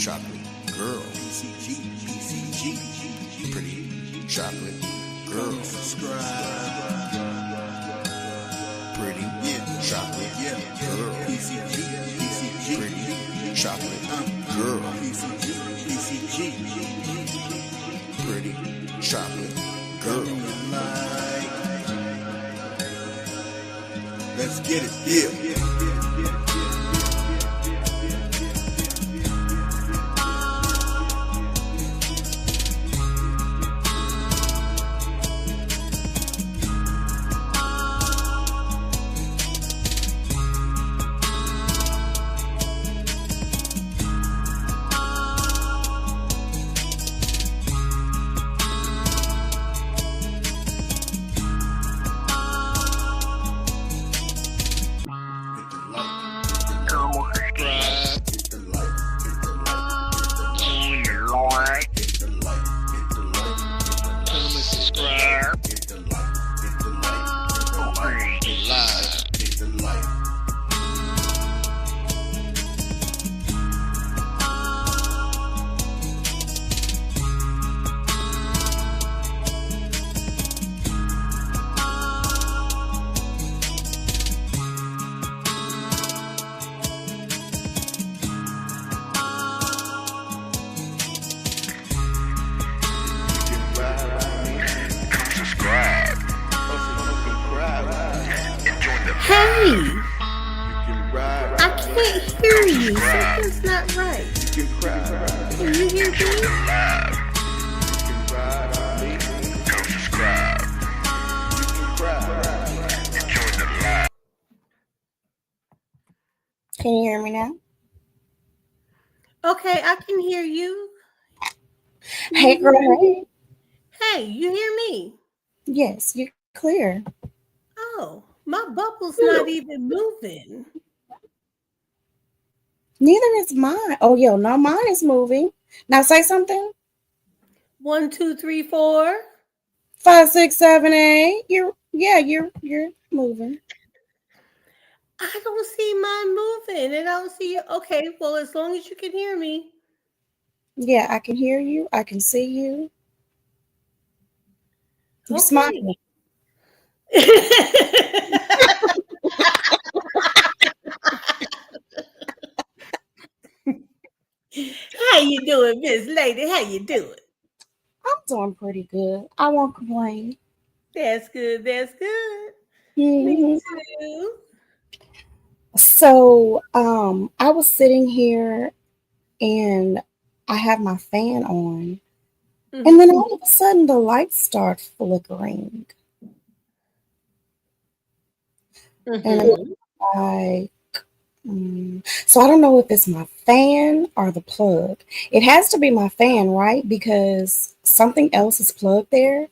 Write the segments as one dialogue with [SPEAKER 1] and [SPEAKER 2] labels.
[SPEAKER 1] chocolate girl. Pretty chocolate girl. Subscribe. Pretty chocolate girl. Pretty chocolate girl. Pretty chocolate girl. Let's get it, yeah.
[SPEAKER 2] Hey! I can't hear you. Something's not right. Can you hear me?
[SPEAKER 3] Can you hear me now?
[SPEAKER 2] Okay, I can hear you.
[SPEAKER 3] Hey, girl. Hey.
[SPEAKER 2] Hey, you hear me?
[SPEAKER 3] Yes, you're clear.
[SPEAKER 2] Oh, my bubble's not even moving.
[SPEAKER 3] Neither is mine. Oh, yo, no, mine is moving. Now say something.
[SPEAKER 2] 1, 2, 3, 4.
[SPEAKER 3] 5, 6, 7, 8. You're moving.
[SPEAKER 2] I don't see mine moving, and I don't see you. Okay, well, as long as you can hear me.
[SPEAKER 3] Yeah, I can hear you. I can see you. You're
[SPEAKER 2] Okay.
[SPEAKER 3] smiling.
[SPEAKER 2] How you doing, Miss Lady? How you doing?
[SPEAKER 3] I'm doing pretty good. I won't complain.
[SPEAKER 2] That's good. That's good.
[SPEAKER 3] Mm-hmm.
[SPEAKER 2] Me too.
[SPEAKER 3] So, I was sitting here and I have my fan on, and then all of a sudden the lights start flickering. And I so I don't know if it's my fan or the plug. It has to be my fan, right? Because something else is plugged there.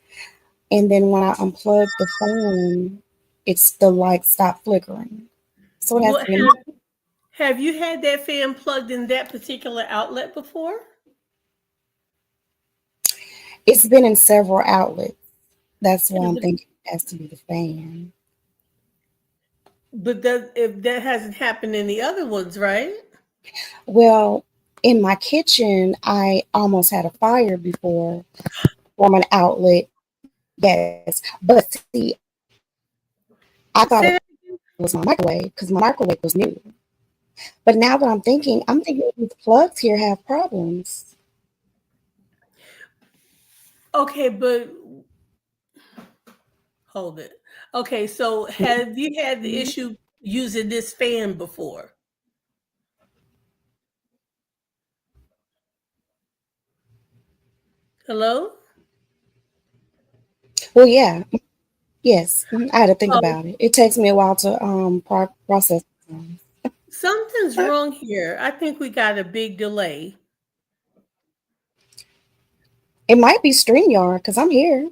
[SPEAKER 3] And then when I unplug the phone, it's the light stop flickering. So it has
[SPEAKER 2] Well,
[SPEAKER 3] to be.
[SPEAKER 2] have you had that fan plugged in that particular outlet before?
[SPEAKER 3] It's been in several outlets. That's why I'm thinking it has to be the fan.
[SPEAKER 2] But if that hasn't happened in the other ones, right?
[SPEAKER 3] Well, in my kitchen, I almost had a fire before from an outlet. Yes. But see, I thought it was my microwave because my microwave was new. But now that I'm thinking these plugs here have problems.
[SPEAKER 2] Okay, but hold it. Okay, so have you had the issue using this fan before? Hello?
[SPEAKER 3] Well, yeah. Yes. I had to think
[SPEAKER 2] Oh,
[SPEAKER 3] about it. It takes me a while to process.
[SPEAKER 2] something's wrong here. I think we got a big delay.
[SPEAKER 3] It might be StreamYard because I'm here.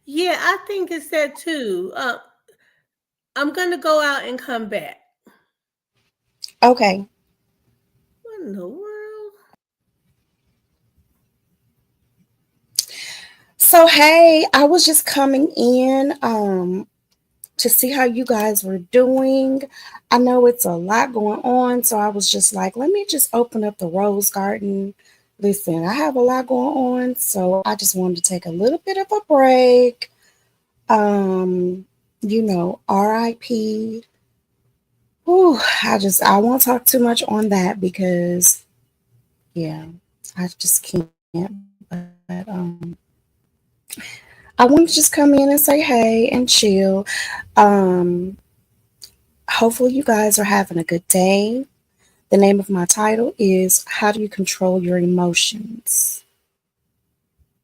[SPEAKER 2] Yeah, I think it's that too. I'm gonna go out and come back.
[SPEAKER 3] Okay.
[SPEAKER 2] What in the world?
[SPEAKER 3] So hey, I was just coming in. to see how you guys were doing. I know it's a lot going on, so I was just like, let me just open up the rose garden. Listen, I have a lot going on, so I just wanted to take a little bit of a break. Um, RIP. Whew, I won't talk too much on that because yeah, I just can't. But I want to just come in and say hey and chill. Um, Hopefully you guys are having a good day. The name of my title is How Do You Control Your Emotions?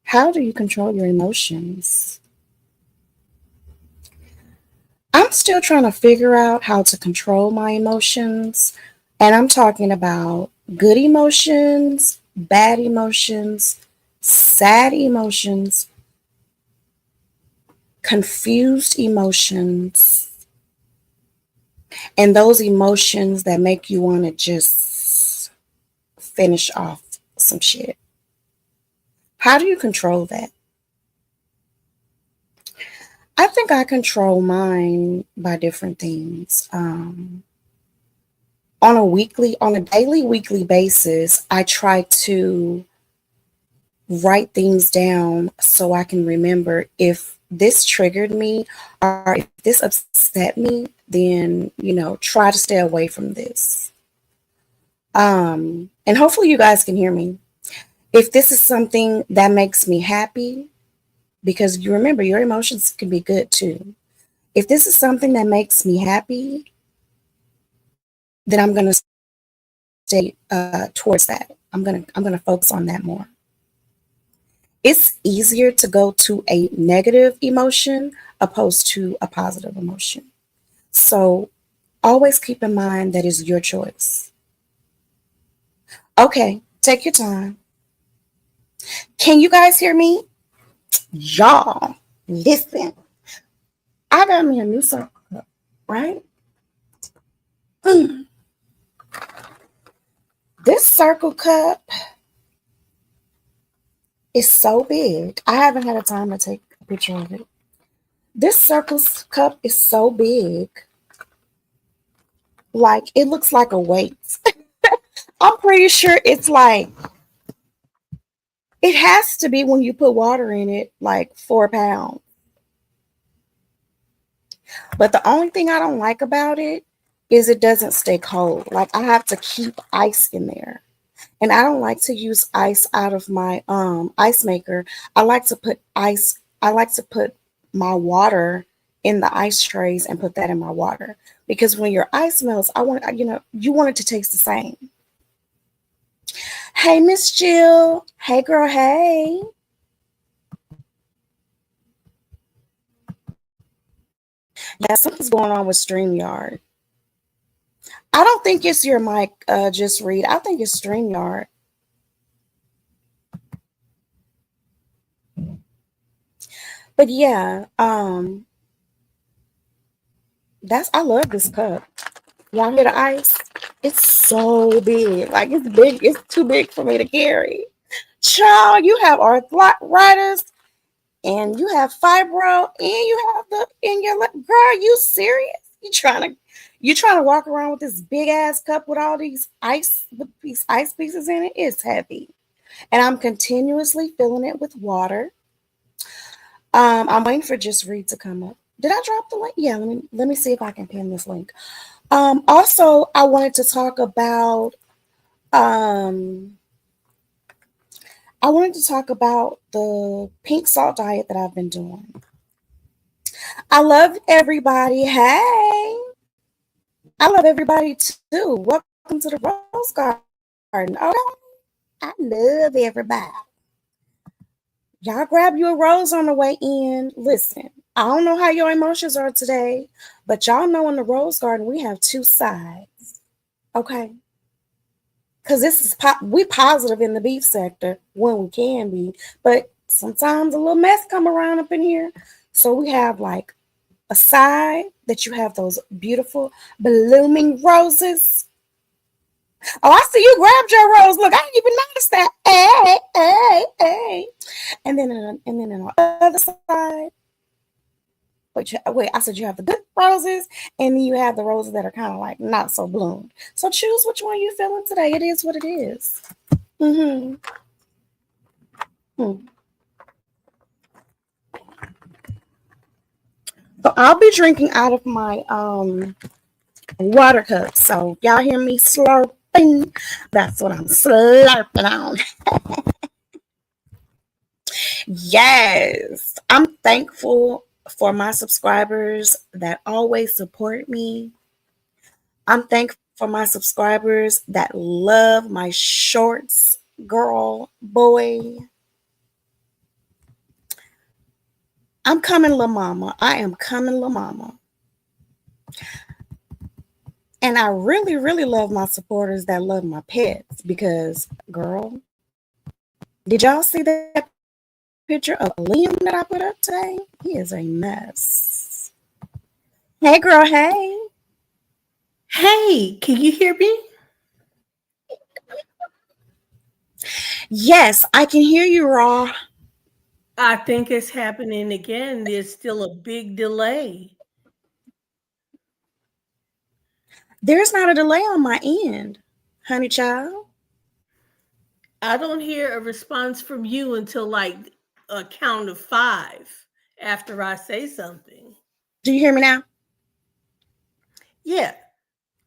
[SPEAKER 3] How do you control your emotions? I'm still trying to figure out how to control my emotions. And I'm talking about good emotions, bad emotions, sad emotions, confused emotions, and those emotions that make you want to just finish off some shit. How do you control that? I think I control mine by different things. On a daily, weekly basis, I try to write things down so I can remember if this triggered me or if this upset me, then, try to stay away from this. And hopefully you guys can hear me. If this is something that makes me happy, because you remember your emotions can be good too. If this is something that makes me happy, then I'm going to stay towards that. I'm going to focus on that more. It's easier to go to a negative emotion opposed to a positive emotion. So always keep in mind that is your choice. Okay, take your time. Can you guys hear me? Y'all, listen. I got me a new circle cup, right? This circle cup is so big. I haven't had a time to take a picture of it. This circle cup is so big. Like, it looks like a weight. I'm pretty sure it's like, it has to be when you put water in it, like 4 pounds. But the only thing I don't like about it is it doesn't stay cold. Like, I have to keep ice in there. And I don't like to use ice out of my ice maker. I like to put my water in the ice trays and put that in my water. Because when your ice melts, you want it to taste the same. Hey, Miss Jill. Hey, girl, hey. Yeah, something's going on with StreamYard. I don't think it's your mic, Just Read. I think it's StreamYard. But yeah, I love this cup. Y'all hear the ice? It's so big. Like, it's big. It's too big for me to carry. Child, you have arthritis and you have fibro and you have girl, you serious? You trying to walk around with this big ass cup with all these ice pieces in it? It's heavy. And I'm continuously filling it with water. I'm waiting for Just Read to come up. Did I drop the link? Yeah, let me see if I can pin this link. Also, I wanted to talk about the pink salt diet that I've been doing. I love everybody. Hey, I love everybody too. Welcome to the Rose Garden. Oh, I love everybody. Y'all grab you a rose on the way in. Listen, I don't know how your emotions are today, but y'all know in the Rose Garden we have 2 sides. Okay? Because we positive in the beef sector when we can be, but sometimes a little mess come around up in here. So we have like a side that you have those beautiful blooming roses. Oh, I see you grabbed your rose. Look, I didn't even notice that. Hey. And then on the other side, Wait, I said you have the good roses, and then you have the roses that are kind of like not so bloomed. So choose which one you're feeling today. It is what it is. Mm-hmm. Hmm. So I'll be drinking out of my water cup. So y'all hear me slurping? That's what I'm slurping on. Yes, I'm thankful for my subscribers that always support me. I'm thankful for my subscribers that love my shorts, girl, boy. I'm coming, La Mama. I am coming, La Mama. And I really, really love my supporters that love my pets because, girl, did y'all see that picture of Liam that I put up today? He is a mess. Hey, girl, hey.
[SPEAKER 2] Hey, can you hear me?
[SPEAKER 3] Yes, I can hear you, Raw.
[SPEAKER 2] I think it's happening again. There's still a big delay.
[SPEAKER 3] There's not a delay on my end, honey child.
[SPEAKER 2] I don't hear a response from you until like a count of 5 after I say something.
[SPEAKER 3] Do you hear me now?
[SPEAKER 2] Yeah.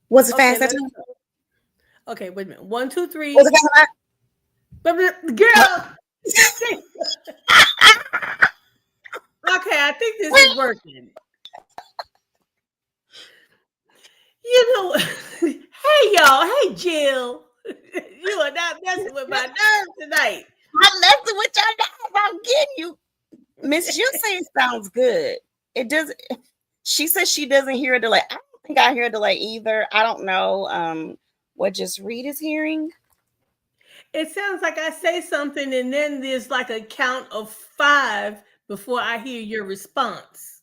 [SPEAKER 3] Was it
[SPEAKER 2] Okay,
[SPEAKER 3] fast that time?
[SPEAKER 2] okay, wait a minute. 1, 2, 3.
[SPEAKER 3] Was it fast?
[SPEAKER 2] Girl. Okay, I think this is working. You know, hey y'all, hey Jill. You are not messing with my nerves tonight.
[SPEAKER 3] I'm messing with your nerves. I'm getting you. Miss Jill says it sounds good. It does. She says she doesn't hear a delay. I don't think I hear a delay either. I don't know what Just Read is hearing.
[SPEAKER 2] It sounds like I say something and then there's like a count of 5 before I hear your response.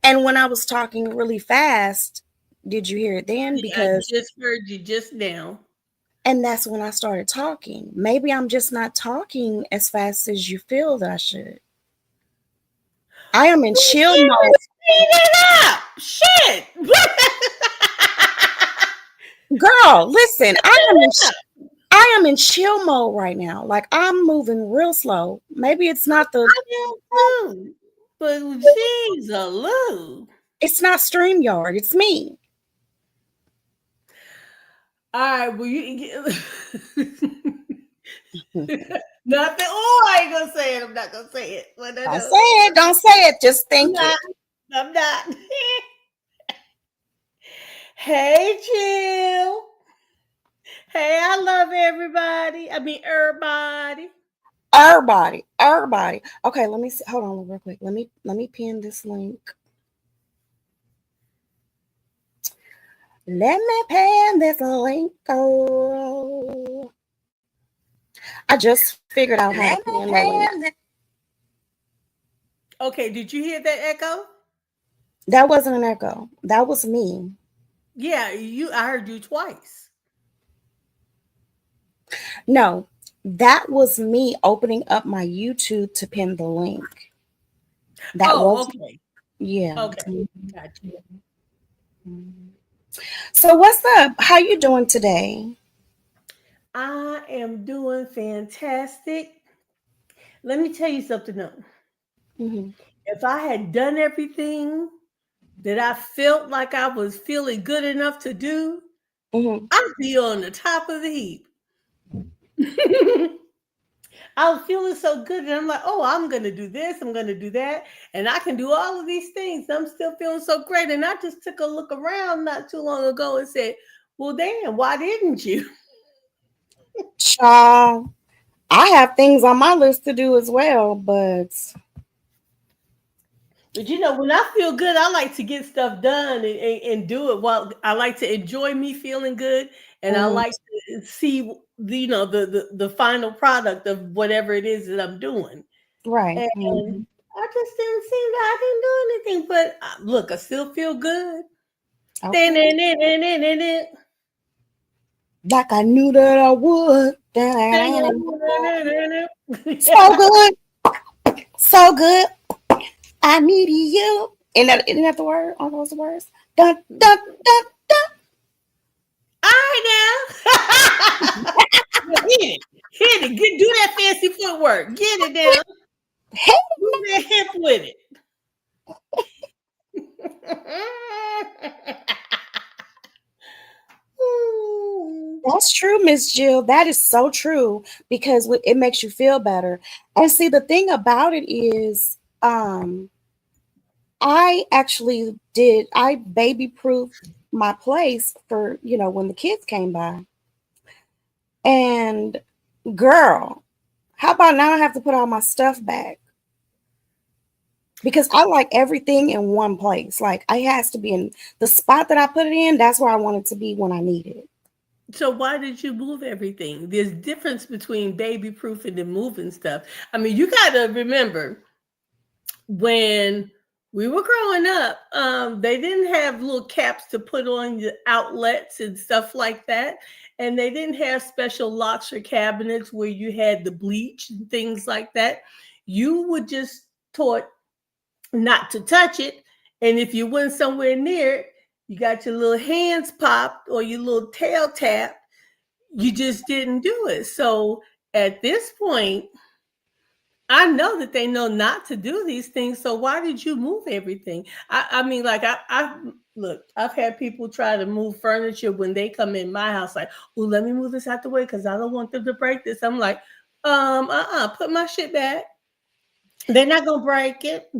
[SPEAKER 3] And when I was talking really fast, did you hear it then? Because
[SPEAKER 2] I just heard you just now.
[SPEAKER 3] And that's when I started talking. Maybe I'm just not talking as fast as you feel that I should. I am in chill mode.
[SPEAKER 2] Speed it up. Shit.
[SPEAKER 3] Girl, listen, I am in chill mode right now. Like I'm moving real slow. Maybe it's not the
[SPEAKER 2] but geez, Lou.
[SPEAKER 3] It's not StreamYard, it's me.
[SPEAKER 2] All right, well you nothing. Oh, I ain't gonna say it. I'm not gonna say it.
[SPEAKER 3] Don't say it. Don't say it. Just think it.
[SPEAKER 2] I'm not. Hey, Jill. Hey, I love everybody. I mean, everybody.
[SPEAKER 3] Everybody. Okay, let me see. Hold on real quick. Let me pin this link. Let me pin this link. Oh. I just figured out how to pin the link.
[SPEAKER 2] Okay, did you hear that echo?
[SPEAKER 3] That wasn't an echo. That was me.
[SPEAKER 2] Yeah, I heard you twice.
[SPEAKER 3] No, that was me opening up my YouTube to pin the link. That was
[SPEAKER 2] okay.
[SPEAKER 3] Yeah.
[SPEAKER 2] Okay. Gotcha.
[SPEAKER 3] So what's up? How you doing today?
[SPEAKER 2] I am doing fantastic. Let me tell you something though. Mm-hmm. If I had done everything that I felt like I was feeling good enough to do, I'd be on the top of the heap. I was feeling so good, and I'm like, oh, I'm going to do this, I'm going to do that, and I can do all of these things. I'm still feeling so great, and I just took a look around not too long ago and said, well, damn, why didn't you?
[SPEAKER 3] Child, I have things on my list to do as well, but
[SPEAKER 2] you know, when I feel good, I like to get stuff done and do it. While I like to enjoy me feeling good, and I like to see the final product of whatever it is that I'm doing.
[SPEAKER 3] Right.
[SPEAKER 2] And I just didn't seem that I didn't do anything. But look, I still feel good. Okay.
[SPEAKER 3] Like I knew that I would. So good. So good. I need you. Isn't that the word? Are those the words? Dun, dun, dun, dun.
[SPEAKER 2] All right now. Hit it. Hit it. Do that fancy footwork. Get it down.
[SPEAKER 3] Hey,
[SPEAKER 2] Move that hip with it.
[SPEAKER 3] that's true, Miss Jill. That is so true because it makes you feel better. And see, the thing about it is, I baby proofed my place for, when the kids came by. And girl, how about now I have to put all my stuff back? Because I like everything in one place. Like it has to be in the spot that I put it in. That's where I want it to be when I need it.
[SPEAKER 2] So why did you move everything? There's difference between baby proofing and moving stuff. I mean, you got to remember when we were growing up, they didn't have little caps to put on the outlets and stuff like that. And they didn't have special locks or cabinets where you had the bleach and things like that. You were just taught not to touch it. And if you went somewhere near it, you got your little hands popped or your little tail tapped. You just didn't do it. So at this point, I know that they know not to do these things. So why did you move everything? I mean, like look, I've had people try to move furniture when they come in my house, like, oh, let me move this out the way because I don't want them to break this. I'm like, put my shit back. They're not gonna break it.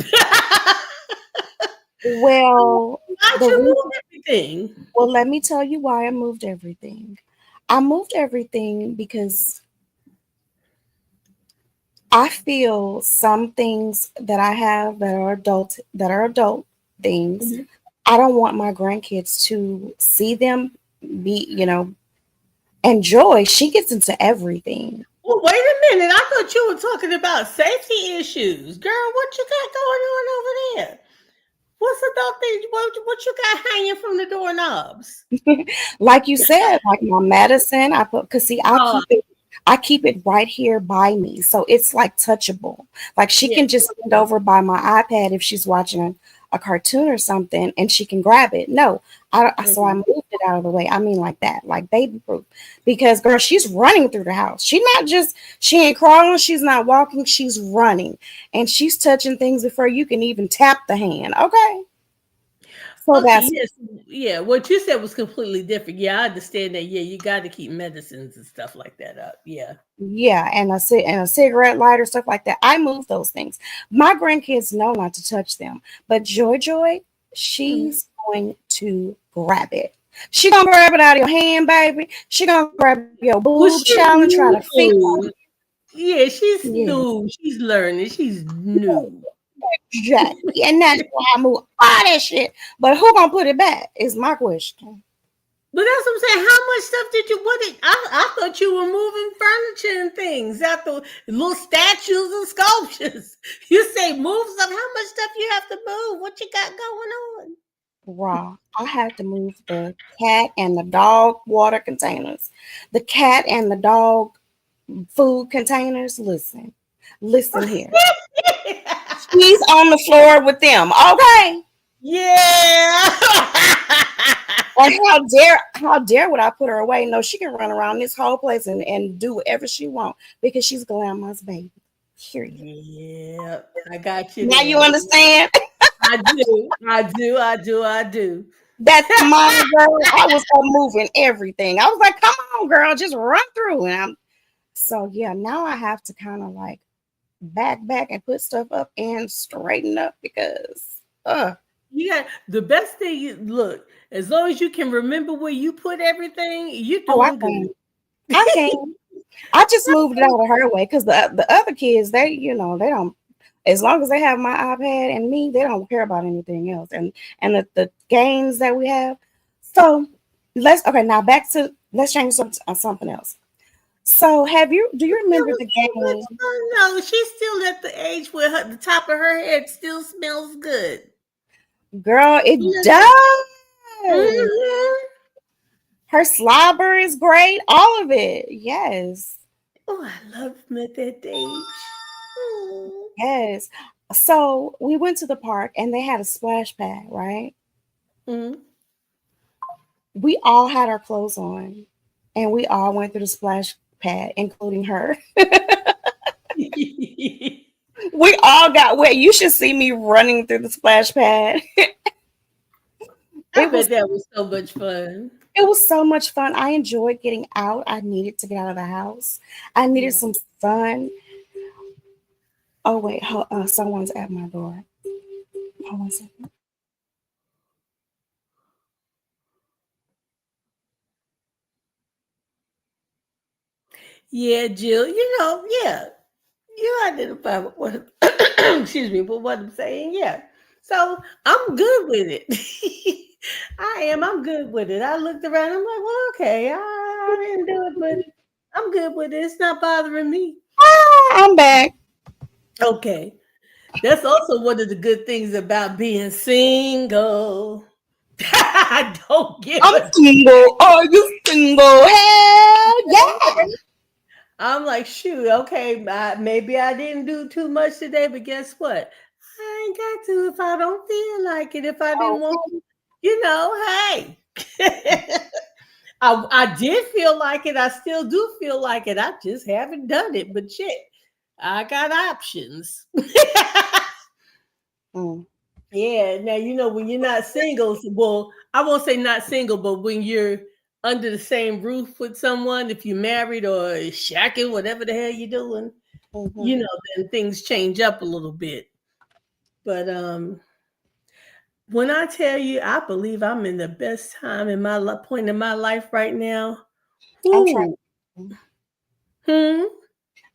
[SPEAKER 3] Well,
[SPEAKER 2] why'd you move everything?
[SPEAKER 3] Well, let me tell you why I moved everything. I moved everything because I feel some things that I have that are adult things. Mm-hmm. I don't want my grandkids to see them be, enjoy. She gets into everything.
[SPEAKER 2] Well, wait a minute. I thought you were talking about safety issues. Girl, what you got going on over there? What's adult thing? What you got hanging from the doorknobs?
[SPEAKER 3] Like you said, like my medicine, I keep it right here by me. So it's like touchable. Like she can just stand over by my iPad if she's watching a cartoon or something and she can grab it. No, so I moved it out of the way. I mean like that, like baby proof. Because girl, she's running through the house. She ain't crawling, she's not walking, she's running. And she's touching things before you can even tap the hand. Okay. So that's
[SPEAKER 2] what you said was completely different. Yeah, I understand that. Yeah, you got to keep medicines and stuff like that up. Yeah,
[SPEAKER 3] and a cigarette lighter, stuff like that. I move those things. My grandkids know not to touch them, but Joy, she's going to grab it. She gonna grab it out of your hand, baby. She gonna grab your boob, child, and try to fix it.
[SPEAKER 2] Yeah, she's new. She's learning. She's new.
[SPEAKER 3] Exactly. And that's why I move all that shit. But who gonna put it back is my question.
[SPEAKER 2] But that's what I'm saying. How much stuff did you I thought you were moving furniture and things out the little statues and sculptures. You say move stuff. How much stuff you have to move? What you got going on?
[SPEAKER 3] Raw. I had to move the cat and the dog water containers. The cat and the dog food containers. Listen here. She's on the floor with them, okay?
[SPEAKER 2] Yeah.
[SPEAKER 3] And how dare would I put her away? No, she can run around this whole place and do whatever she wants because she's Grandma's baby. Period.
[SPEAKER 2] Yeah, I got you.
[SPEAKER 3] Now you understand?
[SPEAKER 2] I do.
[SPEAKER 3] That's my girl. I was moving everything. I was like, come on, girl, just run through. So now I have to kind of like back and put stuff up and straighten up because
[SPEAKER 2] the best thing look, as long as you can remember where you put everything, you do
[SPEAKER 3] I can. I just moved it out of her way because the other kids, they don't, as long as they have my iPad and me, they don't care about anything else. And the games that we have. So let's change something else. So do you remember the game?
[SPEAKER 2] No, she's still at the age where the top of her head still smells good.
[SPEAKER 3] Girl, it does. Mm-hmm. Her slobber is great. All of it. Yes.
[SPEAKER 2] Oh, I love them at that age. Oh.
[SPEAKER 3] Yes. So we went to the park and they had a splash pad, right?
[SPEAKER 2] Mhm.
[SPEAKER 3] We all had our clothes on and we all went through the splash pad, including her. We all got wet. You should see me running through the splash pad.
[SPEAKER 2] I
[SPEAKER 3] It was
[SPEAKER 2] bet that was so much fun.
[SPEAKER 3] it was so much fun. I enjoyed getting out. I needed to get out of the house. I needed
[SPEAKER 2] Yeah.
[SPEAKER 3] some sun. Oh wait, someone's at my door. Hold on a second.
[SPEAKER 2] Yeah, Jill, yeah, you identify with what, excuse me, with what I'm saying. Yeah. So I'm good with it. I am. I'm good with it. I looked around. I'm like, well, okay, I didn't do it, but I'm good with it. It's not bothering me.
[SPEAKER 3] I'm back.
[SPEAKER 2] Okay. That's also one of the good things about being single. I don't give
[SPEAKER 3] I'm
[SPEAKER 2] a
[SPEAKER 3] single. Are you single? Hell yeah.
[SPEAKER 2] damn. I'm like, shoot, okay, maybe I didn't do too much today, but guess what? I ain't got to if I don't feel like it. If I didn't want to, hey. I did feel like it. I still do feel like it. I just haven't done it. But shit, I got options.
[SPEAKER 3] Mm.
[SPEAKER 2] Yeah. Now, when you're not single, well, I won't say not single, but when you're under the same roof with someone, if you're married or shacking, whatever the hell you're doing,
[SPEAKER 3] Mhm.
[SPEAKER 2] then things change up a little bit. But when I tell you, I believe I'm in the best time in my point in my life right now.
[SPEAKER 3] I'm trying.
[SPEAKER 2] Ooh. Hmm.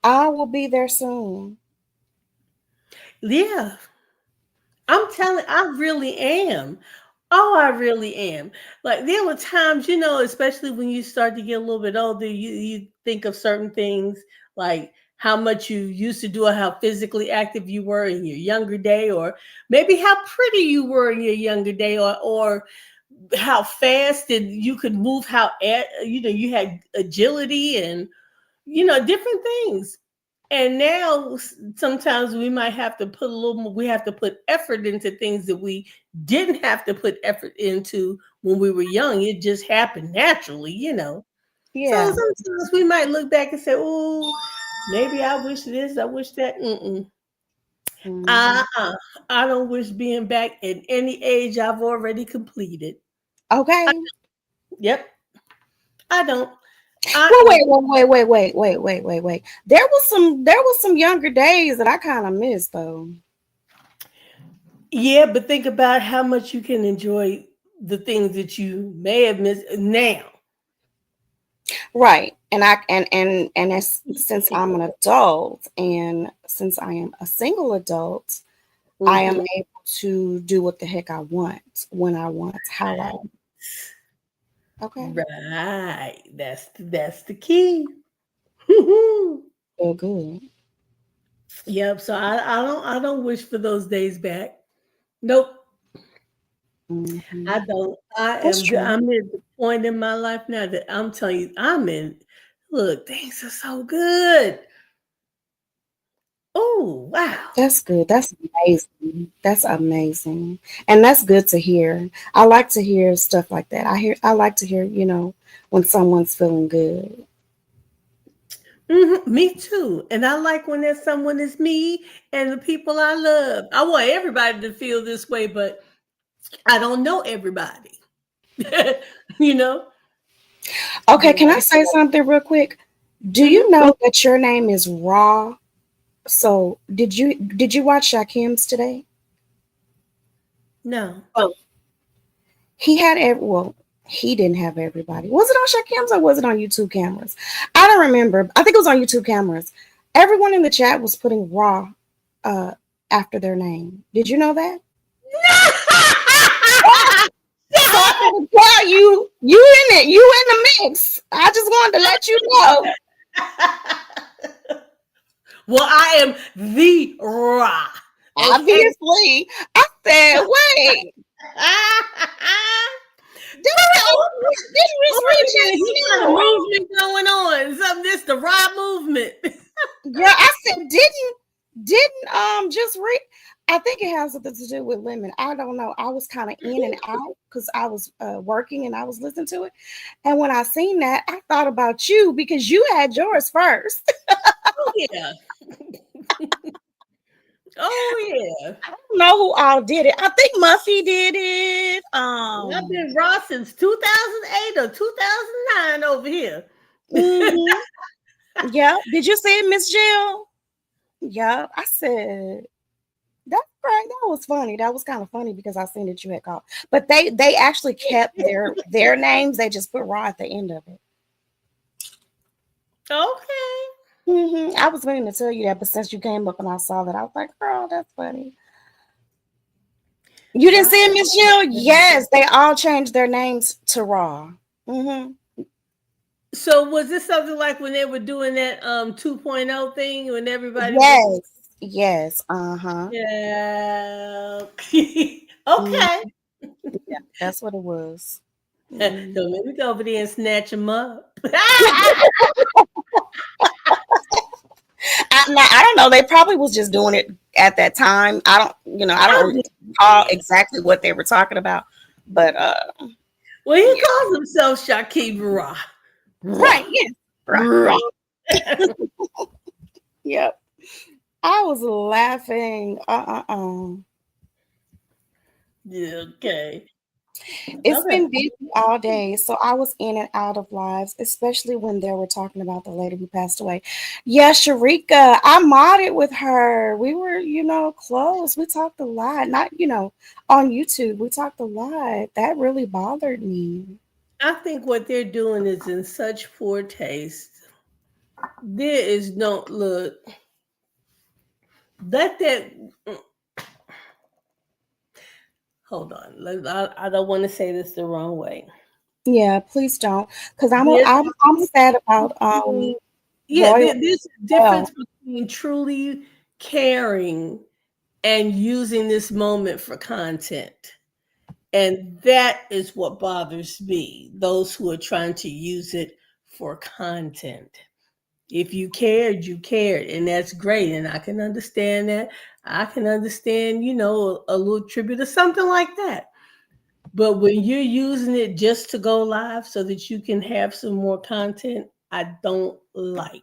[SPEAKER 3] I will be there soon.
[SPEAKER 2] Yeah. I really am. Oh, I really am. Like there were times, especially when you start to get a little bit older, you think of certain things like how much you used to do or how physically active you were in your younger day, or maybe how pretty you were in your younger day, or how fast and you could move, you had agility and different things. And now sometimes we might have to put a little more, we have to put effort into things that we didn't have to put effort into when we were young. It just happened naturally. So
[SPEAKER 3] Yeah.
[SPEAKER 2] sometimes we might look back and say, oh, maybe I wish this, I wish that.
[SPEAKER 3] Mhm.
[SPEAKER 2] Uh-uh. I don't wish being back at any age I've already completed.
[SPEAKER 3] Okay.
[SPEAKER 2] Yep, I don't.
[SPEAKER 3] Well,
[SPEAKER 2] Uh-uh.
[SPEAKER 3] wait. There was some younger days that I kind of missed though.
[SPEAKER 2] Yeah, but think about how much you can enjoy the things that you may have missed now.
[SPEAKER 3] Right. And as since I'm an adult and since I am a single adult, I am
[SPEAKER 2] Mhm.
[SPEAKER 3] able to do what the heck I want, when I want, how I want. Okay.
[SPEAKER 2] Right. That's the key.
[SPEAKER 3] Feel good.
[SPEAKER 2] Yep. So I don't wish for those days back. Nope. I
[SPEAKER 3] Hmm.
[SPEAKER 2] don't. I
[SPEAKER 3] That's
[SPEAKER 2] am.
[SPEAKER 3] true.
[SPEAKER 2] I'm at the point in my life now that I'm telling you, I'm in. Look, things are so good. Oh wow.
[SPEAKER 3] That's good. That's amazing. That's amazing. And that's good to hear. I like to hear stuff like that. I like to hear, when someone's feeling good.
[SPEAKER 2] Me too. And I like when there's someone that's me and the people I love. I want everybody to feel this way, but I don't know everybody. you know?
[SPEAKER 3] Okay, can I
[SPEAKER 2] Yeah.
[SPEAKER 3] say something real quick? Do you
[SPEAKER 2] Mhm.
[SPEAKER 3] know that your name is Raw? So did you watch Shakim's today?
[SPEAKER 2] No.
[SPEAKER 3] Oh. He had well, he didn't have everybody. Was it on Shakim's or was it on YouTube cameras? I don't remember. I think it was on YouTube cameras. Everyone in the chat was putting Raw uh after their name. Did you know that? So I want to tell you, you in it, you in the mix. I just wanted to let you know.
[SPEAKER 2] Well, I am the Ra. Okay.
[SPEAKER 3] Obviously, I said, wait, didn't Miss
[SPEAKER 2] Oh,
[SPEAKER 3] Rich have
[SPEAKER 2] he
[SPEAKER 3] his
[SPEAKER 2] got a
[SPEAKER 3] name wrong?
[SPEAKER 2] movement going on. Something this the Ra movement.
[SPEAKER 3] Yeah, I said, Didn't just read. I think it has something to do with Lemon. I don't know. I was kind of in and out because I was working and I was listening to it. And when I seen that, I thought about you because you had yours first.
[SPEAKER 2] Oh yeah. Oh yeah.
[SPEAKER 3] I don't know who all did it. I think Muffy did it.
[SPEAKER 2] I've been raw since 2008 or 2009 over here.
[SPEAKER 3] Mhm. Yeah. Did you see it, Miss Jill? Yeah. I said that's right. That was funny. That was kind of funny because I seen that you had called. But they actually kept their names. They just put Raw at the end of it.
[SPEAKER 2] Okay.
[SPEAKER 3] I was waiting to tell you that, but since you came up and I saw that, I was like, "Girl, that's funny." You didn't see it, Miss Jill? Yes, they all changed their names to Raw.
[SPEAKER 2] So was this something like when they were doing that 2.0 thing when everybody
[SPEAKER 3] Yes, uh-huh.
[SPEAKER 2] Yeah.
[SPEAKER 3] Mhm.
[SPEAKER 2] Okay.
[SPEAKER 3] Yeah, that's what it was.
[SPEAKER 2] Don't let me go over there and snatch them up.
[SPEAKER 3] I don't know. They probably was just doing it at that time. I don't recall exactly what they were talking about, but
[SPEAKER 2] Well, he calls himself Shakib Ra.
[SPEAKER 3] right, yes, right. Yep. I was laughing.
[SPEAKER 2] Yeah, okay.
[SPEAKER 3] It's been busy all day, so I was in and out of lives, especially when they were talking about the lady who passed away. Yeah, Sharika, I modded with her. We were, close. We talked a lot. Not, on YouTube. We talked a lot. That really bothered me.
[SPEAKER 2] I think what they're doing is in such poor taste. There is no look. Let that. Hold on. I don't want to say this the wrong way.
[SPEAKER 3] Yeah, please don't, because
[SPEAKER 2] There's
[SPEAKER 3] I'm sad about
[SPEAKER 2] yeah,
[SPEAKER 3] Royal.
[SPEAKER 2] there's a difference between truly caring and using this moment for content. And that is what bothers me, those who are trying to use it for content. If you cared, you cared, and that's great. And I can understand that. I can understand, a little tribute or something like that. But when you're using it just to go live so that you can have some more content, I don't like.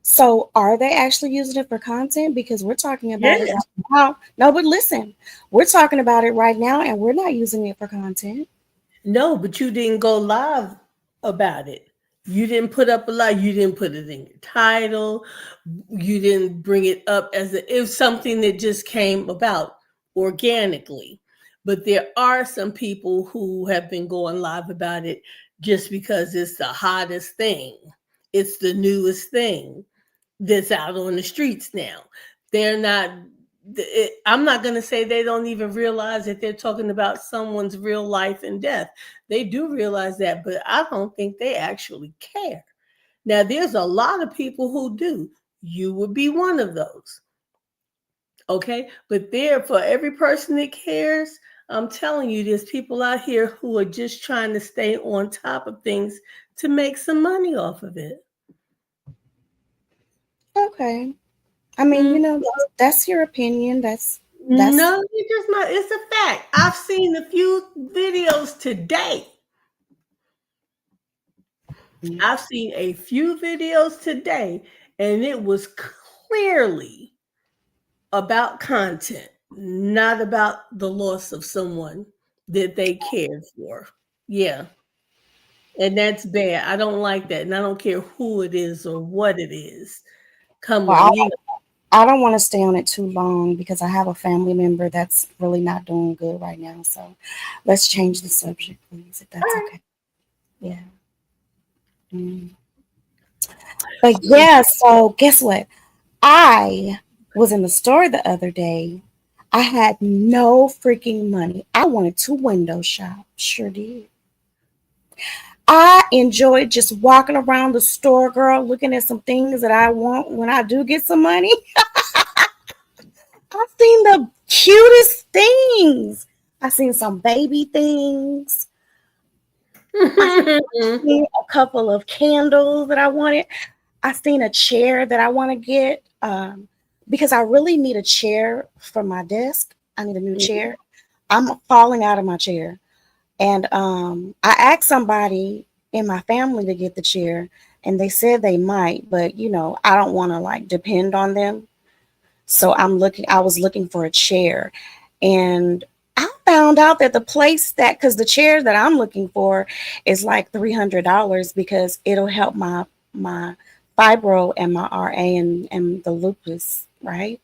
[SPEAKER 3] So are they actually using it for content? Because we're talking about it
[SPEAKER 2] Yeah.
[SPEAKER 3] right now. No, but listen, we're talking about it right now and we're not using it for content.
[SPEAKER 2] No, but you didn't go live about it. You didn't put up a live. You didn't put it in your title. You didn't bring it up as if something that just came about organically. But there are some people who have been going live about it just because it's the hottest thing. It's the newest thing that's out on the streets now. They're not. I'm not going to say they don't even realize that they're talking about someone's real life and death. They do realize that, but I don't think they actually care. Now, there's a lot of people who do. You would be one of those. Okay. But there, for every person that cares, I'm telling you, there's people out here who are just trying to stay on top of things to make some money off of it.
[SPEAKER 3] Okay. I mean, that's your opinion. That's
[SPEAKER 2] No, it's just not. It's a fact. I've seen a few videos today. I've seen a few videos today, and it was clearly about content, not about the loss of someone that they cared for. Yeah. And that's bad. I don't like that. And I don't care who it is or what it is. Come
[SPEAKER 3] well,
[SPEAKER 2] on.
[SPEAKER 3] I don't want to stay on it too long because I have a family member that's really not doing good right now. So let's change the subject, please, if that's okay. Yeah. But yeah, so guess what? I was in the store the other day. I had no freaking money. I wanted to window shop. Sure did. I enjoyed just walking around the store, girl, looking at some things that I want when I do get some money. I've seen the cutest things. I've seen some baby things. I've seen a couple of candles that I wanted. I've seen a chair that I want to get. because I really need a chair for my desk. I need a new chair. I'm falling out of my chair. And I asked somebody in my family to get the chair, and they said they might, but I don't want to like depend on them. So I was looking for a chair, and I found out that because the chair that I'm looking for is like $300 because it'll help my fibro and my RA and the lupus, right?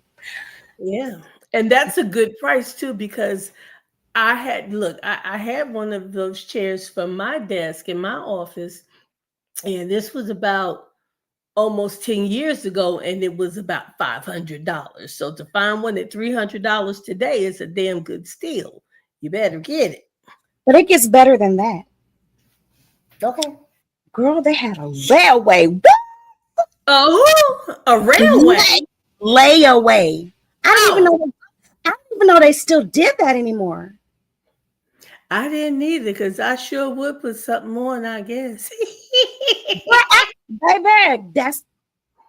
[SPEAKER 2] Yeah. And that's a good price too, because I had one of those chairs for my desk in my office, and this was about almost 10 years ago, and it was about $500. So to find one at $300 today is a damn good steal. You better get it.
[SPEAKER 3] But it gets better than that.
[SPEAKER 2] Okay.
[SPEAKER 3] Girl, they had a railway.
[SPEAKER 2] Oh, a railway.
[SPEAKER 3] Layaway. I don't even know they still did that anymore.
[SPEAKER 2] I didn't either, because I sure would put something on, I guess.
[SPEAKER 3] Baby,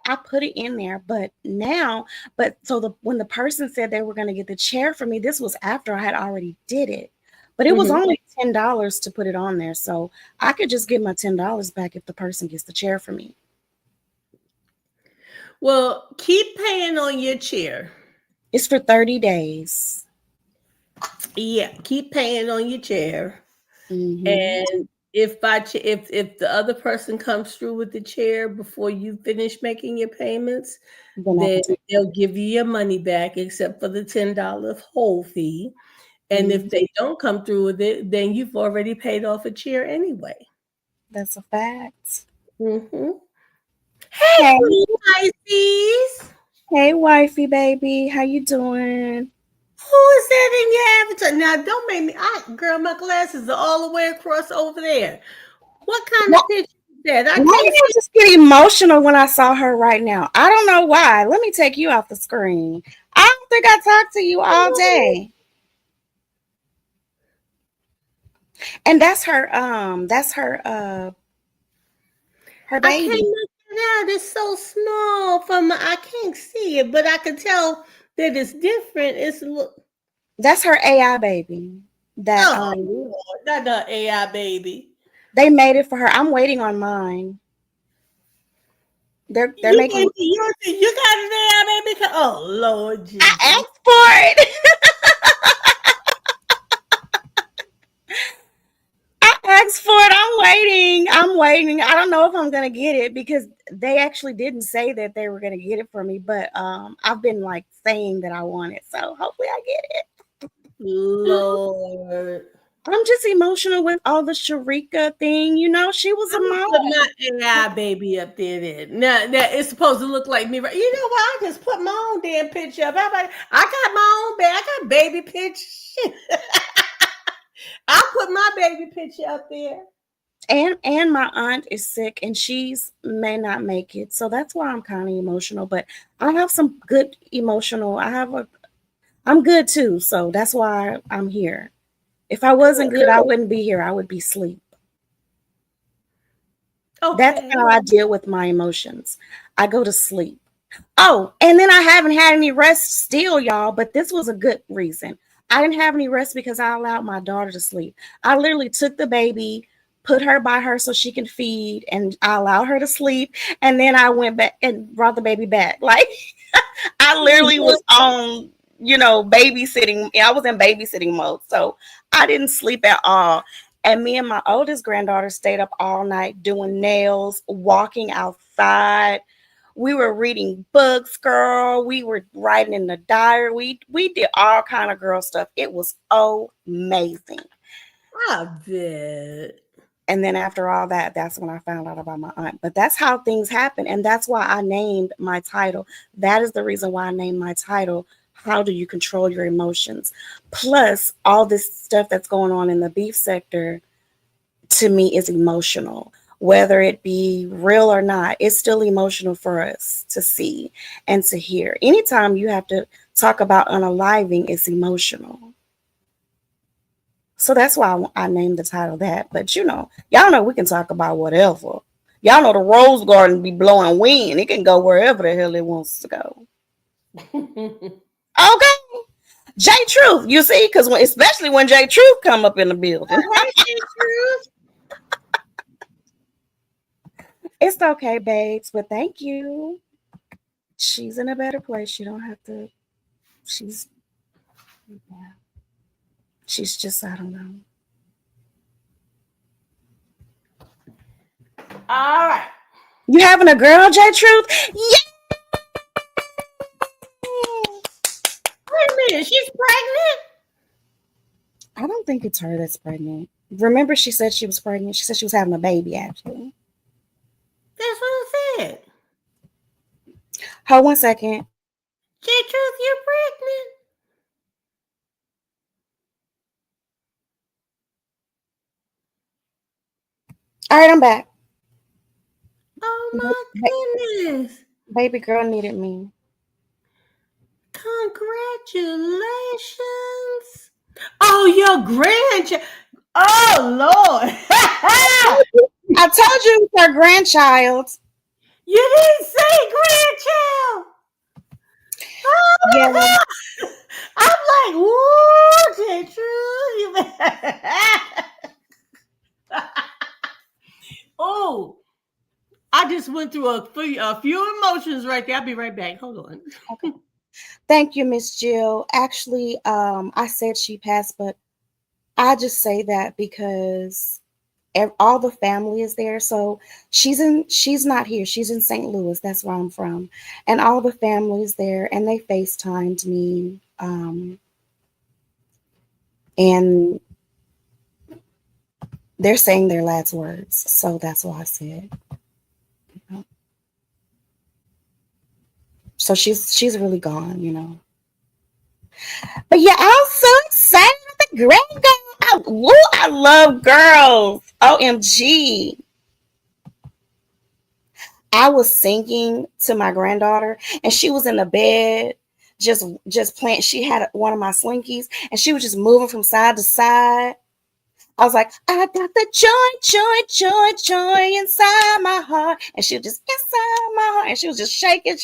[SPEAKER 3] I put it in there, but when the person said they were going to get the chair for me, this was after I had already did it. But it was only $10 to put it on there. So I could just get my $10 back if the person gets the chair for me.
[SPEAKER 2] Well, keep paying on your chair.
[SPEAKER 3] It's for 30 days.
[SPEAKER 2] Yeah, keep paying on your chair.
[SPEAKER 3] Mm-hmm.
[SPEAKER 2] And if the other person comes through with the chair before you finish making your payments, then they'll give you your money back, except for the $10 whole fee. And if they don't come through with it, then you've already paid off a chair anyway.
[SPEAKER 3] That's a fact.
[SPEAKER 2] Mm-hmm. Hey, Pisces.
[SPEAKER 3] Hey, wifey, baby. How you doing?
[SPEAKER 2] Who is that in your avatar? Now, don't make me. Girl, my glasses are all the way across over there. What kind of picture is that?
[SPEAKER 3] I just get emotional when I saw her right now. I don't know why. Let me take you off the screen. I don't think I talked to you all day. And that's her her baby.
[SPEAKER 2] I can't look it out. It's so small I can't see it, but I can tell that it's different.
[SPEAKER 3] That's her AI baby.
[SPEAKER 2] Not the AI baby.
[SPEAKER 3] They made it for her. I'm waiting on mine. They're making.
[SPEAKER 2] You got an AI baby? Oh Lord Jesus!
[SPEAKER 3] I asked for it. Asked for it. I'm waiting. I don't know if I'm gonna get it because they actually didn't say that they were gonna get it for me, but I've been like saying that I want it, so hopefully I get it.
[SPEAKER 2] Lord,
[SPEAKER 3] I'm just emotional with all the Sharika thing. She was a mom.
[SPEAKER 2] Put my AI baby up there. Then now it's supposed to look like me, right? You know what? I just put my own damn picture up. I got my own baby. I got baby pictures. I'll put my baby picture up there.
[SPEAKER 3] And my aunt is sick and she's may not make it. So that's why I'm kind of emotional. But I have some good emotional. I'm good too. So that's why I'm here. If I wasn't good, I wouldn't be here. I would be asleep. Okay. That's how I deal with my emotions. I go to sleep. Oh, and then I haven't had any rest still, y'all. But this was a good reason. I didn't have any rest because I allowed my daughter to sleep. I literally took the baby, put her by her so she can feed, and I allowed her to sleep. And then I went back and brought the baby back. Like I literally was on, babysitting. I was in babysitting mode. So I didn't sleep at all. And me and my oldest granddaughter stayed up all night doing nails, walking outside. We were reading books, girl. We were writing in the diary. We did all kind of girl stuff. It was amazing.
[SPEAKER 2] I bet.
[SPEAKER 3] And then after all that, that's when I found out about my aunt. But that's how things happen. And that's why I named my title. That is the reason why I named my title, How Do You Control Your Emotions? Plus, all this stuff that's going on in the beef sector, to me, is emotional. Whether it be real or not, it's still emotional for us to see and to hear. Anytime you have to talk about unaliving, it's emotional. So that's why I named the title that. But y'all know we can talk about whatever. Y'all know the rose garden be blowing wind. It can go wherever the hell it wants to go. Okay. J Truth, you see, because especially when J Truth come up in the building. It's okay, babes, but thank you. She's in a better place. You don't have to. She's, yeah. She's just, I don't know.
[SPEAKER 2] All right.
[SPEAKER 3] You having a girl, J Truth? Yeah.
[SPEAKER 2] Wait a minute. She's pregnant?
[SPEAKER 3] I don't think it's her that's pregnant. Remember, she said she was pregnant. She said she was having a baby, actually.
[SPEAKER 2] That's what I said.
[SPEAKER 3] Hold 1 second.
[SPEAKER 2] J Truth, you're pregnant.
[SPEAKER 3] All right, I'm back.
[SPEAKER 2] Oh my goodness.
[SPEAKER 3] Baby girl needed me.
[SPEAKER 2] Congratulations. Oh, your grandchild. Oh, Lord.
[SPEAKER 3] I told you it's her grandchild.
[SPEAKER 2] You didn't say grandchild. Oh, my
[SPEAKER 3] Yeah.
[SPEAKER 2] God. I'm like, woo, true. Oh, I just went through a few emotions right there. I'll be right back. Hold on.
[SPEAKER 3] Okay. Thank you, Miss Jill. Actually, I said she passed, but I just say that because all the family is there. So she's not here. She's in St. Louis. That's where I'm from. And all the family is there, and they FaceTimed me. And they're saying their last words. So that's what I said. So she's really gone, you know. But yeah, I'm so excited with the great girl. I love girls. OMG. I was singing to my granddaughter, and she was in the bed, just playing. She had one of my slinkies, and she was just moving from side to side. I was like, I got the joy inside my heart. And she was just inside my heart. And she was just shaking.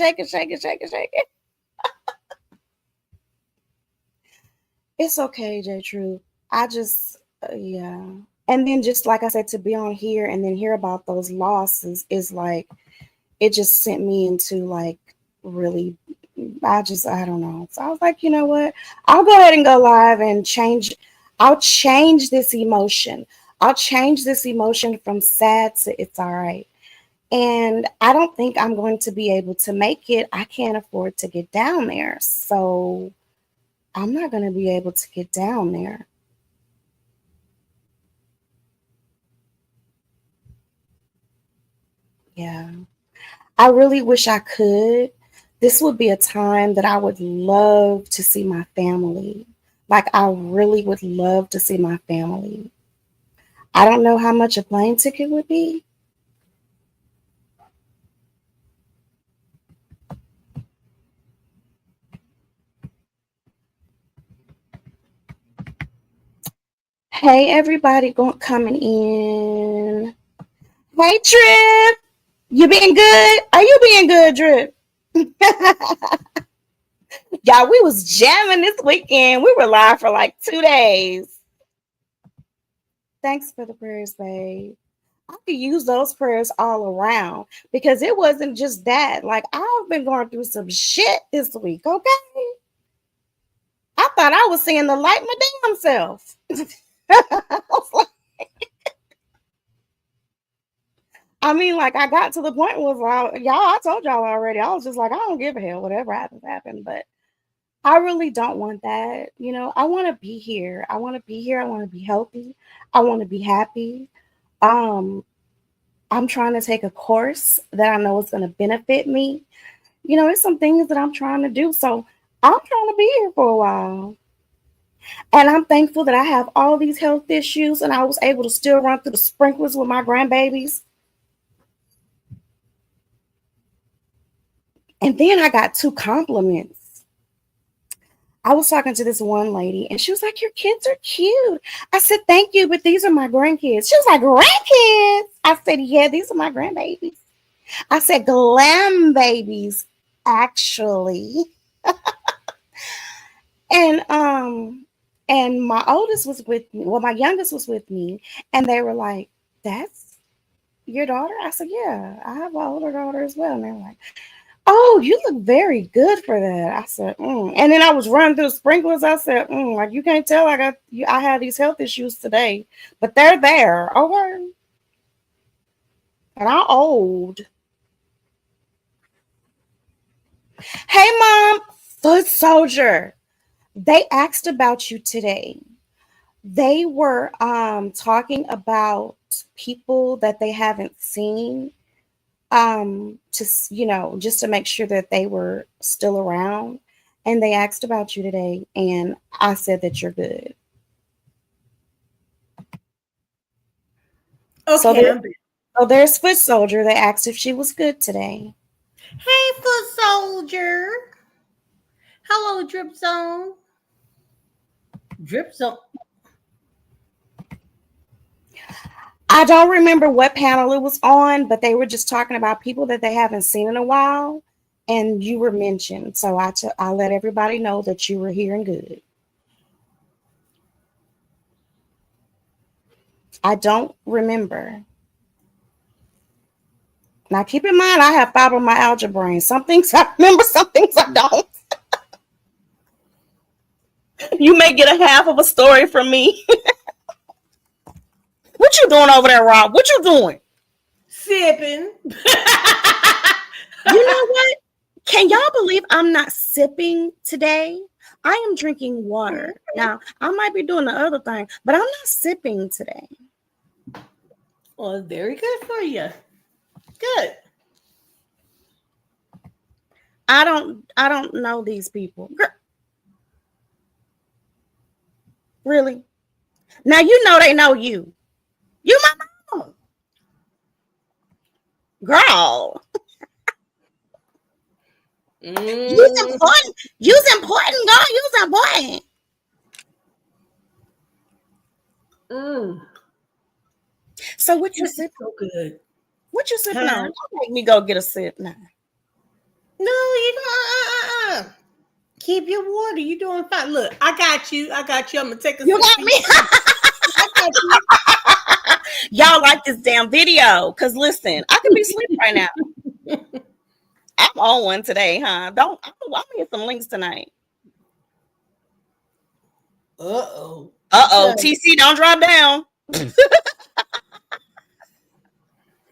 [SPEAKER 3] It's okay, J True. I just, yeah. And then just like I said, to be on here and then hear about those losses is like, it just sent me into like really, I don't know. So I was like, you know what? I'll go ahead and go live and I'll change this emotion. I'll change this emotion from sad to it's all right. And I don't think I'm going to be able to make it. I can't afford to get down there. So I'm not going to be able to get down there. Yeah. I really wish I could. This would be a time that I would love to see my family. Like, I really would love to see my family. I don't know how much a plane ticket would be. Hey, everybody coming in. Hey, Drip. You being good? Are you being good, Drip? Y'all, we was jamming this weekend. We were live for like 2 days. Thanks for the prayers, babe. I could use those prayers all around because it wasn't just that. Like, I've been going through some shit this week, okay? I thought I was seeing the light my damn self. I mean, like, I got to the point where I told y'all already. I was just like, I don't give a hell. Whatever happens, happen. But I really don't want that. You know, I want to be here. I want to be here. I want to be healthy. I want to be happy. I'm trying to take a course that I know is going to benefit me. You know, it's some things that I'm trying to do. So I'm trying to be here for a while. And I'm thankful that I have all these health issues and I was able to still run through the sprinklers with my grandbabies. And then I got 2 compliments. I was talking to this one lady and she was like, your kids are cute. I said, thank you, but these are my grandkids. She was like, grandkids? I said, yeah, these are my grandbabies. I said, glam babies, actually. And my oldest was with me. Well, my youngest was with me, and they were like, "That's your daughter?" I said, "Yeah, I have an older daughter as well." And they're like, "Oh, you look very good for that." I said, And then I was running through the sprinklers. I said, like you can't tell I had these health issues today, but they're there. Okay. And I'm old. Hey, Mom, Foot Soldier. They asked about you today. They were talking about people that they haven't seen, just to make sure that they were still around. And they asked about you today, and I said that you're good.
[SPEAKER 2] Okay.
[SPEAKER 3] So there's Foot Soldier. They asked if she was good today.
[SPEAKER 2] Hey, Foot Soldier. Hello, Drip Zone. Drip Zone.
[SPEAKER 3] I don't remember what panel it was on, but they were just talking about people that they haven't seen in a while, and you were mentioned. So I let everybody know that you were here and good. I don't remember. Now, keep in mind, I have fibromyalgia brain. Some things I remember, some things I don't. You may get a half of a story from me. What you doing over there, Rob? What you doing?
[SPEAKER 2] Sipping.
[SPEAKER 3] You know what? Can y'all believe I'm not sipping today? I am drinking water. Now, I might be doing the other thing, but I'm not sipping today.
[SPEAKER 2] Well, very good for you. Good.
[SPEAKER 3] I don't know these people. Really? Now you know they know you. You my mom. Girl. You's important. You's important, girl. You's important. So what you sipping?
[SPEAKER 2] So good.
[SPEAKER 3] What you sipping on? Don't make me go get a sip now.
[SPEAKER 2] No, you don't. Keep your water. You doing fine. Look, I got you. I'm gonna take a sip.
[SPEAKER 3] You got me.
[SPEAKER 2] I got you.
[SPEAKER 3] Y'all like this damn video? Cause listen, I could be asleep right now. I'm on one today, huh? I'm gonna get some links tonight.
[SPEAKER 2] Uh-oh.
[SPEAKER 3] TC, don't drop down.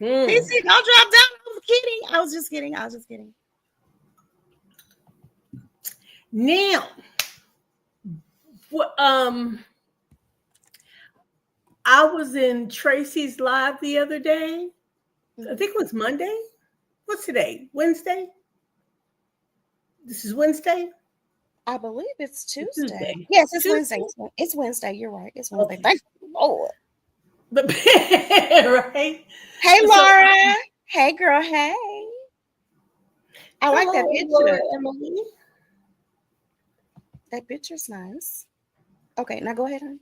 [SPEAKER 3] TC, don't drop down. I was just kidding.
[SPEAKER 2] Now, I was in Tracy's live the other day. I think it was Monday. What's today? Wednesday? This is Wednesday?
[SPEAKER 3] I believe it's Tuesday. Yes, it's Tuesday. Wednesday. It's Wednesday. You're right. It's Wednesday. Okay. Thank you, Lord.
[SPEAKER 2] But right?
[SPEAKER 3] Hey, Laura. Hey, girl. Hey. I like that picture.
[SPEAKER 2] Emily.
[SPEAKER 3] That picture's nice. Okay, now go ahead,
[SPEAKER 2] honey.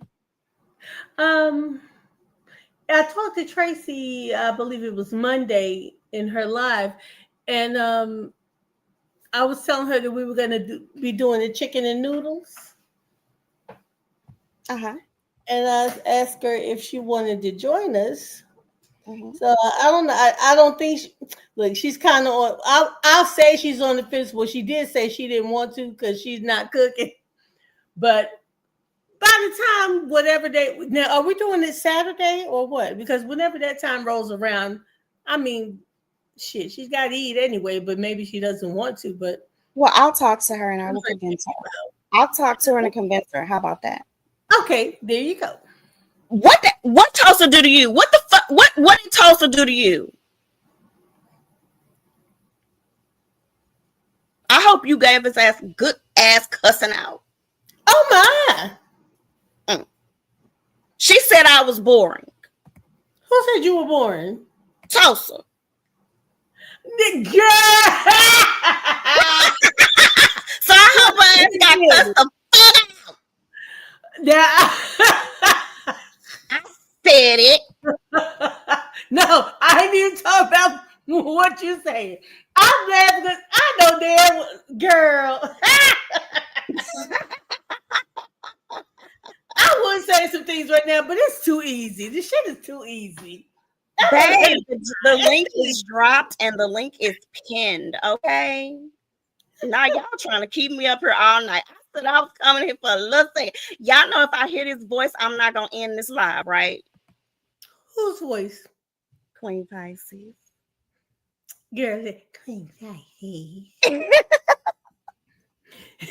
[SPEAKER 2] I talked to Tracy, I believe it was Monday in her live, and I was telling her that we were going to be doing the chicken and noodles.
[SPEAKER 3] Uh-huh.
[SPEAKER 2] And I asked her if she wanted to join us. Mm-hmm. So I don't know. I don't think she's kind of on. I'll say she's on the fence. Well, she did say she didn't want to because she's not cooking. But by the time whatever day now, are we doing it Saturday or what? Because whenever that time rolls around, I mean, shit, she's got to eat anyway. But maybe she doesn't want to. But
[SPEAKER 3] well, I'll talk to her and I will convince her. I'll talk to her and convince her. How about that?
[SPEAKER 2] Okay, there you go.
[SPEAKER 3] What Tulsa do to you? What the fuck? What did Tulsa do to you? I hope you gave his ass good ass cussing out.
[SPEAKER 2] Oh my!
[SPEAKER 3] She said I was boring.
[SPEAKER 2] Who said you were boring?
[SPEAKER 3] Tulsa.
[SPEAKER 2] The girl.
[SPEAKER 3] So I hope her ass got cussed the fuck out.
[SPEAKER 2] Yeah.
[SPEAKER 3] I said it.
[SPEAKER 2] No, I didn't even talk about what you saying. I'm glad because I know damn girl. right now, but it's too easy. This shit is too easy.
[SPEAKER 3] Babe, the link is dropped and the link is pinned. Okay. Now y'all trying to keep me up here all night. I said I was coming here for a little second. Y'all know if I hear this voice, I'm not gonna end this live, right?
[SPEAKER 2] Whose voice?
[SPEAKER 3] Queen Pisces.
[SPEAKER 2] Girl, Queen Pisces.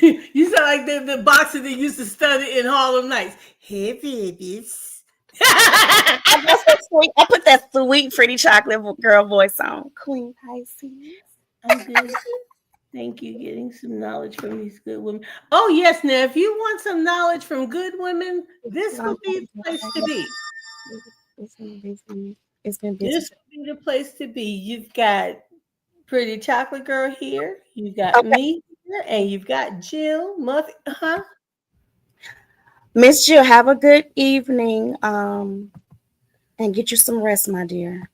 [SPEAKER 2] You sound like the boxer that used to study in Harlem Nights. Hey, babies.
[SPEAKER 3] I put that sweet, pretty chocolate girl voice on. Queen Pisces.
[SPEAKER 2] I'm good. Thank you. Getting some knowledge from these good women. Oh, yes. Now, if you want some knowledge from good women, this would be the place to be.
[SPEAKER 3] It's been busy. It's been busy.
[SPEAKER 2] This would be the place to be. You've got Pretty Chocolate Girl here. You got me here, and you've got Jill Muffy.
[SPEAKER 3] Miss Jill, have a good evening. And get you some rest, my dear.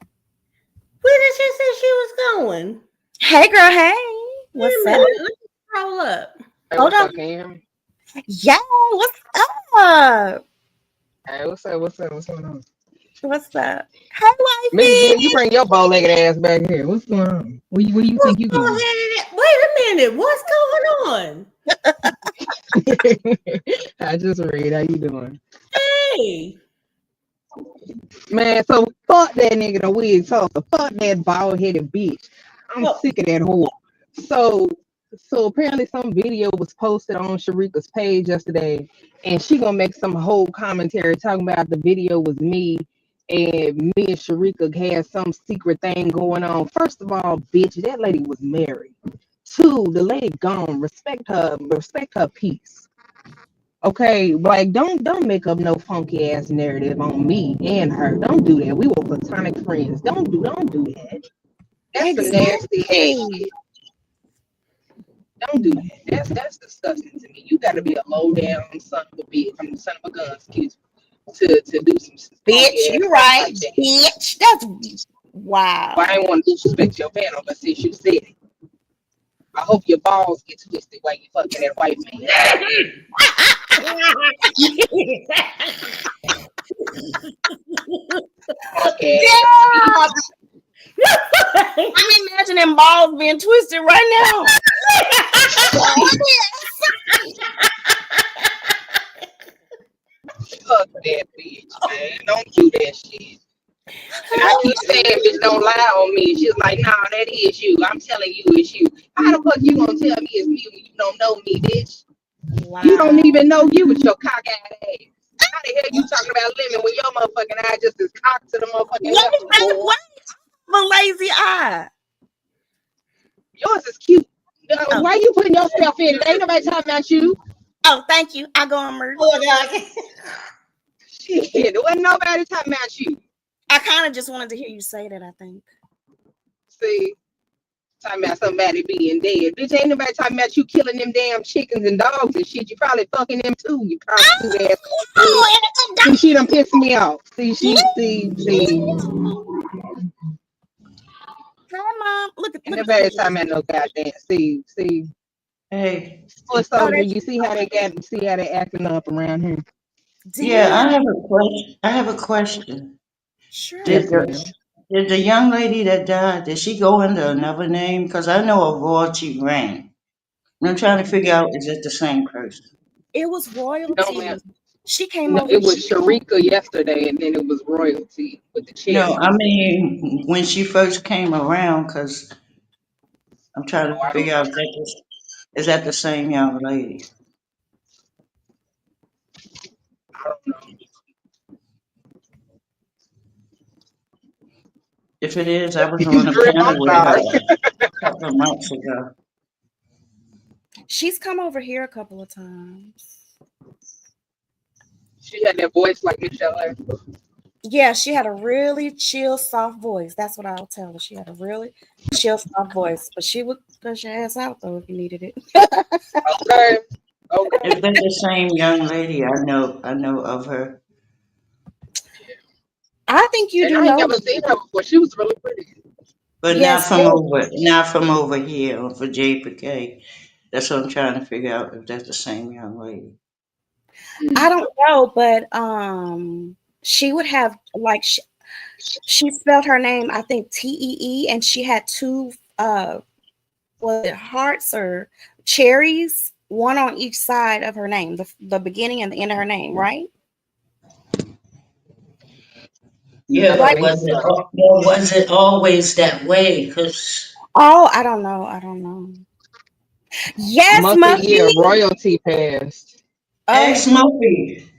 [SPEAKER 2] Where did she say she was going?
[SPEAKER 3] Hey, girl. Hey. What's up?
[SPEAKER 2] Let me scroll up.
[SPEAKER 4] Hey,
[SPEAKER 3] Hold
[SPEAKER 4] what's
[SPEAKER 3] on.
[SPEAKER 4] up? Can you hear me?
[SPEAKER 3] Yeah. What's up?
[SPEAKER 4] Hey, what's up? What's up? What's going on?
[SPEAKER 3] What's up? Hey,
[SPEAKER 4] Miss
[SPEAKER 3] wifey.
[SPEAKER 4] Jen, you bring your bow-legged ass back here. What's going on? Where you think you going?
[SPEAKER 2] Wait a minute. What's going on?
[SPEAKER 4] I just read. How you doing?
[SPEAKER 2] Hey.
[SPEAKER 4] Man, so fuck that nigga the wig salsa. Fuck that bald-headed bitch. I'm sick of that whore. So apparently some video was posted on Sharika's page yesterday, and she gonna make some whole commentary talking about the video was me and me and Sharika had some secret thing going on. First of all, bitch, that lady was married. Two, the lady gone. Respect her peace. Okay, like don't make up no funky ass narrative on me and her. Don't do that. We were platonic friends. Don't do that. That's a nasty ass shit. Don't do that. That's disgusting to me. You got to be a low down son of a bitch. I'm the son of a gun, excuse me, to do some
[SPEAKER 3] Bitch, you right. Like that. Bitch, that's wow.
[SPEAKER 4] Well, I ain't want to disrespect your panel, but since you said it, I hope your balls get twisted while you fucking that white man. Okay.
[SPEAKER 3] Yeah. I'm imagining balls being twisted right now.
[SPEAKER 4] Fuck that bitch, man. Don't do that shit. And I keep saying, bitch, don't lie on me. She's like, nah, that is you. I'm telling you it's you. How the fuck you gonna tell me it's me when you don't know me, bitch? Wow. You don't even know you with your cock-eyed ass. How the hell you talking about lemon when your motherfucking eye just is cocked to the motherfucking left?
[SPEAKER 3] What? My lazy eye.
[SPEAKER 4] Yours is cute. Why you putting yourself in it? Ain't nobody talking about you.
[SPEAKER 3] Oh, thank you. I go on merch.
[SPEAKER 4] Shit, wasn't nobody talking about you.
[SPEAKER 3] I kind of just wanted to hear you say that, I think.
[SPEAKER 4] See, talking about somebody being dead. Bitch, ain't nobody talking about you killing them damn chickens and dogs and shit. You probably fucking them too. You probably ass. See, she done pissed me off. See.
[SPEAKER 3] Hi, Mom. Look at
[SPEAKER 4] nobody talking about no goddamn. See.
[SPEAKER 5] Hey.
[SPEAKER 4] What's over? You see how they acting up around here.
[SPEAKER 5] Yeah, I have a question.
[SPEAKER 3] Sure.
[SPEAKER 5] Did the young lady that died, did she go under another name? Because I know of Royalty Rain. And I'm trying to figure out, is it the same person?
[SPEAKER 3] It was Royalty.
[SPEAKER 4] No,
[SPEAKER 3] she came over.
[SPEAKER 4] It was Sharika yesterday, and then it was Royalty with the chair.
[SPEAKER 5] No, I mean, when she first came around, because I'm trying to figure out, is that the same young lady?
[SPEAKER 4] I don't know.
[SPEAKER 5] If it is, I was on a panel with her a couple of months ago.
[SPEAKER 3] She's come over here a couple of times.
[SPEAKER 4] She had that voice like Michelle.
[SPEAKER 3] Yeah, she had a really chill, soft voice. That's what I'll tell her. She had a really chill, soft voice. But she would push your ass out, though, if you needed it.
[SPEAKER 4] Okay.
[SPEAKER 5] Is that the same young lady? I know of her.
[SPEAKER 3] I think you do.
[SPEAKER 4] I ain't never seen her before. She was really pretty.
[SPEAKER 5] But not from over here for JPK. That's what I'm trying to figure out, if that's the same young lady.
[SPEAKER 3] I don't know, but she would have like she spelled her name, I think Tee, and she had two was it hearts or cherries, one on each side of her name, the beginning and the end of her name, right?
[SPEAKER 5] Yeah,
[SPEAKER 4] I
[SPEAKER 5] but
[SPEAKER 3] Right.
[SPEAKER 4] think so.
[SPEAKER 5] was it always that way? Because
[SPEAKER 3] Oh, I don't know. I don't know. Yes,
[SPEAKER 4] Muffy, yeah,
[SPEAKER 3] Muffy.
[SPEAKER 4] royalty passed.
[SPEAKER 3] Oh,
[SPEAKER 5] ex Murphy,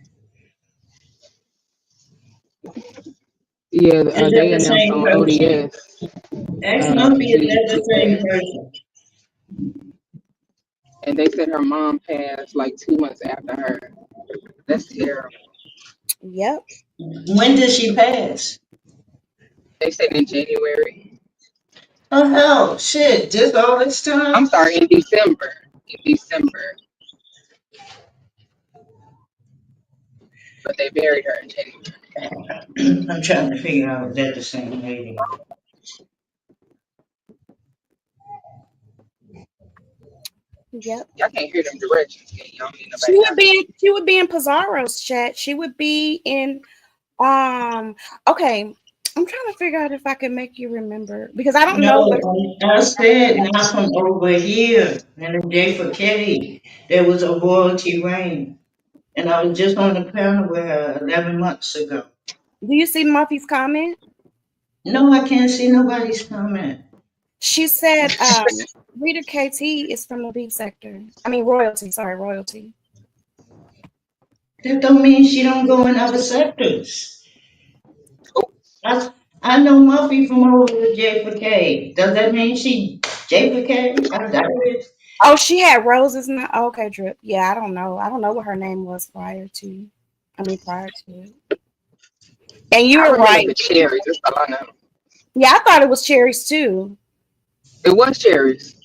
[SPEAKER 4] Yeah,
[SPEAKER 5] is that
[SPEAKER 4] they
[SPEAKER 5] the
[SPEAKER 4] announced
[SPEAKER 5] same
[SPEAKER 4] on
[SPEAKER 5] person?
[SPEAKER 4] ODS.
[SPEAKER 5] Ex Murphy, is
[SPEAKER 4] She
[SPEAKER 5] that the same
[SPEAKER 4] passed,
[SPEAKER 5] person?
[SPEAKER 4] and they said her mom passed like 2 months after her. That's terrible.
[SPEAKER 3] yep.
[SPEAKER 5] When did she pass?
[SPEAKER 4] They said in January.
[SPEAKER 5] Oh hell, shit! Just all this
[SPEAKER 4] I'm
[SPEAKER 5] time?
[SPEAKER 4] sorry, in December. In December, but they buried her in January.
[SPEAKER 5] I'm trying to figure out if that the same lady.
[SPEAKER 3] Yep.
[SPEAKER 4] Y'all can't hear them directions. Y'all don't need no background.
[SPEAKER 3] She would be in Pizarro's chat. She would be in okay. I'm trying to figure out if I can make you remember because I don't know what
[SPEAKER 5] No, I said not from over here in the day for Katie. There was a royalty reign, and I was just on the panel with her 11 months ago.
[SPEAKER 3] do you see Muffy's comment?
[SPEAKER 5] No, I can't see nobody's comment.
[SPEAKER 3] She said Rita KT is from the beef sector. I mean royalty, sorry, royalty.
[SPEAKER 5] That don't mean she don't go in other sectors.
[SPEAKER 4] Oh,
[SPEAKER 5] I, I know Muffy from over to J4K. Does that mean she J4K? I doubt it.
[SPEAKER 3] Oh, she had roses now. Okay, drip. Yeah, I don't know. I don't know what her name was prior to. I mean prior to it. And you
[SPEAKER 4] I
[SPEAKER 3] were
[SPEAKER 4] remember
[SPEAKER 3] right.
[SPEAKER 4] the cherries. That's all I know.
[SPEAKER 3] Yeah, I thought it was cherries too.
[SPEAKER 4] It was cherries.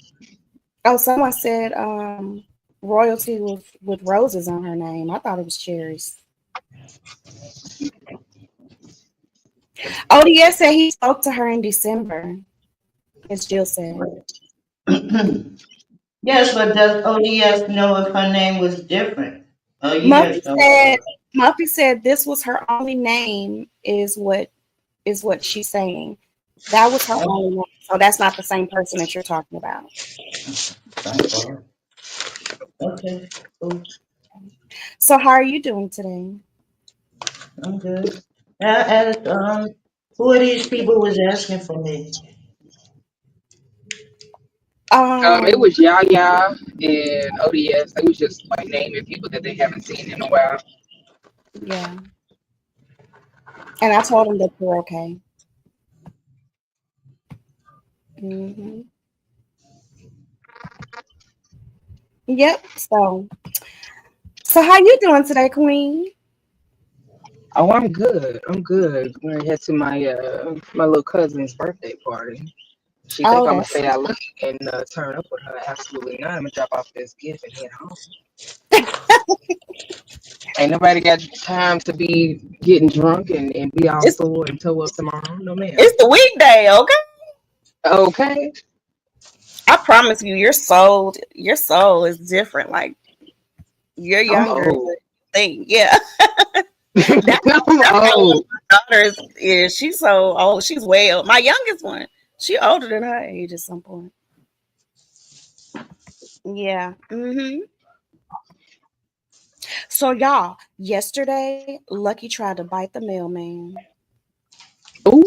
[SPEAKER 3] Oh, someone said royalty with roses on her name. I thought it was cherries. ODS said he spoke to her in December, as Jill said.
[SPEAKER 5] Yes, but does ODS know if her name was different? Oh,
[SPEAKER 3] Muffy
[SPEAKER 5] yes.
[SPEAKER 3] said Muffy said this was her only name, is what she's saying. That was her only name. So that's not the same person that you're talking about.
[SPEAKER 5] Okay, cool.
[SPEAKER 3] So how are you doing today?
[SPEAKER 5] I'm good. Who are these people was asking for me?
[SPEAKER 4] It
[SPEAKER 3] Um,
[SPEAKER 4] was Yaya and ODS. They was just like naming people that they haven't seen in a while.
[SPEAKER 3] yeah. And I told them that you're okay. hmm Yep. So how you doing today, Queen?
[SPEAKER 4] Oh, I'm good. I'm good. We're gonna head to my little cousin's birthday party. She think
[SPEAKER 3] Oh,
[SPEAKER 4] I'm gonna
[SPEAKER 3] that's
[SPEAKER 4] stay out late and turn up with her. Absolutely not. I'm gonna drop off this gift and head home. Ain't nobody got time to be getting drunk and be all
[SPEAKER 3] it's
[SPEAKER 4] sore and toe up tomorrow. No, ma'am.
[SPEAKER 3] it's the weekday, okay?
[SPEAKER 4] Okay.
[SPEAKER 3] I promise you, your soul is different. Like you're
[SPEAKER 4] I'm
[SPEAKER 3] younger
[SPEAKER 4] old.
[SPEAKER 3] thing. Yeah. That's
[SPEAKER 4] I'm
[SPEAKER 3] how old
[SPEAKER 4] old.
[SPEAKER 3] my daughter is. She's so old. She's way old. My youngest one, she older than her age at some point. Yeah. So y'all, yesterday, Lucky tried to bite the mailman.
[SPEAKER 4] Ooh,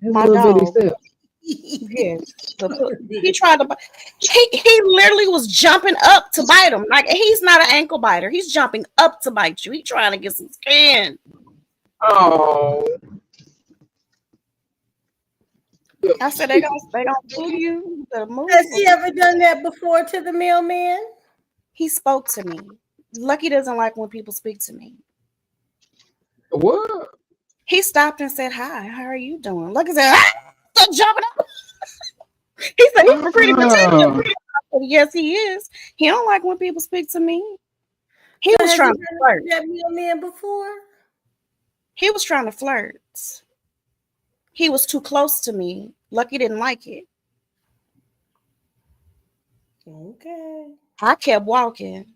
[SPEAKER 4] that's a
[SPEAKER 3] My
[SPEAKER 4] little bitty
[SPEAKER 3] dog.
[SPEAKER 4] step.
[SPEAKER 3] Yes. He tried to bite. He literally was jumping up to bite him. Like he's not an ankle biter. He's jumping up to bite you. He trying to get some skin.
[SPEAKER 4] Oh,
[SPEAKER 3] I said they gonna pull you to move.
[SPEAKER 2] Has he ever done that before to the mailman?
[SPEAKER 3] He spoke to me. Lucky doesn't like when people speak to me.
[SPEAKER 4] what?
[SPEAKER 3] He stopped and said, "Hi, how are you doing?" Lucky said, "Ah!" Stop jumping up. He said, "He's pretty protective."
[SPEAKER 4] Oh,
[SPEAKER 3] I said, yes, he is. He don't like when people speak to me. He
[SPEAKER 2] So
[SPEAKER 3] was
[SPEAKER 2] has he
[SPEAKER 3] trying
[SPEAKER 2] done
[SPEAKER 3] to
[SPEAKER 2] it
[SPEAKER 3] flirt.
[SPEAKER 2] to that mailman before?
[SPEAKER 3] He was trying to flirt. He was too close to me. Lucky didn't like it.
[SPEAKER 2] Okay.
[SPEAKER 3] I kept walking.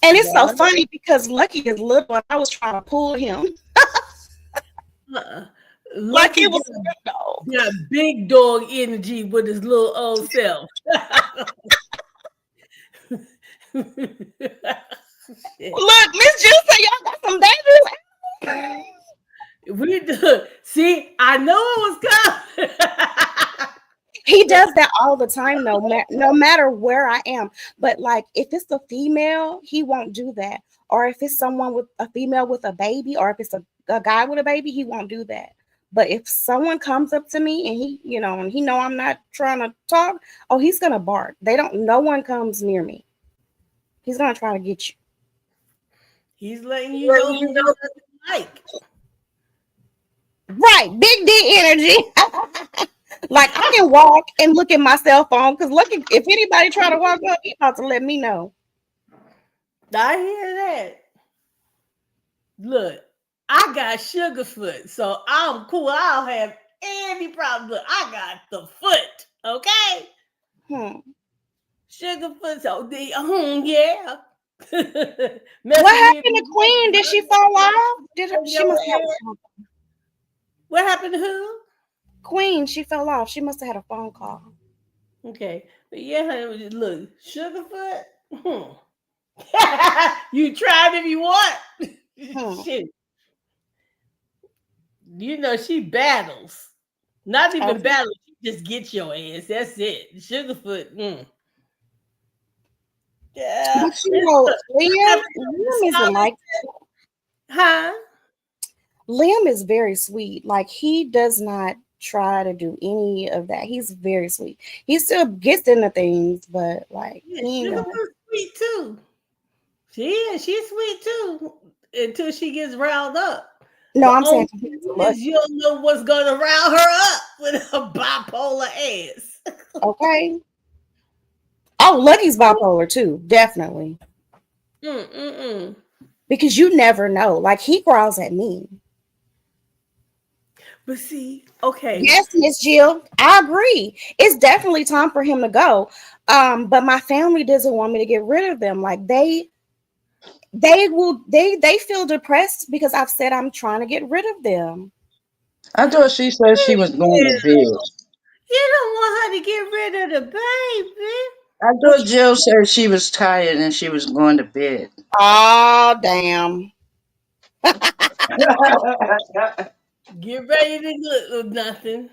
[SPEAKER 3] And it's so funny because Lucky is little and I was trying to pull him. Like it was
[SPEAKER 2] got big dog energy with his little old self.
[SPEAKER 3] Look, Miss Jill said y'all got some dangerous.
[SPEAKER 2] We do. See, I know it was coming.
[SPEAKER 3] He does that all the time, no matter where I am. But like, if it's a female, he won't do that. Or if it's someone with a female with a baby, or if it's a guy with a baby, he won't do that. But if someone comes up to me and he, and he know I'm not trying to talk, oh, he's gonna bark. No one comes near me. He's gonna try to get you.
[SPEAKER 2] He's letting you know he doesn't like.
[SPEAKER 3] Right, big D energy. Like I can walk and look at my cell phone because if anybody try to walk up, he about to let me know.
[SPEAKER 2] I hear that. Look, I got Sugarfoot, so I'm cool. I don't have any problem. Look, I got the foot, okay? Sugarfoot, so yeah.
[SPEAKER 3] What happened to Queen? Did she fall off? She must have.
[SPEAKER 2] What happened to who?
[SPEAKER 3] Queen, she fell off. She must have had a phone call.
[SPEAKER 2] Okay, but yeah, look, Sugarfoot. You try it if you want. Shit. She battles. Not even battles. She just gets your ass. That's it. Sugarfoot. Yeah.
[SPEAKER 3] But Liam isn't like that.
[SPEAKER 2] Huh?
[SPEAKER 3] Liam is very sweet. Like he does not try to do any of that. He's very sweet. He still gets into things, but like
[SPEAKER 2] Sugarfoot's sweet too. She's sweet too until she gets riled up.
[SPEAKER 3] No, I'm saying
[SPEAKER 2] you don't know what's gonna rile her up with her bipolar ass.
[SPEAKER 3] Okay. Oh, Lucky's bipolar too, definitely. Because you never know. Like he growls at me.
[SPEAKER 2] But see, okay.
[SPEAKER 3] Yes, Miss Jill, I agree. It's definitely time for him to go. But my family doesn't want me to get rid of them. Like they feel depressed because I've said I'm trying to get rid of them.
[SPEAKER 5] I thought she said she was going to bed.
[SPEAKER 2] You don't want her to get rid of the baby.
[SPEAKER 5] I thought Jill said she was tired and she was going to bed.
[SPEAKER 3] Oh, damn.
[SPEAKER 2] Get ready to look nothing.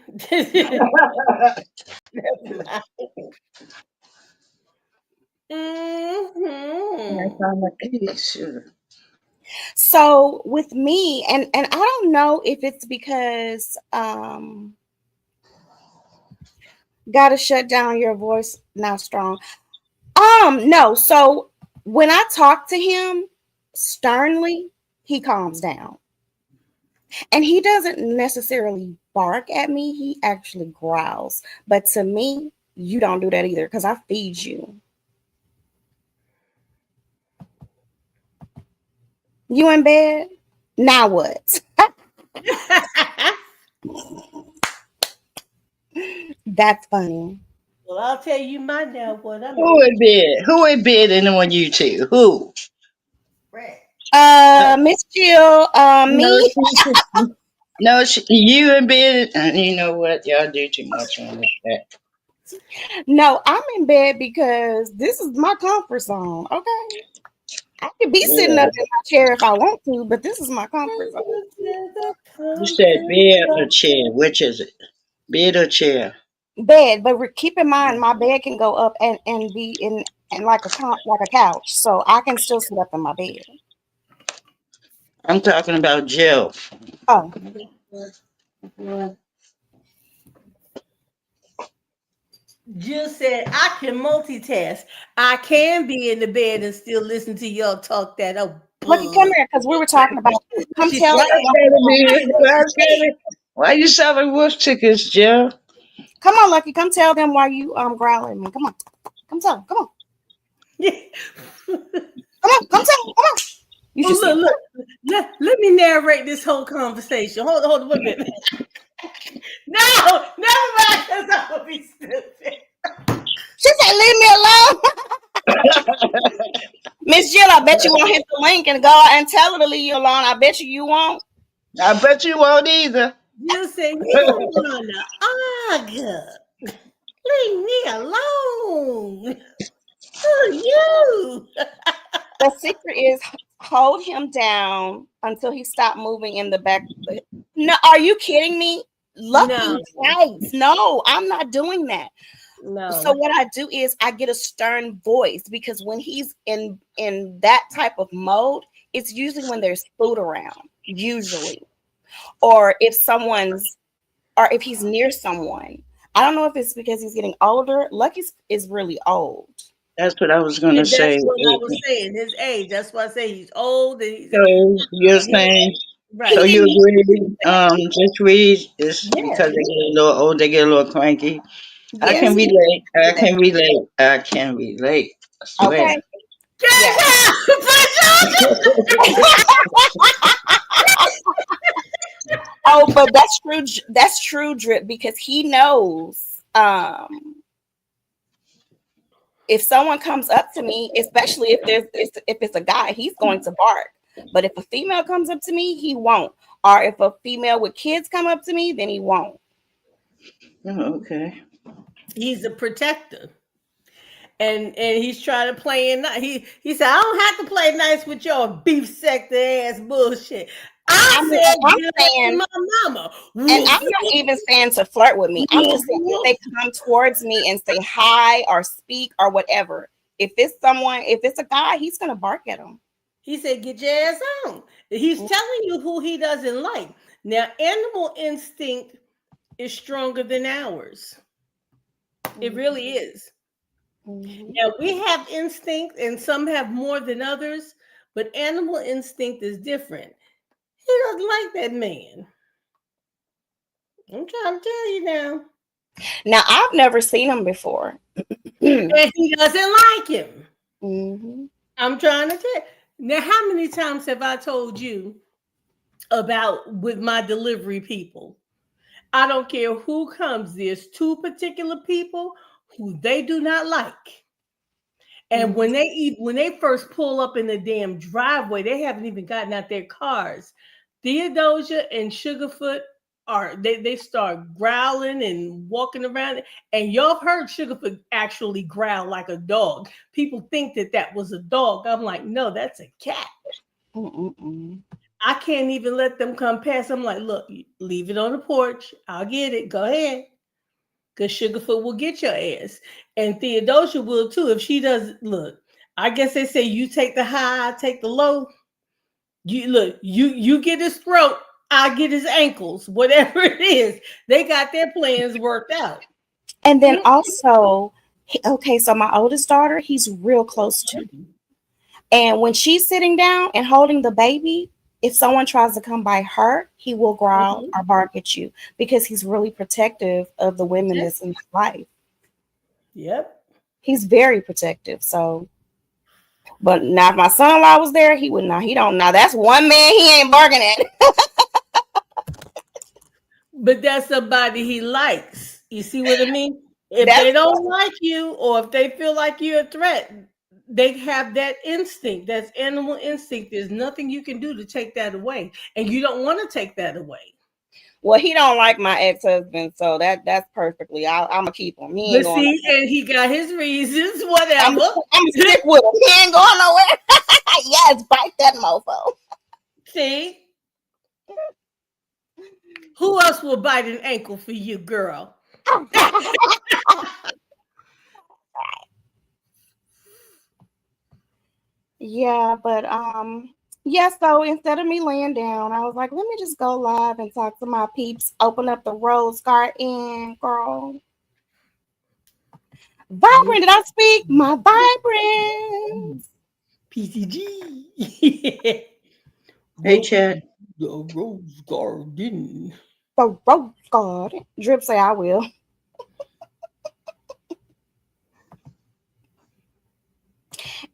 [SPEAKER 3] So with me, and I don't know if it's because gotta shut down your voice now strong. No, so when I talk to him sternly, he calms down. And he doesn't necessarily bark at me, he actually growls. But to me, you don't do that either because I feed you. You in bed? Now what? That's funny.
[SPEAKER 2] Well, I'll tell you my now what I'm.
[SPEAKER 5] Who in bed? Who in bed and on you two? Who?
[SPEAKER 3] Miss Jill, me.
[SPEAKER 5] No, you in bed. You know what? Y'all do too much on that.
[SPEAKER 3] No, I'm in bed because this is my comfort zone. Okay. I could be sitting up in my chair if I want to, but this is my comfort zone.
[SPEAKER 5] You said bed or chair? Which is it? Bed or chair?
[SPEAKER 3] Bed, but keep in mind my bed can go up and be in like a couch, so I can still sit up in my bed.
[SPEAKER 5] I'm talking about Jill.
[SPEAKER 3] Oh.
[SPEAKER 2] Jill said, I can multitask. I can be in the bed and still listen to y'all talk that up.
[SPEAKER 3] Lucky, come here, because we were talking about. Come tell us.
[SPEAKER 5] Why you selling wolf tickets, Jill?
[SPEAKER 3] Come on, Lucky. Come tell them why you growling at me. Come on. Come tell them. Come on.
[SPEAKER 2] Yeah.
[SPEAKER 3] Come on. Come tell them. Come on. You should
[SPEAKER 2] look. Let me narrate this whole conversation. Hold on, wait a minute. No, never mind, because I'm gonna be stupid.
[SPEAKER 3] She said, leave me alone. Miss Jill, I bet you won't hit the link and go and tell her to leave you alone. I bet you won't.
[SPEAKER 5] I bet you won't either.
[SPEAKER 2] You say you wanna argue. Leave me alone. Who are you?
[SPEAKER 3] The secret is hold him down until he stopped moving in the back. No, are you kidding me? Lucky strikes. No, I'm not doing that.
[SPEAKER 2] No.
[SPEAKER 3] So what I do is I get a stern voice because when he's in that type of mode, it's usually when there's food around, usually, or if he's near someone. I don't know if it's because he's getting older. Lucky is really old.
[SPEAKER 5] That's what I was gonna
[SPEAKER 2] That's
[SPEAKER 5] say.
[SPEAKER 2] what I was saying. His age. That's why I say he's old. And he's,
[SPEAKER 5] So you're saying,
[SPEAKER 2] right.
[SPEAKER 5] so you agree, just read is
[SPEAKER 3] Yeah.
[SPEAKER 5] because they get a little old, they get a little cranky. I
[SPEAKER 3] Yes.
[SPEAKER 5] can relate. I can relate. I can relate. I swear.
[SPEAKER 3] Okay. Yeah. Oh, but that's true. That's true, Drip, because he knows if someone comes up to me, especially if it's a guy, he's going to bark. But if a female comes up to me, he won't. Or if a female with kids come up to me, then he won't.
[SPEAKER 5] Oh, okay.
[SPEAKER 2] He's a protector. And he's trying to play in. He said, I don't have to play nice with your beef sector ass bullshit. I'm saying my mama.
[SPEAKER 3] And I'm not even saying to flirt with me. I'm just saying if they come towards me and say hi or speak or whatever. If it's a guy, he's gonna bark at him.
[SPEAKER 2] He said, get your ass on. He's telling you who he doesn't like. Now, animal instinct is stronger than ours. It really is. Now, we have instinct, and some have more than others, but animal instinct is different. He doesn't like that man. I'm trying to tell you now.
[SPEAKER 3] Now, I've never seen him before.
[SPEAKER 2] And he doesn't like him. Mm-hmm. I'm trying to tell you. Now, how many times have I told you about with my delivery people? I don't care who comes. There's two particular people who they do not like. And when they first pull up in the damn driveway, they haven't even gotten out their cars. Theodosia and Sugarfoot they start growling and walking around. And y'all heard Sugarfoot actually growl like a dog. People think that was a dog. I'm like, no, that's a cat. I can't even let them come past. I'm like, look, leave it on the porch. I'll get it. Go ahead. Because Sugarfoot will get your ass. And Theodosia will too. If she does, look, I guess they say you take the high, I take the low. You get his throat, I get his ankles, whatever it is. They got their plans worked out.
[SPEAKER 3] And then also, okay, so my oldest daughter, he's real close to. And when she's sitting down and holding the baby, if someone tries to come by her, he will growl or bark at you because he's really protective of the women that's in his life.
[SPEAKER 2] Yep.
[SPEAKER 3] He's very protective. So, but now if my son-in-law was there, he would not. He don't. Now that's one man he ain't barking at.
[SPEAKER 2] But that's somebody he likes. You see what I mean? If they don't like you or if they feel like you're a threat, they have that instinct. That's animal instinct. There's nothing you can do to take that away. And you don't want to take that away.
[SPEAKER 3] Well, he don't like my ex-husband, so that's perfectly. I'm gonna keep him.
[SPEAKER 2] He and he got his reasons. Whatever.
[SPEAKER 3] I'm gonna stick with him. He ain't going nowhere. Yes, bite that mofo.
[SPEAKER 2] See, who else will bite an ankle for you, girl?
[SPEAKER 3] Yeah, but so instead of me laying down, I was like, let me just go live and talk to my peeps. Open up the Rose Garden, girl. Vibrant, did I speak? My vibrant.
[SPEAKER 2] PCG.
[SPEAKER 5] Hey, Chad.
[SPEAKER 2] The Rose Garden.
[SPEAKER 3] The Rose Garden. Drip say I will.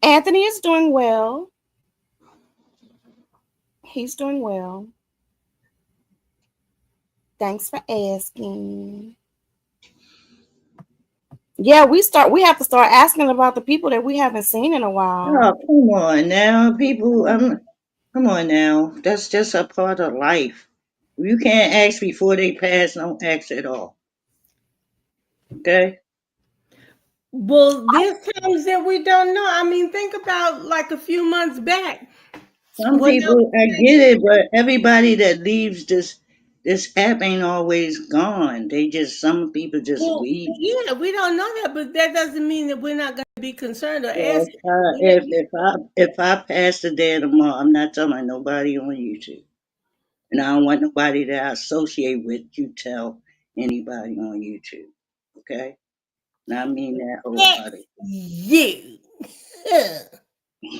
[SPEAKER 3] Anthony is doing well. He's doing well. Thanks for asking. Yeah, we have to start asking about the people that we haven't seen in a while.
[SPEAKER 5] Oh, come on now, people. Come on now. That's just a part of life. If you can't ask before they pass, don't ask at all. Okay?
[SPEAKER 2] Well, there's times that we don't know. I mean, think about like a few months back
[SPEAKER 5] Some
[SPEAKER 2] when there
[SPEAKER 5] people, I
[SPEAKER 2] was
[SPEAKER 5] get it, but everybody that leaves this app ain't always gone. They just some people just
[SPEAKER 2] well,
[SPEAKER 5] leave.
[SPEAKER 2] yeah, we don't know that, but that doesn't mean that we're not going to be concerned or
[SPEAKER 5] Well,
[SPEAKER 2] ask. We have,
[SPEAKER 5] if I pass the day tomorrow, I'm not telling nobody on YouTube, and I don't want nobody that I associate with you tell anybody on YouTube. Okay? And I mean that
[SPEAKER 2] that's
[SPEAKER 5] wholeheartedly.
[SPEAKER 2] you.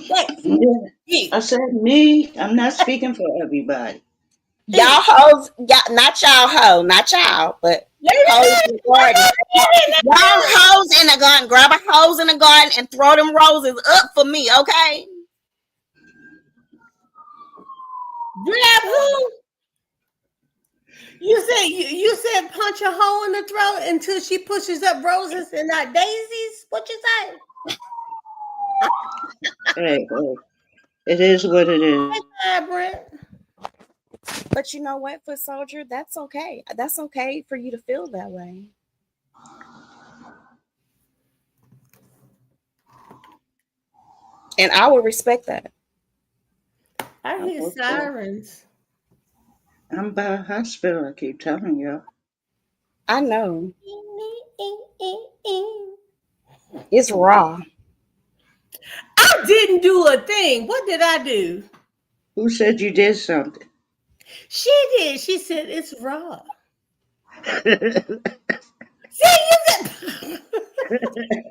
[SPEAKER 2] That's
[SPEAKER 5] Yeah.
[SPEAKER 2] you.
[SPEAKER 5] I said me. I'm not speaking for everybody.
[SPEAKER 3] Y'all hoes, y'all, not y'all hoe, not y'all, but
[SPEAKER 2] Wait a
[SPEAKER 3] hoes in
[SPEAKER 2] minute.
[SPEAKER 3] the garden. Y'all hoes in the garden, grab a hose in the garden and throw them roses up for me, okay?
[SPEAKER 2] Grab who? You said punch a hole in the throat until she pushes up roses and not daisies. What you say?
[SPEAKER 5] Hey, it is what it is.
[SPEAKER 2] Hi, Brent.
[SPEAKER 3] But you know what, foot soldier, that's okay. That's okay for you to feel that way. And I will respect that.
[SPEAKER 2] I
[SPEAKER 5] I
[SPEAKER 2] hear
[SPEAKER 5] hope so.
[SPEAKER 2] sirens.
[SPEAKER 5] I'm by a hospital. I keep telling you.
[SPEAKER 3] I know. It's raw.
[SPEAKER 2] I didn't do a thing. What did I do?
[SPEAKER 5] Who said you did something?
[SPEAKER 2] She did. She said it's raw.
[SPEAKER 5] Hey,
[SPEAKER 2] See, you said.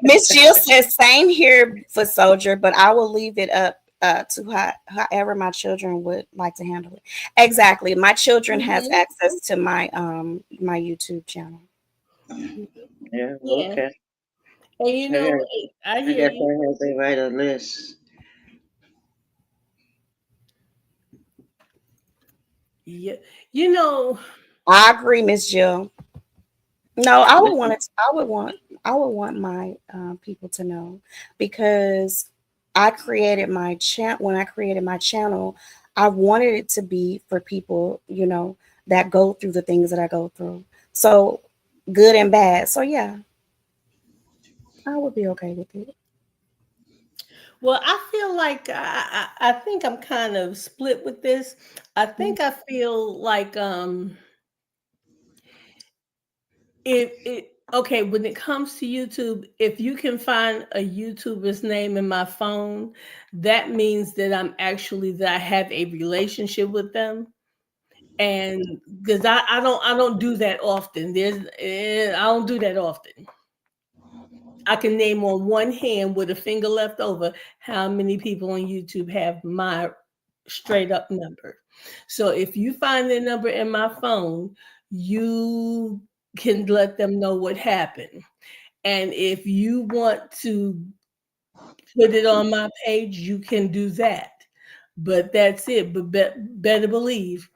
[SPEAKER 3] Miss Jill says, same here for soldier, but I will leave it up to however my children would like to handle it. Exactly. My children has
[SPEAKER 2] Mhm.
[SPEAKER 3] access to my YouTube channel.
[SPEAKER 5] yeah,
[SPEAKER 2] Yeah,
[SPEAKER 5] okay.
[SPEAKER 2] and you
[SPEAKER 5] I
[SPEAKER 2] know,
[SPEAKER 5] got
[SPEAKER 2] I
[SPEAKER 5] I
[SPEAKER 2] hear
[SPEAKER 5] guess
[SPEAKER 2] you.
[SPEAKER 5] I have to write a list.
[SPEAKER 2] Yeah, you know.
[SPEAKER 3] I agree, Miss Jill. No, I would want it. I would want my people to know because I created my channel. When I created my channel, I wanted it to be for people, that go through the things that I go through. So good and bad. So yeah, I would be okay with it.
[SPEAKER 2] Well, I feel like I think I'm kind of split with this. I think I feel like it okay when it comes to YouTube, if you can find a YouTuber's name in my phone, that means that I have a relationship with them. And because I don't do that often. I don't do that often. I can name on one hand with a finger left over how many people on YouTube have my straight up number. So if you find the number in my phone, you can let them know what happened. And if you want to put it on my page, you can do that. But that's it. But better believe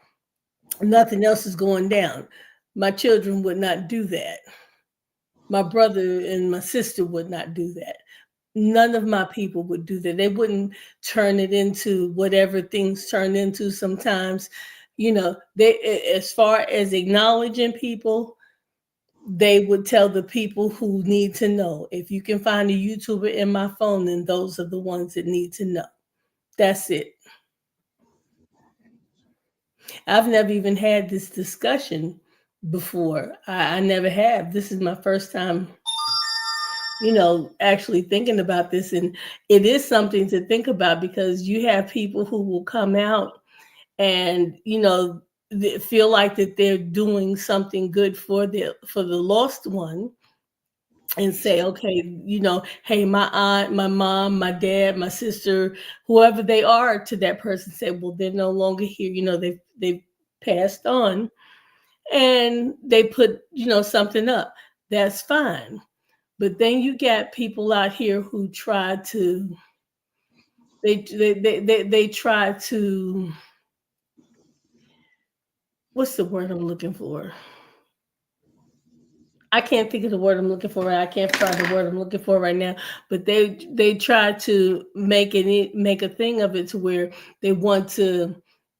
[SPEAKER 2] nothing else is going down. My children would not do that. My brother and my sister would not do that. None of my people would do that. They wouldn't turn it into whatever things turn into sometimes. They as far as acknowledging people, they would tell the people who need to know. If you can find a YouTuber in my phone, then those are the ones that need to know. That's it. I've never even had this discussion before. I never have. This is my first time, actually thinking about this. And it is something to think about because you have people who will come out and, feel like that they're doing something good for the lost one and say, okay, hey, my aunt, my mom, my dad, my sister, whoever they are to that person, say, well, they're no longer here. They've passed on, and they put something up. That's fine. But then you got people out here who try to they try to, what's the word I'm looking for? I can't think of the word I'm looking for right. I can't find the word I'm looking for right now. But they try to make a thing of it to where they want to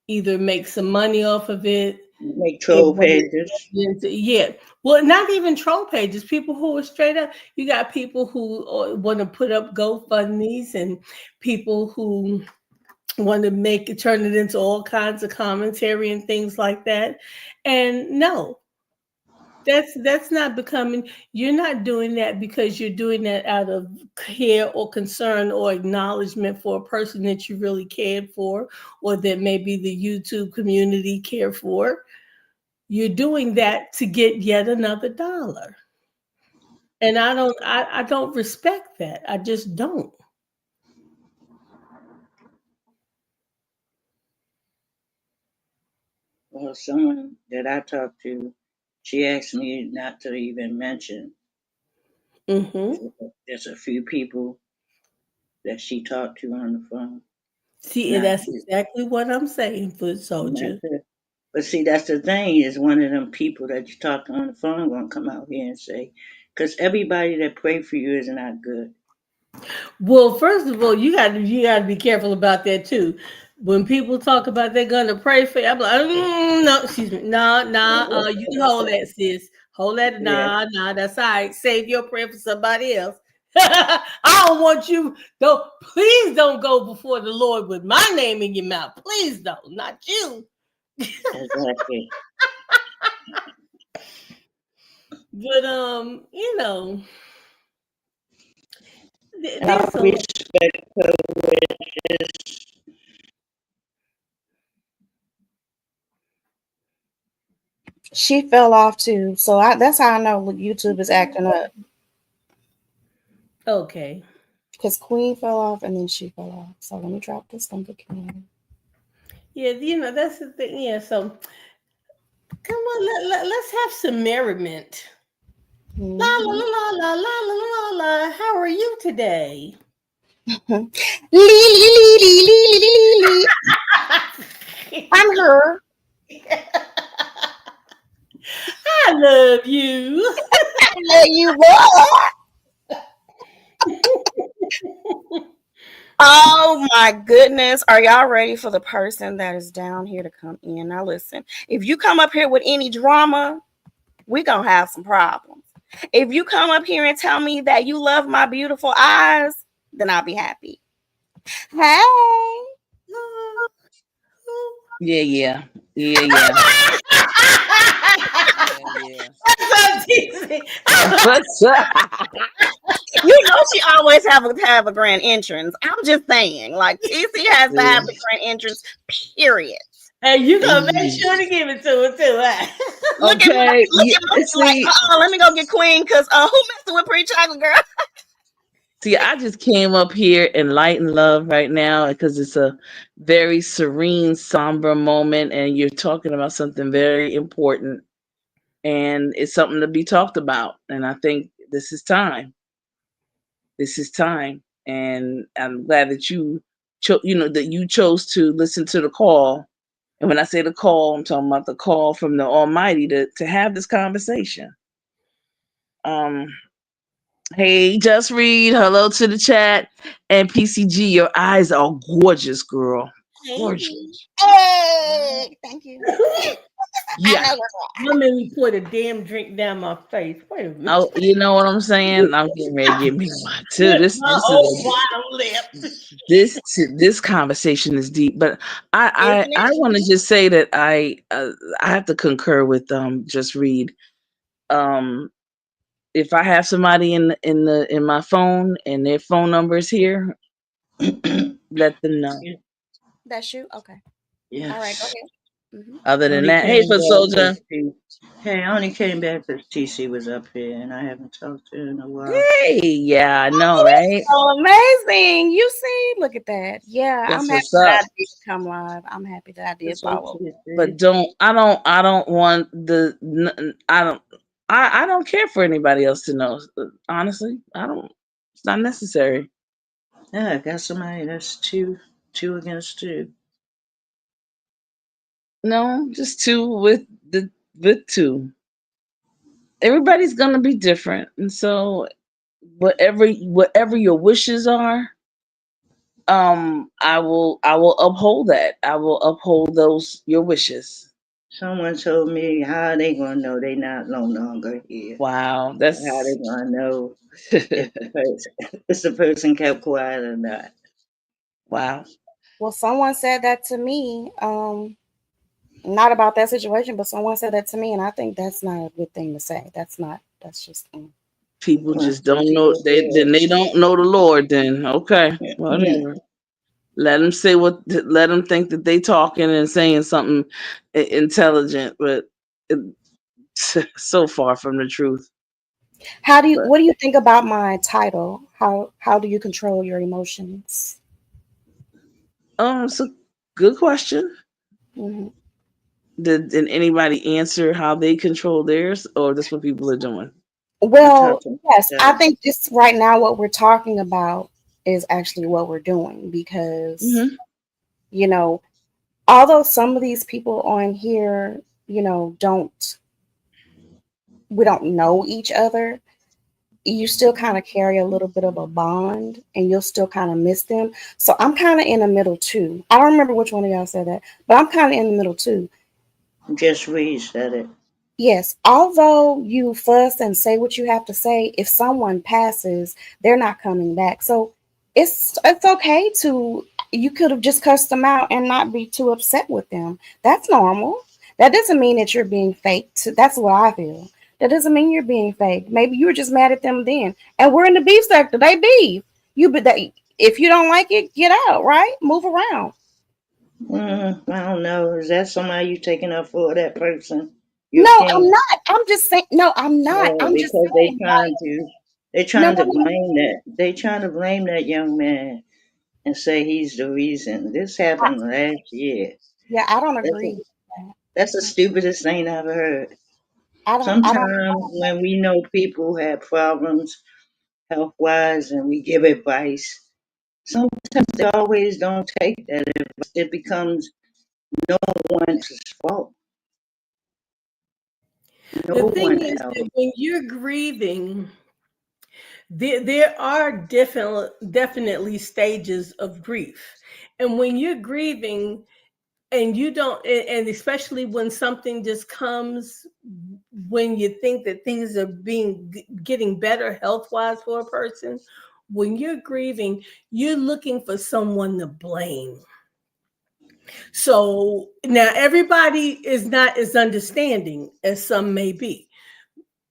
[SPEAKER 2] either make some money off of it.
[SPEAKER 5] Make
[SPEAKER 2] They
[SPEAKER 5] troll
[SPEAKER 2] want
[SPEAKER 5] pages.
[SPEAKER 2] yeah. Well, not even troll pages. People who are straight up. You got people who want to put up GoFundMe's and people who want to turn it into all kinds of commentary and things like that. And no, that's not becoming. You're not doing that because you're doing that out of care or concern or acknowledgement for a person that you really cared for, or that maybe the YouTube community care for. You're doing that to get yet another dollar. And I don't respect that. I just don't.
[SPEAKER 5] Well, someone that I talked to, she asked me not to even mention.
[SPEAKER 2] Mm-hmm.
[SPEAKER 5] There's a few people that she talked to on the phone.
[SPEAKER 2] See, and
[SPEAKER 5] Not
[SPEAKER 2] that's
[SPEAKER 5] to,
[SPEAKER 2] exactly what I'm saying, foot
[SPEAKER 5] not
[SPEAKER 2] soldier.
[SPEAKER 5] to. But see, that's the thing is one of them people that you talk to on the phone gonna come out here and say, because everybody that pray for you is not good.
[SPEAKER 2] Well, first of all, you got to be careful about that too. When people talk about they're gonna pray for you, I'm like, no, excuse me, nah, you can hold that, sis. Hold that,
[SPEAKER 5] Yeah,
[SPEAKER 2] nah, that's all right. Save your prayer for somebody else. I don't want you. Don't please don't go before the Lord with my name in your mouth. Please don't, not you.
[SPEAKER 5] exactly.
[SPEAKER 2] But
[SPEAKER 5] And I
[SPEAKER 2] there's a
[SPEAKER 5] respect her, which is
[SPEAKER 3] She fell off too, so that's how I know YouTube is acting up.
[SPEAKER 2] okay.
[SPEAKER 3] Because Queen fell off and then she fell off. So let me drop this link again.
[SPEAKER 2] Yeah, that's the thing. Yeah, so come on, let's have some merriment. La la
[SPEAKER 3] Mhm.
[SPEAKER 2] la la la la la la la. How are you today?
[SPEAKER 3] Lee. I'm her.
[SPEAKER 2] I love you.
[SPEAKER 3] There you are. Oh my goodness. Are y'all ready for the person that is down here to come in? Now listen, if you come up here with any drama, we're gonna have some problems. If you come up here and tell me that you love my beautiful eyes, then I'll be happy. Hey.
[SPEAKER 6] Yeah. Yeah. Yeah. What's up?
[SPEAKER 3] You know she always have a grand entrance. I'm just saying, like TC has to have the grand entrance, period.
[SPEAKER 2] Hey, you gonna make
[SPEAKER 6] Yeah.
[SPEAKER 2] sure to give it to her too, huh?
[SPEAKER 3] Look at
[SPEAKER 6] Okay.
[SPEAKER 3] my like,
[SPEAKER 6] See,
[SPEAKER 3] let me go get Queen because who messing with Preach Chocolate Girl?
[SPEAKER 6] I just came up here in light and love right now because it's a very serene, somber moment, and you're talking about something very important, and it's something to be talked about. And I think this is time. This is time, and I'm glad that that you chose to listen to the call. And when I say the call, I'm talking about the call from the Almighty to have this conversation. Um, hey, Just Read, hello to the chat, and PCG, your eyes are gorgeous, girl, gorgeous.
[SPEAKER 3] Hey, thank you. I
[SPEAKER 6] Yeah,
[SPEAKER 3] know
[SPEAKER 2] You made me pour the damn drink down my face. Wait a minute.
[SPEAKER 6] oh, you know what I'm saying? I'm getting ready to get me one too.
[SPEAKER 2] With
[SPEAKER 6] This
[SPEAKER 2] my
[SPEAKER 6] this is
[SPEAKER 2] old
[SPEAKER 6] a
[SPEAKER 2] wild lip.
[SPEAKER 6] this conversation is deep, but
[SPEAKER 3] Isn't
[SPEAKER 6] I
[SPEAKER 3] it?
[SPEAKER 6] want to just say that I have to concur with Just Read. Um, if I have somebody in my phone and their phone number is here, let them know.
[SPEAKER 3] That's you? Okay. All right, go
[SPEAKER 5] yes.
[SPEAKER 3] ahead. Hmm.
[SPEAKER 6] Other than
[SPEAKER 5] Only
[SPEAKER 6] that, hey,
[SPEAKER 5] came
[SPEAKER 6] foot
[SPEAKER 5] back
[SPEAKER 6] soldier.
[SPEAKER 5] because hey, I only came back because TC was up here and I haven't talked to her in a while.
[SPEAKER 6] Hey, yeah, I know,
[SPEAKER 3] Oh,
[SPEAKER 6] right?
[SPEAKER 3] that's so amazing. You see, look at that. Yeah, I'm
[SPEAKER 6] That's
[SPEAKER 3] happy
[SPEAKER 6] what's
[SPEAKER 3] that
[SPEAKER 6] up.
[SPEAKER 3] I did come live. I'm happy that I did
[SPEAKER 5] It's so
[SPEAKER 3] follow.
[SPEAKER 6] But
[SPEAKER 5] cute,
[SPEAKER 6] I don't want I don't care for anybody else to know. Honestly, I don't. It's not necessary.
[SPEAKER 5] yeah, I got somebody that's two against two.
[SPEAKER 6] No, just two with two. everybody's gonna be different, and so whatever your wishes are, I will uphold that. I will uphold those your wishes.
[SPEAKER 5] Someone told me, how are they gonna know they not no longer here?
[SPEAKER 6] Wow,
[SPEAKER 5] How they
[SPEAKER 6] that's
[SPEAKER 5] gonna know if the person if the person kept quiet or not?
[SPEAKER 6] wow.
[SPEAKER 3] Well, someone said that to me. Not about that situation, but someone said that to me, and I think that's not a good thing to say. That's not. That's just.
[SPEAKER 6] People
[SPEAKER 5] Well,
[SPEAKER 6] just
[SPEAKER 5] some
[SPEAKER 6] don't know.
[SPEAKER 5] people
[SPEAKER 6] They don't know the Lord. Then okay,
[SPEAKER 5] did. Yeah.
[SPEAKER 6] whatever. Let them say what. Let them think that they talking and saying something intelligent, but it's so far from the truth.
[SPEAKER 3] How do you?
[SPEAKER 6] But
[SPEAKER 3] What do you think about my title? How do you control your emotions?
[SPEAKER 6] it's a good question.
[SPEAKER 3] Hmm.
[SPEAKER 6] Did anybody answer how they control theirs, or that's what people are doing?
[SPEAKER 5] I talked
[SPEAKER 3] Well,
[SPEAKER 5] to
[SPEAKER 3] yes, I
[SPEAKER 5] myself.
[SPEAKER 3] think this right now what we're talking about is actually what we're doing because
[SPEAKER 6] Hmm.
[SPEAKER 3] you know, although some of these people on here, don't we don't know each other, you still kind of carry a little bit of a bond and you'll still kind of miss them. So I'm kind of in the middle too. I don't remember which one of y'all said that, but I'm kind of in the middle too.
[SPEAKER 5] Just Reed said it.
[SPEAKER 3] Yes, although you fuss and say what you have to say, if someone passes, they're not coming back. So it's okay to you could have just cussed them out and not be too upset with them. That's normal. That doesn't mean that you're being fake. That's what I feel. That doesn't mean you're being fake. Maybe you were just mad at them then. And we're in the beef sector. They beef. You but that if you don't like it, get out, right? Move around.
[SPEAKER 5] I don't know. Is that somebody you taking up for that person? Your
[SPEAKER 3] No, I'm
[SPEAKER 5] opinion?
[SPEAKER 3] not. I'm just saying no, I'm not.
[SPEAKER 5] No,
[SPEAKER 3] I'm just
[SPEAKER 5] because
[SPEAKER 3] saying like
[SPEAKER 5] they
[SPEAKER 3] no,
[SPEAKER 5] trying
[SPEAKER 3] no,
[SPEAKER 5] to
[SPEAKER 3] no.
[SPEAKER 5] blame that. They trying to blame that young man and say he's the reason. This
[SPEAKER 3] I,
[SPEAKER 5] happened last year.
[SPEAKER 3] yeah, I don't
[SPEAKER 5] That's
[SPEAKER 3] agree
[SPEAKER 5] a,
[SPEAKER 3] with that.
[SPEAKER 5] that's the stupidest thing I've ever heard.
[SPEAKER 3] I
[SPEAKER 5] Sometimes
[SPEAKER 3] don't like
[SPEAKER 5] when we know people have problems health wise and we give advice, sometimes they always don't take that advice. It becomes no one's fault.
[SPEAKER 2] The
[SPEAKER 5] No
[SPEAKER 2] thing
[SPEAKER 5] one
[SPEAKER 2] is
[SPEAKER 5] else.
[SPEAKER 2] that when you're grieving, there are definitely stages of grief. And when you're grieving and you don't, and especially when something just comes when you think that things are getting better health wise for a person, when you're grieving, you're looking for someone to blame. So now everybody is not as understanding as some may be.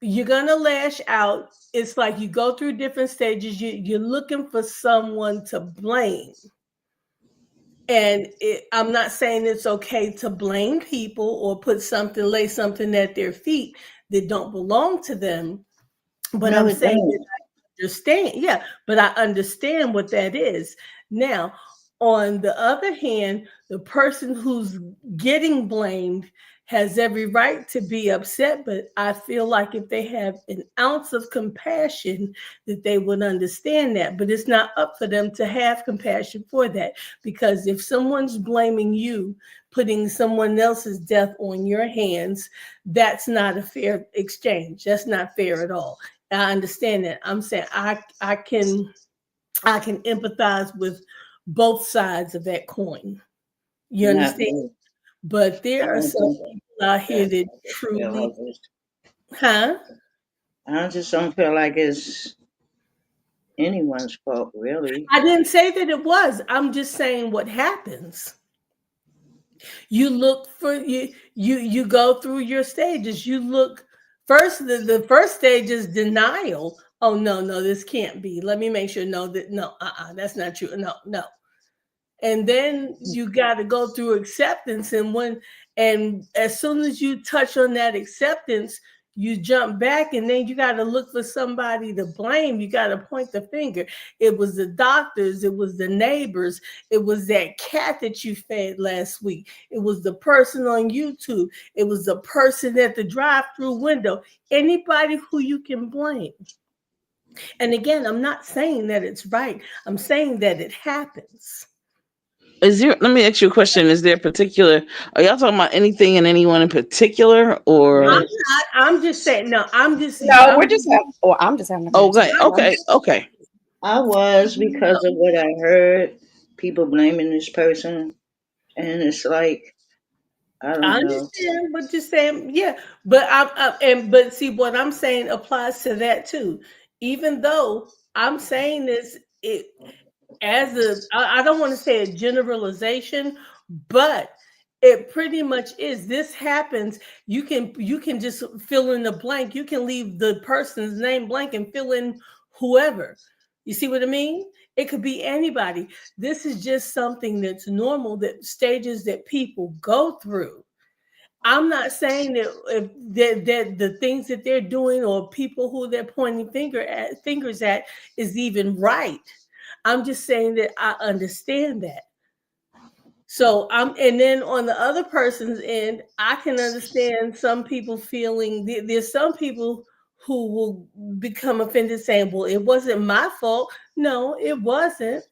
[SPEAKER 2] You're gonna lash out. It's like you go through different stages. You're looking for someone to blame. And I'm not saying it's okay to blame people or lay something at their feet that don't belong to them. But
[SPEAKER 5] No,
[SPEAKER 2] I'm
[SPEAKER 5] it
[SPEAKER 2] saying that
[SPEAKER 5] don't.
[SPEAKER 2] I understand. Yeah, but I understand what that is. Now, on the other hand, the person who's getting blamed has every right to be upset, but I feel like if they have an ounce of compassion, that they would understand that. But it's not up for them to have compassion for that, because if someone's blaming you, putting someone else's death on your hands, that's not a fair exchange. That's not fair at all. I understand that. I'm saying I can empathize with both sides of that coin. You
[SPEAKER 5] Not
[SPEAKER 2] understand?
[SPEAKER 5] me.
[SPEAKER 2] But
[SPEAKER 5] I
[SPEAKER 2] there are
[SPEAKER 5] don't
[SPEAKER 2] some
[SPEAKER 5] think
[SPEAKER 2] people out here
[SPEAKER 5] that
[SPEAKER 2] that
[SPEAKER 5] I feel
[SPEAKER 2] truly,
[SPEAKER 5] like it's,
[SPEAKER 2] huh?
[SPEAKER 5] I just don't feel like it's anyone's fault, really.
[SPEAKER 2] I didn't say that it was. I'm just saying what happens. You look for you go through your stages. You look first. The first stage is denial. Oh no, this can't be. Let me make sure. No, that's not true. No. And then you got to go through acceptance, and as soon as you touch on that acceptance, you jump back, and then you got to look for somebody to blame. You got to point the finger. It was the doctors, it was the neighbors, it was that cat that you fed last week, it was the person on YouTube, it was the person at the drive-through window. Anybody who you can blame. And again, I'm not saying that it's right, I'm saying that it happens.
[SPEAKER 6] Is there? Let me ask you a question. Is there particular? Are y'all talking about anything and anyone in particular,
[SPEAKER 2] I'm
[SPEAKER 6] or
[SPEAKER 2] not. I'm just saying. No, I'm just.
[SPEAKER 3] No,
[SPEAKER 2] I'm.
[SPEAKER 3] we're just having, or I'm just having a
[SPEAKER 6] okay,
[SPEAKER 3] conversation.
[SPEAKER 6] okay, okay?
[SPEAKER 5] I was because of what I heard, people blaming this person, and it's like I
[SPEAKER 2] I
[SPEAKER 5] don't know.
[SPEAKER 2] understand what you're saying. Yeah, but but see what I'm saying applies to that too. Even though I'm saying this, it as I don't want to say a generalization, but it pretty much is. This happens. You can just fill in the blank. You can leave the person's name blank and fill in whoever. You see what I mean? It could be anybody. This is just something that's normal, that stages that people go through. I'm not saying that the things that they're doing or people who they're pointing fingers at is even right. I'm just saying that I understand that. So and then on the other person's end, I can understand some people feeling there's some people who will become offended saying, well, it wasn't my fault. No, it wasn't.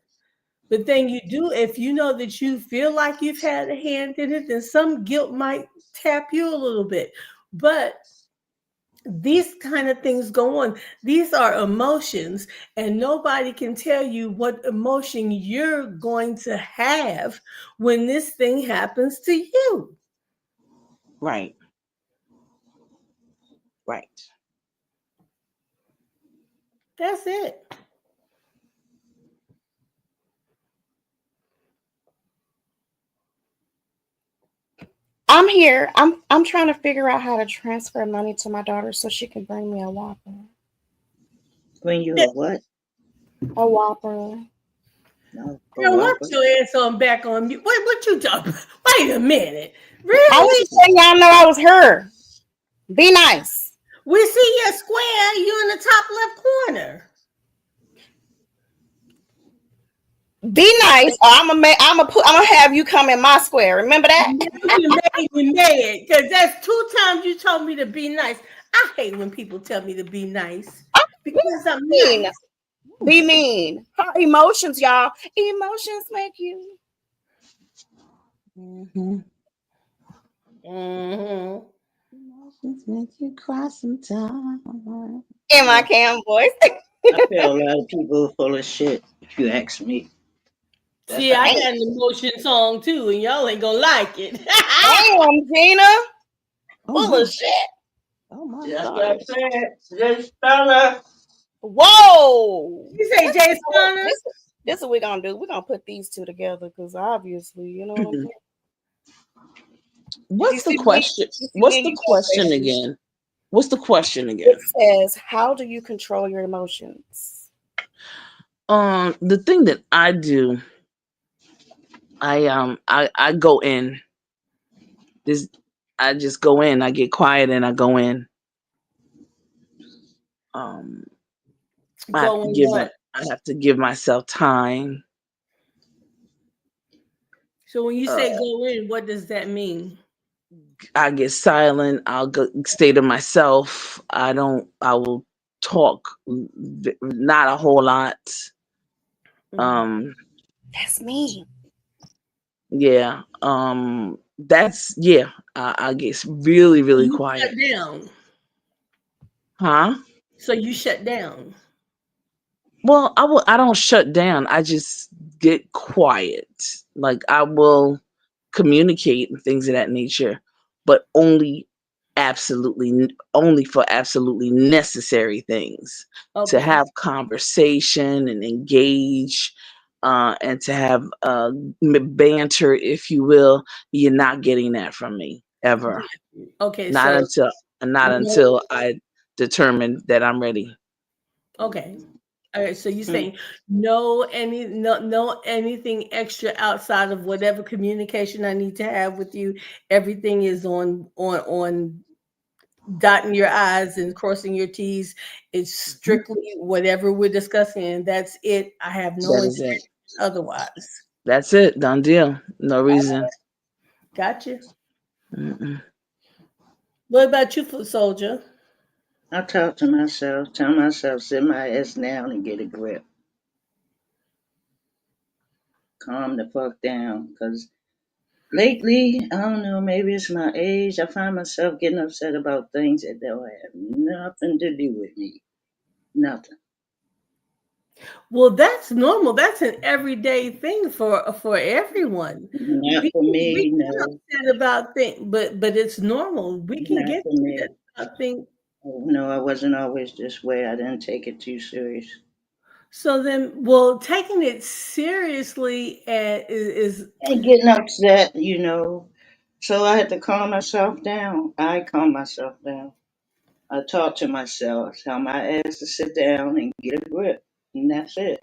[SPEAKER 2] But then you do, if you know that you feel like you've had a hand in it, then some guilt might tap you a little bit. But these kind of things go on. These are emotions, and nobody can tell you what emotion you're going to have when this thing happens to you.
[SPEAKER 6] Right, right.
[SPEAKER 2] That's it.
[SPEAKER 3] I'm here. I'm trying to figure out how to transfer money to my daughter so she can bring me a Whopper.
[SPEAKER 5] When you a what?
[SPEAKER 3] A Whopper.
[SPEAKER 5] No, a
[SPEAKER 2] Girl, work
[SPEAKER 5] whopper.
[SPEAKER 2] your ass on back on mute. What you talking? Wait a minute.
[SPEAKER 3] I was
[SPEAKER 2] Really?
[SPEAKER 3] just letting y'all know I was her. Be nice.
[SPEAKER 2] We see your square. You in the top left corner.
[SPEAKER 3] Be nice, or I'm gonna have you come in my square. Remember that?
[SPEAKER 2] You made me mad because that's 2 times you told me to be nice. I hate when people tell me to be nice because I'm
[SPEAKER 3] Mean.
[SPEAKER 2] nice.
[SPEAKER 3] Be mean. Her emotions, y'all. Emotions make you.
[SPEAKER 6] Mm-hmm.
[SPEAKER 2] Mm-hmm.
[SPEAKER 6] Emotions make you cry sometimes.
[SPEAKER 3] In my
[SPEAKER 5] Yeah,
[SPEAKER 3] cam voice.
[SPEAKER 5] I feel a lot of people full of shit. If you ask me, that's
[SPEAKER 2] See,
[SPEAKER 5] how
[SPEAKER 2] I
[SPEAKER 5] I
[SPEAKER 3] Damn,
[SPEAKER 2] got an emotion song too, and y'all ain't gonna like it.
[SPEAKER 3] damn, Gina.
[SPEAKER 6] Oh
[SPEAKER 3] Full
[SPEAKER 6] my!
[SPEAKER 3] of shit.
[SPEAKER 6] Oh my
[SPEAKER 5] That's what
[SPEAKER 6] God!
[SPEAKER 5] I'm saying. Just fella.
[SPEAKER 3] Whoa.
[SPEAKER 2] You say
[SPEAKER 3] This,
[SPEAKER 2] Jay Stunner?
[SPEAKER 3] this is what we're gonna do. We're gonna put these two together because obviously, you know what I'm saying? You
[SPEAKER 6] What's the
[SPEAKER 3] see me?
[SPEAKER 6] question?
[SPEAKER 3] You see
[SPEAKER 6] What's
[SPEAKER 3] me?
[SPEAKER 6] the
[SPEAKER 3] You gonna say
[SPEAKER 6] question again? What's the question
[SPEAKER 3] it
[SPEAKER 6] again?
[SPEAKER 3] says, how do you control your emotions?
[SPEAKER 6] The thing that I do, I go in. This, I just go in. I get quiet and I go in. Um,
[SPEAKER 2] Going what?
[SPEAKER 6] I have to give myself time.
[SPEAKER 2] So when you
[SPEAKER 6] Uh,
[SPEAKER 2] say go in, what does that mean?
[SPEAKER 6] I get silent. I'll go stay to myself. I don't. I will talk, not a whole lot. Um,
[SPEAKER 3] That's me.
[SPEAKER 6] yeah. That's yeah. I get really, really
[SPEAKER 2] You shut
[SPEAKER 6] quiet.
[SPEAKER 2] down.
[SPEAKER 6] Huh?
[SPEAKER 2] So you shut down.
[SPEAKER 6] Well, I don't shut down. I just get quiet. Like I will communicate and things of that nature, but only for absolutely necessary things. To
[SPEAKER 2] Okay.
[SPEAKER 6] have conversation and engage, and to have banter, if you will. You're not getting that from me ever.
[SPEAKER 2] Okay.
[SPEAKER 6] Not
[SPEAKER 2] So
[SPEAKER 6] until not
[SPEAKER 2] no.
[SPEAKER 6] until I determine that I'm ready.
[SPEAKER 2] Okay. All right. So you
[SPEAKER 6] Mm.
[SPEAKER 2] saying no anything extra outside of whatever communication I need to have with you. Everything is on dotting your I's and crossing your T's. It's
[SPEAKER 6] Mhm.
[SPEAKER 2] strictly whatever we're discussing, and that's it. I have no
[SPEAKER 6] That is
[SPEAKER 2] intention
[SPEAKER 6] it.
[SPEAKER 2] otherwise.
[SPEAKER 6] That's it. Done deal. No reason.
[SPEAKER 2] Gotcha.
[SPEAKER 6] Mm-mm.
[SPEAKER 2] What about you, foot soldier?
[SPEAKER 5] I talk to myself, tell myself, sit my ass down and get a grip. calm the fuck down. Because lately, I don't know, maybe it's my age, I find myself getting upset about things that don't have nothing to do with me. Nothing.
[SPEAKER 2] Well, that's normal. That's an everyday thing for everyone.
[SPEAKER 5] Not for
[SPEAKER 2] We
[SPEAKER 5] me,
[SPEAKER 2] get
[SPEAKER 5] no.
[SPEAKER 2] upset about things, but it's normal. We can
[SPEAKER 5] Not
[SPEAKER 2] get
[SPEAKER 5] for
[SPEAKER 2] upset
[SPEAKER 5] me.
[SPEAKER 2] about things.
[SPEAKER 5] Oh, no, I wasn't always this way. I didn't take it too serious.
[SPEAKER 2] So then, well, taking it seriously is
[SPEAKER 5] And getting upset, So I had to calm myself down. I calm myself down. I talk to myself, tell my ass to sit down and get a grip. And that's it.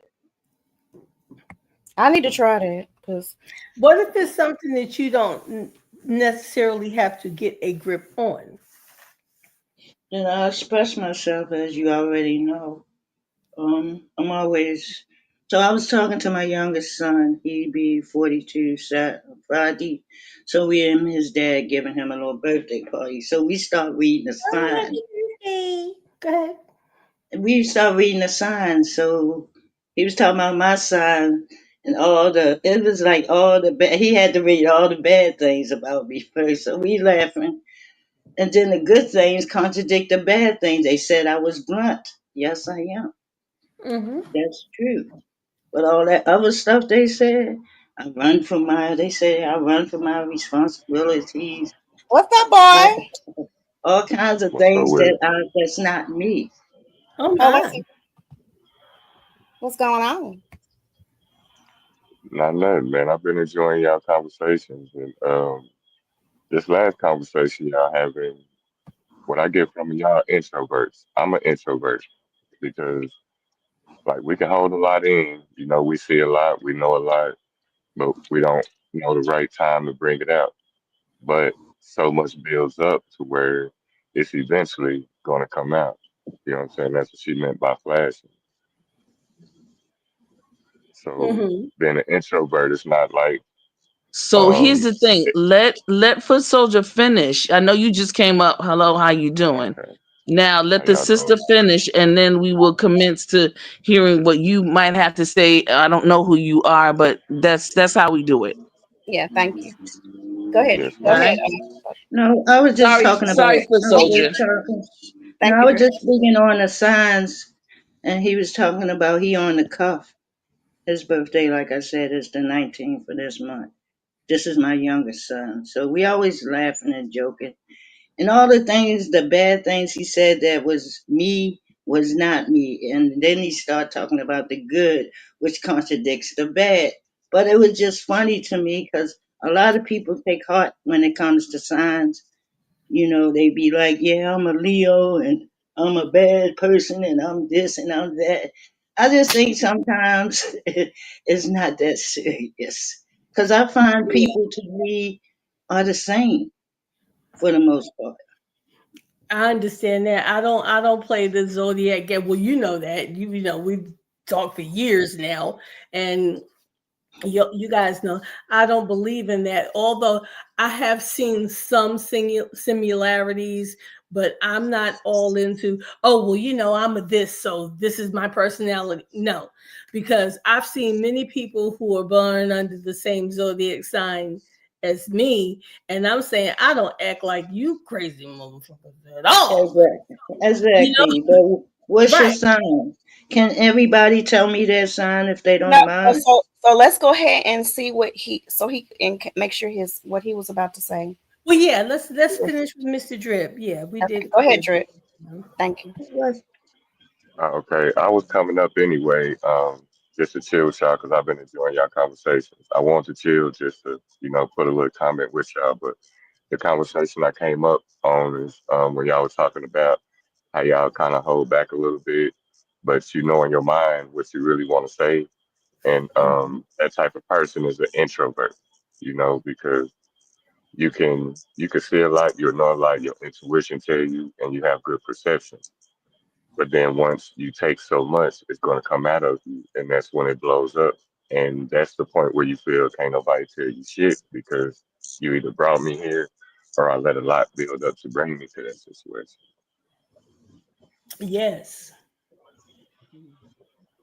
[SPEAKER 3] I need to try that because
[SPEAKER 2] what if it's something that you don't necessarily have to get a grip on?
[SPEAKER 5] Then I express myself as you already know. I'm always so I was talking to my youngest son, he be 42 Friday. So we and his dad giving him a little birthday party. So we start reading the
[SPEAKER 2] Oh,
[SPEAKER 5] signs.
[SPEAKER 2] happy birthday. Go ahead.
[SPEAKER 5] We start reading the signs. So he was talking about my sign and it was like he had to read all the bad things about me first. So we laughing. And then the good things contradict the bad things. They said I was blunt. Yes, I am.
[SPEAKER 2] Mm-hmm.
[SPEAKER 5] That's true. But all that other stuff they said, they say I run from my responsibilities,
[SPEAKER 3] what's that,
[SPEAKER 5] all,
[SPEAKER 3] boy?
[SPEAKER 5] all kinds of
[SPEAKER 7] What's up
[SPEAKER 5] things
[SPEAKER 7] with it?
[SPEAKER 5] that's not me.
[SPEAKER 2] Oh
[SPEAKER 3] Oh,
[SPEAKER 2] my.
[SPEAKER 3] what's going on?
[SPEAKER 7] Not nothing, man. I've been enjoying y'all conversations, and this last conversation y'all having, what I get from y'all introverts. I'm an introvert because like we can hold a lot in, we see a lot, we know a lot, but we don't know the right time to bring it out. But so much builds up to where it's eventually gonna come out. You know what I'm saying? That's what she meant by flashing. So
[SPEAKER 2] Mm-hmm.
[SPEAKER 7] being an introvert is not like
[SPEAKER 6] So here's the thing. Let Foot Soldier finish. I know you just came up. Hello, how you doing?
[SPEAKER 7] okay,
[SPEAKER 6] Now
[SPEAKER 7] how
[SPEAKER 6] let the
[SPEAKER 7] y'all
[SPEAKER 6] sister
[SPEAKER 7] doing?
[SPEAKER 6] finish, and then we will commence to hearing what you might have to say. I don't know who you are, but that's how we do it.
[SPEAKER 3] Yeah, thank you. Go ahead.
[SPEAKER 7] Yes,
[SPEAKER 3] Go
[SPEAKER 6] All
[SPEAKER 7] ma'am.
[SPEAKER 3] ahead.
[SPEAKER 6] right.
[SPEAKER 5] No, I was just
[SPEAKER 6] Sorry,
[SPEAKER 5] talking about.
[SPEAKER 6] sorry, Foot
[SPEAKER 5] I was
[SPEAKER 6] Soldier.
[SPEAKER 5] just talking. No,
[SPEAKER 3] Thank
[SPEAKER 5] I
[SPEAKER 3] you,
[SPEAKER 5] was
[SPEAKER 3] Dre.
[SPEAKER 5] just speaking on the signs, and he was talking about he on the cuff. His birthday, like I said, is the 19th of this month. This is my youngest son, so we always laughing and joking. And all the things, the bad things he said that was me was not me. And then he started talking about the good, which contradicts the bad. But it was just funny to me because a lot of people take heart when it comes to signs. They be like, yeah, I'm a Leo and I'm a bad person and I'm this and I'm that. I just think sometimes it's not that serious because I find
[SPEAKER 3] Yeah.
[SPEAKER 5] people to me are the same for the most part.
[SPEAKER 2] I understand that. I don't play the zodiac game. Well, you know that. You know we've talked for years now, and you guys know I don't believe in that. Although I have seen some similarities, but I'm not all into. Oh well, I'm a this, so this is my personality. No, because I've seen many people who are born under the same zodiac sign as me, and I'm saying I don't act like you crazy motherfuckers at all.
[SPEAKER 5] Exactly.
[SPEAKER 2] You know,
[SPEAKER 5] Exactly. But what's your
[SPEAKER 2] right?
[SPEAKER 5] sign? Can everybody tell me their sign if they
[SPEAKER 3] No,
[SPEAKER 5] don't mind?
[SPEAKER 3] so let's go ahead and see what he and make sure his what he was about to say.
[SPEAKER 2] Well, yeah. Let's
[SPEAKER 7] Yes.
[SPEAKER 2] finish with Mr. Drip. Yeah, we
[SPEAKER 3] Okay,
[SPEAKER 2] did.
[SPEAKER 3] go ahead, Drip.
[SPEAKER 2] You
[SPEAKER 3] Thank you.
[SPEAKER 7] Okay, I was coming up anyway, just to chill with y'all because I've been enjoying y'all conversations. I want to chill just to, put a little comment with y'all, but the conversation I came up on is when y'all was talking about how y'all kind of hold back a little bit, but you know in your mind what you really want to say, and
[SPEAKER 2] Mhm.
[SPEAKER 7] that type of person is an introvert, because you can see a lot, you know a lot, your intuition tell you, and you have good perception. But then once you take so much, it's going to come out of you, and that's when it blows up. And that's the point where you feel can't nobody tell you shit because you either brought me here or I let a lot build up to bring me to that situation.
[SPEAKER 2] Yes,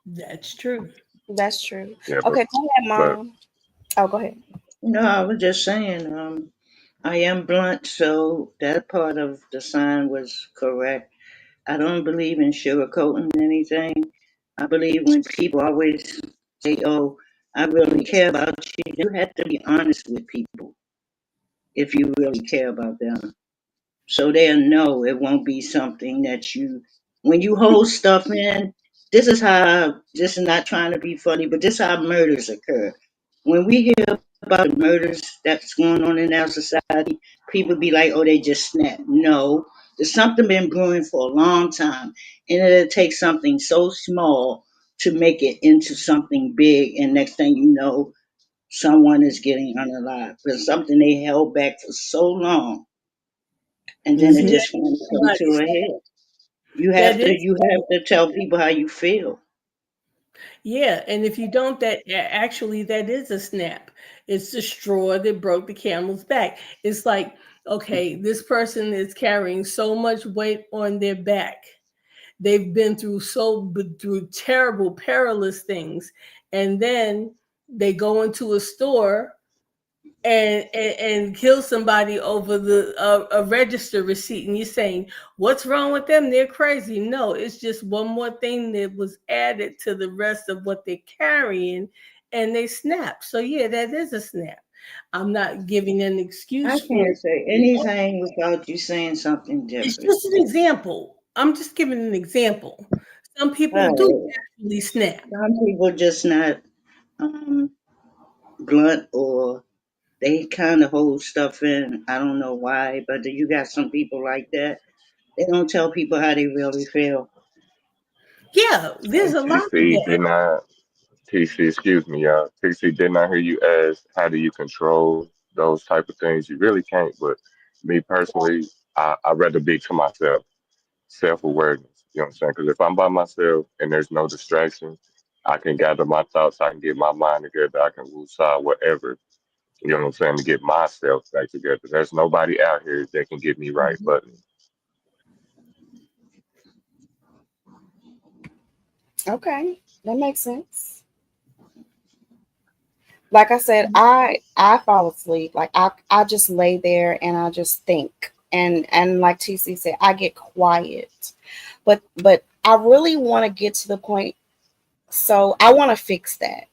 [SPEAKER 2] that's true.
[SPEAKER 3] That's true.
[SPEAKER 7] Yeah, but
[SPEAKER 3] Okay, go ahead,
[SPEAKER 7] but
[SPEAKER 3] Mom. Oh, go ahead.
[SPEAKER 5] No, I was just saying, I am blunt, so that part of the sign was correct. I don't believe in sugarcoating anything. I believe when people always say, "Oh, I really care about you," you have to be honest with people if you really care about them. So they'll know it won't be something that when you hold stuff in, this is not trying to be funny, but this is how murders occur. When we hear about the murders that's going on in our society, people be like, oh, they just snapped. No, there's something been brewing for a long time, and it'll take something so small to make it into something big, and next thing you know, someone is getting unalive. There's something they held back for so long, and then it
[SPEAKER 2] Snap,
[SPEAKER 5] just finally come
[SPEAKER 2] somebody
[SPEAKER 5] to a
[SPEAKER 2] snap.
[SPEAKER 5] head. You
[SPEAKER 2] That
[SPEAKER 5] have to
[SPEAKER 2] is,
[SPEAKER 5] you have to tell people how you feel.
[SPEAKER 2] yeah. And if you don't, actually that is a snap. It's the straw that broke the camel's back. It's like, okay, this person is carrying so much weight on their back. They've been through terrible, perilous things, and then they go into a store and kill somebody over a register receipt, and you're saying, what's wrong with them? They're crazy. No, it's just one more thing that was added to the rest of what they're carrying, and they snap. So yeah, that is a snap. I'm not giving an
[SPEAKER 5] I
[SPEAKER 2] excuse for
[SPEAKER 5] can't
[SPEAKER 2] it.
[SPEAKER 5] say anything without you saying something
[SPEAKER 2] It's
[SPEAKER 5] different.
[SPEAKER 2] just an example. I'm just giving an example. Some people do
[SPEAKER 5] Uh,
[SPEAKER 2] actually snap.
[SPEAKER 5] some people just not um, blunt, or they kind of hold stuff in. I don't know why, but you got some people like that. They don't tell people how they really feel.
[SPEAKER 2] Yeah, there's
[SPEAKER 7] And
[SPEAKER 2] a lot of
[SPEAKER 7] TC,
[SPEAKER 2] that.
[SPEAKER 7] did not TC, excuse me, y'all. TC, didn't I hear you ask how do you control those type of things? You really can't, but me personally, I'd rather be to myself, self awareness. You know what I'm saying? Because if I'm by myself and there's no distractions, I can gather my thoughts, I can get my mind together, I can woosah whatever. You know what I'm saying? To get myself back together. There's nobody out here that can get me right but me.
[SPEAKER 3] Okay, that makes sense. Like I said, I fall asleep. Like I just lay there and I just think. And like TC said, I get quiet. But I really want to get to the point. So I want to fix that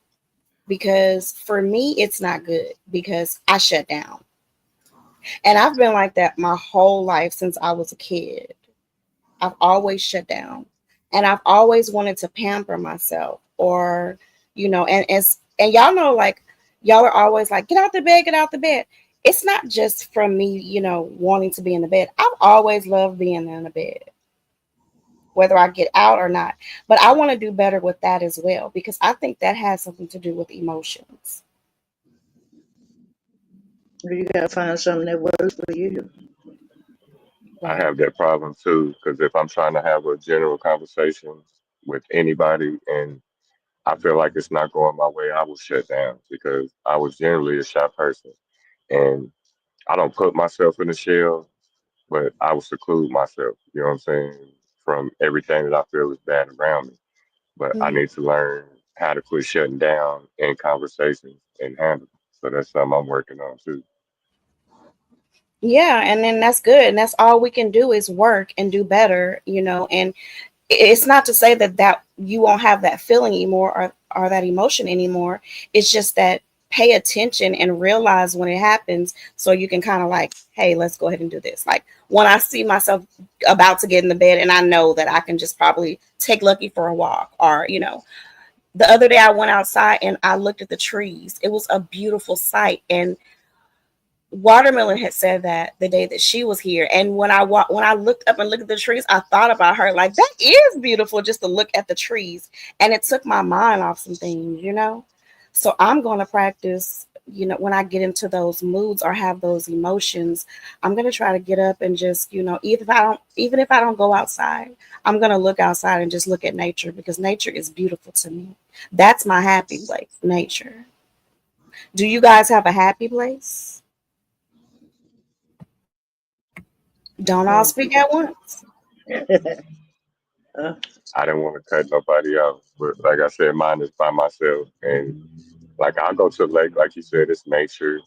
[SPEAKER 3] because for me it's not good because I shut down. And I've been like that my whole life since I was a kid. I've always shut down. And I've always wanted to pamper myself or, and y'all know, like, y'all are always like, get out the bed, get out the bed. It's not just from me, wanting to be in the bed. I've always loved being in the bed, whether I get out or not. But I want to do better with that as well because I think that has something to do with emotions.
[SPEAKER 5] You gotta find something that works for you.
[SPEAKER 7] I
[SPEAKER 3] Right.
[SPEAKER 7] have that problem too, because if I'm trying to have a general conversation with anybody and I feel like it's not going my way, I will shut down because I was generally a shy person. And I don't put myself in a shell, but I will seclude myself, you know what I'm saying, from everything that I feel is bad around me. But I
[SPEAKER 3] Mhm.
[SPEAKER 7] need to learn how to quit shutting down in conversations and handle it. So that's something I'm working on too.
[SPEAKER 3] Yeah, and then that's good. And that's all we can do is work and do better, and it's not to say that you won't have that feeling anymore or that emotion anymore. It's just that pay attention and realize when it happens so you can kind of like, hey, let's go ahead and do this. Like when I see myself about to get in the bed and I know that I can just probably take Lucky for a walk, or the other day I went outside and I looked at the trees. It was a beautiful sight. And Watermelon had said that the day that she was here, and when I looked up and looked at the trees, I thought about her. Like that is beautiful, just to look at the trees, and it took my mind off some things. So I'm going to practice. When I get into those moods or have those emotions, I'm going to try to get up and just, even if I don't go outside, I'm going to look outside and just look at nature because nature is beautiful to me. That's my happy place, nature. Do you guys have a happy place? Don't all
[SPEAKER 5] Oh.
[SPEAKER 3] speak at once.
[SPEAKER 5] Uh,
[SPEAKER 7] I didn't want to cut nobody out, but like I said, mine is by myself, and Like I go to the lake, like you said, it's nature,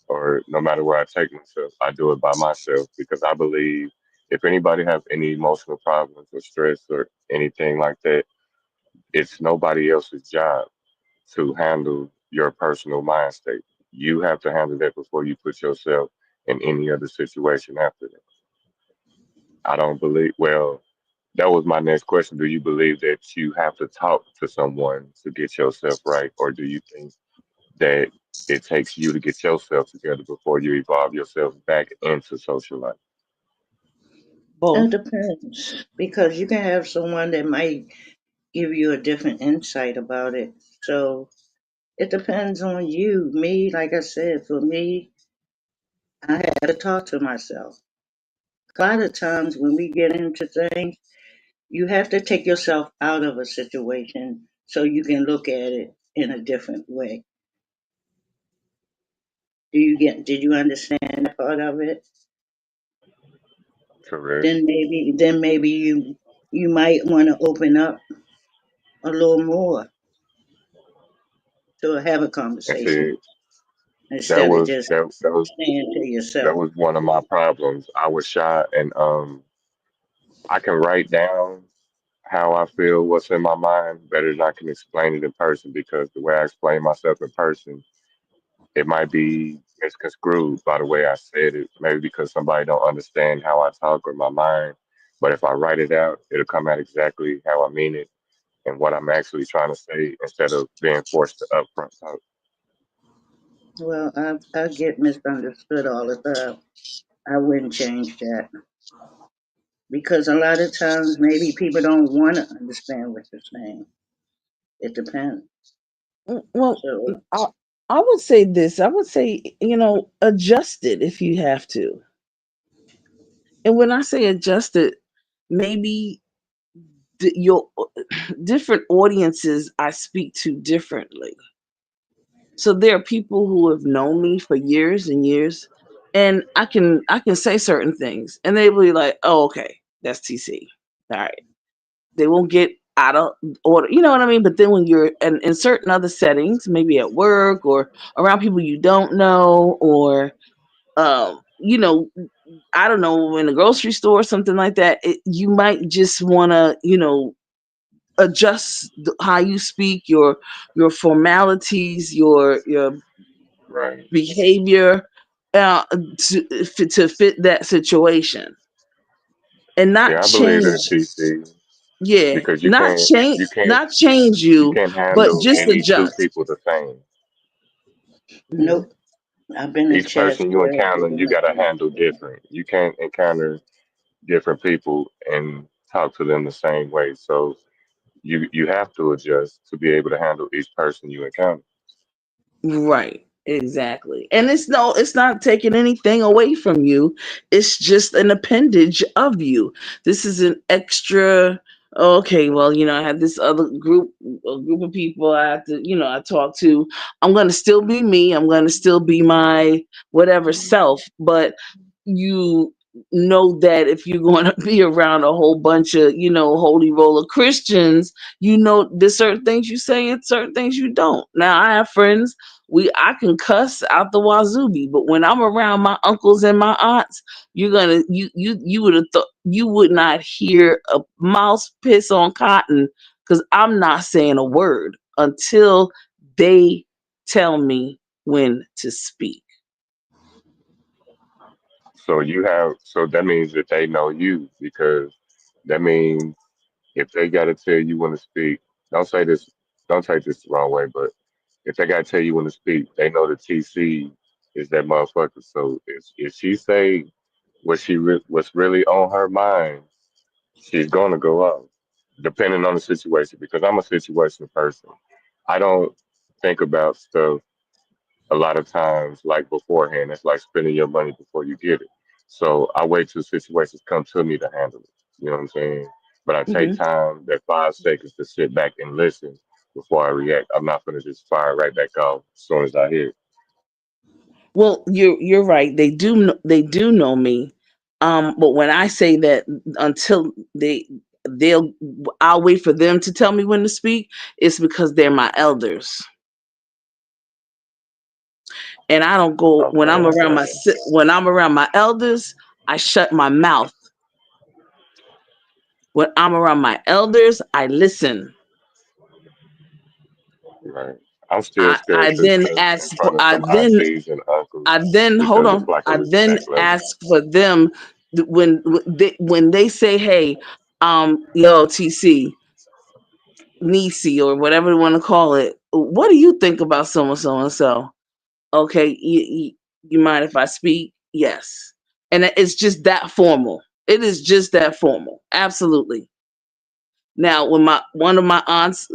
[SPEAKER 7] or no matter where I take myself, I do it by myself because I believe if anybody have any emotional problems or stress or anything like that, it's nobody else's job to handle your personal mind state. You have to handle that before you put yourself in any other situation after that. I don't believe, well, that was my next question. Do you believe that you have to talk to someone to get yourself right? Or do you think that it takes you to get yourself together before you evolve yourself back into social life?
[SPEAKER 5] It
[SPEAKER 6] Both.
[SPEAKER 5] depends because you can have someone that might give you a different insight about it. So it depends on you. Me, like I said, for me, I had to talk to myself. A lot of times when we get into things, you have to take yourself out of a situation so you can look at it in a different way. Did you understand that part of it?
[SPEAKER 7] Correct.
[SPEAKER 5] Then maybe you might want to open up a little more to have a
[SPEAKER 7] And
[SPEAKER 5] conversation
[SPEAKER 7] see, that
[SPEAKER 5] instead of
[SPEAKER 7] was
[SPEAKER 5] just
[SPEAKER 7] that that was
[SPEAKER 5] staying to
[SPEAKER 7] that
[SPEAKER 5] yourself.
[SPEAKER 7] was one of my problems. I was shy, and I can write down how I feel, what's in my mind, better than I can explain it in person because the way I explain myself in person, it might be misconstrued by the way I said it, maybe because somebody don't understand how I talk or my mind. But if I write it out, it'll come out exactly how I mean it and what I'm actually trying to say instead of being forced to upfront talk.
[SPEAKER 5] Well, I get misunderstood all the time. I wouldn't change that because a lot of times maybe people don't want to understand what you're saying. It depends.
[SPEAKER 6] Well,
[SPEAKER 5] So,
[SPEAKER 6] I would say this. I would say, adjust it if you have to. And when I say adjust it, maybe your different audiences I speak to differently. So there are people who have known me for years and years, and I can say certain things, and they will be like, "Oh, okay, that's TC." All right, they won't get out of order, you know what I mean? But then when you're in certain other settings, maybe at work or around people you don't know, or um, you know, I don't know, in the grocery store or something like that, you might just want to, adjust how you speak, your formalities, your
[SPEAKER 7] Right.
[SPEAKER 6] behavior to fit that situation, and not
[SPEAKER 7] Yeah, I believe that
[SPEAKER 6] change.
[SPEAKER 7] TC
[SPEAKER 6] Yeah,
[SPEAKER 7] because
[SPEAKER 6] not change, not change
[SPEAKER 7] you
[SPEAKER 6] you,
[SPEAKER 7] can't
[SPEAKER 6] but
[SPEAKER 7] handle
[SPEAKER 6] just
[SPEAKER 7] any two
[SPEAKER 6] adjust.
[SPEAKER 7] people the same.
[SPEAKER 6] Mhm.
[SPEAKER 5] nope. I've been in
[SPEAKER 7] Each
[SPEAKER 5] chats
[SPEAKER 7] person you
[SPEAKER 5] where
[SPEAKER 7] encounter,
[SPEAKER 5] people
[SPEAKER 7] you
[SPEAKER 5] not
[SPEAKER 7] gotta
[SPEAKER 5] do
[SPEAKER 7] handle different. You can't encounter different people and talk to them the same way. So you have to adjust to be able to handle each person you encounter.
[SPEAKER 6] Right, exactly. And it's not taking anything away from you. It's just an appendage of you. This is an extra. Okay, well, I have this other group of people I have to, I talk to. I'm going to still be me. I'm going to still be my whatever self, but you know that if you're going to be around a whole bunch of, holy roller Christians, there's certain things you say and certain things you don't. Now I have friends, I can cuss out the wazoobi, but when I'm around my uncles and my aunts, you would have thought you would not hear a mouse piss on cotton because I'm not saying a word until they tell me when to speak.
[SPEAKER 7] So that means that they know you because that means if they gotta tell you when to speak, don't say this, don't take this the wrong way, but if they gotta tell you when to speak, they know the TC is that motherfucker. So if she say what's really on her mind, she's gonna go out, depending on the situation. Because I'm a situational person. I don't think about stuff a lot of times like beforehand. It's like spending your money before you get it. So I wait till situations come to me to handle it. You know what I'm saying? But I take
[SPEAKER 6] Mhm.
[SPEAKER 7] time, that 5 seconds to sit back and listen before I react. I'm not gonna just fire right back off as soon as I hear it.
[SPEAKER 6] Well, you're right. They do know me. But when I say that until they'll I'll wait for them to tell me when to speak, it's because they're my elders. And I don't go when I'm
[SPEAKER 7] Okay,
[SPEAKER 6] around
[SPEAKER 7] gotcha.
[SPEAKER 6] when I'm around my elders, I shut my mouth. When I'm around my elders, I listen.
[SPEAKER 7] Right. I'm still
[SPEAKER 6] I
[SPEAKER 7] scared to
[SPEAKER 6] then
[SPEAKER 7] sit in
[SPEAKER 6] ask for
[SPEAKER 7] front of some aunties and
[SPEAKER 6] I
[SPEAKER 7] uncles
[SPEAKER 6] then hold
[SPEAKER 7] because it's
[SPEAKER 6] on.
[SPEAKER 7] like a
[SPEAKER 6] I then
[SPEAKER 7] respect level.
[SPEAKER 6] ask for them when they say, "Hey, yo, TC, Nisi, or whatever you want to call it. What do you think about so and so and so?" Okay, you mind if I speak? Yes, and it's just that formal. It is just that formal. Absolutely. Now, when my one of my aunts,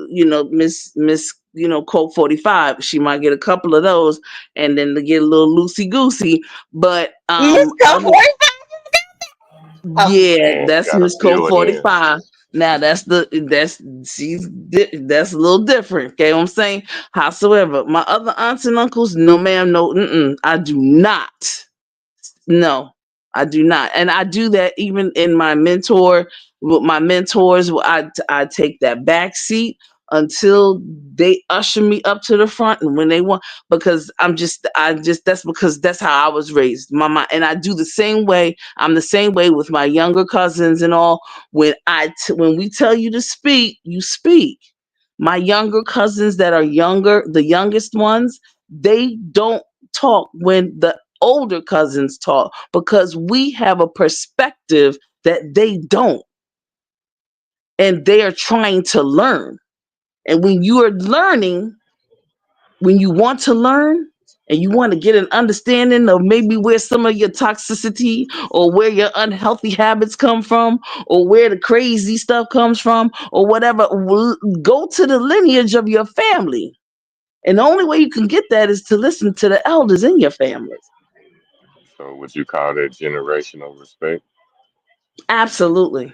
[SPEAKER 6] Miss, Coke 45, she might get a couple of those, and then to get a little loosey goosey. But
[SPEAKER 3] Miss Oh,
[SPEAKER 6] yeah,
[SPEAKER 7] And
[SPEAKER 6] that's
[SPEAKER 7] gotta
[SPEAKER 6] Miss Coke
[SPEAKER 7] feel it in.
[SPEAKER 6] 45. Now that's a little different. Okay, what I'm saying. Howsoever, my other aunts and uncles, no ma'am, no, I do not. No, I do not. And I do that even in my mentor, with my mentors. I take that back seat until they usher me up to the front. And when they want, because that's because that's how I was raised. Mama, and I do the same way. I'm the same way with my younger cousins and all. When we tell you to speak, you speak. My younger cousins that are younger, the youngest ones, they don't talk when the older cousins talk because we have a perspective that they don't, and they are trying to learn. And when you are learning, when you want to learn and you want to get an understanding of maybe where some of your toxicity or where your unhealthy habits come from or where the crazy stuff comes from or whatever, go to the lineage of your family. And the only way you can get that is to listen to the elders in your family.
[SPEAKER 7] So would you call that generational respect?
[SPEAKER 6] Absolutely.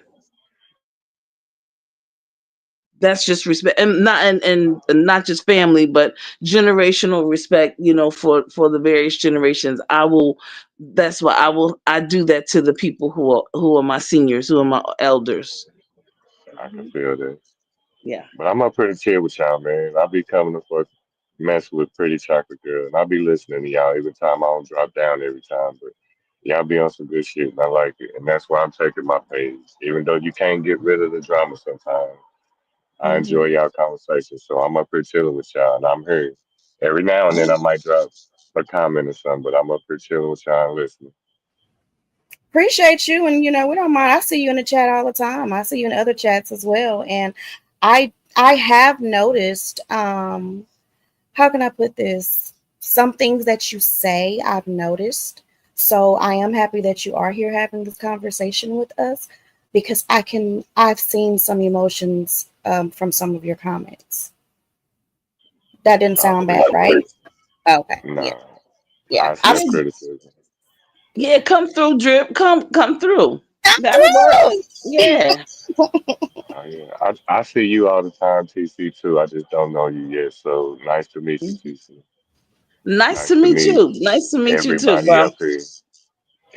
[SPEAKER 6] That's just respect, and not just family, but generational respect, for the various generations. That's why I do that to the people who are my seniors, who are my elders.
[SPEAKER 7] I can
[SPEAKER 6] Mhm.
[SPEAKER 7] feel that.
[SPEAKER 6] Yeah.
[SPEAKER 7] But I'm up here to chill with y'all, man. I be coming to fuck mess with Pretty Chocolate Girl, and I be listening to y'all every time. I don't drop down every time, but y'all be on some good shit, and I like it. And that's why I'm taking my page, even though you can't get rid of the drama sometimes. I enjoy
[SPEAKER 6] Hmm.
[SPEAKER 7] y'all conversations, so I'm up here chilling with y'all, and I'm here. Every now and then I might drop a comment or something, but I'm up here chilling with y'all and listening.
[SPEAKER 3] appreciate you, and we don't mind. I see you in the chat all the time. I see you in other chats as well, and I have noticed. How can I put this? Some things that you say, I've noticed. So I am happy that you are here having this conversation with us because I've seen some emotions from some of your comments. That didn't
[SPEAKER 7] I
[SPEAKER 3] sound bad,
[SPEAKER 7] appreciate
[SPEAKER 3] right?
[SPEAKER 7] it.
[SPEAKER 3] Okay. Yeah.
[SPEAKER 7] Nah,
[SPEAKER 3] Yeah.
[SPEAKER 7] I
[SPEAKER 3] I'm
[SPEAKER 6] Yeah,
[SPEAKER 7] accept criticism.
[SPEAKER 6] yeah. Come through, drip. Come through. That'll work.
[SPEAKER 3] through.
[SPEAKER 6] Yeah.
[SPEAKER 7] Oh yeah, I see you all the time, TC too. I just don't know you yet. So nice to meet you, TC.
[SPEAKER 6] Nice
[SPEAKER 7] Nice
[SPEAKER 6] to
[SPEAKER 7] to
[SPEAKER 6] meet
[SPEAKER 7] meet
[SPEAKER 6] you. Nice to meet you too,
[SPEAKER 7] everybody
[SPEAKER 6] bro.
[SPEAKER 7] up here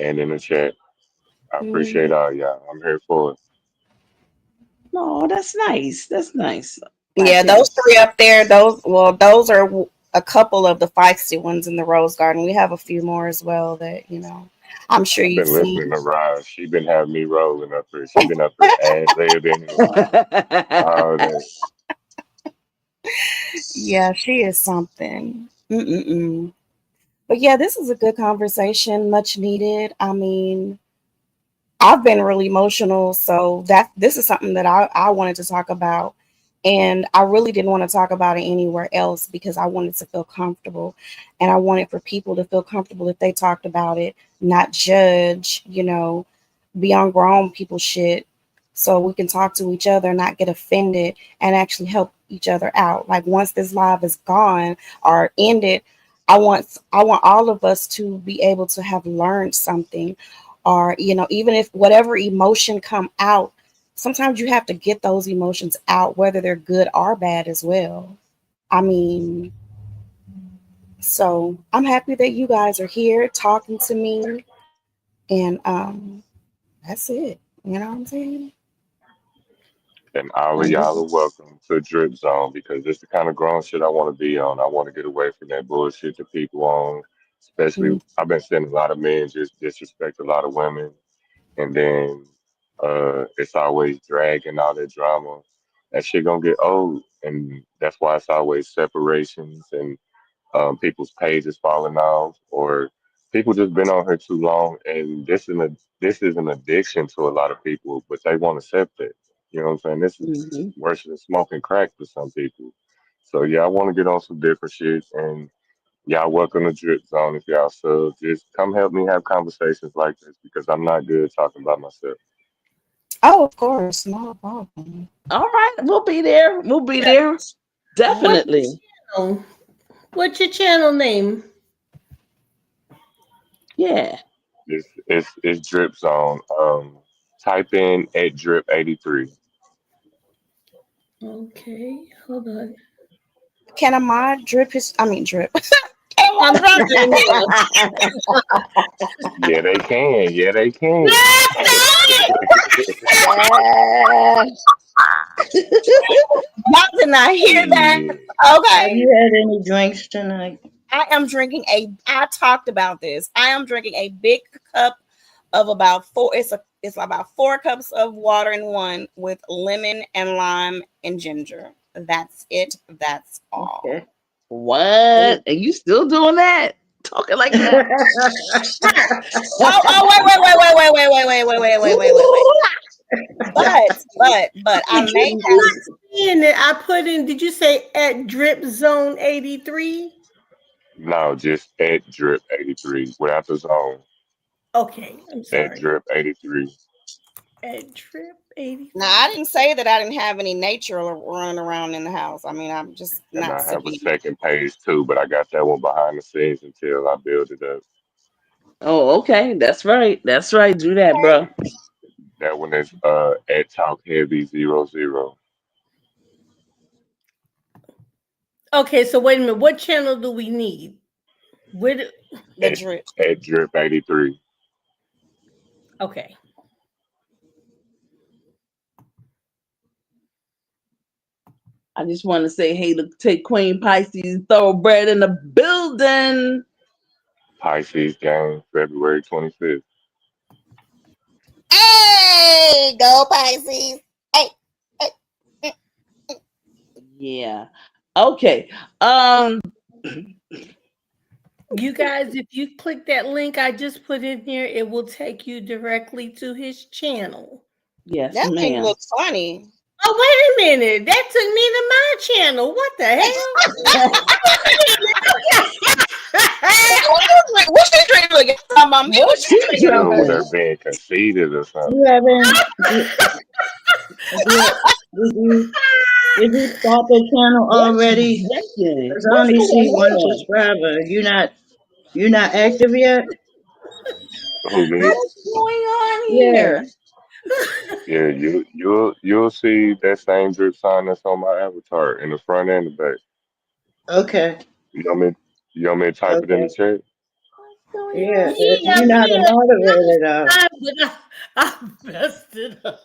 [SPEAKER 7] and in the chat. I appreciate
[SPEAKER 3] Mhm.
[SPEAKER 7] all y'all. I'm here for it.
[SPEAKER 6] No, that's nice. That's nice.
[SPEAKER 3] Yeah,
[SPEAKER 6] Like
[SPEAKER 3] those
[SPEAKER 6] that.
[SPEAKER 3] three up there, those are a couple of the feisty ones in the Rose Garden. We have a few more as well that, I'm sure
[SPEAKER 7] I've
[SPEAKER 3] you've
[SPEAKER 7] been listening
[SPEAKER 3] seen.
[SPEAKER 7] to Raj. She been having me rolling up here. She been up here ad libbing and all that.
[SPEAKER 3] Yeah, she is something. Mm-mm-mm. But yeah, this is a good conversation, much needed. I mean, I've been really emotional, so that this is something that I wanted to talk about. And I really didn't want to talk about it anywhere else because I wanted to feel comfortable. And I wanted for people to feel comfortable if they talked about it, not judge, be on grown people shit. So we can talk to each other, not get offended, and actually help each other out. Like once this live is gone or ended, I want all of us to be able to have learned something, or even if whatever emotion come out, sometimes you have to get those emotions out, whether they're good or bad as well. I mean, so I'm happy that you guys are here talking to me, and that's it. You know what I'm saying?
[SPEAKER 7] And all of y'all are welcome to Drip Zone because it's the kind of grown shit I want to be on. I want to get away from that bullshit that people on Especially, I've been seeing a lot of men just disrespect a lot of women, and then it's always dragging all that drama. That shit gonna get old, and that's why it's always separations and people's pages falling off, or people just been on here too long, and this is an addiction to a lot of people, but they won't accept it. You know what I'm saying? This is
[SPEAKER 6] Mm-hmm.
[SPEAKER 7] worse than smoking crack for some people. So yeah, I want to get on some different shit, and y'all welcome to Drip Zone if y'all sub. Just come help me have conversations like this because I'm not good talking about myself.
[SPEAKER 3] Oh, of course, no problem.
[SPEAKER 6] All right, we'll be there. We'll be there. Definitely.
[SPEAKER 2] Oh, what's your channel name?
[SPEAKER 6] Yeah.
[SPEAKER 7] It's Drip Zone. Type in at Drip 83.
[SPEAKER 2] Okay, hold on.
[SPEAKER 3] Can a mod drip his? I mean, drip.
[SPEAKER 2] I'm trying.
[SPEAKER 7] Yeah, they can. Yeah, they can.
[SPEAKER 3] Y'all did not hear that.
[SPEAKER 7] Yeah.
[SPEAKER 5] Have
[SPEAKER 3] Okay.
[SPEAKER 5] you had any drinks tonight?
[SPEAKER 3] I am drinking I talked about this. I am drinking a big cup of about it's about 4 cups of water in one with lemon and lime and ginger. That's it. That's all.
[SPEAKER 5] Okay.
[SPEAKER 6] What? And you still doing that? Talking like that?
[SPEAKER 3] Wait. But I may have.
[SPEAKER 2] I put in. Did you say at Drip Zone 83?
[SPEAKER 7] No, just at Drip 83 without the zone.
[SPEAKER 2] Okay, I'm
[SPEAKER 7] At
[SPEAKER 2] sorry.
[SPEAKER 7] Drip 83.
[SPEAKER 2] At Drip 83.
[SPEAKER 3] Now I didn't say that I didn't have any nature running around in the house. I mean, I'm just
[SPEAKER 7] And
[SPEAKER 3] not
[SPEAKER 7] I have a
[SPEAKER 3] severe.
[SPEAKER 7] second page too, but I got that one behind the scenes until I build it up.
[SPEAKER 6] Oh, okay. That's right. That's right. Do that, bro.
[SPEAKER 7] That one is at Talk Heavy 00.
[SPEAKER 2] Okay, so wait a minute. What channel do we need? Where?
[SPEAKER 3] The drip.
[SPEAKER 7] At Drip 83.
[SPEAKER 2] Okay.
[SPEAKER 6] I just want to say, hey, look, take Queen Pisces Thoroughbred in the building.
[SPEAKER 7] Pisces game, February 25th.
[SPEAKER 3] Hey, go Pisces. Hey.
[SPEAKER 6] Yeah. Okay.
[SPEAKER 2] You guys, if you click that link I just put in here, it will take you directly to his channel.
[SPEAKER 6] Yes,
[SPEAKER 3] That thing
[SPEAKER 6] ma'am.
[SPEAKER 3] looks funny.
[SPEAKER 2] Oh, wait a minute. That took me to my channel. What the hell?
[SPEAKER 3] What you drinking? What you drinking?
[SPEAKER 7] You over there being conceited or something.
[SPEAKER 5] You haven't? Did you start the channel already? Because I only see one subscriber. You're not active yet?
[SPEAKER 7] Who me?
[SPEAKER 6] What's going on
[SPEAKER 5] Yeah.
[SPEAKER 6] here?
[SPEAKER 7] Yeah, you'll see that same drip sign that's on my avatar in the front and the back.
[SPEAKER 5] Okay.
[SPEAKER 7] You want me to type it in the chat?
[SPEAKER 5] Yeah.
[SPEAKER 2] Yeah,
[SPEAKER 5] You're not a moderator though.
[SPEAKER 2] I messed it up.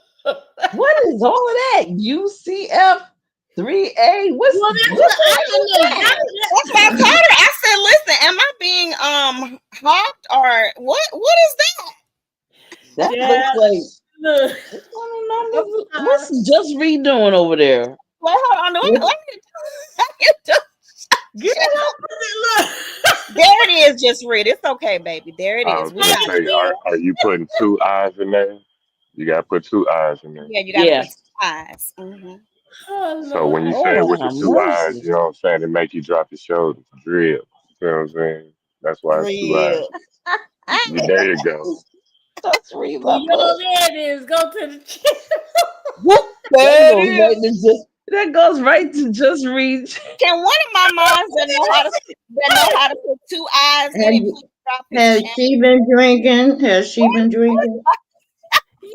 [SPEAKER 6] What is all of that? UCF 3A? What's
[SPEAKER 3] That's my powder. I said, listen, am I being hopped or what? What is that?
[SPEAKER 6] that?
[SPEAKER 2] Yeah.
[SPEAKER 6] Looks
[SPEAKER 2] Look.
[SPEAKER 6] like I don't know. What's Just redoing over there?
[SPEAKER 3] Wait, hold on. Let me
[SPEAKER 2] Get it up. Look.
[SPEAKER 3] There it is. Just read. It's okay, baby. There it
[SPEAKER 7] I
[SPEAKER 3] is.
[SPEAKER 7] was gonna say, are you putting 2 eyes in there? You gotta put 2 eyes in there.
[SPEAKER 3] Yeah, you gotta
[SPEAKER 6] Yeah.
[SPEAKER 3] put some eyes. Mm-hmm.
[SPEAKER 2] Oh,
[SPEAKER 7] So when you
[SPEAKER 6] Lord.
[SPEAKER 7] say it
[SPEAKER 6] Oh,
[SPEAKER 7] with the
[SPEAKER 6] have
[SPEAKER 7] 2 eyes,
[SPEAKER 6] mercy.
[SPEAKER 7] you know what I'm saying, it make you drop your shoulders. Drip. You know what I'm saying? That's why it's 2 eyes. Yeah, there you go.
[SPEAKER 6] Just read
[SPEAKER 2] well,
[SPEAKER 6] my
[SPEAKER 2] yo,
[SPEAKER 6] book.
[SPEAKER 2] there it is. Go to the channel.
[SPEAKER 6] That goes right to just read.
[SPEAKER 3] Can one of my moms that know how to put 2 eyes in it, please drop his
[SPEAKER 5] Has
[SPEAKER 3] channel?
[SPEAKER 5] she been drinking? Has she been drinking?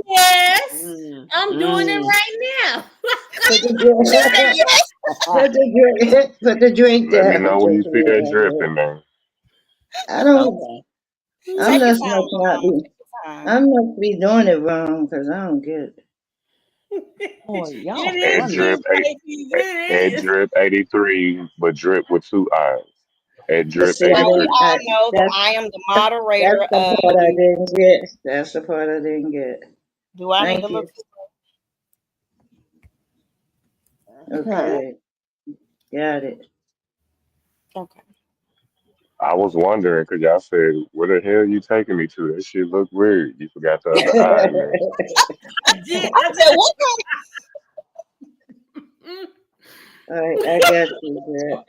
[SPEAKER 2] Yes. I'm doing it right now.
[SPEAKER 5] Put the drink
[SPEAKER 7] Let me
[SPEAKER 5] down.
[SPEAKER 7] know when you see that drip in there.
[SPEAKER 5] I don't.
[SPEAKER 6] Okay.
[SPEAKER 5] I'm
[SPEAKER 3] Take your
[SPEAKER 5] not
[SPEAKER 3] time,
[SPEAKER 5] not
[SPEAKER 3] Mama.
[SPEAKER 5] be.
[SPEAKER 3] Take your time.
[SPEAKER 5] I must be doing it wrong because I don't get it.
[SPEAKER 6] Oh, y'all
[SPEAKER 2] It is
[SPEAKER 7] At
[SPEAKER 6] funny.
[SPEAKER 7] Drip
[SPEAKER 2] Pisces. It
[SPEAKER 7] at
[SPEAKER 2] is.
[SPEAKER 7] Drip 83, but drip with 2 eyes. at
[SPEAKER 5] But
[SPEAKER 7] Drip
[SPEAKER 5] see,
[SPEAKER 3] Well, we
[SPEAKER 7] Etiquette.
[SPEAKER 3] all know that
[SPEAKER 5] that's
[SPEAKER 3] I am the
[SPEAKER 5] that's
[SPEAKER 3] moderator
[SPEAKER 5] the
[SPEAKER 3] of.
[SPEAKER 5] part I didn't get. That's the part I didn't get.
[SPEAKER 3] Do I need to
[SPEAKER 5] Thank
[SPEAKER 3] look?
[SPEAKER 5] you.
[SPEAKER 3] Huh?
[SPEAKER 5] Okay, got it.
[SPEAKER 3] Okay.
[SPEAKER 7] I was wondering because y'all said, "Where the hell you taking me to? That shit look weird." You forgot the other eye in there.
[SPEAKER 2] I did.
[SPEAKER 3] I
[SPEAKER 2] I
[SPEAKER 3] said, what kind
[SPEAKER 2] Mm.
[SPEAKER 5] All right, I got you, Jack.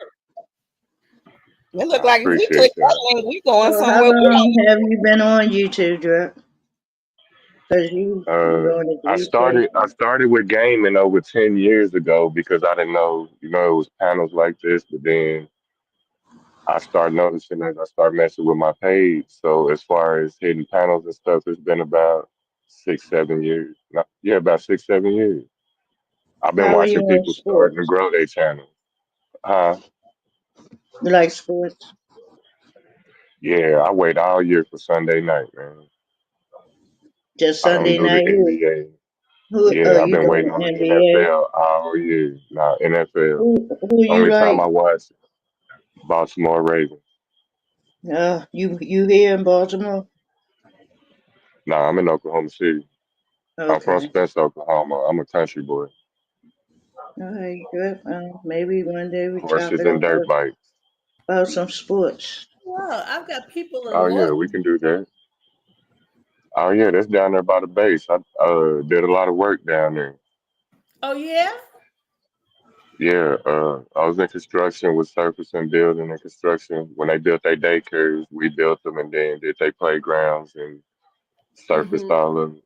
[SPEAKER 3] of, it look
[SPEAKER 7] I
[SPEAKER 3] like if we click
[SPEAKER 7] appreciate
[SPEAKER 3] that
[SPEAKER 7] y'all.
[SPEAKER 3] link, we going
[SPEAKER 5] So, how
[SPEAKER 3] somewhere we don't.
[SPEAKER 5] long have you been on YouTube, Jack? Because you doing it replay.
[SPEAKER 7] I started with gaming over 10 years ago because I didn't know, it was panels like this. But then I started noticing as I started messing with my page. So as far as hitting panels and stuff, it's been about 6, 7 years. Yeah, about 6, 7 years. I've been
[SPEAKER 5] How are you
[SPEAKER 7] watching
[SPEAKER 5] in
[SPEAKER 7] people starting to
[SPEAKER 5] sports?
[SPEAKER 7] grow their channel. Huh?
[SPEAKER 5] You like sports?
[SPEAKER 7] Yeah, I wait all year for Sunday night, man.
[SPEAKER 5] Just
[SPEAKER 7] I don't
[SPEAKER 5] Sunday
[SPEAKER 7] do the
[SPEAKER 5] night?
[SPEAKER 7] NBA.
[SPEAKER 5] Who? Oh,
[SPEAKER 7] Yeah, I've
[SPEAKER 5] you
[SPEAKER 7] been
[SPEAKER 5] doing
[SPEAKER 7] waiting on
[SPEAKER 5] the
[SPEAKER 7] the
[SPEAKER 5] NBA?
[SPEAKER 7] NFL all year. Nah, NFL.
[SPEAKER 5] Who you
[SPEAKER 7] Only time
[SPEAKER 5] like?
[SPEAKER 7] I watch Baltimore Ravens.
[SPEAKER 5] You here in Baltimore?
[SPEAKER 7] Nah, I'm in Oklahoma City. I'm from
[SPEAKER 5] Okay.
[SPEAKER 7] Spencer, Oklahoma. I'm a country boy.
[SPEAKER 5] All right, good. Maybe one day we chop
[SPEAKER 7] Horses
[SPEAKER 5] it
[SPEAKER 7] and
[SPEAKER 5] up
[SPEAKER 7] dirt bikes.
[SPEAKER 5] about some sports.
[SPEAKER 2] Wow, I've got people in
[SPEAKER 7] Oh yeah, we
[SPEAKER 2] Lawton.
[SPEAKER 7] can do that. Oh yeah, that's down there by the base. I did a lot of work down there.
[SPEAKER 2] Oh yeah.
[SPEAKER 7] Yeah, I was in construction with surface and building and construction. When they built their daycares, we built them and then did they playgrounds and surfaced
[SPEAKER 2] Hmm.
[SPEAKER 7] all of them.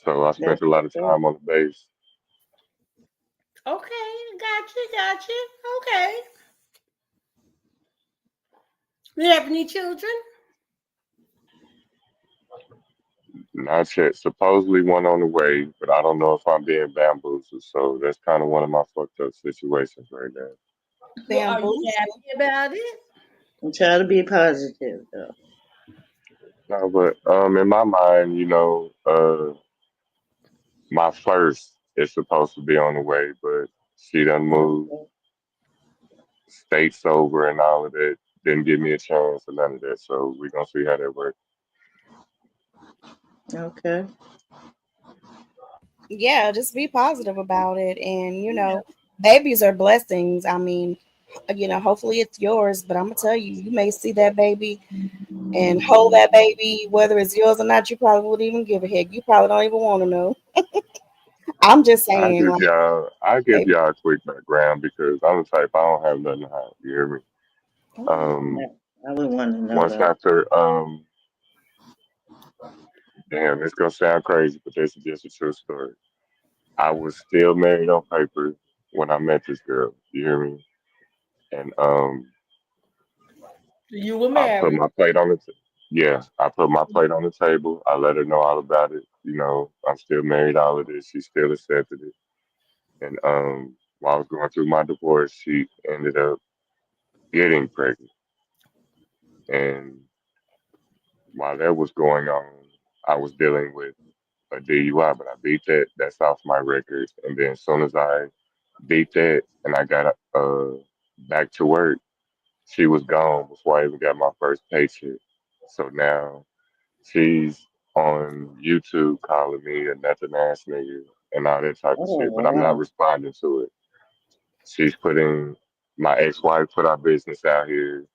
[SPEAKER 7] So I spent
[SPEAKER 5] That's
[SPEAKER 7] a lot
[SPEAKER 5] what's
[SPEAKER 7] of
[SPEAKER 5] up.
[SPEAKER 7] time on the base.
[SPEAKER 2] Okay, got you. Okay. You have any children?
[SPEAKER 7] Not yet. Supposedly one on the way, but I don't know if I'm being bamboozled. So that's kind of one of my fucked up situations right now.
[SPEAKER 2] Well, are you
[SPEAKER 3] Bamboo.
[SPEAKER 2] happy about it?
[SPEAKER 5] And try to be positive, though.
[SPEAKER 7] No, but in my mind, my first is supposed to be on the way, but she done moved
[SPEAKER 5] Okay.
[SPEAKER 7] states over and all of that. Didn't give me a chance or none of that. So we're gonna see how that works.
[SPEAKER 5] Okay.
[SPEAKER 3] Yeah, just be positive about it. And, babies are blessings. I mean, hopefully it's yours, but I'm going to tell you, you may see that baby and hold that baby, whether it's yours or not, you probably wouldn't even give a heck. You probably don't even want to know. I'm just saying, like,
[SPEAKER 7] I give
[SPEAKER 3] baby.
[SPEAKER 7] y'all a quick background because I'm the type I don't have nothing to hide. You hear me? Um,
[SPEAKER 5] Yeah, I would want to know
[SPEAKER 7] once
[SPEAKER 5] that.
[SPEAKER 7] after damn, it's gonna sound crazy, but this is just a true story. I was still married on paper when I met this girl. You hear me? And
[SPEAKER 2] You were
[SPEAKER 7] I put
[SPEAKER 2] married.
[SPEAKER 7] my plate on the yeah, I put my plate on the table. I let her know all about it. I'm still married. All of this, she still accepted it. And while I was going through my divorce, she ended up getting pregnant. And while that was going on, I was dealing with a DUI, but I beat that. That's off my record. And then as soon as I beat that and I got back to work, she was gone before I even got my first paycheck. So now she's on YouTube calling me a nothing ass nigga and all that type of
[SPEAKER 5] Oh,
[SPEAKER 7] shit, but I'm not
[SPEAKER 5] wow.
[SPEAKER 7] responding to it. She's putting my ex-wife put our business out here.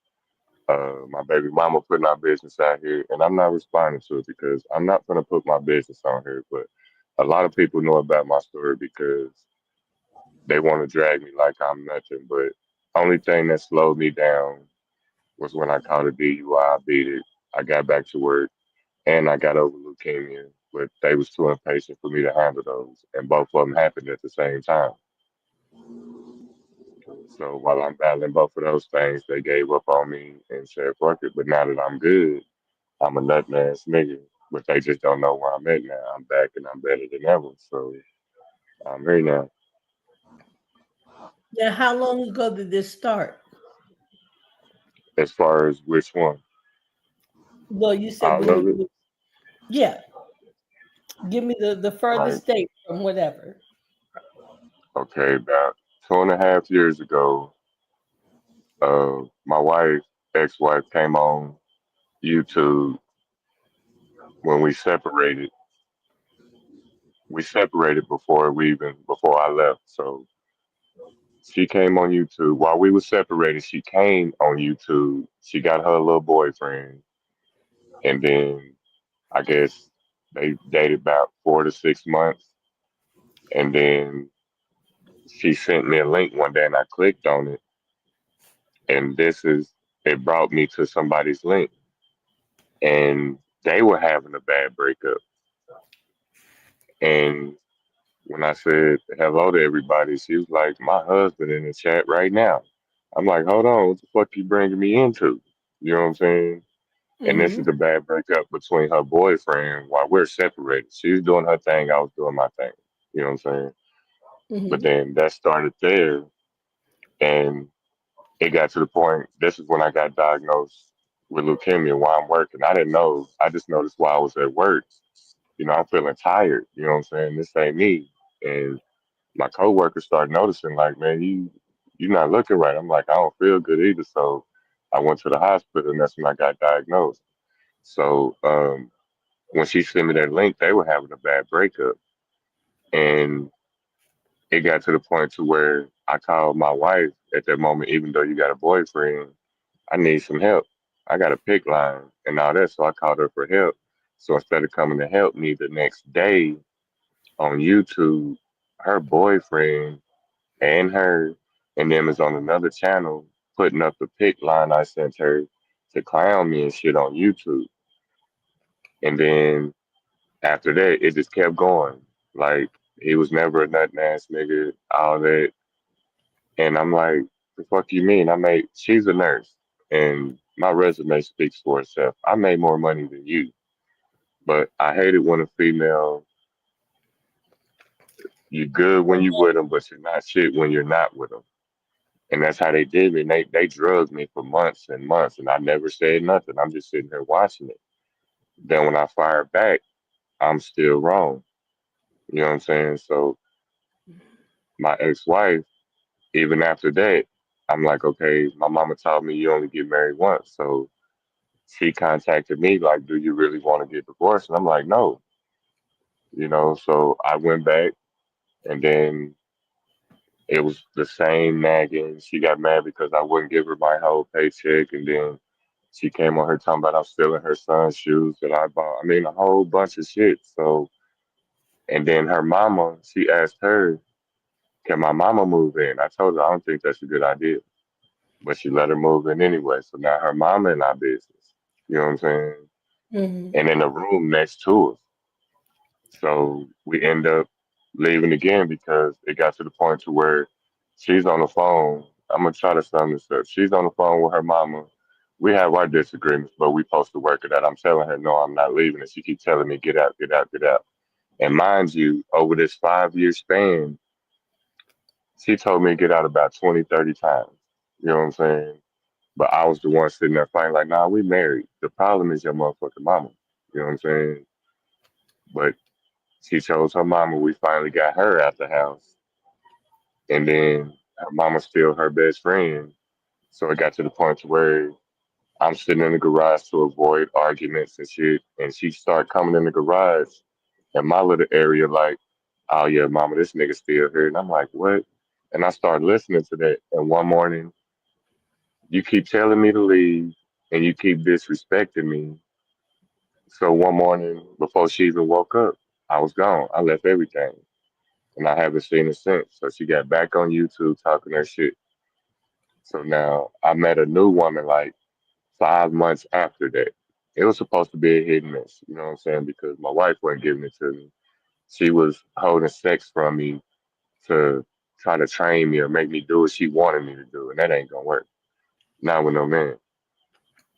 [SPEAKER 7] My baby mama putting our business out here, and I'm not responding to it because I'm not gonna put my business on here. But a lot of people know about my story because they want to drag me like I'm nothing. But only thing that slowed me down was when I caught a DUI. I beat it. I got back to work, and I got over leukemia. But they was too impatient for me to handle those, and both of them happened at the same time. So while I'm battling both of those things, they gave up on me and said, fuck it. But now that I'm good, I'm a nut ass nigga. But they just don't know where I'm at now. I'm back and I'm better than ever. So I'm here now.
[SPEAKER 2] Now, how long ago did this start?
[SPEAKER 7] As far as which one,
[SPEAKER 2] Well, you said
[SPEAKER 7] all
[SPEAKER 2] when
[SPEAKER 7] of
[SPEAKER 2] you
[SPEAKER 7] it,
[SPEAKER 2] were, yeah. Give me the
[SPEAKER 7] right?
[SPEAKER 2] furthest date from whatever.
[SPEAKER 7] Okay, about 2.5 years ago, my wife ex-wife came on YouTube when we separated. We separated before I left. So she came on YouTube while we were separated. She came on YouTube. She got her little boyfriend, and then I guess they dated about 4 to 6 months, and then she sent me a link one day, and I clicked on it, and it brought me to somebody's link, and they were having a bad breakup. And when I said hello to everybody, she was like, "My husband in the chat right now." I'm like, "Hold on, what the fuck you bringing me into?" You know what I'm saying? And this
[SPEAKER 2] Mm-hmm.
[SPEAKER 7] is a bad breakup between her boyfriend while we're separated. She's doing her thing, I was doing my thing. You know what I'm saying? But
[SPEAKER 2] Mm-hmm.
[SPEAKER 7] then that started there, and it got to the point. This is when I got diagnosed with leukemia while I'm working. I didn't know. I just noticed while I was at work. I'm feeling tired. You know what I'm saying? This ain't me. And my coworkers started noticing, like, man, you're not looking right. I'm like, I don't feel good either. So I went to the hospital, and that's when I got diagnosed. So when she sent me that link, they were having a bad breakup, and it got to the point to where I called my wife at that moment. Even though you got a boyfriend, I need some help. I got a pick line and all that, so I called her for help. So instead of coming to help me the next day on YouTube, her boyfriend and her and them is on another channel putting up the pick line I sent her to clown me and shit on YouTube. And then after that, it just kept going. Like, he was never a nut ass nigga, all that. And I'm like, the fuck you mean? She's a nurse, and my resume speaks for itself. I made more money than you, but I hate it when a female, you good when you with them, but you're not shit when you're not with them. And that's how they did me. And they drugged me for months and months, and I never said nothing. I'm just sitting here watching it. Then when I fire back, I'm still wrong. You know what I'm saying? So my ex-wife, even after that, I'm like, okay, my mama taught me you only get married once. So she contacted me like, do you really want to get divorced? And I'm like, no. So I went back, and then it was the same nagging. She got mad because I wouldn't give her my whole paycheck, and then she came on her talking about I'm stealing her son's shoes that I bought. I mean, a whole bunch of shit. So, and then her mama, she asked her, can my mama move in? I told her I don't think that's a good idea, but she let her move in anyway. So now her mama in our business. You know what I'm saying?
[SPEAKER 2] Mm-hmm.
[SPEAKER 7] And in the room next to us. So we end up leaving again because it got to the point to where she's on the phone. I'm gonna try to sum this up. She's on the phone with her mama. We have our disagreements, but we supposed to work it out. I'm telling her, no, I'm not leaving, and she keeps telling me, get out, get out, get out. And mind you, over this 5 year span, she told me to get out about 20, 30 times. You know what I'm saying? But I was the one sitting there fighting like, nah, we married. The problem is your motherfucking mama. You know what I'm saying? But she chose her mama. We finally got her out the house. And then her mama's still her best friend. So it got to the point to where I'm sitting in the garage to avoid arguments and shit. And she start coming in the garage in my little area like, oh yeah, mama, this nigga still here. And I'm like, what? And I start listening to that. And one morning, you keep telling me to leave and you keep disrespecting me. So one morning, before she even woke up, I was gone. I left everything. And I haven't seen her since. So she got back on YouTube talking her shit. So now I met a new woman like 5 months after that. It was supposed to be a hit and miss, you know what I'm saying? Because my wife wasn't giving it to me. She was holding sex from me to try to train me or make me do what she wanted me to do, and that ain't gonna work. Not with no man.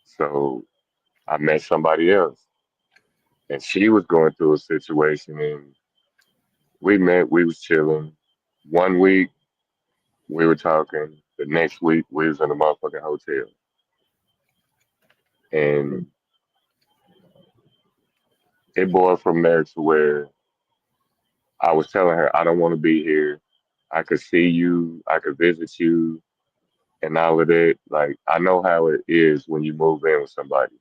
[SPEAKER 7] So I met somebody else, and she was going through a situation, and we met. We was chilling. One week we were talking. The next week we was in a motherfucking hotel, and it boiled from there to where I was telling her I don't want to be here. I could see you. I could visit you, and all of that. Like I know how it is when you move in with somebody.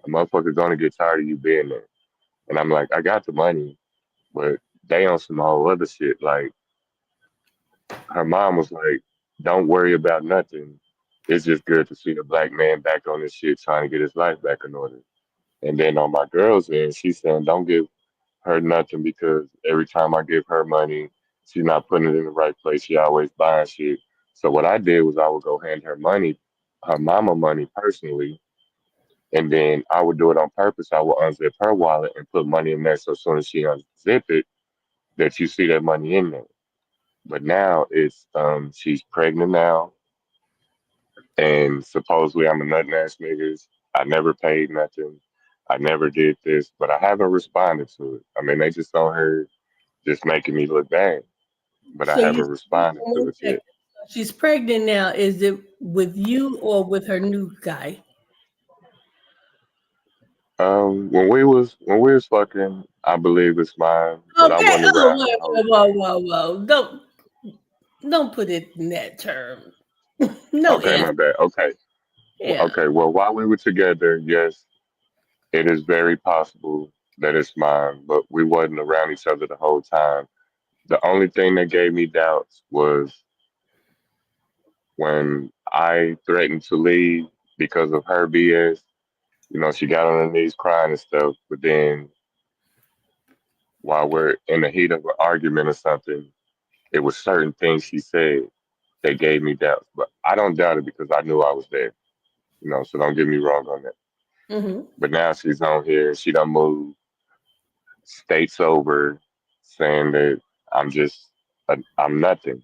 [SPEAKER 7] A motherfucker's gonna get tired of you being there. And I'm like, I got the money, but they on some whole other shit. Like her mom was like, don't worry about nothing. It's just good to see the black man back on this shit trying to get his life back in order. And then on my girl's end, she's saying, don't give her nothing because every time I give her money, she's not putting it in the right place. She always buying shit. So what I did was I would go hand her money, her mama money personally, and then I would do it on purpose. I would unzip her wallet and put money in there. So as soon as she unzip it, that you see that money in there. But now it's she's pregnant now, and supposedly I'm a nut ass niggas. I never paid nothing. I never did this, but I haven't responded to it. I mean, they just on her just making me look bad, but I
[SPEAKER 2] So you
[SPEAKER 7] haven't responded to
[SPEAKER 2] one
[SPEAKER 7] it
[SPEAKER 2] second.
[SPEAKER 7] yet.
[SPEAKER 2] She's pregnant now. Is it with you or with her new guy?
[SPEAKER 7] When we was fucking, I believe it's mine, but I
[SPEAKER 2] Okay.
[SPEAKER 7] wasn't
[SPEAKER 2] Oh,
[SPEAKER 7] around her the whole
[SPEAKER 2] whoa,
[SPEAKER 7] time.
[SPEAKER 2] whoa, whoa, whoa! Don't put it in that term. No
[SPEAKER 7] Okay,
[SPEAKER 2] if.
[SPEAKER 7] my bad. Okay,
[SPEAKER 2] Yeah.
[SPEAKER 7] okay. Well, while we were together, yes, it is very possible that it's mine, but we wasn't around each other the whole time. The only thing that gave me doubts was when I threatened to leave because of her BS. You know, she got on her knees crying and stuff, but then while we're in the heat of an argument or something, it was certain things she said that gave me doubts. But I don't doubt it because I knew I was there. You know, so don't get me wrong on that.
[SPEAKER 2] Mm-hmm.
[SPEAKER 7] But now she's on here, she done moved states over, saying that I'm nothing.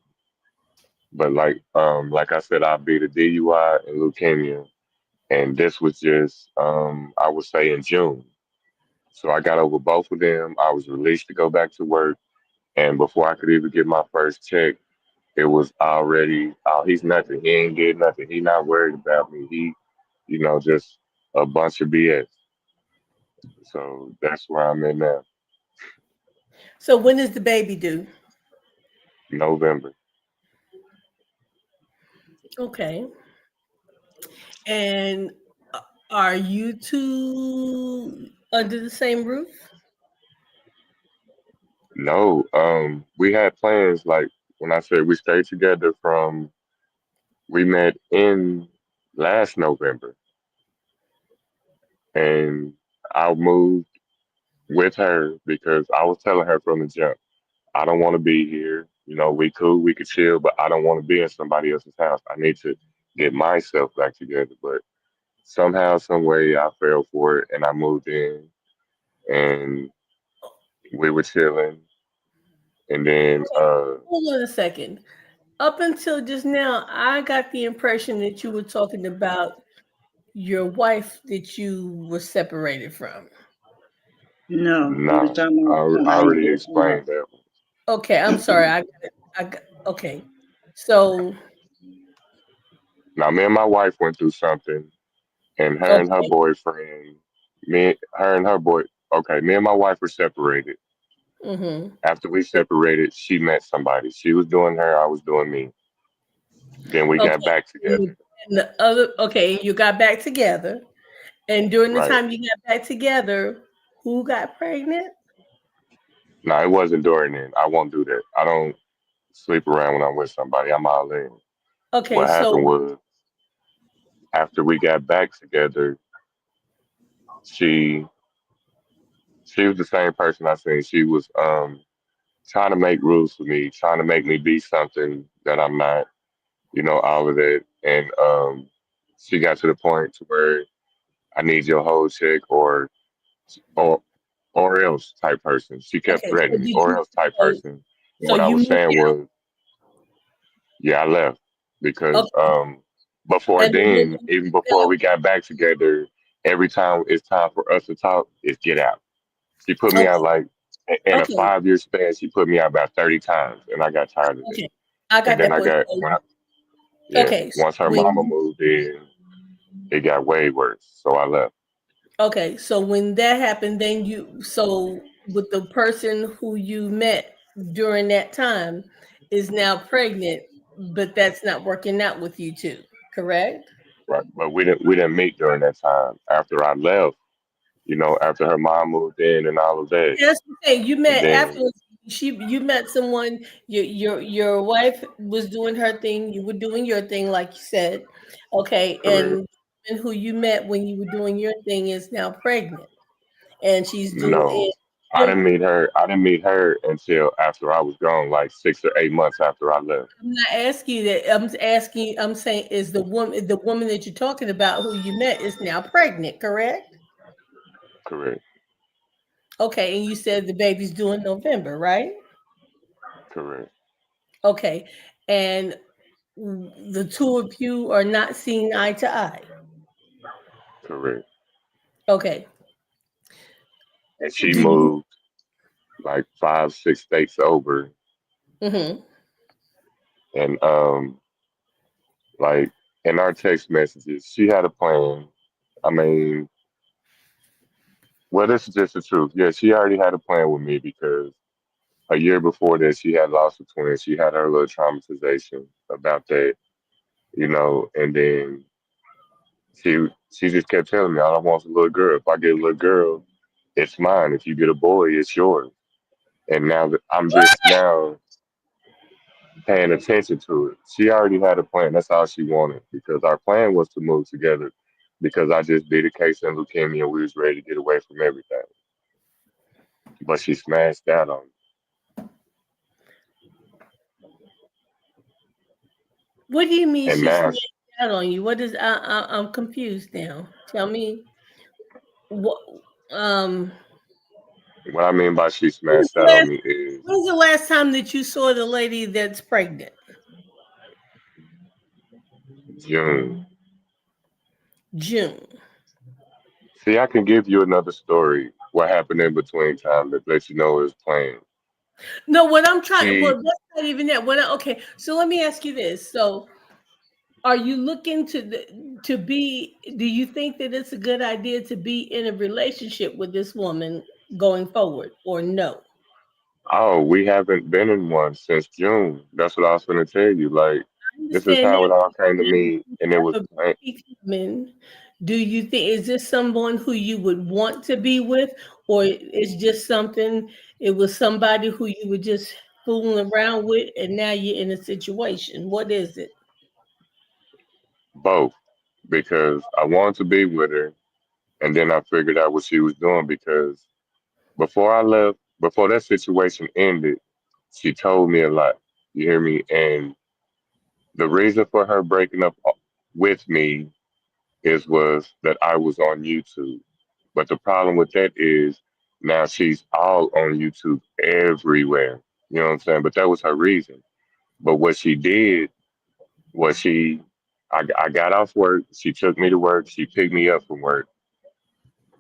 [SPEAKER 7] But like I said, I beat a DUI and leukemia, and this was just I would say in June. So I got over both of them. I was released to go back to work, and before I could even get my first check, it was already, oh, he's nothing. He ain't did nothing. He not worried about me. Just a bunch of BS. So that's where I'm in now.
[SPEAKER 2] So when is the baby due?
[SPEAKER 7] November.
[SPEAKER 2] Okay. And are you two under the same roof?
[SPEAKER 7] No, we had plans like when I said we stayed together we met in last November and I moved with her because I was telling her from the jump, I don't want to be here. You know, we cool, we could chill, but I don't want to be in somebody else's house. I need to get myself back together. But somehow, some way, I fell for it and I moved in and we were chilling. And then,
[SPEAKER 2] Hold on a second. Up until just now, I got the impression that you were talking about your wife that you were separated from.
[SPEAKER 5] No, we was
[SPEAKER 7] nah,
[SPEAKER 5] talking
[SPEAKER 7] I,
[SPEAKER 5] about
[SPEAKER 7] I
[SPEAKER 5] somebody
[SPEAKER 7] already
[SPEAKER 5] else.
[SPEAKER 7] explained that one.
[SPEAKER 2] Okay, I'm sorry. Okay. So,
[SPEAKER 7] Now, me and my wife went through something, and her and her
[SPEAKER 2] okay.
[SPEAKER 7] boyfriend, her and her boy, okay, me and my wife were separated.
[SPEAKER 2] Mm-hmm.
[SPEAKER 7] After we separated, she met somebody. She was doing her, I was doing me. Then we got
[SPEAKER 2] Okay.
[SPEAKER 7] back together,
[SPEAKER 2] And the other, okay, you got back together. And during the
[SPEAKER 7] right?
[SPEAKER 2] time you got back together, who got pregnant?
[SPEAKER 7] No, it wasn't during then. I won't do that. I don't sleep around when I'm with somebody. I'm all in.
[SPEAKER 2] Okay,
[SPEAKER 7] What happened
[SPEAKER 2] so
[SPEAKER 7] was after we got back together, she she was the same person I seen. She was trying to make rules for me, trying to make me be something that I'm not, all of that. And she got to the point to where I need your whole check or or else type person. She kept
[SPEAKER 2] okay, so
[SPEAKER 7] threatening me,
[SPEAKER 2] did
[SPEAKER 7] or
[SPEAKER 2] you
[SPEAKER 7] else type
[SPEAKER 2] so
[SPEAKER 7] person. And
[SPEAKER 2] so
[SPEAKER 7] what I
[SPEAKER 2] you
[SPEAKER 7] was
[SPEAKER 2] moved
[SPEAKER 7] saying
[SPEAKER 2] out?
[SPEAKER 7] was, yeah, I left because
[SPEAKER 2] Okay.
[SPEAKER 7] before
[SPEAKER 2] And
[SPEAKER 7] then,
[SPEAKER 2] then
[SPEAKER 7] even before we got back together, every time it's time for us to talk, it's get out. She put me out
[SPEAKER 2] okay,
[SPEAKER 7] like in a
[SPEAKER 2] okay,
[SPEAKER 7] 5 year span. She put me out about 30 times, and I got tired of it.
[SPEAKER 2] okay. I
[SPEAKER 7] And
[SPEAKER 2] got
[SPEAKER 7] then
[SPEAKER 2] that
[SPEAKER 7] I
[SPEAKER 2] point.
[SPEAKER 7] got
[SPEAKER 2] So,
[SPEAKER 7] yeah.
[SPEAKER 2] so
[SPEAKER 7] Once her mama moved in, it got way worse. So I left.
[SPEAKER 2] so when that happened, then so with the person who you met during that time is now pregnant. but that's not working out with you two, correct?
[SPEAKER 7] right? But we didn't meet during that time. After I left, after her mom moved in and all of that,
[SPEAKER 2] That's the thing. You
[SPEAKER 7] and
[SPEAKER 2] met after
[SPEAKER 7] then
[SPEAKER 2] you met someone. Your wife was doing her thing. You were doing your thing, like you said. Okay,
[SPEAKER 7] correct.
[SPEAKER 2] and who you met when you were doing your thing is now pregnant, and she's doing.
[SPEAKER 7] No, I didn't meet her until after I was gone, like 6 or 8 months after I left.
[SPEAKER 2] I'm not asking you that. I'm asking. I'm saying is the woman that you're talking about who you met is now pregnant, correct?
[SPEAKER 7] Correct.
[SPEAKER 2] Okay, and you said the baby's due in November, right?
[SPEAKER 7] Correct.
[SPEAKER 2] Okay, and the two of you are not seeing eye to eye.
[SPEAKER 7] Correct.
[SPEAKER 2] Okay.
[SPEAKER 7] And she
[SPEAKER 2] Do you?
[SPEAKER 7] moved like 5, 6 states over,
[SPEAKER 2] Mm-hmm.
[SPEAKER 7] and like in our text messages, she had a plan. I mean, well, this is just the truth. Yeah, she already had a plan with me because a year before that, she had lost a twin. She had her little traumatization about that, and then she just kept telling me, all I want is a little girl. If I get a little girl, it's mine. If you get a boy, it's yours. And now that I'm just now paying attention to it. She already had a plan. That's all she wanted because our plan was to move together because I just did a case in leukemia and we was ready to get away from everything. But she smashed that on me.
[SPEAKER 2] What do you mean
[SPEAKER 7] And
[SPEAKER 2] she
[SPEAKER 7] now,
[SPEAKER 2] smashed out on you? What is I'm confused now. Tell me what um
[SPEAKER 7] what I mean by she
[SPEAKER 2] when's
[SPEAKER 7] smashed
[SPEAKER 2] the
[SPEAKER 7] that on
[SPEAKER 2] last
[SPEAKER 7] me is
[SPEAKER 2] when's the last time that you saw the lady that's pregnant?
[SPEAKER 7] June.
[SPEAKER 2] June.
[SPEAKER 7] See, I can give you another story. What happened in between time that lets you know it was planned.
[SPEAKER 2] No, what I'm trying
[SPEAKER 7] She,
[SPEAKER 2] well that's not even that. Okay, so let me ask you this. So are you looking to be do you think that it's a good idea to be in a relationship with this woman going forward or no?
[SPEAKER 7] oh, we haven't been in one since June. That's what I was going to tell you. Like, this is
[SPEAKER 2] Understand
[SPEAKER 7] how it
[SPEAKER 2] that.
[SPEAKER 7] all came to me, and it was
[SPEAKER 2] But
[SPEAKER 7] planned.
[SPEAKER 2] women, do you think is this someone who you would want to be with, or it's just something? It was somebody who you were just fooling around with, and now you're in a situation. What is it?
[SPEAKER 7] Both because I wanted to be with her, and then I figured out what she was doing because before I left, before that situation ended, she told me a lot. You hear me? And the reason for her breaking up with me was that I was on YouTube. But the problem with that is now she's all on YouTube everywhere. You know what I'm saying? But that was her reason. But what she did was I got off work. She took me to work. She picked me up from work.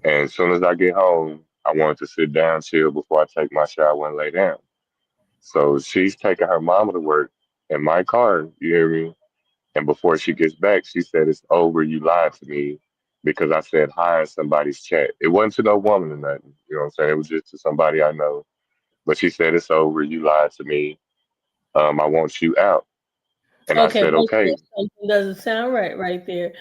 [SPEAKER 7] And as soon as I get home, I wanted to sit down, chill before I take my shower and lay down. So she's taking her mama to work in my car. You hear me? And before she gets back, she said, "It's over. You lied to me because I said hi in somebody's chat. It wasn't to no woman or nothing. You know what I'm saying? It was just to somebody I know. But she said, it's over. You lied to me. I want you out." And I
[SPEAKER 2] Okay,
[SPEAKER 7] said,
[SPEAKER 2] wait a
[SPEAKER 7] okay.
[SPEAKER 2] minute, something doesn't sound right there.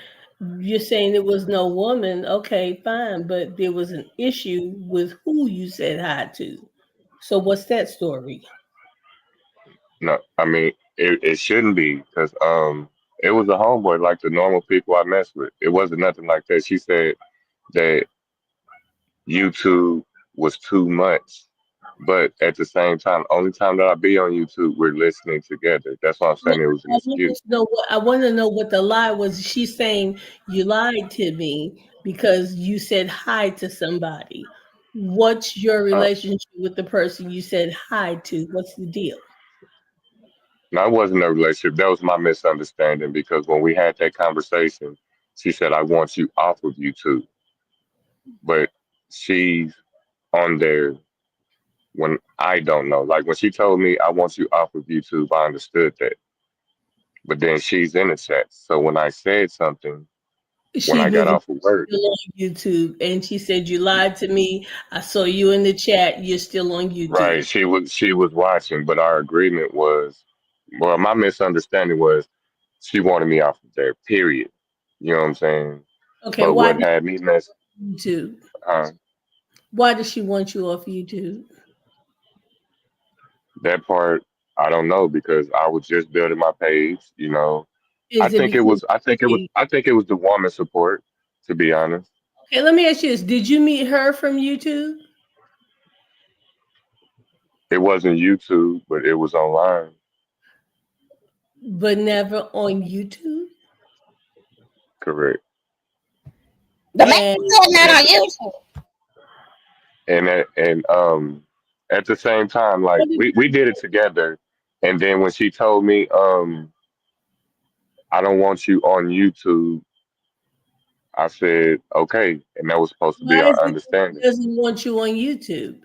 [SPEAKER 2] You're saying there was no woman. Okay, fine, but there was an issue with who you said hi to. So what's that story?
[SPEAKER 7] No, I mean, it shouldn't be because it was a homeboy like the normal people I mess with. It wasn't nothing like that. She said that YouTube was too much. But at the same time, only time that I be on YouTube, we're listening together. That's why I'm
[SPEAKER 2] No,
[SPEAKER 7] saying it was an excuse.
[SPEAKER 2] I want to know what the lie was. She's saying you lied to me because you said hi to somebody. What's your
[SPEAKER 7] Uh,
[SPEAKER 2] relationship with the person you said hi to? What's the deal?
[SPEAKER 7] no, it wasn't a relationship. That was my misunderstanding because when we had that conversation, she said, I want you off of YouTube. But she's on there when I don't know. Like when she told me, I want you off of YouTube, I understood that. But then she's in the chat. So when I said something, when
[SPEAKER 2] She
[SPEAKER 7] I got
[SPEAKER 2] was
[SPEAKER 7] off of work,
[SPEAKER 2] still on YouTube, and she said you lied to me. I saw you in the chat. You're still on YouTube.
[SPEAKER 7] right, she was watching, but our agreement was Well, my misunderstanding was she wanted me off of there, period. You know what I'm saying?
[SPEAKER 2] Okay,
[SPEAKER 7] But
[SPEAKER 2] why
[SPEAKER 7] what
[SPEAKER 2] did
[SPEAKER 7] had me messed,
[SPEAKER 2] YouTube?
[SPEAKER 7] uh,
[SPEAKER 2] Why does she want you off YouTube?
[SPEAKER 7] that part, I don't know because I was just building my page.
[SPEAKER 2] Is it because
[SPEAKER 7] I think it was the woman support, to be honest.
[SPEAKER 2] okay, let me ask you this. Did you meet her from YouTube?
[SPEAKER 7] It wasn't YouTube, but it was online.
[SPEAKER 2] But never on YouTube?
[SPEAKER 7] Correct.
[SPEAKER 3] The man
[SPEAKER 2] And
[SPEAKER 3] said not
[SPEAKER 7] And at
[SPEAKER 3] on
[SPEAKER 7] the,
[SPEAKER 3] YouTube.
[SPEAKER 7] and at the same time, like
[SPEAKER 2] what did
[SPEAKER 7] we did it together. And then when she told me, I don't want you on YouTube, I said, okay. And that was supposed to be
[SPEAKER 2] why is
[SPEAKER 7] our
[SPEAKER 2] it that she
[SPEAKER 7] understanding.
[SPEAKER 2] doesn't want you on YouTube?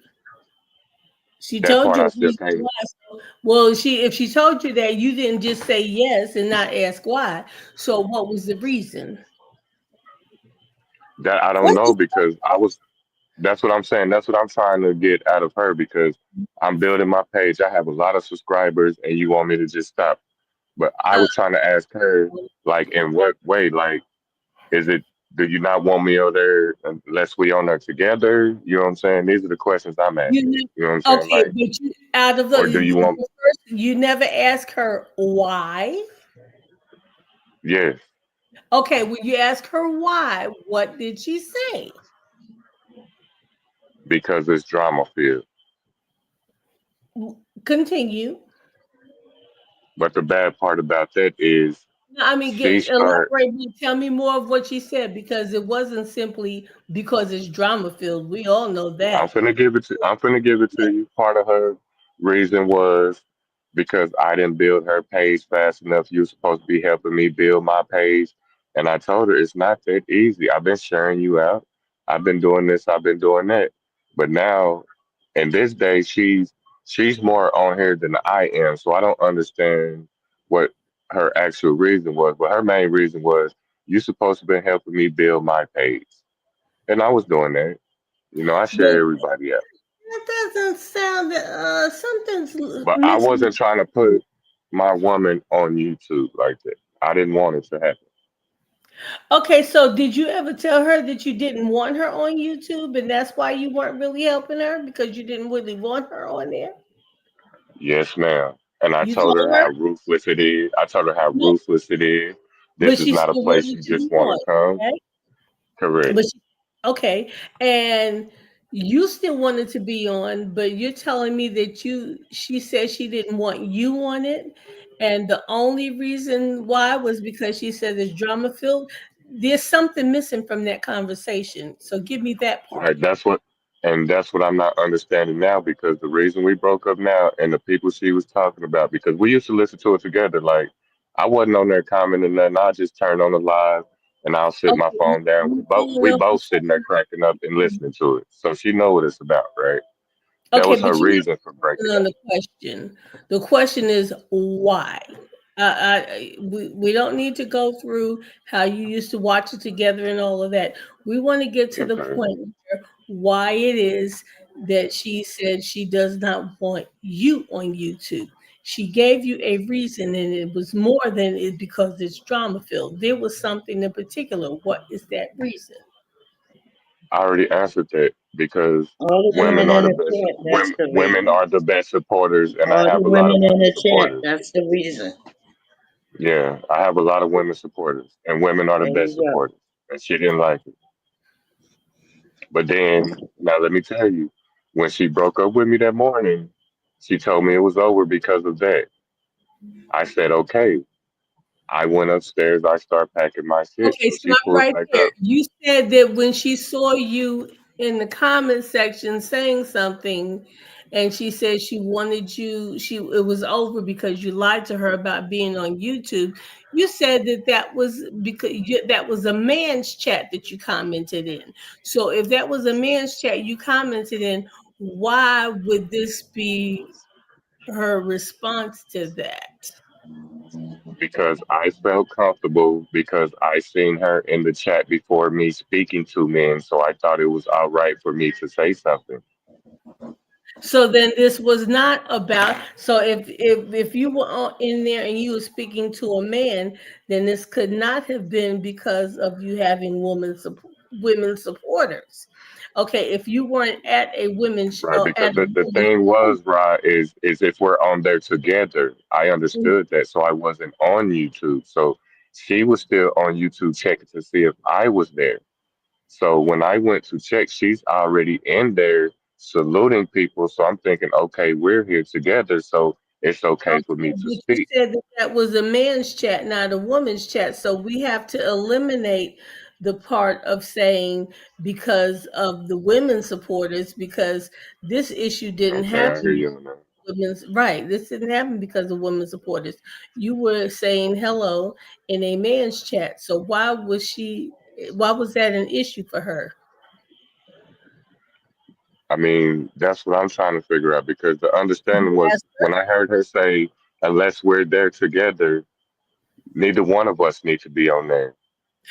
[SPEAKER 2] She
[SPEAKER 7] That
[SPEAKER 2] told
[SPEAKER 7] part
[SPEAKER 2] you
[SPEAKER 7] I
[SPEAKER 2] the
[SPEAKER 7] still
[SPEAKER 2] reason
[SPEAKER 7] can't,
[SPEAKER 2] why. So, well, if she told you that, you didn't just say yes and not ask why. So what was the reason?
[SPEAKER 7] that I don't
[SPEAKER 3] What
[SPEAKER 7] know
[SPEAKER 3] is
[SPEAKER 7] because that's what I'm saying. That's what I'm trying to get out of her because I'm building my page. I have a lot of subscribers and you want me to just stop. But I
[SPEAKER 2] Uh,
[SPEAKER 7] was trying to ask her, like, in what way? Like, is it, do you not want me over there unless we on there together? You know what I'm saying? These are the questions I'm
[SPEAKER 2] you
[SPEAKER 7] asking.
[SPEAKER 2] ne-
[SPEAKER 7] You know what I'm saying?
[SPEAKER 2] okay,
[SPEAKER 7] Like,
[SPEAKER 2] but you out of
[SPEAKER 7] or do you want,
[SPEAKER 2] the first, you never ask her why.
[SPEAKER 7] yes,
[SPEAKER 2] Okay, when you ask her why, what did she say?
[SPEAKER 7] because it's drama filled.
[SPEAKER 2] Continue.
[SPEAKER 7] But the bad part about that is
[SPEAKER 2] No, I mean,
[SPEAKER 7] she
[SPEAKER 2] get
[SPEAKER 7] start,
[SPEAKER 2] elaborate. Tell me more of what she said because it wasn't simply because it's drama filled. We all know that.
[SPEAKER 7] I'm finna give it to you. Part of her reason was because I didn't build her page fast enough. You were supposed to be helping me build my page. And I told her it's not that easy. I've been sharing you out. I've been doing this, I've been doing that. But now in this day she's more on here than I am. So I don't understand what her actual reason was. But her main reason was you supposed to be helping me build my page. And I was doing that. I
[SPEAKER 2] But
[SPEAKER 7] share everybody out.
[SPEAKER 2] that doesn't sound something's
[SPEAKER 7] But I
[SPEAKER 2] missing.
[SPEAKER 7] wasn't trying to put my woman on YouTube like that. I didn't want it to happen.
[SPEAKER 2] Okay, so did you ever tell her that you didn't want her on YouTube and that's why you weren't really helping her because you didn't really want her on there?
[SPEAKER 7] Yes, ma'am. And I
[SPEAKER 2] You
[SPEAKER 7] told her
[SPEAKER 2] told her?
[SPEAKER 7] how ruthless it is. I told her how
[SPEAKER 2] No,
[SPEAKER 7] ruthless it is.
[SPEAKER 2] but
[SPEAKER 7] This is
[SPEAKER 2] she
[SPEAKER 7] not a
[SPEAKER 2] still
[SPEAKER 7] place
[SPEAKER 2] wanted
[SPEAKER 7] you
[SPEAKER 2] to
[SPEAKER 7] just
[SPEAKER 2] be
[SPEAKER 7] want to
[SPEAKER 2] on,
[SPEAKER 7] come.
[SPEAKER 2] right?
[SPEAKER 7] Correct.
[SPEAKER 2] But she, okay, and you still wanted to be on, but you're telling me that she said she didn't want you on it, and the only reason why was because she said it's drama filled. There's something missing from that conversation. So give me that part.
[SPEAKER 7] Right. That's what I'm not understanding now because the reason we broke up now and the people she was talking about, because we used to listen to it together. Like I wasn't on there commenting nothing. I just turned on the live and I'll sit my
[SPEAKER 2] Okay,
[SPEAKER 7] phone down.
[SPEAKER 2] you
[SPEAKER 7] We
[SPEAKER 2] following up
[SPEAKER 7] both
[SPEAKER 2] with
[SPEAKER 7] sitting there cracking up and listening to it. So she know what it's about, right? That
[SPEAKER 2] okay,
[SPEAKER 7] was her
[SPEAKER 2] but you're not
[SPEAKER 7] reason for breaking
[SPEAKER 2] on
[SPEAKER 7] up.
[SPEAKER 2] the question. The question is why. We don't need to go through how you used to watch it together and all of that. We want to get to the
[SPEAKER 7] Okay.
[SPEAKER 2] point where why it is that she said she does not want you on YouTube. She gave you a reason, and it was more than it because it's drama filled. There was something in particular. What is that reason?
[SPEAKER 7] I already answered that because
[SPEAKER 5] All the women
[SPEAKER 7] women are
[SPEAKER 5] in
[SPEAKER 7] the
[SPEAKER 5] the
[SPEAKER 7] best.
[SPEAKER 5] chat, that's the
[SPEAKER 7] Women
[SPEAKER 5] reason.
[SPEAKER 7] are the best supporters, and I
[SPEAKER 5] All the
[SPEAKER 7] have a lot
[SPEAKER 5] women
[SPEAKER 7] of
[SPEAKER 5] in
[SPEAKER 7] women
[SPEAKER 5] the chat,
[SPEAKER 7] supporters.
[SPEAKER 5] that's the reason.
[SPEAKER 7] Yeah, I have a lot of women supporters, and women are the
[SPEAKER 5] There
[SPEAKER 7] best
[SPEAKER 5] you go.
[SPEAKER 7] supporters. And she didn't like it. But then, now let me tell you, when she broke up with me that morning, she told me it was over because of that. I said, okay. I went upstairs. I start packing my shit.
[SPEAKER 2] Okay,
[SPEAKER 7] So she
[SPEAKER 2] stop
[SPEAKER 7] pulled
[SPEAKER 2] right
[SPEAKER 7] back
[SPEAKER 2] there.
[SPEAKER 7] up.
[SPEAKER 2] You said that when she saw you in the comment section saying something, and she said she wanted you, it was over because you lied to her about being on YouTube. You said that that was because that was a man's chat that you commented in. So if that was a man's chat you commented in, why would this be her response to that?
[SPEAKER 7] Because I felt comfortable because I seen her in the chat before me speaking to men, so I thought it was all right for me to say something.
[SPEAKER 2] So then this was not about, so if you were in there and you were speaking to a man, then this could not have been because of you having women supporters. Okay, if you weren't at a women's
[SPEAKER 7] Right, because
[SPEAKER 2] at a
[SPEAKER 7] the
[SPEAKER 2] women's
[SPEAKER 7] thing
[SPEAKER 2] forum,
[SPEAKER 7] was, Rod, is if we're on there together, I understood that, so I wasn't on YouTube. So she was still on YouTube checking to see if I was there. So when I went to check, she's already in there saluting people. So I'm thinking, okay, we're here together, so it's okay for me
[SPEAKER 2] okay,
[SPEAKER 7] to
[SPEAKER 2] but you
[SPEAKER 7] speak.
[SPEAKER 2] said that that was a man's chat, not a woman's chat. So we have to eliminate the part of saying because of the women supporters, because this issue didn't
[SPEAKER 7] Okay, I hear
[SPEAKER 2] happen.
[SPEAKER 7] you on that.
[SPEAKER 2] Women's right. This didn't happen because of women supporters. You were saying hello in a man's chat. So why was she? Why was that an issue for her?
[SPEAKER 7] I mean, that's what I'm trying to figure out because the understanding
[SPEAKER 2] You
[SPEAKER 7] was
[SPEAKER 2] asked
[SPEAKER 7] when I heard her say, unless we're there together, neither one of us need to be on there.
[SPEAKER 2] her.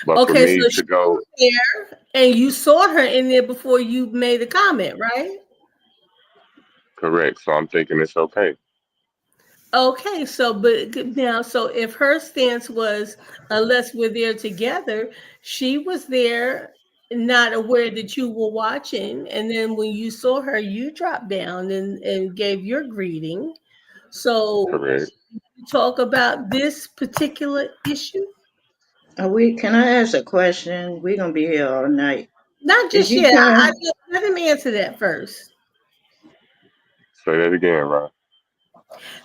[SPEAKER 7] But for
[SPEAKER 2] Okay, so
[SPEAKER 7] me
[SPEAKER 2] she
[SPEAKER 7] to go,
[SPEAKER 2] was there, and you saw her in there before you made a comment, right?
[SPEAKER 7] correct. So I'm thinking it's okay.
[SPEAKER 2] Okay, so but now, so if her stance was unless we're there together, she was there not aware that you were watching, and then when you saw her, you dropped down and gave your greeting. So
[SPEAKER 7] Correct.
[SPEAKER 2] talk about this particular issue.
[SPEAKER 5] Can I ask a question? We're gonna be here all night.
[SPEAKER 2] Not
[SPEAKER 5] Is
[SPEAKER 2] just
[SPEAKER 5] you
[SPEAKER 2] yet. I
[SPEAKER 5] can
[SPEAKER 2] let him answer that first.
[SPEAKER 7] Say that again, Ron.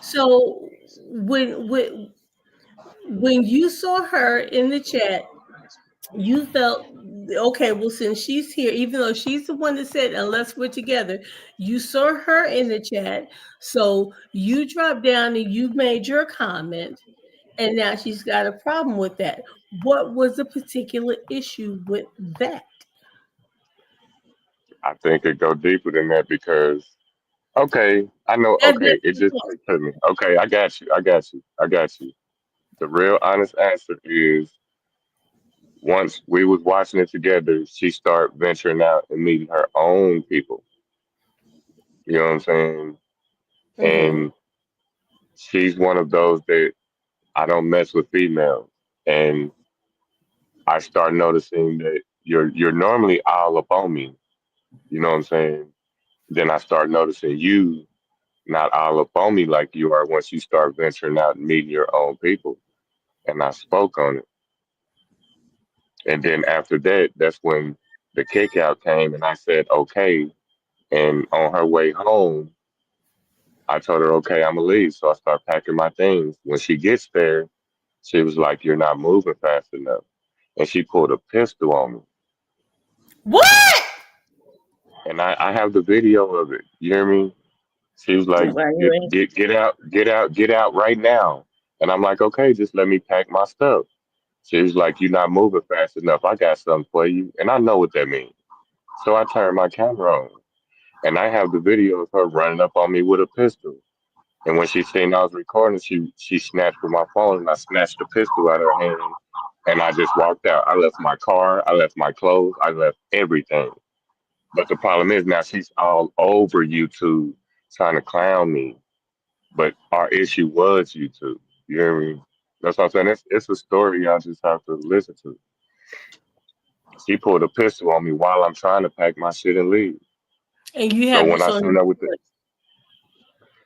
[SPEAKER 2] So when you saw her in the chat, you felt okay. Well, since she's here, even though she's the one that said unless we're together, you saw her in the chat, so you dropped down and you made your comment, and now she's got a problem with that. What was the particular issue with that?
[SPEAKER 7] I think it go deeper than that because okay, I know.
[SPEAKER 2] That's
[SPEAKER 7] Okay, it just clicked to me. Okay, I got you. I got you. I got you. The real honest answer is once we was watching it together, she started venturing out and meeting her own people. You know what I'm saying?
[SPEAKER 2] mm-hmm.
[SPEAKER 7] And she's one of those that I don't mess with females. And I start noticing that you're normally all up on me. You know what I'm saying? Then I start noticing you not all up on me like you are once you start venturing out and meeting your own people. And I spoke on it. And then after that, that's when the kick out came and I said, okay. And on her way home, I told her, okay, I'm gonna leave. So I start packing my things. When she gets there, she was like, you're not moving fast enough. And she pulled a pistol on me.
[SPEAKER 2] What?
[SPEAKER 7] And I have the video of it. You hear me? She was like,
[SPEAKER 5] why you ain't
[SPEAKER 7] get out right now. And I'm like, okay, just let me pack my stuff. She was like, you're not moving fast enough. I got something for you. And I know what that means. So I turned my camera on. And I have the video of her running up on me with a pistol. And when she seen I was recording, she snatched with my phone and I snatched the pistol out of her hand and I just walked out. I left my car, I left my clothes, I left everything. But the problem is now she's all over YouTube trying to clown me. But our issue was YouTube. You hear me? That's what I'm saying. It's a story y'all just have to listen to. She pulled a pistol on me while I'm trying to pack my shit and leave.
[SPEAKER 2] And you
[SPEAKER 7] So
[SPEAKER 2] have
[SPEAKER 7] when
[SPEAKER 2] this
[SPEAKER 7] I
[SPEAKER 2] on
[SPEAKER 7] seen her with the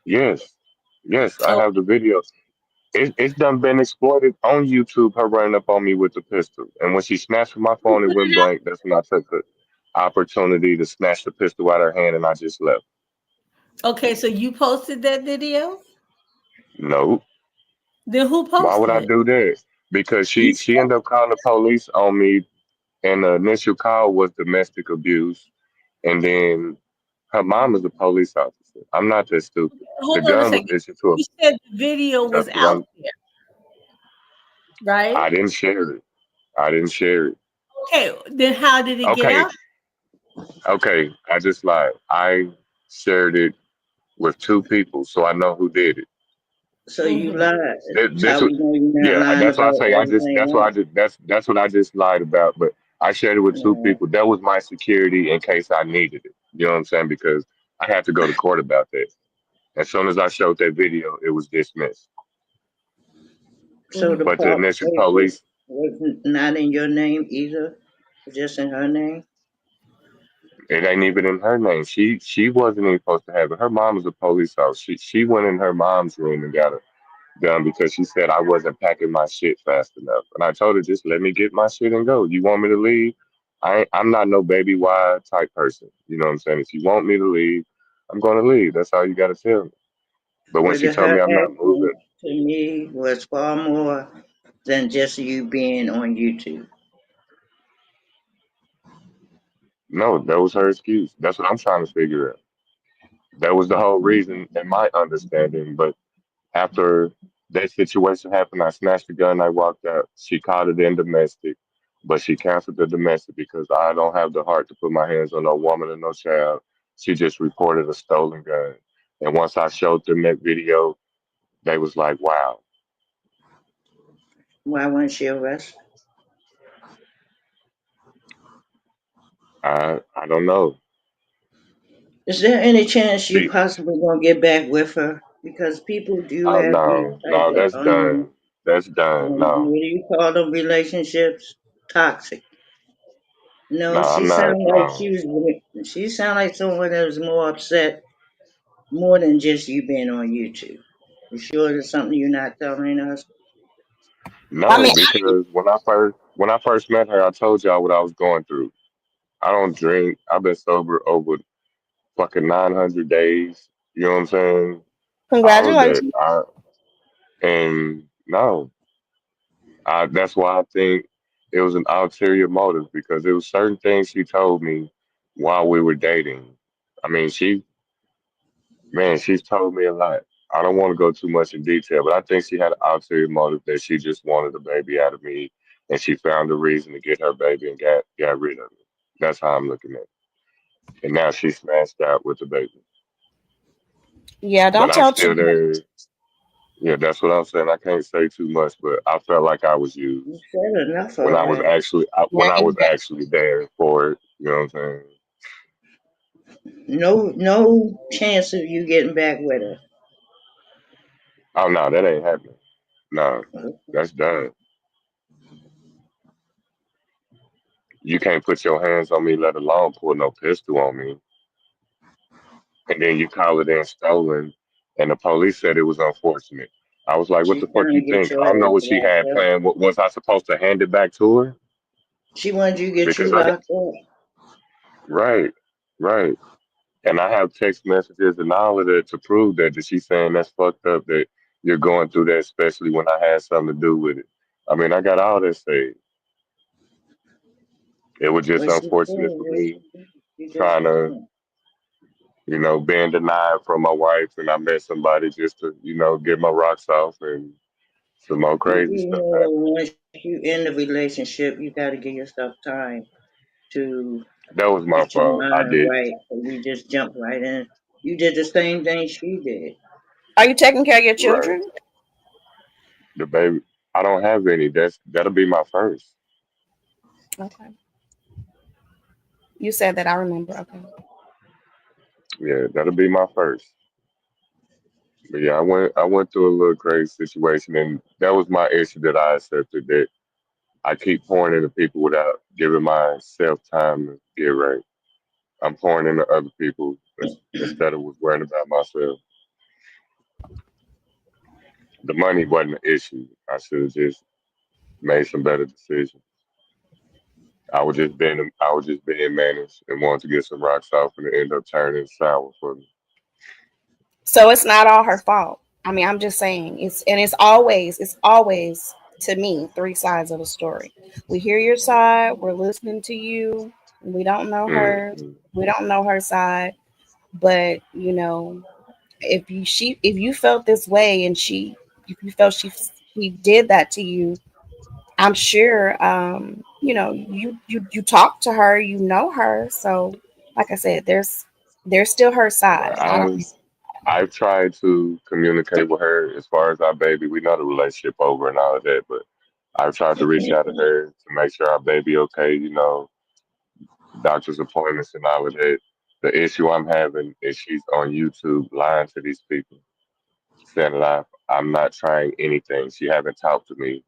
[SPEAKER 7] yes, yes, I
[SPEAKER 2] oh,
[SPEAKER 7] have the video. It's done been exploited on YouTube. Her running up on me with the pistol, and when she snatched my
[SPEAKER 2] you
[SPEAKER 7] phone and
[SPEAKER 2] put
[SPEAKER 7] went
[SPEAKER 2] it out?
[SPEAKER 7] blank, that's when I took the opportunity to snatch the pistol out of her hand, and I just left.
[SPEAKER 2] Okay, so you posted that video?
[SPEAKER 7] No,
[SPEAKER 2] Then who
[SPEAKER 7] why would
[SPEAKER 2] posted
[SPEAKER 7] I
[SPEAKER 2] it?
[SPEAKER 7] do that? Because
[SPEAKER 2] You
[SPEAKER 7] she ended up calling the police on me, and the initial call was domestic abuse, and then her mom is a police officer. I'm not that stupid. The
[SPEAKER 2] hold on a
[SPEAKER 7] gun was
[SPEAKER 2] second.
[SPEAKER 7] issued to her.
[SPEAKER 2] You said the video was
[SPEAKER 7] That's what
[SPEAKER 2] out
[SPEAKER 7] I'm.
[SPEAKER 2] there, right?
[SPEAKER 7] I didn't share it. I didn't share it.
[SPEAKER 2] Okay, then how did it get
[SPEAKER 7] Okay,
[SPEAKER 2] out?
[SPEAKER 7] okay. I just lied. I shared it with two people, so I know who did it.
[SPEAKER 5] so you
[SPEAKER 2] Hmm.
[SPEAKER 5] lied. That's
[SPEAKER 7] This
[SPEAKER 5] how
[SPEAKER 7] was,
[SPEAKER 5] we know you're not
[SPEAKER 7] yeah.
[SPEAKER 5] lying
[SPEAKER 7] That's what I
[SPEAKER 5] about
[SPEAKER 7] say. I just
[SPEAKER 5] everything
[SPEAKER 7] that's what I
[SPEAKER 5] else.
[SPEAKER 7] just that's what I just lied about. But I shared it with two
[SPEAKER 5] Yeah.
[SPEAKER 7] people. That was my security in case I needed it. You know what I'm saying? Because I had to go to court about that. As soon as I showed that video, it was dismissed.
[SPEAKER 5] So the
[SPEAKER 7] But the initial
[SPEAKER 5] papers
[SPEAKER 7] police,
[SPEAKER 5] was not in your name either, just in her name.
[SPEAKER 7] it ain't even in her name. She wasn't even supposed to have it. Her mom was a police officer. She went in her mom's room and got it done because she said I wasn't packing my shit fast enough. And I told her, just let me get my shit and go. You want me to leave? I'm not no baby wide type person. You know what I'm saying? If you want me to leave, I'm gonna leave. That's all you gotta tell me. But when
[SPEAKER 5] But
[SPEAKER 7] she told
[SPEAKER 5] her
[SPEAKER 7] me I'm not
[SPEAKER 5] acting
[SPEAKER 7] moving,
[SPEAKER 5] to me was far more than just you being on YouTube.
[SPEAKER 7] no, that was her excuse. That's what I'm trying to figure out. That was the whole reason in my understanding. But after that situation happened, I snatched the gun, I walked out. She caught it in domestic, but she canceled the domestic because I don't have the heart to put my hands on no woman or no child. She just reported a stolen gun. And once I showed them that video, they was like, wow.
[SPEAKER 5] Why wasn't she arrested?
[SPEAKER 7] I don't know.
[SPEAKER 5] Is there any chance you
[SPEAKER 7] Be,
[SPEAKER 5] possibly gonna get back with her? Because people do
[SPEAKER 7] oh
[SPEAKER 5] have these
[SPEAKER 7] no,
[SPEAKER 5] type
[SPEAKER 7] no,
[SPEAKER 5] of
[SPEAKER 7] that's done. That's done. No.
[SPEAKER 5] what do you call them relationships? Toxic.
[SPEAKER 7] No,
[SPEAKER 5] No,
[SPEAKER 7] I'm
[SPEAKER 5] she
[SPEAKER 7] not.
[SPEAKER 5] sounded like
[SPEAKER 7] No,
[SPEAKER 5] she sounded like someone that was more upset more than just you being on YouTube. You sure there's something you're not telling us?
[SPEAKER 3] I
[SPEAKER 7] no,
[SPEAKER 3] mean,
[SPEAKER 7] because when I first met her, I told y'all what I was going through. I don't drink. I've been sober over fucking 900 days. You know what I'm saying? All of that.
[SPEAKER 3] congratulations.
[SPEAKER 7] And no, that's why I think it was an ulterior motive because there was certain things she told me while we were dating. I mean, she's told me a lot. I don't want to go too much in detail, but I think she had an ulterior motive that she just wanted a baby out of me, and she found a reason to get her baby and got rid of it. That's how I'm looking at it. And now she's smashed out with the baby.
[SPEAKER 3] Yeah,
[SPEAKER 7] But
[SPEAKER 3] don't
[SPEAKER 7] I'm
[SPEAKER 3] tell too
[SPEAKER 7] still
[SPEAKER 3] much.
[SPEAKER 7] there. Yeah, that's what I'm saying. I can't say too much, but I felt like I was
[SPEAKER 5] You
[SPEAKER 7] used
[SPEAKER 5] said enough
[SPEAKER 7] when I was
[SPEAKER 5] already.
[SPEAKER 7] actually
[SPEAKER 3] Yeah,
[SPEAKER 7] when I was
[SPEAKER 3] exactly.
[SPEAKER 7] actually there for it. You know what I'm saying?
[SPEAKER 5] No chance of you getting back with
[SPEAKER 7] Oh no, that ain't happening. No,
[SPEAKER 5] her.
[SPEAKER 7] that's done. You can't put your hands on me, let alone pull no pistol on me, and then you call it in stolen, and the police said it was unfortunate. I was like, what
[SPEAKER 5] She's
[SPEAKER 7] the fuck
[SPEAKER 5] trying
[SPEAKER 7] you
[SPEAKER 5] to get
[SPEAKER 7] think?
[SPEAKER 5] your
[SPEAKER 7] I don't know
[SPEAKER 5] ass
[SPEAKER 7] what she
[SPEAKER 5] locked
[SPEAKER 7] had
[SPEAKER 5] up.
[SPEAKER 7] planned. Was I supposed to hand it back to her?
[SPEAKER 5] She wanted you to get
[SPEAKER 7] Because
[SPEAKER 5] you
[SPEAKER 7] I got
[SPEAKER 5] locked up.
[SPEAKER 7] right, right. And I have text messages and all of that to prove that she's saying that's fucked up that you're going through that, especially when I had something to do with it. I mean, I got all that saved. It was just
[SPEAKER 5] But she
[SPEAKER 7] unfortunate for
[SPEAKER 5] said
[SPEAKER 7] me
[SPEAKER 5] you just
[SPEAKER 7] trying to,
[SPEAKER 5] can't.
[SPEAKER 7] being denied from my wife, and I met somebody just to, get my rocks off, and some more
[SPEAKER 5] You
[SPEAKER 7] crazy
[SPEAKER 5] do
[SPEAKER 7] stuff
[SPEAKER 5] know
[SPEAKER 7] happened.
[SPEAKER 5] once you end the relationship, you got to give yourself time to
[SPEAKER 7] That was my
[SPEAKER 5] get your
[SPEAKER 7] fault. I
[SPEAKER 5] mind
[SPEAKER 7] did.
[SPEAKER 5] right. So you just jump right in. You did the same thing she did.
[SPEAKER 3] Are you taking care of your
[SPEAKER 7] Right.
[SPEAKER 3] children?
[SPEAKER 7] The baby, I don't have any. That'll be my first.
[SPEAKER 3] Okay. You said that. I remember. Okay.
[SPEAKER 7] Yeah, that'll be my first. But yeah, I went through a little crazy situation, and that was my issue that I accepted that I keep pouring into people without giving myself time to get right. I'm pouring into other people instead of was worrying about myself. The money wasn't an issue. I should have just made some better decisions. I was just being managed and wanted to get some rocks off, and it ended up turning sour for me.
[SPEAKER 3] So it's not all her fault. I mean, I'm just saying it's always to me three sides of the story. We hear your side, we're listening to you, we don't know her,
[SPEAKER 7] Mm-hmm.
[SPEAKER 3] we don't know her side, but if you felt this way and if you felt she did that to you, I'm sure you talk to her, you know her. So like I said, there's still her side.
[SPEAKER 7] Right.
[SPEAKER 3] I don't
[SPEAKER 7] I've tried to communicate with her as far as our baby. We know the relationship over and all of that, but I've tried to reach out to her to make sure our baby okay, doctor's appointments and all of that. The issue I'm having is she's on YouTube lying to these people, saying that I'm not trying anything. She haven't talked to me.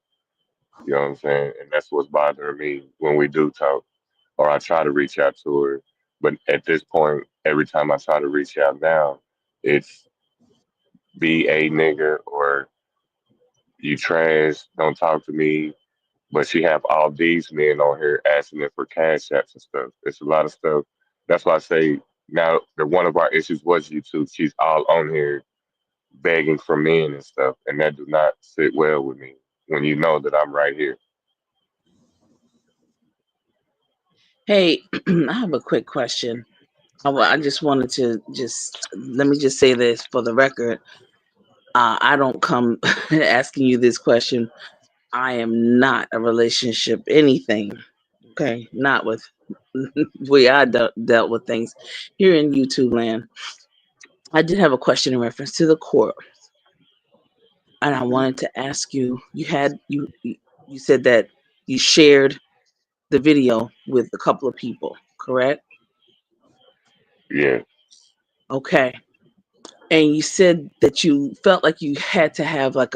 [SPEAKER 7] You know what I'm saying? And that's what's bothering me when we do talk, or I try to reach out to her. But at this point, every time I try to reach out now, it's be a nigga or you trash, don't talk to me. But she have all these men on here asking her for cash apps and stuff. It's a lot of stuff. That's why I say now that one of our issues was YouTube. She's all on here begging for men and stuff, and that do not sit well with me when you know that I'm right here.
[SPEAKER 6] Hey, I have a quick question. I just wanted to let me just say this for the record. I don't come asking you this question. I am not a relationship anything. Okay, not with the way I dealt with things here in YouTube land. I did have a question in reference to the court, and I wanted to ask you. You said that you shared the video with a couple of people, correct?
[SPEAKER 7] Yeah,
[SPEAKER 6] Okay. And you said that you felt like you had to have like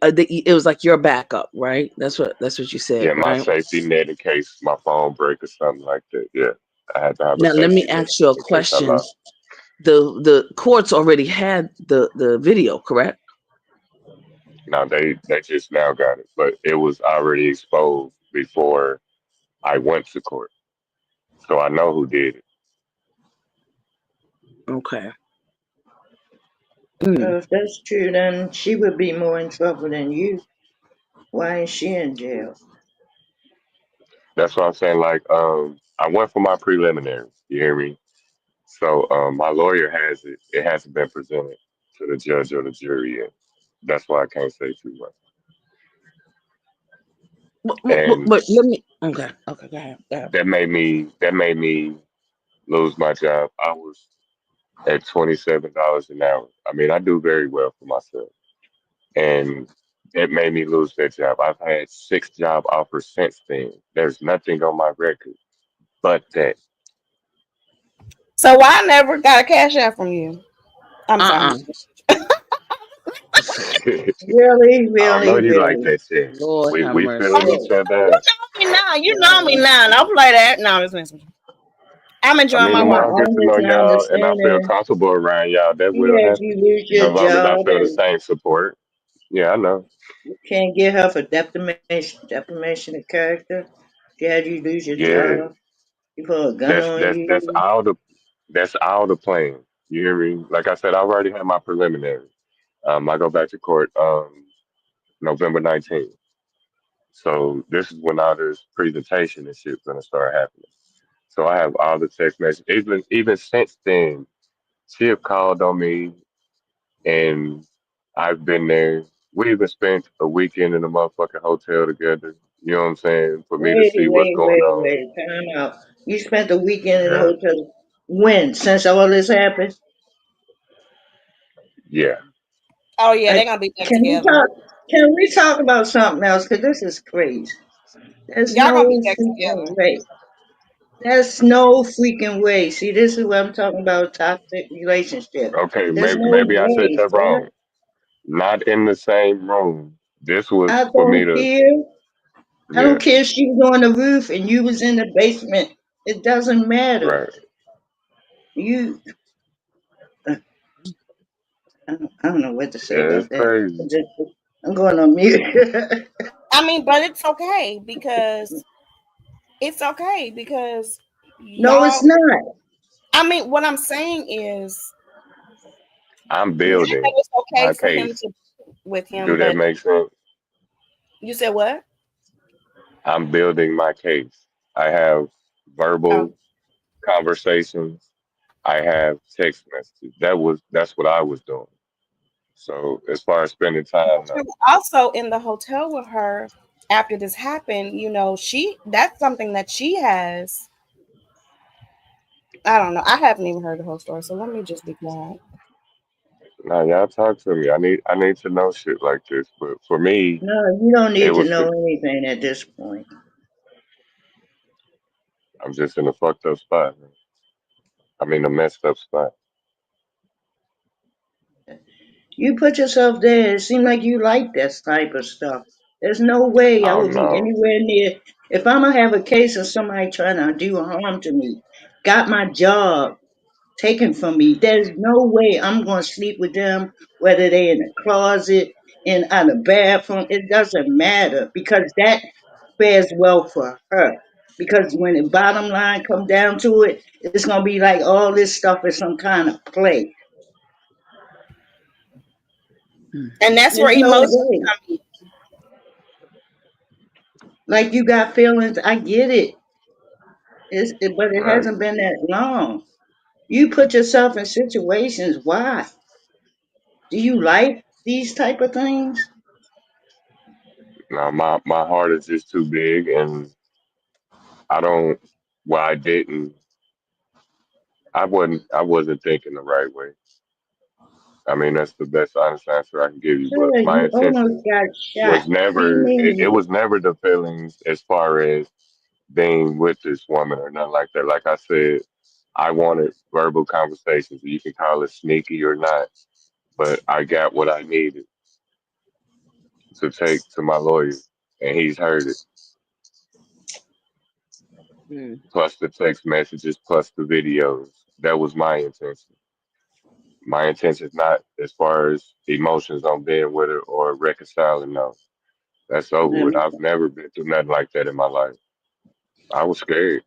[SPEAKER 6] it was like your backup, right? That's what you said,
[SPEAKER 7] yeah, my
[SPEAKER 6] right?
[SPEAKER 7] safety net in case my phone break or something like that. Yeah, I had to have a
[SPEAKER 6] Now let me
[SPEAKER 7] safety net
[SPEAKER 6] ask you a
[SPEAKER 7] in case I
[SPEAKER 6] question.
[SPEAKER 7] lost.
[SPEAKER 6] The courts already had the video, correct?
[SPEAKER 7] Now they just now got it, but it was already exposed before I went to court, so I know who did it.
[SPEAKER 6] Okay.
[SPEAKER 5] So if that's true, then she would be more in trouble than you. Why is she in jail?
[SPEAKER 7] That's what I'm saying. Like, I went for my preliminaries. You hear me? So, my lawyer has it. It hasn't been presented to the judge or the jury yet. That's why I can't say too much. And
[SPEAKER 6] But let me. Okay. Okay. Go ahead. Go ahead.
[SPEAKER 7] that made me lose my job. I was at $27 an hour. I mean, I do very well for myself, and it made me lose that job. I've had 6 job offers since then. There's nothing on my record but that.
[SPEAKER 3] So why I never got a cash out from you? I'm sorry.
[SPEAKER 5] Really,
[SPEAKER 7] I don't know
[SPEAKER 5] really,
[SPEAKER 7] you like
[SPEAKER 5] really.
[SPEAKER 7] that shit.
[SPEAKER 6] Lord have
[SPEAKER 7] We feeling
[SPEAKER 6] mercy.
[SPEAKER 7] each other.
[SPEAKER 3] You know me now. Don't play that. No, just listen. I'm
[SPEAKER 7] I
[SPEAKER 3] enjoying
[SPEAKER 7] mean,
[SPEAKER 3] my
[SPEAKER 7] the
[SPEAKER 5] No,
[SPEAKER 7] more
[SPEAKER 3] walk.
[SPEAKER 7] I get
[SPEAKER 5] I'm
[SPEAKER 7] to know
[SPEAKER 5] just not
[SPEAKER 7] y'all and I feel
[SPEAKER 5] understanding.
[SPEAKER 7] comfortable around y'all, that
[SPEAKER 5] She
[SPEAKER 7] will
[SPEAKER 5] had
[SPEAKER 7] happen.
[SPEAKER 5] you lose
[SPEAKER 7] You know,
[SPEAKER 5] your
[SPEAKER 7] as long as I
[SPEAKER 5] job
[SPEAKER 7] feel the
[SPEAKER 5] and
[SPEAKER 7] same support. Yeah, I know.
[SPEAKER 5] you can't get her for defamation of character. She had you lose your
[SPEAKER 7] Yeah,
[SPEAKER 5] job. You put a gun
[SPEAKER 7] that's
[SPEAKER 5] on
[SPEAKER 7] that's that's
[SPEAKER 5] you.
[SPEAKER 7] all the that's all the plan. You hear me? Like I said, I already had my preliminary. I go back to court November 19th. So this is when all this presentation and shit's gonna start happening. So I have all the text messages. Even since then, she have called on me and I've been there. We even spent a weekend in a motherfucking hotel together. You know what I'm saying? For me to
[SPEAKER 5] Wait,
[SPEAKER 7] see what's
[SPEAKER 5] wait,
[SPEAKER 7] going
[SPEAKER 5] wait,
[SPEAKER 7] on.
[SPEAKER 5] wait. Time out. You spent the weekend in the
[SPEAKER 7] Yeah,
[SPEAKER 5] hotel. When? Since all this happened?
[SPEAKER 7] yeah.
[SPEAKER 3] Oh yeah,
[SPEAKER 5] I,
[SPEAKER 3] they're gonna be back
[SPEAKER 5] can we
[SPEAKER 3] together.
[SPEAKER 5] talk? Can we talk about something else? Because this is crazy. There's
[SPEAKER 3] Y'all gonna be
[SPEAKER 5] no
[SPEAKER 3] back
[SPEAKER 5] freaking
[SPEAKER 3] together.
[SPEAKER 5] way. There's no freaking way. See, this is what I'm talking about. Toxic relationship.
[SPEAKER 7] Okay,
[SPEAKER 5] There's
[SPEAKER 7] maybe
[SPEAKER 5] no
[SPEAKER 7] maybe I said
[SPEAKER 5] way,
[SPEAKER 7] that
[SPEAKER 5] sir.
[SPEAKER 7] wrong. Not in the same room. This was
[SPEAKER 5] I
[SPEAKER 7] for me
[SPEAKER 5] don't
[SPEAKER 7] to,
[SPEAKER 5] care. I
[SPEAKER 7] yeah,
[SPEAKER 5] don't care if she was on the roof and you was in the basement. It doesn't matter.
[SPEAKER 7] right.
[SPEAKER 5] You, I don't know what to say
[SPEAKER 7] Yeah, it's
[SPEAKER 5] about that.
[SPEAKER 7] crazy.
[SPEAKER 5] I'm going on mute.
[SPEAKER 3] I mean, but it's okay because
[SPEAKER 5] No, it's
[SPEAKER 3] y'all.
[SPEAKER 5] not.
[SPEAKER 3] I mean, what I'm saying is
[SPEAKER 7] I'm
[SPEAKER 3] I know
[SPEAKER 7] building
[SPEAKER 3] it's okay
[SPEAKER 7] my
[SPEAKER 3] for him
[SPEAKER 7] case.
[SPEAKER 3] to with
[SPEAKER 7] Do
[SPEAKER 3] him,
[SPEAKER 7] that
[SPEAKER 3] but
[SPEAKER 7] make sense?
[SPEAKER 3] you said what?
[SPEAKER 7] I'm building my case. I have
[SPEAKER 3] Oh,
[SPEAKER 7] verbal conversations. I have text messages. That's what I was doing. So as far as spending time, no.
[SPEAKER 3] also in the hotel with her after this happened, that's something that she has. I don't know. I haven't even heard the whole story, so let me just be quiet.
[SPEAKER 7] Nah, y'all talk to me. I need to know shit like this. But for me,
[SPEAKER 5] No, you don't
[SPEAKER 7] it
[SPEAKER 5] need to
[SPEAKER 7] was
[SPEAKER 5] know
[SPEAKER 7] the
[SPEAKER 5] anything at this point.
[SPEAKER 7] I'm just in a fucked up spot. I'm in a messed up spot.
[SPEAKER 5] You put yourself there. It seemed like you like this type of stuff. There's no way I
[SPEAKER 7] Oh
[SPEAKER 5] would be
[SPEAKER 7] no,
[SPEAKER 5] anywhere near. If I'm gonna have a case of somebody trying to do harm to me, got my job taken from me, there's no way I'm gonna sleep with them. Whether they in the closet, in on the bathroom, it doesn't matter because that fares well for her. Because when the bottom line come down to it, it's gonna be like all this stuff is some kind of play.
[SPEAKER 3] And that's where
[SPEAKER 5] There's no
[SPEAKER 3] emotions
[SPEAKER 5] way.
[SPEAKER 3] come in.
[SPEAKER 5] Like you got feelings, I get it. But it
[SPEAKER 7] right?
[SPEAKER 5] hasn't been that long. You put yourself in situations. Why? Do you like these type of things?
[SPEAKER 7] Now my heart is just too big, and I don't. Well, I didn't. I wasn't thinking the right way. I mean, that's the best honest answer I can give you. But
[SPEAKER 5] Sure,
[SPEAKER 7] my
[SPEAKER 5] you
[SPEAKER 7] intention
[SPEAKER 5] almost got
[SPEAKER 7] was
[SPEAKER 5] shot. What do you
[SPEAKER 7] never. It
[SPEAKER 5] mean?
[SPEAKER 7] was never the feelings as far as being with this woman or nothing like that. Like I said, I wanted verbal conversations. You can call it sneaky or not, but I got what I needed to take to my lawyer, and he's heard it.
[SPEAKER 6] Mm.
[SPEAKER 7] Plus the text messages, plus the videos. That was my intention. My intention is not as far as emotions on being with her or reconciling. No, that's over
[SPEAKER 5] Let
[SPEAKER 7] with.
[SPEAKER 5] me-
[SPEAKER 7] I've never been through nothing like that in my life. I was scared,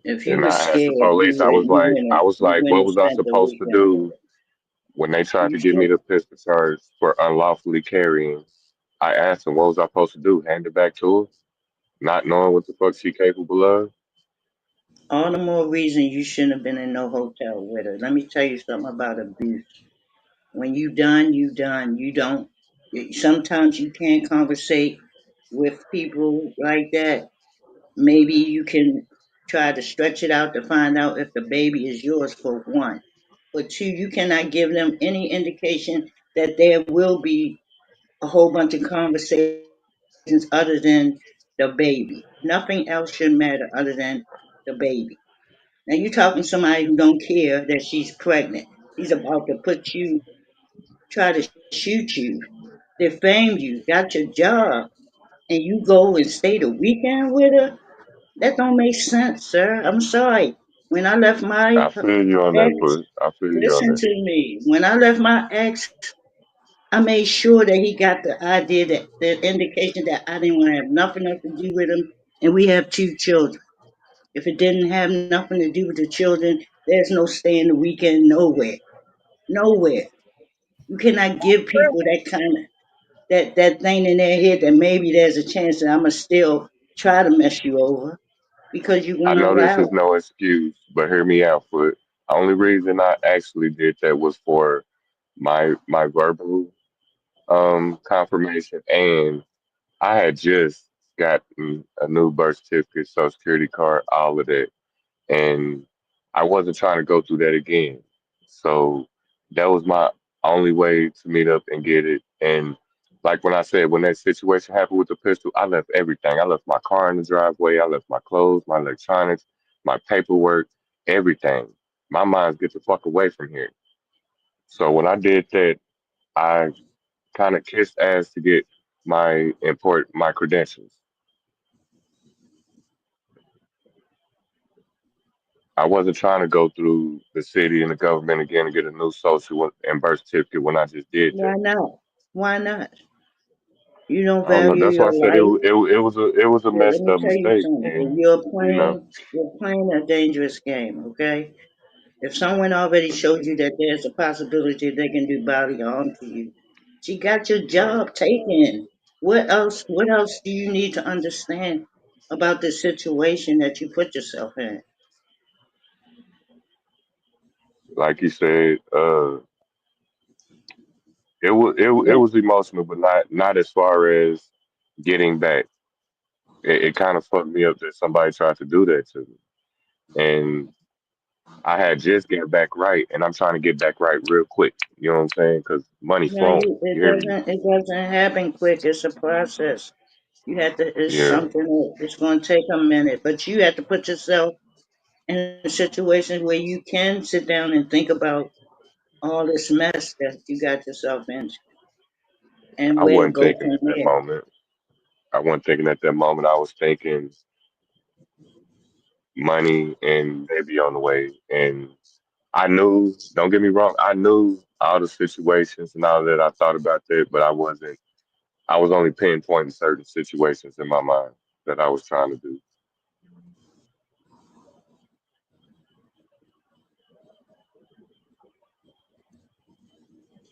[SPEAKER 5] If you
[SPEAKER 7] and
[SPEAKER 5] were
[SPEAKER 7] I asked
[SPEAKER 5] scared,
[SPEAKER 7] the police. I was
[SPEAKER 5] you
[SPEAKER 7] like,
[SPEAKER 5] wouldn't
[SPEAKER 7] what
[SPEAKER 5] have
[SPEAKER 7] was I
[SPEAKER 5] spent the
[SPEAKER 7] supposed to
[SPEAKER 5] weekend.
[SPEAKER 7] do when they tried
[SPEAKER 5] You
[SPEAKER 7] to give me
[SPEAKER 5] should.
[SPEAKER 7] the pistol charge for unlawfully carrying? I asked them, what was I supposed to do? Hand it back to her, not knowing what the fuck she capable of?
[SPEAKER 5] All the more reason you shouldn't have been in no hotel with her. Let me tell you something about abuse. When you done, you done. You don't. Sometimes you can't conversate with people like that. Maybe you can try to stretch it out to find out if the baby is yours for one. For two, you cannot give them any indication that there will be a whole bunch of conversations other than the baby. Nothing else should matter other than the baby. Now you're talking to somebody who don't care that she's pregnant. He's about to put you, try to shoot you, defame you, got your job, and you go and stay the weekend with her. That don't make sense, sir. I'm sorry. When I left my
[SPEAKER 7] I feel you on that,
[SPEAKER 5] ex,
[SPEAKER 7] but I feel you on
[SPEAKER 5] listen
[SPEAKER 7] that.
[SPEAKER 5] to me. When I left my ex, I made sure that he got the idea that the indication that I didn't want to have nothing else to do with him, and we have two children. If it didn't have nothing to do with the children, there's no staying the weekend nowhere. Nowhere. You cannot give people that kind of that thing in their head that maybe there's a chance that I'ma still try to mess you over because you
[SPEAKER 7] I
[SPEAKER 5] won't
[SPEAKER 7] know this is
[SPEAKER 5] allow it.
[SPEAKER 7] no excuse, but hear me out. For only reason I actually did that was for my verbal confirmation, and I had just gotten a new birth certificate, social security card, all of that, and I wasn't trying to go through that again. So that was my only way to meet up and get it. And like when I said, when that situation happened with the pistol, I left everything. I left my car in the driveway. I left my clothes, my electronics, my paperwork, everything. My mind's get the fuck away from here. So when I did that, I kind of kissed ass to get my credentials. I wasn't trying to go through the city and the government again and get a new social and birth certificate when I just did
[SPEAKER 5] Why
[SPEAKER 7] that.
[SPEAKER 5] not? Why not? You don't
[SPEAKER 7] I don't know.
[SPEAKER 5] value
[SPEAKER 7] That's why I
[SPEAKER 5] your
[SPEAKER 7] said it,
[SPEAKER 5] life.
[SPEAKER 7] it was a
[SPEAKER 5] Well, let
[SPEAKER 7] messed
[SPEAKER 5] me
[SPEAKER 7] up
[SPEAKER 5] tell you
[SPEAKER 7] mistake,
[SPEAKER 5] something.
[SPEAKER 7] and
[SPEAKER 5] You're playing a dangerous game, okay? If someone already showed you that there's a possibility they can do body harm to you, she got your job taken. What else do you need to understand about the situation that you put yourself in?
[SPEAKER 7] like you said, it
[SPEAKER 5] Yeah.
[SPEAKER 7] was emotional, but not as far as getting back. It kind of fucked me up that somebody tried to do that to me, and I had just got back right, and I'm trying to get back right real quick. You know what I'm saying? Because money
[SPEAKER 5] No,
[SPEAKER 7] flowing. You hear me?
[SPEAKER 5] it doesn't happen quick. It's a process. You have to. It's
[SPEAKER 7] Yeah,
[SPEAKER 5] something that it's going to take a minute, but you have to put yourself in situations where you can sit down and think about all this mess that you got yourself into and
[SPEAKER 7] I
[SPEAKER 5] where to
[SPEAKER 7] wasn't
[SPEAKER 5] go
[SPEAKER 7] thinking
[SPEAKER 5] from
[SPEAKER 7] at that
[SPEAKER 5] there.
[SPEAKER 7] moment. I wasn't thinking at that moment. I was thinking money and baby on the way. And I knew, don't get me wrong, I knew all the situations and all that. I thought about that, but I wasn't, I was only pinpointing certain situations in my mind that I was trying to do.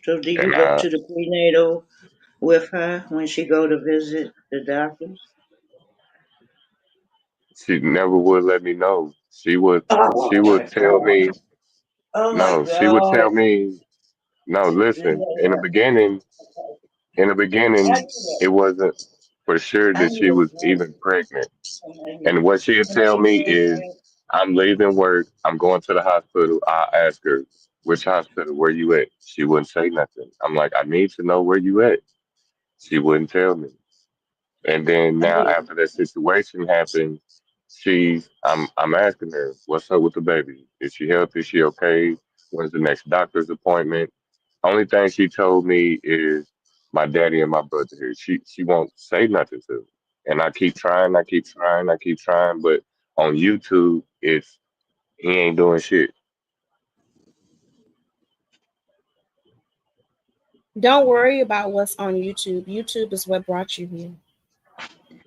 [SPEAKER 5] So, do you
[SPEAKER 7] And
[SPEAKER 5] go to the prenatal with her when she go to visit the doctors?
[SPEAKER 7] she never would let me know. She
[SPEAKER 5] Oh
[SPEAKER 7] would
[SPEAKER 5] my
[SPEAKER 7] tell
[SPEAKER 5] God!
[SPEAKER 7] me,
[SPEAKER 5] Oh my
[SPEAKER 7] no, she would tell
[SPEAKER 5] God!
[SPEAKER 7] me, no, listen, in the
[SPEAKER 5] I
[SPEAKER 7] beginning,
[SPEAKER 5] knew
[SPEAKER 7] it
[SPEAKER 5] it.
[SPEAKER 7] wasn't for sure
[SPEAKER 5] I
[SPEAKER 7] that
[SPEAKER 5] knew
[SPEAKER 7] she
[SPEAKER 5] it
[SPEAKER 7] was
[SPEAKER 5] was
[SPEAKER 7] even pregnant.
[SPEAKER 5] somebody.
[SPEAKER 7] And what she'd tell
[SPEAKER 5] Somebody
[SPEAKER 7] me
[SPEAKER 5] said
[SPEAKER 7] is,
[SPEAKER 5] that.
[SPEAKER 7] I'm leaving work, I'm going to the hospital. I ask her, which hospital, where you at? She wouldn't say nothing. I'm like, I need to know where you at. She wouldn't tell me. And then
[SPEAKER 5] I
[SPEAKER 7] now
[SPEAKER 5] mean,
[SPEAKER 7] after that situation happened, I'm asking her, what's up with the baby? Is she healthy? Is she okay? When's the next doctor's appointment? Only thing she told me is my daddy and my brother here. She won't say nothing to me. And I keep trying, I keep trying, I keep trying, but on YouTube it's he ain't doing shit.
[SPEAKER 3] Don't worry about what's on YouTube. YouTube is what brought you here.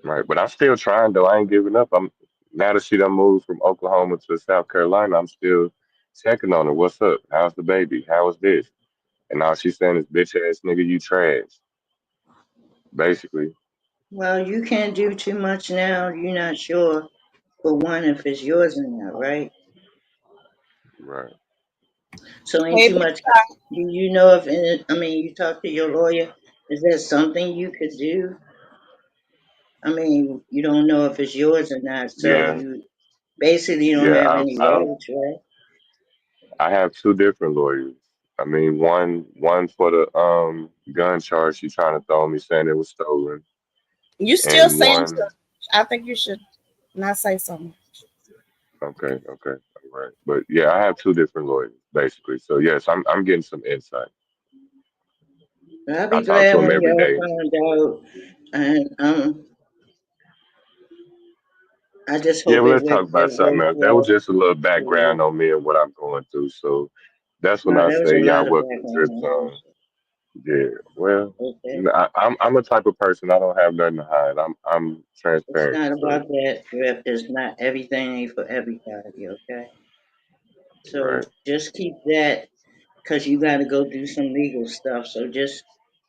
[SPEAKER 7] Right. But I'm still trying though. I ain't giving up. I'm now that she done moved from Oklahoma to South Carolina, I'm still checking on her. What's up? How's the baby? How is this? And all she's saying is, bitch ass nigga, you trash. Basically.
[SPEAKER 5] well, you can't do too much now. You're not sure, for one, if it's yours or not, right?
[SPEAKER 7] Right.
[SPEAKER 5] So ain't
[SPEAKER 3] Hey,
[SPEAKER 5] too
[SPEAKER 3] big
[SPEAKER 5] much. Do you know if I mean, you talk to your lawyer? Is that something you could do? I mean, you don't know if it's yours or not, so
[SPEAKER 7] Yeah.
[SPEAKER 5] you basically don't
[SPEAKER 7] Yeah.
[SPEAKER 5] have any rights, right?
[SPEAKER 7] I have two different lawyers. I mean, one for the gun charge she's trying to throw me saying it was stolen,
[SPEAKER 3] you still
[SPEAKER 7] and
[SPEAKER 3] saying so.
[SPEAKER 7] one
[SPEAKER 3] I think you should not say something.
[SPEAKER 7] okay, all right. But yeah, I have two different lawyers basically. So yes, I'm getting some insight.
[SPEAKER 5] I'll
[SPEAKER 7] I
[SPEAKER 5] be
[SPEAKER 7] talk
[SPEAKER 5] glad
[SPEAKER 7] to him
[SPEAKER 5] when
[SPEAKER 7] every
[SPEAKER 5] y'all
[SPEAKER 7] day.
[SPEAKER 5] find out, and I just
[SPEAKER 7] Yeah,
[SPEAKER 5] hope
[SPEAKER 7] but
[SPEAKER 5] it
[SPEAKER 7] let's talk about something
[SPEAKER 5] works
[SPEAKER 7] else. That was
[SPEAKER 5] well
[SPEAKER 7] just a little
[SPEAKER 5] for
[SPEAKER 7] background
[SPEAKER 5] you.
[SPEAKER 7] on me and what I'm going through. So that's when
[SPEAKER 5] No,
[SPEAKER 7] I
[SPEAKER 5] there was
[SPEAKER 7] say,
[SPEAKER 5] a
[SPEAKER 7] y'all
[SPEAKER 5] lot of
[SPEAKER 7] welcome to Drip
[SPEAKER 5] background
[SPEAKER 7] Zone.
[SPEAKER 5] noise.
[SPEAKER 7] Yeah, well,
[SPEAKER 5] Okay.
[SPEAKER 7] I'm a type of person I don't have nothing to hide. I'm
[SPEAKER 5] It's
[SPEAKER 7] transparent.
[SPEAKER 5] not
[SPEAKER 7] So
[SPEAKER 5] about that, Drip. It's not everything ain't for everybody, okay?
[SPEAKER 7] right,
[SPEAKER 5] So just keep that because you got to go do some legal stuff. So just,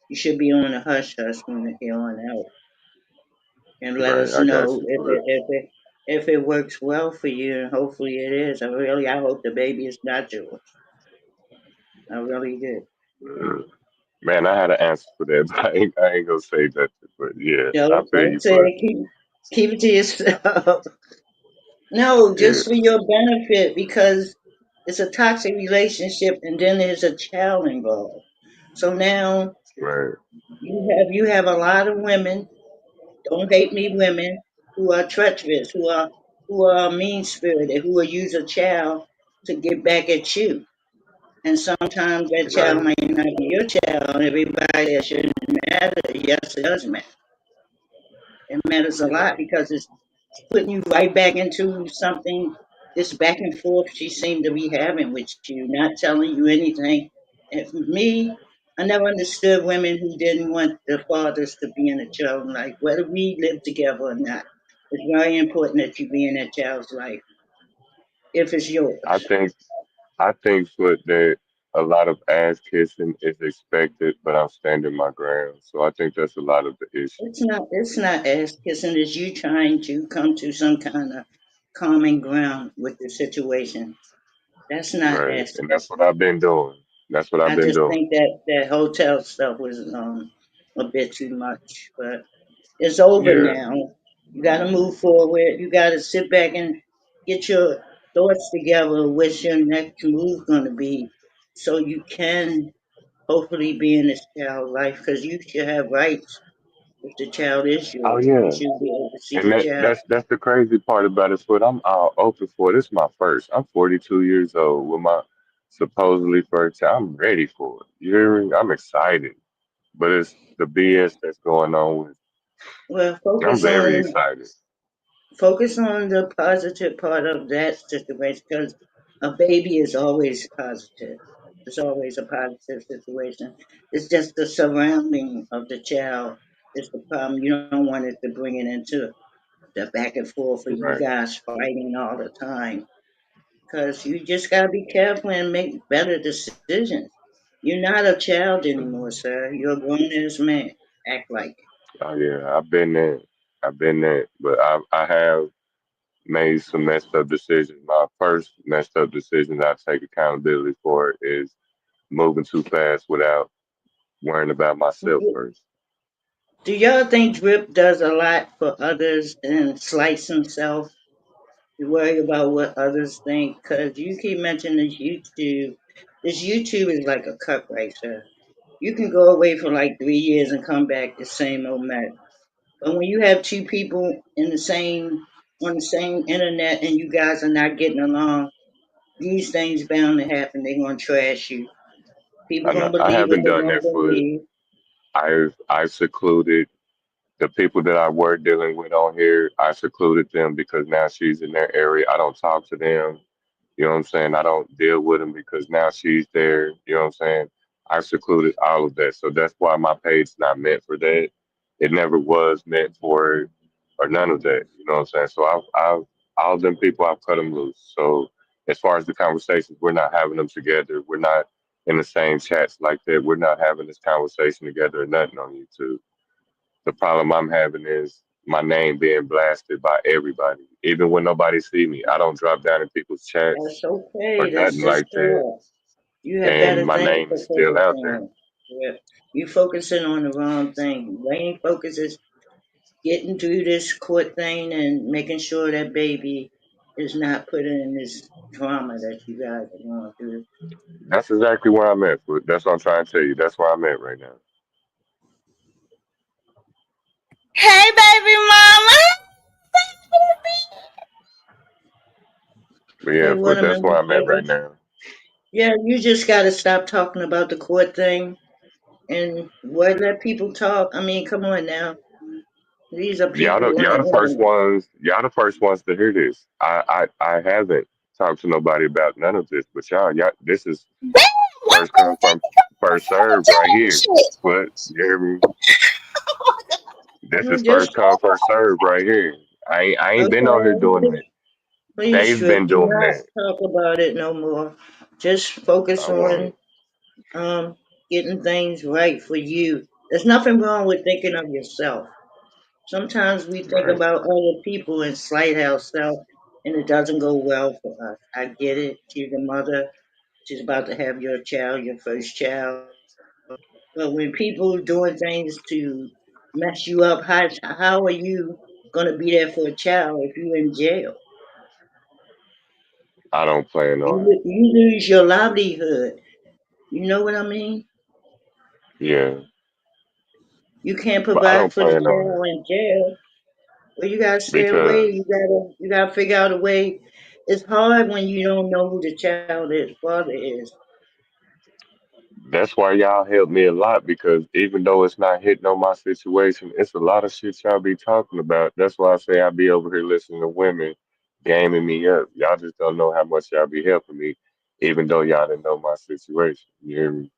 [SPEAKER 5] you should be on a hush hush from here on out and let
[SPEAKER 7] right.
[SPEAKER 5] us
[SPEAKER 7] I got
[SPEAKER 5] know
[SPEAKER 7] you. But
[SPEAKER 5] if it works well for you. And hopefully it is. I hope the baby is not yours. I really do.
[SPEAKER 7] man, I had an answer for that, but I ain't gonna say that. But yeah, I
[SPEAKER 5] Don't,
[SPEAKER 7] feel
[SPEAKER 5] don't
[SPEAKER 7] you,
[SPEAKER 5] say
[SPEAKER 7] but
[SPEAKER 5] it. Keep it to yourself. No,
[SPEAKER 7] yeah,
[SPEAKER 5] just for your benefit because it's a toxic relationship and then there's a child involved. So now
[SPEAKER 7] right,
[SPEAKER 5] you have a lot of women, don't hate me women, who are treacherous, who are mean spirited, who will use a child to get back at you. And sometimes that child
[SPEAKER 7] right.
[SPEAKER 5] might not be your child, and everybody that shouldn't matter. Yes, it does matter. It matters a lot
[SPEAKER 7] Right.
[SPEAKER 5] because it's putting you right back into something, this back and forth she seemed to be having with you, not telling you anything. And for me, I never understood women who didn't want their fathers to be in a child's life, whether we live together or not. It's very important that you be in that child's life if it's
[SPEAKER 7] I
[SPEAKER 5] yours.
[SPEAKER 7] think I think for that a lot of ass kissing is expected, but I'm standing my ground. So I think that's a lot of the issue.
[SPEAKER 5] It's not ass kissing, it's you trying to come to some kind of common ground with the situation. That's not
[SPEAKER 7] Right.
[SPEAKER 5] ass
[SPEAKER 7] And that's what
[SPEAKER 5] kissing.
[SPEAKER 7] I've been doing. That's what I've
[SPEAKER 5] I
[SPEAKER 7] been
[SPEAKER 5] just
[SPEAKER 7] doing.
[SPEAKER 5] think that hotel stuff was a bit too much, but it's over
[SPEAKER 7] Yeah.
[SPEAKER 5] now. You got to move forward. You got to sit back and get your thoughts together. What's your next move going to be, so you can hopefully be in this child life because you should have rights If the child is
[SPEAKER 7] Oh
[SPEAKER 5] yours, you
[SPEAKER 7] yeah.
[SPEAKER 5] should be able to see
[SPEAKER 7] And
[SPEAKER 5] the
[SPEAKER 7] that,
[SPEAKER 5] child.
[SPEAKER 7] that's the crazy part about it, Foot. I'm all open for it. This is my first. I'm 42 years old with my supposedly first child. I'm ready for it. You hear me? I'm excited. But it's the BS that's going on with.
[SPEAKER 5] Well,
[SPEAKER 7] I'm very excited.
[SPEAKER 5] focus on the positive part of that situation because a baby is always positive. It's always a positive situation. It's just the surrounding of the child is the problem. You don't want it to bring it into the back and forth of you
[SPEAKER 7] Right.
[SPEAKER 5] guys fighting all the time because you just got to be careful and make better decisions. You're not a child anymore, sir. You're a grown ass man. Act like it.
[SPEAKER 7] Oh yeah, I've been there. I've been there. But I have made some messed up decisions. My first messed up decision I take accountability for is moving too fast without worrying about myself first.
[SPEAKER 5] Do y'all think Drip does a lot for others and slights himself? You worry about what others think? Because you keep mentioning this YouTube. This YouTube is like a cut right there. You can go away for like 3 years and come back the same old mess. But when you have two people in the same on the same internet and you guys are not getting along, these things bound to happen. They're gonna trash you. People
[SPEAKER 7] I know
[SPEAKER 5] gonna
[SPEAKER 7] I
[SPEAKER 5] believe what
[SPEAKER 7] haven't
[SPEAKER 5] they
[SPEAKER 7] done
[SPEAKER 5] gonna
[SPEAKER 7] that for.
[SPEAKER 5] believe.
[SPEAKER 7] I've secluded the people that I were dealing with on here. I secluded them because now she's in their area. I don't talk to them. You know what I'm saying? I don't deal with them because now she's there. You know what I'm saying? I secluded all of that. So that's why my page's not meant for that. It never was meant for it or none of that. You know what I'm saying? So I've all of them people, I've cut them loose. So as far as the conversations, we're not having them together. We're not in the same chats like that. We're not having this conversation together or nothing on YouTube. The problem I'm having is my name being blasted by everybody, even when nobody see me. I don't drop down in people's chats
[SPEAKER 5] That's
[SPEAKER 7] or
[SPEAKER 5] okay. That's
[SPEAKER 7] nothing
[SPEAKER 5] just
[SPEAKER 7] like that,
[SPEAKER 5] cool. You have
[SPEAKER 7] and
[SPEAKER 5] better
[SPEAKER 7] my
[SPEAKER 5] things
[SPEAKER 7] name
[SPEAKER 5] to
[SPEAKER 7] is still
[SPEAKER 5] focus
[SPEAKER 7] out there.
[SPEAKER 5] on. Yeah. You focusing on the wrong thing. Main focus is getting through this court thing and making sure that baby is not put in this drama that you guys are going through.
[SPEAKER 7] That's exactly where I'm at. That's what I'm trying to tell you. That's where I'm at right now.
[SPEAKER 3] Hey, baby mama.
[SPEAKER 7] But
[SPEAKER 5] Hey,
[SPEAKER 7] yeah, that's where
[SPEAKER 5] Watermelon
[SPEAKER 7] I'm at right
[SPEAKER 5] Sugar.
[SPEAKER 7] now.
[SPEAKER 5] Yeah, you just got to stop talking about the court thing and let people talk. I mean, come on now. These are people on the internet.
[SPEAKER 7] Y'all the first ones to hear this. I haven't talked to nobody about none of this, but y'all, this is
[SPEAKER 3] Damn, why
[SPEAKER 7] first come
[SPEAKER 3] couldn't
[SPEAKER 7] from first
[SPEAKER 3] you
[SPEAKER 7] serve
[SPEAKER 3] tell
[SPEAKER 7] right
[SPEAKER 3] that
[SPEAKER 7] here.
[SPEAKER 3] shit?
[SPEAKER 7] But you hear me? This is
[SPEAKER 5] Just
[SPEAKER 7] first come first serve right here. I ain't been on here doing
[SPEAKER 5] okay.
[SPEAKER 7] that.
[SPEAKER 5] Please,
[SPEAKER 7] They've been
[SPEAKER 5] Strip, do
[SPEAKER 7] doing
[SPEAKER 5] not
[SPEAKER 7] that.
[SPEAKER 5] talk about it no more. Just focus
[SPEAKER 7] I
[SPEAKER 5] on
[SPEAKER 7] won't.
[SPEAKER 5] getting things right for you. There's nothing wrong with thinking of yourself. Sometimes we think
[SPEAKER 7] Right.
[SPEAKER 5] about other people and slight ourselves, and it doesn't go well for us. I get it. She's a mother. She's about to have your child, your first child. But when people doing things to mess you up, how are you going to be there for a child if you're in jail?
[SPEAKER 7] I don't plan
[SPEAKER 5] You,
[SPEAKER 7] on it.
[SPEAKER 5] you lose your livelihood. You know what I mean?
[SPEAKER 7] Yeah,
[SPEAKER 5] You can't
[SPEAKER 7] but I
[SPEAKER 5] provide
[SPEAKER 7] don't
[SPEAKER 5] for the
[SPEAKER 7] plan on it
[SPEAKER 5] child in jail. Well, you gotta stay away.
[SPEAKER 7] because
[SPEAKER 5] You gotta figure out a way. It's hard when you don't know who the child is, father is.
[SPEAKER 7] that's why y'all help me a lot because even though it's not hitting on my situation, it's a lot of shit y'all be talking about. That's why I say I be over here listening to women gaming me up. Y'all just don't know how much y'all be helping me, even though y'all didn't know my situation. You hear me?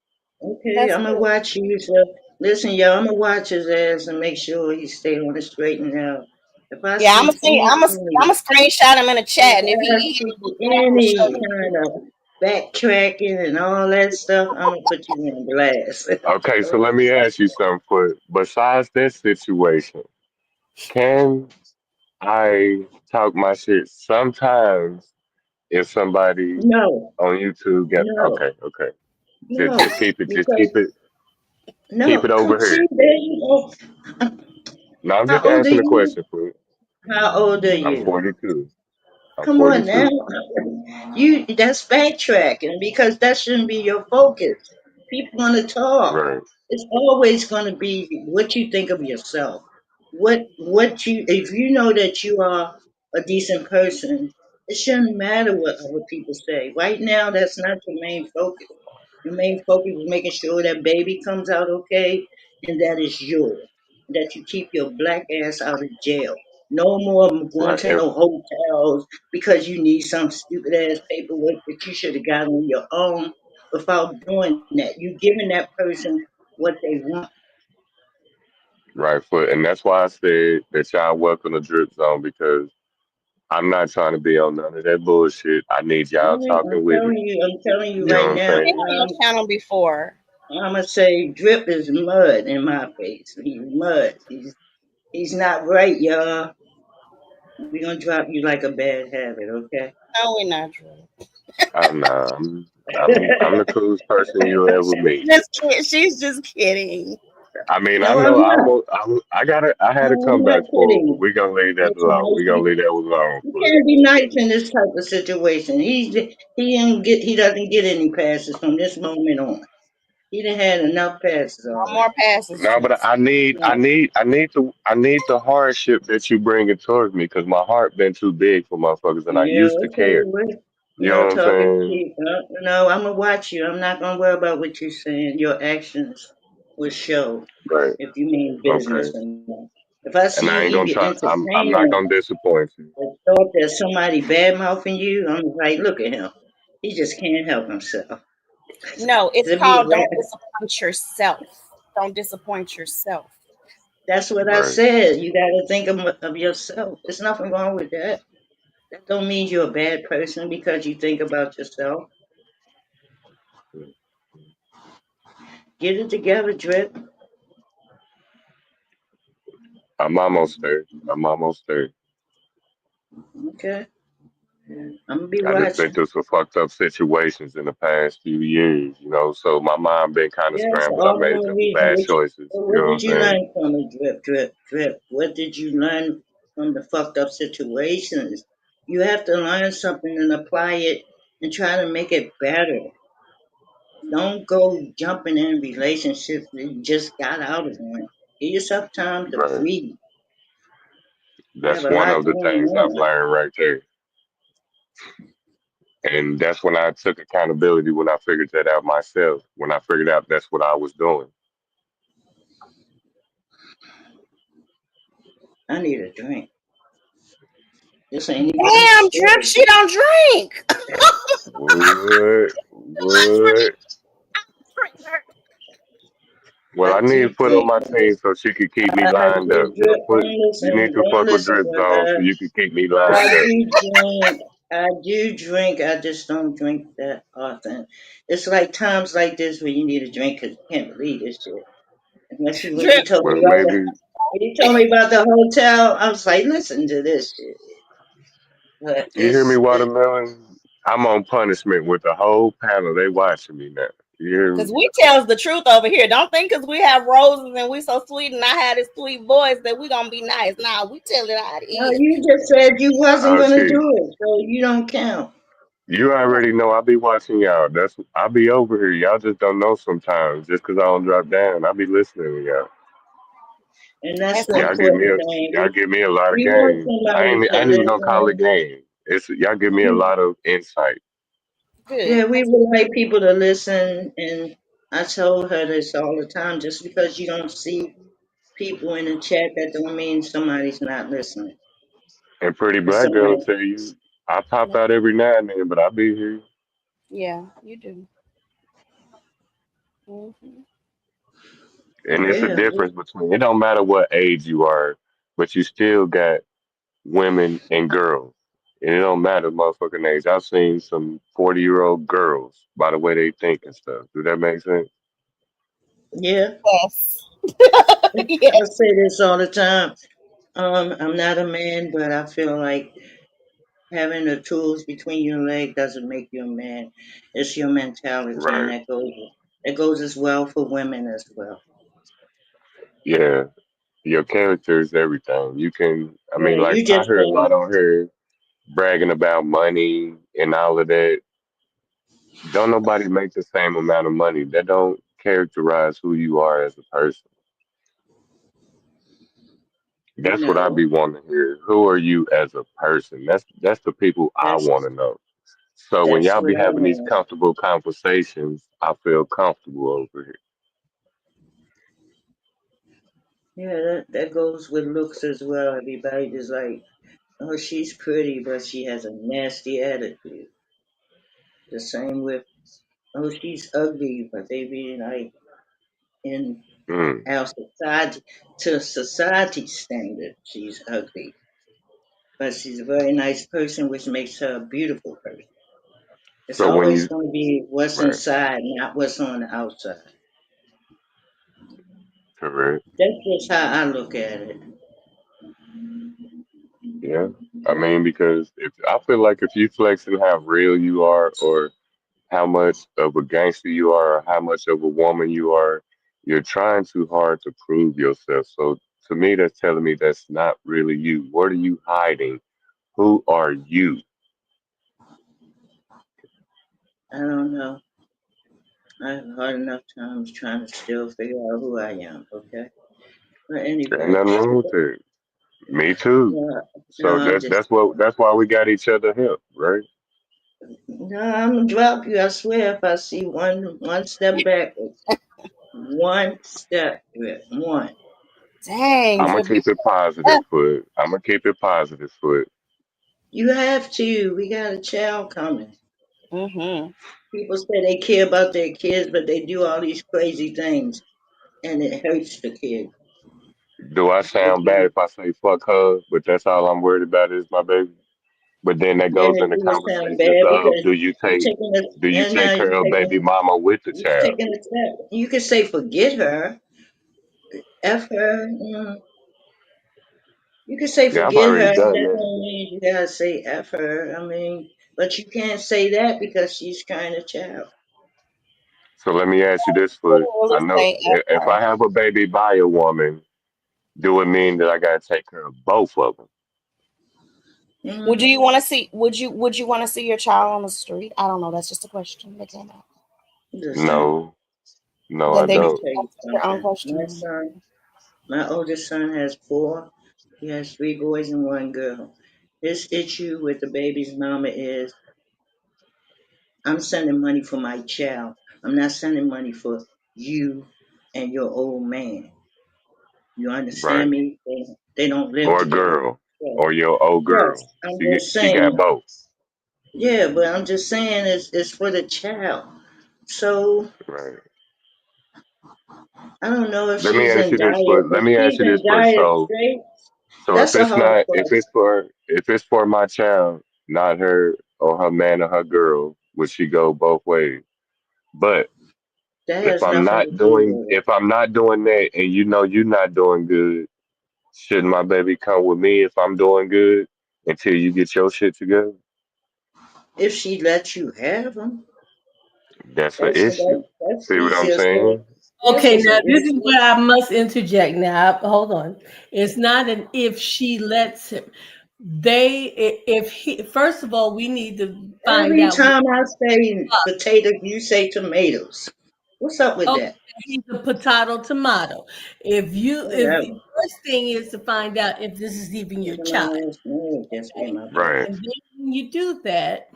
[SPEAKER 5] Okay,
[SPEAKER 3] That's
[SPEAKER 5] I'm gonna
[SPEAKER 3] good.
[SPEAKER 5] watch you. So listen, y'all, I'm gonna watch his ass and make sure he stay on the straight and narrow. If I
[SPEAKER 3] Yeah, I'm gonna
[SPEAKER 5] see
[SPEAKER 3] see. I'm
[SPEAKER 5] any,
[SPEAKER 3] gonna screenshot him in the
[SPEAKER 5] if
[SPEAKER 3] chat, and if
[SPEAKER 5] I
[SPEAKER 3] he,
[SPEAKER 5] see
[SPEAKER 3] I'm gonna show
[SPEAKER 5] any
[SPEAKER 3] you.
[SPEAKER 5] kind of backtracking and all that stuff, I'm gonna put you on blast.
[SPEAKER 7] Okay, so let me ask you something. For besides that situation, can I talk my shit sometimes if somebody
[SPEAKER 5] No,
[SPEAKER 7] on YouTube got
[SPEAKER 5] no,
[SPEAKER 7] okay.
[SPEAKER 5] no,
[SPEAKER 7] Just
[SPEAKER 5] because
[SPEAKER 7] keep
[SPEAKER 5] no.
[SPEAKER 7] it over
[SPEAKER 5] Come see,
[SPEAKER 7] here.
[SPEAKER 5] there you go.
[SPEAKER 7] No, I'm
[SPEAKER 5] How
[SPEAKER 7] just
[SPEAKER 5] old are
[SPEAKER 7] asking a
[SPEAKER 5] you?
[SPEAKER 7] question, fool.
[SPEAKER 5] How old are
[SPEAKER 7] I'm
[SPEAKER 5] you?
[SPEAKER 7] 42. I'm
[SPEAKER 5] Come on now.
[SPEAKER 7] 42.
[SPEAKER 5] That's backtracking because that shouldn't be your focus. People want to talk.
[SPEAKER 7] Right.
[SPEAKER 5] it's always going to be what you think of yourself. What you if you know that you are a decent person, it shouldn't matter what other people say. Right now, that's not your main focus. Your main focus is making sure that baby comes out okay and that is yours. That you keep your black ass out of jail. No more going
[SPEAKER 7] Right.
[SPEAKER 5] to no hotels because you need some stupid ass paperwork that you should have got on your own without doing that. You giving that person what they want.
[SPEAKER 7] Right foot. And that's why I said that y'all welcome the drip zone because I'm not trying to be on none of that bullshit. I need y'all talking with me.
[SPEAKER 5] I'm telling you
[SPEAKER 7] You know
[SPEAKER 5] right
[SPEAKER 7] what I'm
[SPEAKER 3] I've
[SPEAKER 5] now.
[SPEAKER 3] been
[SPEAKER 7] saying?
[SPEAKER 3] on your channel before.
[SPEAKER 5] I'm gonna say drip is mud in my face. He's mud. He's not right, y'all. We're gonna drop you like a bad habit, okay?
[SPEAKER 3] No, we're not true.
[SPEAKER 7] I'm not. I'm the coolest person you'll ever meet.
[SPEAKER 3] She's just kidding.
[SPEAKER 7] I mean, I
[SPEAKER 5] No, I'm
[SPEAKER 7] know
[SPEAKER 5] not.
[SPEAKER 7] I
[SPEAKER 5] No,
[SPEAKER 7] had a
[SPEAKER 5] I'm not
[SPEAKER 7] comeback for it, but
[SPEAKER 5] kidding.
[SPEAKER 7] we gonna leave that
[SPEAKER 5] It's
[SPEAKER 7] alone. We gonna
[SPEAKER 5] nice.
[SPEAKER 7] leave that alone
[SPEAKER 5] You
[SPEAKER 7] for it.
[SPEAKER 5] can't be nice in this type of situation. He doesn't get any passes from this moment on. He done had enough passes
[SPEAKER 3] No
[SPEAKER 5] already.
[SPEAKER 3] more passes,
[SPEAKER 7] No, but
[SPEAKER 3] Tracy. No.
[SPEAKER 7] I need the hardship that you bring it towards me because my heart been too big for motherfuckers, and I
[SPEAKER 5] Yeah,
[SPEAKER 7] used to
[SPEAKER 5] okay.
[SPEAKER 7] care. You know what I'm
[SPEAKER 5] Talking
[SPEAKER 7] saying?
[SPEAKER 5] cheap. No, I'm gonna watch you. I'm not gonna worry about what you're saying. Your actions will show
[SPEAKER 7] Right.
[SPEAKER 5] if you mean
[SPEAKER 7] Okay.
[SPEAKER 5] business or not. If I see
[SPEAKER 7] And
[SPEAKER 5] you
[SPEAKER 7] I ain't gonna
[SPEAKER 5] even
[SPEAKER 7] try. I'm not
[SPEAKER 5] entertaining
[SPEAKER 7] gonna disappoint you.
[SPEAKER 5] or thought that somebody bad mouthing you, I'm like, look at him. He just can't help himself.
[SPEAKER 3] No, it's
[SPEAKER 5] Let me.
[SPEAKER 3] called don't disappoint yourself. Don't disappoint yourself.
[SPEAKER 5] That's what I
[SPEAKER 7] Right.
[SPEAKER 5] said. You got to think of yourself. There's nothing wrong with that. That don't mean you're a bad person because you think about yourself. Get it together, Drip.
[SPEAKER 7] I'm almost there. I'm almost there.
[SPEAKER 5] Okay. I'm gonna be
[SPEAKER 7] I just been
[SPEAKER 5] watching.
[SPEAKER 7] through some fucked up situations in the past few years, you know. So my mind been kind of
[SPEAKER 5] Yes,
[SPEAKER 7] scrambled. I
[SPEAKER 5] all the
[SPEAKER 7] made a
[SPEAKER 5] more
[SPEAKER 7] couple
[SPEAKER 5] reason.
[SPEAKER 7] bad choices. You know
[SPEAKER 5] What
[SPEAKER 7] what
[SPEAKER 5] did
[SPEAKER 7] I'm
[SPEAKER 5] you
[SPEAKER 7] saying?
[SPEAKER 5] learn from it, Drip, Drip, Drip? What did you learn from the fucked up situations? You have to learn something and apply it and try to make it better. Don't go jumping in relationships that you just got out of one. Give yourself time to
[SPEAKER 7] Right.
[SPEAKER 5] breathe. You have
[SPEAKER 7] That's
[SPEAKER 5] a
[SPEAKER 7] one
[SPEAKER 5] lot
[SPEAKER 7] of the
[SPEAKER 5] going
[SPEAKER 7] things I've
[SPEAKER 5] on.
[SPEAKER 7] learned right there. And that's when I took accountability when I figured that out myself. When I figured out that's what I was doing.
[SPEAKER 5] I need a drink. This ain't even no
[SPEAKER 3] Damn, Drip,
[SPEAKER 5] story.
[SPEAKER 3] she don't drink.
[SPEAKER 7] What? What? Well,
[SPEAKER 5] I
[SPEAKER 7] I need
[SPEAKER 5] do
[SPEAKER 7] to put on
[SPEAKER 5] drink.
[SPEAKER 7] my team so she could keep me
[SPEAKER 5] I
[SPEAKER 7] lined
[SPEAKER 5] do
[SPEAKER 7] up. You know,
[SPEAKER 5] drip.
[SPEAKER 7] put you need to
[SPEAKER 5] Don't
[SPEAKER 7] fuck with
[SPEAKER 5] listen
[SPEAKER 7] Drip
[SPEAKER 5] to
[SPEAKER 7] Zone so
[SPEAKER 5] her.
[SPEAKER 7] you can keep me
[SPEAKER 5] I
[SPEAKER 7] lined up.
[SPEAKER 5] do drink. I do drink. I just don't drink that often. It's like times like this where you need a drink because you can't believe this shit. Especially when you
[SPEAKER 3] Drip,
[SPEAKER 5] told me
[SPEAKER 7] Well,
[SPEAKER 5] about
[SPEAKER 7] maybe
[SPEAKER 5] when you told me about the hotel, I was like, listen to this shit. But
[SPEAKER 7] you hear me,
[SPEAKER 5] it's
[SPEAKER 7] Watermelon? I'm on punishment with the whole panel. They watching me now. You hear
[SPEAKER 3] because
[SPEAKER 7] me?
[SPEAKER 3] we tells the truth over here. Don't think because we have roses and we so sweet and I had this sweet voice that we gonna be nice. Nah, we tell it how it
[SPEAKER 5] no,
[SPEAKER 3] is.
[SPEAKER 5] you just said you wasn't
[SPEAKER 7] Oh
[SPEAKER 5] gonna do
[SPEAKER 7] shit.
[SPEAKER 5] it, so you don't count.
[SPEAKER 7] You already know I be watching y'all. I be over here. Y'all just don't know sometimes. Just 'cause I don't drop down, I be listening to y'all.
[SPEAKER 5] And that's
[SPEAKER 3] And
[SPEAKER 5] the
[SPEAKER 3] some
[SPEAKER 5] important thing.
[SPEAKER 7] Y'all give me a lot of
[SPEAKER 5] We want
[SPEAKER 7] game.
[SPEAKER 5] somebody
[SPEAKER 7] I
[SPEAKER 5] to
[SPEAKER 7] ain't even gonna call it
[SPEAKER 5] listen.
[SPEAKER 7] game. It's y'all give me a
[SPEAKER 5] We,
[SPEAKER 7] lot of insight.
[SPEAKER 3] good.
[SPEAKER 5] yeah, we would like people to listen, and I told her this all the time. Just because you don't see people in the chat, that don't mean somebody's not listening.
[SPEAKER 7] And Pretty
[SPEAKER 5] And
[SPEAKER 7] Black Girl
[SPEAKER 5] somebody,
[SPEAKER 7] will tell you I pop out every now and then, but I be here.
[SPEAKER 3] Yeah, you do. Mm-hmm.
[SPEAKER 7] And it's a
[SPEAKER 5] yeah,
[SPEAKER 7] difference between it don't matter what age you are, but you still got women and girls. And it don't matter motherfucking age. I've seen some 40-year-old girls by the way they think and stuff. Do that make sense?
[SPEAKER 5] yeah.
[SPEAKER 3] Yes.
[SPEAKER 5] I
[SPEAKER 3] Yes.
[SPEAKER 5] say this all the time. I'm not a man, but I feel like having the tools between your legs doesn't make you a man. It's your mentality, and
[SPEAKER 7] Right.
[SPEAKER 5] that goes as well for women as well.
[SPEAKER 7] Yeah. Your character is everything. You can I
[SPEAKER 5] Yeah,
[SPEAKER 7] mean like
[SPEAKER 5] you
[SPEAKER 7] I
[SPEAKER 5] just
[SPEAKER 7] heard a lot
[SPEAKER 5] don't.
[SPEAKER 7] on here bragging about money and all of that. Don't nobody make the same amount of money. That don't characterize who you are as a person. That's what I
[SPEAKER 5] No,
[SPEAKER 7] be wanting to hear. Who are you as a person? That's the people I
[SPEAKER 5] that's
[SPEAKER 7] want to know. So when
[SPEAKER 5] that's
[SPEAKER 7] y'all
[SPEAKER 5] what
[SPEAKER 7] be
[SPEAKER 5] I
[SPEAKER 7] having these
[SPEAKER 5] want.
[SPEAKER 7] comfortable conversations, I feel comfortable over here.
[SPEAKER 5] Yeah, that goes with looks as well. Everybody just like, oh, she's pretty, but she has a nasty attitude. The same with, oh, she's ugly, but they be like in
[SPEAKER 7] Mm.
[SPEAKER 5] our society, to society standard, she's ugly, but she's a very nice person, which makes her a beautiful person. It's
[SPEAKER 7] So when
[SPEAKER 5] always
[SPEAKER 7] you
[SPEAKER 5] going to be what's
[SPEAKER 7] right,
[SPEAKER 5] inside, not what's on the outside.
[SPEAKER 7] correct.
[SPEAKER 5] That's just how I look at it.
[SPEAKER 7] Yeah. I mean, because if I feel like if you flex and how real you are, or how much of a gangster you are, or how much of a woman you are, you're trying too hard to prove yourself. So to me, that's telling me that's not really you. What are you hiding? Who are you?
[SPEAKER 5] I don't know. I have hard enough times trying to still figure out who I am. Okay, but
[SPEAKER 7] Ain't
[SPEAKER 5] anyway,
[SPEAKER 7] nothing wrong with it. Me too.
[SPEAKER 5] no, no,
[SPEAKER 7] So
[SPEAKER 5] I'm just
[SPEAKER 7] that's why we got each other here, right?
[SPEAKER 5] no. I'm gonna drop you. I swear. If I see one step backwards, one step with one.
[SPEAKER 3] Dang,
[SPEAKER 7] I'm gonna
[SPEAKER 3] Tribute.
[SPEAKER 7] keep it positive, foot. I'm gonna keep it positive, foot.
[SPEAKER 5] You have to. We got a child coming.
[SPEAKER 3] Mm-hmm.
[SPEAKER 5] People say they care about their kids, but they do all these crazy things, and it hurts the kid.
[SPEAKER 7] Do I sound bad if I say fuck her? But that's all I'm worried about is my baby. But then that
[SPEAKER 5] Yeah,
[SPEAKER 7] goes into
[SPEAKER 5] you would sound
[SPEAKER 7] conversations
[SPEAKER 5] bad
[SPEAKER 7] of
[SPEAKER 5] because you're taking it,
[SPEAKER 7] do you
[SPEAKER 5] and now
[SPEAKER 7] take care of baby mama with the
[SPEAKER 5] you're
[SPEAKER 7] child?
[SPEAKER 5] taking a step. You could say forget her, f her. You could say
[SPEAKER 7] Yeah, I've
[SPEAKER 5] forget her.
[SPEAKER 7] already done
[SPEAKER 5] That
[SPEAKER 7] that.
[SPEAKER 5] don't mean you gotta say f her. I mean, but you can't say that because she's kind of child.
[SPEAKER 7] So let me ask you this, foot. I
[SPEAKER 3] Literally
[SPEAKER 7] know
[SPEAKER 3] say
[SPEAKER 7] if
[SPEAKER 3] ever.
[SPEAKER 7] I have a baby by a woman, do it mean that I gotta take care of both of them?
[SPEAKER 3] Would
[SPEAKER 5] Mm,
[SPEAKER 3] you want to see? Would you want to see your child on the street? I don't know. That's just a question that came out.
[SPEAKER 5] listen,
[SPEAKER 7] No, no,
[SPEAKER 3] Then
[SPEAKER 7] I
[SPEAKER 5] let
[SPEAKER 3] they
[SPEAKER 5] me
[SPEAKER 7] don't.
[SPEAKER 5] tell you
[SPEAKER 3] that's your own
[SPEAKER 5] something.
[SPEAKER 3] question.
[SPEAKER 5] My oldest son has four. He has three boys and one girl. His issue with the baby's mama is I'm sending money for my child. I'm not sending money for you and your old man. You understand
[SPEAKER 7] Right.
[SPEAKER 5] me? They don't live
[SPEAKER 7] Or
[SPEAKER 5] together.
[SPEAKER 7] girl.
[SPEAKER 5] So,
[SPEAKER 7] Or your old girl.
[SPEAKER 5] yes, I'm just
[SPEAKER 7] She got
[SPEAKER 5] saying.
[SPEAKER 7] both.
[SPEAKER 5] Yeah, but I'm just saying it's for the child. So
[SPEAKER 7] Right.
[SPEAKER 5] I don't know if
[SPEAKER 7] Let me
[SPEAKER 5] she's
[SPEAKER 7] ask
[SPEAKER 5] in
[SPEAKER 7] you this,
[SPEAKER 5] dire.
[SPEAKER 7] but let
[SPEAKER 5] If
[SPEAKER 7] me ask
[SPEAKER 5] she's
[SPEAKER 7] you
[SPEAKER 5] in
[SPEAKER 7] this, but
[SPEAKER 5] dire
[SPEAKER 7] so
[SPEAKER 5] straits,
[SPEAKER 7] so
[SPEAKER 5] that's a hard question.
[SPEAKER 7] if it's for my child, not her or her man or her girl, would she go both ways? But
[SPEAKER 5] That has nothing to do with it.
[SPEAKER 7] if I'm not doing that and you know you're not doing good, shouldn't my baby come with me if I'm doing good until you get your shit together?
[SPEAKER 5] If she lets you have them,
[SPEAKER 7] That's the issue.
[SPEAKER 5] that's
[SPEAKER 7] See what I'm
[SPEAKER 5] easier said.
[SPEAKER 7] saying?
[SPEAKER 5] Yes,
[SPEAKER 2] Okay,
[SPEAKER 5] it's
[SPEAKER 2] now
[SPEAKER 5] an
[SPEAKER 2] this is
[SPEAKER 5] issue.
[SPEAKER 2] where I must interject. Now, hold on. It's not an if she lets him. If he, first of all, we need to find
[SPEAKER 5] Every
[SPEAKER 2] out.
[SPEAKER 5] time I say potatoes, you say tomatoes. What's up with
[SPEAKER 2] Okay,
[SPEAKER 5] that?
[SPEAKER 2] he's a potato tomato. If
[SPEAKER 5] Whatever.
[SPEAKER 2] the first thing is to find out if this is even your child,
[SPEAKER 5] No, just be my
[SPEAKER 7] Right.
[SPEAKER 5] business.
[SPEAKER 2] and then when you do that,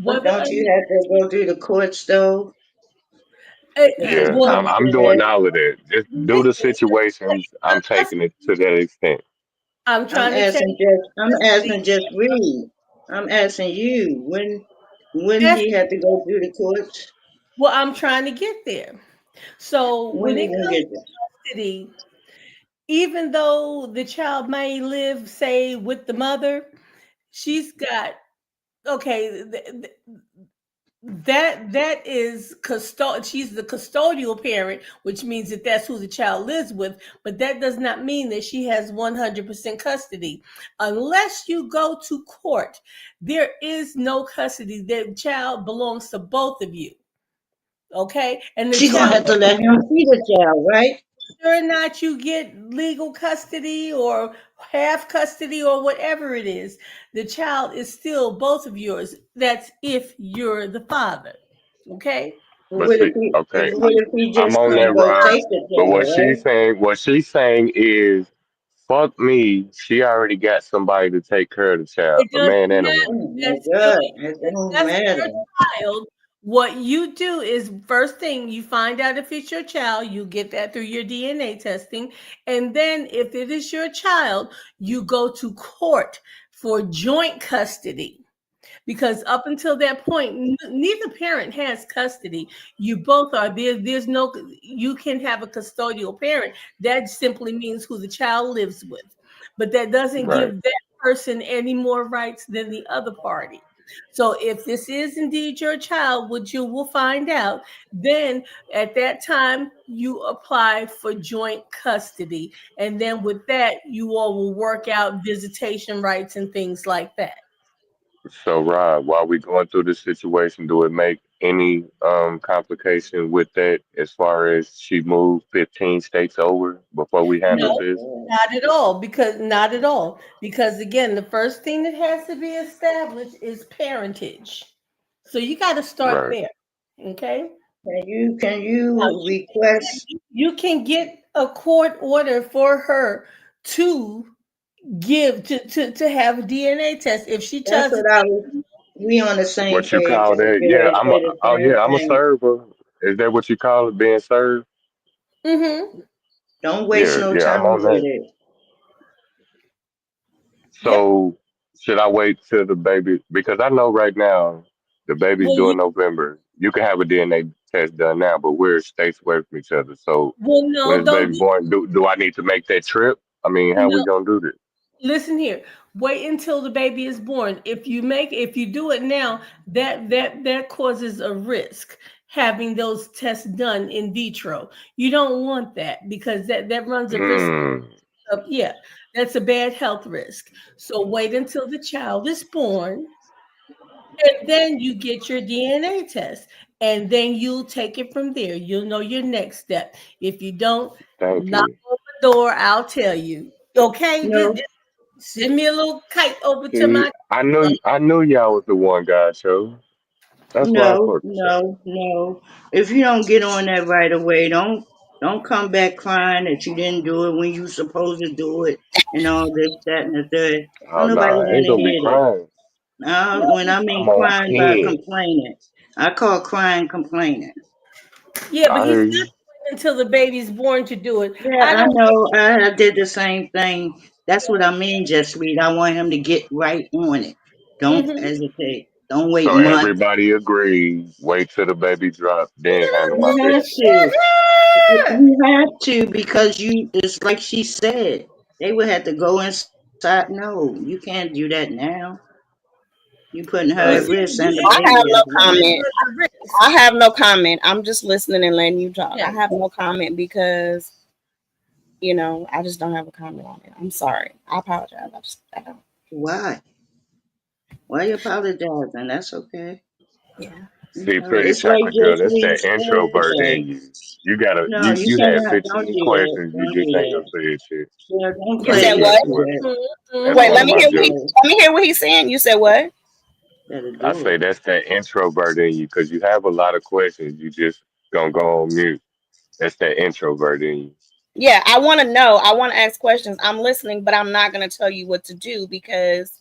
[SPEAKER 5] But
[SPEAKER 2] whether
[SPEAKER 5] don't you have to go through the courts though? You have to
[SPEAKER 7] Yeah,
[SPEAKER 2] well,
[SPEAKER 5] come
[SPEAKER 7] I'm
[SPEAKER 5] through
[SPEAKER 7] doing
[SPEAKER 5] that.
[SPEAKER 7] all of that. Just due to situations, I'm taking it to that extent.
[SPEAKER 2] I'm trying to tell
[SPEAKER 5] I'm
[SPEAKER 2] you.
[SPEAKER 5] asking just read. I'm asking you when
[SPEAKER 2] That's
[SPEAKER 5] he had to go through the courts.
[SPEAKER 2] well, I'm trying to get there. So
[SPEAKER 5] When
[SPEAKER 2] when
[SPEAKER 5] you
[SPEAKER 2] it
[SPEAKER 5] gonna
[SPEAKER 2] comes
[SPEAKER 5] get
[SPEAKER 2] to custody, even though the child may live, say, with the mother, she's got okay. That is she's the custodial parent, which means that that's who the child lives with, but that does not mean that she has 100% custody unless you go to court. There is no custody. The child belongs to both of you. Okay, and the
[SPEAKER 5] She gonna
[SPEAKER 2] child,
[SPEAKER 5] have to let him see the child, right?
[SPEAKER 2] whether or not you get legal custody or half custody or whatever it is, the child is still both of yours. That's if you're the father. Okay.
[SPEAKER 7] But
[SPEAKER 5] What if
[SPEAKER 7] see,
[SPEAKER 5] he?
[SPEAKER 7] okay,
[SPEAKER 5] What if he
[SPEAKER 7] I'm
[SPEAKER 5] just
[SPEAKER 7] on that
[SPEAKER 5] couldn't go
[SPEAKER 7] ride.
[SPEAKER 5] take the
[SPEAKER 7] But
[SPEAKER 5] child,
[SPEAKER 7] what she's saying is, fuck me. She already got somebody to take care of the child,
[SPEAKER 2] It
[SPEAKER 7] a
[SPEAKER 2] doesn't
[SPEAKER 7] man and a
[SPEAKER 5] right?
[SPEAKER 2] matter.
[SPEAKER 7] woman.
[SPEAKER 5] Oh my
[SPEAKER 2] That's still
[SPEAKER 5] God, it
[SPEAKER 2] if
[SPEAKER 5] don't
[SPEAKER 2] that's your
[SPEAKER 5] matter.
[SPEAKER 2] child. What you do is first thing you find out if it's your child, you get that through your DNA testing. And then if it is your child, you go to court for joint custody. Because up until that point, neither parent has custody. You both are there. There's no, you can have a custodial parent. That simply means who the child lives with, but that doesn't
[SPEAKER 7] Right.
[SPEAKER 2] give that person any more rights than the other party. So if this is indeed your child, which you will find out, then at that time you apply for joint custody. And then with that, you all will work out visitation rights and things like that.
[SPEAKER 7] So, Rob, while we going through this situation, do it make any complication with that as far as she moved 15 states over before we
[SPEAKER 5] Oh
[SPEAKER 7] handle
[SPEAKER 2] No,
[SPEAKER 5] my
[SPEAKER 7] this?
[SPEAKER 5] God.
[SPEAKER 2] not at all. Because not at all. Because again, the first thing that has to be established is parentage. So you got to start
[SPEAKER 7] Right.
[SPEAKER 2] there. Okay.
[SPEAKER 5] Can
[SPEAKER 2] Now
[SPEAKER 5] you request?
[SPEAKER 2] you can get a court order for her to give to have a DNA test if she
[SPEAKER 5] That's
[SPEAKER 2] tries to
[SPEAKER 5] what I
[SPEAKER 2] take.
[SPEAKER 5] was. We on the same
[SPEAKER 7] What you
[SPEAKER 5] page. I
[SPEAKER 7] call
[SPEAKER 5] was
[SPEAKER 7] that?
[SPEAKER 5] getting
[SPEAKER 7] Yeah,
[SPEAKER 5] ready to say the
[SPEAKER 7] oh
[SPEAKER 5] same
[SPEAKER 7] yeah, I'm a
[SPEAKER 5] thing.
[SPEAKER 7] server. Is that what you call it, being served?
[SPEAKER 2] Mm-hmm.
[SPEAKER 5] Don't waste
[SPEAKER 7] Yeah,
[SPEAKER 5] no
[SPEAKER 7] yeah, I'm
[SPEAKER 5] time
[SPEAKER 7] on
[SPEAKER 5] with
[SPEAKER 7] that.
[SPEAKER 5] it.
[SPEAKER 2] Yep.
[SPEAKER 7] So should I wait till the baby? Because I know right now the baby's
[SPEAKER 2] Well,
[SPEAKER 7] due
[SPEAKER 2] you
[SPEAKER 7] in November. You can have a DNA test done now, but we're states away from each other. So
[SPEAKER 2] well
[SPEAKER 7] when
[SPEAKER 2] no,
[SPEAKER 7] this
[SPEAKER 2] don't
[SPEAKER 7] baby born, do I need to make that trip? I mean, how we
[SPEAKER 2] no.
[SPEAKER 7] gonna do this?
[SPEAKER 2] Listen here. Wait until the baby is born. If you do it now, that causes a risk having those tests done in vitro. You don't want that because that runs a risk
[SPEAKER 7] Mm,
[SPEAKER 2] of, yeah, that's a bad health risk. So wait until the child is born and then you get your DNA test and then you'll take it from there. You'll know your next step. If you don't,
[SPEAKER 7] thank
[SPEAKER 2] knock
[SPEAKER 7] you.
[SPEAKER 2] on the door, I'll tell you. Okay?
[SPEAKER 5] No,
[SPEAKER 2] Send me a little kite over to
[SPEAKER 7] See,
[SPEAKER 2] my.
[SPEAKER 7] I knew y'all was the one guy show. That's why I
[SPEAKER 5] no,
[SPEAKER 7] fuck with y'all.
[SPEAKER 5] no, no. If you don't get on that right away, don't come back crying that you didn't do it when you supposed to do it and all this, that, and the third.
[SPEAKER 7] Oh
[SPEAKER 5] Don't
[SPEAKER 7] no,
[SPEAKER 5] nobody
[SPEAKER 7] I
[SPEAKER 5] want
[SPEAKER 7] ain't
[SPEAKER 5] to
[SPEAKER 7] gonna be
[SPEAKER 5] hear that.
[SPEAKER 7] crying.
[SPEAKER 5] When I
[SPEAKER 7] I'm
[SPEAKER 5] mean
[SPEAKER 7] on
[SPEAKER 5] crying by
[SPEAKER 7] 10.
[SPEAKER 5] complaining, I call crying complaining.
[SPEAKER 2] Yeah, but
[SPEAKER 7] I
[SPEAKER 2] he's
[SPEAKER 7] hear
[SPEAKER 2] not
[SPEAKER 7] you.
[SPEAKER 2] waiting until the baby's born to do it.
[SPEAKER 5] Yeah,
[SPEAKER 2] I
[SPEAKER 5] I
[SPEAKER 2] don't.
[SPEAKER 5] know. I did the same thing. That's what I mean, just read. I want him to get right on it. Don't
[SPEAKER 2] Mhm.
[SPEAKER 5] hesitate. Don't wait
[SPEAKER 7] So
[SPEAKER 5] months.
[SPEAKER 7] everybody agreed. Wait till the baby drop, then handle my
[SPEAKER 5] You have
[SPEAKER 7] business.
[SPEAKER 5] to. You have to because you. It's like she said. They would have to go inside. No, you can't do that now. You putting her
[SPEAKER 2] You
[SPEAKER 5] at
[SPEAKER 7] Right.
[SPEAKER 2] see,
[SPEAKER 5] risk and the
[SPEAKER 3] I have
[SPEAKER 5] baby
[SPEAKER 3] no
[SPEAKER 5] as well.
[SPEAKER 3] comment.
[SPEAKER 2] runs a risk.
[SPEAKER 3] I have no comment. I'm just listening and letting you talk. I
[SPEAKER 2] Yeah.
[SPEAKER 3] have no comment because, I just don't have a comment on it. I'm sorry. I apologize. I don't.
[SPEAKER 5] Why? Why you apologizing? That's okay.
[SPEAKER 3] Yeah.
[SPEAKER 7] See, pretty
[SPEAKER 5] It's like
[SPEAKER 7] chocolate girl,
[SPEAKER 5] just
[SPEAKER 7] that's
[SPEAKER 5] we
[SPEAKER 7] that introvert
[SPEAKER 5] said.
[SPEAKER 7] in you. You gotta
[SPEAKER 5] No,
[SPEAKER 7] you
[SPEAKER 5] you
[SPEAKER 7] you had
[SPEAKER 5] cannot. Don't
[SPEAKER 7] 15
[SPEAKER 5] do that.
[SPEAKER 7] questions, you
[SPEAKER 5] Don't
[SPEAKER 7] just
[SPEAKER 5] do
[SPEAKER 7] ain't gonna
[SPEAKER 5] that.
[SPEAKER 7] say shit.
[SPEAKER 5] Yeah, don't
[SPEAKER 3] You
[SPEAKER 5] play
[SPEAKER 3] said
[SPEAKER 7] Pretty
[SPEAKER 5] with
[SPEAKER 3] what?
[SPEAKER 7] chocolate.
[SPEAKER 5] that.
[SPEAKER 7] That's
[SPEAKER 3] Wait,
[SPEAKER 7] one
[SPEAKER 3] let
[SPEAKER 7] of
[SPEAKER 3] me
[SPEAKER 5] Don't
[SPEAKER 7] my
[SPEAKER 3] hear
[SPEAKER 5] do
[SPEAKER 3] what
[SPEAKER 7] jokes.
[SPEAKER 5] that.
[SPEAKER 3] let me hear what he's saying. You said what?
[SPEAKER 5] Better
[SPEAKER 7] I
[SPEAKER 5] do
[SPEAKER 7] say
[SPEAKER 5] it.
[SPEAKER 7] that's that introvert in you because you have a lot of questions. You just gonna go on mute. That's that introvert in you.
[SPEAKER 3] Yeah, I want to know. I want to ask questions. I'm listening, but I'm not going to tell you what to do because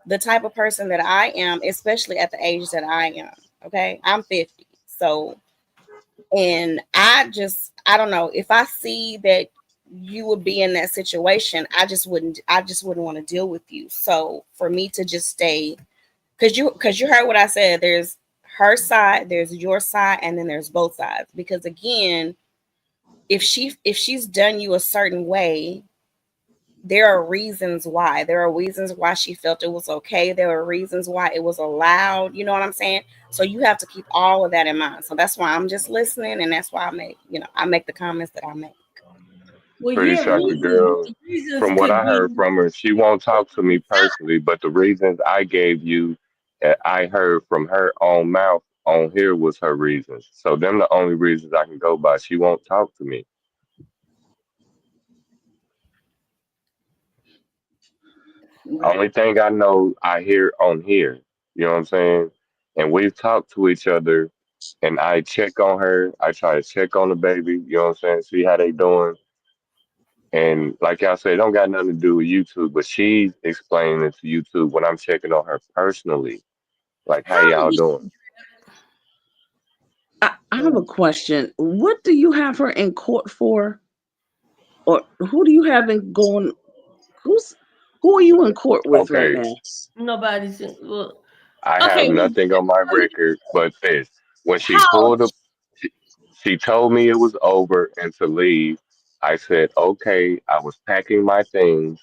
[SPEAKER 3] the type of person that I am, especially at the age that I am, okay? I'm 50. So, and I don't know, if I see that you would be in that situation, I just wouldn't want to deal with you. So, for me to just stay, cuz you heard what I said, there's her side, there's your side, and then there's both sides. Because again, if she's done you a certain way, there are reasons why. There are reasons why she felt it was okay. There are reasons why it was allowed. You know what I'm saying? So you have to keep all of that in mind. So that's why I'm just listening, and that's why I make the comments that I make.
[SPEAKER 2] Well,
[SPEAKER 7] Pretty
[SPEAKER 2] yeah,
[SPEAKER 7] chocolate
[SPEAKER 2] reasons, but
[SPEAKER 7] girl.
[SPEAKER 2] the reasons
[SPEAKER 7] From what
[SPEAKER 2] could
[SPEAKER 7] I
[SPEAKER 2] be
[SPEAKER 7] heard from her, she won't talk to me personally, but the reasons I gave you, I heard from her own mouth on here was her reasons. So them the only reasons I can go by. She won't talk to me.
[SPEAKER 5] Right.
[SPEAKER 7] Only thing I know I hear on here. You know what I'm saying? And we've talked to each other and I check on her. I try to check on the baby. You know what I'm saying? See how they doing. And like y'all said, it don't got nothing to do with YouTube, but she's explaining it to YouTube when I'm checking on her personally. Like, how
[SPEAKER 2] How old
[SPEAKER 7] y'all
[SPEAKER 2] is
[SPEAKER 7] doing?
[SPEAKER 6] I have a question. What do you have her in court for? Or who do you have in going? Who are you in court with right
[SPEAKER 7] Okay,
[SPEAKER 6] now?
[SPEAKER 2] nobody's in, well,
[SPEAKER 7] I have
[SPEAKER 2] okay. Well,
[SPEAKER 7] nothing on my record but this. When she
[SPEAKER 2] how old
[SPEAKER 7] pulled up,
[SPEAKER 2] is
[SPEAKER 7] she, she told me it was over and to leave. I said, okay, I was packing my things.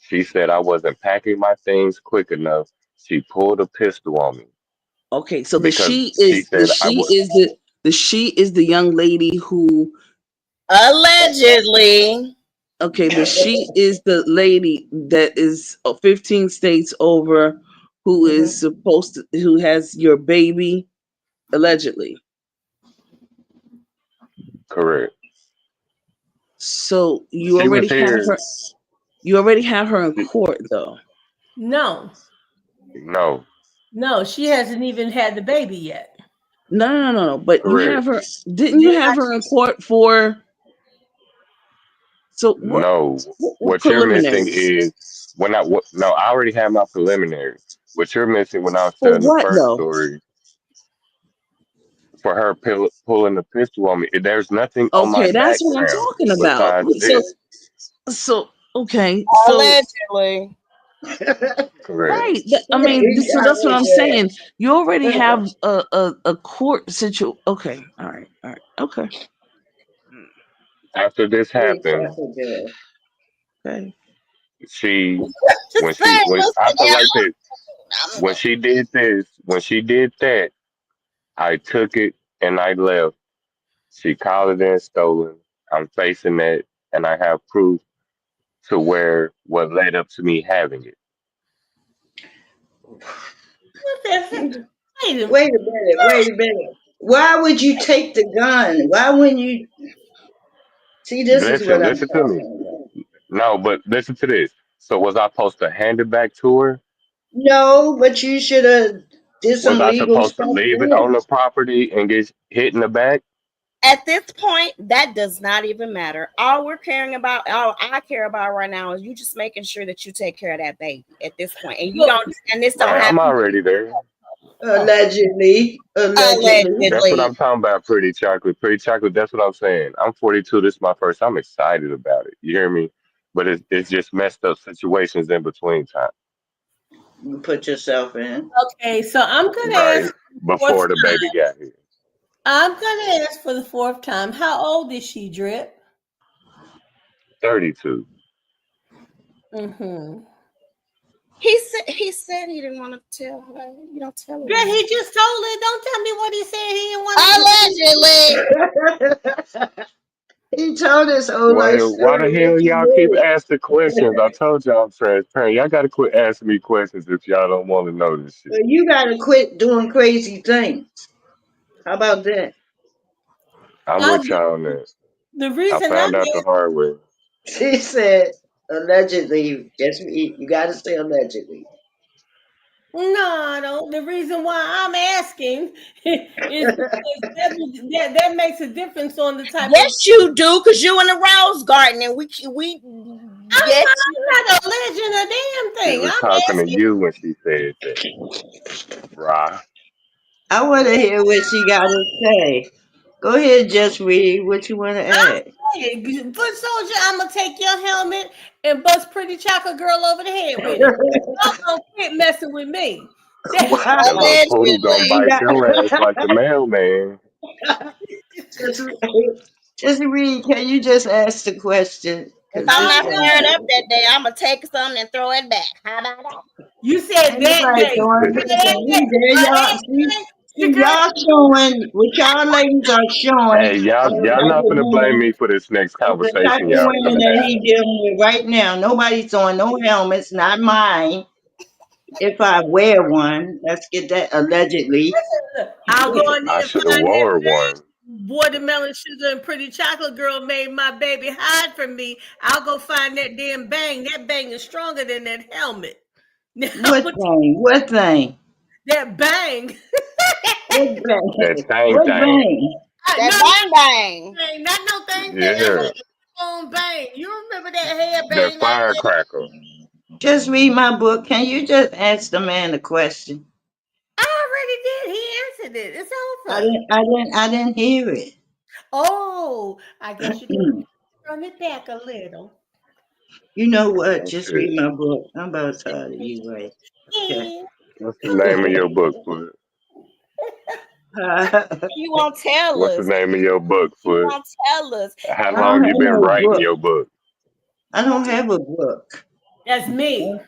[SPEAKER 7] She said I wasn't packing my things quick enough. She pulled a pistol on me
[SPEAKER 6] Okay, so
[SPEAKER 7] because she said I was.
[SPEAKER 6] the she is the young lady who
[SPEAKER 3] Allegedly.
[SPEAKER 6] okay, the she is the lady that is 15 states over who is supposed to who has your baby allegedly.
[SPEAKER 7] Correct.
[SPEAKER 6] So
[SPEAKER 7] She was here.
[SPEAKER 6] you already have her in
[SPEAKER 7] She,
[SPEAKER 6] court though.
[SPEAKER 2] no,
[SPEAKER 7] no,
[SPEAKER 2] no, she hasn't even had the baby yet.
[SPEAKER 6] No. But you
[SPEAKER 7] correct.
[SPEAKER 6] have her didn't you have her in court for so
[SPEAKER 7] No.
[SPEAKER 6] what
[SPEAKER 7] What you're missing
[SPEAKER 6] preliminaries?
[SPEAKER 7] is no, I already have my preliminary. What you're missing when I was
[SPEAKER 6] For
[SPEAKER 7] telling the
[SPEAKER 6] what
[SPEAKER 7] first
[SPEAKER 6] though?
[SPEAKER 7] story for her pulling the pistol on me. There's nothing on my
[SPEAKER 6] Okay, that's what I'm
[SPEAKER 7] background
[SPEAKER 6] talking about.
[SPEAKER 7] besides this.
[SPEAKER 6] So okay, so
[SPEAKER 3] Allegedly.
[SPEAKER 7] Correct.
[SPEAKER 6] right. I mean, so that's what I'm saying. You already have a court situation. Okay, all right, okay,
[SPEAKER 7] After this happened,
[SPEAKER 6] okay.
[SPEAKER 7] she
[SPEAKER 3] Just say,
[SPEAKER 7] when I
[SPEAKER 3] listen,
[SPEAKER 7] put it
[SPEAKER 3] yeah.
[SPEAKER 7] like this, when she did that, I took it and I left. She called it in stolen. I'm facing that, and I have proof to where what led up to me having it.
[SPEAKER 2] What the heck? Wait a
[SPEAKER 5] Wait a minute. Wait a minute. Why would you take the gun? Why wouldn't you? See, this is what I'm
[SPEAKER 7] Listen to me.
[SPEAKER 5] talking about.
[SPEAKER 7] No, but listen to this. So was I supposed to hand it back to her?
[SPEAKER 5] No, but you should have did
[SPEAKER 7] Was
[SPEAKER 5] some
[SPEAKER 7] I
[SPEAKER 5] legal
[SPEAKER 7] supposed to
[SPEAKER 5] stuff
[SPEAKER 7] leave it on
[SPEAKER 5] then.
[SPEAKER 7] the property and get hit in the back?
[SPEAKER 3] At this point, that does not even matter. All I care about right now is you just making sure that you take care of that baby at this point. And you
[SPEAKER 2] Look,
[SPEAKER 3] don't, and this don't
[SPEAKER 7] Right, I'm
[SPEAKER 3] happen
[SPEAKER 7] already there.
[SPEAKER 5] Allegedly. Allegedly.
[SPEAKER 7] That's what
[SPEAKER 3] allegedly.
[SPEAKER 7] I'm talking about, Pretty Chocolate. Pretty Chocolate, that's what I'm saying. I'm 42. This is my first. I'm excited about it. You hear me? But it's just messed up situations in between time.
[SPEAKER 5] You put yourself in.
[SPEAKER 2] okay, so I'm gonna
[SPEAKER 7] Right.
[SPEAKER 2] ask
[SPEAKER 7] Before the baby got here.
[SPEAKER 2] I'm gonna ask for the fourth time. How old is she, Drip?
[SPEAKER 7] 32.
[SPEAKER 2] Mm-hmm.
[SPEAKER 3] He said he didn't want to tell her. You don't tell her.
[SPEAKER 2] Yeah, he just told her. Don't tell me what he said. He didn't want to.
[SPEAKER 3] Allegedly.
[SPEAKER 5] He told us old life
[SPEAKER 7] Why the
[SPEAKER 5] story.
[SPEAKER 7] hell
[SPEAKER 5] What
[SPEAKER 7] y'all keep
[SPEAKER 5] you
[SPEAKER 7] asking questions? I told y'all I'm transparent. Y'all gotta quit asking me questions if y'all don't want to know this shit.
[SPEAKER 5] well, you gotta quit doing crazy things. How about that?
[SPEAKER 7] I'm with y'all on that.
[SPEAKER 2] The
[SPEAKER 7] I
[SPEAKER 2] reason I'm
[SPEAKER 7] found out the hard way.
[SPEAKER 5] She said allegedly. Just you gotta say allegedly.
[SPEAKER 2] no, no. The reason why I'm asking is because that makes a difference on the type of.
[SPEAKER 3] Yes, you do, because you in the rose garden and we
[SPEAKER 2] I'm
[SPEAKER 3] yes.
[SPEAKER 2] not alleging a damn
[SPEAKER 7] She
[SPEAKER 2] thing.
[SPEAKER 7] was
[SPEAKER 2] I'm
[SPEAKER 7] talking to
[SPEAKER 2] asking.
[SPEAKER 7] you when she said that. Rah.
[SPEAKER 5] I want to hear what she got to say. Go ahead, just read what you want to
[SPEAKER 2] I'm
[SPEAKER 5] add.
[SPEAKER 2] saying, foot soldier. I'm gonna take your helmet and bust Pretty Chocolate Girl over the head with it. Y'all gonna quit messing with me.
[SPEAKER 5] Wow.
[SPEAKER 7] That little poodle gonna
[SPEAKER 5] You
[SPEAKER 7] bite
[SPEAKER 5] got
[SPEAKER 7] your ass like the mailman.
[SPEAKER 5] just, just read. Can you just ask the question?
[SPEAKER 3] If
[SPEAKER 5] Because
[SPEAKER 3] I'm
[SPEAKER 5] this
[SPEAKER 3] not
[SPEAKER 5] thing,
[SPEAKER 3] fired up that day, I'm gonna take something and throw it back. How about that?
[SPEAKER 2] You said
[SPEAKER 5] ain't
[SPEAKER 2] that
[SPEAKER 5] nobody
[SPEAKER 2] day.
[SPEAKER 5] throwing
[SPEAKER 2] That
[SPEAKER 5] anything. There y'all
[SPEAKER 2] day.
[SPEAKER 5] see y'all showing what y'all ladies are showing
[SPEAKER 7] Hey,
[SPEAKER 5] of the
[SPEAKER 7] y'all
[SPEAKER 5] type
[SPEAKER 7] not
[SPEAKER 5] of
[SPEAKER 7] gonna blame
[SPEAKER 5] women
[SPEAKER 7] me for this next
[SPEAKER 5] of the type
[SPEAKER 7] conversation
[SPEAKER 5] of
[SPEAKER 7] y'all
[SPEAKER 5] women
[SPEAKER 7] finna
[SPEAKER 5] that
[SPEAKER 7] have.
[SPEAKER 5] he dealing with right now. Nobody's throwing no helmets, not mine. If I wear one, let's get that allegedly.
[SPEAKER 2] I'll go in
[SPEAKER 7] I
[SPEAKER 2] there and
[SPEAKER 7] should have
[SPEAKER 2] find that
[SPEAKER 7] wore one.
[SPEAKER 2] watermelon sugar and Pretty Chocolate Girl made my baby hide from me. I'll go find that damn bang. That bang is stronger than that helmet. Now,
[SPEAKER 5] What thing? What thing?
[SPEAKER 2] that bang.
[SPEAKER 7] That thing
[SPEAKER 5] What
[SPEAKER 7] thing.
[SPEAKER 5] bang?
[SPEAKER 3] That bang bang.
[SPEAKER 2] Ain't not no thing that
[SPEAKER 7] Yeah.
[SPEAKER 2] phone bang. You remember that head
[SPEAKER 7] That
[SPEAKER 2] bang?
[SPEAKER 7] firecracker.
[SPEAKER 5] Just read my book. Can you just ask the man a question?
[SPEAKER 2] I already did. He answered it. It's
[SPEAKER 5] I
[SPEAKER 2] over.
[SPEAKER 5] didn't. I didn't. I didn't hear it.
[SPEAKER 2] Oh, I guess you can run it back a little.
[SPEAKER 5] You know what?
[SPEAKER 7] Oh
[SPEAKER 5] Just
[SPEAKER 7] shit.
[SPEAKER 5] read my book. I'm about tired of you, right? Okay.
[SPEAKER 2] Yeah.
[SPEAKER 7] What's the name of your book, Foot?
[SPEAKER 5] I
[SPEAKER 3] You won't tell
[SPEAKER 7] What's the
[SPEAKER 3] us.
[SPEAKER 7] name of your book,
[SPEAKER 3] You
[SPEAKER 7] Foot?
[SPEAKER 3] won't tell us.
[SPEAKER 7] How
[SPEAKER 5] don't
[SPEAKER 7] long you
[SPEAKER 5] have
[SPEAKER 7] been
[SPEAKER 5] no
[SPEAKER 7] writing
[SPEAKER 5] book.
[SPEAKER 7] your book?
[SPEAKER 5] I don't have a book.
[SPEAKER 2] That's me.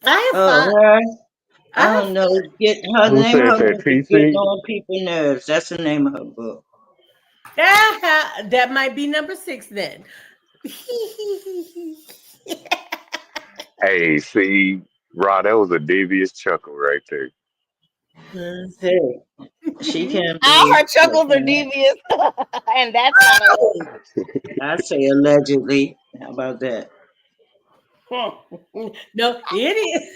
[SPEAKER 2] I have
[SPEAKER 5] Oh,
[SPEAKER 2] fun.
[SPEAKER 5] her.
[SPEAKER 2] I
[SPEAKER 5] I
[SPEAKER 2] have
[SPEAKER 5] don't know.
[SPEAKER 2] fun.
[SPEAKER 5] Get her
[SPEAKER 7] Who
[SPEAKER 5] name.
[SPEAKER 7] said
[SPEAKER 5] Her
[SPEAKER 7] that,
[SPEAKER 5] book is getting
[SPEAKER 7] TC?
[SPEAKER 5] on people's nerves. That's the name of her book.
[SPEAKER 2] That might be number 6 then.
[SPEAKER 7] Hey, see, Rod, that was a devious chuckle right there.
[SPEAKER 5] Hey, she can
[SPEAKER 3] All
[SPEAKER 5] be.
[SPEAKER 3] her chuckles are devious, and that's not a.
[SPEAKER 5] I say allegedly. How about that?
[SPEAKER 2] No, it is.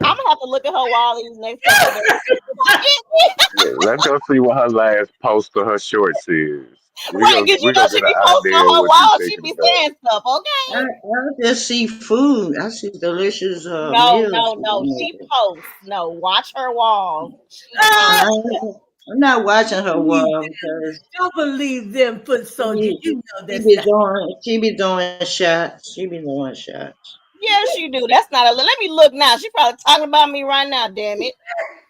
[SPEAKER 3] I'm gonna have to look at her wall these next couple of days.
[SPEAKER 7] Let's go see what her last post of her shorts is.
[SPEAKER 3] Right, because you
[SPEAKER 7] We
[SPEAKER 3] know
[SPEAKER 7] gonna
[SPEAKER 3] she
[SPEAKER 7] get an
[SPEAKER 3] be posting
[SPEAKER 7] idea of
[SPEAKER 3] on her
[SPEAKER 7] what you
[SPEAKER 3] wall. She
[SPEAKER 7] thinking
[SPEAKER 3] be
[SPEAKER 7] about.
[SPEAKER 3] saying stuff. Okay.
[SPEAKER 5] I just see food. I see delicious
[SPEAKER 3] No,
[SPEAKER 5] meals.
[SPEAKER 3] no, no. She posts. No, watch her walls. She
[SPEAKER 5] I,
[SPEAKER 3] posts.
[SPEAKER 5] I'm not watching her
[SPEAKER 2] Believe
[SPEAKER 5] wall
[SPEAKER 2] them.
[SPEAKER 5] because
[SPEAKER 2] Don't believe them, foot
[SPEAKER 5] she
[SPEAKER 2] soldier.
[SPEAKER 5] be,
[SPEAKER 2] You know
[SPEAKER 5] she
[SPEAKER 2] that's
[SPEAKER 5] be
[SPEAKER 2] not.
[SPEAKER 5] doing she be doing shots. She be doing shots.
[SPEAKER 3] Yes, you do. That's not a. Let me look now. She probably talking about me right now. Damn it.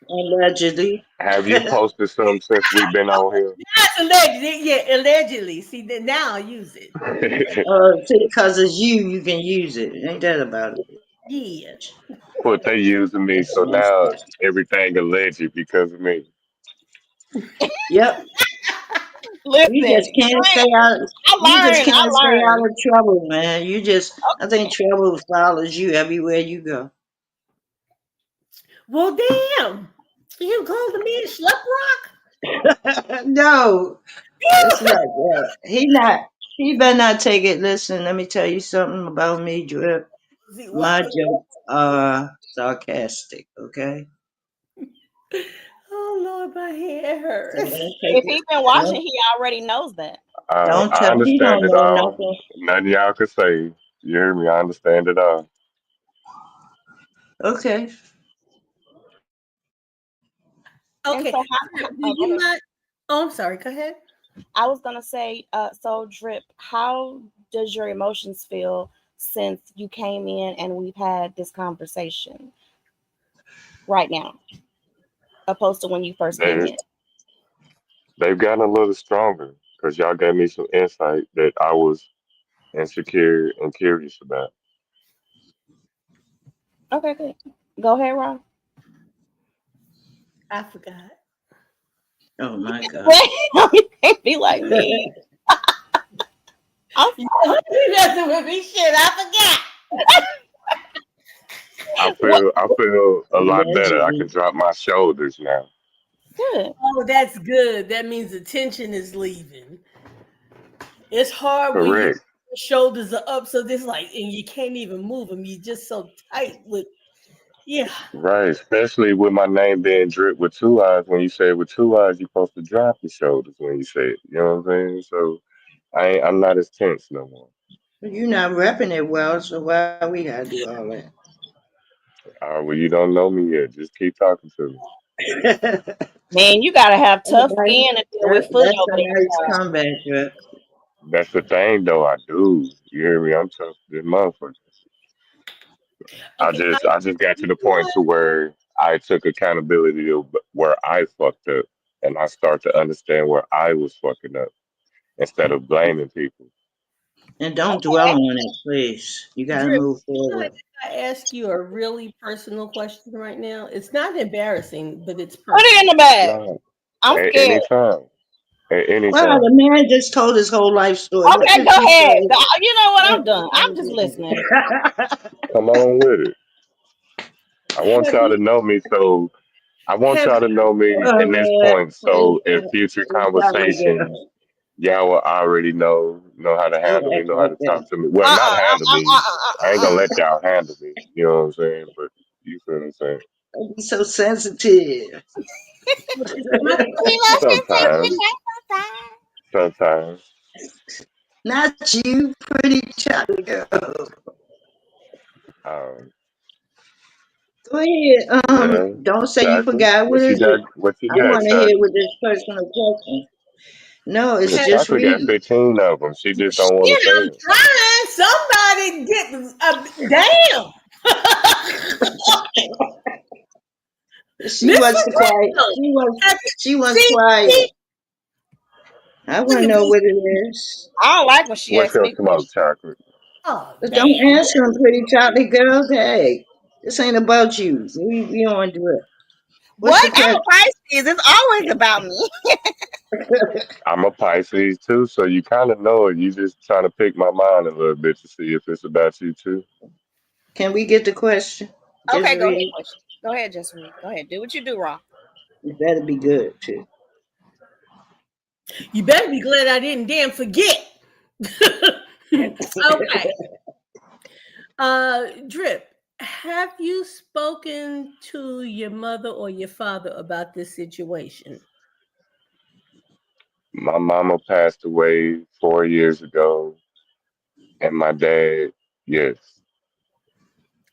[SPEAKER 5] Allegedly.
[SPEAKER 7] Have you posted some since we've been on
[SPEAKER 2] That's allegedly. Yeah, allegedly. See, now I use it.
[SPEAKER 7] here?
[SPEAKER 5] See, because it's you, you can use it. Ain't that about it?
[SPEAKER 2] Yeah.
[SPEAKER 7] But they using me,
[SPEAKER 5] That's
[SPEAKER 7] so
[SPEAKER 5] messed
[SPEAKER 7] now
[SPEAKER 5] up.
[SPEAKER 7] everything alleged because of me.
[SPEAKER 5] Yep. You
[SPEAKER 3] Listen,
[SPEAKER 5] just can't stay out. You just
[SPEAKER 3] I
[SPEAKER 5] can't stay out
[SPEAKER 3] learned.
[SPEAKER 5] of trouble, man. You just, I think trouble follows you everywhere you go.
[SPEAKER 2] Well, damn. You called me a slut
[SPEAKER 5] No, it's
[SPEAKER 2] rock?
[SPEAKER 5] not that. He not. He better not take it. Listen, let me tell you something about me, Drip.
[SPEAKER 2] See
[SPEAKER 5] My
[SPEAKER 2] what?
[SPEAKER 5] jokes are sarcastic. Okay,
[SPEAKER 2] Oh Lord, my head
[SPEAKER 5] so
[SPEAKER 2] hurts.
[SPEAKER 5] don't take
[SPEAKER 3] If
[SPEAKER 5] it.
[SPEAKER 3] he's been watching,
[SPEAKER 5] Don't
[SPEAKER 3] he already knows that.
[SPEAKER 5] don't
[SPEAKER 7] I
[SPEAKER 5] tell. He
[SPEAKER 7] understand
[SPEAKER 5] don't
[SPEAKER 7] it
[SPEAKER 5] know
[SPEAKER 7] all.
[SPEAKER 5] nothing.
[SPEAKER 7] Nothing y'all can say. You hear me? I understand it all.
[SPEAKER 5] Okay.
[SPEAKER 3] And
[SPEAKER 2] Okay.
[SPEAKER 3] so,
[SPEAKER 2] Do
[SPEAKER 3] go
[SPEAKER 2] you
[SPEAKER 3] ahead.
[SPEAKER 2] mind? Oh, I'm sorry. Go ahead.
[SPEAKER 3] I was gonna say, so Drip, how does your emotions feel since you came in and we've had this conversation right now, opposed to when you first came
[SPEAKER 7] They
[SPEAKER 3] in?
[SPEAKER 7] they've gotten a little stronger because y'all gave me some insight that I was insecure and curious about.
[SPEAKER 3] Okay, good. Go ahead, Ron.
[SPEAKER 2] I forgot.
[SPEAKER 5] Oh my God.
[SPEAKER 3] You can't be like me. I'm
[SPEAKER 2] You messing with me? Shit, I
[SPEAKER 3] what
[SPEAKER 7] I feel a lot better. I can
[SPEAKER 5] Allegedly.
[SPEAKER 7] drop my shoulders now.
[SPEAKER 3] good.
[SPEAKER 2] forgot. Oh, that's good. That means the tension is leaving. It's hard when your
[SPEAKER 7] Correct.
[SPEAKER 2] shoulders are up, so this like, and you can't even move them. You're just so tight with. Yeah.
[SPEAKER 7] Right. Especially with my name being Drip with two eyes. When you say it with two eyes, you're supposed to drop your shoulders when you say it. You know what I'm saying? So I'm not as tense no more.
[SPEAKER 5] You're not repping it well, so why we gotta do all that?
[SPEAKER 7] Well, you don't know me yet. Just keep talking to me.
[SPEAKER 3] Man, you gotta have tough
[SPEAKER 5] Alright.
[SPEAKER 3] skin to deal with foot
[SPEAKER 5] That's
[SPEAKER 3] over
[SPEAKER 5] a nice
[SPEAKER 3] there.
[SPEAKER 5] comeback, Drip.
[SPEAKER 7] That's the thing, though. I do. You hear me? I'm tough as motherfucker.
[SPEAKER 2] Okay.
[SPEAKER 7] I just got to the point to where I took accountability of where I fucked up, and I start to understand where I was fucking up instead of blaming people.
[SPEAKER 5] And don't dwell
[SPEAKER 3] Okay,
[SPEAKER 5] on it, please. You gotta
[SPEAKER 2] Drip,
[SPEAKER 5] move
[SPEAKER 2] can
[SPEAKER 5] forward.
[SPEAKER 2] I ask you a really personal question right now? It's not embarrassing, but it's
[SPEAKER 3] put it
[SPEAKER 2] personal.
[SPEAKER 3] in the bag.
[SPEAKER 7] No,
[SPEAKER 3] I'm
[SPEAKER 7] at
[SPEAKER 3] scared.
[SPEAKER 7] any time, at any
[SPEAKER 5] Well,
[SPEAKER 7] time.
[SPEAKER 5] the man just told his whole life story. What
[SPEAKER 3] Okay,
[SPEAKER 5] did
[SPEAKER 3] go
[SPEAKER 5] you
[SPEAKER 3] ahead.
[SPEAKER 5] say?
[SPEAKER 3] You know what? I'm done. I'm just listening.
[SPEAKER 7] Come on with it. I want
[SPEAKER 2] Have
[SPEAKER 7] y'all to
[SPEAKER 2] you
[SPEAKER 7] know me, so I want
[SPEAKER 2] have
[SPEAKER 7] y'all to
[SPEAKER 2] you
[SPEAKER 7] know me
[SPEAKER 5] Oh
[SPEAKER 7] in this
[SPEAKER 5] man,
[SPEAKER 7] point. So in future
[SPEAKER 5] we got it,
[SPEAKER 7] conversations,
[SPEAKER 5] girl.
[SPEAKER 7] y'all will already know how to
[SPEAKER 5] Don't
[SPEAKER 7] handle me,
[SPEAKER 5] act
[SPEAKER 7] know how
[SPEAKER 5] like
[SPEAKER 7] to
[SPEAKER 5] that.
[SPEAKER 7] talk to me. Well, not handle me. I ain't gonna let y'all handle me. You know what I'm saying? But you feel what I'm saying.
[SPEAKER 5] Don't be so sensitive.
[SPEAKER 2] My
[SPEAKER 3] We love
[SPEAKER 7] Sometimes,
[SPEAKER 3] sometimes.
[SPEAKER 7] sometimes.
[SPEAKER 5] Not you, pretty chocolate girl.
[SPEAKER 7] Um,
[SPEAKER 5] Go ahead.
[SPEAKER 7] yeah,
[SPEAKER 5] Don't say you
[SPEAKER 7] chocolate.
[SPEAKER 5] forgot. What
[SPEAKER 7] What you
[SPEAKER 5] is
[SPEAKER 7] got?
[SPEAKER 5] it?
[SPEAKER 7] What you
[SPEAKER 5] I
[SPEAKER 7] got,
[SPEAKER 5] want to hear
[SPEAKER 7] chocolate?
[SPEAKER 5] what this personal question. No, it's
[SPEAKER 7] Look,
[SPEAKER 2] Hey,
[SPEAKER 5] just
[SPEAKER 7] chocolate got
[SPEAKER 5] read.
[SPEAKER 7] 15 of them. She just don't want to
[SPEAKER 2] shit,
[SPEAKER 7] say
[SPEAKER 2] I'm
[SPEAKER 7] it.
[SPEAKER 2] trying. Somebody get damn.
[SPEAKER 5] She
[SPEAKER 2] Mr.
[SPEAKER 5] wants the quiet.
[SPEAKER 2] Crystal.
[SPEAKER 5] She wants
[SPEAKER 2] See,
[SPEAKER 5] quiet.
[SPEAKER 2] see,
[SPEAKER 5] I
[SPEAKER 2] look
[SPEAKER 5] want to
[SPEAKER 2] at
[SPEAKER 5] know
[SPEAKER 2] me.
[SPEAKER 5] what it is.
[SPEAKER 3] I don't like when she
[SPEAKER 7] What's
[SPEAKER 3] asks
[SPEAKER 7] your
[SPEAKER 3] me
[SPEAKER 7] smoke,
[SPEAKER 3] questions.
[SPEAKER 7] chocolate?
[SPEAKER 2] Oh,
[SPEAKER 5] But don't
[SPEAKER 2] damn.
[SPEAKER 5] answer them, pretty chocolate girl. Hey, this ain't about you. We don't do it. What's
[SPEAKER 3] What?
[SPEAKER 5] the
[SPEAKER 3] I'm
[SPEAKER 5] question?
[SPEAKER 3] a Pisces. It's always about me.
[SPEAKER 7] I'm a Pisces too, so you kind of know it. You just trying to pick my mind a little bit to see if it's about you too.
[SPEAKER 5] Can we get the question? Just
[SPEAKER 3] Okay, go ahead,
[SPEAKER 5] read.
[SPEAKER 3] question. Go ahead, just read. Go ahead. Do what you do, Raw.
[SPEAKER 5] It better be good too.
[SPEAKER 2] You better be glad I didn't damn forget. Okay. Drip, have you spoken to your mother or your father about this situation?
[SPEAKER 7] My mama passed away 4 years ago, and my dad, yes,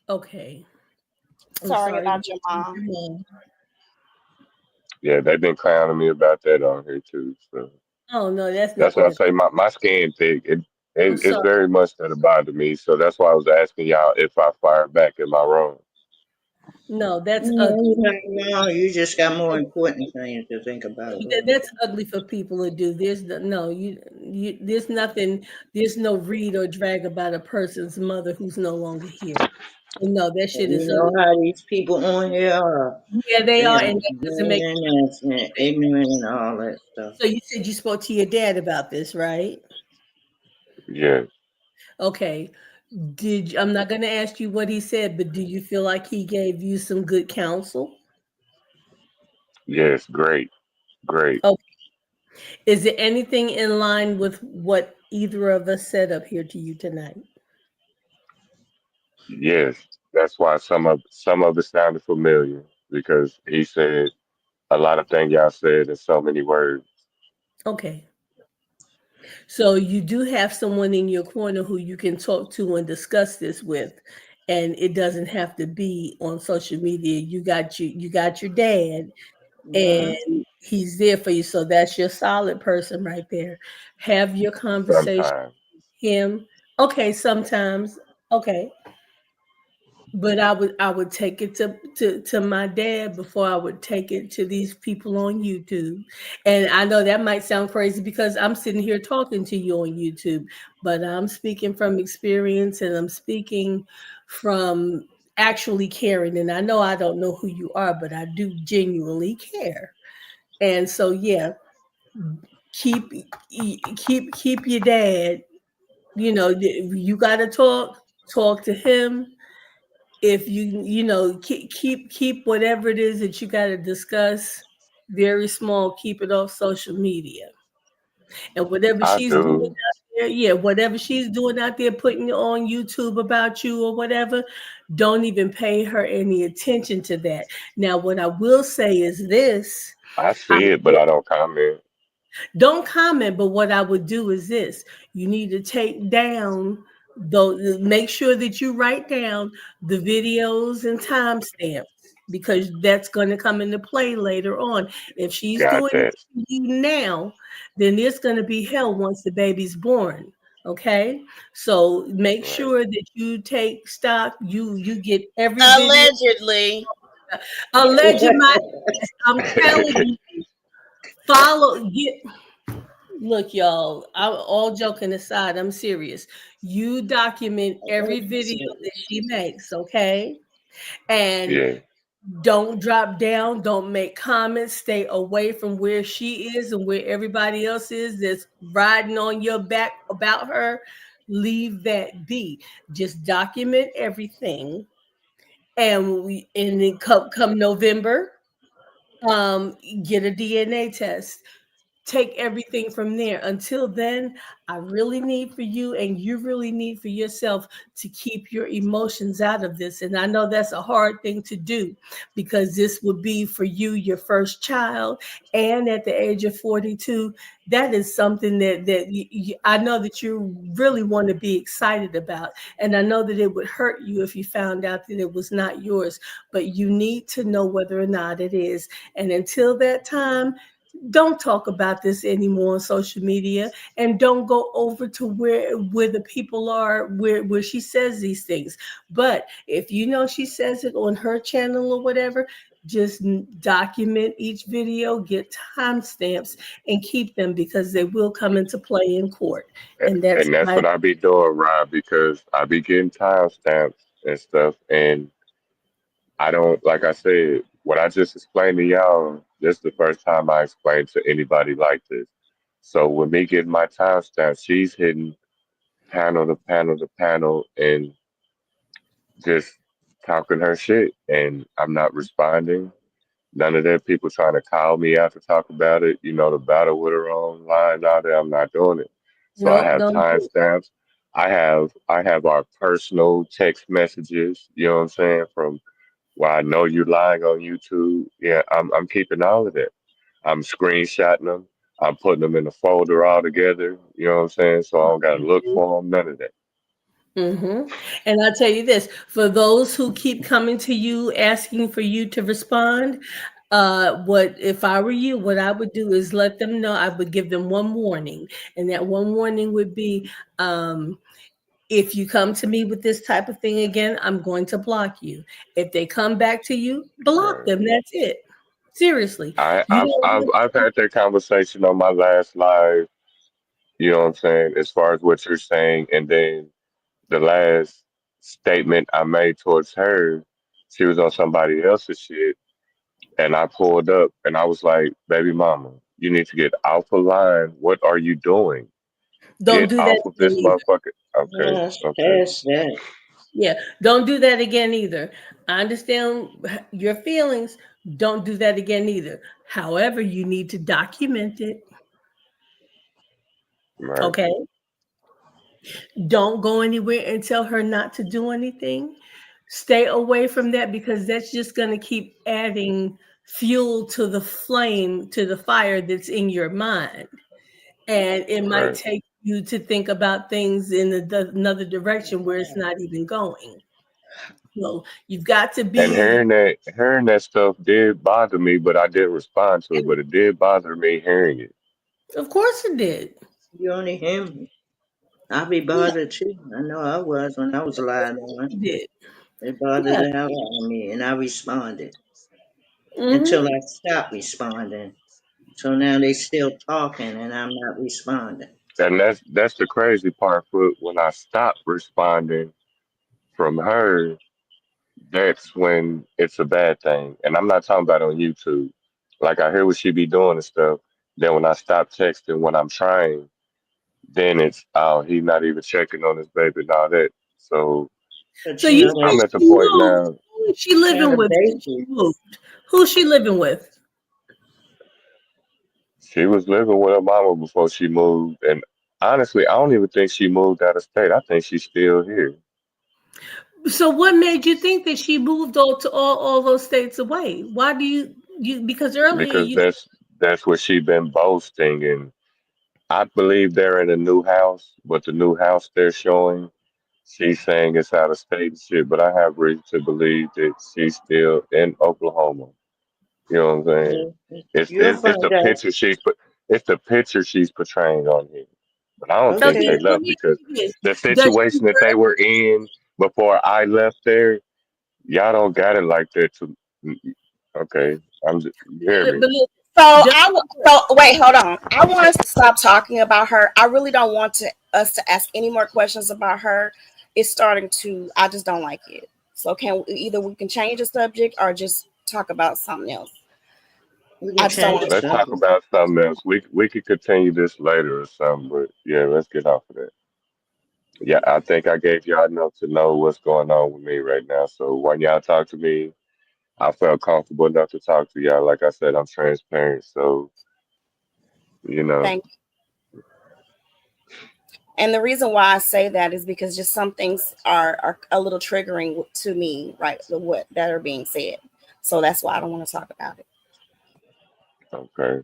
[SPEAKER 2] Okay. I'm
[SPEAKER 3] Sorry
[SPEAKER 2] sorry.
[SPEAKER 3] about your mom.
[SPEAKER 7] yeah, they've been clowning me about that on here too. So
[SPEAKER 2] Oh no, that's
[SPEAKER 7] that's what I
[SPEAKER 2] nothing.
[SPEAKER 7] say. My skin thick.
[SPEAKER 2] I'm
[SPEAKER 7] It's
[SPEAKER 2] sorry.
[SPEAKER 7] very much that bother me. So that's why I was asking y'all if I fire back. Am I wrong?
[SPEAKER 2] No, that's
[SPEAKER 5] No,
[SPEAKER 2] ugly.
[SPEAKER 5] you're not wrong. You just got more important things to think about.
[SPEAKER 2] That's ugly for people to do. No, you. There's nothing. There's no read or drag about a person's mother who's no longer here. No, that shit
[SPEAKER 5] You
[SPEAKER 2] is
[SPEAKER 5] know
[SPEAKER 2] ugly.
[SPEAKER 5] how these people on here are.
[SPEAKER 2] Yeah, they
[SPEAKER 5] They
[SPEAKER 2] are,
[SPEAKER 5] are
[SPEAKER 2] and that doesn't make.
[SPEAKER 5] ignorant and ignorant and all that stuff.
[SPEAKER 2] So you said you spoke to your dad about this, right?
[SPEAKER 7] Yes,
[SPEAKER 2] Okay. I'm not going to ask you what he said, but do you feel like he gave you some good counsel?
[SPEAKER 7] yes, great, great.
[SPEAKER 2] Okay. Is there anything in line with what either of us said up here to you tonight?
[SPEAKER 7] Yes, that's why some of it sounded familiar because he said a lot of things y'all said in so many words.
[SPEAKER 2] Okay. So you do have someone in your corner who you can talk to and discuss this with, and it doesn't have to be on social media. You got your dad,
[SPEAKER 5] Mm-hmm.
[SPEAKER 2] and he's there for you. So that's your solid person right there. Have your conversation
[SPEAKER 7] Sometimes
[SPEAKER 2] with him. Okay, sometimes. Okay. But I would take it to my dad before I would take it to these people on YouTube. And I know that might sound crazy because I'm sitting here talking to you on YouTube, but I'm speaking from experience and I'm speaking from actually caring. And I know I don't know who you are, but I do genuinely care. And so yeah, keep keep your dad, you got to talk to him. If keep whatever it is that you got to discuss very small, keep it off social media. And whatever
[SPEAKER 7] I
[SPEAKER 2] she's doing
[SPEAKER 7] do.
[SPEAKER 2] out there, yeah, whatever she's doing out there, putting it on YouTube about you or whatever, don't even pay her any attention to that. Now what I will say is this.
[SPEAKER 7] I
[SPEAKER 2] I
[SPEAKER 7] see it, but I don't comment.
[SPEAKER 2] Don't comment, but what I would do is this. You need to take down those, make sure that you write down the videos and timestamps because that's going to come into play later on. If she's
[SPEAKER 7] Got
[SPEAKER 2] doing it
[SPEAKER 7] that.
[SPEAKER 2] to you now, then it's going to be hell once the baby's born. Okay, so make
[SPEAKER 7] Right.
[SPEAKER 2] sure that you take stock. You get every video.
[SPEAKER 3] Allegedly.
[SPEAKER 2] Alleged, my I'm telling you, follow. Look, y'all, I'm all joking aside, I'm serious. You document every video that she makes, okay? And
[SPEAKER 7] Yeah.
[SPEAKER 2] don't drop down, don't make comments, stay away from where she is and where everybody else is that's riding on your back about her. Leave that be. Just document everything. And then come November, get a DNA test. take everything from there. Until then, I really need for you, and you really need for yourself, to keep your emotions out of this. And I know that's a hard thing to do, because this would be for you your first child, and at the age of 42, that is something that I know that you really want to be excited about. And I know that it would hurt you if you found out that it was not yours, but you need to know whether or not it is. And until that time, don't talk about this anymore on social media, and don't go over to where the people are, where she says these things. But if you know she says it on her channel or whatever, just document each video, get timestamps, and keep them, because they will come into play in court. And that's
[SPEAKER 7] And that's
[SPEAKER 2] my
[SPEAKER 7] what I be doing, Rob, because I be getting timestamps and stuff, and I don't, like I said, what I just explained to y'all, this is the first time I explained to anybody like this. So with me getting my timestamp, she's hitting panel to panel to panel and just talking her shit, and I'm not responding. None of that people trying to call me out to talk about it, to battle with her online out there. I'm not doing it. So I
[SPEAKER 2] no,
[SPEAKER 7] have
[SPEAKER 2] don't do it.
[SPEAKER 7] timestamps. I have our personal text messages, you know what I'm saying, from where I know you're lying on YouTube. Yeah, I'm keeping all of that. I'm screenshotting them. I'm putting them in a folder all together. You know what I'm saying? So I don't gotta look for them. None of that.
[SPEAKER 2] And I'll tell you this, for those who keep coming to you asking for you to respond, what if I were you, what I would do is let them know. I would give them one warning, and that one warning would be, if you come to me with this type of thing again, I'm going to block you. If they come back to you, block
[SPEAKER 7] Right.
[SPEAKER 2] them. That's it. Seriously.
[SPEAKER 7] I,
[SPEAKER 2] You
[SPEAKER 7] I've,
[SPEAKER 2] don't
[SPEAKER 7] I've,
[SPEAKER 2] want
[SPEAKER 7] I've had that conversation on my last live. You know what I'm saying? As far as what you're saying, and then the last statement I made towards her, she was on somebody else's shit, and I pulled up and I was like, "Baby mama, you need to get off the line. What are you doing?
[SPEAKER 2] don't
[SPEAKER 7] Get
[SPEAKER 2] do that
[SPEAKER 7] off of
[SPEAKER 2] again
[SPEAKER 7] this
[SPEAKER 2] either.
[SPEAKER 7] motherfucker." Okay,
[SPEAKER 5] Yes,
[SPEAKER 7] okay,
[SPEAKER 5] past that.
[SPEAKER 2] Yeah, don't do that again either. I understand your feelings. Don't do that again either. However, you need to document it.
[SPEAKER 7] right.
[SPEAKER 2] Okay. Don't go anywhere and tell her not to do anything. Stay away from that, because that's just going to keep adding fuel to the flame, to the fire that's in your mind. And it might
[SPEAKER 7] Right.
[SPEAKER 2] take you to think about things in another direction where it's not even going. So you've got to
[SPEAKER 7] And
[SPEAKER 2] be,
[SPEAKER 7] hearing that stuff did bother me, but I didn't respond to it. But it did bother me hearing it.
[SPEAKER 2] of course it did.
[SPEAKER 5] You only hear me. I be
[SPEAKER 2] Yeah,
[SPEAKER 5] bothered too. I know I was when I was lied on.
[SPEAKER 2] it did.
[SPEAKER 5] It bothered
[SPEAKER 2] Yeah.
[SPEAKER 5] the hell out of me, and I responded until
[SPEAKER 2] Hmm.
[SPEAKER 5] I stopped responding. So now they still talking, and I'm not responding.
[SPEAKER 7] And that's the crazy part. For when I stopped responding from her, that's when it's a bad thing. And I'm not talking about on YouTube. Like I hear what she be doing and stuff. Then when I stop texting when I'm trying, then it's he not even checking on his baby and all that. So
[SPEAKER 5] But
[SPEAKER 2] So
[SPEAKER 5] you
[SPEAKER 2] you
[SPEAKER 5] know
[SPEAKER 2] said
[SPEAKER 7] I'm
[SPEAKER 5] they
[SPEAKER 7] at the
[SPEAKER 2] she
[SPEAKER 7] point
[SPEAKER 2] moved.
[SPEAKER 7] now.
[SPEAKER 2] Who is she
[SPEAKER 5] had
[SPEAKER 2] living
[SPEAKER 5] a
[SPEAKER 2] with since she
[SPEAKER 5] baby.
[SPEAKER 2] moved? Who's she living with?
[SPEAKER 7] She was living with her mama before she moved, and honestly, I don't even think she moved out of state. I think she's still here
[SPEAKER 2] So what made you think that she moved all those states away? Why do you because earlier
[SPEAKER 7] because
[SPEAKER 2] you
[SPEAKER 7] that's what she been boasting, and I believe they're in a new house, but the new house they're showing, she's saying it's out of state and shit. But I have reason to believe that she's still in Oklahoma. You know what I'm saying? It's
[SPEAKER 5] You'll
[SPEAKER 7] it's,
[SPEAKER 5] find
[SPEAKER 7] it's the
[SPEAKER 5] out.
[SPEAKER 7] picture it's the picture she's portraying on here. But I don't think
[SPEAKER 2] okay,
[SPEAKER 7] they
[SPEAKER 5] Okay.
[SPEAKER 2] let
[SPEAKER 7] left
[SPEAKER 2] me ask
[SPEAKER 7] because
[SPEAKER 2] you this.
[SPEAKER 7] the
[SPEAKER 2] Does she
[SPEAKER 7] situation that they
[SPEAKER 2] work?
[SPEAKER 7] were in before I left there, y'all don't got it like that. To okay, you hear
[SPEAKER 2] But
[SPEAKER 7] me?
[SPEAKER 2] look,
[SPEAKER 3] So
[SPEAKER 2] does she work?
[SPEAKER 3] so wait, hold on. I want us to stop talking about her. I really don't want us to ask any more questions about her. It's starting to. I just don't like it. So either we can change the subject or just talk about something else.
[SPEAKER 5] We
[SPEAKER 3] I
[SPEAKER 5] can
[SPEAKER 3] just don't
[SPEAKER 5] change
[SPEAKER 3] want
[SPEAKER 5] the
[SPEAKER 3] to.
[SPEAKER 7] Let's talk
[SPEAKER 5] subject.
[SPEAKER 7] about something else. We could continue this later or something, but yeah, let's get off of that. Yeah, I think I gave y'all enough to know what's going on with me right now. So when y'all talk to me, I felt comfortable enough to talk to y'all. Like I said, I'm transparent. So You know.
[SPEAKER 3] Thank you. And the reason why I say that is because just some things are a little triggering to me, right? The what that are being said. So that's why I don't want to talk about it.
[SPEAKER 7] Okay.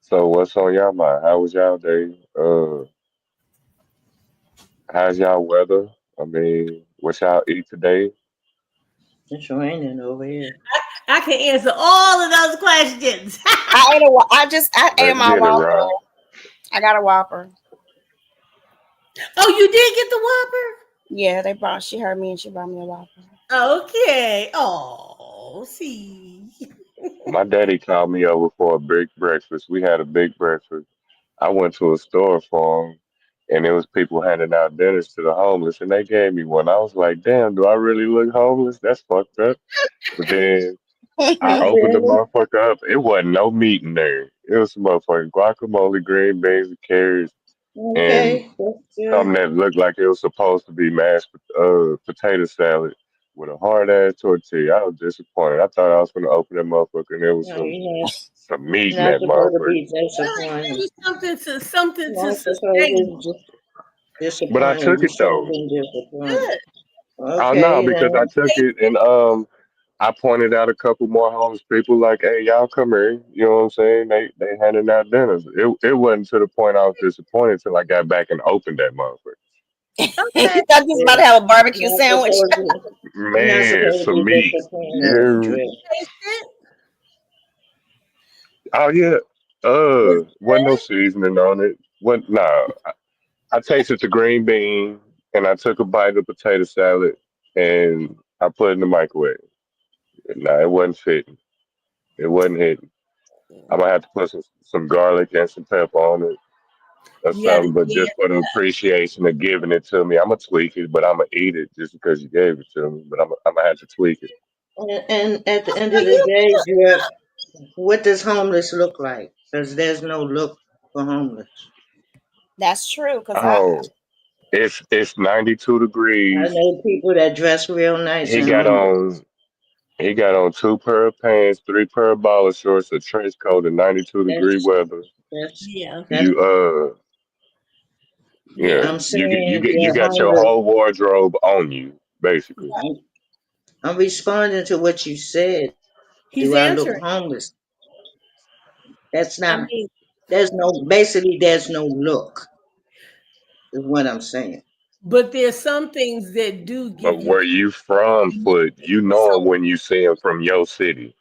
[SPEAKER 7] So what's on y'all mind? How was y'all day? How's y'all weather? I mean, what y'all eat today?
[SPEAKER 5] It's raining over here.
[SPEAKER 2] I can answer all of those questions.
[SPEAKER 3] I ate
[SPEAKER 7] Let's
[SPEAKER 3] my
[SPEAKER 7] get it,
[SPEAKER 3] Whopper.
[SPEAKER 7] Ron.
[SPEAKER 3] I got a Whopper.
[SPEAKER 2] Oh, you did get the Whopper?
[SPEAKER 3] Yeah, she heard me and she brought me a Whopper.
[SPEAKER 2] Okay. Oh, see.
[SPEAKER 7] My daddy called me over for a big breakfast. We had a big breakfast. I went to a store for him, and there was people handing out dinners to the homeless, and they gave me one. I was like, "Damn, do I really look homeless? That's fucked up." But then I
[SPEAKER 5] You
[SPEAKER 7] opened the
[SPEAKER 5] really?
[SPEAKER 7] motherfucker up. It wasn't no meat in there. It was some motherfucking guacamole, green beans, and carrots, and
[SPEAKER 5] Okay, that's
[SPEAKER 7] something
[SPEAKER 5] good.
[SPEAKER 7] that looked like it was supposed to be mashed potato salad with a hard ass tortilla. I was disappointed. I thought I was gonna open that motherfucker and there was
[SPEAKER 5] No,
[SPEAKER 7] some meat
[SPEAKER 5] you're
[SPEAKER 7] in
[SPEAKER 5] not
[SPEAKER 7] that
[SPEAKER 5] supposed to
[SPEAKER 7] motherfucker.
[SPEAKER 5] be disappointed.
[SPEAKER 2] Maybe something
[SPEAKER 5] You're
[SPEAKER 2] to
[SPEAKER 5] not supposed
[SPEAKER 2] sustain.
[SPEAKER 5] to be
[SPEAKER 7] But I
[SPEAKER 5] disappointed.
[SPEAKER 7] took
[SPEAKER 5] You
[SPEAKER 7] it
[SPEAKER 5] should have
[SPEAKER 7] though.
[SPEAKER 5] been disappointed.
[SPEAKER 2] Good.
[SPEAKER 7] Oh no,
[SPEAKER 5] Okay,
[SPEAKER 7] because I
[SPEAKER 5] then.
[SPEAKER 7] took it and I pointed out a couple more homeless people like, hey, y'all come here. You know what I'm saying? They handing out dinners. It wasn't to the point I was disappointed till I got back and opened that motherfucker.
[SPEAKER 2] Okay.
[SPEAKER 3] You thought you was about
[SPEAKER 5] Yeah.
[SPEAKER 3] to have a barbecue
[SPEAKER 5] You're not
[SPEAKER 3] sandwich.
[SPEAKER 5] supposed to. You're not
[SPEAKER 7] Man,
[SPEAKER 5] supposed to
[SPEAKER 7] some
[SPEAKER 5] be
[SPEAKER 7] meat.
[SPEAKER 5] disappointed,
[SPEAKER 7] Yeah.
[SPEAKER 5] Adrian.
[SPEAKER 2] Taste it.
[SPEAKER 7] Oh yeah.
[SPEAKER 2] Was it
[SPEAKER 7] Wasn't no
[SPEAKER 2] good?
[SPEAKER 7] seasoning on it. What? Nah. I tasted the green bean and I took a bite of the potato salad and I put it in the microwave. Nah, it wasn't fitting. It wasn't hitting. I might have to put some garlic and some pepper on it or
[SPEAKER 2] You got to
[SPEAKER 7] something, but
[SPEAKER 2] yeah.
[SPEAKER 7] just for the appreciation of giving it to me, I'm gonna tweak it, but I'm gonna eat it just because you gave it to me. But I'm gonna have to tweak it.
[SPEAKER 5] And at the end
[SPEAKER 2] For
[SPEAKER 5] of the
[SPEAKER 2] you.
[SPEAKER 5] day, Jeff, what does homeless look like? Because there's no look for homeless.
[SPEAKER 3] That's true, because
[SPEAKER 7] Oh, it's 92
[SPEAKER 5] I
[SPEAKER 7] degrees.
[SPEAKER 5] know people that dress real nice
[SPEAKER 7] He
[SPEAKER 5] and
[SPEAKER 7] got
[SPEAKER 5] homeless.
[SPEAKER 7] on he got on two pair of pants, three pair of baller shorts, a trench coat in 92-degree
[SPEAKER 5] That's
[SPEAKER 7] weather.
[SPEAKER 5] that's
[SPEAKER 2] Yeah.
[SPEAKER 5] that's.
[SPEAKER 7] You
[SPEAKER 2] Yeah.
[SPEAKER 7] yeah,
[SPEAKER 5] I'm
[SPEAKER 7] you
[SPEAKER 5] saying
[SPEAKER 7] you
[SPEAKER 5] they're
[SPEAKER 7] got your
[SPEAKER 5] homeless.
[SPEAKER 7] whole wardrobe on you, basically.
[SPEAKER 5] I'm responding to what you said.
[SPEAKER 2] He's
[SPEAKER 5] Do I look
[SPEAKER 2] answering.
[SPEAKER 5] homeless? That's
[SPEAKER 2] I
[SPEAKER 5] not.
[SPEAKER 2] mean,
[SPEAKER 5] There's no. Basically, there's no look. Is what I'm saying.
[SPEAKER 2] but there's some things that do
[SPEAKER 7] But
[SPEAKER 2] give you
[SPEAKER 7] where you from, foot, you know 'em
[SPEAKER 2] so
[SPEAKER 7] when you see 'em from your city.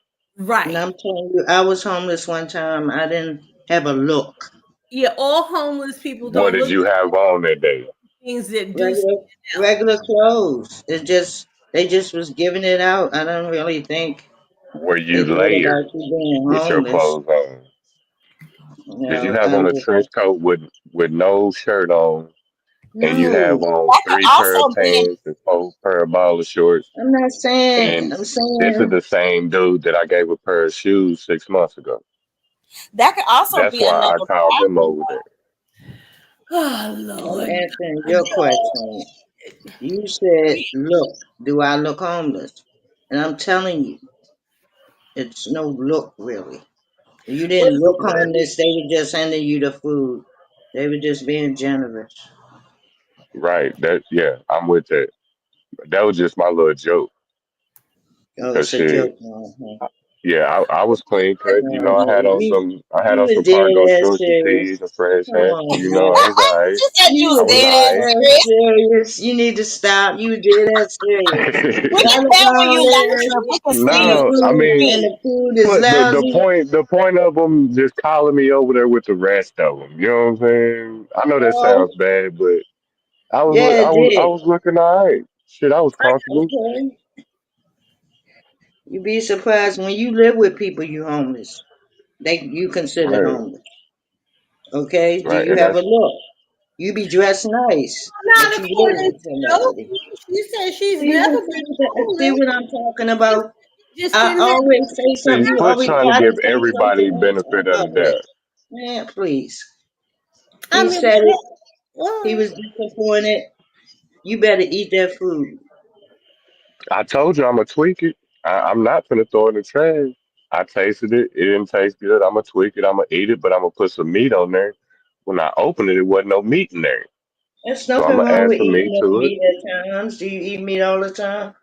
[SPEAKER 5] And
[SPEAKER 2] right.
[SPEAKER 5] I'm telling you, I was homeless one time. I didn't have a look.
[SPEAKER 2] Yeah, all homeless people
[SPEAKER 7] What
[SPEAKER 2] don't
[SPEAKER 7] did
[SPEAKER 2] look
[SPEAKER 7] you have on that day?
[SPEAKER 2] things that do stand
[SPEAKER 5] Regular,
[SPEAKER 2] out.
[SPEAKER 5] regular clothes. It just they just was giving it out. I don't really think
[SPEAKER 7] Were
[SPEAKER 5] they
[SPEAKER 7] you
[SPEAKER 5] thought
[SPEAKER 7] layered
[SPEAKER 5] about you being
[SPEAKER 7] with your
[SPEAKER 5] homeless.
[SPEAKER 7] clothes on?
[SPEAKER 5] You
[SPEAKER 7] Did you
[SPEAKER 5] know,
[SPEAKER 7] have
[SPEAKER 5] I'm
[SPEAKER 7] on a
[SPEAKER 5] just
[SPEAKER 7] trench coat with no shirt on, and you have
[SPEAKER 5] no.
[SPEAKER 7] on
[SPEAKER 3] that could
[SPEAKER 7] three pair of
[SPEAKER 3] also be
[SPEAKER 7] pants and four pair of baller shorts?
[SPEAKER 5] I'm not saying.
[SPEAKER 7] And
[SPEAKER 5] I'm
[SPEAKER 7] this is
[SPEAKER 5] saying
[SPEAKER 7] the same dude that I gave a pair of shoes 6 months ago.
[SPEAKER 3] that could also
[SPEAKER 7] That's
[SPEAKER 3] be
[SPEAKER 7] why I
[SPEAKER 3] another
[SPEAKER 7] called him
[SPEAKER 3] problem.
[SPEAKER 7] over there.
[SPEAKER 2] Oh
[SPEAKER 5] I'm
[SPEAKER 2] Lord.
[SPEAKER 5] answering your question. You said, "Look, do I look homeless?" And I'm telling you, it's no look really. You
[SPEAKER 2] Well,
[SPEAKER 5] didn't look homeless. They were just handing you the food. They were just being generous.
[SPEAKER 7] Right. That yeah, I'm with that. That was just my little joke.
[SPEAKER 5] Oh,
[SPEAKER 7] Cause
[SPEAKER 5] it's a
[SPEAKER 7] shit,
[SPEAKER 5] joke. Uh-huh.
[SPEAKER 7] yeah, I was clean cut. You know, I had
[SPEAKER 5] You
[SPEAKER 7] on
[SPEAKER 5] was
[SPEAKER 7] some cargo
[SPEAKER 5] dead ass
[SPEAKER 7] shorts and
[SPEAKER 5] serious.
[SPEAKER 7] tees and fresh
[SPEAKER 5] Come
[SPEAKER 7] hat.
[SPEAKER 5] on,
[SPEAKER 7] You know,
[SPEAKER 5] man.
[SPEAKER 7] I was alright.
[SPEAKER 3] She said you
[SPEAKER 5] You
[SPEAKER 3] was
[SPEAKER 7] I
[SPEAKER 5] was
[SPEAKER 7] was
[SPEAKER 3] dead ass
[SPEAKER 5] dead ass
[SPEAKER 3] serious.
[SPEAKER 5] serious. You need to stop. You was dead ass serious.
[SPEAKER 3] We
[SPEAKER 5] Do I
[SPEAKER 3] can
[SPEAKER 5] look
[SPEAKER 3] tell when you
[SPEAKER 5] homeless?
[SPEAKER 3] laughing. We can see
[SPEAKER 5] And
[SPEAKER 3] you
[SPEAKER 5] the
[SPEAKER 7] No, I
[SPEAKER 5] food
[SPEAKER 7] mean,
[SPEAKER 5] and
[SPEAKER 3] serious.
[SPEAKER 5] the food is
[SPEAKER 7] but the
[SPEAKER 5] lousy.
[SPEAKER 7] point of them just calling me over there with the rest of them. You know what I'm saying? I know that
[SPEAKER 5] Oh,
[SPEAKER 7] sounds bad, but
[SPEAKER 5] yeah, it
[SPEAKER 7] I
[SPEAKER 5] did.
[SPEAKER 7] was looking alright. Shit, I was comfortable.
[SPEAKER 5] Okay. You'd be surprised when you live with people you homeless. You considered
[SPEAKER 7] Right,
[SPEAKER 5] homeless. Okay? Do
[SPEAKER 7] right,
[SPEAKER 5] you
[SPEAKER 7] and
[SPEAKER 5] have a
[SPEAKER 7] that's
[SPEAKER 5] look? You be dressed nice, but
[SPEAKER 2] not
[SPEAKER 5] you live
[SPEAKER 2] according
[SPEAKER 5] with
[SPEAKER 2] to
[SPEAKER 5] somebody.
[SPEAKER 2] Sophie. She said she's
[SPEAKER 5] See
[SPEAKER 2] never
[SPEAKER 5] what,
[SPEAKER 2] been
[SPEAKER 5] see
[SPEAKER 2] homeless.
[SPEAKER 5] what I'm talking
[SPEAKER 2] Just,
[SPEAKER 5] about?
[SPEAKER 2] just
[SPEAKER 5] I
[SPEAKER 2] didn't have
[SPEAKER 5] always say
[SPEAKER 7] see,
[SPEAKER 5] something. You
[SPEAKER 7] foot
[SPEAKER 5] always
[SPEAKER 7] trying to
[SPEAKER 5] try to
[SPEAKER 7] give
[SPEAKER 5] say
[SPEAKER 7] everybody
[SPEAKER 5] something on
[SPEAKER 7] benefit of the
[SPEAKER 5] top of it.
[SPEAKER 7] doubt.
[SPEAKER 5] Man, please.
[SPEAKER 2] I
[SPEAKER 5] He
[SPEAKER 2] mean,
[SPEAKER 5] said it. He
[SPEAKER 2] well,
[SPEAKER 5] was disappointed. You better eat that food.
[SPEAKER 7] I told you I'm gonna tweak it. I'm not gonna throw it in the trash. I tasted it. It didn't taste good. I'm gonna tweak it. I'm gonna eat it, but I'm gonna put some meat on there. When I opened it, it wasn't no meat in there.
[SPEAKER 5] There's
[SPEAKER 7] So I'm
[SPEAKER 5] nothing
[SPEAKER 7] gonna
[SPEAKER 5] wrong
[SPEAKER 7] add
[SPEAKER 5] with
[SPEAKER 7] some
[SPEAKER 5] eating
[SPEAKER 7] meat
[SPEAKER 5] no
[SPEAKER 7] to it.
[SPEAKER 5] meat at times. Do you eat meat all the time?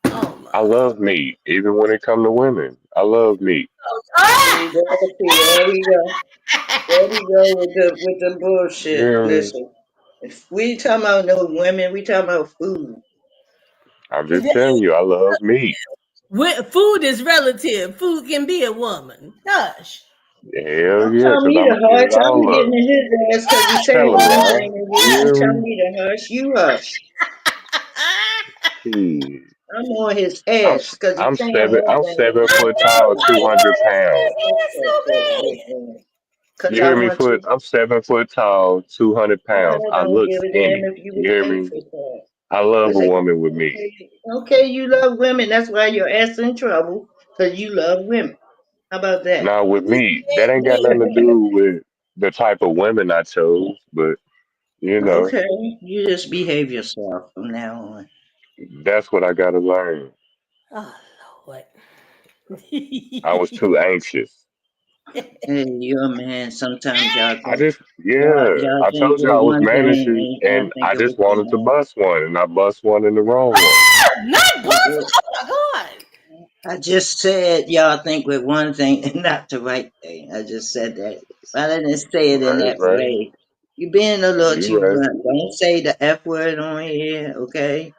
[SPEAKER 2] Oh
[SPEAKER 7] I
[SPEAKER 2] my.
[SPEAKER 7] love meat, even when it come to women. I love meat.
[SPEAKER 5] See, there we go. There we go with the bullshit.
[SPEAKER 7] Yeah,
[SPEAKER 5] Listen, if we talking about no women, we talking about food.
[SPEAKER 7] I'm just telling you, I love meat.
[SPEAKER 2] Food is relative. Food can be a woman. Hush.
[SPEAKER 7] Hell
[SPEAKER 5] Don't
[SPEAKER 7] yeah,
[SPEAKER 5] tell
[SPEAKER 7] cause
[SPEAKER 5] me
[SPEAKER 7] I'm
[SPEAKER 5] to
[SPEAKER 7] gonna eat it
[SPEAKER 5] hush. I'm
[SPEAKER 7] all
[SPEAKER 5] getting
[SPEAKER 7] up.
[SPEAKER 5] in his ass because he
[SPEAKER 2] Hush.
[SPEAKER 5] saying
[SPEAKER 7] Tell
[SPEAKER 5] my
[SPEAKER 7] him
[SPEAKER 2] Hush.
[SPEAKER 7] now.
[SPEAKER 5] name and you
[SPEAKER 7] You
[SPEAKER 5] don't
[SPEAKER 7] hear
[SPEAKER 5] tell
[SPEAKER 7] me?
[SPEAKER 5] me to hush. You hush.
[SPEAKER 7] Shit.
[SPEAKER 5] I'm on his ass because he's saying one
[SPEAKER 7] I'm
[SPEAKER 5] thing
[SPEAKER 7] seven
[SPEAKER 5] and
[SPEAKER 7] foot
[SPEAKER 5] doing
[SPEAKER 7] tall,
[SPEAKER 2] Why you
[SPEAKER 7] 200
[SPEAKER 2] want to
[SPEAKER 7] pounds.
[SPEAKER 2] say that so bad?
[SPEAKER 5] because
[SPEAKER 7] You
[SPEAKER 5] I
[SPEAKER 7] hear me?
[SPEAKER 5] want to.
[SPEAKER 7] I'm 7 foot tall, 200
[SPEAKER 5] I
[SPEAKER 7] pounds. I
[SPEAKER 5] don't
[SPEAKER 7] look
[SPEAKER 5] give a damn
[SPEAKER 7] skinny.
[SPEAKER 5] if you
[SPEAKER 7] You
[SPEAKER 5] was
[SPEAKER 7] hear me?
[SPEAKER 5] 8 foot tall.
[SPEAKER 7] I love
[SPEAKER 5] Cause
[SPEAKER 7] a
[SPEAKER 5] it,
[SPEAKER 7] woman with meat.
[SPEAKER 5] okay, you love women. That's why your ass in trouble because you love women. How about that?
[SPEAKER 7] Now with me, that ain't got nothing to do with the type of women I chose, but you know,
[SPEAKER 5] Okay, you just behave yourself from now on.
[SPEAKER 7] that's what I gotta learn.
[SPEAKER 2] Oh Lord.
[SPEAKER 7] I was too anxious.
[SPEAKER 5] Hey, you're a man. Sometimes
[SPEAKER 7] I just, yeah,
[SPEAKER 5] y'all
[SPEAKER 7] I
[SPEAKER 5] think
[SPEAKER 7] told you
[SPEAKER 5] with
[SPEAKER 7] I was
[SPEAKER 5] one thing
[SPEAKER 7] managing,
[SPEAKER 5] and y'all
[SPEAKER 7] and I
[SPEAKER 5] thinking
[SPEAKER 7] just
[SPEAKER 5] with the
[SPEAKER 7] wanted to
[SPEAKER 5] other.
[SPEAKER 7] bust one, and I bust one in the wrong one.
[SPEAKER 2] Not
[SPEAKER 5] I
[SPEAKER 2] bust.
[SPEAKER 5] just,
[SPEAKER 2] Oh my God.
[SPEAKER 5] I just said y'all think with one thing and not the right thing. I just said that. But I didn't say it in
[SPEAKER 7] Right,
[SPEAKER 5] that
[SPEAKER 7] right.
[SPEAKER 5] way. You being a little
[SPEAKER 7] You
[SPEAKER 5] too
[SPEAKER 7] right.
[SPEAKER 5] blunt. Don't say the F word on here, okay?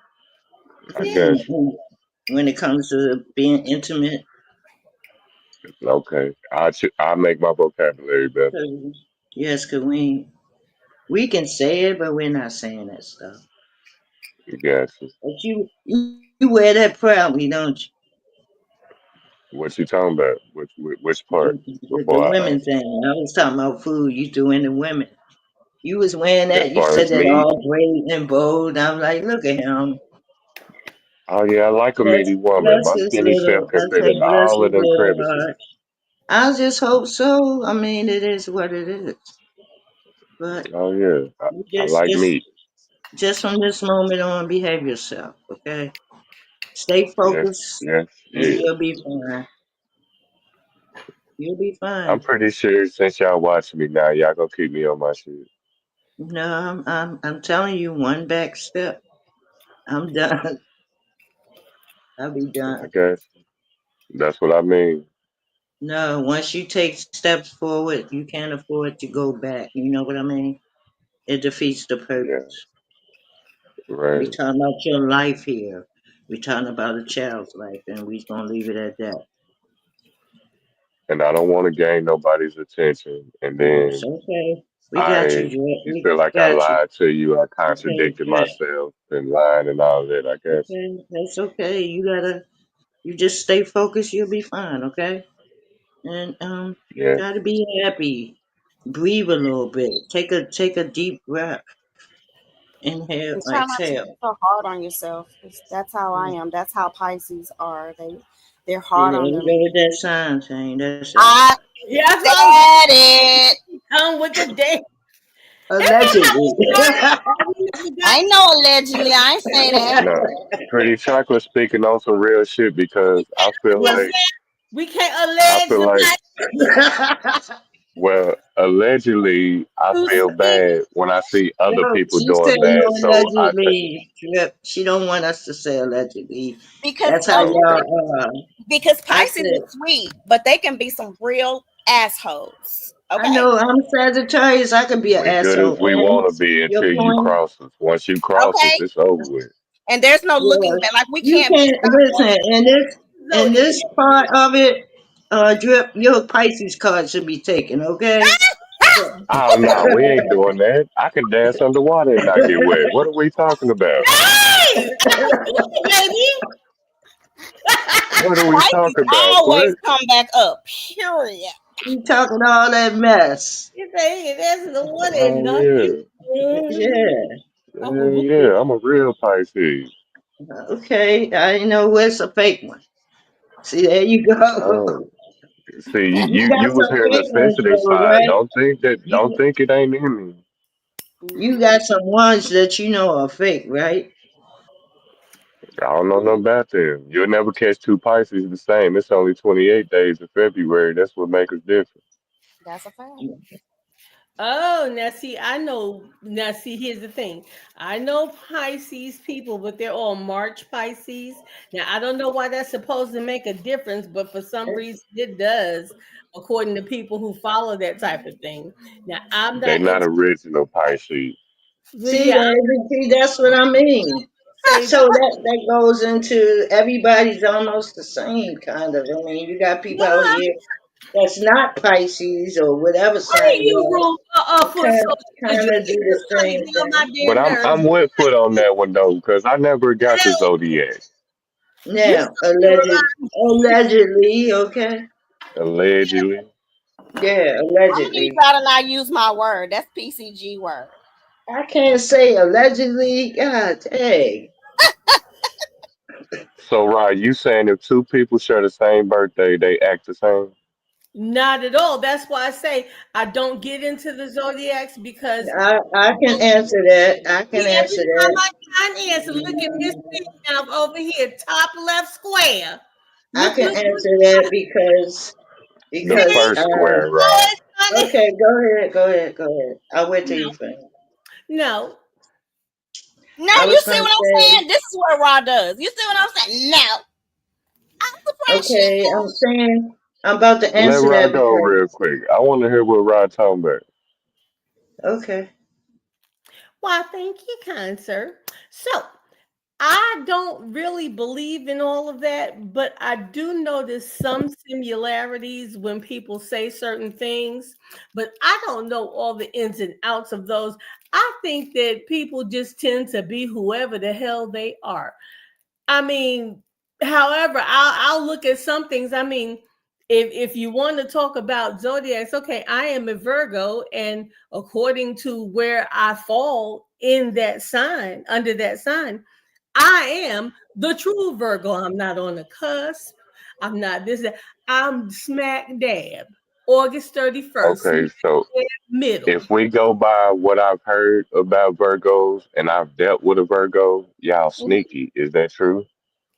[SPEAKER 7] I guess.
[SPEAKER 5] When it comes to being intimate.
[SPEAKER 7] Okay. I make my vocabulary better.
[SPEAKER 5] 'Cause- yes, because we can say it, but we're not saying that stuff.
[SPEAKER 7] I guess.
[SPEAKER 5] But you wear that proudly, don't you?
[SPEAKER 7] What you talking about? Which part?
[SPEAKER 5] The
[SPEAKER 7] Before I
[SPEAKER 5] women
[SPEAKER 7] answer.
[SPEAKER 5] thing. I was talking about food. You doing the women. You was wearing
[SPEAKER 7] As
[SPEAKER 5] that. You
[SPEAKER 7] far
[SPEAKER 5] said
[SPEAKER 7] as
[SPEAKER 5] that
[SPEAKER 7] meat,
[SPEAKER 5] all great and bold. I'm like, look at him.
[SPEAKER 7] oh yeah, I like a
[SPEAKER 5] Bless,
[SPEAKER 7] meaty woman.
[SPEAKER 5] bless
[SPEAKER 7] My
[SPEAKER 5] his
[SPEAKER 7] skinny self
[SPEAKER 5] little.
[SPEAKER 7] can
[SPEAKER 5] I
[SPEAKER 7] fit
[SPEAKER 5] say,
[SPEAKER 7] in
[SPEAKER 5] bless
[SPEAKER 7] all
[SPEAKER 5] his
[SPEAKER 7] of them
[SPEAKER 5] little
[SPEAKER 7] crevices.
[SPEAKER 5] heart. I just hope so. I mean, it is what it is. But
[SPEAKER 7] Oh yeah,
[SPEAKER 5] you
[SPEAKER 7] I like meat.
[SPEAKER 5] just from this moment on, behave yourself. Okay. Stay
[SPEAKER 7] Yes,
[SPEAKER 5] focused,
[SPEAKER 7] yes,
[SPEAKER 5] and
[SPEAKER 7] yeah.
[SPEAKER 5] you'll be fine. You'll be
[SPEAKER 7] I'm
[SPEAKER 5] fine.
[SPEAKER 7] pretty sure since y'all watching me now, y'all gonna keep me on my shit.
[SPEAKER 5] No, I'm telling you, one back step. I'm done. I'll be
[SPEAKER 7] I
[SPEAKER 5] done.
[SPEAKER 7] guess that's what I mean.
[SPEAKER 5] No, once you take steps forward, you can't afford to go back. You know what I mean? It defeats the
[SPEAKER 7] Yeah,
[SPEAKER 5] purpose. We
[SPEAKER 7] right.
[SPEAKER 5] talking about your life here. We talking about a child's life, and we gonna leave it at that.
[SPEAKER 7] And I don't want to gain nobody's attention, and
[SPEAKER 5] It's
[SPEAKER 7] then
[SPEAKER 5] okay. We got you,
[SPEAKER 7] I
[SPEAKER 5] Joy.
[SPEAKER 7] you
[SPEAKER 5] We
[SPEAKER 7] feel like I
[SPEAKER 5] got you.
[SPEAKER 7] lied to you, I
[SPEAKER 5] Okay,
[SPEAKER 7] contradicted
[SPEAKER 5] yeah.
[SPEAKER 7] myself and lying and all that, I guess.
[SPEAKER 5] Okay, that's okay. You just stay focused. You'll be fine. Okay, and
[SPEAKER 7] Yes.
[SPEAKER 5] try to be happy. Breathe a little bit. Take a deep breath. Inhale,
[SPEAKER 3] And try not to be
[SPEAKER 5] exhale.
[SPEAKER 3] so hard on yourself. 'Cause that's how I am. That's how Pisces are. They're
[SPEAKER 5] See,
[SPEAKER 3] hard
[SPEAKER 5] there
[SPEAKER 3] on
[SPEAKER 5] you
[SPEAKER 3] them.
[SPEAKER 5] go with that sign, saying that's it.
[SPEAKER 3] I
[SPEAKER 2] Yeah, that's what I'm
[SPEAKER 3] said it.
[SPEAKER 2] done with the day.
[SPEAKER 5] Allegedly.
[SPEAKER 3] I ain't no allegedly. I ain't say that.
[SPEAKER 7] No. Pretty chocolate speaking on some real shit because
[SPEAKER 5] Well,
[SPEAKER 2] We can't
[SPEAKER 7] I
[SPEAKER 2] allege
[SPEAKER 7] feel like
[SPEAKER 2] somebody
[SPEAKER 7] well, allegedly I
[SPEAKER 2] to
[SPEAKER 7] feel
[SPEAKER 2] speak.
[SPEAKER 7] bad when I see other
[SPEAKER 5] no,
[SPEAKER 7] people
[SPEAKER 5] she said
[SPEAKER 7] doing
[SPEAKER 5] no
[SPEAKER 7] bad. So I take
[SPEAKER 5] allegedly. She don't want us to say allegedly.
[SPEAKER 3] Because
[SPEAKER 5] That's how
[SPEAKER 3] no,
[SPEAKER 7] okay.
[SPEAKER 5] y'all are.
[SPEAKER 3] because
[SPEAKER 5] I
[SPEAKER 3] Pisces
[SPEAKER 5] said,
[SPEAKER 3] is sweet, but they can be some real assholes.
[SPEAKER 5] I
[SPEAKER 3] Okay.
[SPEAKER 5] know I'm Sagittarius. I can be an
[SPEAKER 7] We good as
[SPEAKER 5] asshole.
[SPEAKER 7] we
[SPEAKER 5] And
[SPEAKER 7] wanna be
[SPEAKER 5] your
[SPEAKER 7] until you
[SPEAKER 5] point,
[SPEAKER 7] cross us. Once you cross us,
[SPEAKER 3] Okay.
[SPEAKER 7] it's over with.
[SPEAKER 3] And there's no looking
[SPEAKER 5] yes,
[SPEAKER 3] back. Like we
[SPEAKER 5] you
[SPEAKER 3] can't be
[SPEAKER 5] can't
[SPEAKER 3] stopped
[SPEAKER 5] listen.
[SPEAKER 3] once.
[SPEAKER 5] In
[SPEAKER 2] Zodiac.
[SPEAKER 5] this part of it, drip, your Pisces card should be taken. Okay.
[SPEAKER 7] Oh no, we ain't doing that. I can dance underwater and not get wet. What are we talking about?
[SPEAKER 2] Hey! Baby!
[SPEAKER 7] What are we
[SPEAKER 3] Pisces
[SPEAKER 7] talking about?
[SPEAKER 3] always
[SPEAKER 7] What?
[SPEAKER 3] come back up. Period.
[SPEAKER 5] You talking all that mess.
[SPEAKER 2] You say that's the one and
[SPEAKER 7] Oh
[SPEAKER 2] not
[SPEAKER 7] yeah.
[SPEAKER 2] you.
[SPEAKER 5] Yeah.
[SPEAKER 7] Yeah, yeah. I'm a real Pisces.
[SPEAKER 5] Okay. I know what's a fake one. See, there you go.
[SPEAKER 7] Oh. See,
[SPEAKER 5] You got
[SPEAKER 7] you was
[SPEAKER 5] some
[SPEAKER 7] hearing the
[SPEAKER 5] fake ones
[SPEAKER 7] sensitive
[SPEAKER 5] though,
[SPEAKER 7] side.
[SPEAKER 5] right?
[SPEAKER 7] Don't
[SPEAKER 5] You
[SPEAKER 7] think it ain't in me.
[SPEAKER 5] you
[SPEAKER 3] Mhm.
[SPEAKER 5] got some ones that you know are fake, right?
[SPEAKER 7] I don't know nothing about them. You'll never catch two Pisces the same. It's only 28 days in February. That's what makes us different.
[SPEAKER 3] That's a fact.
[SPEAKER 2] Oh, now see, I know. Now see, here's the thing. I know Pisces people, but they're all March Pisces. Now I don't know why that's supposed to make a difference, but for some reason it does, according to people who follow that type of thing. Now I'm
[SPEAKER 7] They
[SPEAKER 2] not
[SPEAKER 7] not
[SPEAKER 2] into.
[SPEAKER 7] original Pisces.
[SPEAKER 5] See,
[SPEAKER 2] Yeah,
[SPEAKER 5] baby, see, that's what I mean.
[SPEAKER 2] say
[SPEAKER 5] So that goes into everybody's almost the same kind of. I mean, you got people
[SPEAKER 2] no.
[SPEAKER 5] out here that's not Pisces or whatever
[SPEAKER 2] Why do
[SPEAKER 5] sign you
[SPEAKER 2] you
[SPEAKER 5] are,
[SPEAKER 2] rule for
[SPEAKER 5] kind
[SPEAKER 2] social?
[SPEAKER 5] kind of do the
[SPEAKER 2] Trying to
[SPEAKER 5] same
[SPEAKER 2] get on my
[SPEAKER 5] thing.
[SPEAKER 7] But
[SPEAKER 2] damn nerves.
[SPEAKER 7] I'm with Foot on that one though, because I never got the
[SPEAKER 2] Hell,
[SPEAKER 7] zodiac.
[SPEAKER 2] you
[SPEAKER 5] Now,
[SPEAKER 2] still
[SPEAKER 5] allegedly, okay,
[SPEAKER 7] Allegedly.
[SPEAKER 5] yeah,
[SPEAKER 3] I'm gonna need
[SPEAKER 5] allegedly.
[SPEAKER 3] y'all to not use my word. That's PCG word.
[SPEAKER 5] I can't say allegedly. God dang.
[SPEAKER 7] So right, you saying if two people share the same birthday, they act the same?
[SPEAKER 2] not at all. That's why I say I don't get into the zodiacs because
[SPEAKER 5] I can answer that. I can
[SPEAKER 2] every
[SPEAKER 5] answer
[SPEAKER 2] time
[SPEAKER 5] that.
[SPEAKER 2] I try and answer, look at Miss Big Mouth over here, top left square.
[SPEAKER 5] I
[SPEAKER 2] Look,
[SPEAKER 5] can
[SPEAKER 2] look, look.
[SPEAKER 5] answer that because
[SPEAKER 7] The
[SPEAKER 2] See,
[SPEAKER 5] because
[SPEAKER 7] first square, right?
[SPEAKER 2] always trying to.
[SPEAKER 5] okay, go ahead. I'll wait till
[SPEAKER 2] No,
[SPEAKER 5] you finish.
[SPEAKER 2] no.
[SPEAKER 3] Now
[SPEAKER 5] I
[SPEAKER 3] you
[SPEAKER 5] was
[SPEAKER 3] see
[SPEAKER 5] gonna
[SPEAKER 3] what I'm
[SPEAKER 5] say,
[SPEAKER 3] saying? This is what Raw does. You see what I'm saying? No. I'm surprised she
[SPEAKER 5] okay, I'm saying I'm about to
[SPEAKER 7] Let
[SPEAKER 5] answer
[SPEAKER 7] Rod
[SPEAKER 5] that
[SPEAKER 7] go real
[SPEAKER 5] because
[SPEAKER 7] quick. I want to hear what Rod talking about.
[SPEAKER 5] okay.
[SPEAKER 2] Why, thank you, kind sir. So I don't really believe in all of that, but I do notice some similarities when people say certain things, but I don't know all the ins and outs of those. I think that people just tend to be whoever the hell they are. I mean, however, I'll look at some things. I mean, if you want to talk about zodiacs, okay, I am a Virgo, and according to where I fall in that sign, under that sign, I am the true Virgo. I'm not on the cusp. I'm not this. I'm smack dab. August 31st,
[SPEAKER 7] Okay,
[SPEAKER 2] smack
[SPEAKER 7] so
[SPEAKER 2] dab middle.
[SPEAKER 7] if we go by what I've heard about Virgos and I've dealt with a Virgo, y'all sneaky. Is that true?